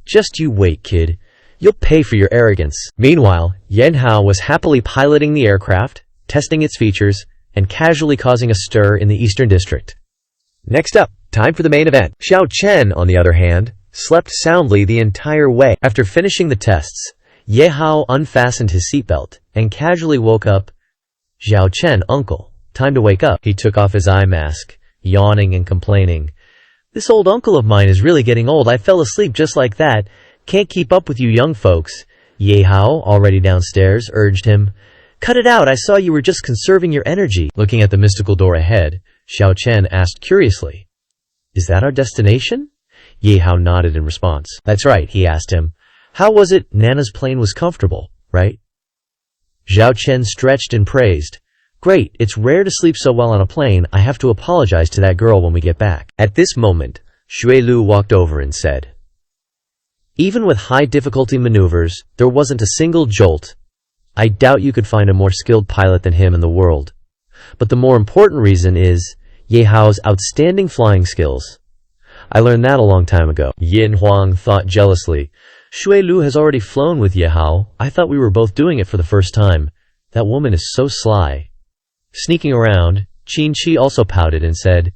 [SPEAKER 2] "Just you wait, kid. You'll pay for your arrogance." Meanwhile, Ye Hao was happily piloting the aircraft, testing its features, and casually causing a stir in the Eastern District. Next up, time for the main event. Xiao Chen, on the other hand, slept soundly the entire way. After finishing the tests, Ye Hao unfastened his seatbelt and casually woke up. "Xiao Chen, uncle, time to wake up." He took off his eye mask, yawning and complaining. "This old uncle of mine is really getting old. I fell asleep just like that. Can't keep up with you young folks." Ye Hao, already downstairs, urged him. "Cut it out, I saw you were just conserving your energy." Looking at the mystical door ahead, Xiao Chen asked curiously, "Is that our destination?" Ye Hao nodded in response. "That's right," he asked him. "How was it? Nana's plane was comfortable, right?" Xiao Chen stretched and praised. "Great, it's rare to sleep so well on a plane. I have to apologize to that girl when we get back." At this moment, Shui Lu walked over and said, "Even with high difficulty maneuvers, there wasn't a single jolt. I doubt you could find a more skilled pilot than him in the world. But the more important reason is Ye Hao's outstanding flying skills. I learned that a long time ago." Yin Huang thought jealously, "Shui Lu has already flown with Ye Hao. I thought we were both doing it for the first time. That woman is so sly." Sneaking around, Qin Shi also pouted and said,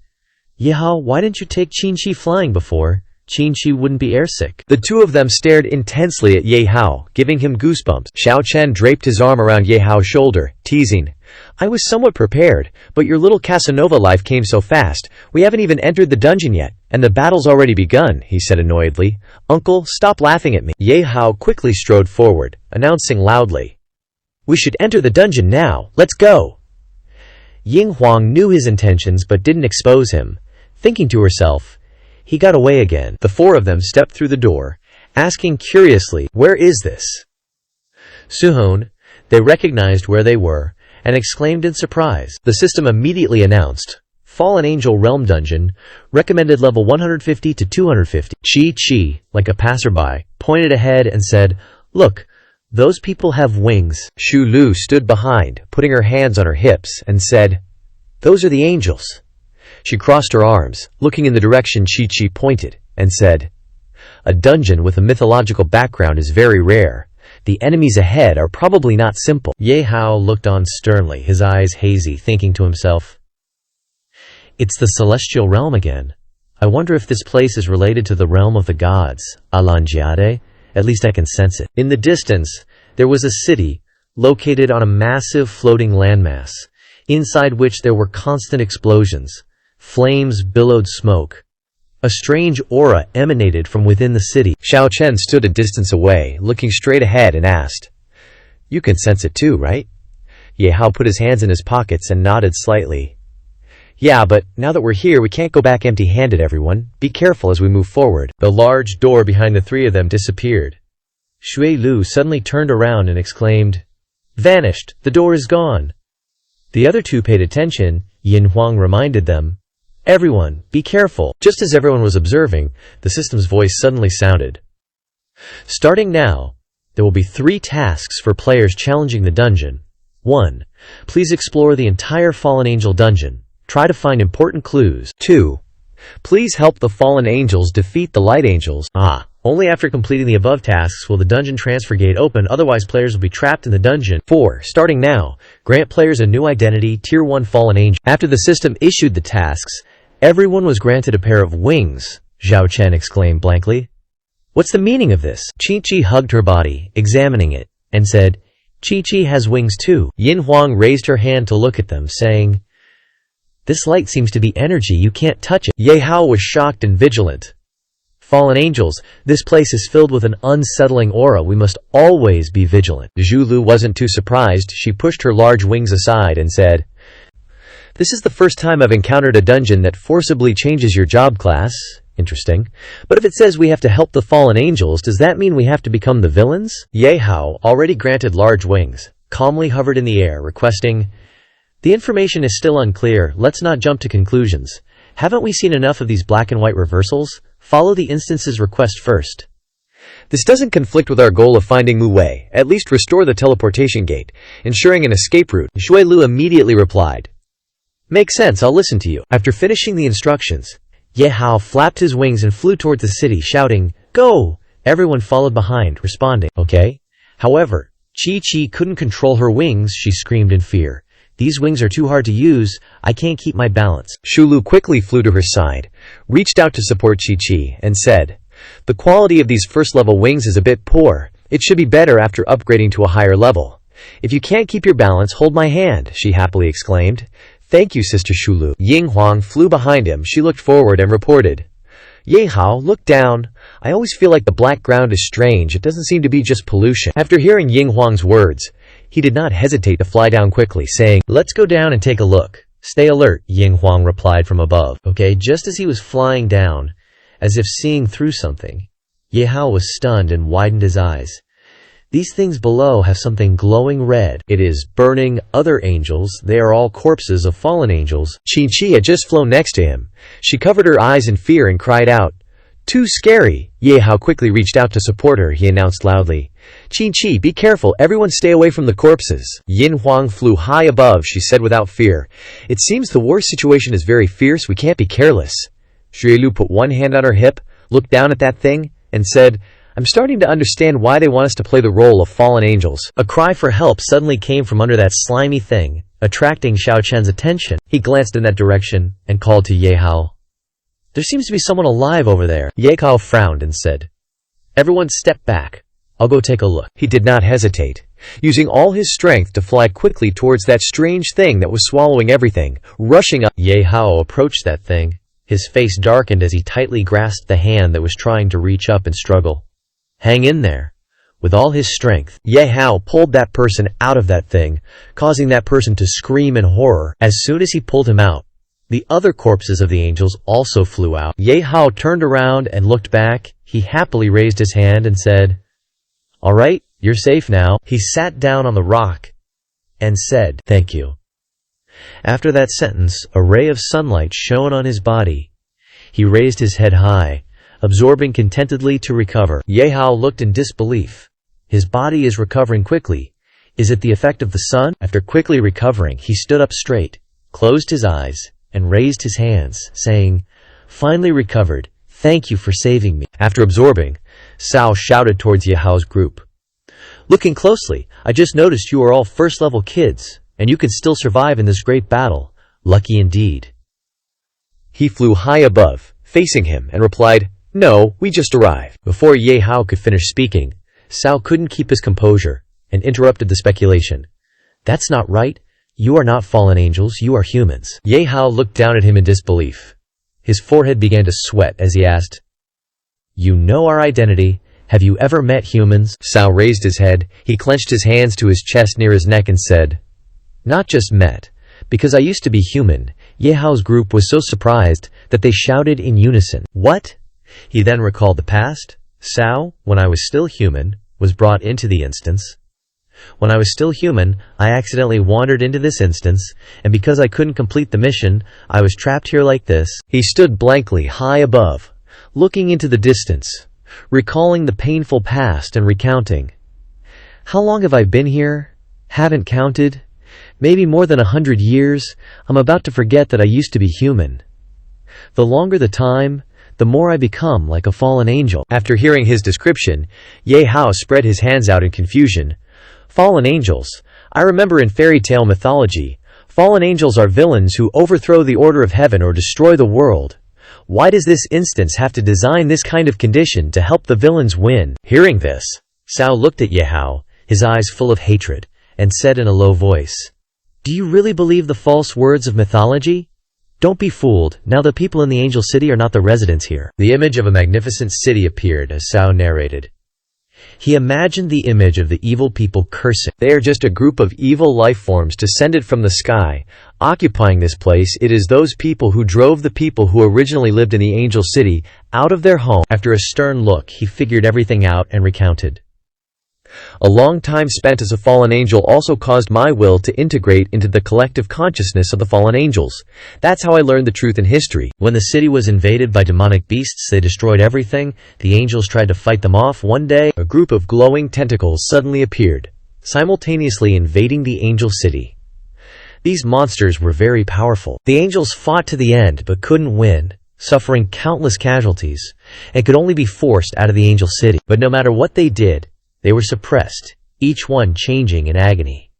[SPEAKER 2] "Ye Hao, why didn't you take Qin Shi flying before? Qin Shi wouldn't be airsick." The two of them stared intensely at Ye Hao, giving him goosebumps. Xiao Chen draped his arm around Ye Hao's shoulder, teasing, "I was somewhat prepared, but your little Casanova life came so fast. We haven't even entered the dungeon yet, and the battle's already begun," he said annoyedly. "Uncle, stop laughing at me." Ye Hao quickly strode forward, announcing loudly, "We should enter the dungeon now. Let's go." Ying Huang knew his intentions but didn't expose him, thinking to herself, "He got away again." The four of them stepped through the door, asking curiously, "Where is this?" Soon, they recognized where they were and exclaimed in surprise. The system immediately announced, "Fallen Angel Realm Dungeon, recommended level 150 to 250. Chi, like a passerby, pointed ahead and said, "Look, those people have wings." Shu Lu stood behind, putting her hands on her hips, and said, "Those are the angels." She crossed her arms, looking in the direction Chi pointed, and said, "A dungeon with a mythological background is very rare. The enemies ahead are probably not simple." Ye Hao looked on sternly, his eyes hazy, thinking to himself, "It's the celestial realm again. I wonder if this place is related to the realm of the gods, Alangiade. At least I can sense it." In the distance, there was a city, located on a massive floating landmass, inside which there were constant explosions. Flames billowed smoke. A strange aura emanated from within the city. Xiao Chen stood a distance away, looking straight ahead and asked, "You can sense it too, right?" Ye Hao put his hands in his pockets and nodded slightly. "Yeah, but now that we're here, we can't go back empty-handed, everyone. Be careful as we move forward." The large door behind the three of them disappeared. Shui Lu suddenly turned around and exclaimed, "Vanished! The door is gone!" The other two paid attention. Yin Huang reminded them, "Everyone, be careful." Just as everyone was observing, the system's voice suddenly sounded. "Starting now, there will be 3 tasks for players challenging the dungeon. 1. Please explore the entire Fallen Angel dungeon. Try to find important clues. 2. Please help the Fallen Angels defeat the Light Angels. Only after completing the above tasks will the dungeon transfer gate open, otherwise players will be trapped in the dungeon. 4. Starting now, grant players a new identity, Tier 1 Fallen Angel." After the system issued the tasks, everyone was granted a pair of wings, Xiao Chen exclaimed blankly. "What's the meaning of this?" Chi hugged her body, examining it, and said, "Chi has wings too." Yin Huang raised her hand to look at them, saying, "This light seems to be energy, you can't touch it." Ye Hao was shocked and vigilant. "Fallen angels, this place is filled with an unsettling aura, we must always be vigilant." Zhu Lu wasn't too surprised. She pushed her large wings aside and said, "This is the first time I've encountered a dungeon that forcibly changes your job class.
[SPEAKER 1] Interesting. But if it says we have to help the fallen angels, does that mean we have to become the villains? Ye Hao, already granted large wings, calmly hovered in the air, requesting, "The information is still unclear, let's not jump to conclusions. Haven't we seen enough of these black and white reversals? Follow the instance's request first." This doesn't conflict with our goal of finding Mu Wei. At least restore the teleportation gate, ensuring an escape route. Shui Lu immediately replied, "Makes sense, I'll listen to you." After finishing the instructions, Ye Hao flapped his wings and flew towards the city, shouting, "Go!" Everyone followed behind, responding, "Okay." However, Chi couldn't control her wings. She screamed in fear. "These wings are too hard to use. I can't keep my balance." Shulu quickly flew to her side, reached out to support Chi, and said, "The quality of these first-level wings is a bit poor. It should be better after upgrading to a higher level. If you can't keep your balance, hold my hand," she happily exclaimed. "Thank you, Sister Shulu." Ying Huang flew behind him. She looked forward and reported, "Ye Hao, look down. I always feel like the black ground is strange. It doesn't seem to be just pollution." After hearing Ying Huang's words, he did not hesitate to fly down quickly, saying, "Let's go down and take a look." "Stay alert," Ying Huang replied from above. Okay, just as he was flying down, as if seeing through something, Ye Hao was stunned and widened his eyes. These things below have something glowing red. It is burning other angels. They are all corpses of fallen angels. Chi had just flown next to him. She covered her eyes in fear and cried out, "Too scary." Ye Hao quickly reached out to support her. He announced loudly, "Chi, be careful. Everyone stay away from the corpses." Yin Huang flew high above. She said without fear, "It seems the war situation is very fierce. We can't be careless." Shuilu put one hand on her hip, looked down at that thing, and said, "I'm starting to understand why they want us to play the role of fallen angels." A cry for help suddenly came from under that slimy thing, attracting Xiao Chen's attention. He glanced in that direction and called to Ye Hao. "There seems to be someone alive over there." Ye Hao frowned and said, "Everyone step back. I'll go take a look." He did not hesitate, using all his strength to fly quickly towards that strange thing that was swallowing everything, rushing up. Ye Hao approached that thing. His face darkened as he tightly grasped the hand that was trying to reach up and struggle. "Hang in there." With all his strength, Ye Hao pulled that person out of that thing, causing that person to scream in horror. As soon as he pulled him out, the other corpses of the angels also flew out. Ye Hao turned around and looked back. He happily raised his hand and said, "All right, you're safe now." He sat down on the rock and said, "Thank you." After that sentence, a ray of sunlight shone on his body. He raised his head high, absorbing contentedly to recover. Ye Hao looked in disbelief. His body is recovering quickly. Is it the effect of the sun? After quickly recovering, he stood up straight, closed his eyes, and raised his hands, saying, "Finally recovered. Thank you for saving me." After absorbing, Cao shouted towards Ye Hao's group, "Looking closely, I just noticed you are all first-level kids, and you can still survive in this great battle. Lucky indeed." He flew high above, facing him, and replied, "No, we just arrived." Before Ye Hao could finish speaking, Cao couldn't keep his composure and interrupted the speculation. "That's not right. You are not fallen angels, you are humans." Ye Hao looked down at him in disbelief. His forehead began to sweat as he asked, "You know our identity. Have you ever met humans?" Cao raised his head. He clenched his hands to his chest near his neck and said, "Not just met, because I used to be human." Ye Hao's group was so surprised that they shouted in unison, "What?" He then recalled the past. "Cao, when I was still human, was brought into the instance. When I was still human, I accidentally wandered into this instance, and because I couldn't complete the mission, I was trapped here like this." He stood blankly high above, looking into the distance, recalling the painful past and recounting. "How long have I been here? Haven't counted. Maybe more than 100 years. I'm about to forget that I used to be human. The longer the time, the more I become like a fallen angel." After hearing his description, Ye Hao spread his hands out in confusion. "Fallen angels. I remember in fairy tale mythology, fallen angels are villains who overthrow the order of heaven or destroy the world. Why does this instance have to design this kind of condition to help the villains win?" Hearing this, Cao looked at Ye Hao, his eyes full of hatred, and said in a low voice, "Do you really believe the false words of mythology? Don't be fooled. Now the people in the Angel City are not the residents here." The image of a magnificent city appeared as Cao narrated.
[SPEAKER 2] He imagined the image of the evil people cursing.
[SPEAKER 1] They are just a group of evil life forms descended from the sky, occupying this place. It is those people who drove the people who originally lived in the angel city out of their home.
[SPEAKER 2] After a stern look, he figured everything out and recounted.
[SPEAKER 1] A long time spent as a fallen angel also caused my will to integrate into the collective consciousness of the fallen angels. That's how I learned the truth in history.
[SPEAKER 2] When the city was invaded by demonic beasts, they destroyed everything. The angels tried to fight them off. One day,
[SPEAKER 1] a group of glowing tentacles suddenly appeared, simultaneously invading the angel city.
[SPEAKER 2] These monsters were very powerful. The angels fought to the end but couldn't win, suffering countless casualties, and could only be forced out of the angel city. But no matter what they did, they were suppressed, each one changing in agony.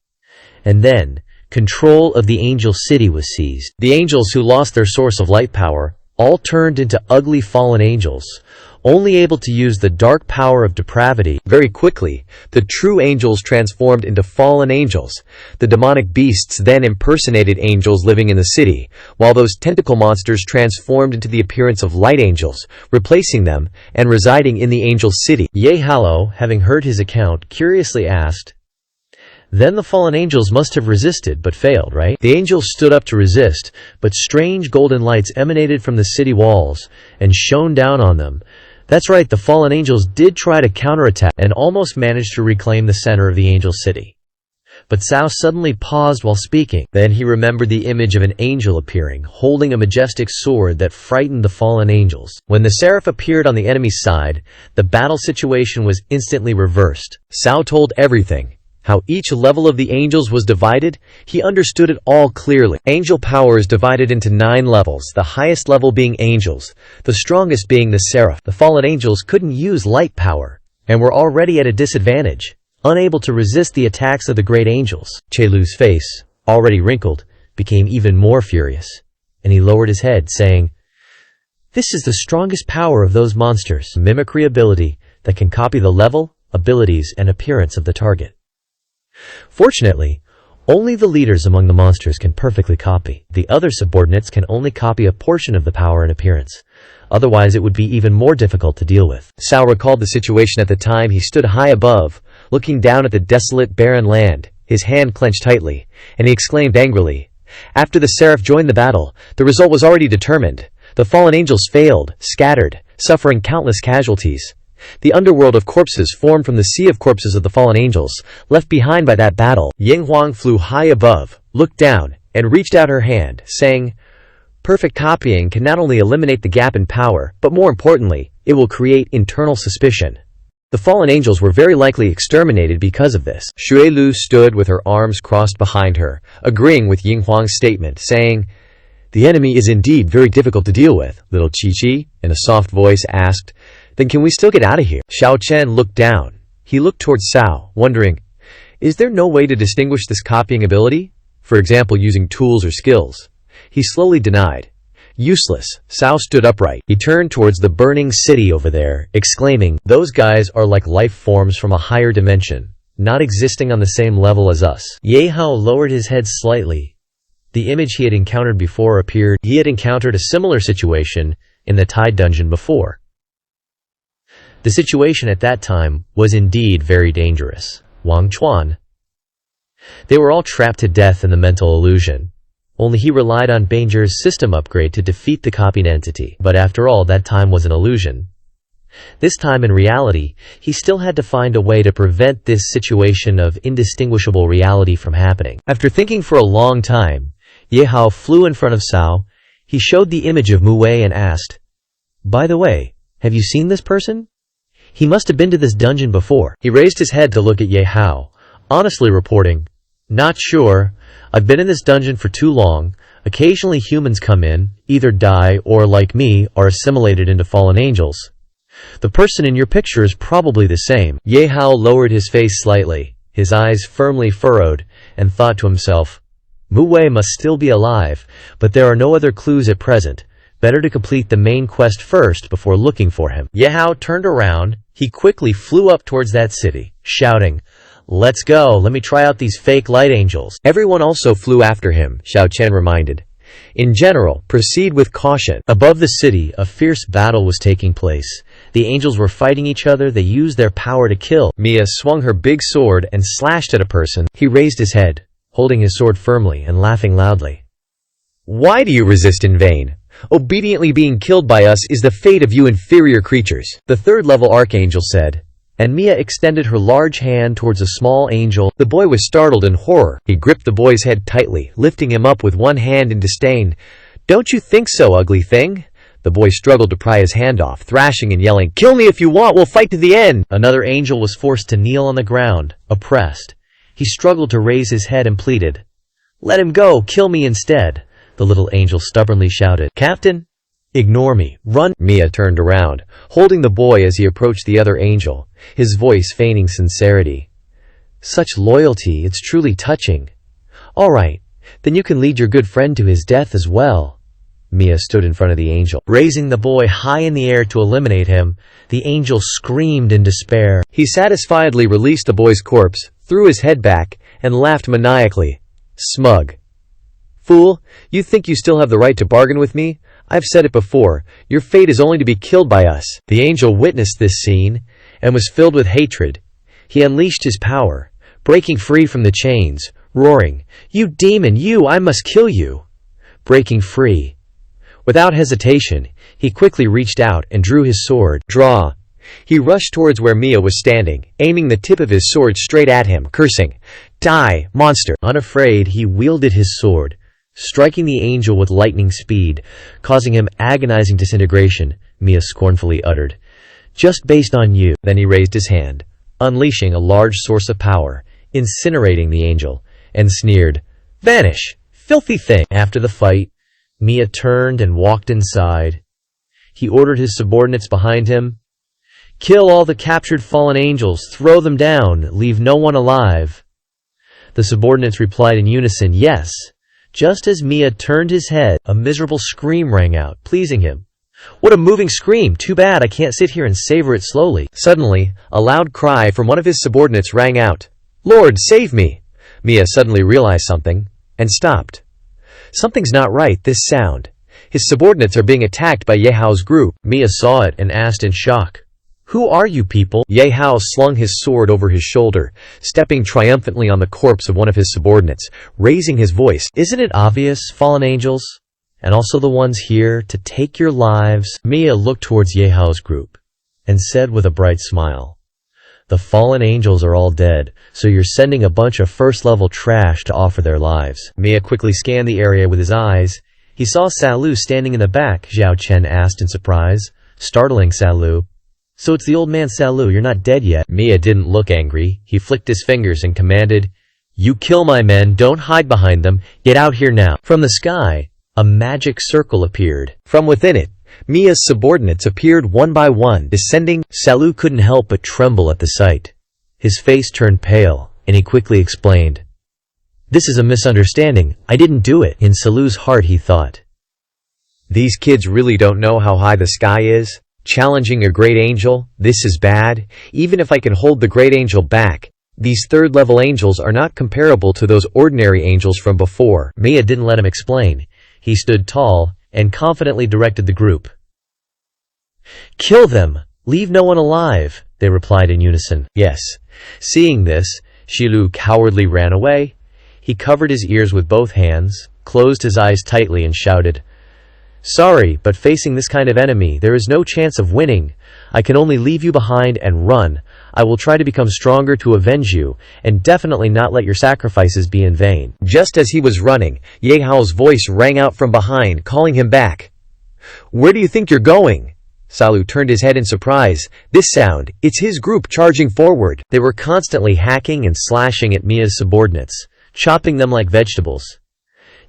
[SPEAKER 2] And then, control of the angel city was seized.
[SPEAKER 1] The angels who lost their source of light power all turned into ugly fallen angels, only able to use the dark power of depravity. Very quickly, the true angels transformed into fallen angels. The demonic beasts then impersonated angels living in the city, while those tentacle monsters transformed into the appearance of light angels, replacing them and residing in the angel city.
[SPEAKER 2] Ye Hao, having heard his account, curiously asked, "Then the fallen angels must have resisted but failed, right?"
[SPEAKER 1] The angels stood up to resist, but strange golden lights emanated from the city walls and shone down on them.
[SPEAKER 2] That's right, the fallen angels did try to counterattack and almost managed to reclaim the center of the angel city. But Cao suddenly paused while speaking.
[SPEAKER 1] Then he remembered the image of an angel appearing, holding a majestic sword that frightened the fallen angels. When the seraph appeared on the enemy's side, the battle situation was instantly reversed. Cao told everything. How each level of the angels was divided, he understood it all clearly. Angel power is divided into 9 levels, the highest level being angels, the strongest being the seraph. The fallen angels couldn't use light power, and were already at a disadvantage, unable to resist the attacks of the great angels.
[SPEAKER 2] Cheilu's face, already wrinkled, became even more furious, and he lowered his head, saying, "This is the strongest power of those monsters, mimicry ability that can copy the level, abilities, and appearance of the target. Fortunately, only the leaders among the monsters can perfectly copy. The other subordinates can only copy a portion of the power and appearance. Otherwise, it would be even more difficult to deal with."
[SPEAKER 1] Cao recalled the situation at the time. He stood high above, looking down at the desolate, barren land, his hand clenched tightly, and he exclaimed angrily. After the seraph joined the battle, the result was already determined. The fallen angels failed, scattered, suffering countless casualties. The underworld of corpses formed from the sea of corpses of the fallen angels, left behind by that battle. Ying Huang flew high above, looked down, and reached out her hand, saying, "Perfect copying can not only eliminate the gap in power, but more importantly, it will create internal suspicion." The fallen angels were very likely exterminated because of this. Shui Lu stood with her arms crossed behind her, agreeing with Ying Huang's statement, saying, "The enemy is indeed very difficult to deal with." Little Chi-Chi, in a soft voice, asked, "Then can we still get out of here?" Xiao Chen looked down. He looked towards Cao, wondering, is there no way to distinguish this copying ability? For example, using tools or skills? He slowly denied. Useless. Cao stood upright. He turned towards the burning city over there, exclaiming, "Those guys are like life forms from a higher dimension, not existing on the same level as us."
[SPEAKER 2] Ye Hao lowered his head slightly. The image he had encountered before appeared. He had encountered a similar situation in the Tide dungeon before. The situation at that time was indeed very dangerous. Wang Chuan. They were all trapped to death in the mental illusion. Only he relied on Banger's system upgrade to defeat the copied entity. But after all, that time was an illusion. This time in reality, he still had to find a way to prevent this situation of indistinguishable reality from happening. After thinking for a long time, Ye Hao flew in front of Cao. He showed the image of Mu Wei and asked, "By the way, have you seen this person? He must have been to this dungeon before."
[SPEAKER 1] He raised his head to look at Ye Hao, honestly reporting, "Not sure. I've been in this dungeon for too long. Occasionally humans come in, either die or, like me, are assimilated into fallen angels. The person in your picture is probably the same." Ye Hao lowered his face slightly, his eyes firmly furrowed, and thought to himself, Mu Wei must still be alive, but there are no other clues at present. Better to complete the main quest first before looking for him. Ye Hao turned around. He quickly flew up towards that city, shouting, "Let's go, let me try out these fake light angels." Everyone also flew after him, Xiao Chen reminded. In general, proceed with caution. Above the city, a fierce battle was taking place.
[SPEAKER 2] The angels were fighting each other. They used their power to kill.
[SPEAKER 1] Mia swung her big sword and slashed at a person.
[SPEAKER 2] He raised his head, holding his sword firmly and laughing loudly.
[SPEAKER 1] Why do you resist in vain? Obediently being killed by us is the fate of you inferior creatures, the third-level archangel said.
[SPEAKER 2] And Mia extended her large hand towards a small angel.
[SPEAKER 1] The boy was startled in horror. He gripped the boy's head tightly, lifting him up with one hand in disdain. Don't you think so, ugly thing? The boy struggled to pry his hand off, thrashing and yelling, Kill me if you want, we'll fight to the end!
[SPEAKER 2] Another angel was forced to kneel on the ground, oppressed. He struggled to raise his head and pleaded, Let him go, kill me instead. The little angel stubbornly shouted, Captain, ignore me, run.
[SPEAKER 1] Mia turned around, holding the boy as he approached the other angel, his voice feigning sincerity.
[SPEAKER 2] Such loyalty, it's truly touching. All right, then you can lead your good friend to his death as well.
[SPEAKER 1] Mia stood in front of the angel,
[SPEAKER 2] raising the boy high in the air to eliminate him. The angel screamed in despair.
[SPEAKER 1] He satisfiedly released the boy's corpse, threw his head back, and laughed maniacally. Smug. Fool, you think you still have the right to bargain with me? I've said it before, your fate is only to be killed by us.
[SPEAKER 2] The angel witnessed this scene and was filled with hatred. He unleashed his power, breaking free from the chains, roaring, You demon, you, I must kill you. Breaking free. Without hesitation, he quickly reached out and drew his sword.
[SPEAKER 1] Draw. He rushed towards where Mia was standing, aiming the tip of his sword straight at him, cursing, Die, monster!
[SPEAKER 2] Unafraid, he wielded his sword, striking the angel with lightning speed, causing him agonizing disintegration. Mia scornfully uttered, Just based on you.
[SPEAKER 1] Then he raised his hand, unleashing a large source of power, incinerating the angel, and sneered, Vanish, filthy thing!
[SPEAKER 2] After the fight, Mia turned and walked inside. He ordered his subordinates behind him, Kill all the captured fallen angels, throw them down, leave no one alive. The subordinates replied in unison, Yes. Just as Mia turned his head, a miserable scream rang out, pleasing him. What a moving scream! Too bad I can't sit here and savor it slowly.
[SPEAKER 1] Suddenly, a loud cry from one of his subordinates rang out. Lord, save me! Mia suddenly realized something, and stopped. Something's not right, this sound. His subordinates are being attacked by Ye Hao's group.
[SPEAKER 2] Mia saw it and asked in shock, Who are you people?
[SPEAKER 1] Ye Hao slung his sword over his shoulder, stepping triumphantly on the corpse of one of his subordinates, raising his voice.
[SPEAKER 2] Isn't it obvious, fallen angels? And also the ones here to take your lives? Mia looked towards Ye Hao's group and said with a bright smile, The fallen angels are all dead, so you're sending a bunch of first-level trash to offer their lives.
[SPEAKER 1] Mia quickly scanned the area with his eyes.
[SPEAKER 2] He saw Salu standing in the back. Zhao Chen asked in surprise, startling Salu. So it's the old man Salu, you're not dead yet.
[SPEAKER 1] Mia didn't look angry. He flicked his fingers and commanded, You kill my men, don't hide behind them, get out here now.
[SPEAKER 2] From the sky, a magic circle appeared.
[SPEAKER 1] From within it, Mia's subordinates appeared one by one, descending.
[SPEAKER 2] Salu couldn't help but tremble at the sight. His face turned pale, and he quickly explained, This is a misunderstanding, I didn't do it. In Salu's heart he thought,
[SPEAKER 1] These kids really don't know how high the sky is. Challenging a great angel, this is bad. Even if I can hold the great angel back, these third-level angels are not comparable to those ordinary angels from before.
[SPEAKER 2] Mia didn't let him explain. He stood tall and confidently directed the group. Kill them! Leave no one alive, they replied in unison.
[SPEAKER 1] Yes. Seeing this, Shilu cowardly ran away.
[SPEAKER 2] He covered his ears with both hands, closed his eyes tightly and shouted, Sorry, but facing this kind of enemy, there is no chance of winning. I can only leave you behind and run. I will try to become stronger to avenge you, and definitely not let your sacrifices be in vain.
[SPEAKER 1] Just as he was running, Ye Hao's voice rang out from behind, calling him back. Where do you think you're going? Salu turned his head in surprise. This sound, it's his group charging forward.
[SPEAKER 2] They were constantly hacking and slashing at Mia's subordinates, chopping them like vegetables.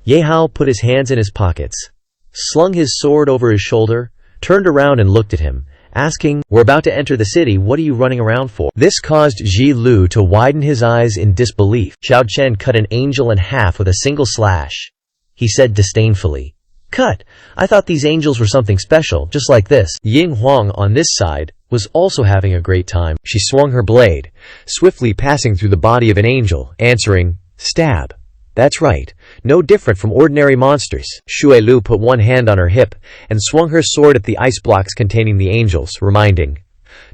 [SPEAKER 2] Ye Hao put his hands in his pockets, slung his sword over his shoulder, turned around and looked at him, asking, We're about to enter the city, what are you running around for? This caused Ji Lu to widen his eyes in disbelief. Zhao Chen cut an angel in half with a single slash. He said disdainfully, Cut! I thought these angels were something special, just like this.
[SPEAKER 1] Ying Huang on this side was also having a great time. She swung her blade, swiftly passing through the body of an angel, answering, Stab. That's right, no different from ordinary monsters. Shui Lu put one hand on her hip and swung her sword at the ice blocks containing the angels, reminding,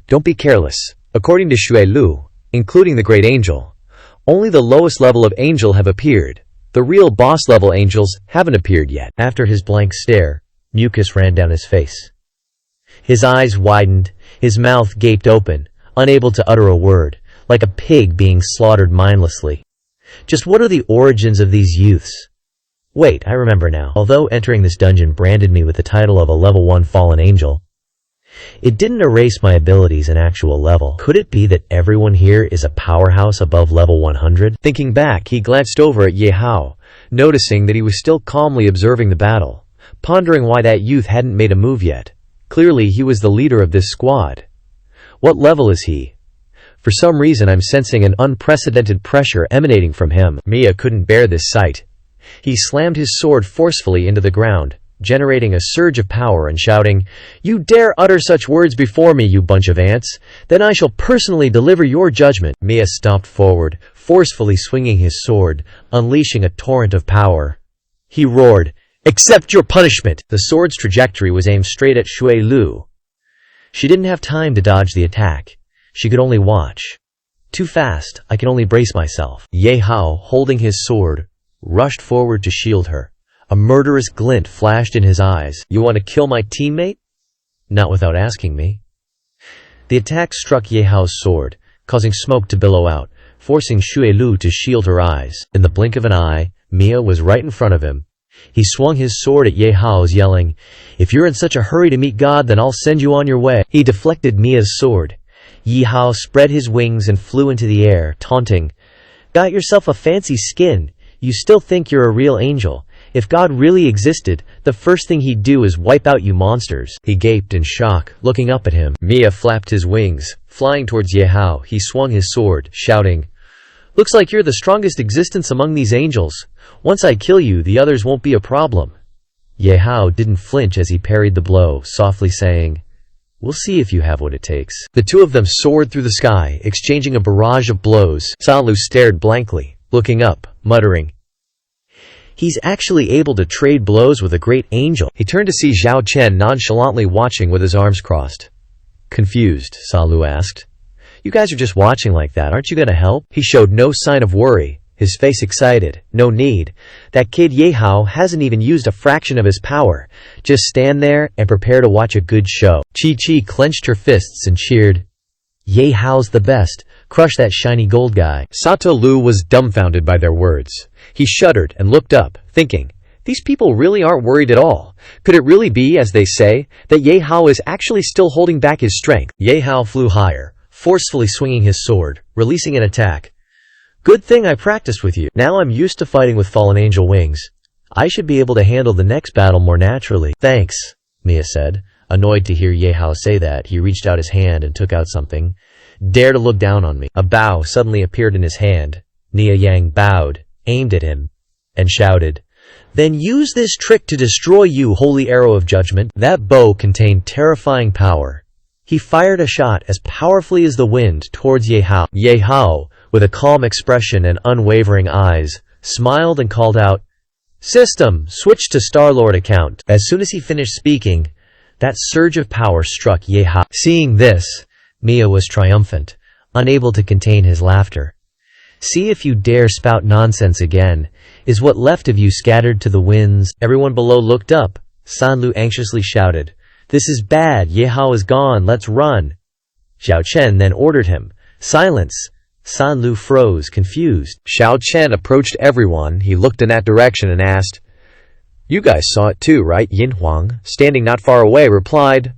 [SPEAKER 1] "Don't be careless." According to Shui Lu, including the Great Angel, only the lowest level of angel have appeared. The real boss-level angels haven't appeared yet.
[SPEAKER 2] After his blank stare, mucus ran down his face. His eyes widened, his mouth gaped open, unable to utter a word, like a pig being slaughtered mindlessly. Just what are the origins of these youths? Wait, I remember now. Although entering this dungeon branded me with the title of a level 1 fallen angel, it didn't erase my abilities in actual level. Could it be that everyone here is a powerhouse above level 100?
[SPEAKER 1] Thinking back, he glanced over at Ye Hao, noticing that he was still calmly observing the battle, pondering why that youth hadn't made a move yet. Clearly, he was the leader of this squad. What level is he? For some reason, I'm sensing an unprecedented pressure emanating from him. Mia couldn't bear this sight. He slammed his sword forcefully into the ground, generating a surge of power and shouting, "You dare utter such words before me, you bunch of ants? Then I shall personally deliver your judgment." Mia stomped forward, forcefully swinging his sword, unleashing a torrent of power. He roared, "Accept your punishment!" The sword's trajectory was aimed straight at Shui Lu. She didn't have time to dodge the attack. She could only watch. Too fast, I can only brace myself. Ye Hao, holding his sword, rushed forward to shield her. A murderous glint flashed in his eyes. "You want to kill my teammate?" "Not without asking me." The attack struck Ye Hao's sword, causing smoke to billow out, forcing Shui Lu to shield her eyes. In the blink of an eye, Mia was right in front of him. He swung his sword at Ye Hao's, yelling, "If you're in such a hurry to meet God, then I'll send you on your way." He deflected Mia's sword. Ye Hao spread his wings and flew into the air, taunting, "Got yourself a fancy skin. You still think you're a real angel. If God really existed, the first thing he'd do is wipe out you monsters." He gaped in shock, looking up at him. Mia flapped his wings, flying towards Ye Hao. He swung his sword, shouting, "Looks like you're the strongest existence among these angels. Once I kill you, the others won't be a problem." Ye Hao didn't flinch as he parried the blow, softly saying, "We'll see if you have what it takes." The two of them soared through the sky, exchanging a barrage of blows. Salu stared blankly, looking up, muttering, "He's actually able to trade blows with a great angel." He turned to see Zhao Chen nonchalantly watching with his arms crossed. Confused, Salu asked, "You guys are just watching like that, aren't you gonna help?" He showed no sign of worry, his face excited. "No need. That kid Ye Hao hasn't even used a fraction of his power. Just stand there and prepare to watch a good show." Chi clenched her fists and cheered, "Ye Hao's the best. Crush that shiny gold guy." Sato Lu was dumbfounded by their words. He shuddered and looked up, thinking, these people really aren't worried at all. Could it really be, as they say, that Ye Hao is actually still holding back his strength? Ye Hao flew higher, forcefully swinging his sword, releasing an attack. "Good thing I practiced with you. Now I'm used to fighting with fallen angel wings. I should be able to handle the next battle more naturally." "Thanks," Mia said. Annoyed to hear Ye Hao say that, he reached out his hand and took out something. "Dare to look down on me." A bow suddenly appeared in his hand. Nia Yang bowed, aimed at him, and shouted, "Then use this trick to destroy you, holy arrow of judgment." That bow contained terrifying power. He fired a shot as powerfully as the wind towards Ye Hao. Ye Hao, with a calm expression and unwavering eyes, smiled and called out, "System, switch to Star-Lord account." As soon as he finished speaking, that surge of power struck Ye Hao. Seeing this, Mia was triumphant, unable to contain his laughter. "See if you dare spout nonsense again. Is what left of you scattered to the winds?" Everyone below looked up. Sanlu anxiously shouted, "This is bad. Ye Hao is gone. Let's run." Zhao Chen then ordered him, "Silence." Sanlu froze, confused. Zhao Chen approached everyone. He looked in that direction and asked, "You guys saw it too, right?" Yin Huang, standing not far away, replied,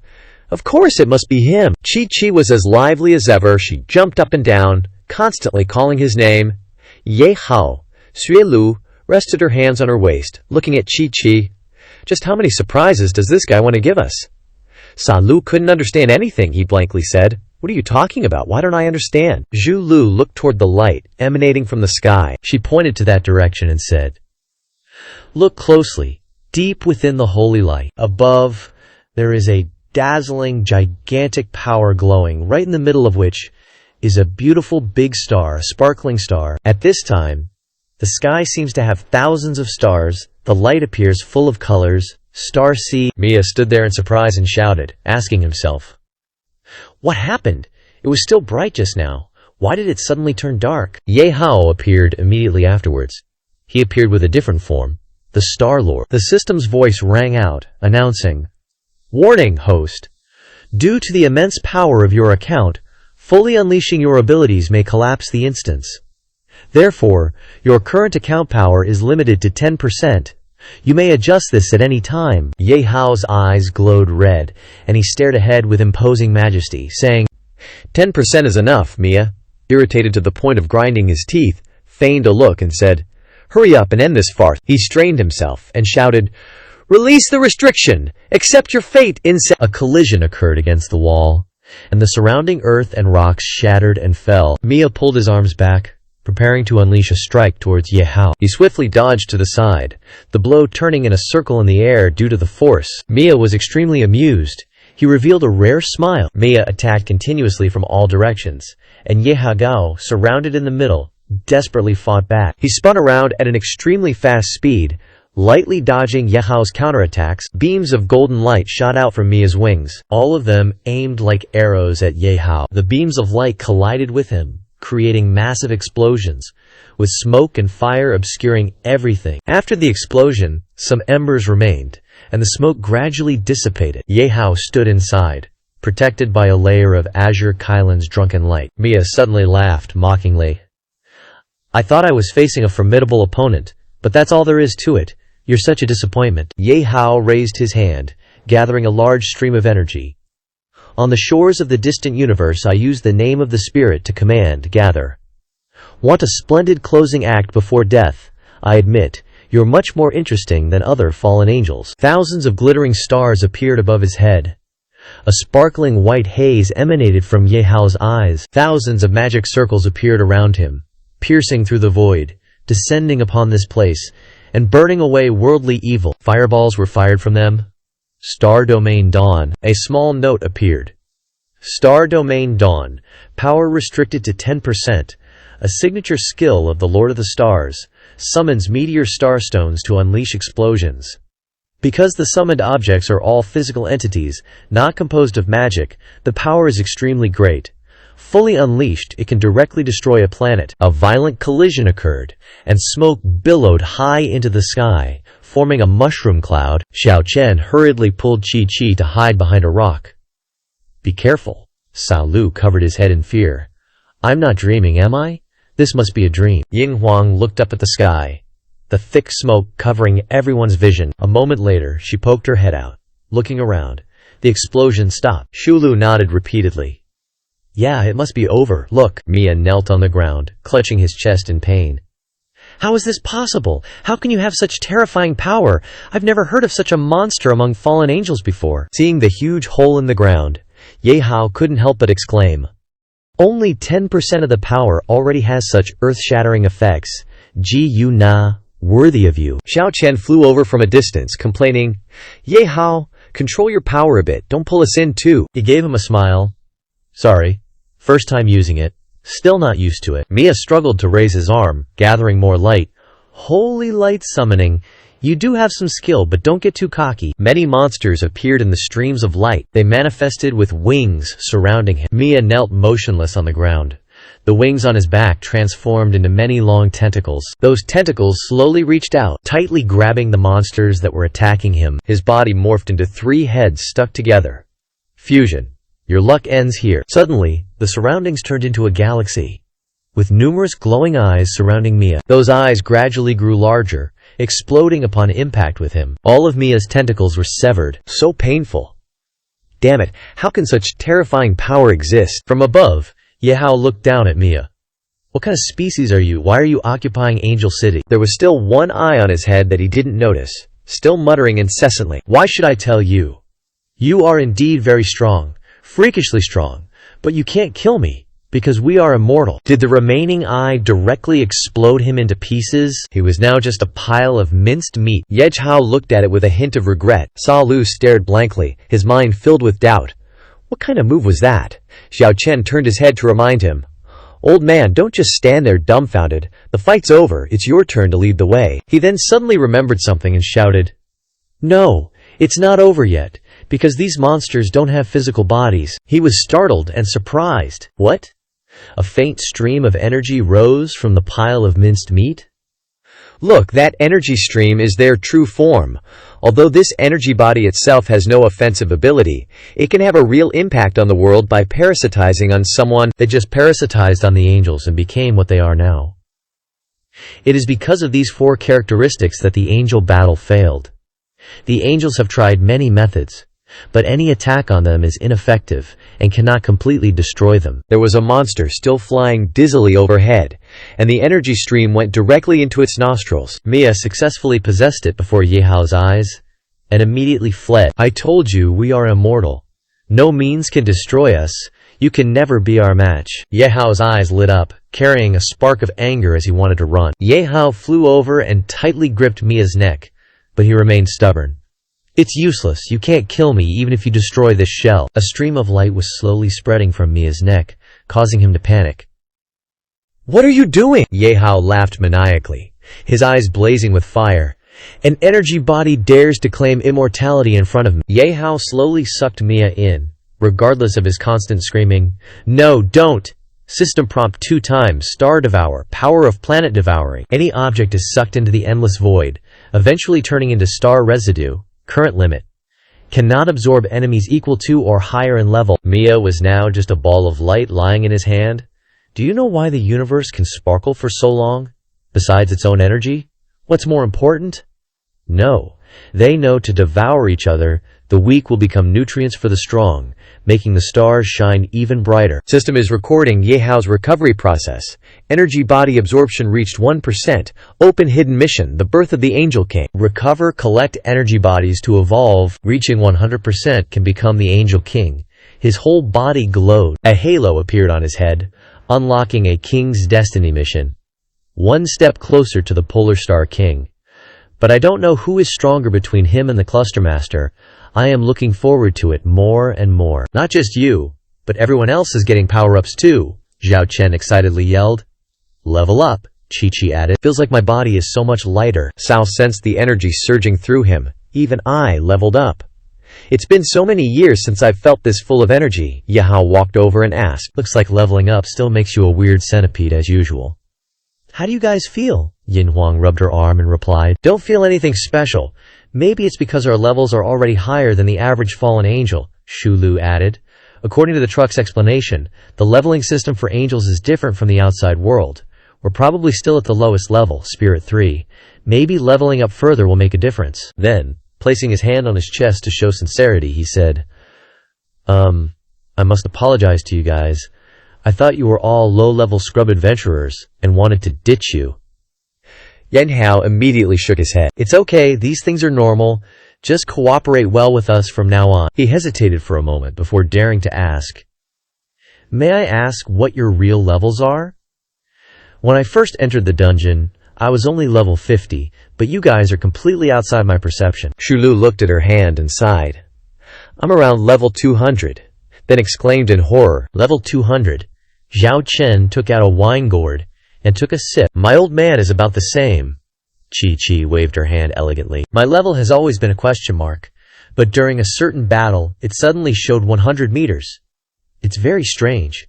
[SPEAKER 1] "Of course it must be him." Chi was as lively as ever. She jumped up and down, constantly calling his name. Ye Hao, Sui Lu, rested her hands on her waist, looking at Chi. "Just how many surprises does this guy want to give us?" Sa Lu couldn't understand anything. He blankly said, "What are you talking about? Why don't I understand?" Zhu Lu looked toward the light emanating from the sky. She pointed to that direction and said, "Look closely, deep within the holy light. Above, there is a dazzling, gigantic power glowing, right in the middle of which is a beautiful big star, a sparkling star. At this time,
[SPEAKER 2] The sky seems to have thousands of stars. The light appears full of colors. Star sea.
[SPEAKER 1] Mia stood there in surprise and shouted, asking himself,
[SPEAKER 2] What happened? It was still bright just now. Why did it suddenly turn dark?
[SPEAKER 1] Ye Hao appeared immediately afterwards. He appeared with a different form, the Star Lord.
[SPEAKER 2] The system's voice rang out, announcing,
[SPEAKER 1] Warning, host.
[SPEAKER 2] Due to the immense power of your account, fully unleashing your abilities may collapse the instance. Therefore, your current account power is limited to 10%. You may adjust this at any time.
[SPEAKER 1] Ye Hao's eyes glowed red, and he stared ahead with imposing majesty, saying, 10% is enough, Mia. Irritated to the point of grinding his teeth, feigned a look and said, Hurry up and end this farce. He strained himself and shouted, Release the restriction! Accept your fate,
[SPEAKER 2] A collision occurred against the wall, and the surrounding earth and rocks shattered and fell. Mia pulled his arms back, preparing to unleash a strike towards Ye Hao.
[SPEAKER 1] He swiftly dodged to the side, the blow turning in a circle in the air due to the force.
[SPEAKER 2] Mia was extremely amused. He revealed a rare smile. Mia attacked continuously from all directions, and Ye Hao, surrounded in the middle, desperately fought back.
[SPEAKER 1] He spun around at an extremely fast speed, lightly dodging Ye Hao's counterattacks.
[SPEAKER 2] Beams of golden light shot out from Mia's wings, all of them aimed like arrows at Ye Hao. The beams of light collided with him, creating massive explosions, with smoke and fire obscuring everything. After the explosion, some embers remained, and the smoke gradually dissipated. Ye Hao stood inside, protected by a layer of azure Kylan's drunken light.
[SPEAKER 1] Mia suddenly laughed mockingly.
[SPEAKER 2] I thought I was facing a formidable opponent, but that's all there is to it. You're such a disappointment.
[SPEAKER 1] Ye Hao raised his hand, gathering a large stream of energy.
[SPEAKER 2] On the shores of the distant universe I use the name of the spirit to command, gather. Want a splendid closing act before death? I admit, you're much more interesting than other fallen angels. Thousands of glittering stars appeared above his head. A sparkling white haze emanated from Ye Hao's eyes. Thousands of magic circles appeared around him, piercing through the void, descending upon this place, and burning away worldly evil. Fireballs were fired from them. Star Domain Dawn. A small note appeared. Star Domain Dawn. Power restricted to 10%. A signature skill of the Lord of the Stars. Summons meteor starstones to unleash explosions. Because the summoned objects are all physical entities, not composed of magic, the power is extremely great. Fully unleashed, it can directly destroy a planet. A violent collision occurred, and smoke billowed high into the sky, forming a mushroom cloud. Xiao Chen hurriedly pulled Chi to hide behind a rock. Be careful. Sao Lu covered his head in fear. I'm not dreaming, am I? This must be a dream. Ying Huang looked up at the sky, the thick smoke covering everyone's vision. A moment later, she poked her head out, looking around. The explosion stopped. Shulu nodded repeatedly. Yeah, it must be over. Look. Mia knelt on the ground, clutching his chest in pain. How is this possible? How can you have such terrifying power? I've never heard of such a monster among fallen angels before. Seeing the huge hole in the ground, Ye Hao couldn't help but exclaim. Only 10% of the power already has such earth-shattering effects. Ji Yu Na, worthy of you.
[SPEAKER 1] Xiao Chen flew over from a distance, complaining, Ye Hao, control your power a bit, don't pull us in too.
[SPEAKER 2] He gave him a smile. Sorry. First time using it. Still not used to it. Mia struggled to raise his arm, gathering more light. Holy light summoning. You do have some skill, but don't get too cocky. Many monsters appeared in the streams of light. They manifested with wings surrounding him. Mia knelt motionless on the ground. The wings on his back transformed into many long tentacles. Those tentacles slowly reached out, tightly grabbing the monsters that were attacking him. His body morphed into 3 heads stuck together. Fusion. Your luck ends here. Suddenly, the surroundings turned into a galaxy, with numerous glowing eyes surrounding Mia. Those eyes gradually grew larger, exploding upon impact with him. All of Mia's tentacles were severed. So painful. Damn it, how can such terrifying power exist? From above, Ye Hao looked down at Mia. What kind of species are you? Why are you occupying Angel City? There was still one eye on his head that he didn't notice, still muttering incessantly. Why should I tell you? You are indeed very strong. Freakishly strong, but you can't kill me, because we are immortal. Did the remaining eye directly explode him into pieces? He was now just a pile of minced meat. Ye Hao looked at it with a hint of regret. Sa Lu stared blankly, his mind filled with doubt. What kind of move was that? Xiao Chen turned his head to remind him.
[SPEAKER 1] Old man, don't just stand there dumbfounded. The fight's over. It's your turn to lead the way. He then suddenly remembered something and shouted, "No, it's not over yet, because these monsters don't have physical bodies." He was startled and surprised. What? A faint stream of energy rose from the pile of minced meat? Look, that energy stream is their true form. Although this energy body itself has no offensive ability, it can have a real impact on the world by parasitizing on someone. They just parasitized on the angels and became what they are now. It is because of these 4 characteristics that the angel battle failed. The angels have tried many methods, but any attack on them is ineffective and cannot completely destroy them. There was a monster still flying dizzily overhead, and the energy stream went directly into its nostrils. Mia successfully possessed it before Ye Hao's eyes, and immediately fled. "I told you we are immortal. No means can destroy us. You can never be our match." Ye Hao's eyes lit up, carrying a spark of anger as he wanted to run. Ye Hao flew over and tightly gripped Mia's neck, but he remained stubborn. "It's useless. You can't kill me even if you destroy this shell." A stream of light was slowly spreading from Mia's neck, causing him to panic. "What are you doing?" Ye Hao laughed maniacally, his eyes blazing with fire. "An energy body dares to claim immortality in front of me." Ye Hao slowly sucked Mia in, regardless of his constant screaming, "No, don't! System prompt 2 times, star devour, power of planet devouring." Any object is sucked into the endless void, eventually turning into star residue. Current limit. Cannot absorb enemies equal to or higher in level. Mia was now just a ball of light lying in his hand. Do you know why the universe can sparkle for so long? Besides its own energy? What's more important? No. They know to devour each other, the weak will become nutrients for the strong, making the stars shine even brighter. System is recording Ye Hao's recovery process. Energy body absorption reached 1%. Open hidden mission, the birth of the Angel King. Recover, collect energy bodies to evolve. Reaching 100% can become the Angel King. His whole body glowed. A halo appeared on his head, unlocking a King's Destiny mission. 1 step closer to the Polar Star King. But I don't know who is stronger between him and the Cluster Master. I am looking forward to it more and more. Not just you, but everyone else is getting power-ups too, Zhao Chen excitedly yelled. Level up, Chi-Chi added. Feels like my body is so much lighter. Cao sensed the energy surging through him. Even I leveled up. It's been so many years since I've felt this full of energy. Ye Hao walked over and asked. Looks like leveling up still makes you a weird centipede as usual. How do you guys feel? Yin Huang rubbed her arm and replied. Don't feel anything special. Maybe it's because our levels are already higher than the average fallen angel, Shu Lu added. According to the truck's explanation, the leveling system for angels is different from the outside world. We're probably still at the lowest level, Spirit 3. Maybe leveling up further will make a difference. Then, placing his hand on his chest to show sincerity, he said, I must apologize to you guys. I thought you were all low-level scrub adventurers and wanted to ditch you. Ye Hao immediately shook his head. It's okay, these things are normal. Just cooperate well with us from now on. He hesitated for a moment before daring to ask, May I ask what your real levels are? When I first entered the dungeon, I was only level 50, but you guys are completely outside my perception. Shulu looked at her hand and sighed. I'm around level 200, then exclaimed in horror, Level 200. Zhao Chen took out a wine gourd and took a sip. My old man is about the same. Chi-Chi waved her hand elegantly. My level has always been a question mark, but during a certain battle, it suddenly showed 100 meters. It's very strange.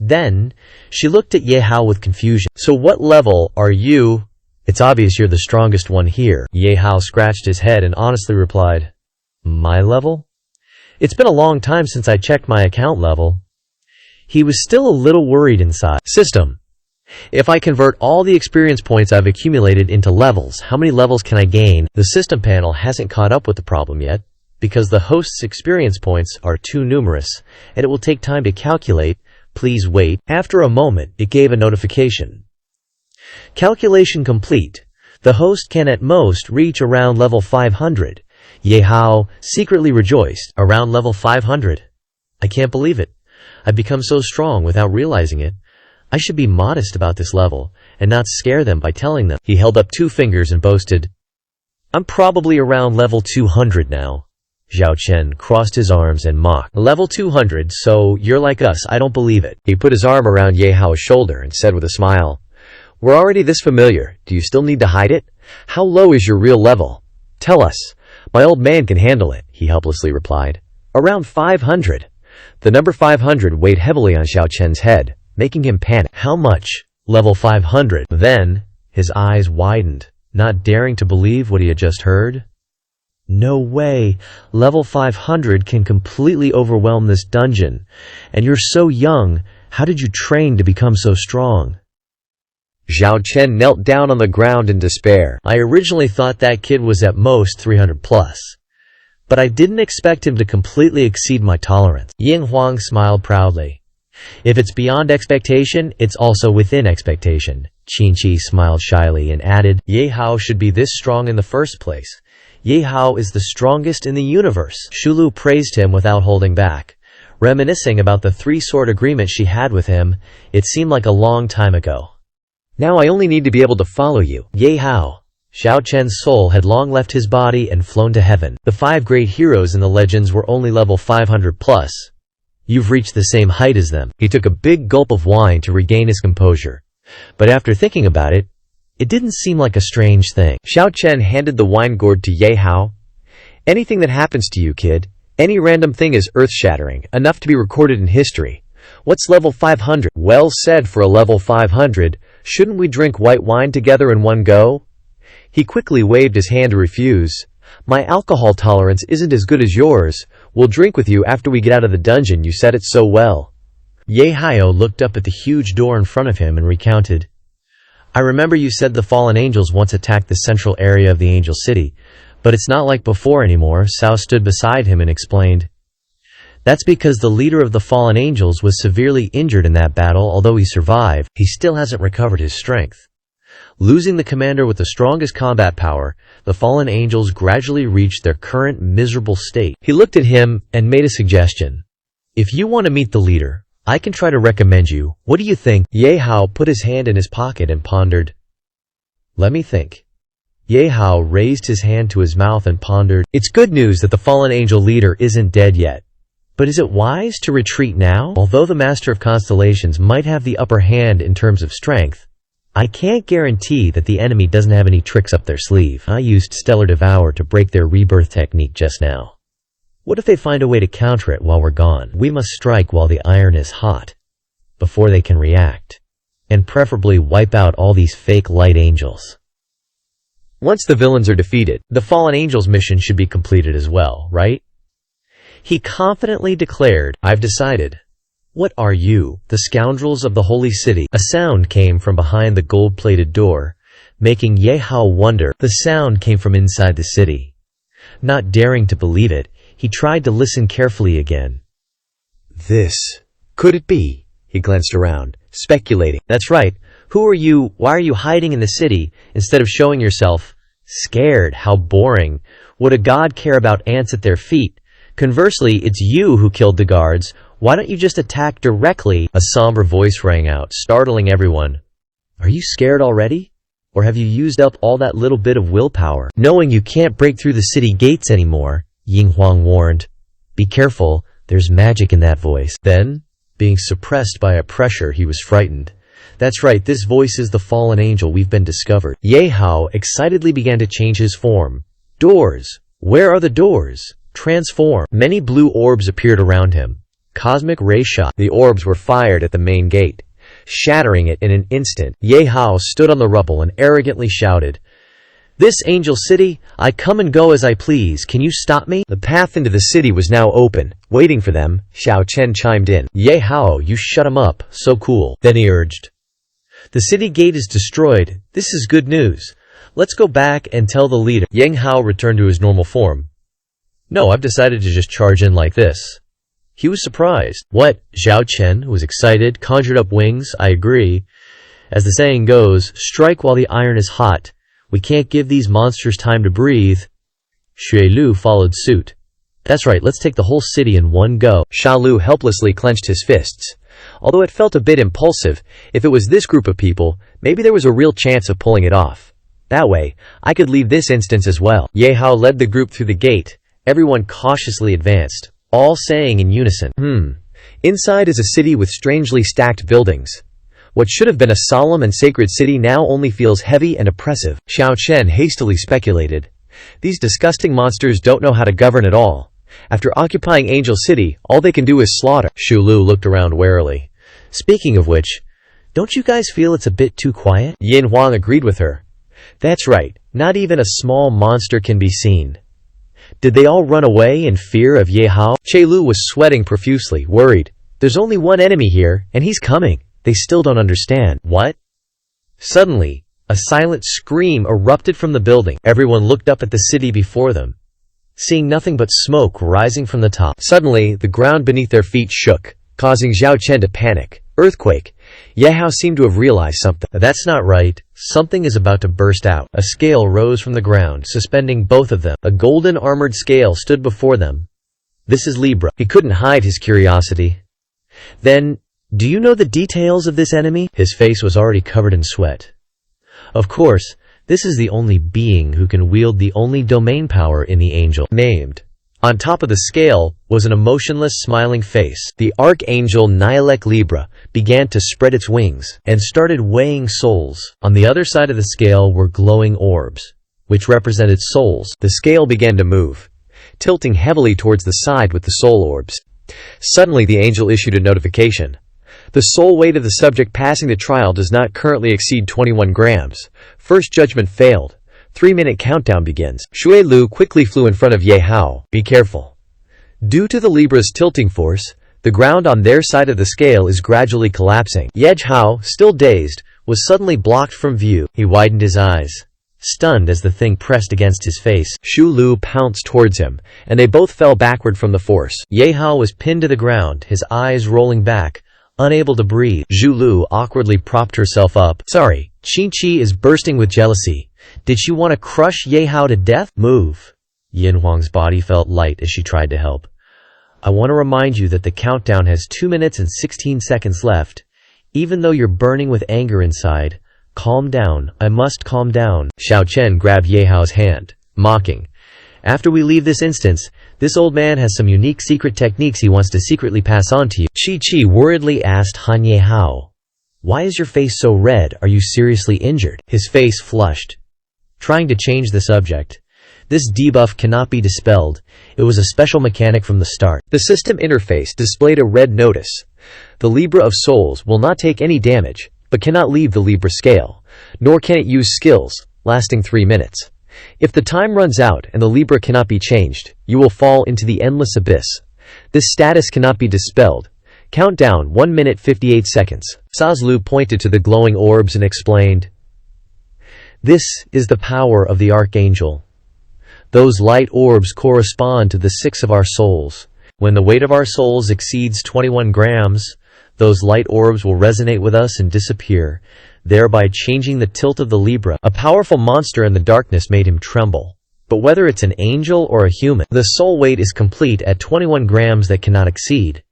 [SPEAKER 1] Then, she looked at Ye Hao with confusion. So what level are you? It's obvious you're the strongest one here. Ye Hao scratched his head and honestly replied, My level? It's been a long time since I checked my account level. He was still a little worried inside. System. If I convert all the experience points I've accumulated into levels, how many levels can I gain? The system panel hasn't caught up with the problem yet, because the host's experience points are too numerous, and it will take time to calculate. Please wait. After a moment, it gave a notification. Calculation complete. The host can at most reach around level 500. Ye Hao secretly rejoiced. Around level 500. I can't believe it. I've become so strong without realizing it. I should be modest about this level, and not scare them by telling them. He held up 2 fingers and boasted, I'm probably around level 200 now.
[SPEAKER 2] Zhao Chen crossed his arms and mocked. Level 200, so you're like us, I don't believe it.
[SPEAKER 1] He put his arm around Ye Hao's shoulder and said with a smile, "We're already this familiar. Do you still need to hide it? How low is your real level? Tell us. My old man can handle it," he helplessly replied. "Around 500. The number 500 weighed heavily on Zhao Chen's head, making him panic.
[SPEAKER 2] How much? Level 500. Then, his eyes widened, not daring to believe what he had just heard. No way. Level 500 can completely overwhelm this dungeon. And you're so young. How did you train to become so strong?
[SPEAKER 1] Zhao Chen knelt down on the ground in despair.
[SPEAKER 2] I originally thought that kid was at most 300 plus. But I didn't expect him to completely exceed my tolerance. Ying Huang smiled proudly. If it's beyond expectation, it's also within expectation. Qin Qi smiled shyly and added, Ye Hao should be this strong in the first place. Ye Hao is the strongest in the universe. Shulu praised him without holding back. Reminiscing about the three-sword agreement she had with him, it seemed like a long time ago.
[SPEAKER 1] Now I only need to be able to follow you.
[SPEAKER 2] Ye Hao. Zhao Chen's soul had long left his body and flown to heaven. The 5 great heroes in the legends were only level 500 plus. You've reached the same height as them.
[SPEAKER 1] He took a big gulp of wine to regain his composure.
[SPEAKER 2] But after thinking about it, it didn't seem like a strange thing.
[SPEAKER 1] Zhao Chen handed the wine gourd to Ye Hao. Anything that happens to you, kid, any random thing is earth-shattering, enough to be recorded in history. What's level 500? Well said for a level 500. Shouldn't we drink white wine together in one go? He quickly waved his hand to refuse. My alcohol tolerance isn't as good as yours. We'll drink with you after we get out of the dungeon. You said it so well.
[SPEAKER 2] Ye Hao looked up at the huge door in front of him and recounted. I remember you said the fallen angels once attacked the central area of the angel city, but it's not like before anymore. Cao stood beside him and explained. That's because the leader of the fallen angels was severely injured in that battle. Although he survived, he still hasn't recovered his strength. Losing the commander with the strongest combat power, the fallen angels gradually reached their current miserable state. He looked at him and made a suggestion. If you want to meet the leader, I can try to recommend you. What do you think? Ye Hao put his hand in his pocket and pondered. Let me think. Ye Hao raised his hand to his mouth and pondered. It's good news that the fallen angel leader isn't dead yet. But is it wise to retreat now? Although the Master of Constellations might have the upper hand in terms of strength, I can't guarantee that the enemy doesn't have any tricks up their sleeve. I used Stellar Devour to break their rebirth technique just now. What if they find a way to counter it while we're gone? We must strike while the iron is hot, before they can react, and preferably wipe out all these fake light angels. Once the villains are defeated, the fallen angels mission should be completed as well, right? He confidently declared, I've decided. What are you, the scoundrels of the holy city? A sound came from behind the gold-plated door, making Ye Hao wonder. The sound came from inside the city. Not daring to believe it, he tried to listen carefully again.
[SPEAKER 1] This. Could it be? He glanced around, speculating.
[SPEAKER 2] That's right. Who are you? Why are you hiding in the city instead of showing yourself? Scared. How boring. Would a god care about ants at their feet? Conversely, it's you who killed the guards. Why don't you just attack directly? A somber voice rang out, startling everyone. Are you scared already? Or have you used up all that little bit of willpower? Knowing you can't break through the city gates anymore, Ying Huang warned. Be careful, there's magic in that voice. Then, being suppressed by a pressure, he was frightened. That's right, this voice is the fallen angel. We've been discovered. Ye Hao excitedly began to change his form. Doors! Where are the doors? Transform! Many blue orbs appeared around him. Cosmic ray shot. The orbs were fired at the main gate, shattering it in an instant. Ye Hao stood on the rubble and arrogantly shouted, This angel city, I come and go as I please. Can you stop me?
[SPEAKER 1] The path into the city was now open, waiting for them. Zhao Chen chimed in.
[SPEAKER 2] Ye Hao, you shut him up. So cool. Then he urged. The city gate is destroyed. This is good news. Let's go back and tell the leader. Ying Hao returned to his normal form. No, I've decided to just charge in like this. He was surprised. What? Zhao Chen, who was excited, conjured up wings. I agree. As the saying goes, strike while the iron is hot. We can't give these monsters time to breathe. Xue Lu followed suit. That's right, let's take the whole city in one go.
[SPEAKER 1] Xia Lu helplessly clenched his fists. Although it felt a bit impulsive, if it was this group of people, maybe there was a real chance of pulling it off. That way, I could leave this instance as well. Ye Hao led the group through the gate.
[SPEAKER 2] Everyone cautiously advanced, all saying in unison,
[SPEAKER 1] Inside is a city with strangely stacked buildings. What should have been a solemn and sacred city now only feels heavy and oppressive. Xiao Chen hastily speculated. These disgusting monsters don't know how to govern at all. After occupying Angel City, all they can do is slaughter.
[SPEAKER 2] Shu Lu looked around warily. Speaking of which, don't you guys feel it's a bit too quiet?
[SPEAKER 1] Yin Huang agreed with her.
[SPEAKER 2] That's right, not even a small monster can be seen. Did they all run away in fear of Ye Hao?
[SPEAKER 1] Che Lu was sweating profusely, worried. There's only one enemy here, and he's coming.
[SPEAKER 2] They still don't understand.
[SPEAKER 1] What?
[SPEAKER 2] Suddenly, a silent scream erupted from the building. Everyone looked up at the city before them, seeing nothing but smoke rising from the top.
[SPEAKER 1] Suddenly, the ground beneath their feet shook, causing Xiao Chen to panic. Earthquake. Ye Hao seemed to have realized something.
[SPEAKER 2] That's not right. Something is about to burst out. A scale rose from the ground, suspending both of them. A golden armored scale stood before them.
[SPEAKER 1] This is Libra. He couldn't hide his curiosity.
[SPEAKER 2] Then, do you know the details of this enemy? His face was already covered in sweat. Of course, this is the only being who can wield the only domain power in the angel named. On top of the scale was an emotionless, smiling face.
[SPEAKER 1] The archangel Nihilek Libra
[SPEAKER 2] began to spread its wings and started weighing souls. On the other side of the scale were glowing orbs, which represented souls.
[SPEAKER 1] The scale began to move, tilting heavily towards the side with the soul orbs. Suddenly the angel issued a notification. The soul weight of the subject passing the trial does not currently exceed 21 grams. First judgment failed. 3-minute countdown begins. Shui Lu quickly flew in front of Ye Hao. Be careful. Due to the Libra's tilting force, the ground on their side of the scale is gradually collapsing. Ye Hao, still dazed, was suddenly blocked from view.
[SPEAKER 2] He widened his eyes, stunned as the thing pressed against his face.
[SPEAKER 1] Shu Lu pounced towards him, and they both fell backward from the force.
[SPEAKER 2] Ye Hao was pinned to the ground, his eyes rolling back, unable to breathe. Zhu Lu awkwardly propped herself up. Sorry, Qi is bursting with jealousy. Did she want to crush Ye Hao to death? Move. Yin Huang's body felt light as she tried to help. I want to remind you that the countdown has 2 minutes and 16 seconds left. Even though you're burning with anger inside, calm down. I must calm down.
[SPEAKER 1] Xiao Chen grabbed Ye Hao's hand, mocking.
[SPEAKER 2] After we leave this instance, this old man has some unique secret techniques he wants to secretly pass on to you. Qi worriedly asked Han Ye Hao. Why is your face so red? Are you seriously injured? His face flushed, trying to change the subject. This debuff cannot be dispelled. It was a special mechanic from the start.
[SPEAKER 1] The system interface displayed a red notice. The Libra of Souls will not take any damage, but cannot leave the Libra scale, nor can it use skills, lasting 3 minutes. If the time runs out and the Libra cannot be changed, you will fall into the endless abyss. This status cannot be dispelled. Countdown 1 minute 58 seconds.
[SPEAKER 2] Sazlu pointed to the glowing orbs and explained, This is the power of the Archangel. Those light orbs correspond to the 6 of our souls. When the weight of our souls exceeds 21 grams, those light orbs will resonate with us and disappear, thereby changing the tilt of the Libra. A powerful monster in the darkness made him tremble. But whether it's an angel or a human, the soul weight is complete at 21 grams that cannot exceed.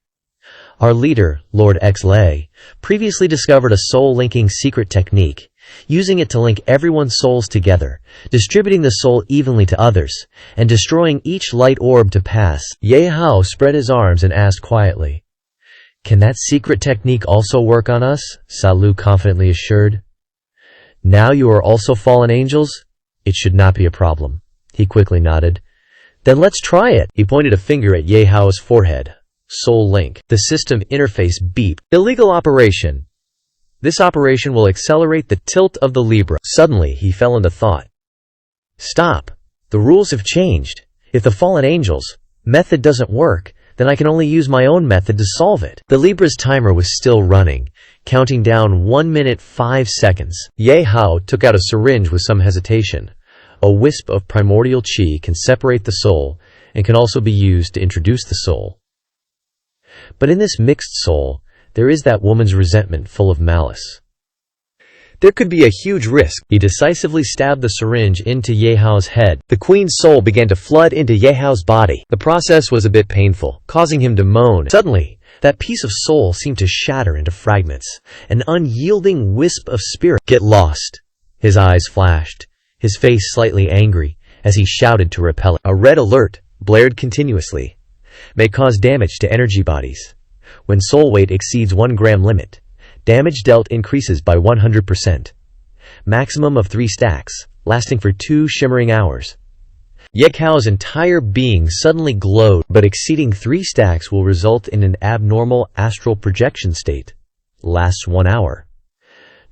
[SPEAKER 2] Our leader, Lord X Lei, previously discovered a soul-linking secret technique, using it to link everyone's souls together, distributing the soul evenly to others, and destroying each light orb to pass. Ye Hao spread his arms and asked quietly, Can that secret technique also work on us? Salu confidently assured. Now you are also fallen angels? It should not be a problem. He quickly nodded. Then let's try it. He pointed a finger at Ye Hao's forehead. Soul Link. The system interface beeped. Illegal operation. This operation will accelerate the tilt of the Libra. Suddenly, he fell into thought. Stop. The rules have changed. If the fallen angels method doesn't work, then I can only use my own method to solve it. The Libra's timer was still running, counting down 1 minute 5 seconds. Ye Hao took out a syringe with some hesitation. A wisp of primordial qi can separate the soul and can also be used to introduce the soul. But in this mixed soul, there is that woman's resentment full of malice.
[SPEAKER 1] There could be a huge risk.
[SPEAKER 2] He decisively stabbed the syringe into Ye Hao's head.
[SPEAKER 1] The queen's soul began to flood into Ye Hao's body. The process was a bit painful, causing him to moan.
[SPEAKER 2] Suddenly, that piece of soul seemed to shatter into fragments, an unyielding wisp of spirit. Get lost. His eyes flashed, his face slightly angry, as he shouted to repel it.
[SPEAKER 1] A red alert blared continuously, may cause damage to energy bodies. When soul weight exceeds 1 gram limit, damage dealt increases by 100%. Maximum of 3 stacks, lasting for 2 shimmering hours. Ye Hao's entire being suddenly glowed, but exceeding 3 stacks will result in an abnormal astral projection state. Lasts 1 hour,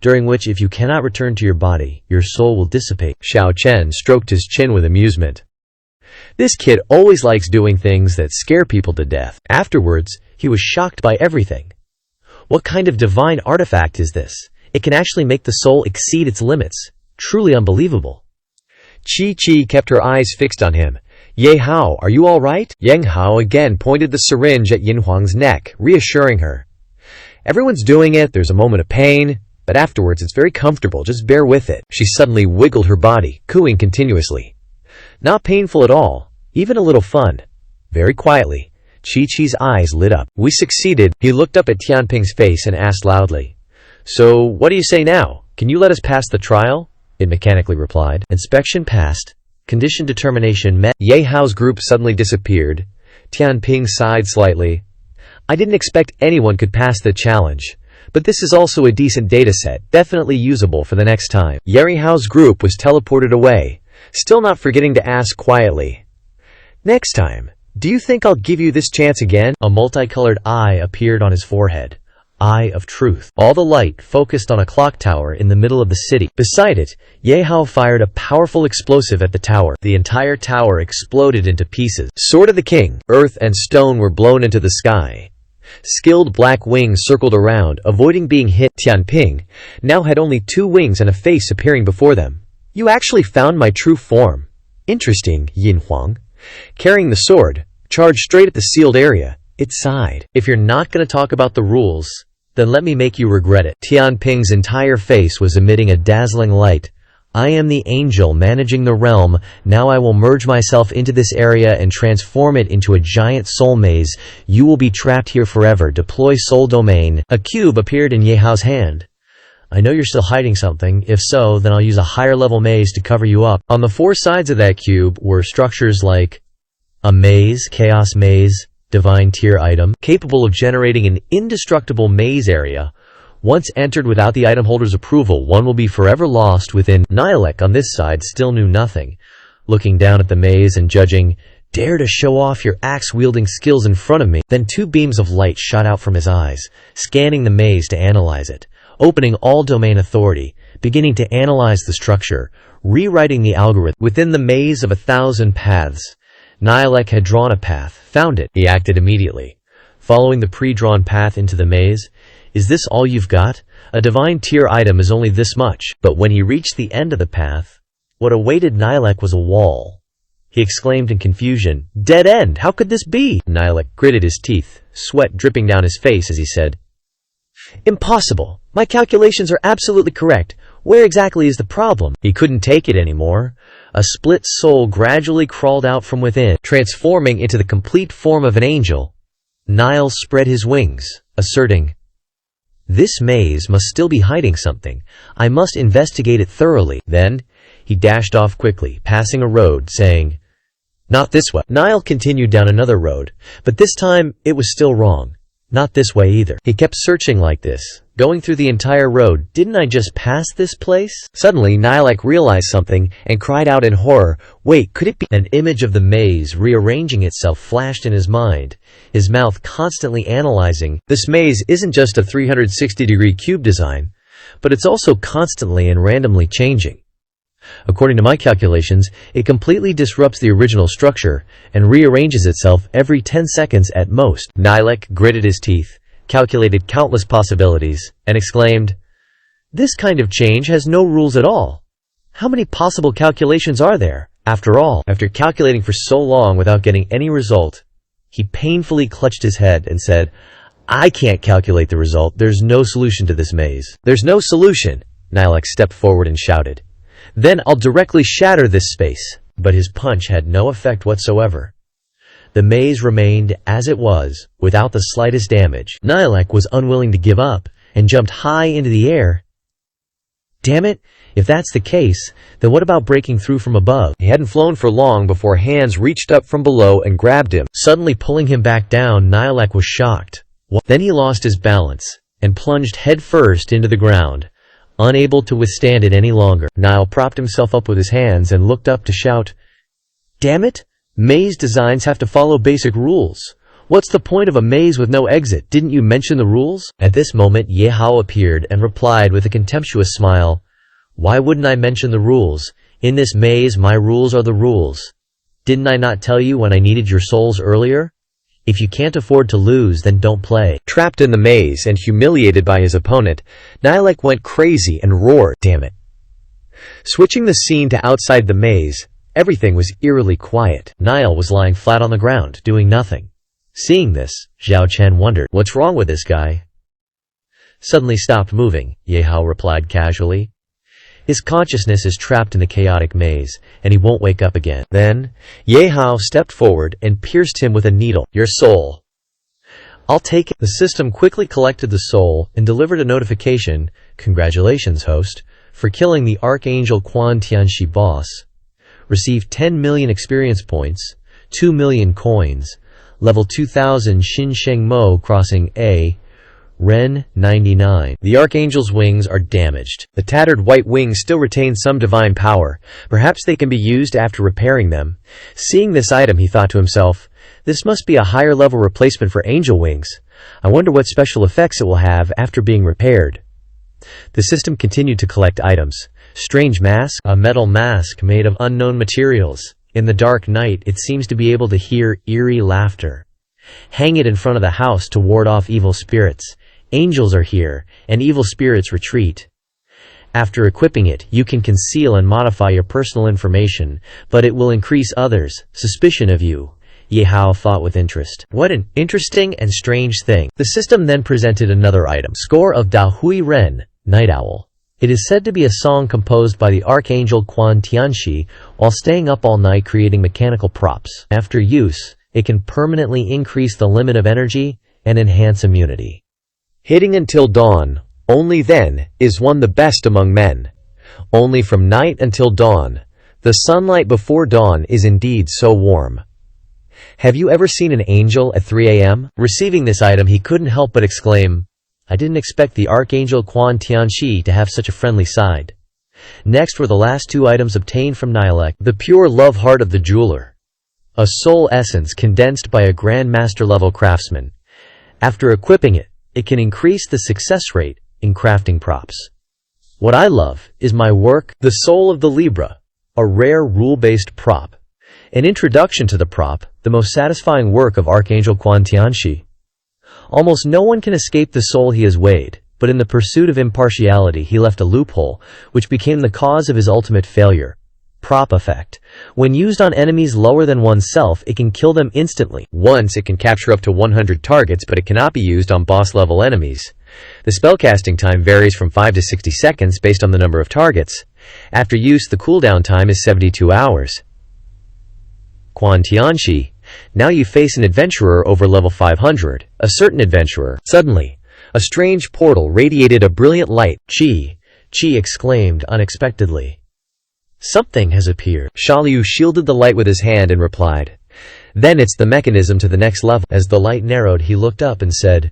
[SPEAKER 1] during which if you cannot return to your body, your soul will dissipate. Xiao Chen stroked his chin with amusement. This kid always likes doing things that scare people to death. Afterwards, he was shocked by everything. What kind of divine artifact is this? It can actually make the soul exceed its limits. Truly unbelievable. Chi kept her eyes fixed on him. Ye Hao, are you all right? Ye Hao again pointed the syringe at Yin Huang's neck, reassuring her. Everyone's doing it, there's a moment of pain, but afterwards it's very comfortable, just bear with it. She suddenly wiggled her body, cooing continuously. Not painful at all, even a little fun. Very quietly, Chi-Chi's eyes lit up. We succeeded. He looked up at Tianping's face and asked loudly, So, what do you say now? Can you let us pass the trial? It mechanically replied. Inspection passed. Condition determination met. Ye Hao's group suddenly disappeared. Tianping sighed slightly. I didn't expect anyone could pass the challenge, but this is also a decent dataset, definitely usable for the next time. Ye Hao's group was teleported away, still not forgetting to ask quietly, Next time, do you think I'll give you this chance again? A multicolored eye appeared on his forehead. Eye of Truth. All the light focused on a clock tower in the middle of the city. Beside it, Ye Hao fired a powerful explosive at the tower. The entire tower exploded into pieces. Sword of the King. Earth and stone were blown into the sky. Skilled black wings circled around, avoiding being hit. Tianping now had only 2 wings and a face appearing before them. You actually found my true form. Interesting, Yin Huang. Carrying the sword, charged straight at the sealed area. It sighed. If you're not going to talk about the rules, then let me make you regret it. Tianping's entire face was emitting a dazzling light. I am the angel managing the realm. Now I will merge myself into this area and transform it into a giant soul maze. You will be trapped here forever. Deploy soul domain. A cube appeared in Ye Hao's hand. I know you're still hiding something. If so, then I'll use a higher level maze to cover you up. On the 4 sides of that cube were structures like a maze, chaos maze, divine tier item, capable of generating an indestructible maze area. Once entered without the item holder's approval, one will be forever lost within. Nihilek on this side still knew nothing. Looking down at the maze and judging, dare to show off your axe-wielding skills in front of me. Then 2 beams of light shot out from his eyes, scanning the maze to analyze it, opening all domain authority, beginning to analyze the structure, rewriting the algorithm. Within the maze of 1,000 paths, Nihilek had drawn a path, found it. He acted immediately, following the pre-drawn path into the maze. Is this all you've got? A divine tier item is only this much. But when he reached the end of the path, what awaited Nihilek was a wall. He exclaimed in confusion, Dead end! How could this be? Nihilek gritted his teeth, sweat dripping down his face as he said, Impossible! My calculations are absolutely correct. Where exactly is the problem? He couldn't take it anymore. A split soul gradually crawled out from within, transforming into the complete form of an angel. Nile spread his wings, asserting, This maze must still be hiding something. I must investigate it thoroughly. Then, he dashed off quickly, passing a road, saying, Not this way. Nile continued down another road, but this time it was still wrong. Not this way either. He kept searching like this, going through the entire road. Didn't I just pass this place? Suddenly, Nihilek realized something and cried out in horror, Wait, could it be? An image of the maze rearranging itself flashed in his mind, his mouth constantly analyzing. This maze isn't just a 360-degree cube design, but it's also constantly and randomly changing. According to my calculations, it completely disrupts the original structure and rearranges itself every 10 seconds at most. Nihilek gritted his teeth, calculated countless possibilities, and exclaimed, This kind of change has no rules at all. How many possible calculations are there? After all, after calculating for so long without getting any result, he painfully clutched his head and said, I can't calculate the result. There's no solution to this maze. There's no solution. Nihilek stepped forward and shouted, Then I'll directly shatter this space. But his punch had no effect whatsoever. The maze remained as it was, without the slightest damage. Nihilek was unwilling to give up, and jumped high into the air.
[SPEAKER 2] Damn it! If that's the case, then what about breaking through from above?
[SPEAKER 1] He hadn't flown for long before hands reached up from below and grabbed him.
[SPEAKER 2] Suddenly pulling him back down, Nihilek was shocked. Then he lost his balance and plunged headfirst into the ground, unable to withstand it any longer. Nile propped himself up with his hands and looked up to shout, "Damn it! Maze designs have to follow basic rules. What's the point of a maze with no exit? Didn't you mention the rules?" At this moment, Ye Hao appeared and replied with a contemptuous smile, "Why wouldn't I mention the rules? In this maze, my rules are the rules. Didn't I not tell you when I needed your souls earlier? If you can't afford to lose, then don't play."
[SPEAKER 1] Trapped in the maze and humiliated by his opponent, Nihilek went crazy and roared, "Damn it." Switching the scene to outside the maze, everything was eerily quiet.
[SPEAKER 2] Nile was lying flat on the ground, doing nothing. Seeing this, Zhao Chen wondered, "What's wrong with this guy?" "Suddenly stopped moving," Ye Hao replied casually. "His consciousness is trapped in the chaotic maze, and he won't wake up again."
[SPEAKER 1] Then, Ye Hao stepped forward and pierced him with a needle. "Your soul."
[SPEAKER 2] "I'll take it." The system quickly collected the soul and delivered a notification, "Congratulations, host, for killing the Archangel Quan Tianxi boss. Received 10 million experience points, 2 million coins, level 2000 Xin Sheng Mo crossing A, Ren 99. The Archangel's wings are damaged.
[SPEAKER 1] The tattered white wings still retain some divine power. Perhaps they can be used after repairing them. Seeing this item, he thought to himself, this must be a higher level replacement for angel wings. I wonder what special effects it will have after being repaired. The system continued to collect items. Strange mask,
[SPEAKER 2] a metal mask made of unknown materials. In the dark night, it seems to be able to hear eerie laughter. Hang it in front of the house to ward off evil spirits. Angels are here, and evil spirits retreat. After equipping it, you can conceal and modify your personal information, but it will increase others' suspicion of you. Ye Hao thought with interest. What an interesting and strange thing. The system then presented another item. Score of Da Hui Ren, Night Owl. It is said to be a song composed by the Archangel Quan Tianxi while staying up all night creating mechanical props. After use, it can permanently increase the limit of energy and enhance immunity.
[SPEAKER 1] Hitting until dawn, only then, is one the best among men. Only from night until dawn. The sunlight before dawn is indeed so warm. Have you ever seen an angel at 3 a.m.? Receiving this item, he couldn't help but exclaim, "I didn't expect the Archangel Quan Tianxi to have such a friendly side." Next were the last two items obtained from Nihilek. The pure love heart of the jeweler. A soul essence condensed by a Grand Master level craftsman. After equipping it, it can increase the success rate in crafting props. What I love is my work, the Soul of the Libra, a rare rule-based prop. An introduction to the prop, the most satisfying work of Archangel Quan Tianxi. Almost no one can escape the soul he has weighed, but in the pursuit of impartiality he left a loophole, which became the cause of his ultimate failure. Prop effect. When used on enemies lower than oneself, it can kill them instantly. Once, it can capture up to 100 targets, but it cannot be used on boss-level enemies. The spellcasting time varies from 5 to 60 seconds based on the number of targets. After use, the cooldown time is 72 hours. Quan Tianxi. Now you face an adventurer over level 500, a certain adventurer. Suddenly, a strange portal radiated a brilliant light. Chi exclaimed unexpectedly. Something has appeared. Xiaoliu shielded the light with his hand and replied, "Then it's the mechanism to the next level." As the light narrowed, he looked up and said,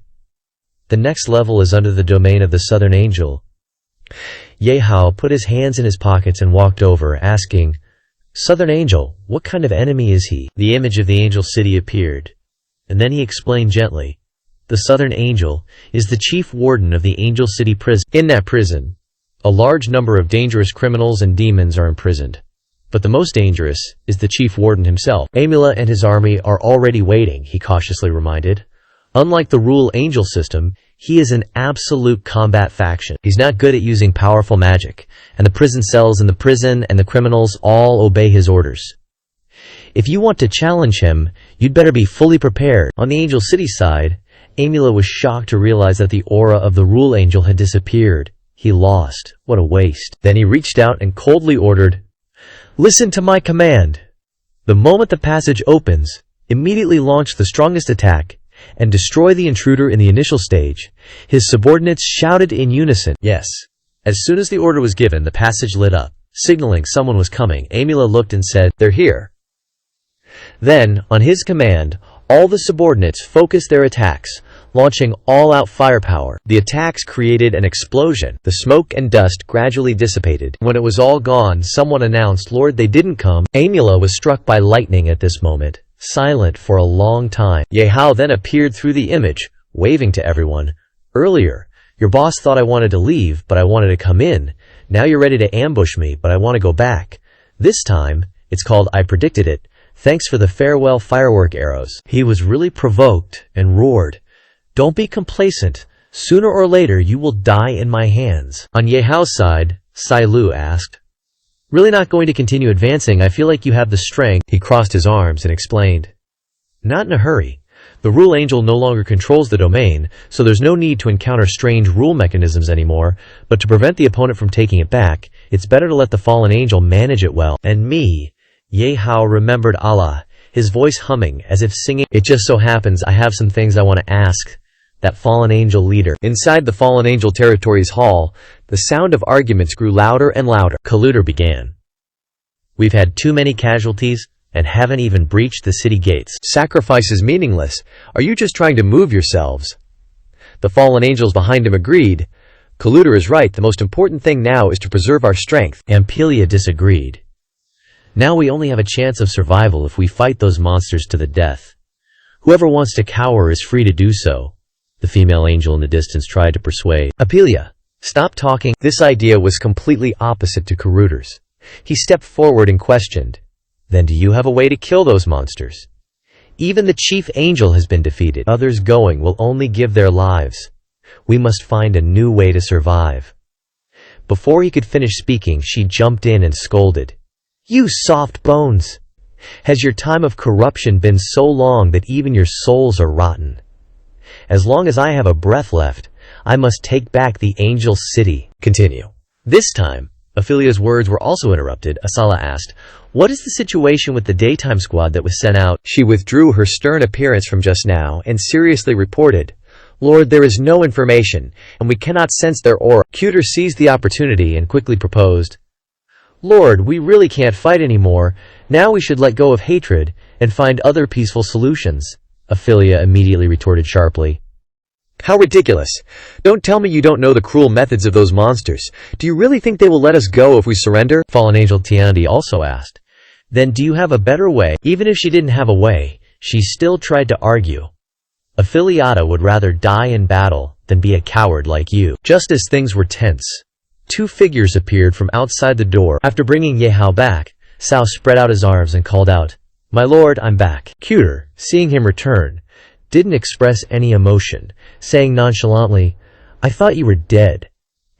[SPEAKER 1] "The next level is under the domain of the Southern Angel." Ye Hao put his hands in his pockets and walked over, asking, "Southern Angel, what kind of enemy is he?" The image of the Angel City appeared, and then he explained gently, "The Southern Angel is the chief warden of the Angel City prison. In that prison, a large number of dangerous criminals and demons are imprisoned. But the most dangerous is the chief warden himself. Amula and his army are already waiting," he cautiously reminded. "Unlike the Rule Angel system, he is an absolute combat faction. He's not good at using powerful magic, and the prison cells in the prison and the criminals all obey his orders. If you want to challenge him, you'd better be fully prepared." On the Angel City side, Amula was shocked to realize that the aura of the Rule Angel had disappeared. He lost. What a waste. Then he reached out and coldly ordered, "Listen to my command. The moment the passage opens, immediately launch the strongest attack and destroy the intruder in the initial stage." His subordinates shouted in unison, "Yes."
[SPEAKER 2] As soon as the order was given, the passage lit up, signaling someone was coming. Amila looked and said, "They're here." Then, on his command, all the subordinates focused their attacks, launching all-out firepower. The attacks created an explosion. The smoke and dust gradually dissipated. When it was all gone, someone announced, "Lord, they didn't come." Amila was struck by lightning at this moment, silent for a long time. Ye Hao then appeared through the image, waving to everyone. "Earlier, your boss thought I wanted to leave, but I wanted to come in. Now you're ready to ambush me, but I want to go back. This time, it's called I predicted it. Thanks for the farewell firework arrows." He was really provoked and roared, "Don't be complacent. Sooner or later you will die in my hands." On Ye Hao's side, Sai Lu asked, "Really not going to continue advancing? I feel like you have the strength." He crossed his arms and explained, "Not in a hurry. The rule angel no longer controls the domain, so there's no need to encounter strange rule mechanisms anymore, but to prevent the opponent from taking it back, it's better to let the fallen angel manage it well. And me." Ye Hao remembered Allah, his voice humming as if singing, "It just so happens I have some things I want to ask that fallen angel leader." Inside the fallen angel territory's hall, the sound of arguments grew louder and louder. Colluder began, "We've had too many casualties and haven't even breached the city gates. Sacrifice is meaningless. Are you just trying to move yourselves?" The fallen angels behind him agreed. "Colluder is right. The most important thing now is to preserve our strength." Ampelia disagreed. "Now we only have a chance of survival if we fight those monsters to the death. Whoever wants to cower is free to do so." The female angel in the distance tried to persuade. "Apelia, stop talking." This idea was completely opposite to Karuder's. He stepped forward and questioned, "Then do you have a way to kill those monsters? Even the chief angel has been defeated. Others going will only give their lives. We must find a new way to survive." Before he could finish speaking, she jumped in and scolded, "You soft bones! Has your time of corruption been so long that even your souls are rotten? As long as I have a breath left, I must take back the angel city." Continue. This time, Aphelia's words were also interrupted. Asala asked, "What is the situation with the daytime squad that was sent out?" She withdrew her stern appearance from just now and seriously reported, "Lord, there is no information, and we cannot sense their aura." Cuter seized the opportunity and quickly proposed, "Lord, we really can't fight anymore. Now we should let go of hatred and find other peaceful solutions." Aphelia immediately retorted sharply, "How ridiculous! Don't tell me you don't know the cruel methods of those monsters. Do you really think they will let us go if we surrender?" Fallen Angel Tiandi also asked, "Then do you have a better way?" Even if she didn't have a way, she still tried to argue. Affiliata would rather die in battle than be a coward like you. Just as things were tense, two figures appeared from outside the door. After bringing Ye Hao back, Sao spread out his arms and called out, "My lord, I'm back." Cuter, seeing him return, didn't express any emotion, saying nonchalantly, "I thought you were dead.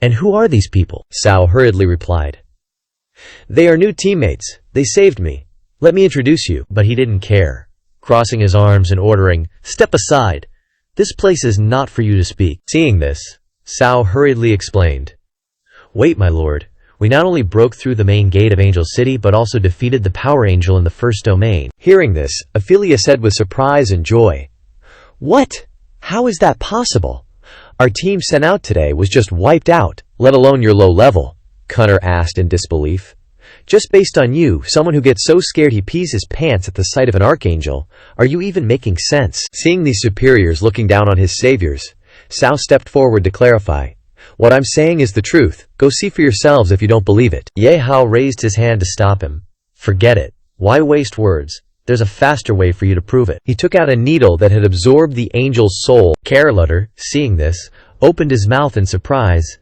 [SPEAKER 2] And who are these people?" Sao hurriedly replied, "They are new teammates. They saved me. Let me introduce you." But he didn't care, crossing his arms and ordering, "Step aside. This place is not for you to speak." Seeing this, Sao hurriedly explained, "Wait, my lord. We not only broke through the main gate of Angel City, but also defeated the Power Angel in the first domain." Hearing this, Ophelia said with surprise and joy, "What? How is that possible? Our team sent out today was just wiped out, let alone your low level." Connor asked in disbelief. "Just based on you, someone who gets so scared he pees his pants at the sight of an archangel, are you even making sense?" Seeing these superiors looking down on his saviors, Sao stepped forward to clarify, "What I'm saying is the truth. Go see for yourselves if you don't believe it." Ye Hao raised his hand to stop him. "Forget it. Why waste words? There's a faster way for you to prove it." He took out a needle that had absorbed the angel's soul. Carlutter, seeing this, opened his mouth in surprise.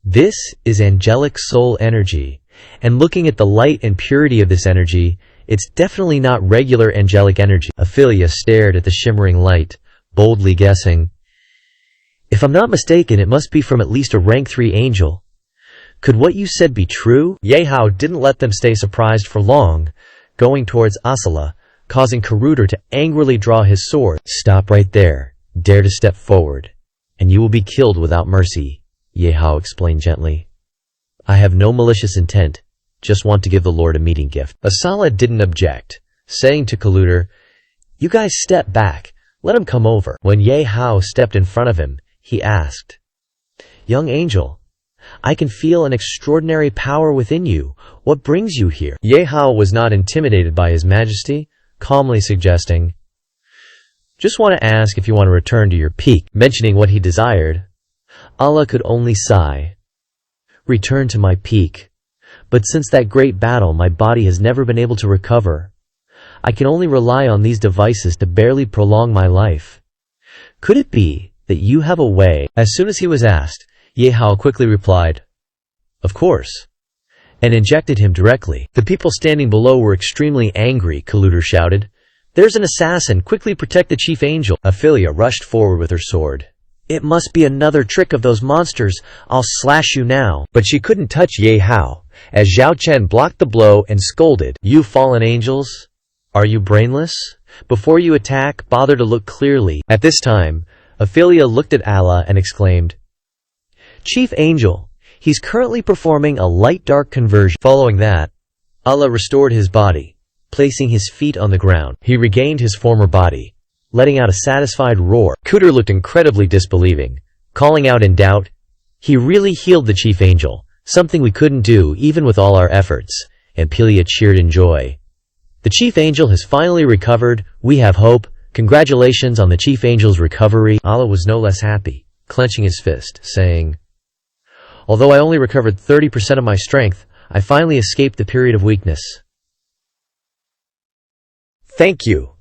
[SPEAKER 2] "This is angelic soul energy, and looking at the light and purity of this energy, it's definitely not regular angelic energy." Ophelia stared at the shimmering light, boldly guessing, "If I'm not mistaken, it must be from at least a rank 3 angel. Could what you said be true?" Ye Hao didn't let them stay surprised for long, going towards Asala, causing Karuder to angrily draw his sword. "Stop right there. Dare to step forward, and you will be killed without mercy," Ye Hao explained gently. "I have no malicious intent, just want to give the Lord a meeting gift." Asala didn't object, saying to Kaluder, "You guys step back, let him come over." When Ye Hao stepped in front of him, he asked, "Young angel, I can feel an extraordinary power within you. What brings you here? Ye Hao was not intimidated by his majesty, calmly suggesting, just want to ask if you want to return to your peak. Mentioning what he desired, Allah could only sigh. Return to my peak. But since that great battle, my body has never been able to recover. I can only rely on these devices to barely prolong my life. Could it be that you have a way? As soon as he was asked, Ye Hao quickly replied, of course, and injected him directly. The people standing below were extremely angry. Colluder shouted, there's an assassin! Quickly protect the chief angel! Ophelia rushed forward with her sword. It must be another trick of those monsters. I'll slash you now. But she couldn't touch Ye Hao, as Zhao Chen blocked the blow and scolded, you fallen angels? Are you brainless? Before you attack, bother to look clearly. At this time, Ophelia looked at Allah and exclaimed, Chief Angel, he's currently performing a light-dark conversion. Following that, Allah restored his body, placing his feet on the ground. He regained his former body, letting out a satisfied roar. Cooter looked incredibly disbelieving, calling out in doubt, he really healed the Chief Angel, something we couldn't do even with all our efforts. Ampelia cheered in joy. The Chief Angel has finally recovered. We have hope. Congratulations on the Chief Angel's recovery. Allah was no less happy, clenching his fist, saying, although I only recovered 30% of my strength, I finally escaped the period of weakness.
[SPEAKER 1] Thank you.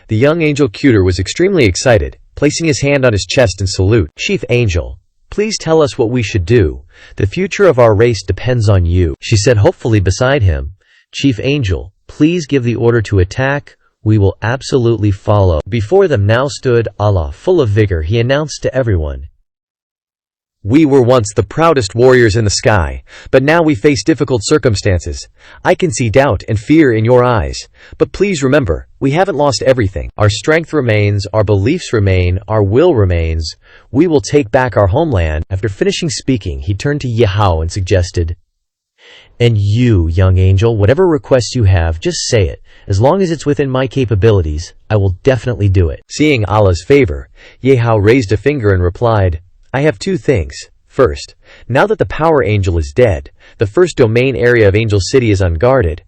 [SPEAKER 1] The young angel Cuter was extremely excited, placing his hand on his chest in salute. Chief Angel, please tell us what we should do. The future of our race depends on you, she said hopefully beside him. Chief Angel, please give the order to attack. We will absolutely follow. Before them now stood Allah, full of vigor. He announced to everyone, we were once the proudest warriors in the sky, but now we face difficult circumstances. I can see doubt and fear in your eyes, but please remember, we haven't lost everything. Our strength remains, our beliefs remain, our will remains. We will take back our homeland. After finishing speaking, he turned to Ye Hao and suggested, and you, young angel, whatever request you have, just say it. As long as it's within my capabilities, I will definitely do it. Seeing Allah's favor, Ye Hao raised a finger and replied, I have two things. First, now that the Power Angel is dead, the first domain area of Angel City is unguarded.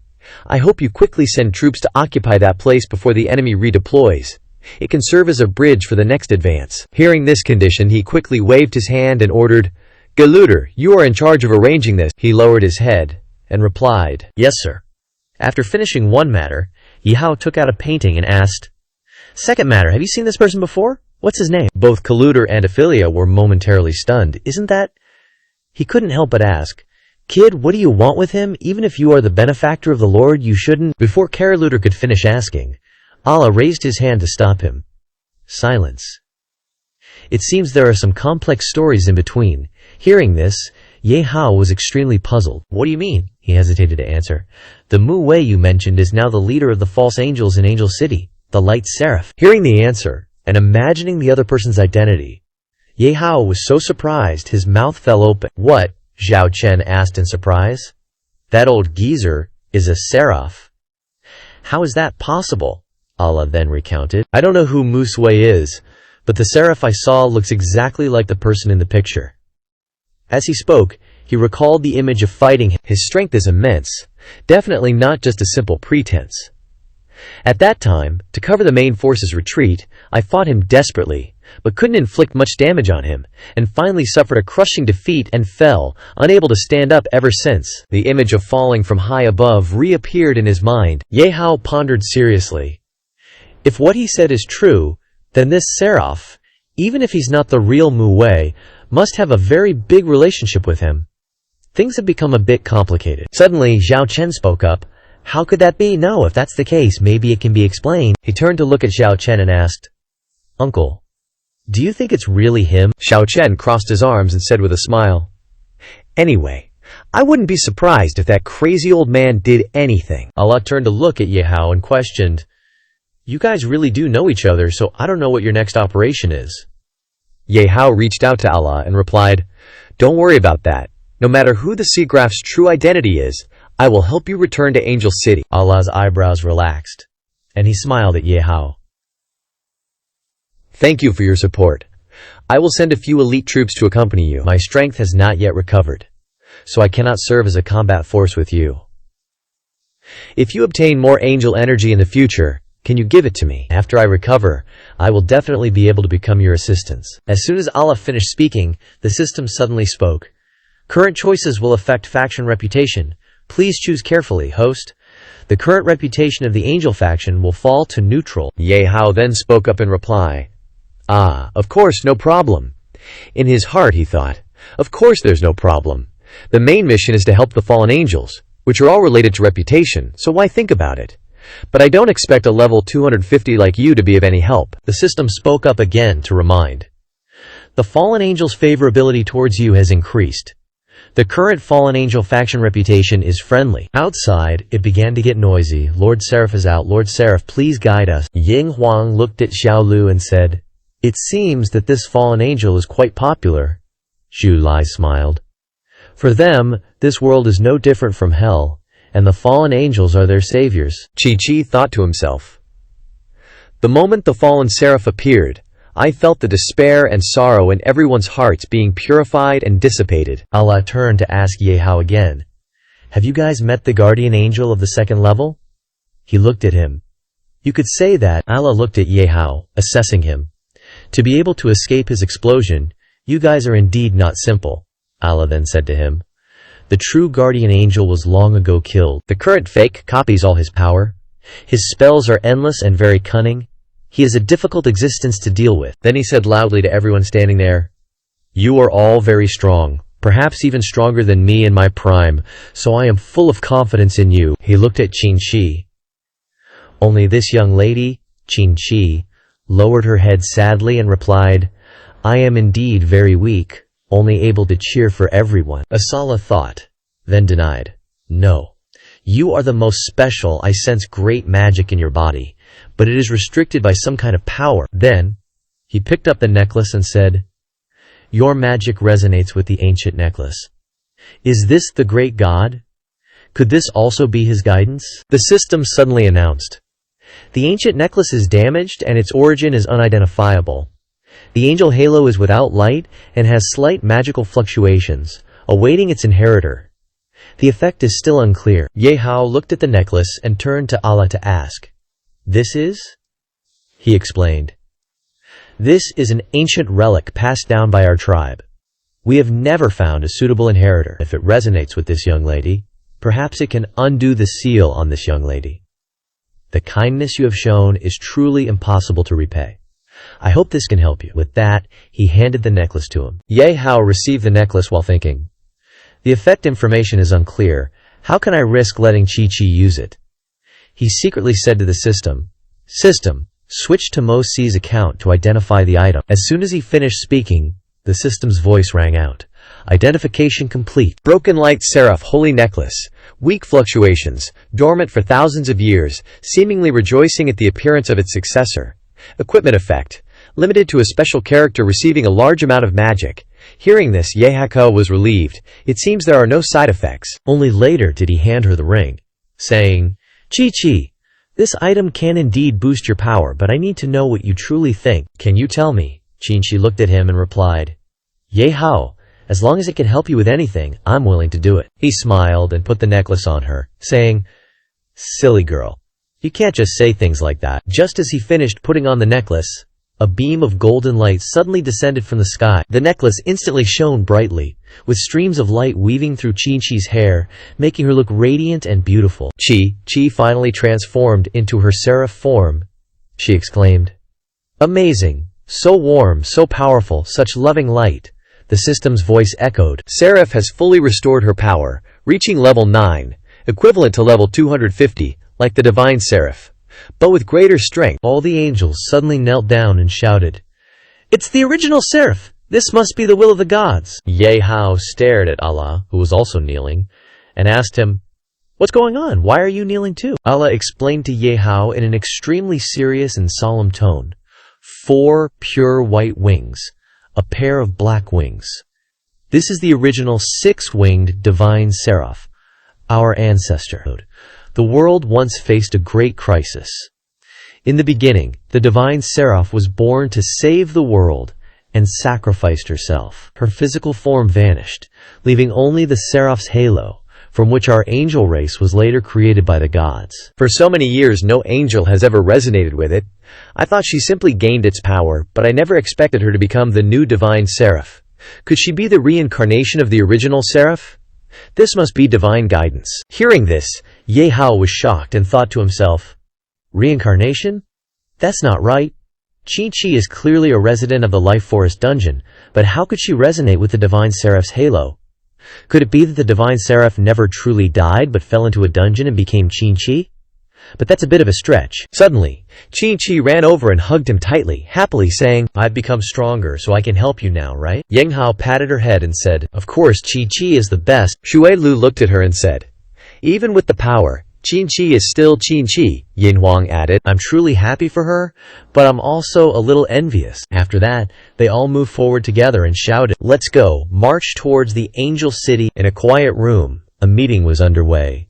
[SPEAKER 1] I hope you quickly send troops to occupy that place before the enemy redeploys. It can serve as a bridge for the next advance. Hearing this condition, he quickly waved his hand and ordered, Colluder, you are in charge of arranging this. He lowered his head and replied, yes, sir. After finishing one matter, Ye Hao took out a painting and asked, second matter, have you seen this person before? What's his name? Both Colluder and Ophelia were momentarily stunned. Isn't that? He couldn't help but ask, kid, what do you want with him? Even if you are the benefactor of the Lord, you shouldn't. Before Colluder could finish asking, Allah raised his hand to stop him. Silence. It seems there are some complex stories in between. Hearing this, Ye Hao was extremely puzzled. What do you mean? He hesitated to answer. The Mu Wei you mentioned is now the leader of the false angels in Angel City, the Light Seraph. Hearing the answer, and imagining the other person's identity, Ye Hao was so surprised his mouth fell open. What? Zhao Chen asked in surprise. That old geezer is a seraph. How is that possible? Allah then recounted. I don't know who Mu Wei is, but the seraph I saw looks exactly like the person in the picture. As he spoke, he recalled the image of fighting him. His strength is immense, definitely not just a simple pretense. At that time, to cover the main force's retreat, I fought him desperately, but couldn't inflict much damage on him, and finally suffered a crushing defeat and fell, unable to stand up ever since. The image of falling from high above reappeared in his mind. Ye Hao pondered seriously. If what he said is true, then this seraph, even if he's not the real Mu Wei, must have a very big relationship with him. Things have become a bit complicated. Suddenly, Zhao Chen spoke up. How could that be? No, if that's the case, maybe it can be explained. He turned to look at Zhao Chen and asked, Uncle, do you think it's really him? Zhao Chen crossed his arms and said with a smile, anyway, I wouldn't be surprised if that crazy old man did anything. Allah turned to look at Ye Hao and questioned, you guys really do know each other, so I don't know what your next operation is. Ye Hao reached out to Allah and replied, don't worry about that. No matter who the Seagraph's true identity is, I will help you return to Angel City. Allah's eyebrows relaxed, and he smiled at Ye Hao. Thank you for your support. I will send a few elite troops to accompany you. My strength has not yet recovered, so I cannot serve as a combat force with you. If you obtain more angel energy in the future, can you give it to me? After I recover, I will definitely be able to become your assistants. As soon as Allah finished speaking, the system suddenly spoke. Current choices will affect faction reputation. Please choose carefully, host. The current reputation of the angel faction will fall to neutral.
[SPEAKER 2] Ye Hao then spoke up in reply.
[SPEAKER 1] Of course, no problem. In his heart, he thought, of course there's no problem. The main mission is to help the fallen angels, which are all related to reputation, so why think about it? But I don't expect a level 250 like you to be of any help. The system spoke up again to remind. The fallen angel's favorability towards you has increased. The current fallen angel faction reputation is friendly. Outside, it began to get noisy. Lord Seraph is out. Lord Seraph, please guide us. Ying Huang looked at Xiao Lu and said, it seems that this fallen angel is quite popular. Zhu Lai smiled. For them, this world is no different from hell, and the fallen angels are their saviors.
[SPEAKER 2] Chi thought to himself. The moment the fallen seraph appeared, I felt the despair and sorrow in everyone's hearts being purified and dissipated.
[SPEAKER 1] Allah turned to ask Ye Hao again. Have you guys met the guardian angel of the second level? He looked at him. You could say that. Allah looked at Ye Hao, assessing him. To be able to escape his explosion, you guys are indeed not simple. Allah then said to him. The true guardian angel was long ago killed. The current fake copies all his power. His spells are endless and very cunning. He is a difficult existence to deal with. Then he said loudly to everyone standing there, you are all very strong, perhaps even stronger than me in my prime, so I am full of confidence in you. He looked at Qin Shi. Only this young lady, Qin Shi, lowered her head sadly and replied, I am indeed very weak, only able to cheer for everyone. Asala thought, then denied. No. You are the most special. I sense great magic in your body, but it is restricted by some kind of power. Then, he picked up the necklace and said, your magic resonates with the ancient necklace. Is this the great god? Could this also be his guidance? The system suddenly announced. The ancient necklace is damaged and its origin is unidentifiable. The angel halo is without light and has slight magical fluctuations, awaiting its inheritor. The effect is still unclear. Ye Hao looked at the necklace and turned to Allah to ask, this is? He explained. This is an ancient relic passed down by our tribe. We have never found a suitable inheritor. If it resonates with this young lady, perhaps it can undo the seal on this young lady. The kindness you have shown is truly impossible to repay. I hope this can help you. With that, he handed the necklace to him. Ye Hao received the necklace while thinking. The effect information is unclear. How can I risk letting Chi use it? He secretly said to the system, switch to Mo C's account to identify the item. As soon as he finished speaking, the system's voice rang out. Identification complete. Broken light seraph holy necklace. Weak fluctuations, dormant for thousands of years, seemingly rejoicing at the appearance of its successor. Equipment effect. Limited to a special character receiving a large amount of magic. Hearing this, Ye Hao was relieved. It seems there are no side effects. Only later did he hand her the ring, saying, Chi, this item can indeed boost your power, but I need to know what you truly think. Can you tell me? Qin Shi looked at him and replied, Ye Hao, as long as it can help you with anything, I'm willing to do it. He smiled and put the necklace on her, saying, silly girl, you can't just say things like that. Just as he finished putting on the necklace, a beam of golden light suddenly descended from the sky. The necklace instantly shone brightly, with streams of light weaving through Qin Shi's hair, making her look radiant and beautiful. Chi finally transformed into her seraph form. She exclaimed, amazing, so warm, so powerful, such loving light. The system's voice echoed. Seraph has fully restored her power, reaching level 9, equivalent to level 250, like the divine seraph, but with greater strength. All the angels suddenly knelt down and shouted, it's the original seraph! This must be the will of the gods! Ye Hao stared at Allah, who was also kneeling, and asked him, what's going on? Why are you kneeling too? Allah explained to Ye Hao in an extremely serious and solemn tone, 4 pure white wings, a pair of black wings. This is the original 6-winged divine seraph, our ancestor. The world once faced a great crisis. In the beginning, the divine seraph was born to save the world,
[SPEAKER 2] and sacrificed herself. Her physical form vanished, leaving only the seraph's halo, from which our angel race was later created by the gods.
[SPEAKER 1] For so many years, no angel has ever resonated with it. I thought she simply gained its power, but I never expected her to become the new divine seraph. Could she be the reincarnation of the original seraph? This must be divine guidance. Hearing this, Ye Hao was shocked and thought to himself, "Reincarnation? That's not right. Chi-Chi is clearly a resident of the Life Forest dungeon, but how could she resonate with the divine seraph's halo? Could it be that the divine seraph never truly died but fell into a dungeon and became Chi-Chi? But that's a bit of a stretch." Suddenly, Chi-Chi ran over and hugged him tightly, happily saying, "I've become stronger, so I can help you now, right?" Ye Hao patted her head and said, "Of course, Chi-Chi is the best." Shui Lu looked at her and said, "Even with the power, Chi-Chi is still Chi-Chi," Yin Huang added. "I'm truly happy for her, but I'm also a little envious." After that, they all moved forward together and shouted, "Let's go!" March towards the Angel City. In a quiet room, a meeting was underway.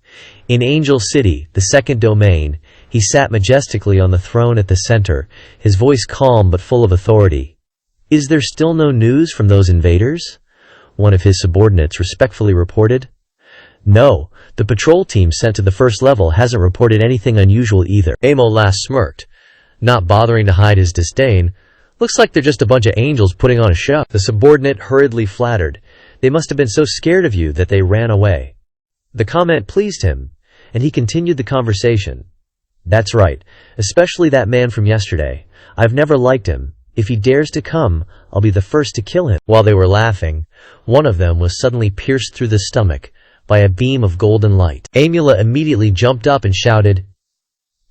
[SPEAKER 1] In Angel City, the second domain, he sat majestically on the throne at the center, his voice calm but full of authority. "Is there still no news from those invaders?" one of his subordinates respectfully reported. "No, the patrol team sent to the first level hasn't reported anything unusual either." Amo last smirked, not bothering to hide his disdain. "Looks like they're just a bunch of angels putting on a show." The subordinate hurriedly flattered, "They must have been so scared of you that they ran away." The comment pleased him, and he continued the conversation. "That's right, especially that man from yesterday. I've never liked him. If he dares to come, I'll be the first to kill him." While they were laughing, one of them was suddenly pierced through the stomach by a beam of golden light. Amula immediately jumped up and shouted,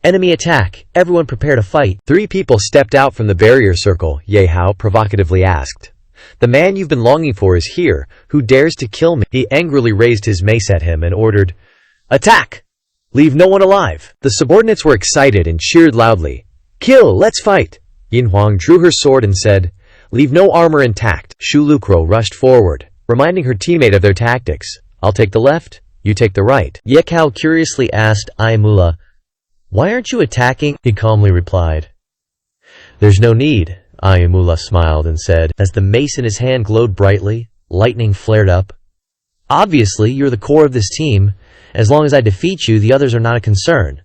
[SPEAKER 1] "Enemy attack! Everyone prepare to fight!" 3 people stepped out from the barrier circle, Ye Hao provocatively asked. "The man you've been longing for is here. Who dares to kill me?" He angrily raised his mace at him and ordered, "Attack! Leave no one alive!" The subordinates were excited and cheered loudly. "Kill! Let's fight!" Yin Huang drew her sword and said, "Leave no armor intact." Shu Lukro rushed forward, reminding her teammate of their tactics. "I'll take the left, you take the right." Ye Hao curiously asked Ayamula, "Why aren't you attacking?" He calmly replied, "There's no need." Ayamula smiled and said, as the mace in his hand glowed brightly, lightning flared up, "Obviously, you're the core of this team. As long as I defeat you, the others are not a concern."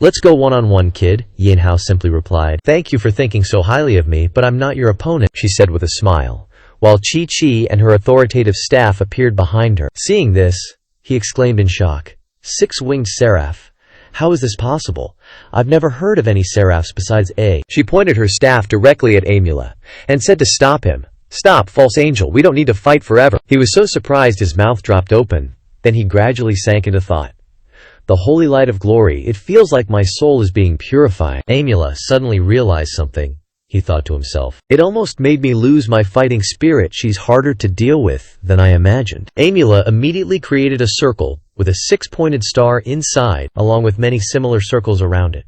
[SPEAKER 1] "Let's go one-on-one, kid," Yin Hao simply replied. "Thank you for thinking so highly of me, but I'm not your opponent," she said with a smile, while Chi-Chi and her authoritative staff appeared behind her. Seeing this, he exclaimed in shock, "Six-winged seraph? How is this possible? I've never heard of any seraphs besides A." She pointed her staff directly at Amula and said to stop him. "Stop, false angel, we don't need to fight forever." He was so surprised his mouth dropped open. Then he gradually sank into thought. "The holy light of glory, it feels like my soul is being purified." Amula suddenly realized something, he thought to himself. "It almost made me lose my fighting spirit. She's harder to deal with than I imagined." Amula immediately created a circle with a 6-pointed star inside, along with many similar circles around it.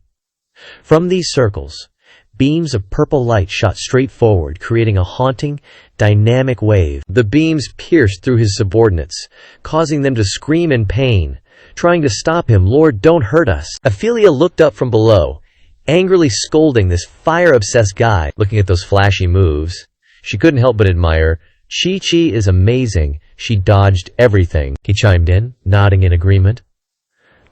[SPEAKER 1] From these circles, beams of purple light shot straight forward, creating a haunting, dynamic wave. The beams pierced through his subordinates, causing them to scream in pain, trying to stop him. "Lord, don't hurt us." Ophelia looked up from below, angrily scolding this fire-obsessed guy. Looking at those flashy moves, she couldn't help but admire. "Chi-Chi is amazing. She dodged everything," he chimed in, nodding in agreement.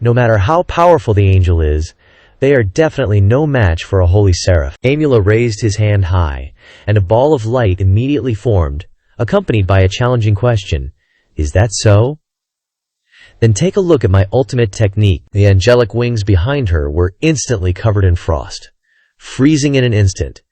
[SPEAKER 1] "No matter how powerful the angel is, they are definitely no match for a holy seraph." Amula raised his hand high, and a ball of light immediately formed, accompanied by a challenging question. "Is that so? Then take a look at my ultimate technique." The angelic wings behind her were instantly covered in frost. Freezing in an instant,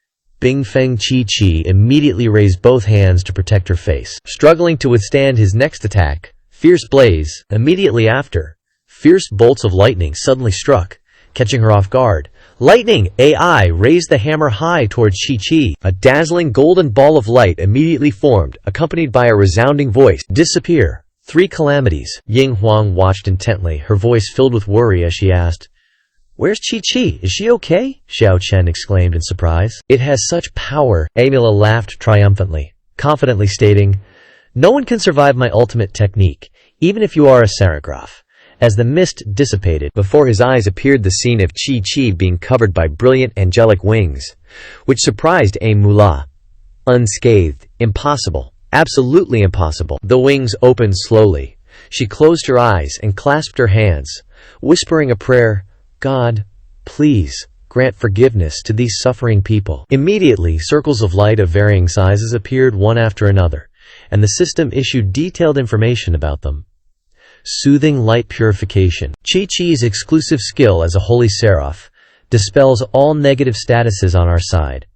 [SPEAKER 1] Bing Feng Chi-Chi immediately raised both hands to protect her face, struggling to withstand his next attack, Fierce Blaze. Immediately after, fierce bolts of lightning suddenly struck, catching her off guard. Lightning AI raised the hammer high towards Chi-Chi. A dazzling golden ball of light immediately formed, accompanied by a resounding voice, "Disappear." 3 calamities. Ying Huang watched intently, her voice filled with worry as she asked, "Where's Chi-Chi? Is she okay?" Xiao Chen exclaimed in surprise. "It has such power." Amula laughed triumphantly, confidently stating, "No one can survive my ultimate technique, even if you are a seraph." As the mist dissipated, before his eyes appeared the scene of Chi-Chi being covered by brilliant angelic wings, which surprised Amula. unscathed. Impossible. Absolutely impossible. The wings opened slowly. She closed her eyes and clasped her hands, whispering a prayer. God, please, grant forgiveness to these suffering people. Immediately, circles of light of varying sizes appeared one after another, and the system issued detailed information about them. Soothing light purification. Chi-Chi's exclusive skill as a holy seraph dispels all negative statuses on our side,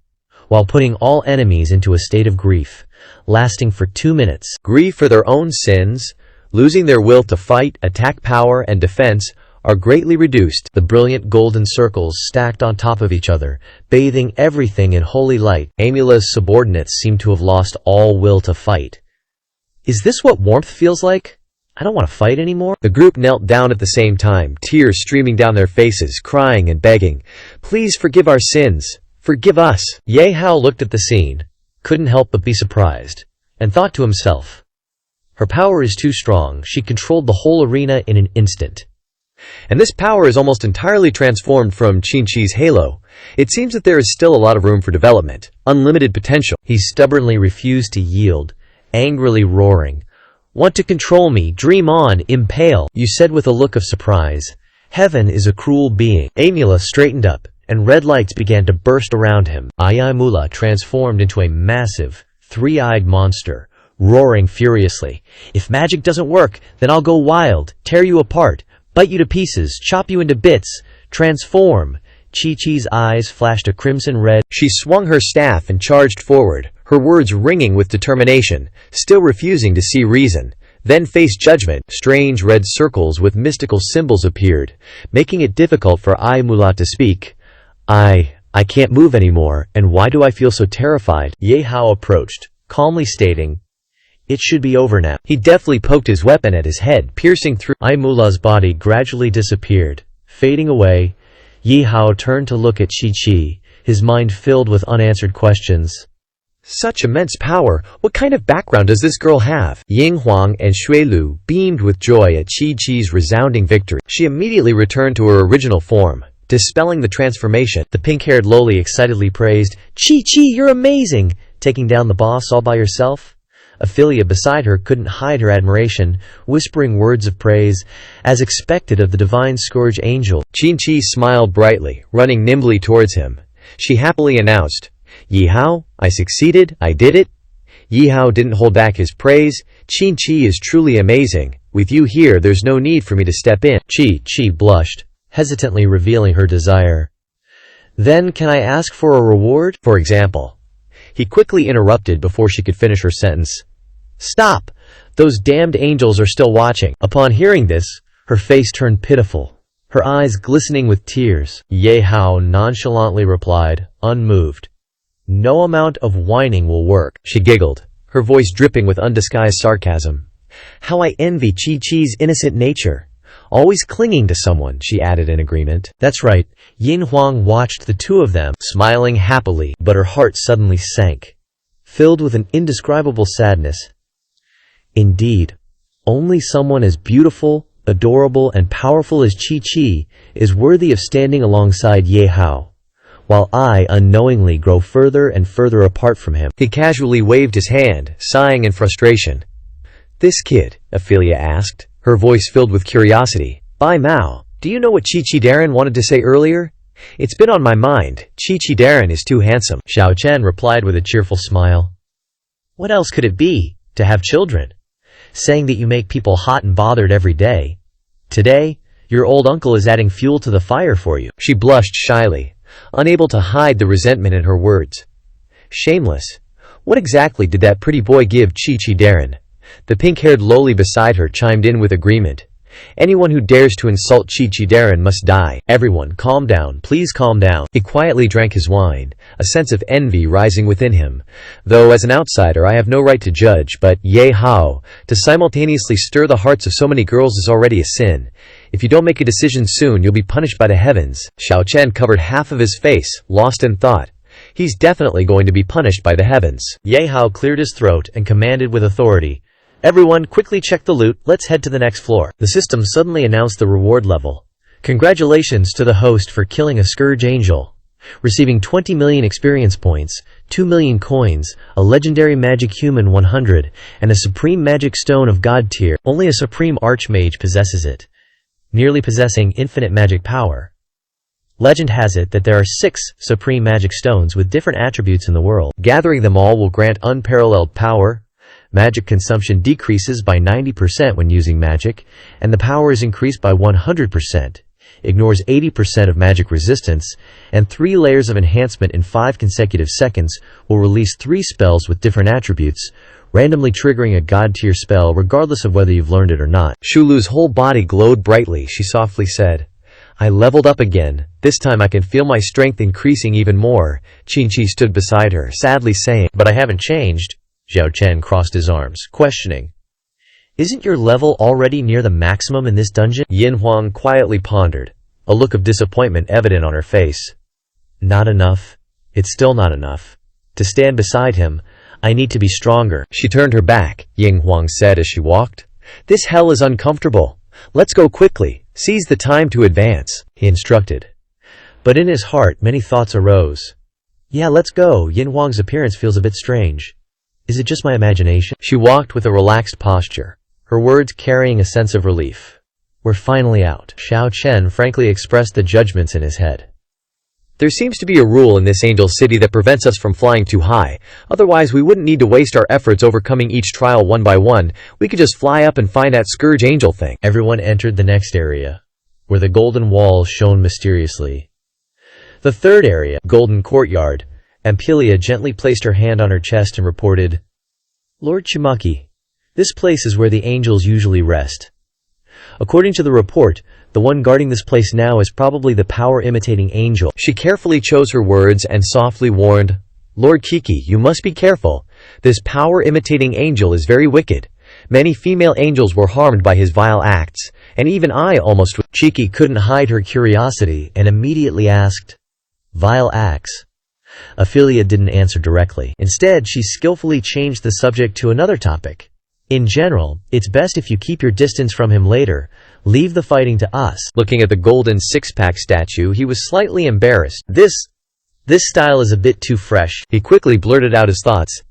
[SPEAKER 1] while putting all enemies into a state of grief, lasting for 2 minutes. Grief for their own sins, losing their will to fight, attack, power, and defense are greatly reduced. The brilliant golden circles stacked on top of each other, bathing everything in holy light. Amula's subordinates seem to have lost all will to fight. Is this what warmth feels like? I don't want to fight anymore. The group knelt down at the same time, tears streaming down their faces, crying and begging, "Please forgive our sins. Forgive us." Ye Hao looked at the scene, couldn't help but be surprised, and thought to himself, her power is too strong. She controlled the whole arena in an instant. And this power is almost entirely transformed from Chi-Chi's halo. It seems that there is still a lot of room for development, unlimited potential. He stubbornly refused to yield, angrily roaring, "Want to control me? Dream on, impale," you said with a look of surprise. Heaven is a cruel being. Amula straightened up, and red lights began to burst around him. Ayamula transformed into a massive, three-eyed monster, roaring furiously. "If magic doesn't work, then I'll go wild, tear you apart, bite you to pieces, chop you into bits. Transform." Chi-Chi's eyes flashed a crimson red. She swung her staff and charged forward, her words ringing with determination, still refusing to see reason, then face judgment. Strange red circles with mystical symbols appeared, making it difficult for Ayamula to speak. I can't move anymore, and why do I feel so terrified?" Ye Hao approached, calmly stating, "It should be over now." He deftly poked his weapon at his head, piercing through. Ayamula's body gradually disappeared, fading away. Ye Hao turned to look at Chi-Chi, his mind filled with unanswered questions. Such immense power, what kind of background does this girl have? Ying Huang and Shui Lu beamed with joy at Chi-Chi's resounding victory. She immediately returned to her original form, dispelling the transformation. The pink-haired loli excitedly praised, "Chi-Chi, you're amazing! Taking down the boss all by yourself?" Ophelia beside her couldn't hide her admiration, whispering words of praise, as expected of the divine scourge angel. Chi-Chi smiled brightly, running nimbly towards him. She happily announced, "Ye Hao, I succeeded, I did it." Ye Hao didn't hold back his praise. "Chi-Chi is truly amazing. With you here, there's no need for me to step in." Chi-Chi blushed, hesitantly revealing her desire. "Then can I ask for a reward? For example?" He quickly interrupted before she could finish her sentence. "Stop! Those damned angels are still watching." Upon hearing this, her face turned pitiful, her eyes glistening with tears. Ye Hao nonchalantly replied, unmoved, "No amount of whining will work." She giggled, her voice dripping with undisguised sarcasm. "How I envy Chi-Chi's innocent nature. Always clinging to someone," she added in agreement. That's right. Yin Huang watched the two of them, smiling happily, but her heart suddenly sank, filled with an indescribable sadness. Indeed, only someone as beautiful, adorable, and powerful as Chi-Chi is worthy of standing alongside Ye Hao, while I unknowingly grow further and further apart from him. He casually waved his hand, sighing in frustration. "This kid?" Ophelia asked, her voice filled with curiosity. "Bai Mao, do you know what Chi-Chi Darren wanted to say earlier? It's been on my mind. Chi-Chi Darren is too handsome." Xiao Chen replied with a cheerful smile. "What else could it be? To have children? Saying that you make people hot and bothered every day. Today, your old uncle is adding fuel to the fire for you." She blushed shyly, unable to hide the resentment in her words. Shameless. What exactly did that pretty boy give Chi-Chi Darren? The pink-haired loli beside her chimed in with agreement. "Anyone who dares to insult Chi-Chi Darren must die." "Everyone, calm down, please calm down." He quietly drank his wine, a sense of envy rising within him. "Though as an outsider I have no right to judge, but Ye Hao, to simultaneously stir the hearts of so many girls is already a sin. If you don't make a decision soon, you'll be punished by the heavens." Xiao Chen covered half of his face, lost in thought. He's definitely going to be punished by the heavens. Ye Hao cleared his throat and commanded with authority, "Everyone, quickly check the loot, let's head to the next floor." The system suddenly announced the reward level. "Congratulations to the host for killing a scourge angel. Receiving 20 million experience points,
[SPEAKER 2] 2 million coins, a legendary magic human 100, and a supreme magic stone of god tier. Only a supreme archmage possesses it, nearly possessing infinite magic power. Legend has it that there are 6 supreme magic stones with different attributes in the world. Gathering them all will grant unparalleled power. Magic consumption decreases by 90% when using magic, and the power is increased by 100%. Ignores 80% of magic resistance, and 3 layers of enhancement in 5 consecutive seconds will release 3 spells with different attributes, randomly triggering a god-tier spell regardless of whether you've learned it or not.
[SPEAKER 1] Shulu's whole body glowed brightly. She softly said, I leveled up again. This time I can feel my strength increasing even more. Qinqi stood beside her, sadly saying,
[SPEAKER 2] But I haven't changed. Zhao Chen crossed his arms, questioning. Isn't your level already near the maximum in this dungeon?
[SPEAKER 1] Yin Huang quietly pondered, a look of disappointment evident on her face.
[SPEAKER 2] Not enough. It's still not enough. To stand beside him, I need to be stronger.
[SPEAKER 1] She turned her back, Yin Huang said as she walked. This hell is uncomfortable. Let's go quickly. Seize the time to advance, he instructed.
[SPEAKER 2] But in his heart, many thoughts arose. Yeah, let's go. Yin Huang's appearance feels a bit strange. Is it just my imagination?
[SPEAKER 1] She walked with a relaxed posture, her words carrying a sense of relief.
[SPEAKER 2] We're finally out. Xiao Chen frankly expressed the judgments in his head.
[SPEAKER 1] There seems to be a rule in this angel city that prevents us from flying too high. Otherwise, we wouldn't need to waste our efforts overcoming each trial one by one. We could just fly up and find that scourge angel thing.
[SPEAKER 2] Everyone entered the next area, where the golden walls shone mysteriously. The third area, golden courtyard. Ampelia gently placed her hand on her chest and reported, Lord Chimaki, this place is where the angels usually rest. According to the report, the one guarding this place now is probably the power-imitating angel.
[SPEAKER 1] She carefully chose her words and softly warned, Lord Kiki, you must be careful. This power-imitating angel is very wicked. Many female angels were harmed by his vile acts, and even I almost...
[SPEAKER 2] Kiki couldn't hide her curiosity and immediately asked, Vile acts? Ophelia didn't answer directly. Instead, she skillfully changed the subject to another topic. In general, it's best if you keep your distance from him later. Leave the fighting to us.
[SPEAKER 1] Looking at the golden six-pack statue, he was slightly embarrassed.
[SPEAKER 2] This style is a bit too fresh.
[SPEAKER 1] He quickly blurted out his thoughts.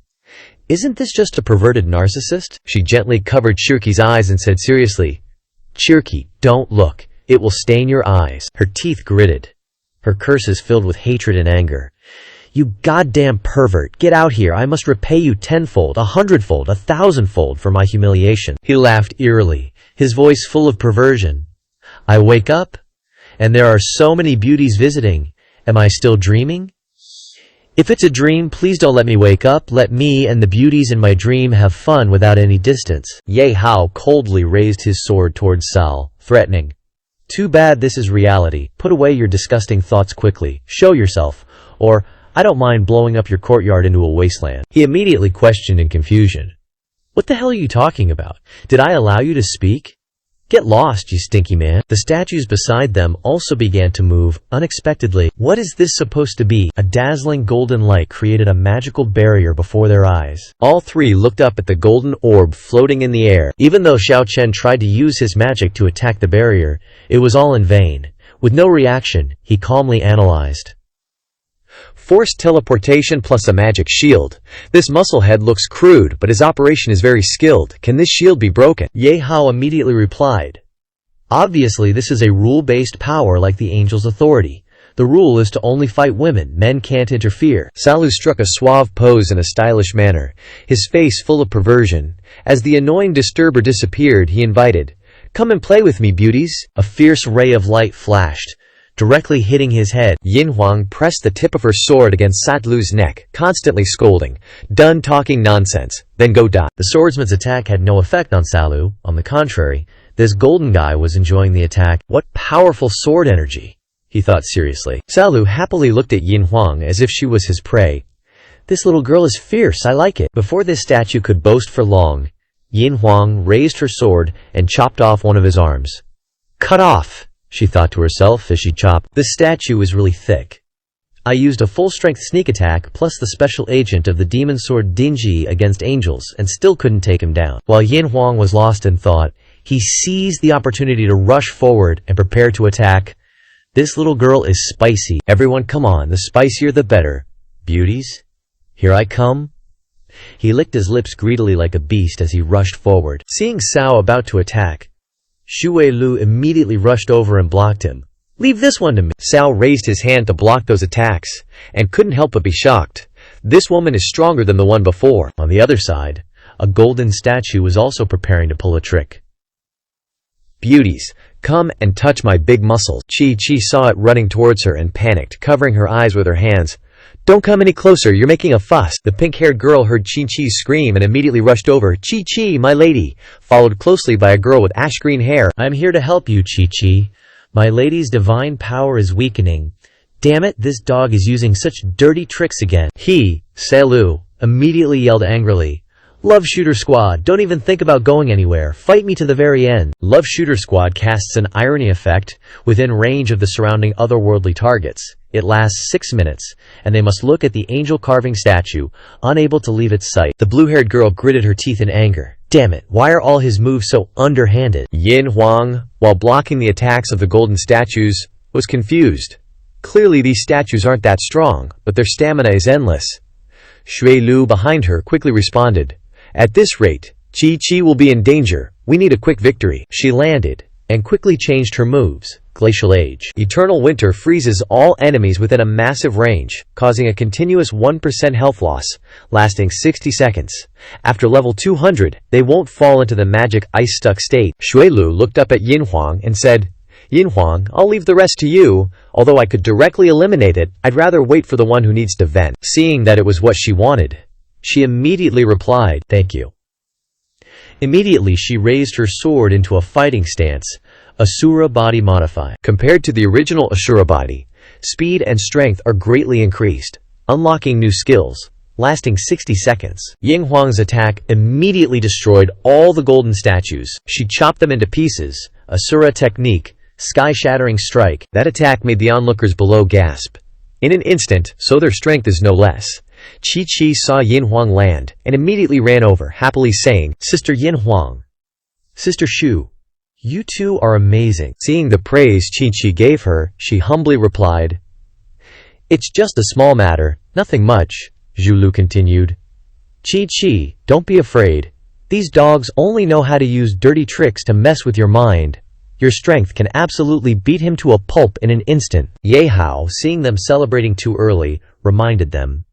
[SPEAKER 2] Isn't this just a perverted narcissist?
[SPEAKER 1] She gently covered Chirki's eyes and said seriously,
[SPEAKER 2] Chirki, don't look. It will stain your eyes. Her teeth gritted, her curses filled with hatred and anger. You goddamn pervert, get out here. I must repay you 10-fold, 100-fold, 1,000-fold for my humiliation.
[SPEAKER 1] He laughed eerily,
[SPEAKER 2] his voice full of perversion. I wake up, and there are so many beauties visiting. Am I still dreaming? If it's a dream, please don't let me wake up. Let me and the beauties in my dream have fun without any distance.
[SPEAKER 1] Ye Hao coldly raised his sword towards Sal, threatening.
[SPEAKER 2] Too bad this is reality. Put away your disgusting thoughts quickly. Show yourself, or I don't mind blowing up your courtyard into a wasteland.
[SPEAKER 1] He immediately questioned in confusion.
[SPEAKER 2] What the hell are you talking about? Did I allow you to speak? Get lost, you stinky man. The statues beside them also began to move, unexpectedly. What is this supposed to be? A dazzling golden light created a magical barrier before their eyes.
[SPEAKER 1] All three looked up at the golden orb floating in the air.
[SPEAKER 2] Even though Xiao Chen tried to use his magic to attack the barrier, it was all in vain. With no reaction, he calmly analyzed.
[SPEAKER 1] Forced teleportation plus a magic shield. This musclehead looks crude, but his operation is very skilled. Can this shield be broken?
[SPEAKER 2] Ye Hao immediately replied. Obviously, this is a rule-based power like the angel's authority. The rule is to only fight women. Men can't interfere.
[SPEAKER 1] Salu struck a suave pose in a stylish manner, his face full of perversion. As the annoying disturber disappeared, he invited, "Come and play with me, beauties."
[SPEAKER 2] A fierce ray of light flashed, directly hitting his head.
[SPEAKER 1] Yin Huang pressed the tip of her sword against Satlu's neck, constantly scolding, "Done talking nonsense, then go die."
[SPEAKER 2] The swordsman's attack had no effect on Salu. On the contrary, this golden guy was enjoying the attack. What powerful sword energy, he thought seriously.
[SPEAKER 1] Salu happily looked at Yin Huang as if she was his prey.
[SPEAKER 2] This little girl is fierce, I like it. Before this statue could boast for long, Yin Huang raised her sword and chopped off one of his arms. Cut off, she thought to herself as she chopped. This statue is really thick. I used a full-strength sneak attack plus the special agent of the demon sword Dinji against angels and still couldn't take him down. While Yin Huang was lost in thought, he seized the opportunity to rush forward and prepare to attack. This little girl is spicy. Everyone come on, the spicier the better. Beauties, Here I come." He licked his lips greedily like a beast as he rushed forward. Seeing Cao about to attack, Shui Lu immediately rushed over and blocked him. "Leave this one to me."
[SPEAKER 1] Cao raised his hand to block those attacks, and couldn't help but be shocked. This woman is stronger than the one before.
[SPEAKER 2] On the other side, a golden statue was also preparing to pull a trick.
[SPEAKER 1] "Beauties, come and touch my big muscles." Chi saw it running towards her and panicked, covering her eyes with her hands. "Don't come any closer, you're making a fuss." The pink-haired girl heard Chi scream and immediately rushed over. Chi, my lady," followed closely by a girl with ash-green hair.
[SPEAKER 2] "I'm here to help you, Chi. My lady's divine power is weakening. Damn it, this dog is using such dirty tricks again." Lu immediately yelled angrily. "Love Shooter Squad, don't even think about going anywhere. Fight me to the very end." Love Shooter Squad casts an irony effect within range of the surrounding otherworldly targets. It lasts 6 minutes, and they must look at the angel carving statue, unable to leave its sight. The blue-haired girl gritted her teeth in anger. Damn it, why are all his moves so underhanded?
[SPEAKER 1] Yin Huang, while blocking the attacks of the golden statues, was confused. Clearly these statues aren't that strong, but their stamina is endless. Shui Lu behind her quickly responded, "At this rate, Chi will be in danger. We need a quick victory."
[SPEAKER 2] She landed and quickly changed her moves. Glacial Age.
[SPEAKER 1] Eternal Winter freezes all enemies within a massive range, causing a continuous 1% health loss, lasting 60 seconds. After level 200, they won't fall into the magic ice-stuck state. Shui Lu looked up at Yin Huang and said, "Yin Huang, I'll leave the rest to you. Although I could directly eliminate it, I'd rather wait for the one who needs to vent." Seeing that it was what she wanted, she immediately replied, "Thank you."
[SPEAKER 2] Immediately she raised her sword into a fighting stance, Asura Body Modified.
[SPEAKER 1] Compared to the original Asura Body, speed and strength are greatly increased, unlocking new skills, lasting 60 seconds. Yin Huang's attack immediately destroyed all the golden statues. She chopped them into pieces, Asura Technique, Sky-Shattering Strike. That attack made the onlookers below gasp. In an instant, so their strength is no less. Chi saw Yin Huang land, and immediately ran over, happily saying, "Sister Yin Huang, Sister Shu, you two are amazing." Seeing the praise Chi gave her, she humbly replied, "It's just a small matter, nothing much," Zhu Lu continued. Chi, don't be afraid. These dogs only know how to use dirty tricks to mess with your mind. Your strength can absolutely beat him to a pulp in an instant." Ye Hao, seeing them celebrating too early, reminded them,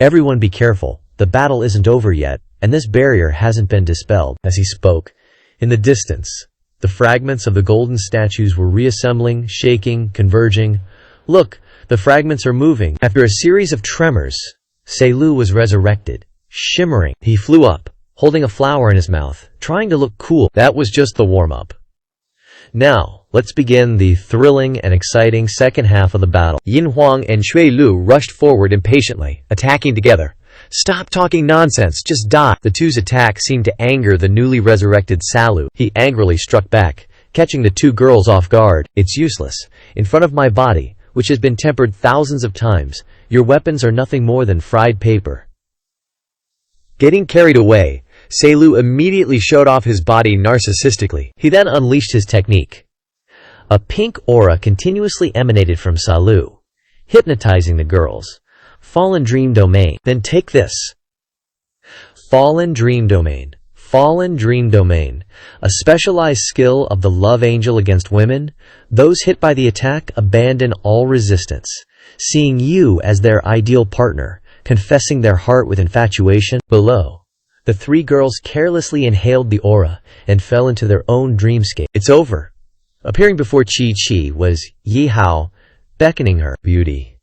[SPEAKER 1] "Everyone be careful, the battle isn't over yet, and this barrier hasn't been dispelled." As he spoke, in the distance, the fragments of the golden statues were reassembling, shaking, converging. "Look, the fragments are moving." After a series of tremors, Lu was resurrected, shimmering. He flew up, holding a flower in his mouth, trying to look cool. That was just the warm-up. Now, let's begin the thrilling and exciting second half of the battle. Yin Huang and Shui Lu rushed forward impatiently, attacking together. "Stop talking nonsense, just die." The two's attack seemed to anger the newly resurrected Salu. He angrily struck back, catching the two girls off guard. "It's useless. In front of my body, which has been tempered thousands of times, your weapons are nothing more than fried paper." Getting carried away, Lu immediately showed off his body narcissistically. He then unleashed his technique. A pink aura continuously emanated from Lu, hypnotizing the girls. Fallen Dream Domain. Then take this. Fallen Dream Domain. Fallen Dream Domain. A specialized skill of the love angel against women. Those hit by the attack abandon all resistance, seeing you as their ideal partner, confessing their heart with infatuation. Below, the three girls carelessly inhaled the aura and fell into their own dreamscape. It's over. Appearing before Chi was Ye Hao, beckoning her. "Beauty,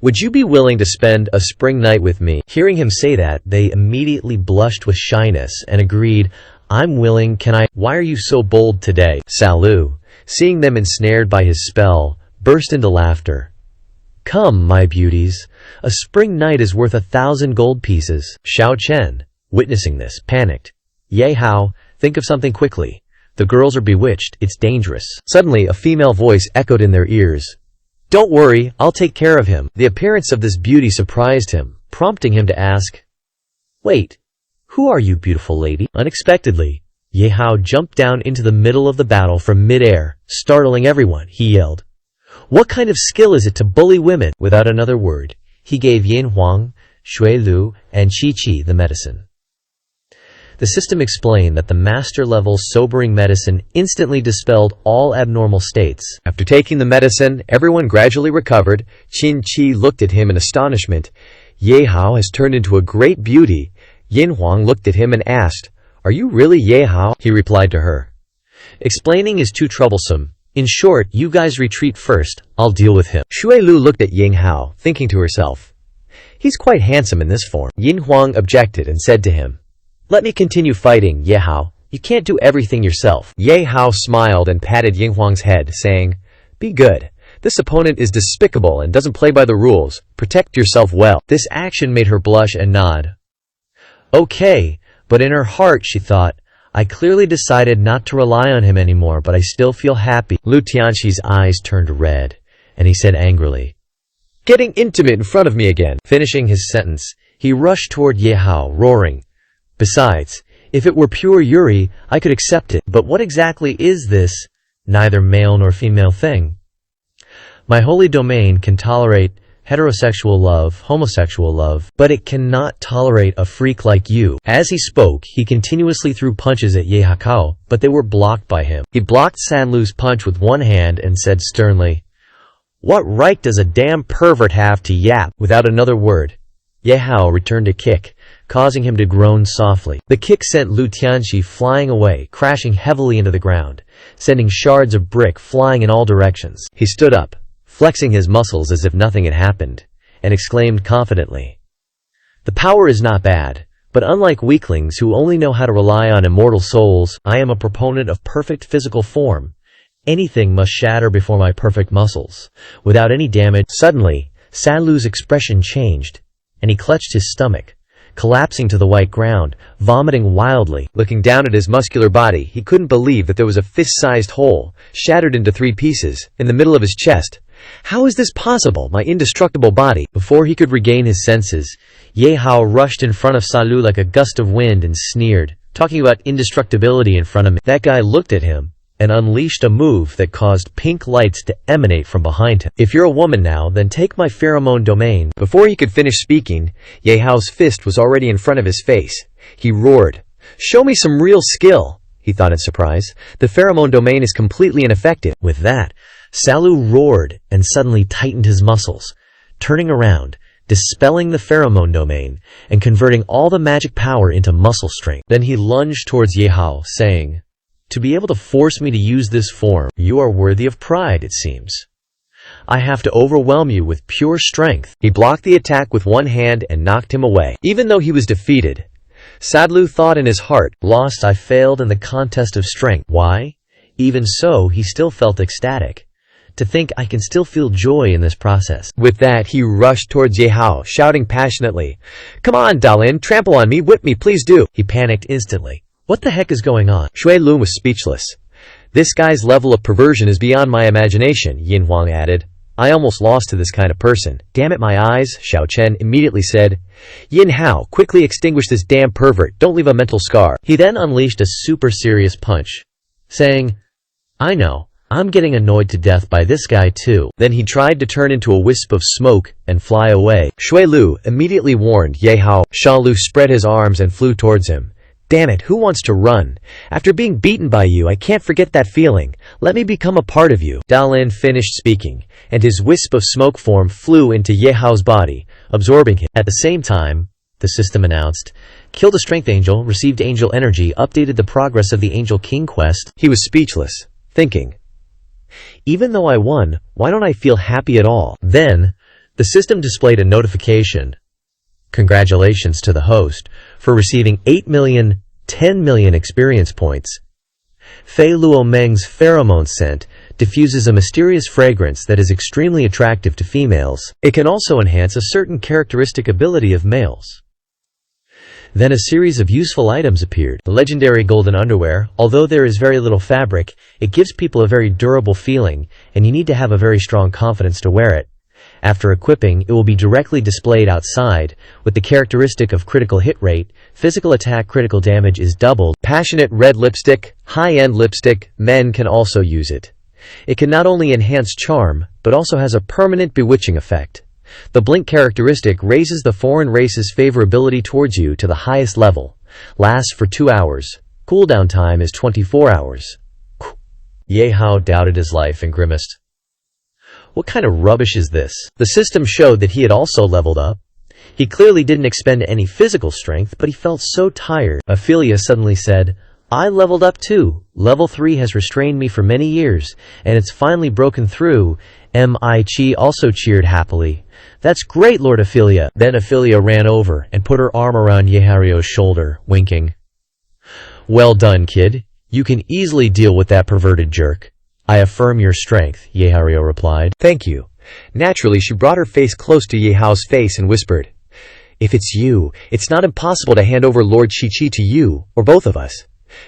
[SPEAKER 1] would you be willing to spend a spring night with me?" Hearing him say that, they immediately blushed with shyness and agreed, "I'm willing, can I?" "Why are you so bold today?" Lu, seeing them ensnared by his spell, burst into laughter. "Come, my beauties, a spring night is worth 1,000 gold pieces." Xiao Chen, witnessing this, panicked. "Ye Hao, think of something quickly. The girls are bewitched, it's dangerous." Suddenly, a female voice echoed in their ears. "Don't worry, I'll take care of him." The appearance of this beauty surprised him, prompting him to ask, "Wait, who are you, beautiful lady?" Unexpectedly, Ye Hao jumped down into the middle of the battle from mid-air, startling everyone. He yelled, "What kind of skill is it to bully women?" Without another word, he gave Yin Huang,
[SPEAKER 2] Shui Lu, and Qi Qi, the medicine. The system explained that the master-level sobering medicine instantly dispelled all abnormal states.
[SPEAKER 1] After taking the medicine, everyone gradually recovered. Qin Qi looked at him in astonishment. Ye Hao has turned into a great beauty. Yin Huang looked at him and asked, "Are you really Ye Hao?" He replied to her,
[SPEAKER 2] "Explaining is too troublesome. In short, you guys retreat first. I'll deal with him."
[SPEAKER 1] Shui Lu looked at Yin Hao, thinking to herself, "He's quite handsome in this form." Yin Huang objected and said to him, "Let me continue fighting, Ye Hao. You can't do everything yourself." Ye Hao smiled and patted Yin Huang's head, saying, "Be good. This opponent is despicable and doesn't play by the rules. Protect yourself well." This action made her blush and nod.
[SPEAKER 2] Okay, but in her heart she thought, I clearly decided not to rely on him anymore, but I still feel happy.
[SPEAKER 1] Lu Tianxi's eyes turned red,
[SPEAKER 2] and he said angrily,
[SPEAKER 1] "Getting intimate in front of me again."
[SPEAKER 2] Finishing his sentence, he rushed toward Ye Hao, roaring, "Besides, if it were pure Yuri, I could accept it. But what exactly is this neither male nor female thing? My holy domain can tolerate heterosexual love, homosexual love, but it cannot tolerate a freak like you." As he spoke, he continuously threw punches at Ye Hao, but they were blocked by him. He blocked Sanlu's punch with one hand and said sternly, "What right does a damn pervert have to yap?" Without another word, Ye Hao returned a kick, causing him to groan softly. The kick sent Lu Tianxi flying away, crashing heavily into the ground, sending shards of brick flying in all directions. He stood up, flexing his muscles as if nothing had happened, and exclaimed confidently, "The power is not bad, but unlike weaklings who only know how to rely on immortal souls, I am a proponent of perfect physical form. Anything must shatter before my perfect muscles, without any damage." Suddenly, Sanlu's expression changed, and he clutched his stomach, collapsing to the white ground, vomiting wildly. Looking down at his muscular body, he couldn't believe that there was a fist-sized hole, shattered into 3 pieces, in the middle of his chest. How is this possible, my indestructible body? Before he could regain his senses, Ye Hao rushed in front of Sanlu like a gust of wind and sneered, talking about indestructibility in front of me. That guy looked at him and unleashed a move that caused pink lights to emanate from behind him. "If you're a woman now, then take my pheromone domain." Before he could finish speaking, Ye Hao's fist was already in front of his face. He roared, "Show me some real skill," he thought in surprise. "The pheromone domain is completely ineffective." With that, Sanlu roared and suddenly tightened his muscles, turning around, dispelling the pheromone domain, and converting all the magic power into muscle strength. Then he lunged towards Ye Hao, saying, "To be able to force me to use this form, you are worthy of pride, it seems. I have to overwhelm you with pure strength." He blocked the attack with one hand and knocked him away. Even though he was defeated, Sanlu thought in his heart, "Lost, I failed in the contest of strength." Why? Even so, he still felt ecstatic. To think I can still feel joy in this process. With that, he rushed towards Ye Hao, shouting passionately, "Come on, Dalin, trample on me, whip me, please do." He panicked instantly. What the heck is going on? Shui Lu was speechless. "This guy's level of perversion is beyond my imagination," Yin Huang added. "I almost lost to this kind of person." "Damn it, my eyes," Xiao Chen immediately said. "Yin Hao, quickly extinguish this damn pervert, don't leave a mental scar." He then unleashed a super serious punch, saying, "I know, I'm getting annoyed to death by this guy too." Then he tried to turn into a wisp of smoke and fly away. Shui Lu immediately warned Ye Hao. Sha Lu spread his arms and flew towards him. "Damn it, who wants to run? After being beaten by you, I can't forget that feeling. Let me become a part of you." Dalin finished speaking, and his wisp of smoke form flew into Ye Hao's body, absorbing him. At the same time, the system announced, "Killed a strength angel, received angel energy, updated the progress of the Angel King quest." He was speechless, thinking, even though I won, why don't I feel happy at all? Then, the system displayed a notification. Congratulations to the host for receiving 8 million, 10 million experience points. Fei Luo Meng's pheromone scent diffuses a mysterious fragrance that is extremely attractive to females. It can also enhance a certain characteristic ability of males. Then a series of useful items appeared. The legendary golden underwear, although there is very little fabric, it gives people a very durable feeling, and you need to have a very strong confidence to wear it. After equipping, it will be directly displayed outside, with the characteristic of critical hit rate, physical attack critical damage is doubled. Passionate red lipstick, high-end lipstick, men can also use it. It can not only enhance charm, but also has a permanent bewitching effect.
[SPEAKER 1] The blink characteristic raises the foreign race's favorability towards you to the highest level. Lasts for 2 hours. Cooldown time is 24 hours. Ye Hao doubted his life and grimaced. What kind of rubbish is this? The system showed that he had also leveled up. He clearly didn't expend any physical strength, but he felt so tired. Ophelia suddenly said, I leveled up too. Level 3 has restrained me for many years, and it's finally broken through. Chi also cheered happily. That's great, Lord Ophelia. Then Ophelia ran over and put her arm around Ye Hao's shoulder, winking. Well done, kid. You can easily deal with that perverted jerk. I affirm your strength, Ye Hao replied. Thank you. Naturally, she brought her face close to Ye Hao's face and whispered, If it's you, it's not impossible to hand over Lord Chi-Chi to you, or both of us.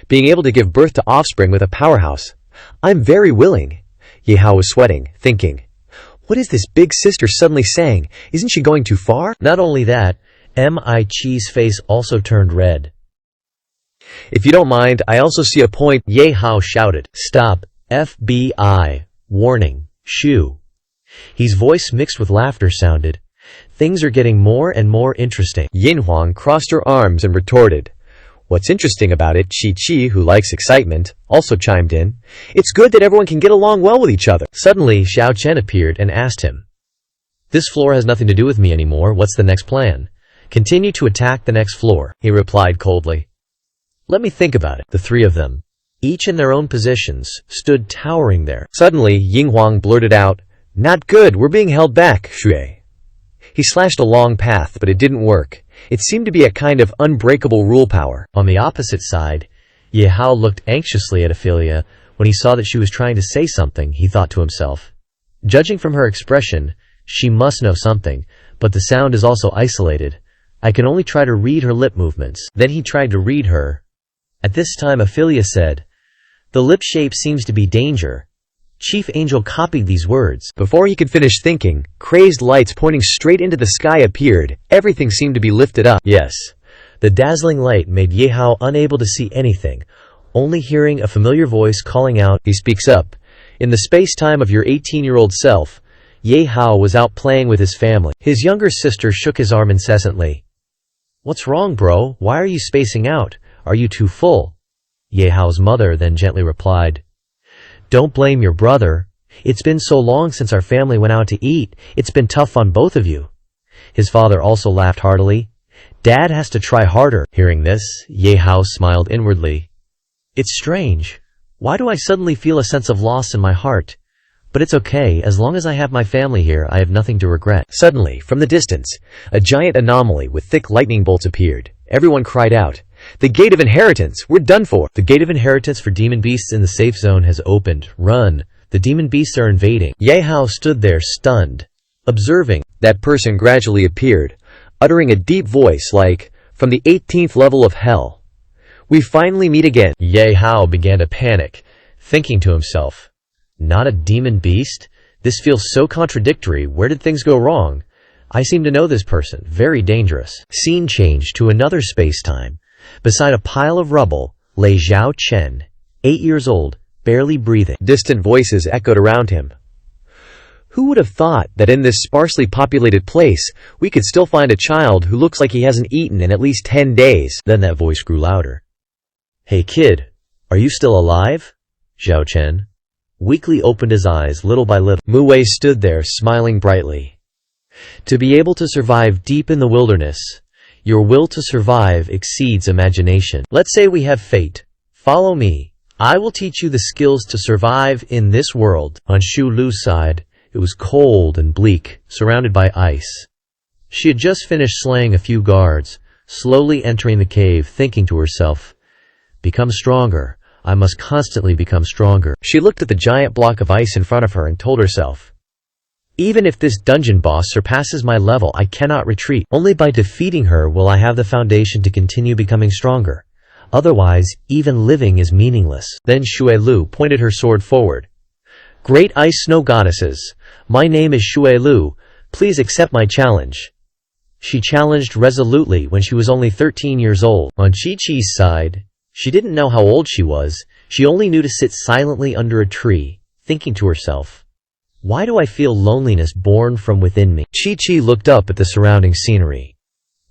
[SPEAKER 1] Being able to give birth to offspring with a powerhouse. I'm very willing. Ye Hao was sweating, thinking, what is this big sister suddenly saying? Isn't she going too far? Not only that, Chi's face also turned red. If you don't mind, I also see a point, Ye Hao shouted. Stop. FBI. Warning. Shoo. His voice mixed with laughter sounded. Things are getting more and more interesting. Yin Huang crossed her arms and retorted. What's interesting about it, Chi-Chi, who likes excitement, also chimed in. It's good that everyone can get along well with each other. Suddenly, Xiao Chen appeared and asked him. This floor has nothing to do with me anymore. What's the next plan? Continue to attack the next floor, he replied coldly. Let me think about it. The three of them, each in their own positions, stood towering there. Suddenly, Ying Huang blurted out, Not good, we're being held back, Shui. He slashed a long path, but it didn't work. It seemed to be a kind of unbreakable rule power. On the opposite side, Ye Hao looked anxiously at Ophelia. When he saw that she was trying to say something, he thought to himself, judging from her expression, she must know something, but the sound is also isolated. I can only try to read her lip movements. Then he tried to read her. At this time Ophelia said, The lip shape seems to be danger. Chief Angel copied these words. Before he could finish thinking, crazed lights pointing straight into the sky appeared. Everything seemed to be lifted up. Yes. The dazzling light made Ye Hao unable to see anything, only hearing a familiar voice calling out, He speaks up. In the space-time of your 18-year-old self, Ye Hao was out playing with his family. His younger sister shook his arm incessantly. What's wrong, bro? Why are you spacing out? Are you too full? Ye Hao's mother then gently replied, Don't blame your brother. It's been so long since our family went out to eat. It's been tough on both of you. His father also laughed heartily. Dad has to try harder. Hearing this, Ye Hao smiled inwardly. It's strange. Why do I suddenly feel a sense of loss in my heart? But it's okay, as long as I have my family here, I have nothing to regret. Suddenly, from the distance, a giant anomaly with thick lightning bolts appeared. Everyone cried out, The Gate of Inheritance! We're done for! The Gate of Inheritance for demon beasts in the safe zone has opened. Run! The demon beasts are invading. Ye Hao stood there stunned, observing. That person gradually appeared, uttering a deep voice like, from the 18th level of hell. We finally meet again. Ye Hao began to panic, thinking to himself, Not a demon beast? This feels so contradictory. Where did things go wrong? I seem to know this person. Very dangerous. Scene changed to another space-time. Beside a pile of rubble lay Xiao Chen, 8 years old, barely breathing. Distant voices echoed around him. Who would have thought that in this sparsely populated place, we could still find a child who looks like he hasn't eaten in at least 10 days? Then that voice grew louder. Hey kid, are you still alive? Xiao Chen weakly opened his eyes little by little. Mu Wei stood there, smiling brightly. To be able to survive deep in the wilderness, your will to survive exceeds imagination. Let's say we have fate. Follow me. I will teach you the skills to survive in this world. On Shu Lu's side, it was cold and bleak, surrounded by ice. She had just finished slaying a few guards, slowly entering the cave, thinking to herself, Become stronger. I must constantly become stronger. She looked at the giant block of ice in front of her and told herself, Even if this dungeon boss surpasses my level, I cannot retreat. Only by defeating her will I have the foundation to continue becoming stronger. Otherwise, even living is meaningless. Then Shui Lu pointed her sword forward. Great ice snow goddesses, my name is Shui Lu. Please accept my challenge. She challenged resolutely when she was only 13 years old. On Chi-Chi's side, she didn't know how old she was. She only knew to sit silently under a tree, thinking to herself,
[SPEAKER 2] Why do I feel loneliness born from within me? Chi-Chi looked up at the surrounding scenery.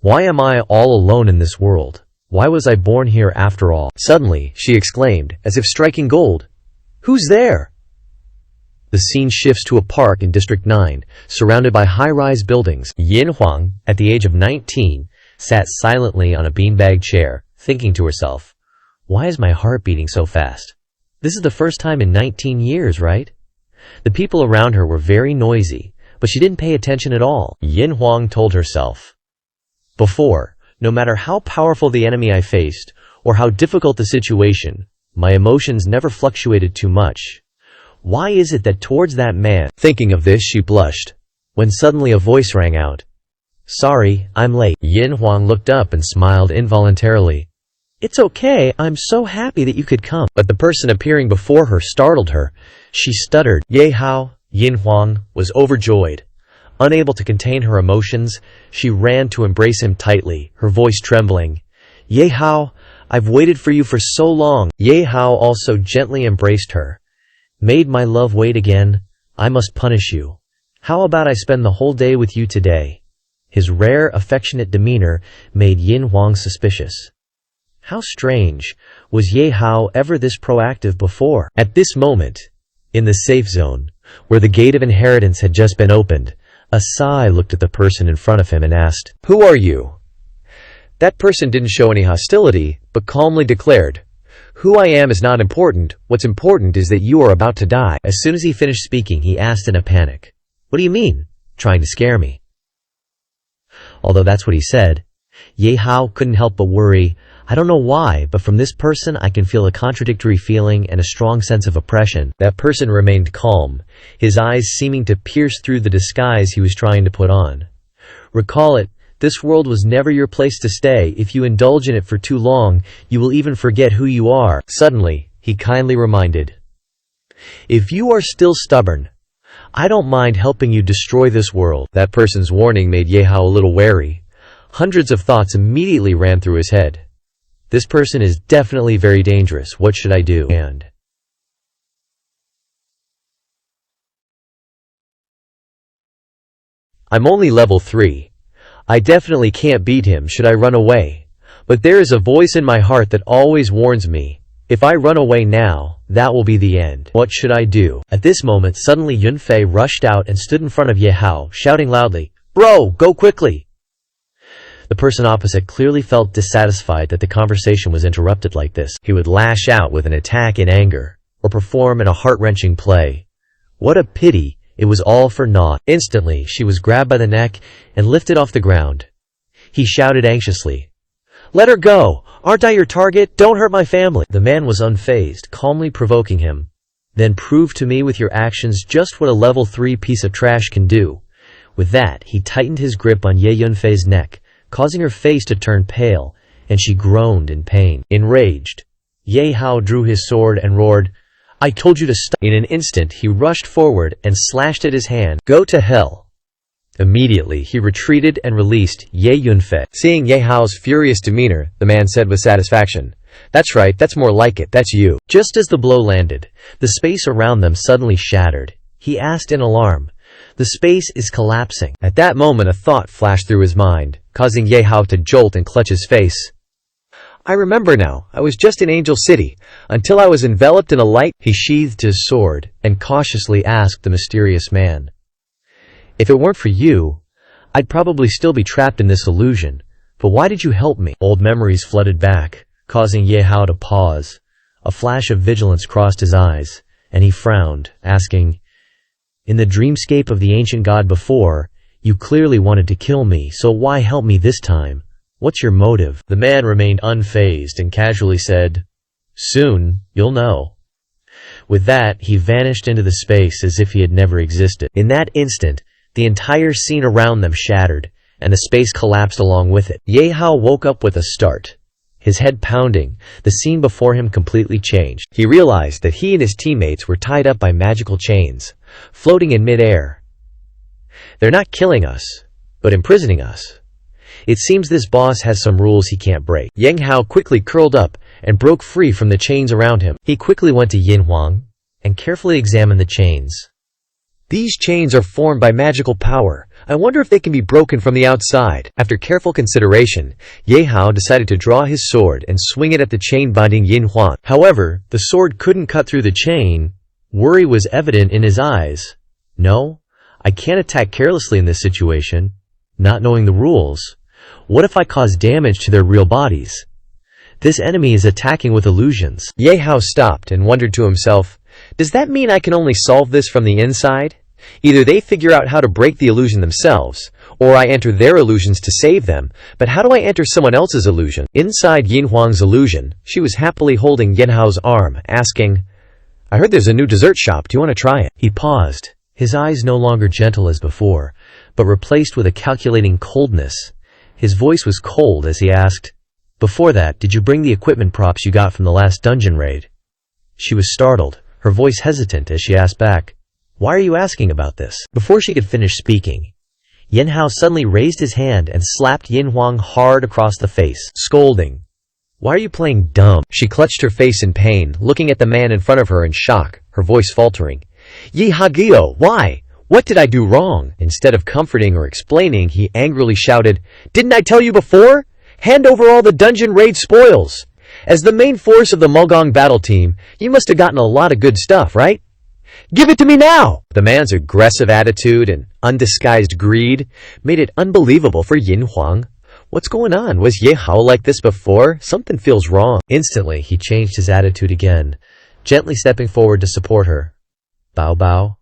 [SPEAKER 2] Why am I all alone in this world? Why was I born here after all? Suddenly, she exclaimed, as if striking gold. Who's there? The scene shifts to a park in District 9, surrounded by high-rise buildings. Yin Huang, at the age of 19, sat silently on a beanbag chair, thinking to herself, why is my heart beating so fast? This is the first time in 19 years, right? The people around her were very noisy, but she didn't pay attention at all. Yin Huang told herself. Before, no matter how powerful the enemy I faced, or how difficult the situation, my emotions never fluctuated too much. Why is it that towards that man? Thinking of this, she blushed, when suddenly a voice rang out. Sorry, I'm late. Yin Huang looked up and smiled involuntarily. It's okay, I'm so happy that you could come. But the person appearing before her startled her. She stuttered. Ye Hao, Yin Huang, was overjoyed. Unable to contain her emotions, she ran to embrace him tightly, her voice trembling. Ye Hao, I've waited for you for so long. Ye Hao also gently embraced her. Made my love wait again, I must punish you. How about I spend the whole day with you today? His rare, affectionate demeanor made Yin Huang suspicious. How strange, was Ye Hao ever this proactive before? At this moment, in the safe zone, where the gate of inheritance had just been opened, Asai looked at the person in front of him and asked, Who are you? That person didn't show any hostility, but calmly declared, Who I am is not important, what's important is that you are about to die. As soon as he finished speaking, he asked in a panic, What do you mean? Trying to scare me? Although that's what he said, Ye Hao couldn't help but worry. I don't know why, but from this person I can feel a contradictory feeling and a strong sense of oppression. That person remained calm, his eyes seeming to pierce through the disguise he was trying to put on. Recall it, this world was never your place to stay. If you indulge in it for too long, you will even forget who you are. Suddenly, he kindly reminded. If you are still stubborn, I don't mind helping you destroy this world. That person's warning made Ye Hao a little wary. Hundreds of thoughts immediately ran through his head. This person is definitely very dangerous. What should I do? I'm only level 3. I definitely can't beat him. Should I run away? But there is a voice in my heart that always warns me. If I run away now, that will be the end. What should I do? At this moment, suddenly Yunfei rushed out and stood in front of Ye Hao, shouting loudly, Bro, go quickly! The person opposite clearly felt dissatisfied that the conversation was interrupted like this. He would lash out with an attack in anger, or perform in a heart-wrenching play. What a pity, it was all for naught. Instantly, she was grabbed by the neck and lifted off the ground. He shouted anxiously, Let her go! Aren't I your target? Don't hurt my family! The man was unfazed, calmly provoking him. Then prove to me with your actions just what a level 3 piece of trash can do. With that, he tightened his grip on Ye Yunfei's neck, causing her face to turn pale, and she groaned in pain. Enraged, Ye Hao drew his sword and roared, I told you to stop. In an instant, he rushed forward and slashed at his hand. Go to hell. Immediately, he retreated and released Ye Yunfei. Seeing Ye Hao's furious demeanor, the man said with satisfaction, That's right, that's more like it, that's you. Just as the blow landed, the space around them suddenly shattered. He asked in alarm, The space is collapsing. At that moment, a thought flashed through his mind, causing Ye Hao to jolt and clutch his face. I remember now, I was just in Angel City, until I was enveloped in a light. He sheathed his sword, and cautiously asked the mysterious man, If it weren't for you, I'd probably still be trapped in this illusion, but why did you help me? Old memories flooded back, causing Ye Hao to pause. A flash of vigilance crossed his eyes, and he frowned, asking, In the dreamscape of the ancient god before, you clearly wanted to kill me, so why help me this time? What's your motive? The man remained unfazed and casually said, Soon, you'll know. With that, he vanished into the space as if he had never existed. In that instant, the entire scene around them shattered, and the space collapsed along with it. Ye Hao woke up with a start. His head pounding, the scene before him completely changed. He realized that he and his teammates were tied up by magical chains, floating in mid-air. They're not killing us, but imprisoning us. It seems this boss has some rules he can't break. Ye Hao quickly curled up and broke free from the chains around him. He quickly went to Yin Huang and carefully examined the chains.
[SPEAKER 1] These chains are formed by magical power. I wonder if they can be broken from the outside. After careful consideration, Ye Hao decided to draw his sword and swing it at the chain binding Yin Huang. However, the sword couldn't cut through the chain. Worry was evident in his eyes. No, I can't attack carelessly in this situation, not knowing the rules. What if I cause damage to their real bodies? This enemy is attacking with illusions. Ye Hao stopped and wondered to himself, does that mean I can only solve this from the inside? Either they figure out how to break the illusion themselves, or I enter their illusions to save them, but how do I enter someone else's illusion? Inside Yin Huang's illusion, she was happily holding Ye Hao's arm, asking, I heard there's a new dessert shop, do you want to try it? He paused, his eyes no longer gentle as before, but replaced with a calculating coldness. His voice was cold as he asked, before that, did you bring the equipment props you got from the last dungeon raid? She was startled, her voice hesitant as she asked back, why are you asking about this? Before she could finish speaking, Yin Hao suddenly raised his hand and slapped Yin Huang hard across the face, scolding, why are you playing dumb? She clutched her face in pain, looking at the man in front of her in shock, her voice faltering. Ye Hao, why? What did I do wrong? Instead of comforting or explaining, he angrily shouted, didn't I tell you before? Hand over all the dungeon raid spoils. As the main force of the Mulgong battle team, you must have gotten a lot of good stuff, right? Give it to me now! The man's aggressive attitude and undisguised greed made it unbelievable for Yin Huang. What's going on? Was Ye Hao like this before? Something feels wrong. Instantly, he changed his attitude again, gently stepping forward to support her. Bao Bao,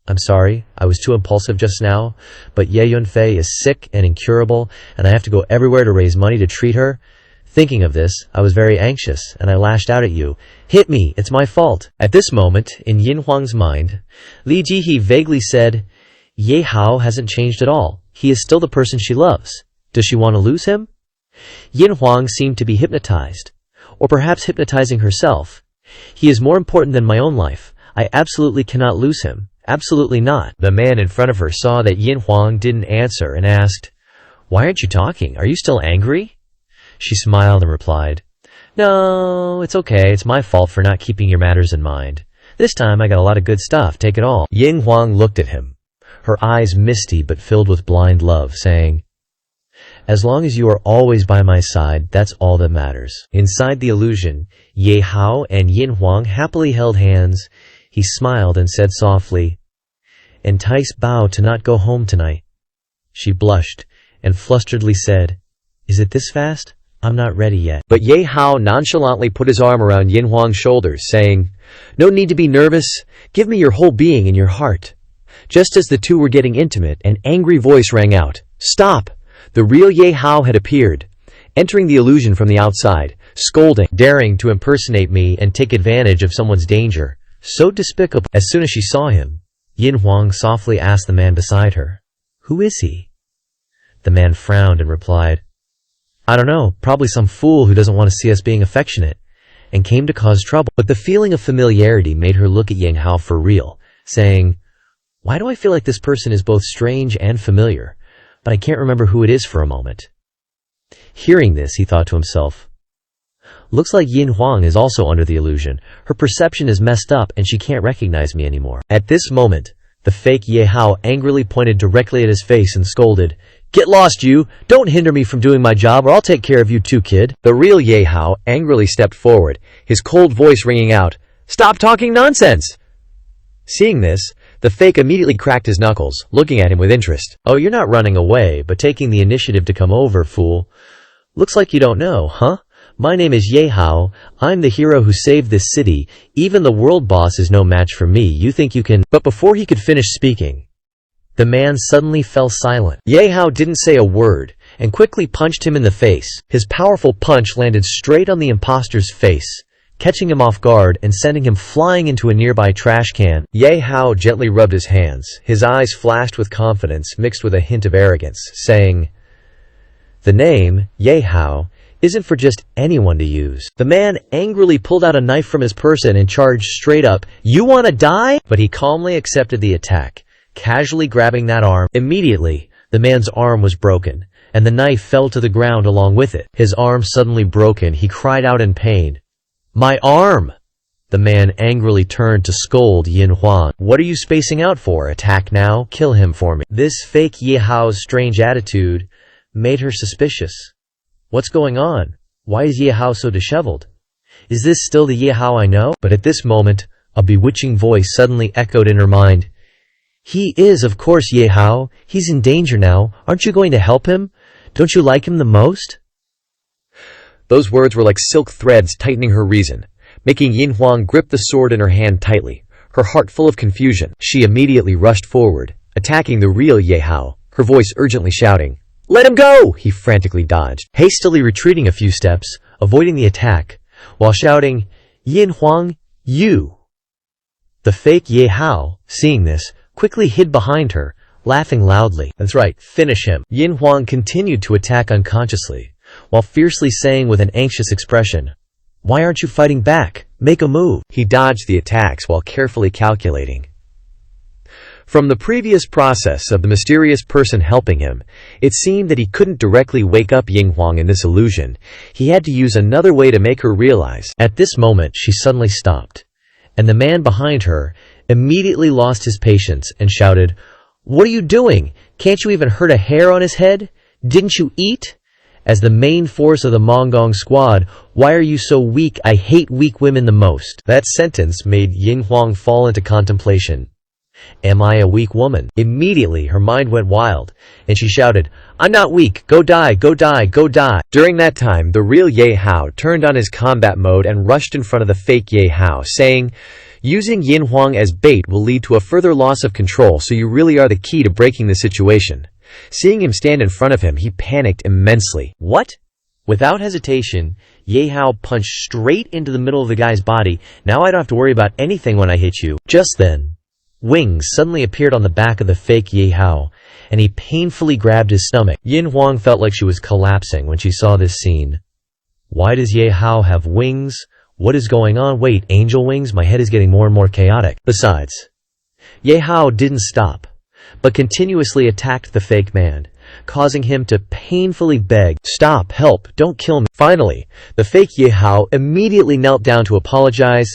[SPEAKER 1] I'm sorry, I was too impulsive just now, but Ye Yunfei is sick and incurable, and I have to go everywhere to raise money to treat her. Thinking of this, I was very anxious, and I lashed out at you. Hit me, it's my fault. At this moment, in Yin Huang's mind, Li Jihe vaguely said, Ye Hao hasn't changed at all. He is still the person she loves. Does she want to lose him? Yin Huang seemed to be hypnotized, or perhaps hypnotizing herself. He is more important than my own life. I absolutely cannot lose him. Absolutely not. The man in front of her saw that Yin Huang didn't answer and asked, why aren't you talking? Are you still angry? She smiled and replied, no, it's okay. It's my fault for not keeping your matters in mind. This time I got a lot of good stuff. Take it all. Yin Huang looked at him, her eyes misty but filled with blind love, saying, as long as you are always by my side, that's all that matters. Inside the illusion, Ye Hao and Yin Huang happily held hands. He smiled and said softly, entice Bao to not go home tonight. She blushed and flusteredly said, is it this fast? I'm not ready yet. But Ye Hao nonchalantly put his arm around Yin Huang's shoulders, saying, no need to be nervous. Give me your whole being and your heart. Just as the two were getting intimate, an angry voice rang out, stop! The real Ye Hao had appeared, entering the illusion from the outside, scolding, daring to impersonate me and take advantage of someone's danger. So despicable. As soon as she saw him, Yin Huang softly asked the man beside her, who is he? The man frowned and replied, I don't know, probably some fool who doesn't want to see us being affectionate, and came to cause trouble. But the feeling of familiarity made her look at Ye Hao for real, saying, why do I feel like this person is both strange and familiar, but I can't remember who it is for a moment. Hearing this, he thought to himself, looks like Yin Huang is also under the illusion. Her perception is messed up and she can't recognize me anymore. At this moment, the fake Ye Hao angrily pointed directly at his face and scolded, get lost, you! Don't hinder me from doing my job or I'll take care of you too, kid. The real Ye Hao angrily stepped forward, his cold voice ringing out, stop talking nonsense! Seeing this, the fake immediately cracked his knuckles, looking at him with interest. Oh, you're not running away, but taking the initiative to come over, fool. Looks like you don't know, huh? My name is Ye Hao. I'm the hero who saved this city. Even the world boss is no match for me. You think you can— But before he could finish speaking, the man suddenly fell silent. Ye Hao didn't say a word, and quickly punched him in the face. His powerful punch landed straight on the imposter's face, catching him off guard and sending him flying into a nearby trash can. Ye Hao gently rubbed his hands. His eyes flashed with confidence mixed with a hint of arrogance, saying, the name, Ye Hao, isn't for just anyone to use. The man angrily pulled out a knife from his person and charged straight up. You wanna die? But he calmly accepted the attack, casually grabbing that arm. Immediately, the man's arm was broken, and the knife fell to the ground along with it. His arm suddenly broken, he cried out in pain. My arm!
[SPEAKER 2] The man angrily turned to scold Yin Huang. What are you spacing out for? Attack now, kill him for me. This fake Ye Hao's strange attitude made her suspicious. What's going on? Why is Ye Hao so disheveled? Is this still the Ye Hao I know? But at this moment, a bewitching voice suddenly echoed in her mind. He is, of course, Ye Hao. He's in danger now. Aren't you going to help him? Don't you like him the most?
[SPEAKER 1] Those words were like silk threads tightening her reason, making Yin Huang grip the sword in her hand tightly, her heart full of confusion. She immediately rushed forward, attacking the real Ye Hao, her voice urgently shouting, "Let him go!" He frantically dodged, hastily retreating a few steps, avoiding the attack, while shouting, "Yin Huang, you!" The fake Ye Hao, seeing this, quickly hid behind her, laughing loudly. That's right, finish him. Yin Huang continued to attack unconsciously, while fiercely saying with an anxious expression, "Why aren't you fighting back? Make a move." He dodged the attacks while carefully calculating. From the previous process of the mysterious person helping him, it seemed that he couldn't directly wake up Yin Huang in this illusion. He had to use another way to make her realize. At this moment, she suddenly stopped, and the man behind her immediately lost his patience and shouted, "What are you doing? Can't you even hurt a hair on his head? Didn't you eat? As the main force of the Mongong squad, why are you so weak? I hate weak women the most." That sentence made Yin Huang fall into contemplation. Am I a weak woman? Immediately, her mind went wild, and she shouted, "I'm not weak. Go die, go die, go die." During that time, the real Ye Hao turned on his combat mode and rushed in front of the fake Ye Hao, saying, "Using Yin Huang as bait will lead to a further loss of control, so you really are the key to breaking the situation." Seeing him stand in front of him, he panicked immensely. What? Without hesitation, Ye Hao punched straight into the middle of the guy's body. Now I don't have to worry about anything when I hit you. Just then, wings suddenly appeared on the back of the fake Ye Hao, and he painfully grabbed his stomach. Yin Huang felt like she was collapsing when she saw this scene. Why does Ye Hao have wings? What is going on? Wait, angel wings? My head is getting more and more chaotic. Besides, Ye Hao didn't stop, but continuously attacked the fake man, causing him to painfully beg, "Stop, help, don't kill me." Finally, the fake Ye Hao immediately knelt down to apologize.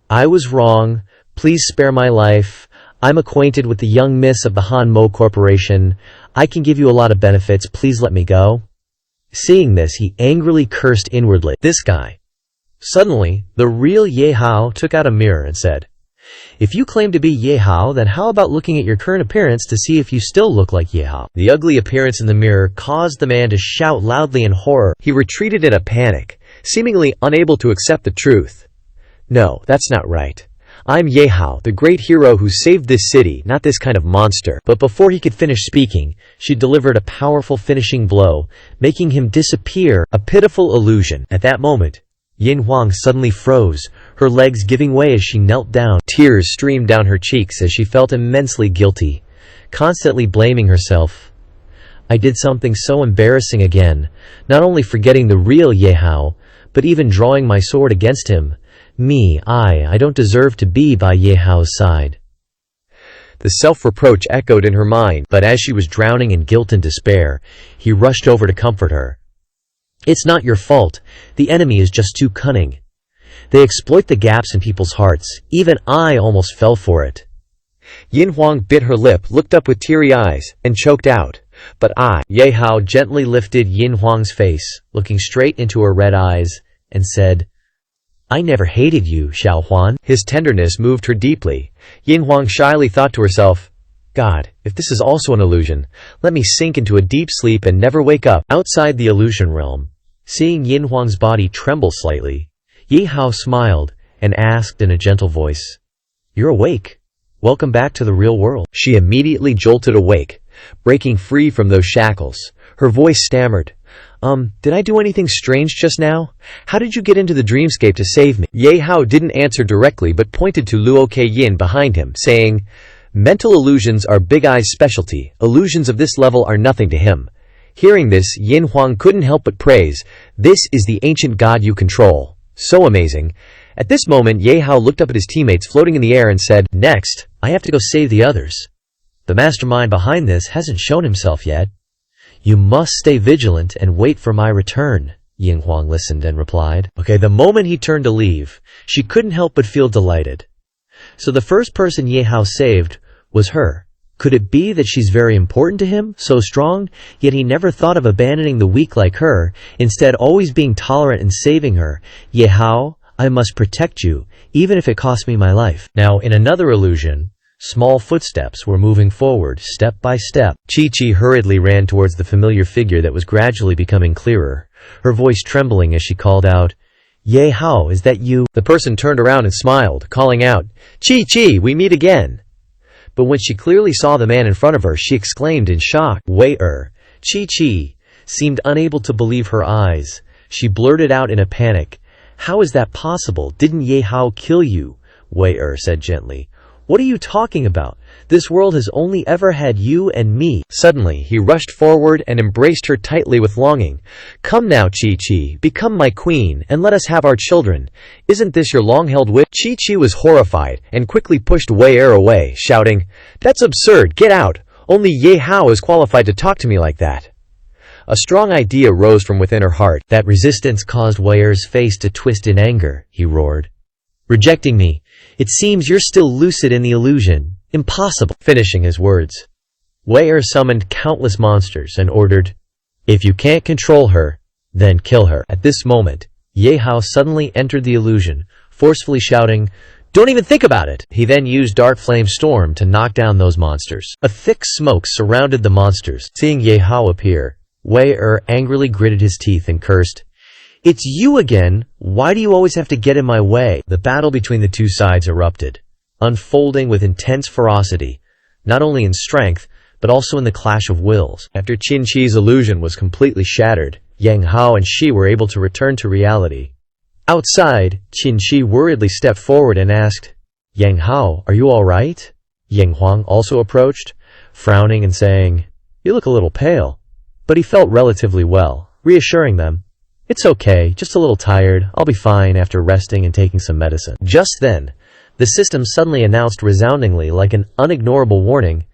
[SPEAKER 1] "I was wrong. Please spare my life. I'm acquainted with the young miss of the Han Mo Corporation. I can give you a lot of benefits. Please let me go." Seeing this, he angrily cursed inwardly. This guy. Suddenly, the real Ye Hao took out a mirror and said, "If you claim to be Ye Hao, then how about looking at your current appearance to see if you still look like Ye Hao?" The ugly appearance in the mirror caused the man to shout loudly in horror. He retreated in a panic, seemingly unable to accept the truth. "No, that's not right. I'm Ye Hao, the great hero who saved this city, not this kind of monster." But before he could finish speaking, she delivered a powerful finishing blow, making him disappear, a pitiful illusion. At that moment, Yin Huang suddenly froze, her legs giving way as she knelt down. Tears streamed down her cheeks as she felt immensely guilty, constantly blaming herself. "I did something so embarrassing again, not only forgetting the real Ye Hao, but even drawing my sword against him. Me, I don't deserve to be by Ye Hao's side." The self-reproach echoed in her mind, but as she was drowning in guilt and despair, he rushed over to comfort her. "It's not your fault. The enemy is just too cunning. They exploit the gaps in people's hearts. Even I almost fell for it." Yin Huang bit her lip, looked up with teary eyes, and choked out, "But I." Ye Hao gently lifted Yin Huang's face, looking straight into her red eyes, and said, "I never hated you, Xiao Huan." His tenderness moved her deeply. Yin Huang shyly thought to herself, "God, if this is also an illusion, let me sink into a deep sleep and never wake up." Outside the illusion realm, seeing Yin Huang's body tremble slightly, Ye Hao smiled and asked in a gentle voice, "You're awake. Welcome back to the real world." She immediately jolted awake, breaking free from those shackles. Her voice stammered, Did I do anything strange just now? How did you get into the dreamscape to save me?" Ye Hao didn't answer directly but pointed to Luo Ke Yin behind him, saying, "Mental illusions are Big Eye's specialty. Illusions of this level are nothing to him." Hearing this, Yin Huang couldn't help but praise, "This is the ancient god you control. So amazing." At this moment, Ye Hao looked up at his teammates floating in the air and said, "Next, I have to go save the others. The mastermind behind this hasn't shown himself yet. You must stay vigilant and wait for my return."
[SPEAKER 2] Yin Huang listened and replied. Okay, the moment he turned to leave, she couldn't help but feel delighted. So the first person Ye Hao saved was her. Could it be that she's very important to him, so strong, yet he never thought of abandoning the weak like her, instead always being tolerant and saving her? Ye Hao, I must protect you, even if it costs me my life. Now, in another illusion, small footsteps were moving forward, step by step. Chi-Chi hurriedly ran towards the familiar figure that was gradually becoming clearer, her voice trembling as she called out, Ye Hao, is that you?
[SPEAKER 1] The person turned around and smiled, calling out, Chi-Chi, we meet again. But when she clearly saw the man in front of her, she exclaimed in shock, Wei-er. Chi-Chi seemed unable to believe her eyes. She blurted out in a panic, How is that possible? Didn't Ye Hao kill you? Wei-er said gently, What are you talking about? This world has only ever had you and me. Suddenly, he rushed forward and embraced her tightly with longing. Come now, Chi-Chi, become my queen, and let us have our children. Isn't this your long-held wish? Chi-Chi was horrified and quickly pushed Wei-er away, shouting, That's absurd, get out. Only Ye Hao is qualified to talk to me like that. A strong idea rose from within her heart.
[SPEAKER 2] That resistance caused Wei-er's face to twist in anger, he roared. Rejecting me. It seems you're still lucid in the illusion. Impossible. Finishing his words, Wei-er summoned countless monsters and ordered, If you can't control her, then kill her. At this moment, Ye Hao suddenly entered the illusion, forcefully shouting, Don't even think about it! He then used Dark Flame Storm to knock down those monsters. A thick smoke surrounded the monsters. Seeing Ye Hao appear, Wei-er angrily gritted his teeth and cursed, It's you again! Why do you always have to get in my way? The battle between the two sides erupted, unfolding with intense ferocity, not only in strength, but also in the clash of wills. After Qin-Chi's illusion was completely shattered, Yang Hao and she were able to return to reality. Outside, Qin-Chi worriedly stepped forward and asked, Yang Hao, are you all right? Yang Huang also approached, frowning and saying, You look a little pale. But he felt relatively well, reassuring them, It's okay, just a little tired, I'll be fine after resting and taking some medicine. Just then, the system suddenly announced resoundingly like an unignorable warning,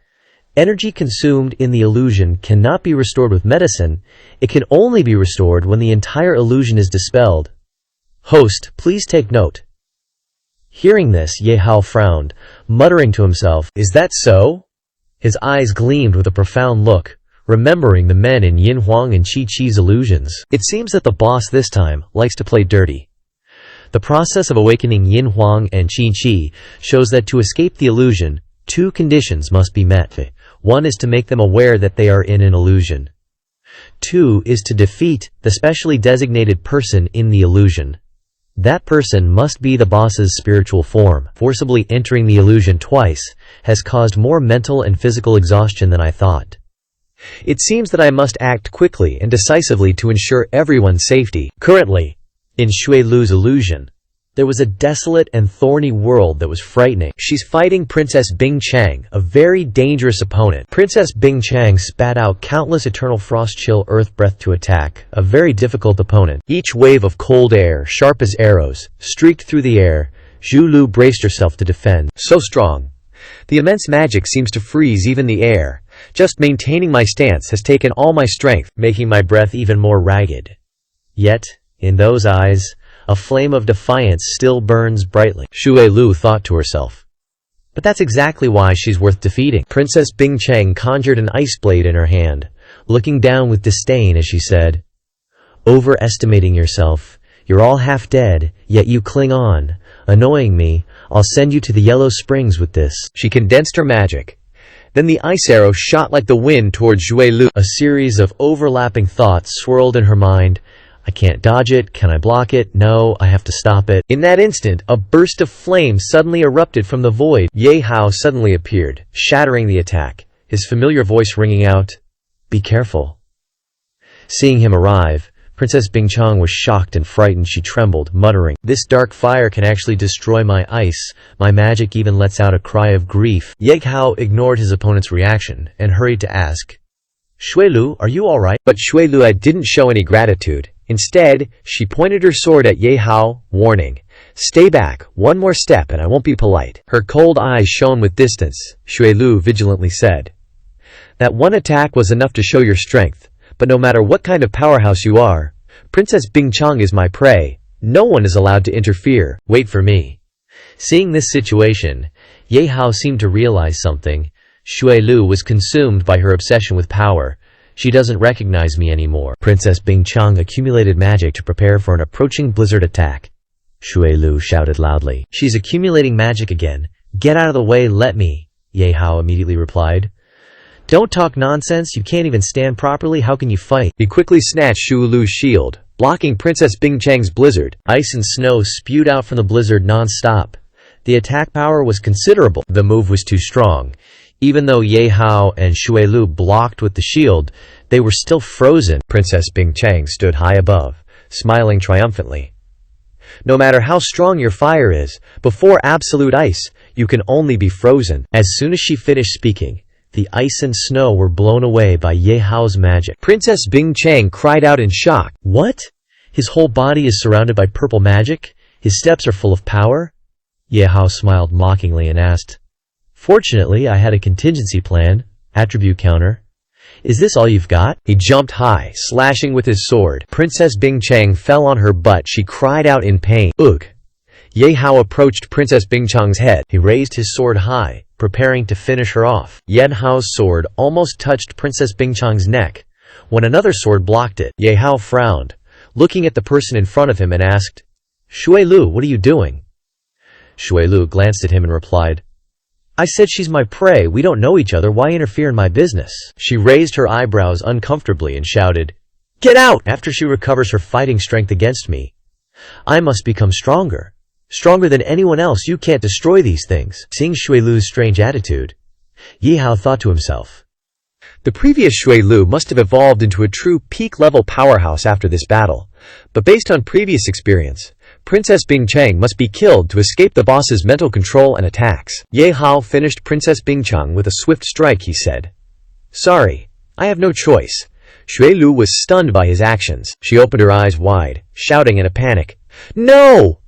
[SPEAKER 2] Energy consumed in the illusion cannot be restored with medicine, it can only be restored when the entire illusion is dispelled. Host, please take note. Hearing this, Ye Hao frowned, muttering to himself, Is that so? His eyes gleamed with a profound look, remembering the men in Yin Huang and Chi-Chi's illusions. It seems that the boss this time likes to play dirty. The process of awakening Yin Huang and Qin-Chi shows that to escape the illusion, two conditions must be met. One is to make them aware that they are in an illusion. Two is to defeat the specially designated person in the illusion. That person must be the boss's spiritual form. Forcibly entering the illusion twice has caused more mental and physical exhaustion than I thought. It seems that I must act quickly and decisively to ensure everyone's safety. Currently, in Shui Lu's illusion, there was a desolate and thorny world that was frightening. She's fighting Princess Bing Chang, a very dangerous opponent. Princess Bing Chang spat out countless eternal frost chill earth breath to attack, a very difficult opponent. Each wave of cold air, sharp as arrows, streaked through the air. Zhu Lu braced herself to defend. So strong. The immense magic seems to freeze even the air. Just maintaining my stance has taken all my strength, making my breath even more ragged. Yet, in those eyes, a flame of defiance still burns brightly. Shui Lu thought to herself. But that's exactly why she's worth defeating. Princess Bing Chang conjured an ice blade in her hand, looking down with disdain as she said, Overestimating yourself. You're all half dead, yet you cling on. Annoying me, I'll send you to the Yellow Springs with this. She condensed her magic. Then the ice arrow shot like the wind towards Shui Lu. A series of overlapping thoughts swirled in her mind. I can't dodge it. Can I block it? No, I have to stop it. In that instant, a burst of flame suddenly erupted from the void. Ye Hao suddenly appeared, shattering the attack, his familiar voice ringing out, Be careful. Seeing him arrive, Princess Bing Chang was shocked and frightened. She trembled, muttering, This dark fire can actually destroy my ice. My magic even lets out a cry of grief. Ye Hao ignored his opponent's reaction and hurried to ask, Shui Lu, are you alright? But Shui Lu didn't show any gratitude. Instead, she pointed her sword at Ye Hao, warning, Stay back, one more step and I won't be polite. Her cold eyes shone with distance. Shui Lu vigilantly said, That one attack was enough to show your strength, but no matter what kind of powerhouse you are,
[SPEAKER 1] Princess Bingchang is my prey. No one is allowed to interfere.
[SPEAKER 2] Wait for me. Seeing this situation, Ye Hao seemed to realize something. Shui Lu was consumed by her obsession with power. She doesn't recognize me anymore. Princess Bingchang accumulated magic to prepare for an approaching blizzard attack. Shui Lu shouted loudly. She's accumulating magic again. Get out of the way, let me. Ye Hao immediately replied. Don't talk nonsense, you can't even stand properly, how can you fight?
[SPEAKER 1] He quickly snatched Shui Lu's shield, blocking Princess Bingchang's blizzard.
[SPEAKER 2] Ice and snow spewed out from the blizzard non-stop. The attack power was considerable. The move was too strong. Even though Ye Hao and Shui Lu blocked with the shield, they were still frozen.
[SPEAKER 1] Princess Bingchang stood high above, smiling triumphantly. No matter how strong your fire is, before absolute ice, you can only be frozen.
[SPEAKER 2] As soon as she finished speaking, the ice and snow were blown away by Ye Hao's magic.
[SPEAKER 1] Princess Bingchang cried out in shock.
[SPEAKER 2] What? His whole body is surrounded by purple magic? His steps are full of power? Ye Hao smiled mockingly and asked, Fortunately, I had a contingency plan. Attribute counter. Is this all you've got?
[SPEAKER 1] He jumped high, slashing with his sword. Princess Bingchang fell on her butt. She cried out in pain. Ugh! Ye Hao approached Princess Bingchang's head.
[SPEAKER 2] He raised his sword high, preparing to finish her off. Ye Hao's sword almost touched Princess Bingchang's neck, when another sword blocked it. Ye Hao frowned, looking at the person in front of him and asked, Shui Lu, what are you doing? Shui Lu glanced at him and replied, I said she's my prey, we don't know each other, why interfere in my business? She raised her eyebrows uncomfortably and shouted, Get out! After she recovers her fighting strength against me, I must become stronger. Stronger than anyone else, you can't destroy these things. Seeing Shui Lu's strange attitude, Ye Hao thought to himself,
[SPEAKER 1] the previous Shui Lu must have evolved into a true peak-level powerhouse after this battle, but based on previous experience, Princess Bingchang must be killed to escape the boss's mental control and attacks. Ye Hao finished Princess Bingchang with a swift strike. He said, Sorry, I have no choice. Shui Lu was stunned by his actions. She opened her eyes wide, shouting in a panic, No!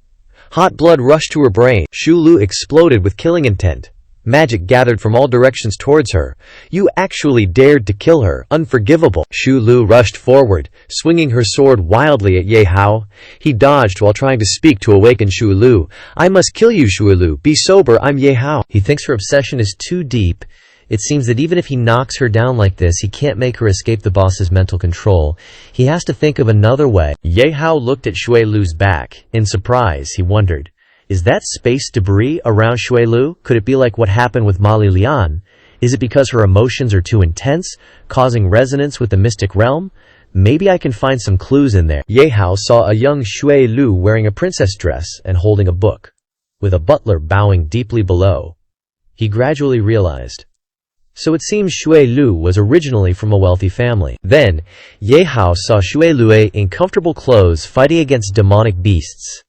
[SPEAKER 1] Hot blood rushed to her brain. Shui Lu exploded with killing intent. Magic gathered from all directions towards her. You actually dared to kill her. Unforgivable. Shui Lu rushed forward, swinging her sword wildly at Ye Hao. He dodged while trying to speak to awaken Shui Lu. I must kill you, Shui Lu. Be sober, I'm Ye Hao.
[SPEAKER 2] He thinks her obsession is too deep. It seems that even if he knocks her down like this, he can't make her escape the boss's mental control. He has to think of another way. Ye Hao looked at Shui Lu's back. In surprise, he wondered, is that space debris around Shui Lu? Could it be like what happened with Ma Lilian? Is it because her emotions are too intense, causing resonance with the mystic realm? Maybe I can find some clues in there. Ye Hao saw a young Shui Lu wearing a princess dress and holding a book, with a butler bowing deeply below. He gradually realized. So it seems Shui Lu was originally from a wealthy family. Then, Ye Hao saw Shui Lu in comfortable clothes fighting against demonic beasts.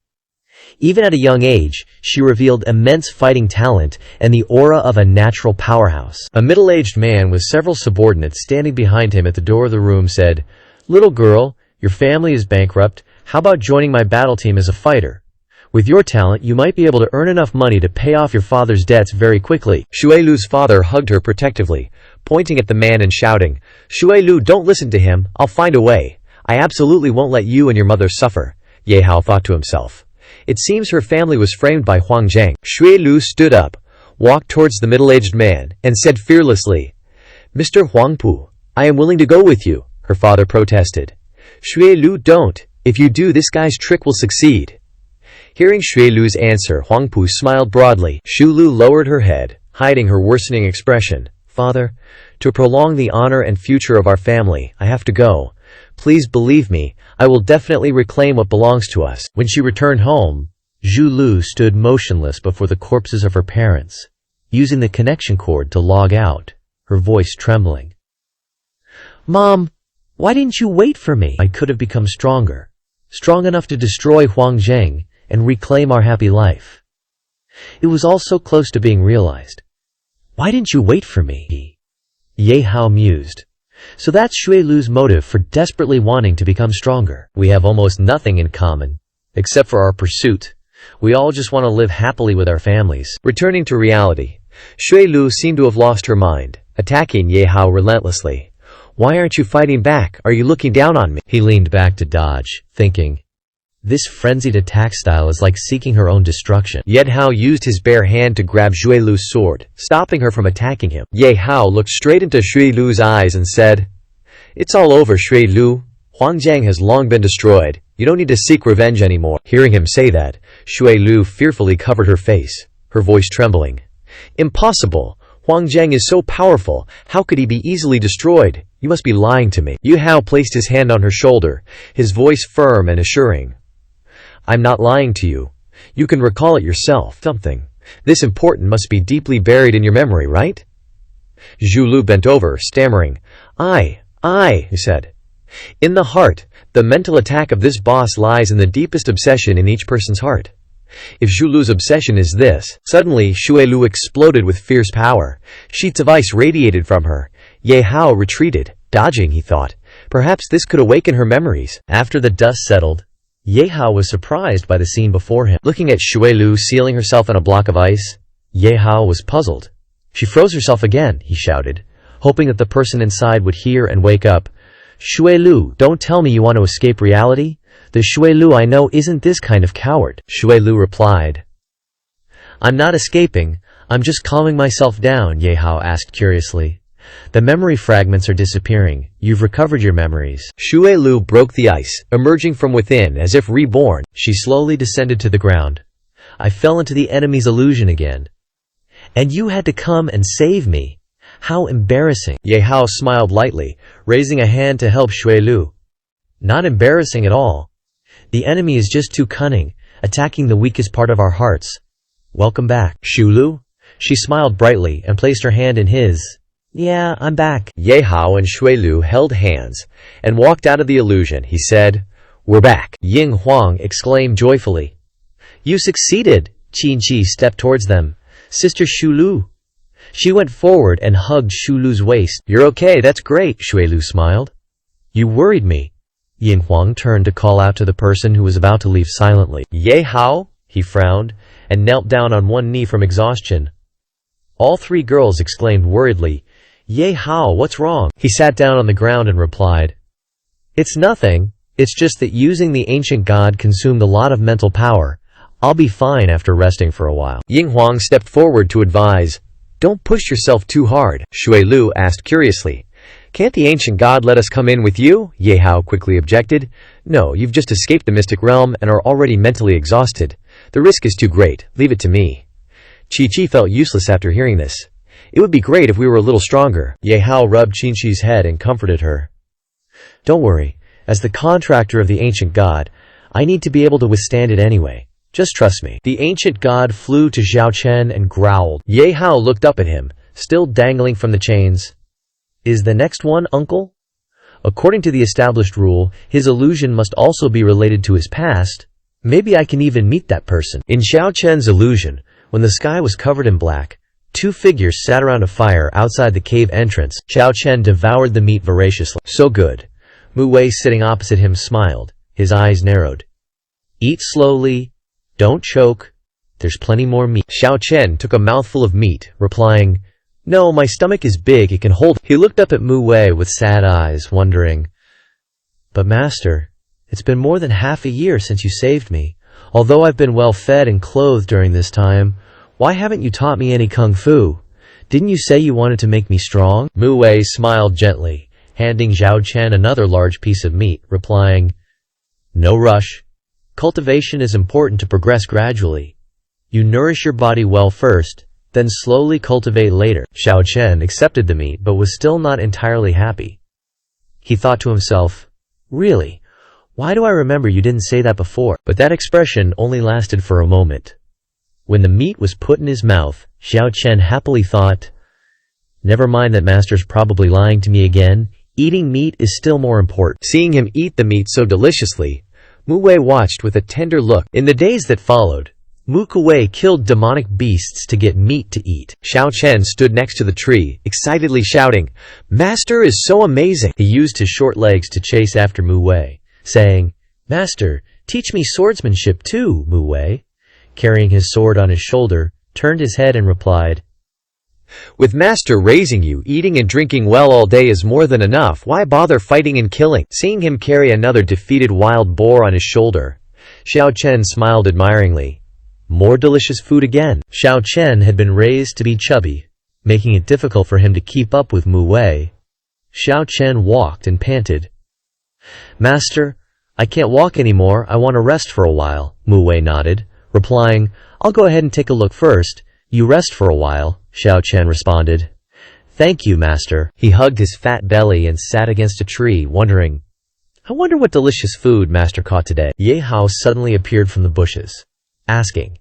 [SPEAKER 2] Even at a young age, she revealed immense fighting talent and the aura of a natural powerhouse. A middle-aged man with several subordinates standing behind him at the door of the room said, Little girl, your family is bankrupt. How about joining my battle team as a fighter? With your talent, you might be able to earn enough money to pay off your father's debts very quickly.
[SPEAKER 1] Shui Lu's father hugged her protectively, pointing at the man and shouting, Shui Lu, don't listen to him. I'll find a way. I absolutely won't let you and your mother suffer. Ye Hao thought to himself. It seems her family was framed by Huang Zhang. Shui Lu stood up, walked towards the middle-aged man, and said fearlessly, Mr. Huangpu, I am willing to go with you. Her father protested. Shui Lu, don't. If you do, this guy's trick will succeed. Hearing Shui Lu's answer, Huangpu smiled broadly. Shui Lu lowered her head, hiding her worsening expression. Father, to prolong the honor and future of our family, I have to go. Please believe me, I will definitely reclaim what belongs to us.
[SPEAKER 2] When she returned home, Zhu Lu stood motionless before the corpses of her parents, using the connection cord to log out, her voice trembling. Mom, why didn't you wait for me? I could have become stronger, strong enough to destroy Huang Zhang and reclaim our happy life. It was all so close to being realized. Why didn't you wait for me? Ye Hao mused. So that's Shui Lu's motive for desperately wanting to become stronger. We have almost nothing in common, except for our pursuit. We all just want to live happily with our families.
[SPEAKER 1] Returning to reality, Shui Lu seemed to have lost her mind, attacking Ye Hao relentlessly. Why aren't you fighting back? Are you looking down on me?
[SPEAKER 2] He leaned back to dodge, thinking, this frenzied attack style is like seeking her own destruction.
[SPEAKER 1] Ye Hao used his bare hand to grab Shui Lu's sword, stopping her from attacking him. Ye Hao looked straight into Shui Lu's eyes and said, "It's all over, Shui Lu. Huangjiang has long been destroyed. You don't need to seek revenge anymore." Hearing him say that, Shui Lu fearfully covered her face, her voice trembling. "Impossible! Huangjiang is so powerful. How could he be easily destroyed? You must be lying to me." Ye Hao placed his hand on her shoulder, his voice firm and assuring. "I'm not lying to you. You can recall it yourself. Something this important must be deeply buried in your memory, right?" Zhu Lu bent over, stammering. I, he said. "In the heart, the mental attack of this boss lies in the deepest obsession in each person's heart. If Zhu Lu's obsession is this..." Suddenly, Shui Lu exploded with fierce power. Sheets of ice radiated from her. Ye Hao retreated, dodging, he thought. Perhaps this could awaken her memories. After the dust settled, Ye Hao was surprised by the scene before him. Looking at Shui Lu sealing herself in a block of ice, Ye Hao was puzzled. "She froze herself again," he shouted, hoping that the person inside would hear and wake up. "Shui Lu, don't tell me you want to escape reality? The Shui Lu I know isn't this kind of coward." Shui Lu replied, "I'm not escaping, I'm just calming myself down," Ye Hao asked curiously. "The memory fragments are disappearing. You've recovered your memories." Shui Lu broke the ice, emerging from within as if reborn. She slowly descended to the ground. "I fell into the enemy's illusion again. And you had to come and save me. How embarrassing." Ye Hao smiled lightly, raising a hand to help Shui Lu. "Not embarrassing at all. The enemy is just too cunning, attacking the weakest part of our hearts. Welcome back, Shui Lu." She smiled brightly and placed her hand in his. "Yeah, I'm back." Ye Hao and Shui Lu held hands and walked out of the illusion. He said, "We're back." Ying Huang exclaimed joyfully. "You succeeded!" Qin Qi stepped towards them. "Sister Shui Lu." She went forward and hugged Shui Lu's waist. "You're okay, that's great," Shui Lu smiled. "You worried me." Ying Huang turned to call out to the person who was about to leave silently. "Ye Hao?" He frowned and knelt down on one knee from exhaustion. All three girls exclaimed worriedly, "Ye Hao, what's wrong?" He sat down on the ground and replied, "It's nothing. It's just that using the ancient god consumed a lot of mental power. I'll be fine after resting for a while." Ying Huang stepped forward to advise, "Don't push yourself too hard." Shui Lu asked curiously, "Can't the ancient god let us come in with you?" Ye Hao quickly objected. "No, you've just escaped the mystic realm and are already mentally exhausted. The risk is too great. Leave it to me." Qi Qi felt useless after hearing this. "It would be great if we were a little stronger." Ye Hao rubbed Qin Qi's head and comforted her. "Don't worry. As the contractor of the ancient god, I need to be able to withstand it anyway. Just trust me." The ancient god flew to Zhao Chen and growled. Ye Hao looked up at him, still dangling from the chains. "Is the next one, uncle?" According to the established rule, his illusion must also be related to his past. Maybe I can even meet that person. In Zhao Chen's illusion, when the sky was covered in black, two figures sat around a fire outside the cave entrance. Zhao Chen devoured the meat voraciously. "So good." Mu Wei sitting opposite him smiled, his eyes narrowed. "Eat slowly. Don't choke. There's plenty more meat." Zhao Chen took a mouthful of meat, replying, "No, my stomach is big, it can hold." He looked up at Mu Wei with sad eyes, wondering, "But master, it's been more than half a year since you saved me. Although I've been well fed and clothed during this time, why haven't you taught me any kung fu? Didn't you say you wanted to make me strong?" Mu Wei smiled gently, handing Zhao Chen another large piece of meat, replying, "No rush. Cultivation is important to progress gradually. You nourish your body well first, then slowly cultivate later." Zhao Chen accepted the meat but was still not entirely happy. He thought to himself, "Really? Why do I remember you didn't say that before?" But that expression only lasted for a moment. When the meat was put in his mouth, Zhao Chen happily thought, "Never mind that master's probably lying to me again. Eating meat is still more important." Seeing him eat the meat so deliciously, Mu Wei watched with a tender look. In the days that followed, Mu Wei killed demonic beasts to get meat to eat. Zhao Chen stood next to the tree, excitedly shouting, "Master is so amazing!" He used his short legs to chase after Mu Wei, saying, "Master, teach me swordsmanship too." Mu Wei, carrying his sword on his shoulder, turned his head and replied, With master raising you, eating and drinking well all day is more than enough. Why bother fighting and killing? Seeing him carry another defeated wild boar on his shoulder, Xiao Chen smiled admiringly. More delicious food again. Xiao Chen had been raised to be chubby, making it difficult for him to keep up with Mu Wei. Xiao Chen walked and panted. Master, I can't walk anymore. I want to rest for a while. Mu Wei nodded, replying, I'll go ahead and take a look first. You rest for a while, Xiao Chen responded. Thank you, master. He hugged his fat belly and sat against a tree, wondering, I wonder what delicious food master caught today. Ye Hao suddenly appeared from the bushes, asking,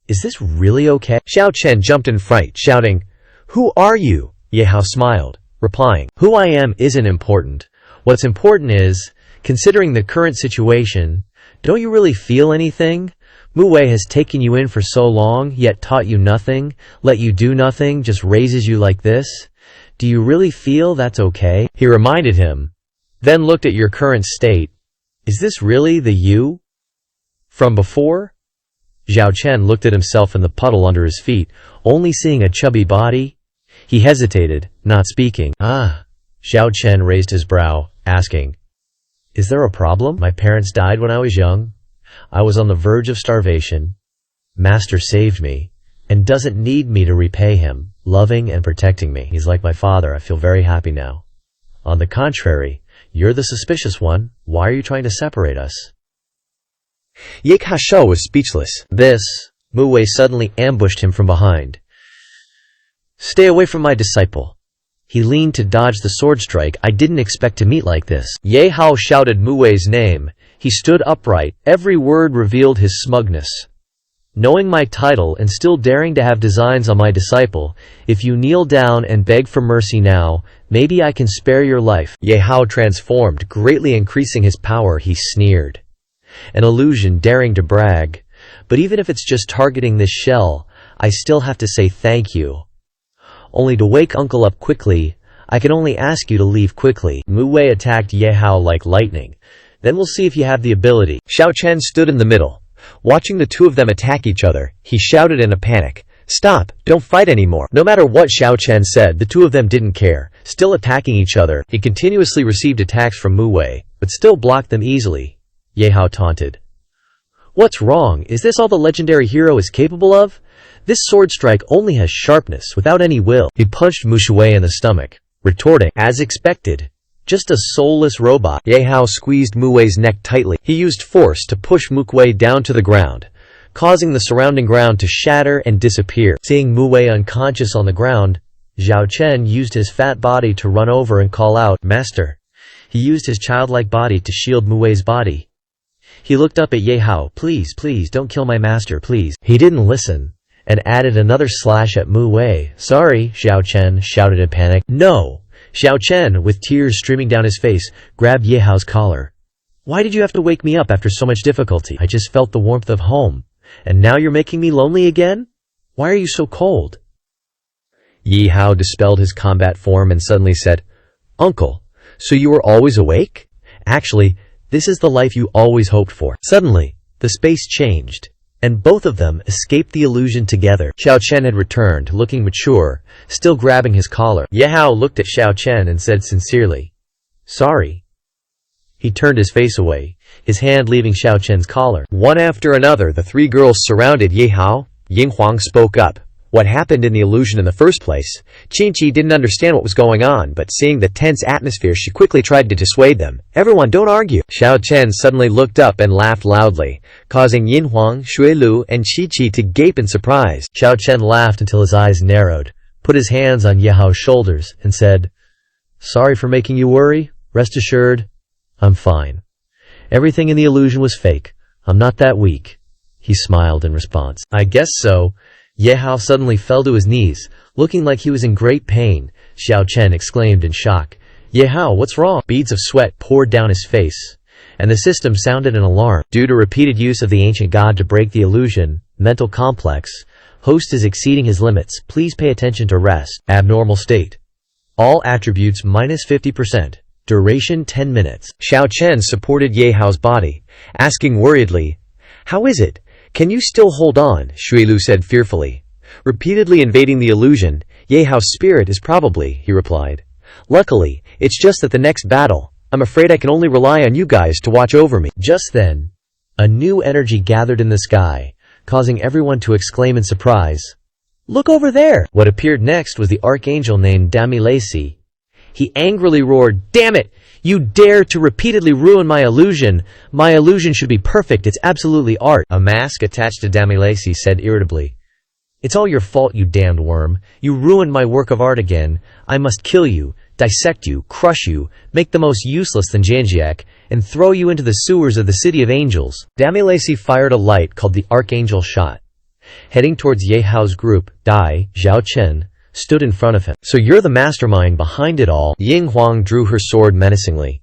[SPEAKER 1] Is this really okay? Xiao Chen jumped in fright, shouting, Who are you? Ye Hao smiled, replying, Who I am isn't important. What's important is, considering the current situation, don't you really feel anything? Mu Wei has taken you in for so long, yet taught you nothing, let you do nothing, just raises you like this. Do you really feel that's okay? He reminded him, then looked at your current state. Is this really the you from before? Xiao Chen looked at himself in the puddle under his feet, only seeing a chubby body. He hesitated, not speaking. Xiao Chen raised his brow, asking, Is there a problem? My parents died when I was young. I was on the verge of starvation. Master saved me, and doesn't need me to repay him, loving and protecting me. He's like my father. I feel very happy now. On the contrary, you're the suspicious one. Why are you trying to separate us? Ye Hao was speechless. Mu Wei suddenly ambushed him from behind. Stay away from my disciple. He leaned to dodge the sword strike. I didn't expect to meet like this. Ye Hao shouted Mu Wei's name. He stood upright. Every word revealed his smugness. Knowing my title and still daring to have designs on my disciple, if you kneel down and beg for mercy now, maybe I can spare your life. Ye Hao transformed, greatly increasing his power. He sneered. An illusion daring to brag. But even if it's just targeting this shell, I still have to say thank you. Only to wake uncle up quickly. I can only ask you to leave quickly. Mu Wei attacked Ye Hao like lightning. Then we'll see if you have the ability. Xiao Chen stood in the middle. Watching the two of them attack each other, he shouted in a panic, Stop! Don't fight anymore! No matter what Xiao Chen said, the two of them didn't care, still attacking each other. He continuously received attacks from Mu Wei, but still blocked them easily. Ye Hao taunted. What's wrong? Is this all the legendary hero is capable of? This sword strike only has sharpness, without any will. He punched Mu Wei in the stomach, retorting, as expected. Just a soulless robot. Ye Hao squeezed Mu Wei's neck tightly. He used force to push Mu Wei down to the ground, causing the surrounding ground to shatter and disappear. Seeing Mu Wei unconscious on the ground, Xiao Chen used his fat body to run over and call out, Master. He used his childlike body to shield Mu Wei's body. He looked up at Ye Hao. Please, please, don't kill my master, please. He didn't listen, and added another slash at Mu Wei. Sorry, Xiao Chen shouted in panic. No! Xiao Chen, with tears streaming down his face, grabbed Ye Hao's collar. Why did you have to wake me up after so much difficulty? I just felt the warmth of home. And now you're making me lonely again? Why are you so cold? Ye Hao dispelled his combat form and suddenly said, Uncle, so you were always awake? Actually, this is the life you always hoped for. Suddenly, the space changed, and both of them escaped the illusion together. Xiao Chen had returned, looking mature, still grabbing his collar. Ye Hao looked at Xiao Chen and said sincerely, Sorry. He turned his face away, his hand leaving Xiao Chen's collar. One after another, the three girls surrounded Ye Hao. Ying Huang spoke up. What happened in the illusion in the first place? Qingqi didn't understand what was going on, but seeing the tense atmosphere, she quickly tried to dissuade them. Everyone, don't argue. Xiao Chen suddenly looked up and laughed loudly, causing Yin Huang, Shui Lu, and Qi to gape in surprise. Xiao Chen laughed until his eyes narrowed, put his hands on Ye Hao's shoulders, and said, Sorry for making you worry. Rest assured, I'm fine. Everything in the illusion was fake. I'm not that weak. He smiled in response. I guess so. Ye Hao suddenly fell to his knees, looking like he was in great pain. Xiao Chen exclaimed in shock. Ye Hao, what's wrong? Beads of sweat poured down his face, and the system sounded an alarm. Due to repeated use of the ancient god to break the illusion, mental complex, host is exceeding his limits. Please pay attention to rest. Abnormal state. All attributes minus 50%. Duration 10 minutes. Xiao Chen supported Ye Hao's body, asking worriedly, How is it? Can you still hold on? Shui Lu said fearfully. Repeatedly invading the illusion, Ye Hao's spirit is probably, he replied. Luckily, it's just that the next battle, I'm afraid I can only rely on you guys to watch over me.
[SPEAKER 2] Just then, a new energy gathered in the sky, causing everyone to exclaim in surprise, "Look over there!" What appeared next was the archangel named Damilesi. He angrily roared, "Damn it! You dare to repeatedly ruin my illusion! My illusion should be perfect, it's absolutely art." A mask attached to Damilesi said irritably, "It's all your fault, you damned worm. You ruined my work of art again. I must kill you, dissect you, crush you, make the most useless than Janjiak, and throw you into the sewers of the City of Angels." Damilesi fired a light called the Archangel Shot. Heading towards Ye Hao's group, Dai Zhaochen stood in front of him. "So you're the mastermind behind it all." Ying Huang drew her sword menacingly.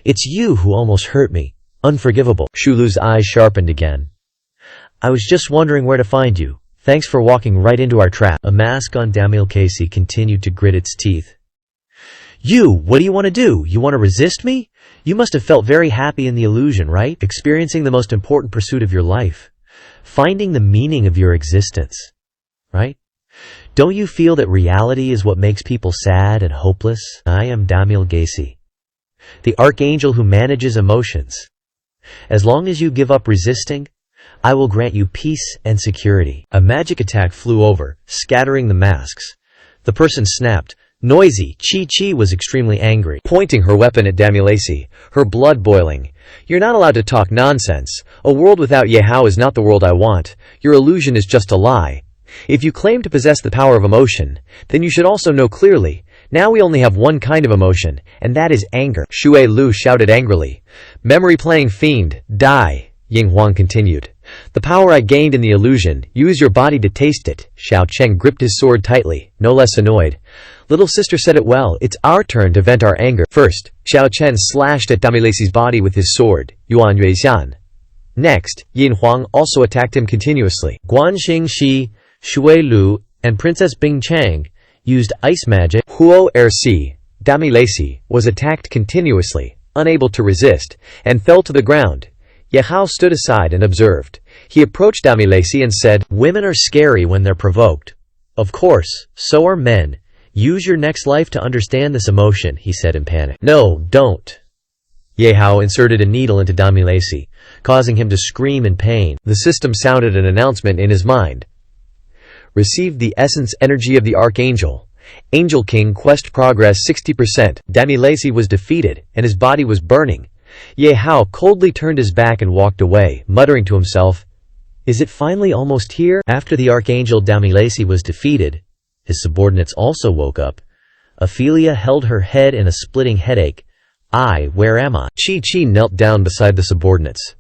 [SPEAKER 2] "It's you who almost hurt me. Unforgivable." Shulu's eyes sharpened again. "I was just wondering where to find you. Thanks for walking right into our trap." A mask on Damilesi continued to grit its teeth. "You, what do you want to do? You want to resist me? You must have felt very happy in the illusion, right? Experiencing the most important pursuit of your life. Finding the meaning of your existence, right? Don't you feel that reality is what makes people sad and hopeless? I am Damilesi, the archangel who manages emotions. As long as you give up resisting, I will grant you peace and security." A magic attack flew over, scattering the masks. The person snapped. Noisy, Chi was extremely angry,
[SPEAKER 1] Pointing her weapon at Damilesi, her blood boiling. "You're not allowed to talk nonsense. A world without Ye Hao is not the world I want. Your illusion is just a lie. If you claim to possess the power of emotion, then you should also know clearly. Now we only have one kind of emotion, and that is anger." Xue Lu shouted angrily. "Memory-playing fiend, die," Ying Huang continued. "The power I gained in the illusion, use your body to taste it." Xiao Cheng gripped his sword tightly, no less annoyed. "Little sister said it well, it's our turn to vent our anger." First, Xiao Chen slashed at Damilesi's body with his sword, Yuan Yuexian. Next, Yin Huang also attacked him continuously. Guan Xingxi, Xue Lu, and Princess Bing Chang used ice magic. Huo Ersi, Damilesi, was attacked continuously, unable to resist, and fell to the ground. Ye Hao stood aside and observed. He approached Damilesi and said, "Women are scary when they're provoked. Of course, so are men. Use your next life to understand this emotion," he said in panic. "No, don't." Ye Hao inserted a needle into Damilesi, causing him to scream in pain. The system sounded an announcement in his mind. Received the essence energy of the Archangel. Angel King quest progress 60%. Damilesi was defeated, and his body was burning. Ye Hao coldly turned his back and walked away, muttering to himself, "Is it finally almost here?" After the Archangel Damilesi was defeated, his subordinates also woke up. Ophelia held her head in a splitting headache. Where am I?" Chi knelt down beside the subordinates.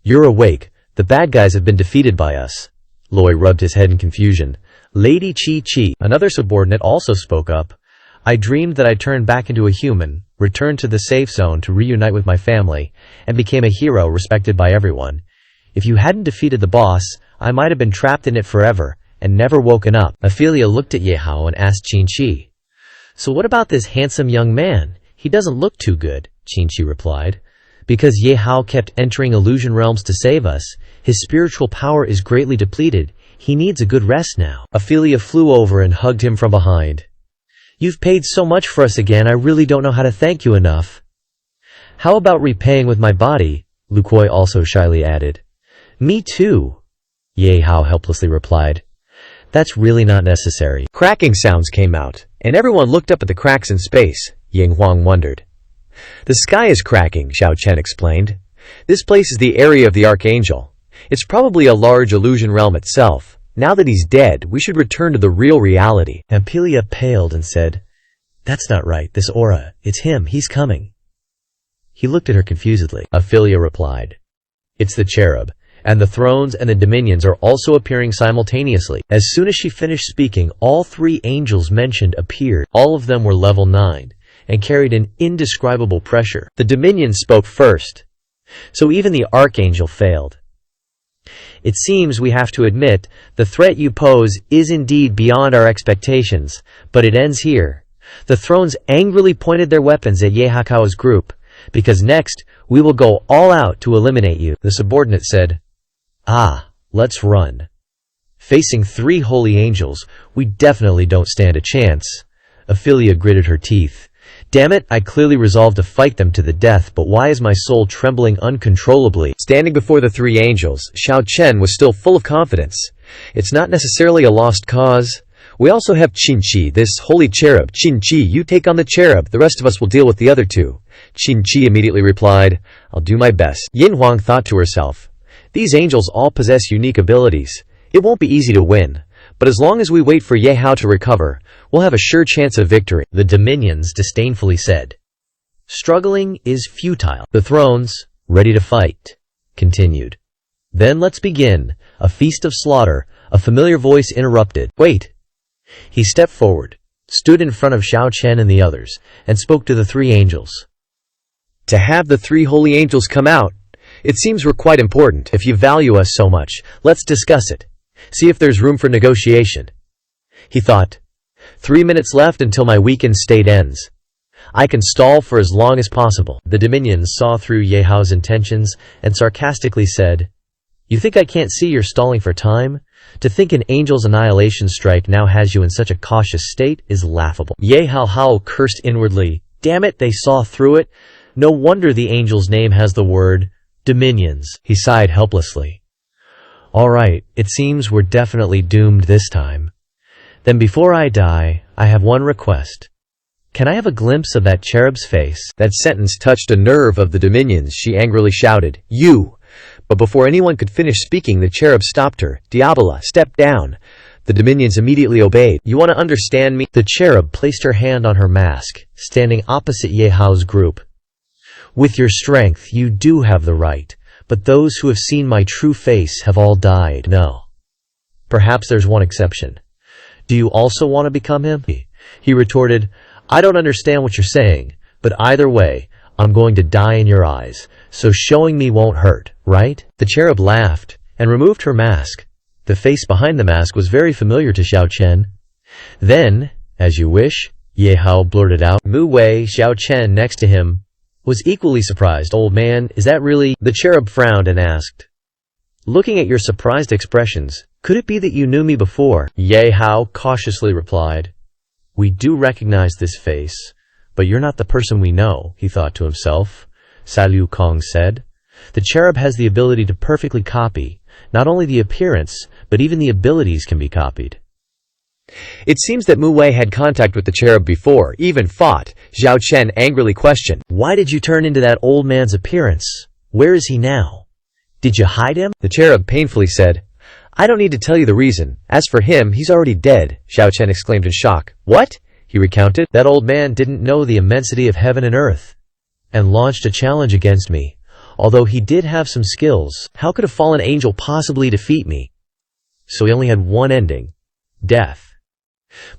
[SPEAKER 1] "You're awake. The bad guys have been defeated by us." Loi rubbed his head in confusion. "Lady Chi," another subordinate also spoke up. "I dreamed that I turned back into a human, returned to the safe zone to reunite with my family, and became a hero respected by everyone. If you hadn't defeated the boss, I might have been trapped in it forever and never woken up." Ophelia looked at Ye Hao and asked Qin. "So what about this handsome young man? He doesn't look too good," Qin replied. "Because Ye Hao kept entering illusion realms to save us, his spiritual power is greatly depleted. He needs a good rest now." Ophelia flew over and hugged him from behind. "You've paid so much for us again, I really don't know how to thank you enough." "How about repaying with my body?" Lukoy also shyly added. "Me too," Ye Hao helplessly replied. "That's really not necessary." Cracking sounds came out, and everyone looked up at the cracks in space. Ying Huang wondered. "The sky is cracking," Xiao Chen explained. "This place is the area of the Archangel. It's probably a large illusion realm itself. Now that he's dead, we should return to the real reality." Ampelia paled and said, "That's not right, this aura. It's him, he's coming." He looked at her confusedly. Ophelia replied, "It's the cherub, and the thrones and the dominions are also appearing simultaneously." As soon as she finished speaking, all three angels mentioned appeared. All of them were level 9, and carried an indescribable pressure. The dominions spoke first, so even the archangel failed. "It seems we have to admit, the threat you pose is indeed beyond our expectations, but it ends here." The thrones angrily pointed their weapons at Ye Hao's group. "Because next, we will go all out to eliminate you," the subordinate said. "Let's run."
[SPEAKER 2] Facing 3 holy angels, we definitely don't stand a chance. Ophelia gritted her teeth. Damn it, I clearly resolved to fight them to the death, but why is my soul trembling uncontrollably?
[SPEAKER 1] Standing before the 3 angels, Xiao Chen was still full of confidence. It's not necessarily a lost cause. We also have Qin-Chi, this holy cherub. Qin-Chi, you take on the cherub, the rest of us will deal with the other 2. Qin-Chi immediately replied, I'll do my best. Yin Huang thought to herself, these angels all possess unique abilities. It won't be easy to win, but as long as we wait for Ye Hao to recover, we'll have a sure chance of victory.
[SPEAKER 2] The Dominions disdainfully said. Struggling is futile. The thrones, ready to fight, continued. Then let's begin. A feast of slaughter. A familiar voice interrupted. Wait. He stepped forward, stood in front of Xiao Chen and the others, and spoke to the 3 angels.
[SPEAKER 1] To have the 3 holy angels come out, it seems we're quite important.
[SPEAKER 2] If you value us so much, let's discuss it. See if there's room for negotiation. He thought, 3 minutes left until my weakened state ends. I can stall for as long as possible. The Dominions saw through Ye Hao's intentions and sarcastically said, You think I can't see you're stalling for time? To think an angel's annihilation strike now has you in such a cautious state is laughable. Ye Hao cursed inwardly. Damn it, they saw through it. No wonder the angel's name has the word Dominions. He sighed helplessly. All right, it seems we're definitely doomed this time. Then before I die, I have one request. Can I have a glimpse of that cherub's face?
[SPEAKER 1] That sentence touched a nerve of the Dominions. She angrily shouted, You! But before anyone could finish speaking, the cherub stopped her. Diabola, step down. The Dominions immediately obeyed. You want to understand me?
[SPEAKER 2] The cherub placed her hand on her mask, standing opposite Ye Hao's group. With your strength, you do have the right. But those who have seen my true face have all died. No. Perhaps there's one exception. Do you also want to become him? He retorted, I don't understand what you're saying, but either way, I'm going to die in your eyes, so showing me won't hurt, right? The cherub laughed and removed her mask. The face behind the mask was very familiar to Xiao Chen. Then, as you wish, Ye Hao blurted out. Mu Wei, Xiao Chen next to him, was equally surprised. Old man, is that really? The cherub frowned and asked, looking at your surprised expressions, could it be that you knew me before? Ye Hao cautiously replied, We do recognize this face, but you're not the person we know, he thought to himself. Salu Kong said, The cherub has the ability to perfectly copy. Not only the appearance, but even the abilities can be copied.
[SPEAKER 1] It seems that Mu Wei had contact with the cherub before, even fought. Xiao Chen angrily questioned,
[SPEAKER 2] Why did you turn into that old man's appearance? Where is he now? Did you hide him?
[SPEAKER 1] The cherub painfully said, I don't need to tell you the reason. As for him, he's already dead. Xiao Chen exclaimed in shock. What? He recounted.
[SPEAKER 2] That old man didn't know the immensity of heaven and earth, and launched a challenge against me. Although he did have some skills, how could a fallen angel possibly defeat me? So he only had one ending, death.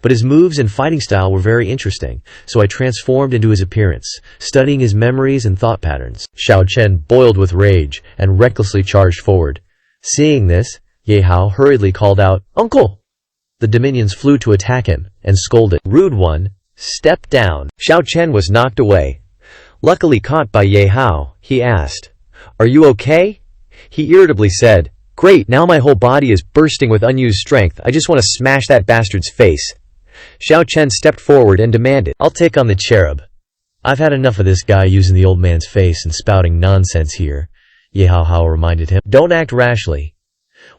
[SPEAKER 2] But his moves and fighting style were very interesting, so I transformed into his appearance, studying his memories and thought patterns. Xiao Chen boiled with rage and recklessly charged forward. Seeing this, Ye Hao hurriedly called out, Uncle! The Dominions flew to attack him and scolded, Rude one, step down.
[SPEAKER 1] Xiao Chen was knocked away. Luckily caught by Ye Hao, he asked, Are you okay? He irritably said, Great, now my whole body is bursting with unused strength. I just want to smash that bastard's face. Xiao Chen stepped forward and demanded,
[SPEAKER 2] I'll take on the cherub. I've had enough of this guy using the old man's face and spouting nonsense here, Ye Hao reminded him. Don't act rashly.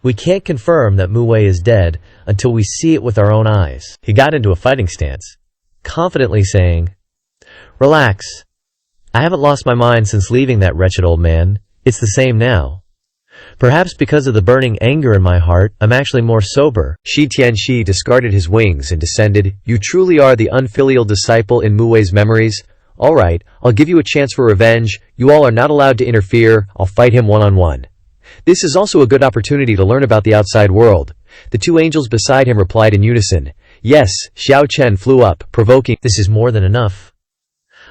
[SPEAKER 2] We can't confirm that Mu Wei is dead until we see it with our own eyes. He got into a fighting stance, confidently saying, Relax. I haven't lost my mind since leaving that wretched old man. It's the same now. Perhaps because of the burning anger in my heart, I'm actually more sober.
[SPEAKER 1] Shi Tianxi discarded his wings and descended. You truly are the unfilial disciple in Mu Wei's memories. All right, I'll give you a chance for revenge. You all are not allowed to interfere. I'll fight him one-on-one. This is also a good opportunity to learn about the outside world. The 2 angels beside him replied in unison. Yes, Xiao Chen flew up, provoking.
[SPEAKER 2] This is more than enough.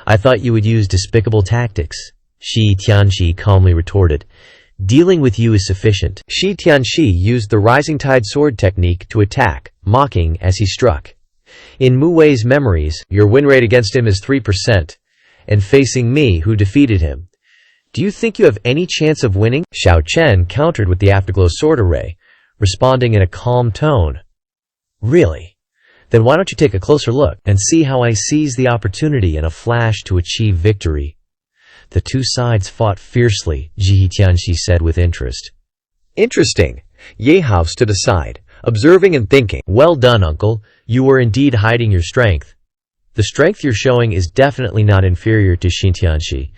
[SPEAKER 2] I thought you would use despicable tactics, Shi Tianxi calmly retorted. Dealing with you is sufficient.
[SPEAKER 1] Shi Tianxi used the rising tide sword technique to attack, mocking as he struck. In Mu Wei's memories, your win rate against him is 3%, and facing me who defeated him. Do you think you have any chance of winning? Xiao Chen countered with the afterglow sword array,
[SPEAKER 2] responding in a calm tone. Really? Then why don't you take a closer look and see how I seize the opportunity in a flash to achieve victory? The two sides fought fiercely, Ye Hao said with interest.
[SPEAKER 1] Interesting. Ye Hao stood aside, observing and thinking.
[SPEAKER 2] Well done, uncle. You were indeed hiding your strength. The strength you're showing is definitely not inferior to Xintianxi,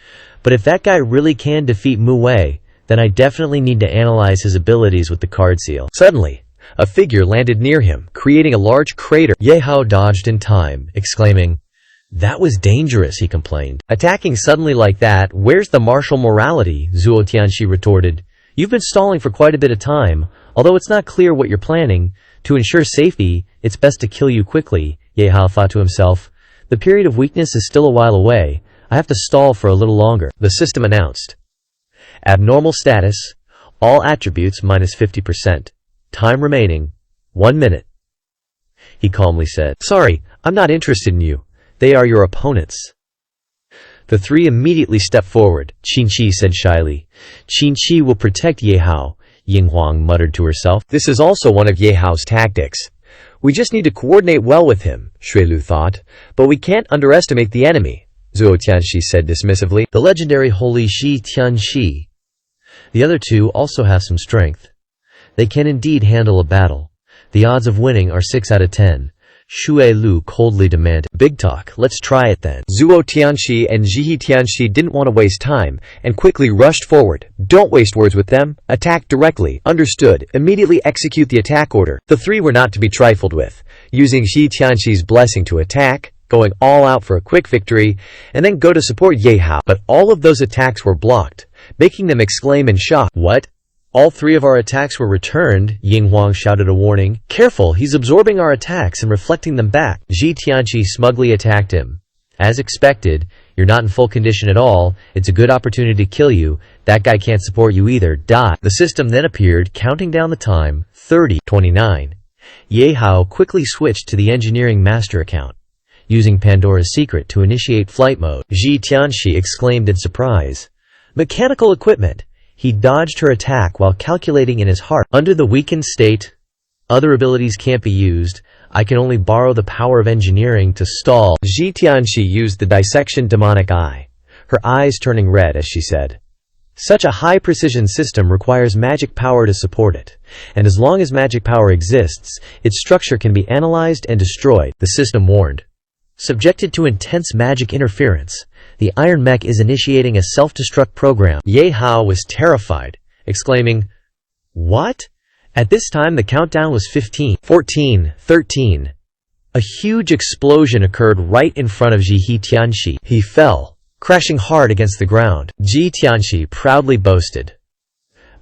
[SPEAKER 2] but if that guy really can defeat Mu Wei, then I definitely need to analyze his abilities with the card seal.
[SPEAKER 1] Suddenly, a figure landed near him, creating a large crater.
[SPEAKER 2] Ye Hao dodged in time, exclaiming, "That was dangerous," he complained.
[SPEAKER 1] Attacking suddenly like that, where's the martial morality?
[SPEAKER 2] Zhuo Tianxi retorted. You've been stalling for quite a bit of time. Although it's not clear what you're planning, to ensure safety, it's best to kill you quickly, Ye Hao thought to himself. The period of weakness is still a while away. I have to stall for a little longer.
[SPEAKER 1] The system announced. Abnormal status, all attributes minus 50%. Time remaining, 1 minute. He calmly said, "Sorry, I'm not interested in you. They are your opponents." The three immediately stepped forward.
[SPEAKER 2] Qin said shyly. Qin will protect Ye Hao, Ying Huang muttered to herself.
[SPEAKER 1] This is also one of Ye Hao's tactics. We just need to coordinate well with him, Xuelu thought. But we can't underestimate the enemy, Zhuo Tianxi said dismissively.
[SPEAKER 2] The legendary holy Shi Tianxi. The other two also have some strength. They can indeed handle a battle. The odds of winning are 6 out of 10. Xue Lu coldly demanded.
[SPEAKER 1] Big talk, let's try it then. Zhuo Tianxi and Ye Tianxi didn't want to waste time, and quickly rushed forward. Don't waste words with them. Attack directly. Understood. Immediately execute the attack order. The three were not to be trifled with. Using Ye Tianxi's blessing to attack, going all out for a quick victory, and then go to support Ye Hao. But all of those attacks were blocked, making them exclaim in shock.
[SPEAKER 2] What? All 3 of our attacks were returned, Ying Huang shouted a warning. Careful, he's absorbing our attacks and reflecting them back. Ye Tianxi smugly attacked him. As expected, you're not in full condition at all. It's a good opportunity to kill you. That guy can't support you either. Die. The system then appeared, counting down the time. 30, 29. Ye Hao quickly switched to the engineering master account, using Pandora's secret to initiate flight mode. Ye Tianxi exclaimed in surprise. Mechanical equipment. He dodged her attack while calculating in his heart. Under the weakened state, other abilities can't be used. I can only borrow the power of engineering to stall.
[SPEAKER 1] Ye Tianxi used the dissection demonic eye, her eyes turning red as she said, "Such a high-precision system requires magic power to support it, and as long as magic power exists, its structure can be analyzed and destroyed," the system warned.
[SPEAKER 2] Subjected to intense magic interference, the Iron Mech is initiating a self-destruct program.
[SPEAKER 1] Ye Hao was terrified, exclaiming, "What?" At this time the countdown was 15, 14, 13. A huge explosion occurred right in front of Ye Tianxi. He fell, crashing hard against the ground. Ye Tianxi proudly boasted,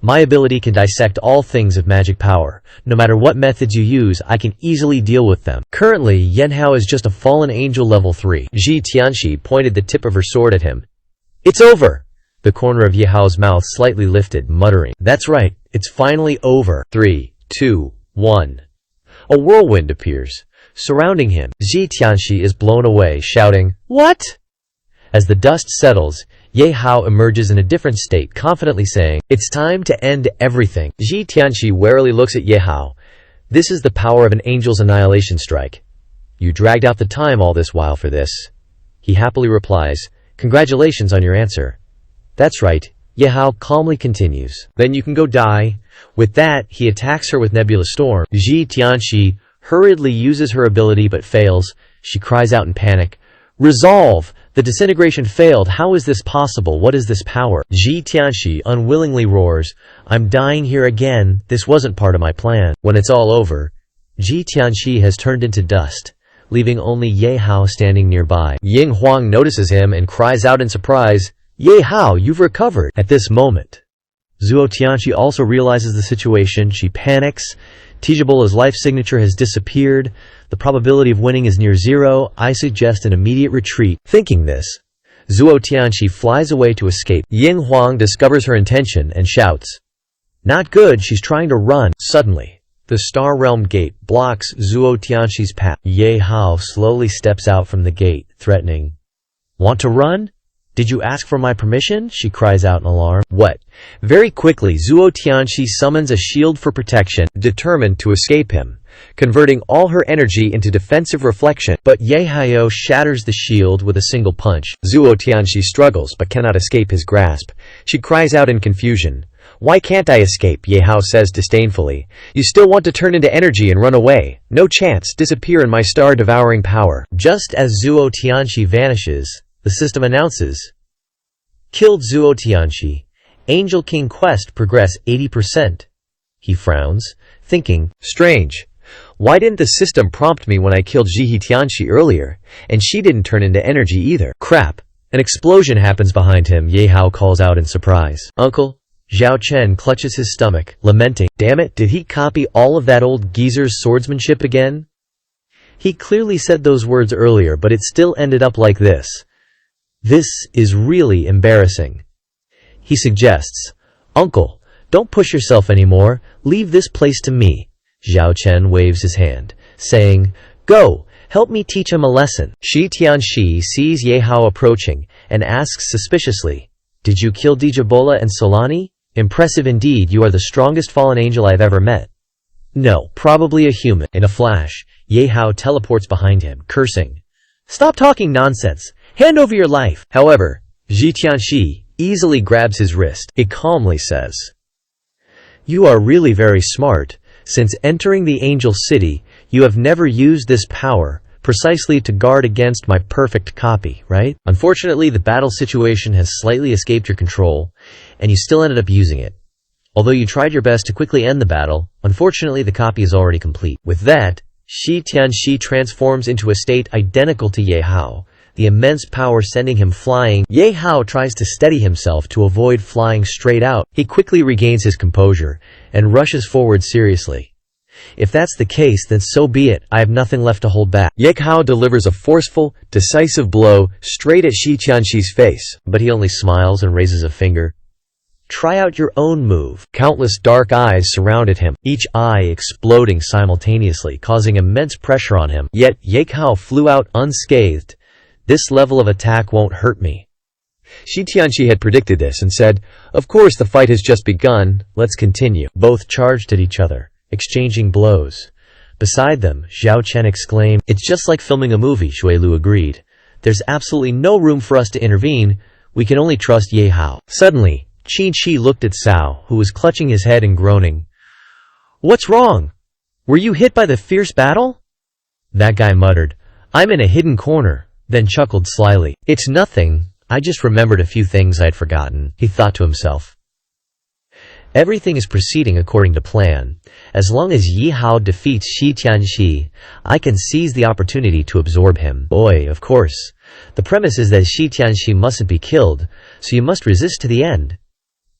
[SPEAKER 1] "My ability can dissect all things of magic power. No matter what methods you use, I can easily deal with them." Currently, Ye Hao is just a fallen angel level 3. Ye Tianxi pointed the tip of her sword at him. "It's over!" The corner of Ye Hao's mouth slightly lifted, muttering, "That's right, it's finally over." 3, 2, 1. A whirlwind appears, surrounding him. Ye Tianxi is blown away, shouting, "What?" As the dust settles, Ye Hao emerges in a different state, confidently saying, "It's time to end everything." Ye Tianxi warily looks at Ye Hao. "This is the power of an angel's annihilation strike. You dragged out the time all this while for this." He happily replies, "Congratulations on your answer." "That's right," Ye Hao calmly continues. "Then you can go die." With that, he attacks her with Nebula Storm. Ye Tianxi hurriedly uses her ability but fails. She cries out in panic, "Resolve! The disintegration failed. How is this possible? What is this power?" Ye Tianxi unwillingly roars, "I'm dying here again. This wasn't part of my plan." When it's all over, Ye Tianxi has turned into dust, leaving only Ye Hao standing nearby. Ying Huang notices him and cries out in surprise, "Ye Hao, you've recovered!" At this moment, Zhuo Tianxi also realizes the situation. She panics. Tijabola's life signature has disappeared. The probability of winning is near 0. I suggest an immediate retreat. Thinking this, Zhuo Tianxi flies away to escape. Ying Huang discovers her intention and shouts, "Not good, she's trying to run." Suddenly, the Star Realm gate blocks Zhuo Tianxi's path. Ye Hao slowly steps out from the gate, threatening, "Want to run?
[SPEAKER 2] Did you ask for my permission? She cries out in alarm.
[SPEAKER 1] What? Very quickly, Zuo Tianxi summons a shield for protection, determined to escape him, converting all her energy into defensive reflection.
[SPEAKER 2] But Ye Hao shatters the shield with a single punch.
[SPEAKER 1] Zuo Tianxi struggles but cannot escape his grasp. She cries out in confusion. Why can't I escape? Ye Hao says disdainfully. You still want to turn into energy and run away. No chance. Disappear in my star-devouring power.
[SPEAKER 2] Just as Zuo Tianxi vanishes, the system announces, killed Zuo Tianxi. Angel King quest progress 80%. He frowns, thinking,
[SPEAKER 1] strange. Why didn't the system prompt me when I killed Zhihi Tianxi earlier? And she didn't turn into energy either.
[SPEAKER 2] Crap. An explosion happens behind him. Ye Hao calls out in surprise. Uncle? Zhao Chen clutches his stomach, lamenting, damn it, did he copy all of that old geezer's swordsmanship again? He clearly said those words earlier, but it still ended up like this. This is really embarrassing. He suggests, Uncle, don't push yourself anymore, leave this place to me. Zhao Chen waves his hand, saying, go, help me teach him a lesson. Shi Tianxi sees Ye Hao approaching, and asks suspiciously, did you kill Djibola and Solani? Impressive indeed, you are the strongest fallen angel I've ever met. No, probably a human. In a flash, Ye Hao teleports behind him, cursing, stop talking nonsense. Hand over your life.
[SPEAKER 1] However, Zhi Tianxi easily grabs his wrist. It calmly says,
[SPEAKER 2] you are really very smart. Since entering the Angel City, you have never used this power, precisely to guard against my perfect copy, right? Unfortunately, the battle situation has slightly escaped your control, and you still ended up using it. Although you tried your best to quickly end the battle, unfortunately the copy is already complete. With that, Shi Tianxi transforms into a state identical to Ye Hao, the immense power sending him flying. Ye Hao tries to steady himself to avoid flying straight out. He quickly regains his composure and rushes forward seriously. If that's the case, then so be it. I have nothing left to hold back.
[SPEAKER 1] Ye Hao delivers a forceful, decisive blow straight at Shi Tianxi's face.
[SPEAKER 2] But he only smiles and raises a finger. Try out your own move.
[SPEAKER 1] Countless dark eyes surrounded him,
[SPEAKER 2] each eye exploding simultaneously, causing immense pressure on him.
[SPEAKER 1] Yet Ye Hao flew out unscathed.
[SPEAKER 2] This level of attack won't hurt me.
[SPEAKER 1] Shi Tianxi had predicted this and said, of course the fight has just begun, let's continue.
[SPEAKER 2] Both charged at each other, exchanging blows. Beside them, Zhao Chen exclaimed, it's just like filming a movie. Shui Lu agreed. There's absolutely no room for us to intervene. We can only trust Ye Hao. Suddenly, Qin Shi looked at Cao, who was clutching his head and groaning. What's wrong? Were you hit by the fierce battle? That guy muttered, I'm in a hidden corner, then chuckled slyly. It's nothing. I just remembered a few things I'd forgotten, he thought to himself. Everything is proceeding according to plan. As long as Ye Hao defeats Shi Tianxi, I can seize the opportunity to absorb him. Boy, of course. The premise is that Shi Tianxi mustn't be killed, so you must resist to the end.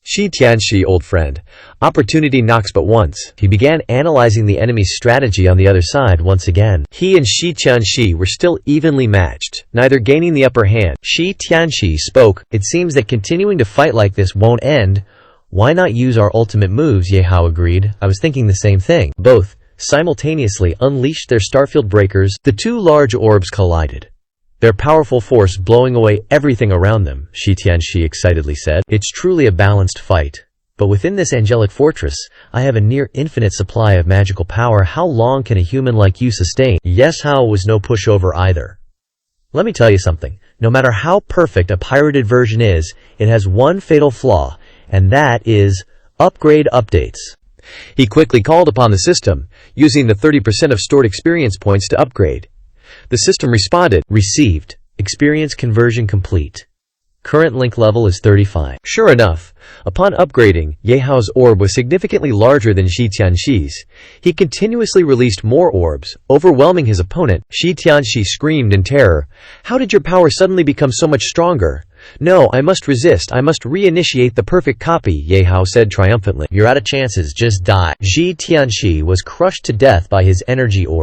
[SPEAKER 1] Shi Tianxi, old friend. Opportunity knocks but once. He began analyzing the enemy's strategy on the other side once again. He and Shi Tianxi were still evenly matched, neither gaining the upper hand. Shi Tianxi spoke, it seems that continuing to fight like this won't end. Why not use our ultimate moves? Ye Hao agreed. I was thinking the same thing. Both simultaneously unleashed their starfield breakers. The two large orbs collided, their powerful force blowing away everything around them. Shi Tianxi excitedly said, it's truly a balanced fight. But within this angelic fortress, I have a near infinite supply of magical power. How long can a human like you sustain? Ye Hao was no pushover either. Let me tell you something. No matter how perfect a pirated version is, it has one fatal flaw, and that is upgrade updates. He quickly called upon the system, using the 30% of stored experience points to upgrade. The system responded, received, experience conversion complete. Current link level is 35. Sure enough, upon upgrading, Ye Hao's orb was significantly larger than Shi Tianxi's. He continuously released more orbs, overwhelming his opponent. Shi Tianxi screamed in terror. How did your power suddenly become so much stronger? No, I must resist. I must reinitiate the perfect copy, Ye Hao said triumphantly. You're out of chances. Just die. Shi Tianxi was crushed to death by his energy orb.